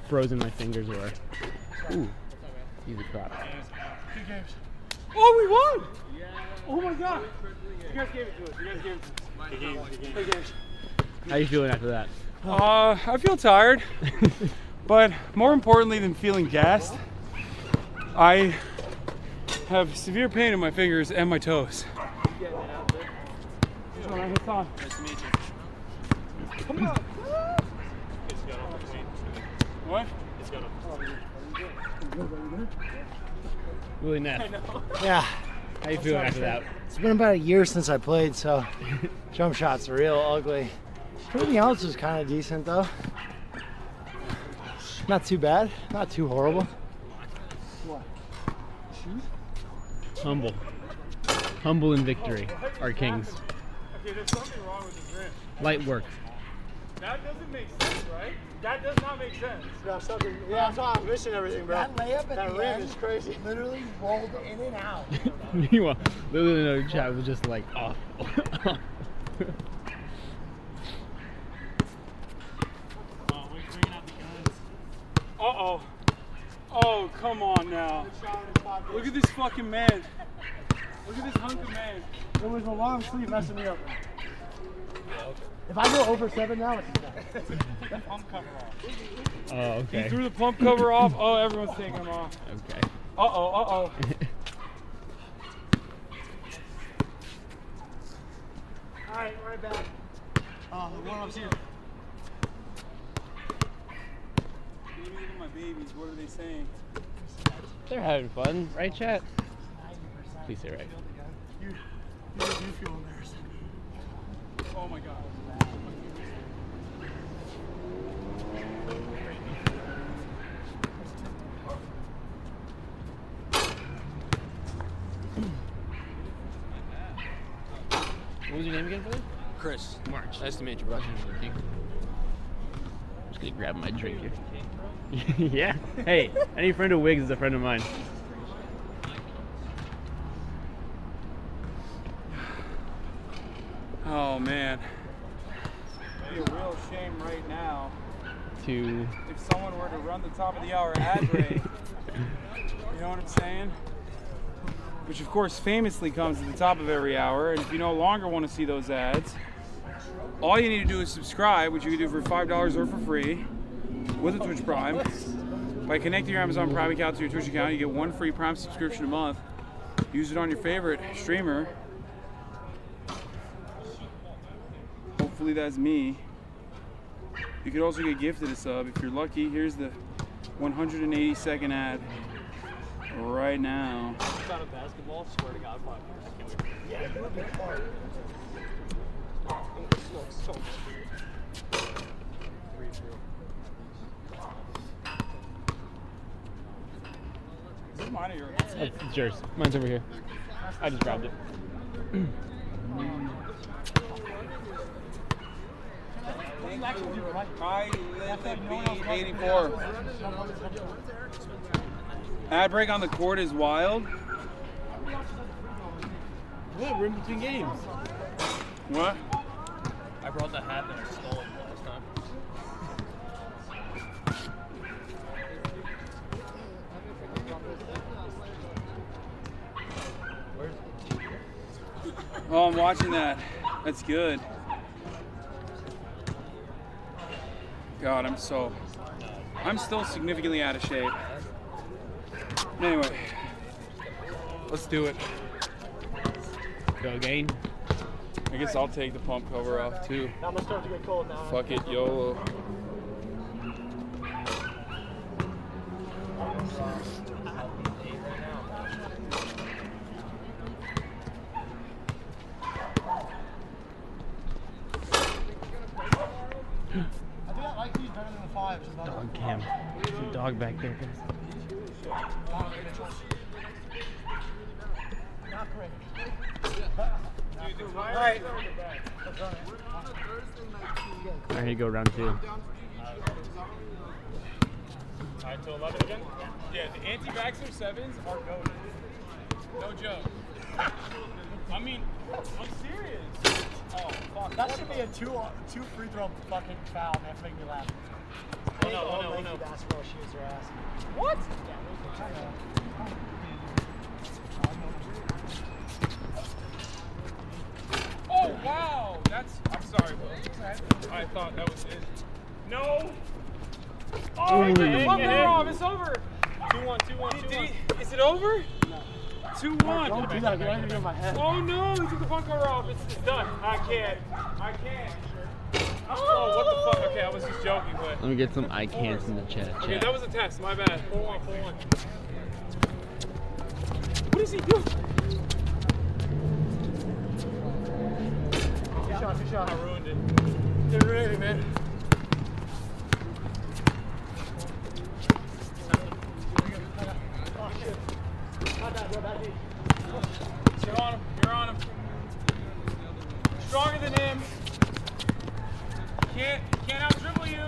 S7: frozen my fingers were. Ooh, easy crap.
S12: 2 games.
S10: Oh, we won!
S12: Oh my god! You guys gave it to us. Hey, games.
S7: How you feeling after that?
S10: I feel tired, but more importantly than feeling gassed, I have severe pain in my fingers and my toes. Hasan.
S12: Nice to meet you.
S10: Come on. What?
S7: Really neff.
S5: Yeah.
S7: How you feeling after that?
S5: It's been about a year since I played, so jump shots are real ugly. Everything else was kind of decent, though. Not too bad. Not too horrible.
S12: What? Shoes?
S7: Humble. Humble in victory. Our kings.
S10: Okay, there's something wrong with this rim.
S7: Light work.
S10: That doesn't make sense, right? That does not make sense.
S12: Yeah, something. Yeah, that's why I'm missing everything, bro.
S5: That layup at
S12: that
S5: the
S12: rim
S5: end
S12: is crazy.
S5: Literally rolled in and out.
S7: Meanwhile, literally no chat was just like off.
S10: Uh-oh.
S15: Oh, come on now. Look at this fucking man. Look at this hunk of man.
S12: It was a long sleeve messing me up. If I go over 7 now, it's the pump cover off.
S7: Oh, okay.
S15: He threw the pump cover off. Oh, everyone's taking them off.
S7: Okay.
S15: Uh-oh, uh-oh.
S12: Alright, right back. The warm-up's here.
S15: Look at my babies. What are they saying?
S7: They're having fun, right, chat? Please say right.
S12: You feel embarrassed.
S15: Oh my God.
S7: What was your name again, brother?
S9: Chris.
S7: March. Nice to meet you, bro. I'm just gonna grab my drink here. Yeah. Hey, any friend of Wiggs is a friend of mine.
S15: Oh man. It'd be a real shame right now if someone were to run the top of the hour ad break. You know what I'm saying? Which of course famously comes at the top of every hour, and if you no longer want to see those ads, all you need to do is subscribe, which you can do for $5 or for free with a Twitch Prime. By connecting your Amazon Prime account to your Twitch account, you get 1 free Prime subscription a month. Use it on your favorite streamer. Hopefully that's me. You could also get gifted a sub if you're lucky. Here's the 180-second ad right now.
S12: Out of basketball, swear to God, 5 years. Yeah, it would be hard. So
S15: Is this mine or yours?
S7: It's yours. Mine's over here. I just grabbed it.
S15: I live at B84. Ad break on the court is wild.
S7: What? We're in between games.
S15: What?
S9: I brought the hat that I stole last time.
S15: Oh, I'm watching that. That's good. God, I'm still significantly out of shape. Anyway, let's do it.
S7: Go again.
S15: I guess I'll take the pump cover off too.
S12: Now I'm gonna start to get cold now.
S15: Fuck it, YOLO.
S12: I think I like these better than the 5s.
S7: Dog cam. There's a dog back there, guys.
S12: Not great.
S15: Alright.
S7: Alright, here you go, round 2.
S15: Alright, to 11 again? Yeah, the anti-vaxxer 7s are goated. No joke. I mean, I'm serious. Oh, fuck.
S12: That should be a two free throw fucking foul, man. Make me laugh.
S15: Oh no.
S12: Basketball shoes their ass.
S15: What? Oh, wow. I'm sorry, bro. I thought that was it. No. Oh, he took the pump cover off. It's over. 2-1. Is it over? No. 2-1.
S12: Don't do that. Get right in my head.
S15: Oh no, he took the pump cover off. It's done. I can't. Oh, what the fuck? Okay, I was just joking, but.
S7: Let me get some eye cans in the chat.
S15: Okay, that was a test. My bad. 4-1. What is he doing?
S12: Good shot.
S15: I ruined it.
S12: Didn't ruin anything, man. Oh shit. Not that, bro. That deep.
S15: You're on him. Stronger than him. Can't out dribble you.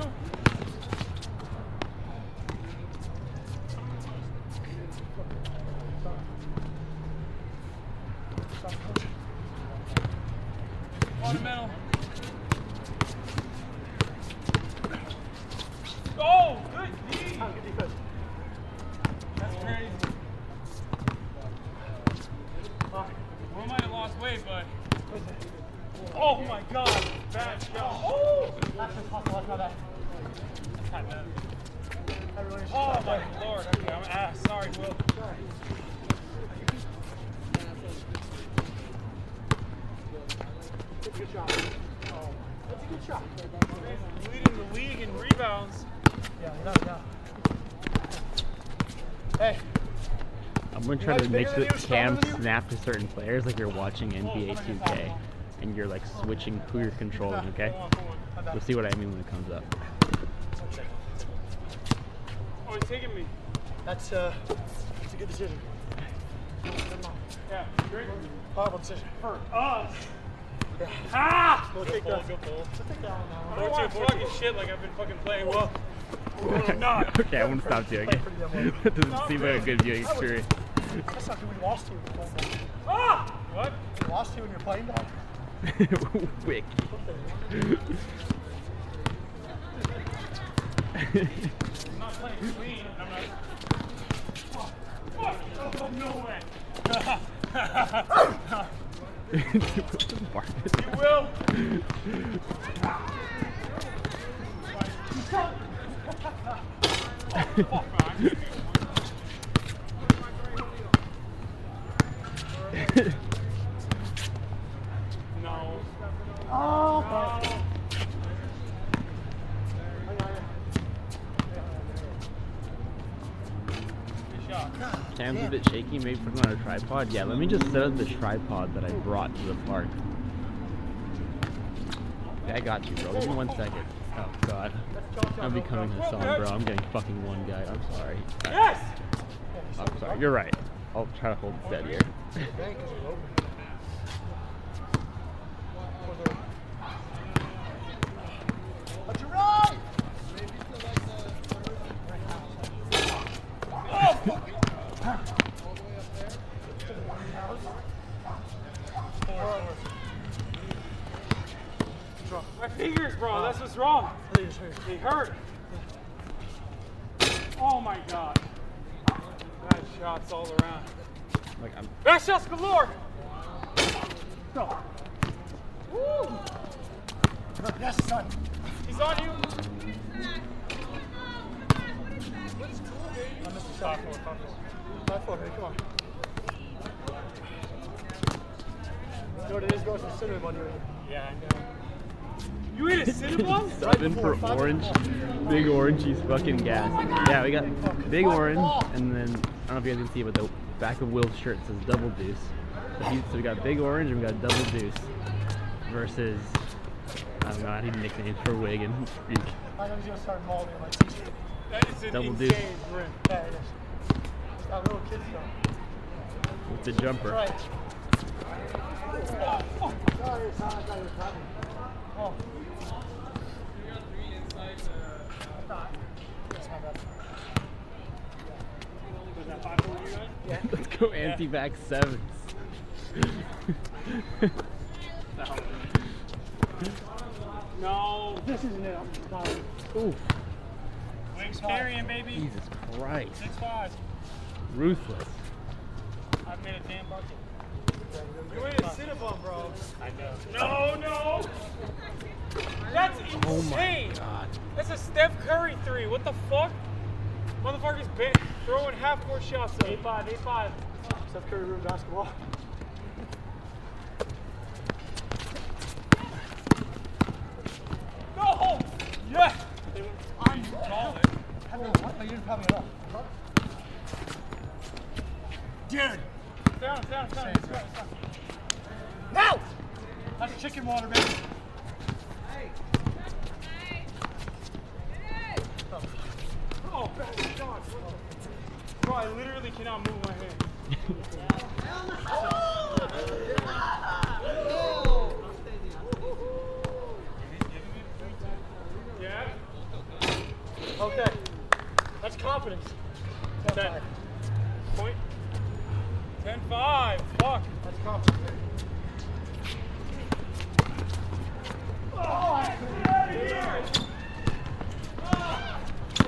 S15: Fundamental. Oh, good D. Oh my god, bad shot. Oh! That's not bad. Oh my lord. Okay, I'm ass. Sorry, Will.
S12: That's a good shot. That's a good shot.
S15: Leading the league in rebounds.
S12: Yeah. Hey.
S7: I'm going to try to make the cam snap to certain players like you're watching NBA 2K and you're like switching who you're controlling, okay? You'll see what I mean when it comes up.
S15: Oh, he's taking me.
S12: That's a good decision.
S15: Yeah, great.
S12: Powerful decision.
S15: For us.
S12: Yeah.
S15: Ah!
S12: Go take that. Go pull. Take that one now.
S15: I don't want fucking shit like I've been fucking playing well. I'm not.
S7: Okay, I won't stop doing it. It doesn't seem like a good viewing experience.
S12: That's not good when you lost to when you're playing back.
S15: Ah! What?
S12: You lost to when you're playing back.
S7: Wick.
S15: I'm not playing clean. I'm not. Oh, no way. You will. No.
S12: Oh,
S15: no.
S7: Cam's a bit shaky, maybe put it on a tripod. Yeah, let me just set up the tripod that I brought to the park. Okay, I got you, bro. Give me 1 second. Oh, God. I'm becoming Hasan, bro. I'm getting fucking one guy. I'm sorry.
S15: Yes!
S7: I'm sorry. You're right. I'll try to hold steady here.
S12: Let you run!
S15: My fingers, bro. That's what's wrong. They hurt. Oh my god. Bad shots all around.
S7: Like I'm.
S15: Bad shots galore. Go. Woo.
S12: Yes, son.
S15: He's on you.
S12: I missed the shot. 5-4, baby. Come on. You know what it is, bro? It's a cinnamon bun.
S15: Yeah, I know. You ate a cinnamon?
S7: Subbing for orange. Big orange, he's fucking gas. Yeah, we got big orange, and then, I don't know if you guys can see, but the back of Will's shirt says double deuce. So we got big orange and we got double deuce versus, I don't know, I need nicknames for Wig and Freak.
S12: I know he's going to start mauling my t-shirt.
S15: That is an
S7: Double
S15: insane
S7: deuce.
S12: Yeah, it is. It's got little kids though.
S7: With the jumper.
S12: Right. Oh. Sorry, Hasan, I thought you were coming. Oh.
S15: Yeah.
S7: Let's go anti-vax sevens.
S15: No.
S12: This isn't it. I'm sorry.
S7: Oof.
S15: Wings carrying, baby.
S7: Jesus Christ.
S15: 6'5".
S7: Ruthless.
S15: I've made a damn bucket. You ate a cinnabon, bro. I know. No. That's insane.
S7: Oh my God.
S15: That's a Steph Curry 3. What the fuck? Motherfucker's been throwing half-court shots.
S12: 8-5. Steph Curry ruined basketball.
S15: No! Yes! I call it.
S12: What? You didn't probably enough.
S15: Dude! Down.
S12: Now! That's chicken water, baby.
S15: Oh, bad shot. Bro, I literally cannot move my hand. Yeah?
S12: Okay. That's confidence.
S15: 10. Point. 10-5. Fuck.
S12: That's confidence, baby. Oh, yeah.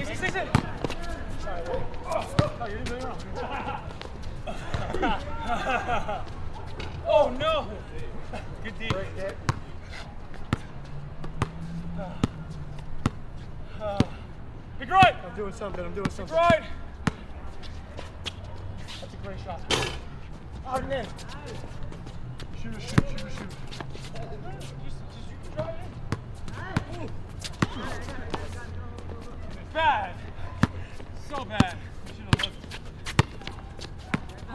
S15: Easy.
S12: Sorry, baby. Oh, you didn't do it wrong.
S15: Oh, no. Good deep.
S12: Great hit. I'm doing something. I'm doing something.
S15: Right.
S12: That's a great shot. Out and in. Shoot, shoot, shoot, shoot.
S15: Just drive in. Bad. So bad. You should have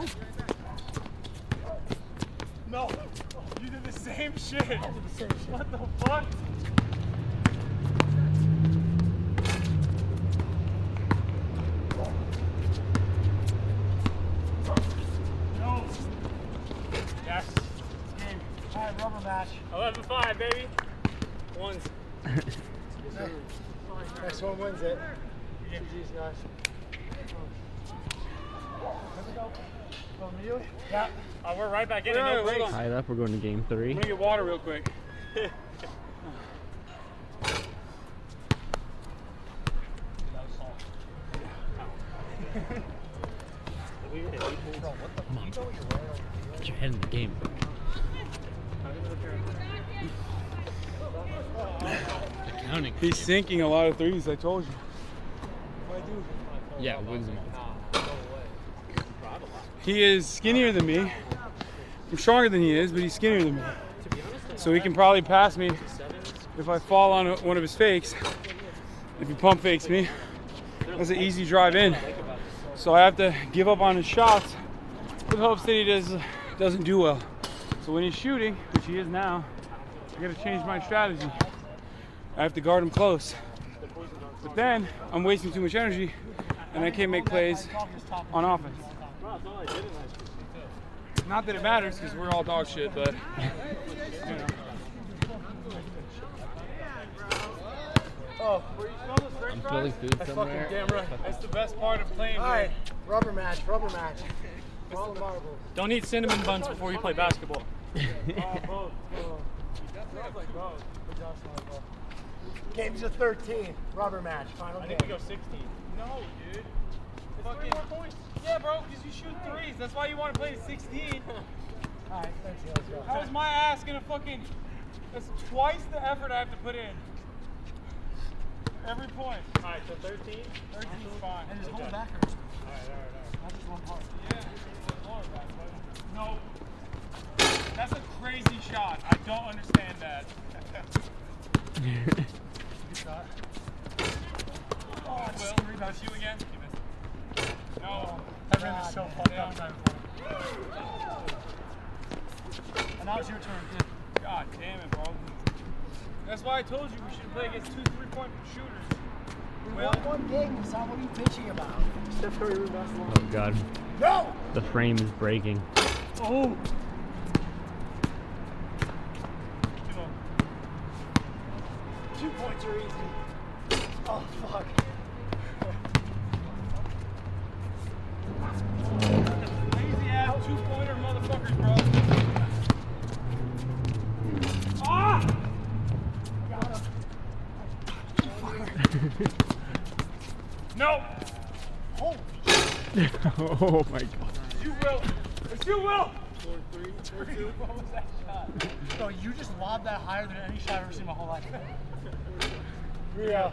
S15: looked. No. You did the same shit. I did the same shit. What the fuck? No. Yes. It's game.
S12: All right, rubber match.
S15: 11-5, baby. Ones.
S12: Next one wins it. GG's, guys.
S15: Yeah. We're right back in. No breaks.
S7: Tied up. We're going to game 3.
S15: I'm gonna get water real quick.
S7: Come on. Get your head in the game. Counting.
S15: He's sinking a lot of threes, I told you.
S7: Yeah, wins them all.
S15: He is skinnier than me. I'm stronger than he is, but he's skinnier than me. So he can probably pass me if I fall on one of his fakes. If he pump fakes me, that's an easy drive in. So I have to give up on his shots with hopes that he doesn't do well. So when he's shooting, which he is now, I gotta change my strategy. I have to guard him close. But then I'm wasting too much energy and I can't make plays on offense. Not that it matters because we're all dog shit, but you know.
S12: Oh,
S7: I'm feeling food
S12: that's
S7: somewhere.
S12: fucking damn right.
S15: That's the best part of playing.
S12: All right, rubber match, rubber match. All the marbles.
S9: Don't eat cinnamon buns before you play basketball.
S12: Both. Games of 13, rubber match, final
S15: I
S12: game.
S15: think we go 16. No, dude. Fucking, 3 more points. Yeah, bro, because you shoot threes. That's why you want to play at 16.
S12: All right, thanks, let's go.
S15: How is my ass gonna fucking? That's twice the effort I have to put in. Every point. All right, so 13. 13 is fine.
S12: And just hold back.
S15: All right.
S12: Not just one part.
S15: Yeah. No. That's a crazy shot. I don't understand that.
S12: Good shot.
S15: Oh, Will, that's you again? You missed. No.
S12: That rim is so fucked up. And now it's your turn.
S15: God damn it, bro. That's why I told you we should play against 2 3-point shooters.
S12: We won one game, Hasan. What are you bitching about? Steph Curry room basketball.
S7: Oh God.
S12: No!
S7: The frame is breaking.
S15: Oh!
S12: 2 points are easy. Oh, fuck.
S15: Lazy ass 2-pointer motherfuckers, bro. Ah! No!
S12: Holy
S7: Oh my God.
S15: You will! It's you, Will!
S12: 4-3, 4-2. What was that shot? No, you just lobbed that higher than any shot I've ever seen in my whole life. 3 out.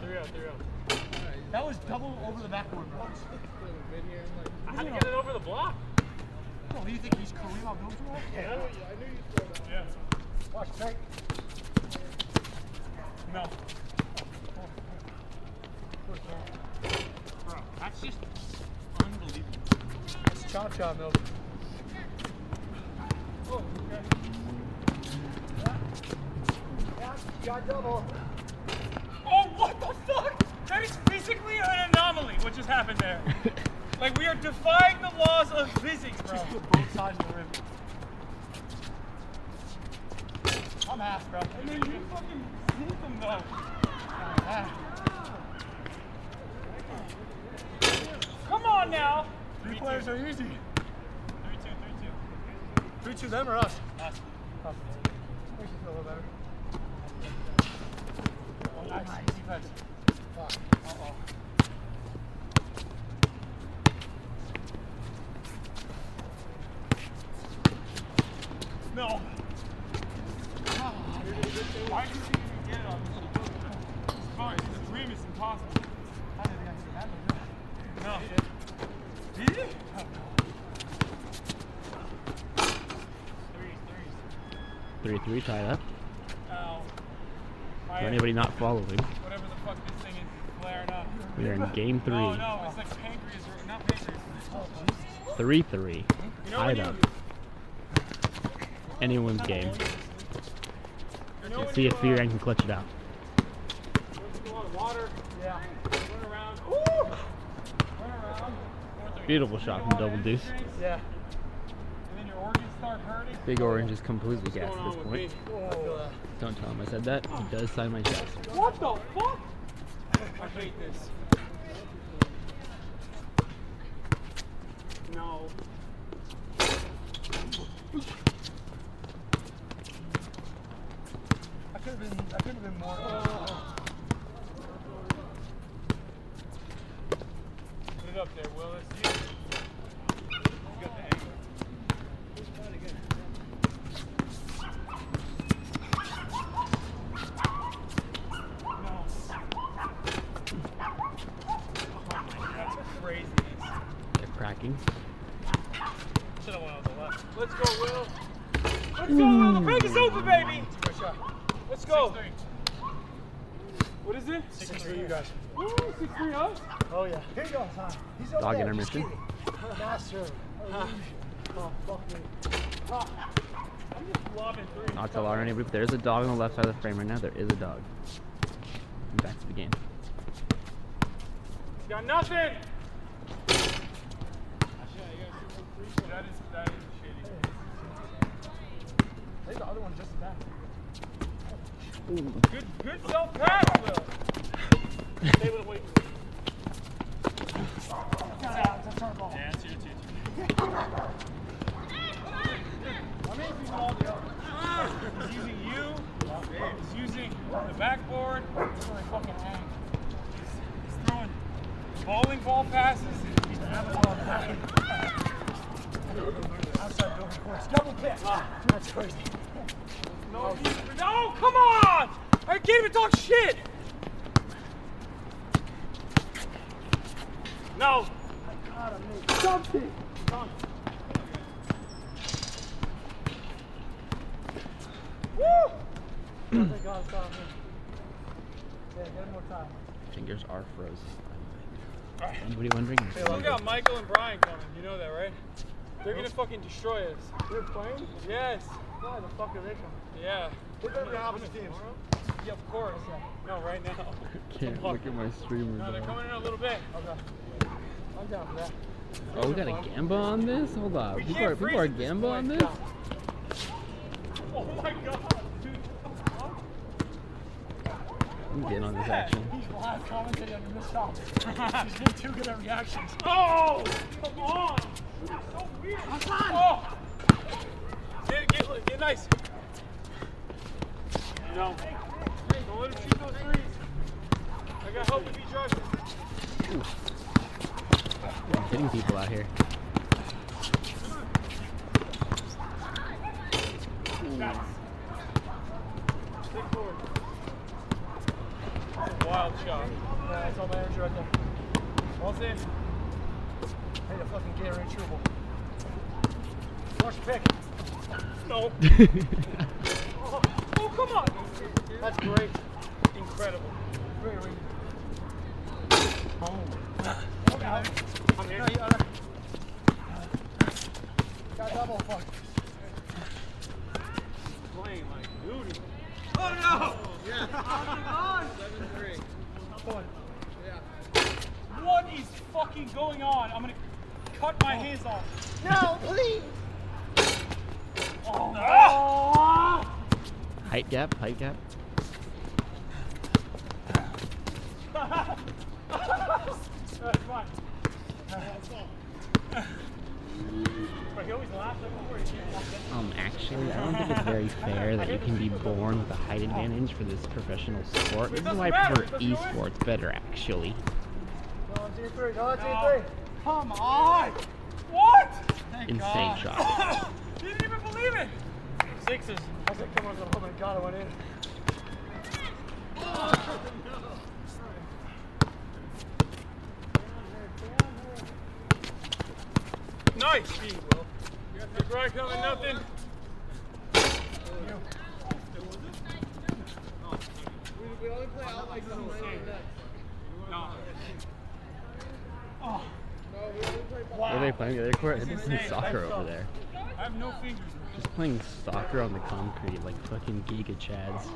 S12: That was double over the backboard, bro.
S15: I had to get it over the block.
S12: Oh, do you think he's Kareem Abdul-Jabbar?
S15: Yeah. I knew you'd throw that. Yeah.
S12: Watch, Trey.
S15: No. Bro, that's just unbelievable.
S12: It's chop, Milk.
S15: Oh, okay.
S12: Yeah, you got double.
S15: Oh, what the fuck? That is physically an anomaly, what just happened there. Like, we are defying the laws of physics, bro.
S12: Just put both sides of the rim. I'm half, bro.
S15: And then you fucking sink them, though. Come on now.
S12: 3 players are easy.
S15: 3-2.
S12: 3-2 them or us?
S15: Us.
S12: Makes you feel a little better. Oh, nice. Defense. Fuck. Uh-oh.
S15: No. Why did you even get it on this? It's fine. The dream is impossible.
S12: I didn't think I could handle it.
S7: 3-3 tied up.
S9: Ow.
S7: For anybody not following,
S9: Whatever the fuck this thing is flaring up.
S7: we are in game 3.
S9: Oh no, it's like pancreas, or not pancreas.
S7: 3-3
S9: You know
S7: tied
S9: when
S7: up. Anyone's game. See if Fearan can clutch it out.
S9: A lot of water. Yeah. Run around. Ooh! Run around.
S7: Beautiful shot from Double Deuce.
S9: Yeah. And then your organs start hurting.
S7: Big Orange is completely gassed at this point.
S9: Oh.
S7: Don't tell him I said that. He does sign my chest.
S9: What the fuck? I hate this. No.
S12: I could have been more.
S9: Put it up there, Willis. You got the angle. That's craziness.
S7: They're cracking.
S9: Should have went on the left. Let's go, Will. Let's go, Will. The break is over, baby. Let's go. 6-3. What is it?
S12: 6-3, you guys.
S9: Woo, 6-3 us?
S12: Oh yeah. Here you go, Hasan. He's over
S7: Dog
S12: there.
S7: intermission.
S12: Master. Oh, fuck me.
S9: I'm just lobbing threes.
S7: Not to alarm anybody, but there is a dog on the left side of the frame right now. There is a dog. And back to the game.
S9: Got nothing. That is shitty.
S12: I think the other one's just as bad.
S9: Good self-pass, Will. Stay with wait.
S12: That's our ball.
S9: Yeah, it's your teacher. He's using you. He's using the backboard. He's really fucking hang. He's throwing bowling ball passes. He's
S12: outside building course. Double pick. That's crazy.
S9: No, come on! I can't even talk shit! No!
S12: Something.
S9: Woo!
S12: Thank God it's on him. Yeah, get him more time.
S7: Fingers are frozen.
S9: Alright.
S7: Anybody wondering?
S9: Hey, we got Michael and Brian coming. You know that, right? They're gonna fucking destroy us.
S12: They're playing?
S9: Yes.
S12: Why the fuck are they coming?
S9: Yeah.
S12: They're better than opposite teams.
S9: Yeah, of course. No, right now.
S7: Can't look at my streamer.
S9: No, they're coming in a little bit.
S12: Okay. I'm down for that.
S7: Oh, we got a Gamba on this? Hold on. People are Gamba on this?
S9: Oh my god, dude.
S7: I'm getting on this action.
S12: He's live commentating on your missed shots. He's getting too good at reactions.
S9: Oh! Come on! It's so weird.
S12: Hasan!
S9: Oh! Get nice. No. Don't let him shoot those threes. I got help if he drives it.
S7: I'm hitting people out here.
S9: Stick forward. That's a wild shot.
S12: Yeah, that's all my energy right there.
S9: Ball's in.
S12: Hey, the fucking gator ain't chewable. Watch the pick.
S9: No. Oh, come on.
S12: That's great.
S9: Incredible.
S12: Great. Oh.
S9: Okay. I'm here.
S12: No, got double fuck.
S9: Playing like duty.
S12: Oh no!
S9: Yeah.
S12: 7-3.
S9: Yeah. What is fucking going on? I'm gonna cut my hands off.
S12: No, please!
S9: Oh,
S7: Height gap.
S9: That's fine. But he always laughs before he can't walk in.
S7: Actually, I don't think it's very fair that you can be born with a height advantage for this professional sport. This is why I prefer esports better, actually.
S12: No, it's 3. No, it's 3.
S9: Come on! What?
S7: Insane shot.
S9: You didn't even believe it! Sixes.
S12: I was like, come on, oh my god, I went in.
S9: Nice! Big Brian coming, nothing. We only play out like some No. Oh.
S7: What are they playing the other court? They're playing soccer over there.
S9: I have no fingers.
S7: Just playing soccer on the concrete like fucking Giga Chads.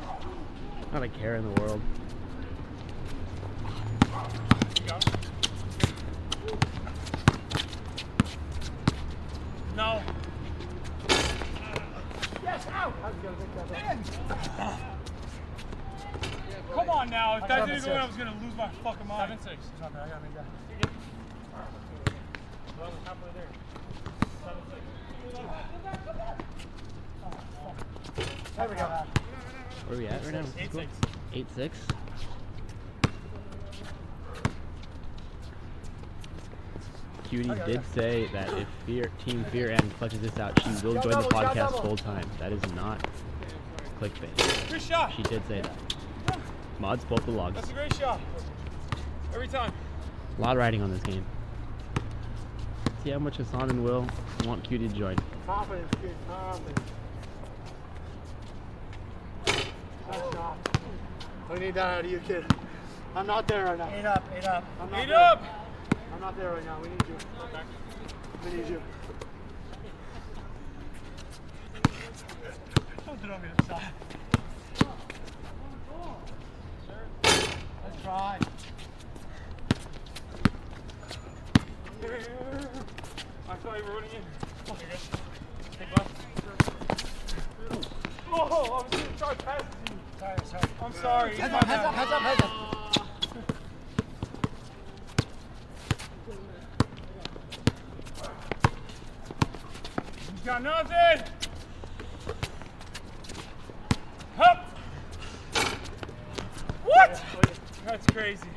S7: Not a care in the world.
S9: No. Yes, out. Come on now. If that didn't go in, I was going to lose my fucking mind. 7-6. It's not bad. I got to make that. Well, halfway there. 7-6. There we go.
S7: Where are we at right now?
S9: 8-6.
S7: 8-6. Cutie did say that if Team Fear End clutches this out, she will join the podcast full time. That is not clickbait.
S9: Good shot.
S7: She did say that. Mods both the logs.
S9: That's a great shot. Every time.
S7: A lot riding on this game. See how much Hasan and Will want Cutie to join.
S12: Confidence, kid. Confidence. Nice shot. We need that out of you, kid. I'm not there right now. 8 up, 8 up. I'm not
S9: 8
S12: there.
S9: up.
S12: I'm not there right now. We need you. We need you. Don't throw me upside. Let's try.
S9: I saw you running in. Take left. Oh, I was going to try passing you. Sorry. I'm sorry.
S12: Heads up, heads up, heads up, heads up.
S9: He's got nothing. Hup. What? That's crazy.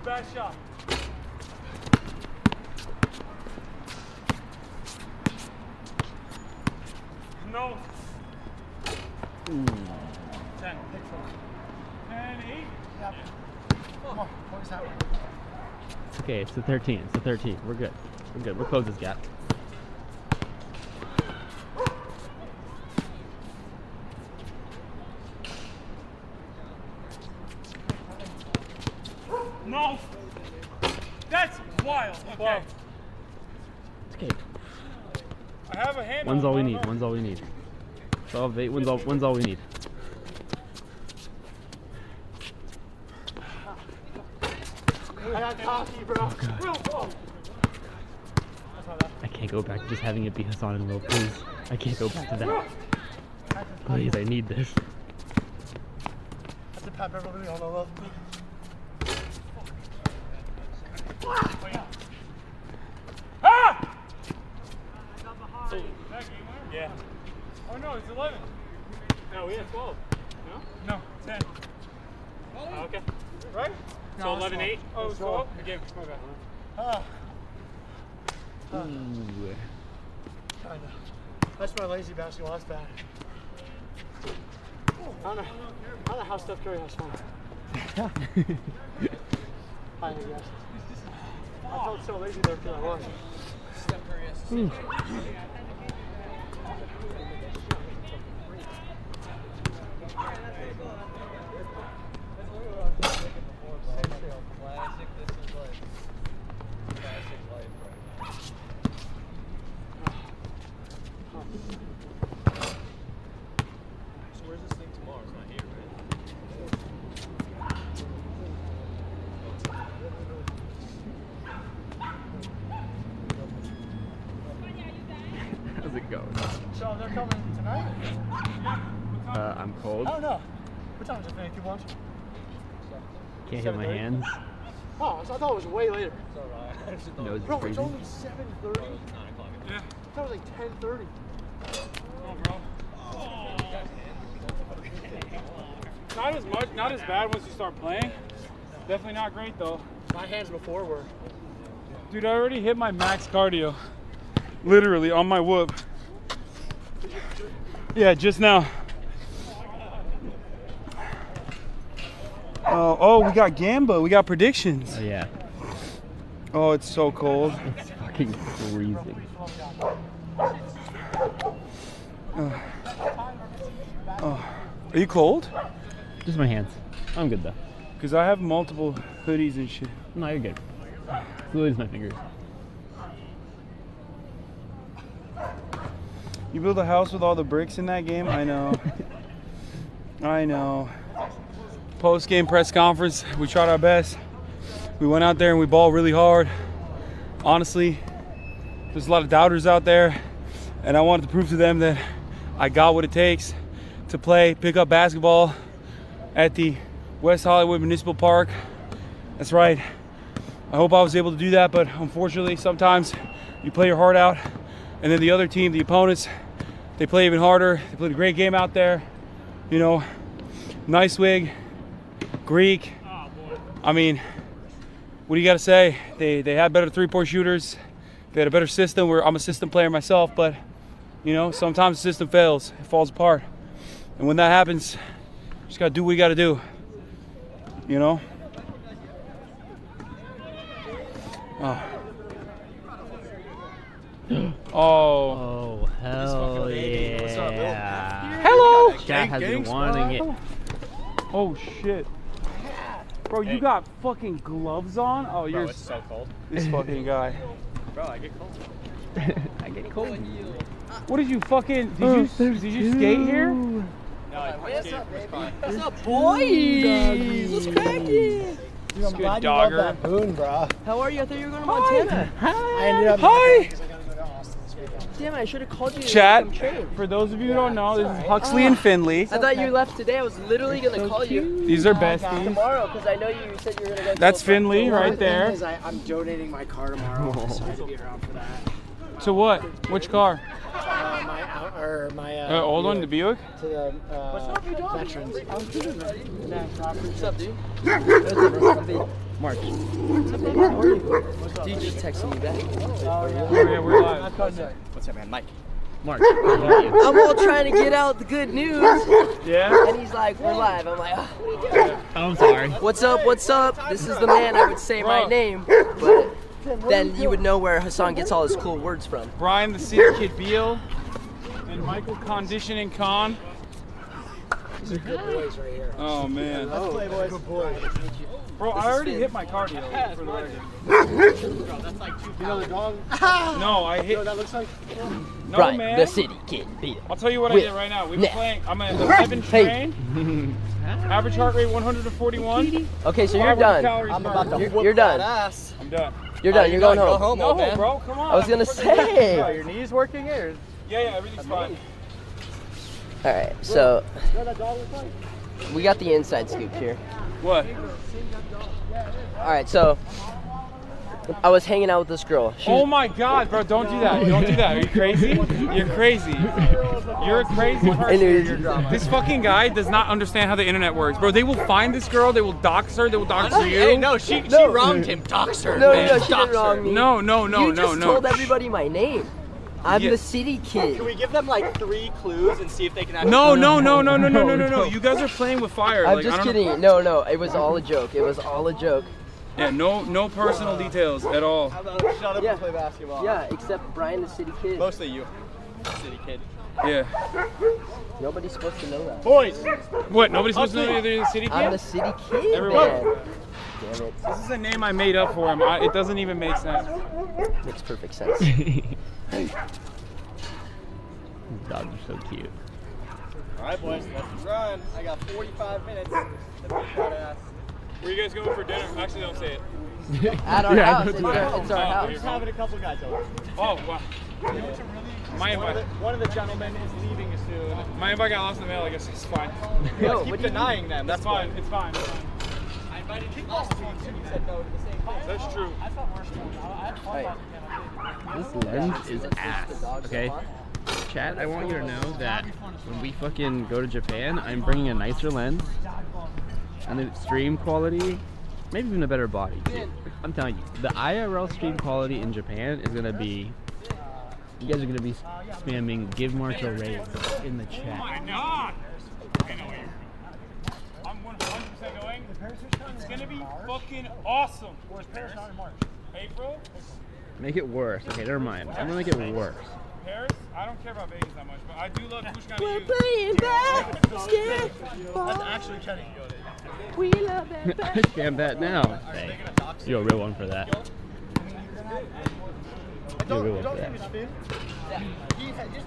S9: Bad shot. No.
S12: 10.
S9: 10, 8.
S12: Yep. Come on, focus that way.
S7: It's okay, it's the 13. It's the 13. We're good. We're good. We'll close this gap.
S9: No. That's wild. Okay.
S7: It's okay.
S9: I have a hand.
S7: One's all we need. One's all we need. One's all we need.
S12: I got cocky, bro.
S7: Oh, I can't go back to just having it be Hasan and Will, please. I can't go back to that. Please, I need this.
S12: That's a Pat Beverly on the left.
S9: Ah! Yeah. Oh no, it's 11. No, we had 12. No? No, 10. Oh, okay. Right? So 11-8. Oh, it's 12? The game. My bad.
S12: Kinda. That's my lazy basketball. That's bad. I don't know how Steph Curry has fun. I guess. I felt so lazy there because I was. Steph Curry has to
S9: Classic, this is like classic life, right? So where's this thing tomorrow? It's not here,
S7: How's it going?
S12: So they're coming tonight?
S7: I'm cold.
S12: I don't know. What time is it, Fanny? 2 months?
S7: Can't hit my hands.
S12: Oh, I thought it was way later.
S7: Nose is
S12: Bro, it's
S7: freezing.
S12: only 7:30.
S9: Yeah.
S12: I thought it was like 10:30.
S9: Oh, bro. Not as much, not as bad once you start playing. Definitely not great though.
S12: My hands before were.
S9: Dude, I already hit my max cardio. Literally on my whoop. Yeah, just now.
S15: Oh, we got Gamba. We got predictions.
S7: Oh, yeah.
S15: Oh, it's so cold.
S7: It's fucking freezing.
S15: Are you cold?
S7: Just my hands. I'm good though.
S15: Because I have multiple hoodies and shit.
S7: No, you're good. Lose my fingers.
S15: You build a house with all the bricks in that game? I know. I know. Post-game press conference, we tried our best. We went out there and we balled really hard. Honestly, there's a lot of doubters out there, and I wanted to prove to them that I got what it takes to play pickup basketball at the West Hollywood Municipal Park. That's right. I hope I was able to do that, but unfortunately, sometimes you play your heart out, and then the other team, the opponents, they play even harder. They played a great game out there. You know, nice wig, Greek. I mean, what do you got to say? They had better three-point shooters. They had a better system. I'm a system player myself, but you know, sometimes the system fails. It falls apart. And when that happens, you just got to do what you got to do. You know?
S7: Oh, hell yeah.
S15: Hello!
S7: Chat has been wanting it.
S15: Oh, shit. Bro, you got fucking gloves on? Oh, you're
S9: it's so cold.
S15: This fucking guy.
S9: Bro, I get cold.
S7: I get cold.
S15: What did you fucking, did you skate here?
S9: No, what's up, baby?
S12: What's up, boys? What's cracking? Dude, I'm glad you love that boon, bro. How are you? I thought you were going to Montana. I ended up.
S15: Hi.
S12: Damn it, I should have called you.
S15: Chat, for those of you who don't know, this is Huxley and Finley.
S12: I thought you left today. I was literally going to call you.
S15: These are besties.
S12: Tomorrow, because I know you said you were going to go.
S15: That's Finley right there.
S12: I'm donating my car tomorrow, so I have to be around for that.
S15: To what? Which car?
S12: My
S15: old one, the Buick?
S12: To the veterans. What's up, dude?
S7: March.
S12: Dude just texted me back.
S15: Oh, yeah, we're live.
S12: What's up, man? Mike.
S7: March.
S12: I'm all trying to get out the good news.
S15: Yeah?
S12: And he's like, we're live. I'm like,
S7: I'm sorry.
S12: What's up? What's up? This is the man. I would say my name, but then you would know where Hasan gets all his cool words from.
S15: Brian the City Kid Beal and Michael Conditioning Con.
S12: These are good boys right here.
S15: Oh, man.
S12: Let's play, boys. Good boys.
S15: Bro, I already hit my cardio for the record.
S12: Bro, that's like 2 pounds. You know the dog?
S15: No, I hit.
S12: No, that looks like.
S15: No,
S12: Brian,
S15: man.
S12: the City Kid Beal.
S15: I'll tell you what I did right now. We've been playing. I'm at 11 train. Average heart rate 141.
S12: Okay, so you're done.
S15: I'm about to
S12: you're done.
S15: I'm done.
S12: You're done. You're going home.
S15: Go home, no, bro. Come on.
S12: I was gonna say.
S15: Oh, your knees working here? Yeah, everything's fine.
S12: All right, so we got the inside scoop here.
S15: What?
S12: All right, so I was hanging out with this girl.
S1: Oh my God, bro! Don't do that. Don't do that. Are you crazy? You're crazy. You're a crazy person. This fucking guy does not understand how the internet works, bro. They will find this girl. They will dox her. They will dox you.
S12: Hey, no, she wronged him. Dox her. No, no, she didn't wrong me.
S1: No.
S12: You just told everybody my name. I'm the city kid.
S9: Can we give them like 3 clues and see if they can actually?
S1: No. You guys are playing with fire.
S12: I'm just kidding. No, it was all a joke. It was all a joke.
S1: Yeah, no personal details at all.
S9: How about shut up and play basketball?
S12: Yeah, except Brian, the city kid.
S9: Mostly you, city kid.
S1: Yeah.
S12: Nobody's supposed to know that.
S9: Boys!
S1: What? Nobody's supposed to know you're the city kid?
S12: I'm the city kid,
S1: Everyone.
S12: man. Damn it.
S1: This is a name I made up for him. It doesn't even make sense.
S12: Makes perfect sense.
S7: Dogs are so cute.
S9: Alright, boys, let's run. I got 45 minutes.
S1: Where you guys going for dinner? Actually, don't say it.
S12: At our house. It's our house.
S9: We're just having a couple guys over.
S1: Oh, wow. My invite.
S9: One of the gentlemen is leaving soon.
S1: My invite got lost in the mail. I guess it's fine.
S9: No, keep denying them.
S1: That's fine. It's fine.
S9: I invited you last week too. You said no to the same thing.
S1: That's true.
S9: I thought worse.
S7: This lens is ass. Okay. Chat, I want you to know that when we fucking go to Japan, I'm bringing a nicer lens and the stream quality, maybe even a better body. I'm telling you, the IRL stream quality in Japan is gonna be. You guys are gonna be spamming "Give March a raise" in the chat.
S1: Oh my God!
S9: I'm 100% going. It's gonna be fucking awesome.
S12: Where's Paris not in March?
S9: April?
S7: Make it worse. Okay, never mind. I'm gonna make it worse.
S9: Paris? I don't care about Vegas that much, but I do love Kushkan.
S12: We're playing basket. That's actually Kenny. We love that.
S7: Damn that now. Hey, you're a real one for that. You're a real one for that.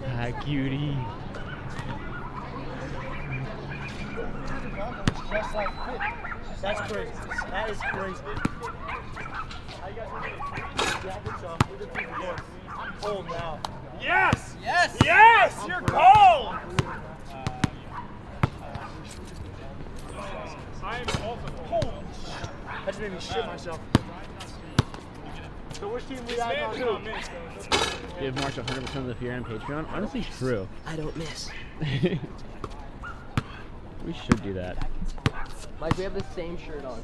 S7: Ah, cutie.
S12: Just like fit. That's crazy. That is crazy. I'm cold now.
S9: Yes!
S12: Yes!
S9: Yes! You're cold! I am also cold.
S12: That just made me shit myself. So which team we
S9: This
S12: got
S9: man's
S12: now?
S9: not missed, though.
S7: Give March 100% of the fear on Patreon. Honestly, true.
S12: I don't miss.
S7: We should do that.
S19: Mike, we have the same shirt on.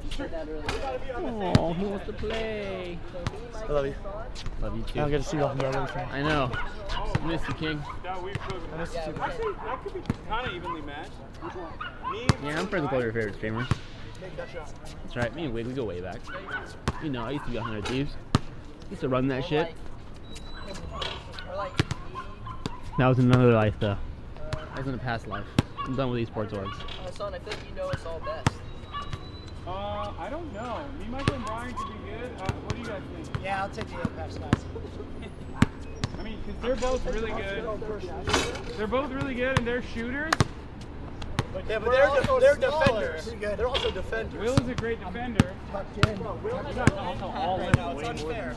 S19: You said that earlier.
S7: Oh, who wants to play?
S12: I love you.
S7: Love you too.
S12: I don't get to see you off the other
S7: I know. Miss you, King.
S9: That we've cooked.
S12: I miss you too.
S9: Actually, that could be kind of evenly matched. Which one? Me?
S7: Yeah, I'm friends with all your favorite streamers.
S12: Take that shot.
S7: That's right. Me and Wig, we go way back. You know, I used to be 100 Thieves. Used to run that shit. That was another life, though. That was in a past life. I'm done with esports orgs.
S19: Hasan, I feel like you know us all best.
S9: I don't know. Me, Michael, and Brian could be good. What do you guys think?
S12: Yeah, I'll take the past guys.
S9: I mean, because they're both really good. They're both really good, and they're shooters.
S12: Yeah, but they're defenders. They're also defenders.
S9: Will is a great defender.
S12: Also all in. It's unfair.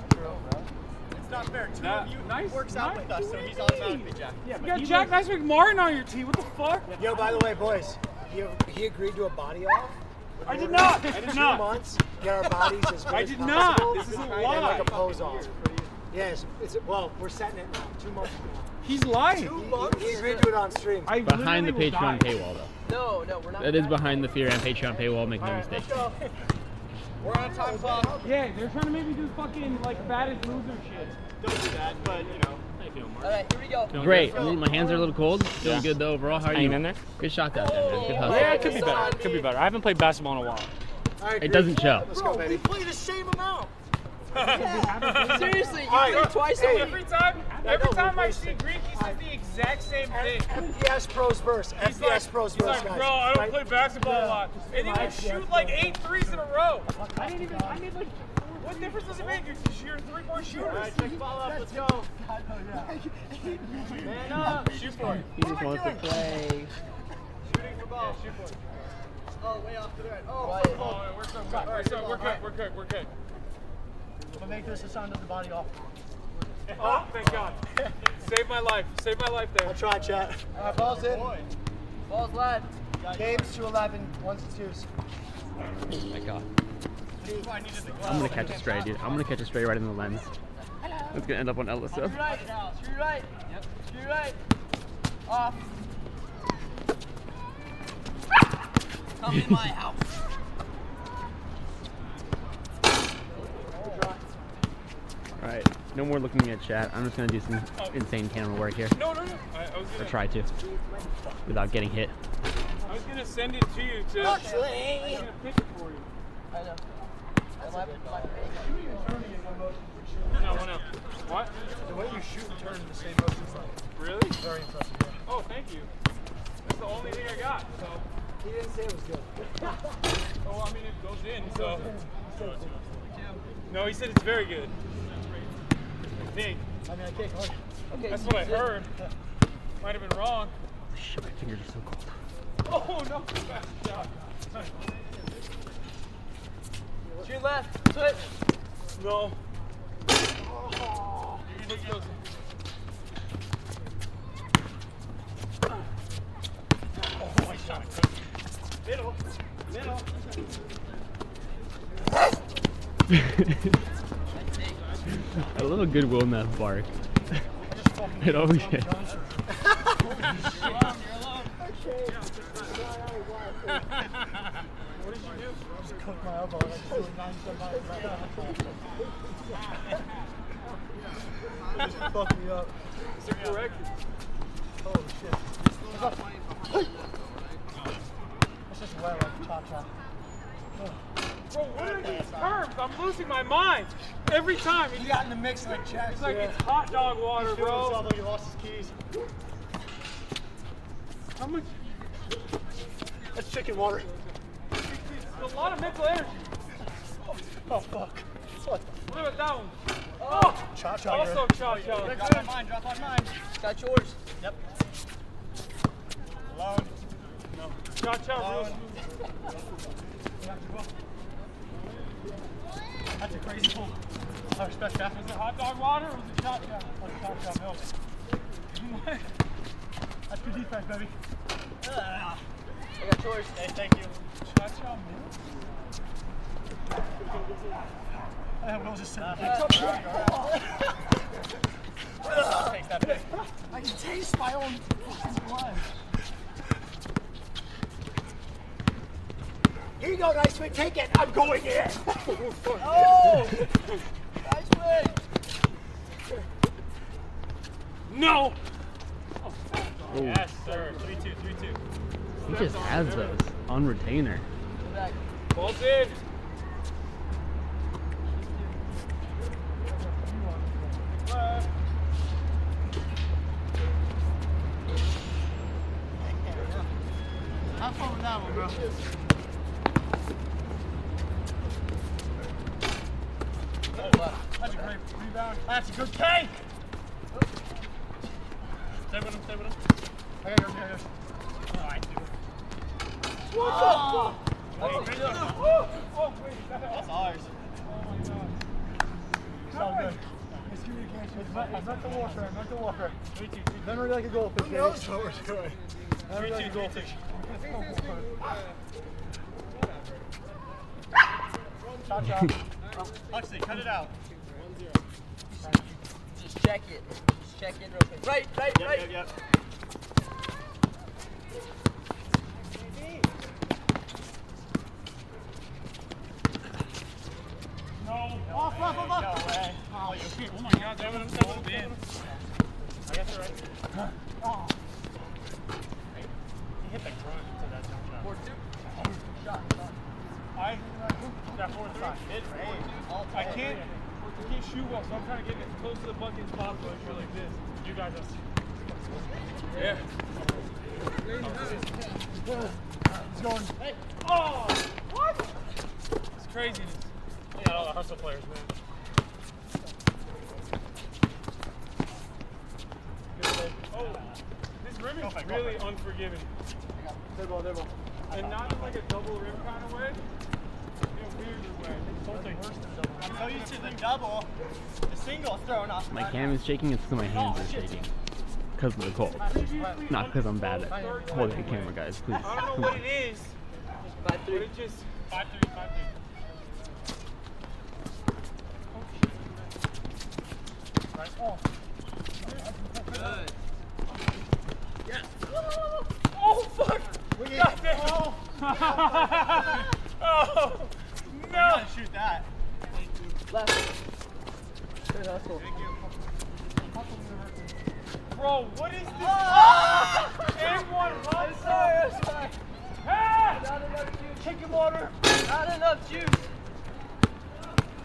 S12: It's not fair. Two of you works out with us, so he's automatically Jack.
S9: Yeah, you got Jack Nice McMartin on your team. What the fuck?
S12: Yo, by the way, boys, he agreed to a body off.
S9: I did not. I did not.
S12: 2 months, get our bodies as good
S9: I
S12: as
S9: did
S12: possible.
S9: not. This is a
S12: And
S9: lie.
S12: like a pose off. Yes, well, we're setting it now. 2 months ago.
S9: He's lying.
S12: 2 months. He agreed to it on stream.
S7: Behind the Patreon paywall, though.
S19: No, we're not.
S7: That is behind the fear and Patreon paywall, make no mistake.
S12: We're on time clock.
S9: Yeah, they're trying to make me do fucking like fattest loser shit.
S12: Don't do that, but you know.
S19: Alright, here we go.
S7: Great. My hands are a little cold. Feeling good, though, overall. How are you?
S9: Hanging in there?
S7: Good shot out there, man. Good hustle.
S9: Yeah, it could be better. It could be better. I haven't played basketball in a while.
S7: It doesn't show.
S12: Let's go, baby. We play the same amount.
S19: Seriously, you play twice a week.
S9: Every time I see Greek, he says the exact same thing.
S12: FPS Pros verse. FPS Pros
S9: He's
S12: verse,
S9: like,
S12: guys.
S9: bro, I don't play basketball a lot. And he would shoot like 8 threes in a row. I need like, what difference does it make? You're a 3-point shooter. All right, check ball up. Let's go. Man up. Shoot for it.
S7: He just wants to play.
S9: Shooting for ball. Yeah, shoot for it.
S12: Oh, way off to the right.
S9: We're good. We're good.
S12: I'm gonna make this a sound of the body off.
S9: Oh, thank God. Save my life. Save my life there.
S12: I'll try, chat. All right, ball's in.
S19: Ball's live.
S12: Games to 11, 1s to 2s.
S7: Oh my God. I'm gonna catch a stray, dude. I'm gonna catch a stray right in the lens. It's gonna end up on Elissa.
S19: Screw right. Screw right. Yep. Screw right. Off. Come in my house.
S7: Alright, no more looking at chat. I'm just gonna do some insane camera work here.
S9: No. I was
S7: Or
S9: gonna,
S7: try to. Without getting hit.
S9: I was gonna send it to you to. I was gonna pick it for you.
S19: I know.
S9: No. What?
S12: The way you shoot and turn in the same motion is like
S9: Really?
S12: very impressive.
S9: Oh, thank you. That's the only thing I got. So.
S12: He didn't say it was good.
S9: Oh, I mean it goes in. So. No, he said it's very good. I think.
S12: I mean, I can't call you.
S19: Okay,
S9: That's what I heard. Might have been wrong.
S7: Shit, my fingers are so cold.
S9: Oh no! Bad shot.
S19: Shoot left. Switch.
S9: No. Oh, ridiculous. Oh, I shot it. Middle.
S7: A little goodwill in that bark. It always is.
S9: What did you do?
S12: Just cooked my elbow and I just threw it 97 miles back out. It just fucked me up.
S9: Is it correct?
S12: Holy shit. Let's just
S9: Bro, what are these terms? I'm losing my mind every time.
S12: He got in the mix like Jack.
S9: It's like it's hot dog water, bro.
S12: He lost his keys.
S9: How much?
S12: That's chicken water.
S9: It's a lot of mental energy.
S12: Oh fuck. What
S9: about that one? Oh!
S12: Cha-cha.
S9: Also cha-cha.
S12: Drop on mine, drop on mine. Got yours. Yep. Alone.
S9: No. Cha-cha real smooth.
S12: That's a crazy pull. I respect that.
S9: Was it hot dog water or was it cha-cha?
S12: Cha-cha milk. That's good defense, baby. I got yours. Hey, thank you.
S9: Cha-cha milk?
S12: We'll just sit Take that big. I can taste my own fucking blood. Here you go, nice swing. Take it. I'm going in. Oh! Nice swing.
S9: No!
S7: Oh.
S9: Yes, sir. 3-2, 3-2.
S7: He just has those on retainer.
S9: Ball's in.
S12: Have fun with that one, bro. That's a great rebound. That's a good take.
S9: Stay with him, stay with him.
S12: I got yours. Alright, dude.
S9: Whoa!
S12: Oh, wait. That's ours.
S9: Oh my god.
S12: It's all good. It's communication. It's not the warfare. Not the warfare. Never really like a goldfish. Who knows what we're doing? Never really like a goldfish. Cha-cha. Huxley, cut it out.
S19: Just check it. Just check it real quick. Right.
S12: Yep.
S9: No.
S12: Off.
S9: No way. Oh, my god, damn it, I'm so in. I guess you're right.
S12: Oh.
S9: He hit the grunt to that jump shot.
S12: 4-2. Shot.
S9: That 4-3. I can't shoot well, so I'm trying to get as close to the bucket as possible. If you're like this, you guys are. Yeah.
S12: It's going.
S9: Hey. Oh! What? It's craziness. Yeah, all the hustle players, man. Oh, this rim is really unforgiving.
S12: They're
S9: And not in like a double rim kind of way. In a weird way.
S12: I'm so used to the double. The single is thrown off.
S7: My cam is shaking, it's because my hands are shaking. Because of the cold. Not because I'm bad at holding the camera, guys. Please.
S9: I don't know what it is.
S19: 5-3.
S9: But it just 5-3.
S12: Right. Oh.
S19: Good.
S9: Yes. Oh fuck! God damn.
S12: Oh.
S9: Oh no!
S12: You gotta shoot that.
S19: Left. Good hustle.
S9: Bro, what is this? And one
S19: I'm sorry.
S9: Ah!
S19: Not enough juice.
S12: Chicken water.
S19: Not enough juice.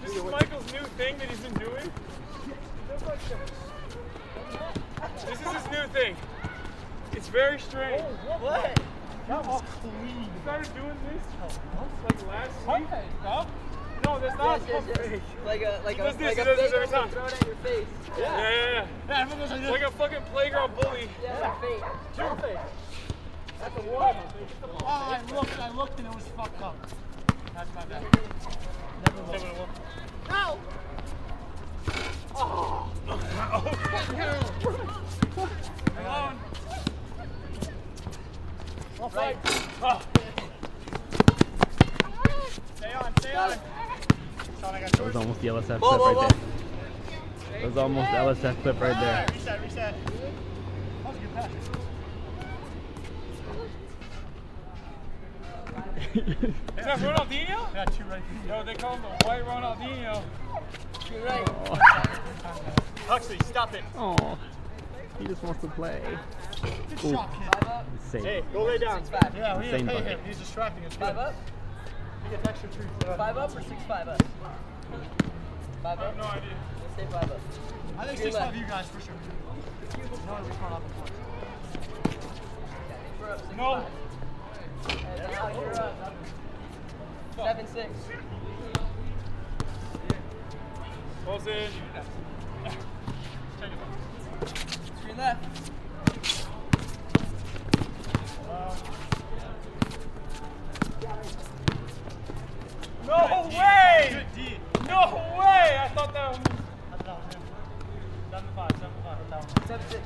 S9: This is Michael's new thing that he's been doing. This is his new thing. It's very strange.
S12: Oh, what? That was clean.
S9: He started doing this like last week.
S12: No?
S9: No, that's not
S19: Yes. Like a
S9: he does this every time.
S19: throw it at your face.
S9: Yeah.
S12: Everyone goes like this.
S9: Like a fucking playground bully.
S19: Yeah, fake.
S12: Your face. That's a one. Oh, I looked and it was fucked up. That's my bad. Never looked. No! Oh!
S9: Hang on.
S12: Off right.
S9: Oh.
S12: Stay on. Sean, I got
S7: That
S12: yours.
S7: was almost the LSF clip right there. That was almost the LSF clip right there.
S12: Reset. That was a good pass.
S9: Is that Ronaldinho?
S12: Yeah, 2 right.
S9: No, they call him the white Ronaldinho.
S19: You're right.
S12: Huxley, stop it.
S7: Oh. He just wants to play.
S12: Good
S7: Ooh.
S12: shot, kid.
S7: Safe.
S12: Hey, go lay down.
S19: 6'5".
S12: Yeah, we need to
S7: Insane
S12: pay
S7: bucket.
S12: him. He's distracting us.
S19: 5 up?
S12: He gets extra trees.
S19: 5 up or 6'5" up? 5 up?
S12: No idea.
S19: Let's say 5 up.
S12: I think
S19: Green
S12: 6'5"
S19: left.
S12: you guys for sure. No one will be caught up before.
S19: We're up 6'5".
S12: No.
S19: And now you're up 7'6".
S9: Close in.
S19: Screen left.
S9: No way! No way! I thought that was.
S12: 7'5", 7'5".
S19: 7'6".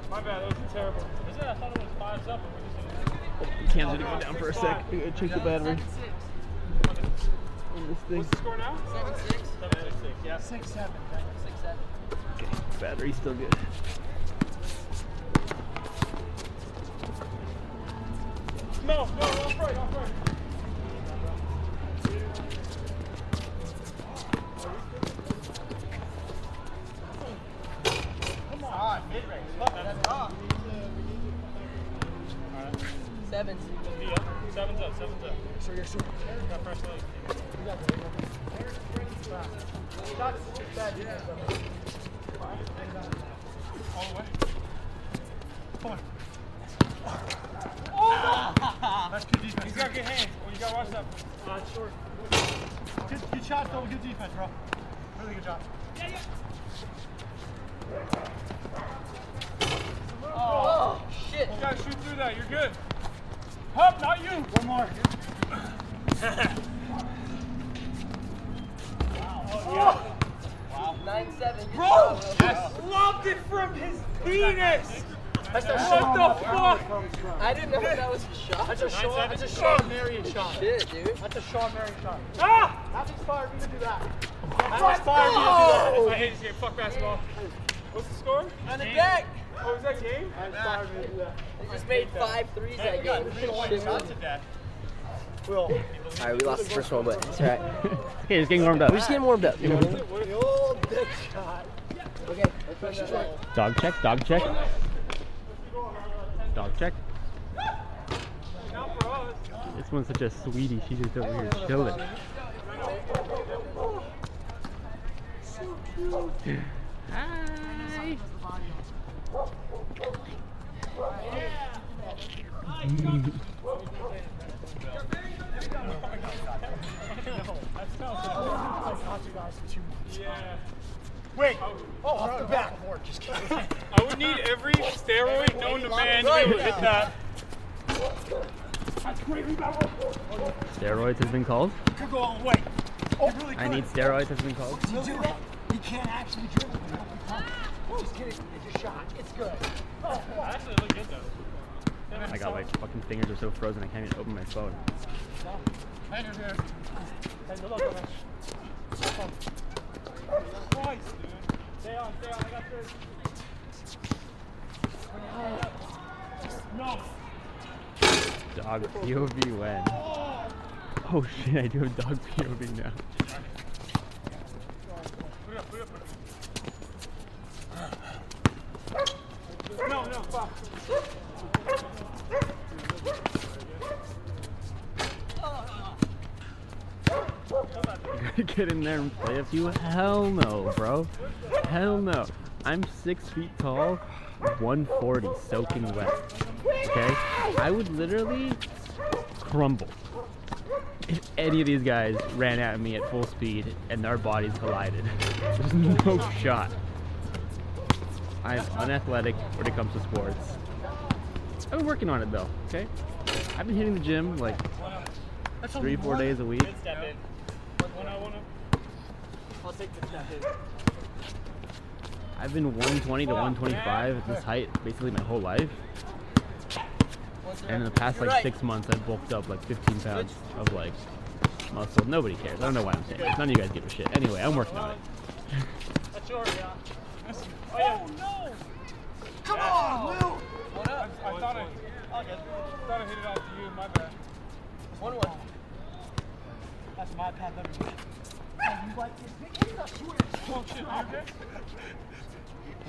S9: My bad, that was terrible.
S12: I thought it was 5 up.
S7: Cam's gonna go down for a sec. We gotta check the battery. On this thing.
S9: What's the score now?
S19: 7'6".
S12: 7'6", yeah. 6'7".
S19: 6'7".
S7: Okay, battery's still good.
S9: No, off right.
S12: Come on, mid-range. That's off.
S19: 7s.
S9: Seven's up.
S12: Sure, yeah, sure.
S9: Got fresh legs.
S12: Shots, bad defense, though.
S9: All the way.
S12: Come on.
S9: Oh!
S12: That's good defense.
S9: He's got good hands. Oh, you gotta watch that.
S12: Short. Good shots, though. Good defense, bro. Really good job.
S9: Yeah.
S19: Oh, shit.
S9: You gotta shoot through that. You're good. Hup, not you.
S12: One more.
S19: Wow. 9-7.
S9: Bro! Yes. Lobbed it from his penis!
S12: That's a
S9: What the fuck?
S19: I didn't know that was a shot.
S12: That's a shot. That's a Sean Marion shot.
S19: Shit, dude.
S12: That's a Sean Marion shot.
S9: Ah!
S12: That inspired me to do that. That inspired me to do that.
S9: I hate this game. Fuck basketball. What's the score?
S19: On the deck.
S9: Oh, was that game?
S12: That inspired me to do that.
S19: They just made 5 threes that game. Shit,
S12: shots
S19: man.
S12: at that. Will.
S19: Alright, we lost the first one, but it's alright.
S7: Okay, just getting warmed up.
S19: We're just getting warmed up. You know what I mean?
S12: The old dick shot.
S19: Okay.
S7: Dog check. Dog check. This one's such a sweetie. She's just over here chilling. Hi.
S9: Yeah.
S12: Wait. Oh, off the back. Just kidding.
S9: I would need every steroid known to man to be able to hit that. That's great rebound.
S7: Steroids has been called.
S12: Could go all the way. Oh, really
S7: I need steroids has been called.
S12: You do that? You can't actually dribble. Just kidding. It's a shot. It's good. Oh,
S9: Actually, it looked good though.
S7: I got my fucking fingers are so frozen I can't even open my phone.
S12: Hangers here.
S9: Hey, good luck, man. Christ, dude. Stay on. I got this. No.
S7: Dog POV when? Oh shit, I do have dog POV now.
S9: Put it up. No, fuck.
S7: Get in there and play a few? Hell no, bro. Hell no. I'm 6 feet tall, 140, soaking wet. Okay? I would literally crumble if any of these guys ran at me at full speed and our bodies collided. There's no shot. I'm unathletic when it comes to sports. I've been working on it though, okay? I've been hitting the gym like 3-4 days a week.
S12: I'll take the step in.
S7: I've been 120 to 125 at this height basically my whole life. And in the past like 6 months I've bulked up like 15 pounds of like muscle. Nobody cares. I don't know why I'm saying this. None of you guys give a shit. Anyway, I'm working on it.
S9: That's yours, yeah. Oh, no!
S12: Come on, Will!
S9: What up? I thought I hit it off to you. My bad.
S12: 1-1. That's my path everywhere.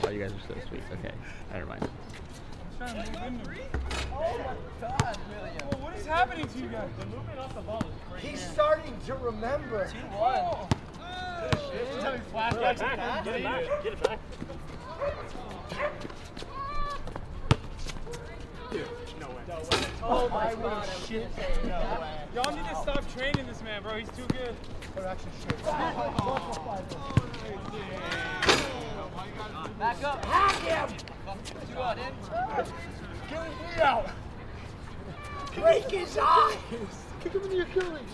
S7: Oh, you guys are so sweet. Okay, never mind.
S9: Oh my God, William. Well, what is happening to you guys? The movement off the ball is crazy.
S12: He's starting to remember.
S9: 2-1. Get it back. Get it back. Dude, no way. Oh my God. Shit. No way. Y'all need to stop training this man, bro. He's too good.
S12: Or actually shit.
S19: Back up.
S12: Hack him!
S19: 2 out in.
S12: Get me out! Break his eyes! Kick him in the Achilles!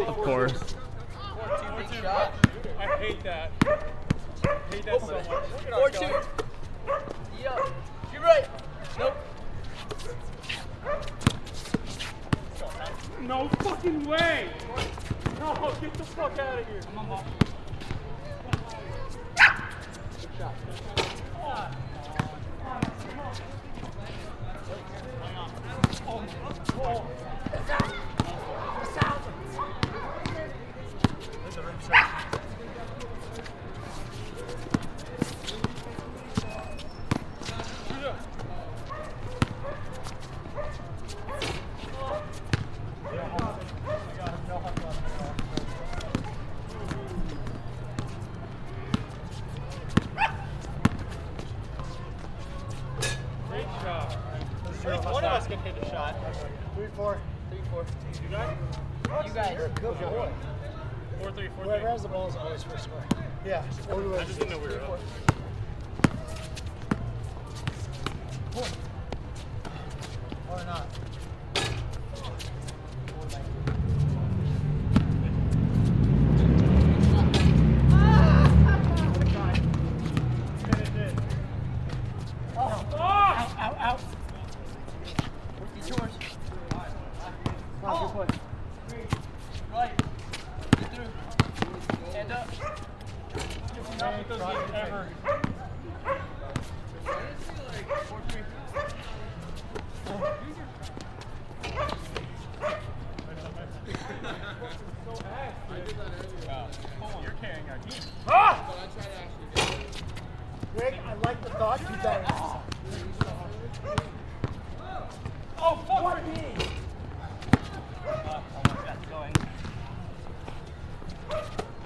S7: Of course.
S9: I hate that. I hate that so much.
S19: 4-2. Yup. You're right. Nope.
S9: No fucking way! No, get the fuck out of here. Come on, ball. Good shot. One of us can hit a shot.
S12: 3-4.
S9: 3-4. You guys?
S12: You guys. You're a good boy.
S9: 4-3.
S12: Whoever has the ball is always first score. Yeah.
S9: I just didn't know we were up.
S12: Or not.
S9: Out.
S19: It's yours.
S12: Oh, good play.
S19: Right. Get through. Stand up.
S9: Not with those games ever. 4-3. You're carrying our team. Ah!
S12: Greg, I like the thought. You better.
S9: Oh, fuck me!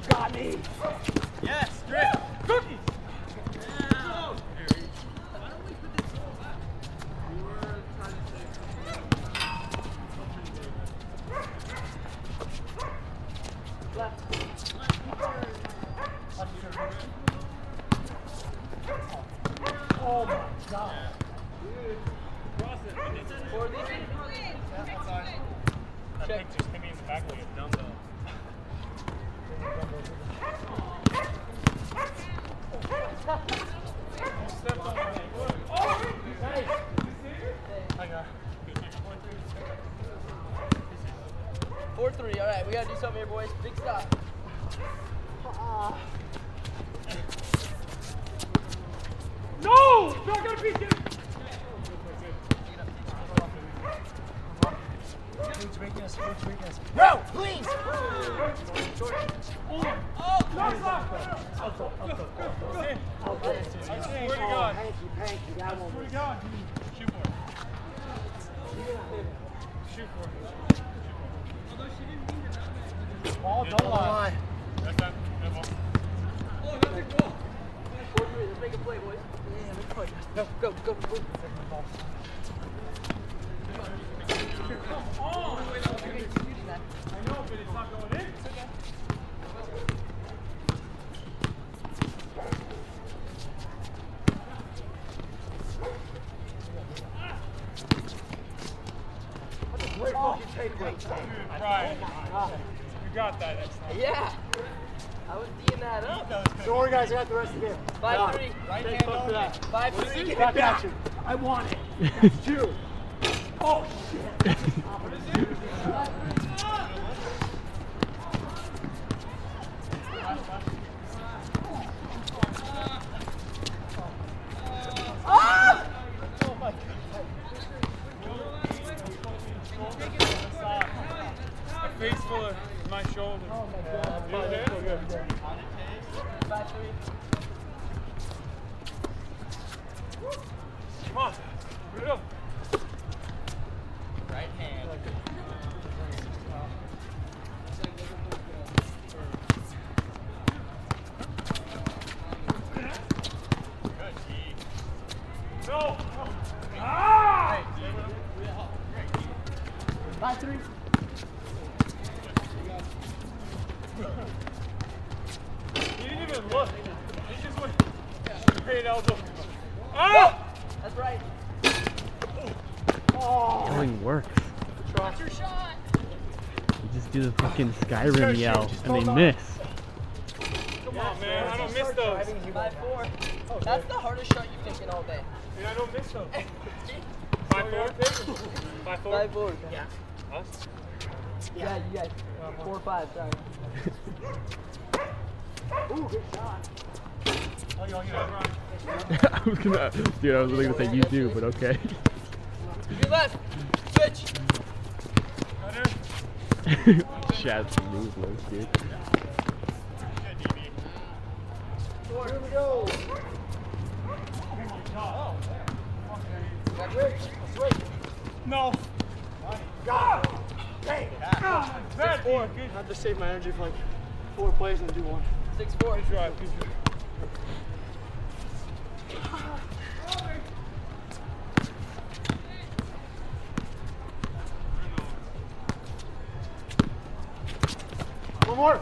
S12: Got me.
S9: Yes, Drake. Cookies.
S12: Oh my God.
S9: That pick just hit me in the back like a dumbbell. Step on my leg. Oh! Nice! I got
S19: 4-3. All right, we gotta do something here, boys. Big stop.
S9: No! Not gonna beat him!
S12: Food's weakness. No, please!
S9: Oh! Nice left! I swear to God.
S12: Hanky, that one
S9: Swear
S12: was.
S9: to God. Shoot for it. Shoot for it.
S12: Ball, don't lie.
S9: That's that. Good ball.
S19: Oh, that's a goal. 4-3. Let's make a play, boys. Yeah, make a play. Go.
S9: Come on! I know, but it's not going in. It's okay. Brian, you got that next time.
S19: Yeah. I was D'ing that up.
S12: Don't worry, guys. I got the rest of the game.
S19: 5-3. Right hand on that. 5-3.
S12: Back action. I want it. It's two. Oh, shit.
S19: Ah!
S9: Oh my God. A face full of my shoulder. Oh my God. You okay? So good.
S19: 5-3.
S9: Come on. Put it up.
S19: Right hand.
S9: No. Ah!
S19: 5-3.
S9: He didn't even look. He just went straight elbow. Ah!
S19: That's right.
S7: Killing works.
S19: That's your shot.
S7: You just do the fucking Skyrim yell and they miss.
S9: Come on, man. I don't miss those.
S19: 5-4. That's the hardest shot you've taken all day.
S9: And I don't miss those. 5-4? 5-4?
S19: 5-4. Yeah.
S9: Us?
S19: Yeah, you guys. 4-5, sorry. Ooh, good shot.
S9: Oh, you run.
S7: I was literally gonna say you do, but okay.
S19: Your left. Switch.
S7: Shad's ruthless, dude.
S12: Here we go.
S9: No.
S12: God. Hey.
S9: God. Bad
S12: 4. I have to save my energy for like 4 plays and do one.
S19: 6-4.
S9: Good drive. Good drive.
S12: One more.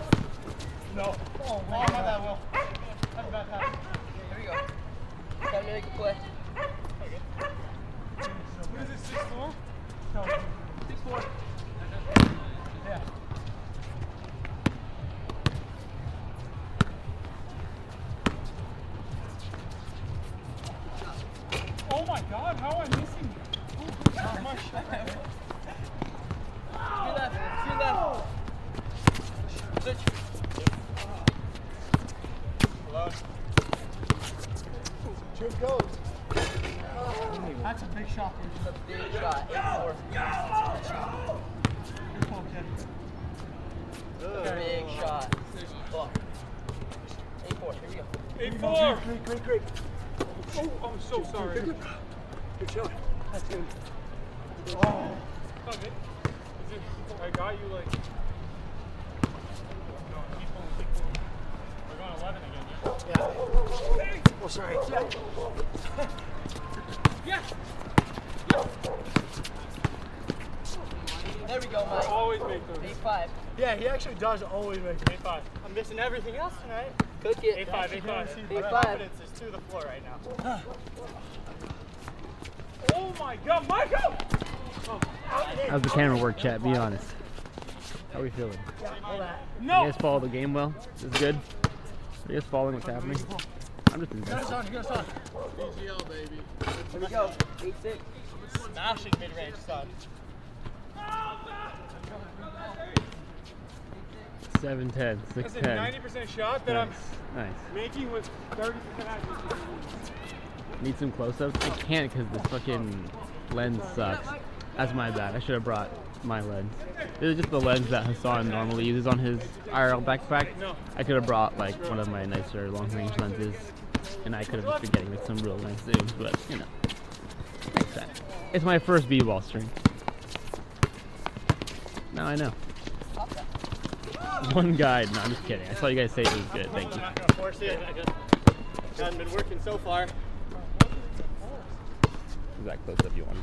S9: No.
S12: Oh, man. How about that, Will? That's a bad pass.
S19: Here we go. Time to make a play.
S9: What is it, 6-4?
S12: No.
S19: 6-4.
S12: Yeah.
S9: Oh my God, how am I missing? Oh my shot.
S19: Screw left. Screw left. Switch.
S12: Shoot goes. That's a big shot.
S19: That's a big shot. 8-4. Big shot. Fuck. 8-4. Here we go.
S9: 8-4.
S12: Great.
S9: Oh, I'm so sorry.
S12: Good shot. That's good.
S9: Oh. Okay. I got you like. No, keep pulling. We're going 11 again, yeah?
S12: Oh, sorry.
S9: Yes!
S19: There we go, Mike.
S9: Always make those.
S19: 8-5.
S12: Yeah, he actually does always make it.
S9: 8-5.
S12: I'm missing everything else tonight.
S19: Cook it.
S9: 8-5. 8-5.
S12: My confidence is to the floor right now.
S9: Oh my God, Michael! Oh.
S7: How's the camera work, chat? Be honest. How are we feeling?
S9: No!
S7: You guys follow the game well? This is good? Are you guys following what's happening? I'm just invested.
S12: Get us on.
S9: BGL, baby.
S19: Here we go. 8-6.
S12: Smashing mid-range, son.
S7: 7-10,
S9: That's a
S7: 6-10.
S9: 90% shot that
S7: Nice.
S9: I'm making with 30% accuracy.
S7: Need some close-ups? I can't because this fucking lens sucks. That's my bad. I should have brought my lens. This is just the lens that Hasan normally uses on his IRL backpack. I could have brought like one of my nicer long-range lenses, and I could have just been getting like some real lens zooms, but you know, makes sense. It's my first b-ball stream. Now I know. One guide. No, I'm just kidding. I saw you guys say it was good. Thank you.
S12: I'm not gonna force it. Hasn't been working so far.
S7: Is that close-up you wanted?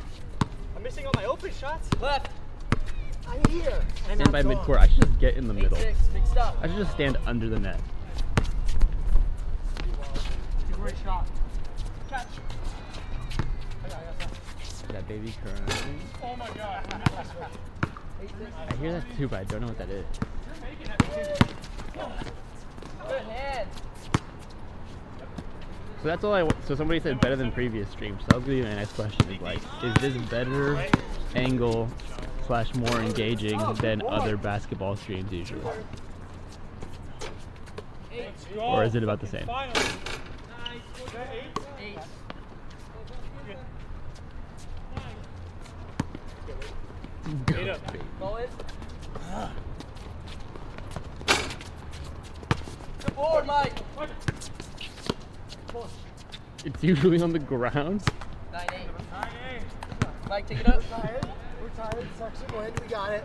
S12: I'm missing all my open shots. Left. I'm here.
S7: Stand by midcourt. I should just get in the middle.
S19: 8-6. Big stop.
S7: I should just stand under the net.
S12: It's a great shot. Catch.
S7: That baby currently.
S9: Oh my God.
S7: I hear that too, but I don't know what that is.
S19: Good hand.
S7: So that's all I want. So somebody said better than previous streams. So that was gonna be my next question. Is like, is this better angle / more engaging than other basketball streams usually? Or is it about the same?
S19: Good board, Mike.
S7: It's usually on the ground.
S19: 9-8. Mike, take it up.
S12: We're tired. Suction wind. We got it.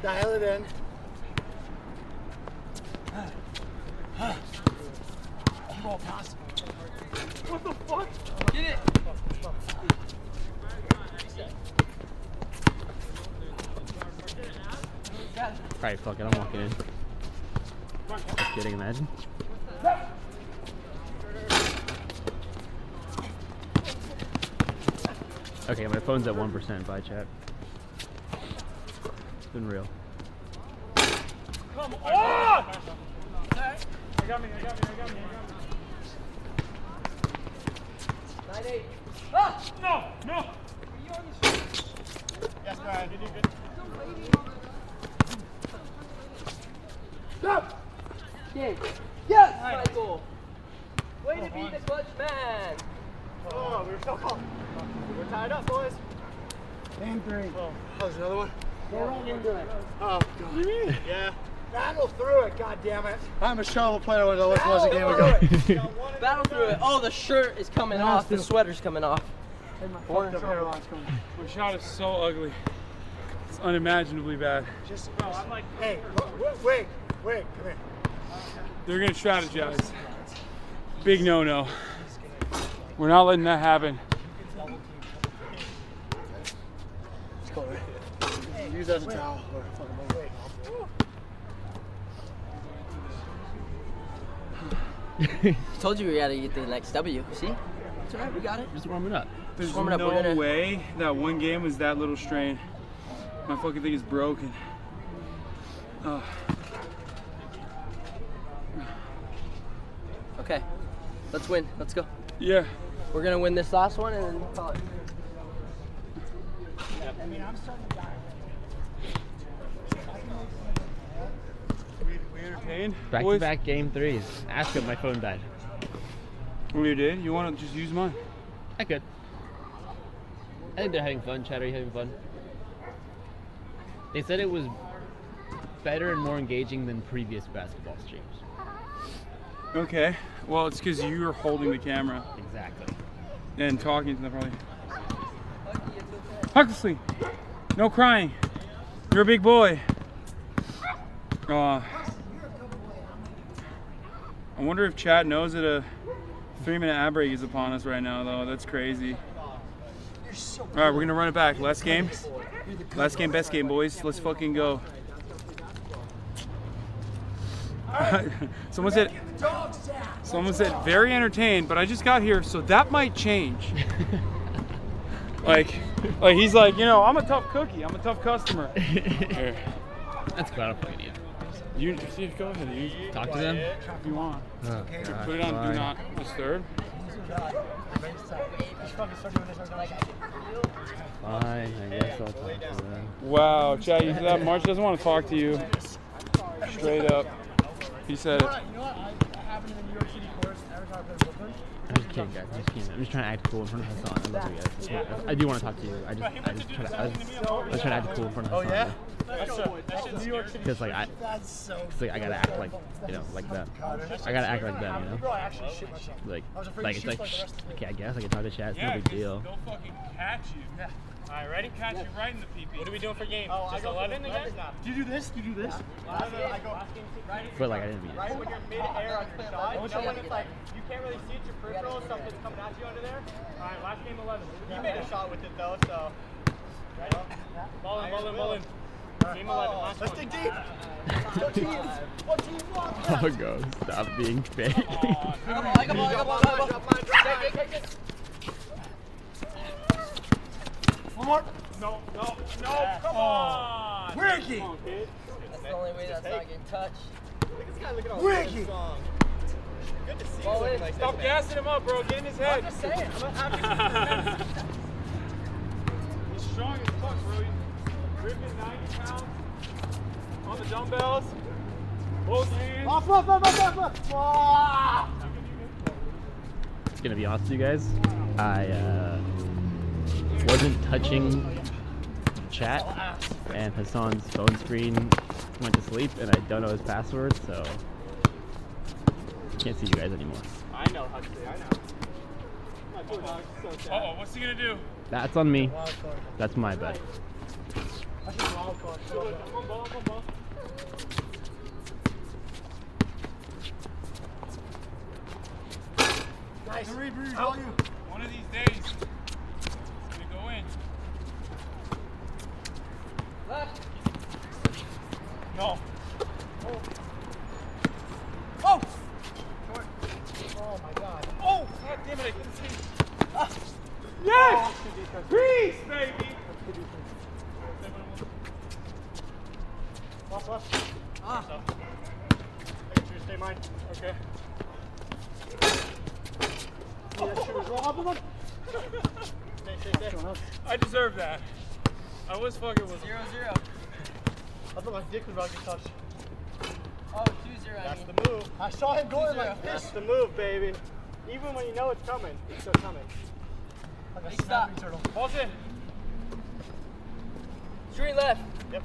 S12: Dial it in. Ball pass. What the fuck?
S19: Get it.
S7: Alright, fuck it. I'm walking in. Just kidding, imagine. Okay, my phone's at 1%. Bye, chat. It's been real.
S9: Come on! I got me.
S19: 9-8. Ah!
S9: No!
S12: Yes, Brian.
S9: You did good.
S12: Stop!
S19: Yes, Michael. Way to be the clutch man.
S12: Oh, we were so close. We're tied up, boys. Game 3. Oh, there's another one. Go right into it. Oh, God. Yeah. Battle through it, God damn it. I'm a shovel player when I was a game ago.
S19: Battle through it. Oh, the shirt is coming off. The sweater's coming off.
S12: My
S9: shot is so ugly. It's unimaginably bad.
S12: I'm like, hey, wait, come here.
S9: They're gonna strategize. Big no-no. We're not letting that happen.
S12: Let's go, right? Use that as a towel.
S19: Told you we gotta get the next W. See? It's alright, we got it.
S7: Just warming up.
S9: There's
S19: warming up.
S9: no way that one game was that little strain. My fucking thing is broken.
S19: Okay, let's win. Let's go.
S9: Yeah.
S19: We're gonna win this last one and then call it.
S12: I mean, I'm starting to die.
S9: We entertained?
S7: Back-to-back game 3s. Ask him, my phone died.
S9: Oh, you did? You want to just use mine?
S7: I could. I think they're having fun. Chat, are you having fun? They said it was better and more engaging than previous basketball streams.
S9: Okay. Well, it's because you're holding the camera.
S7: Exactly.
S9: And talking to them probably. Huxley, no crying. You're a big boy. I wonder if Chad knows that a 3-minute ad break is upon us right now, though. That's crazy. All right, we're gonna run it back. Last game, best game, boys. Let's fucking go. Someone said very entertained, but I just got here, so that might change. like he's like, you know, I'm a tough cookie. I'm a tough customer.
S7: That's quite a fucking idiot.
S9: You go ahead. You
S7: talk to them
S9: if you want.
S7: Oh,
S9: put it on do not disturb.
S7: Fine, I guess I'll talk to them.
S9: Wow, Chad, you said that March doesn't want to talk to you. Straight up. He said it.
S12: You know what? I happened in the New York City course every time I play Brooklyn.
S7: I'm just kidding, guys. I'm just kidding. I'm just trying to act cool in front of Hasan. I love you guys. I do want to talk to you. I was trying to act cool in front of Hasan.
S12: Oh yeah? That's New York City.
S7: Because like I gotta act like, you know, like them. I gotta act like them, you know. Like it's like, okay, I guess I can talk to chat. It's no big deal.
S9: They'll fucking catch you. Yeah. All right, ready? Catch you right in the pee-pee. What are we doing for game?
S12: Oh,
S9: just 11 again?
S12: Do you do this? Do you do this?
S7: But like I didn't mean it.
S12: Right when you're mid-air on your shot, you know when it's like, you can't really see it, your peripheral, something's coming at you under there?
S9: All right, last game 11.
S12: You made a shot with it though, so.
S9: Ready? Ball in. Game 11, last
S12: Let's
S9: one.
S12: dig deep. What team? What team wants that?
S7: Oh, go. Stop being fake.
S19: Come on.
S12: One more.
S9: No, come on.
S12: Ricky!
S19: That's the only way that's not getting touched.
S12: Look at this guy looking all Ricky! Strong. Good to see you looking like
S9: Stop gassing him up, bro. Get in his head.
S19: I'm just saying.
S9: He's strong as fuck, bro. He's ripping 90 pounds on the dumbbells. Both hands.
S12: Off.
S7: Gonna be honest with you guys, I wasn't touching chat, and Hasan's phone screen went to sleep, and I don't know his password, so can't see you guys anymore.
S9: I know, Huxley. I know. Uh-oh, what's he gonna do?
S7: That's on me. That's my bad.
S12: Nice.
S9: One of these days, it's gonna go in.
S19: Left.
S9: No.
S12: Oh! Oh my god.
S9: Oh! God damn it, I couldn't see. Yes! Peace, baby!
S12: Left. I get you to stay mine.
S9: Okay.
S12: Stay.
S9: I deserve that. I was fucking with
S19: 0-0.
S12: I thought my dick was about to get touched.
S19: Oh, 2-0.
S12: That's the move. I saw him going like this. That's the move, baby. Even when you know it's coming, it's still coming. Like a snapping turtle.
S9: Pulse in.
S19: Straight left.
S12: Yep.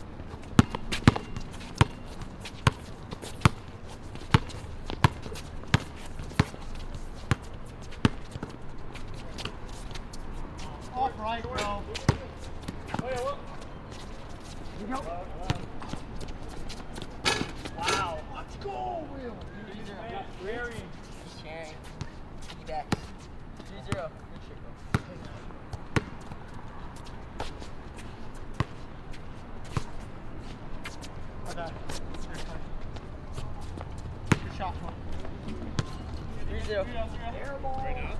S12: Off right, bro.
S9: Oh, yeah, what?
S12: Here we go. Wow. Let's go, Will.
S9: Very.
S19: He's sharing. He back. 2-0. Good shit, bro.
S12: Okay. Good shot, bro.
S19: 3-0.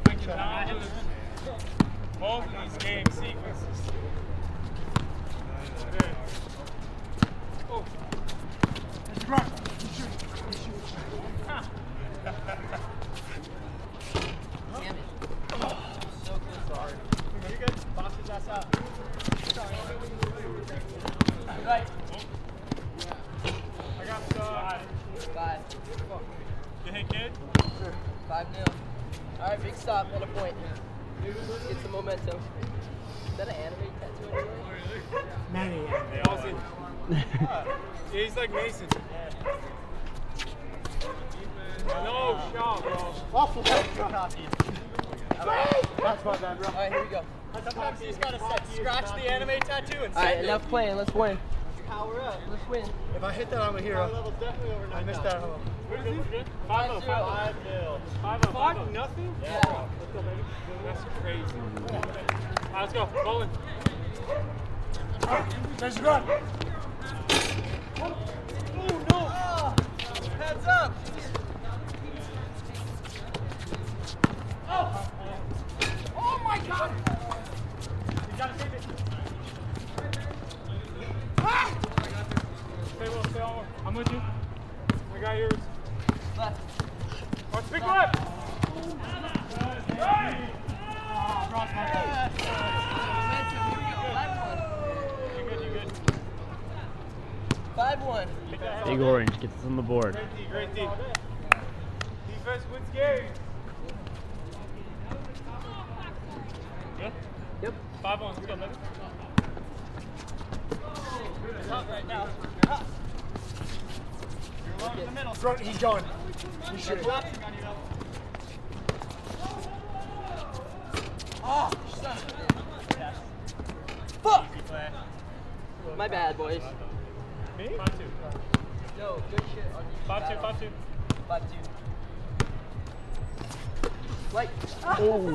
S9: I cannot lose both of these game sequences. Good. Oh.
S12: Let's run.
S19: Damn it. Oh, so good.
S12: Sorry. You good? Box his ass out.
S19: Right.
S9: I got
S19: 5.
S9: Good hit, kid.
S19: 5-0. Alright, big stop at a point. Get some momentum. Is that an anime tattoo anyway?
S9: They all see. Yeah, he's like Mason. No shot, bro.
S12: Awful shot. That's my bad, bro.
S19: Alright, here we go.
S12: Sometimes he's got to scratch the anime tattoo and
S19: Alright, enough playing. Let's win.
S12: Power up.
S19: Let's win.
S12: If I hit that, I'm a hero. My level's definitely over 9,000. I missed that.
S9: What is it? 5-0. 5-0. Nothing?
S19: Yeah.
S9: Let's go, baby. That's crazy. Alright, let's go. Bowling.
S12: There's a run.
S19: Oh, no. Heads up.
S12: Oh my god. You gotta save it.
S9: Stay well, stay on. I'm with you. I got yours.
S19: Left.
S9: Oh, speak left. Hey! You good.
S19: 5-1.
S7: Big Orange gets us on the board.
S9: Great D. Defense wins games. Yeah?
S19: Yep.
S9: 5-1. Let's go, baby.
S12: Hot right now. Hot. You're alone in the middle. He's going. He's shooting.
S19: Oh, son of a bitch. Fuck! My bad, boys.
S9: Me? 5-2.
S19: No, good shit on you.
S9: 5-2.
S19: 5-2. Like.
S7: Oh.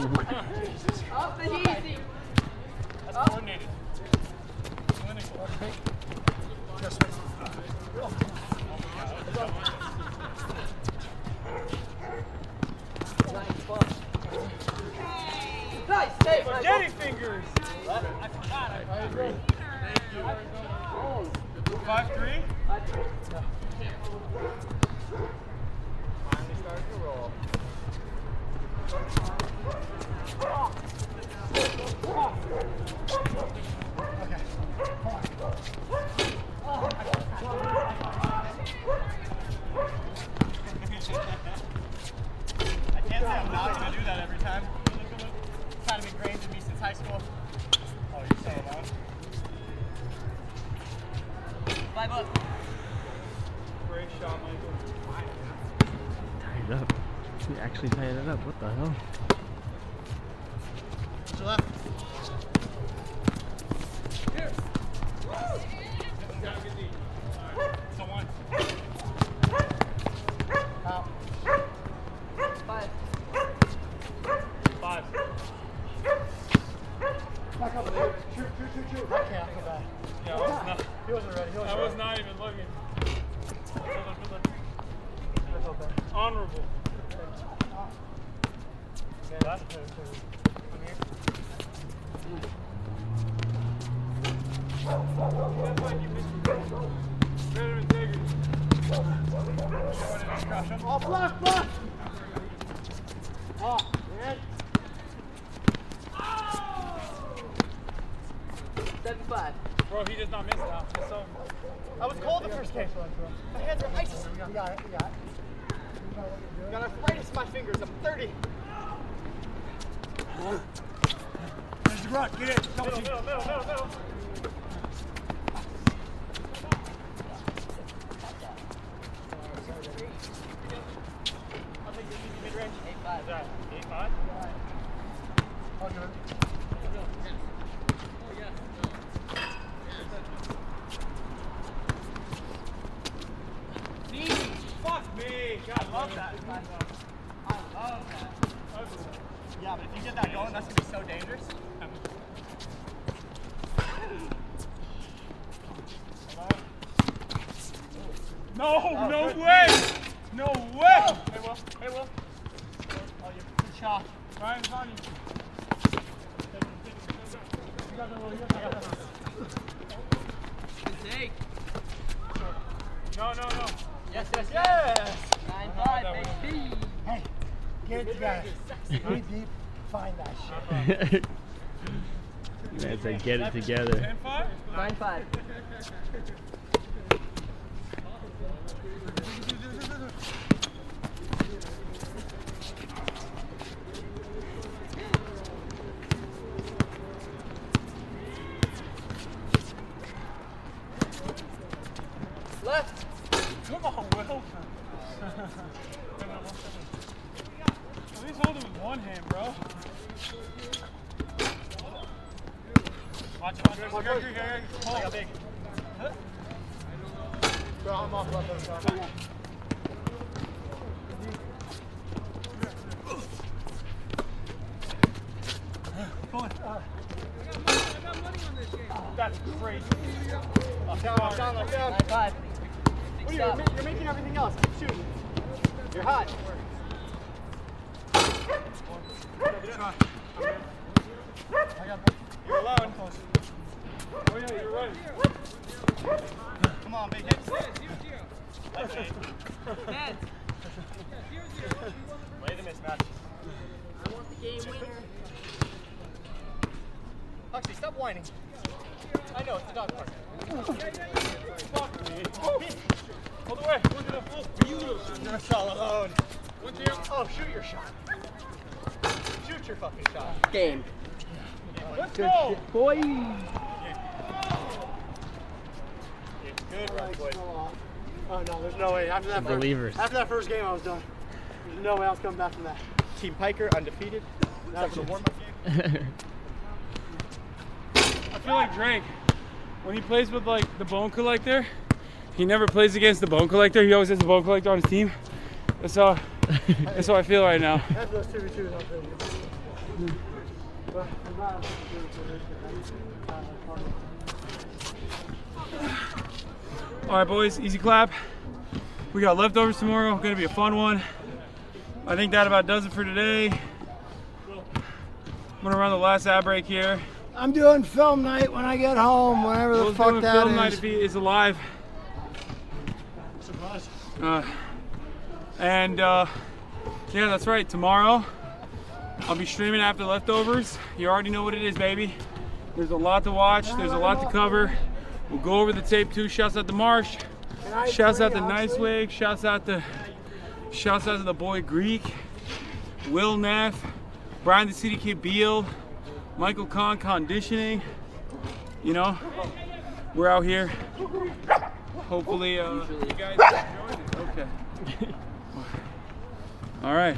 S19: Off the easy.
S9: That's coordinated. Clinical.
S19: Nice bump. Nice save.
S9: Spaghetti fingers.
S12: I forgot. I agree.
S9: Thank you.
S12: 3? Finally starting to roll. Okay. I can't say I'm not going to do that every time. It's kind of ingrained in me since high school. Oh, you're so alone. 5 up. Great shot, Michael.
S7: Tied it up. He actually tied it up. What the hell?
S12: To your left. Here. Someone. Out. 5. 5. Back up, dude. Shoot. I can't go back.
S9: Yeah,
S12: He wasn't ready.
S9: I was not even looking. Honorable.
S12: Okay, that's good. Come here.
S9: That's like you missed better integrity.
S12: Oh, block! Oh, man.
S19: 75.
S9: Bro, he does not miss now. So
S12: I was cold the first game. My hands are ice. We got it. Got arthritis in my fingers. I'm 30. There's the grunt. Get it.
S9: middle.
S12: I'll take the easy mid-range.
S19: 8-5.
S9: Is that 8-5?
S12: I'll do it.
S9: Fuck me. God,
S12: I love that. Yeah, but if you get that going, that's going to be so dangerous.
S9: No way! No way! Hey, Will.
S12: Oh, you're good shot.
S9: Ryan's on you.
S12: You got that.
S19: Good take.
S9: No.
S12: Yes.
S19: 9-5, baby.
S12: Hey, get it together. Breathe deep. Find that shit.
S7: Man said get it together.
S9: 10-5?
S19: 9-5.
S12: Left.
S9: Come on, Will. At least hold it with one hand, bro. Watch it. Hold.
S12: I got big. Bro, I'm off left.
S9: That's crazy.
S12: Lock down.
S19: 9-5.
S12: What are you, you're making everything else. Keep shooting. You're hot.
S9: You're alone. Oh yeah, you're right.
S12: Come on, big hits.
S19: Heads.
S12: Play the mismatch.
S19: I want the game winner.
S12: Huxley, stop whining. I know, it's a dog park.
S9: Fuck me. Hold away.
S12: You're all alone. Oh, shoot your shot. Shoot your fucking shot.
S19: Game.
S9: Let's go.
S19: Boy.
S12: Good run, boy. Oh no, there's no way. After that first game, I was done. There's no way I was coming back from that. Team Piker, undefeated. That's the warm-up game.
S9: I feel like Drake, when he plays with like the bone collector, he never plays against the bone collector. He always has the bone collector on his team. That's how I feel right now.
S12: That's those 2v2s I'll play you.
S9: All right, boys, easy clap. We got leftovers tomorrow. Gonna be a fun one. I think that about does it for today. I'm gonna run the last ad break here.
S5: I'm doing film night when I get home, whenever the fuck that
S9: film
S5: is.
S9: night if he is alive. Yeah, that's right. Tomorrow, I'll be streaming after leftovers. You already know what it is, baby. There's a lot to watch. There's a lot to cover. We'll go over the tape too. Shouts out to Marsh. Shouts out to Nicewig. Shouts out to the boy Greek. Will Neff. Brian the City Kid Beal. Michael Kahn Conditioning. You know, we're out here. Hopefully, you guys enjoyed it. Okay. All right.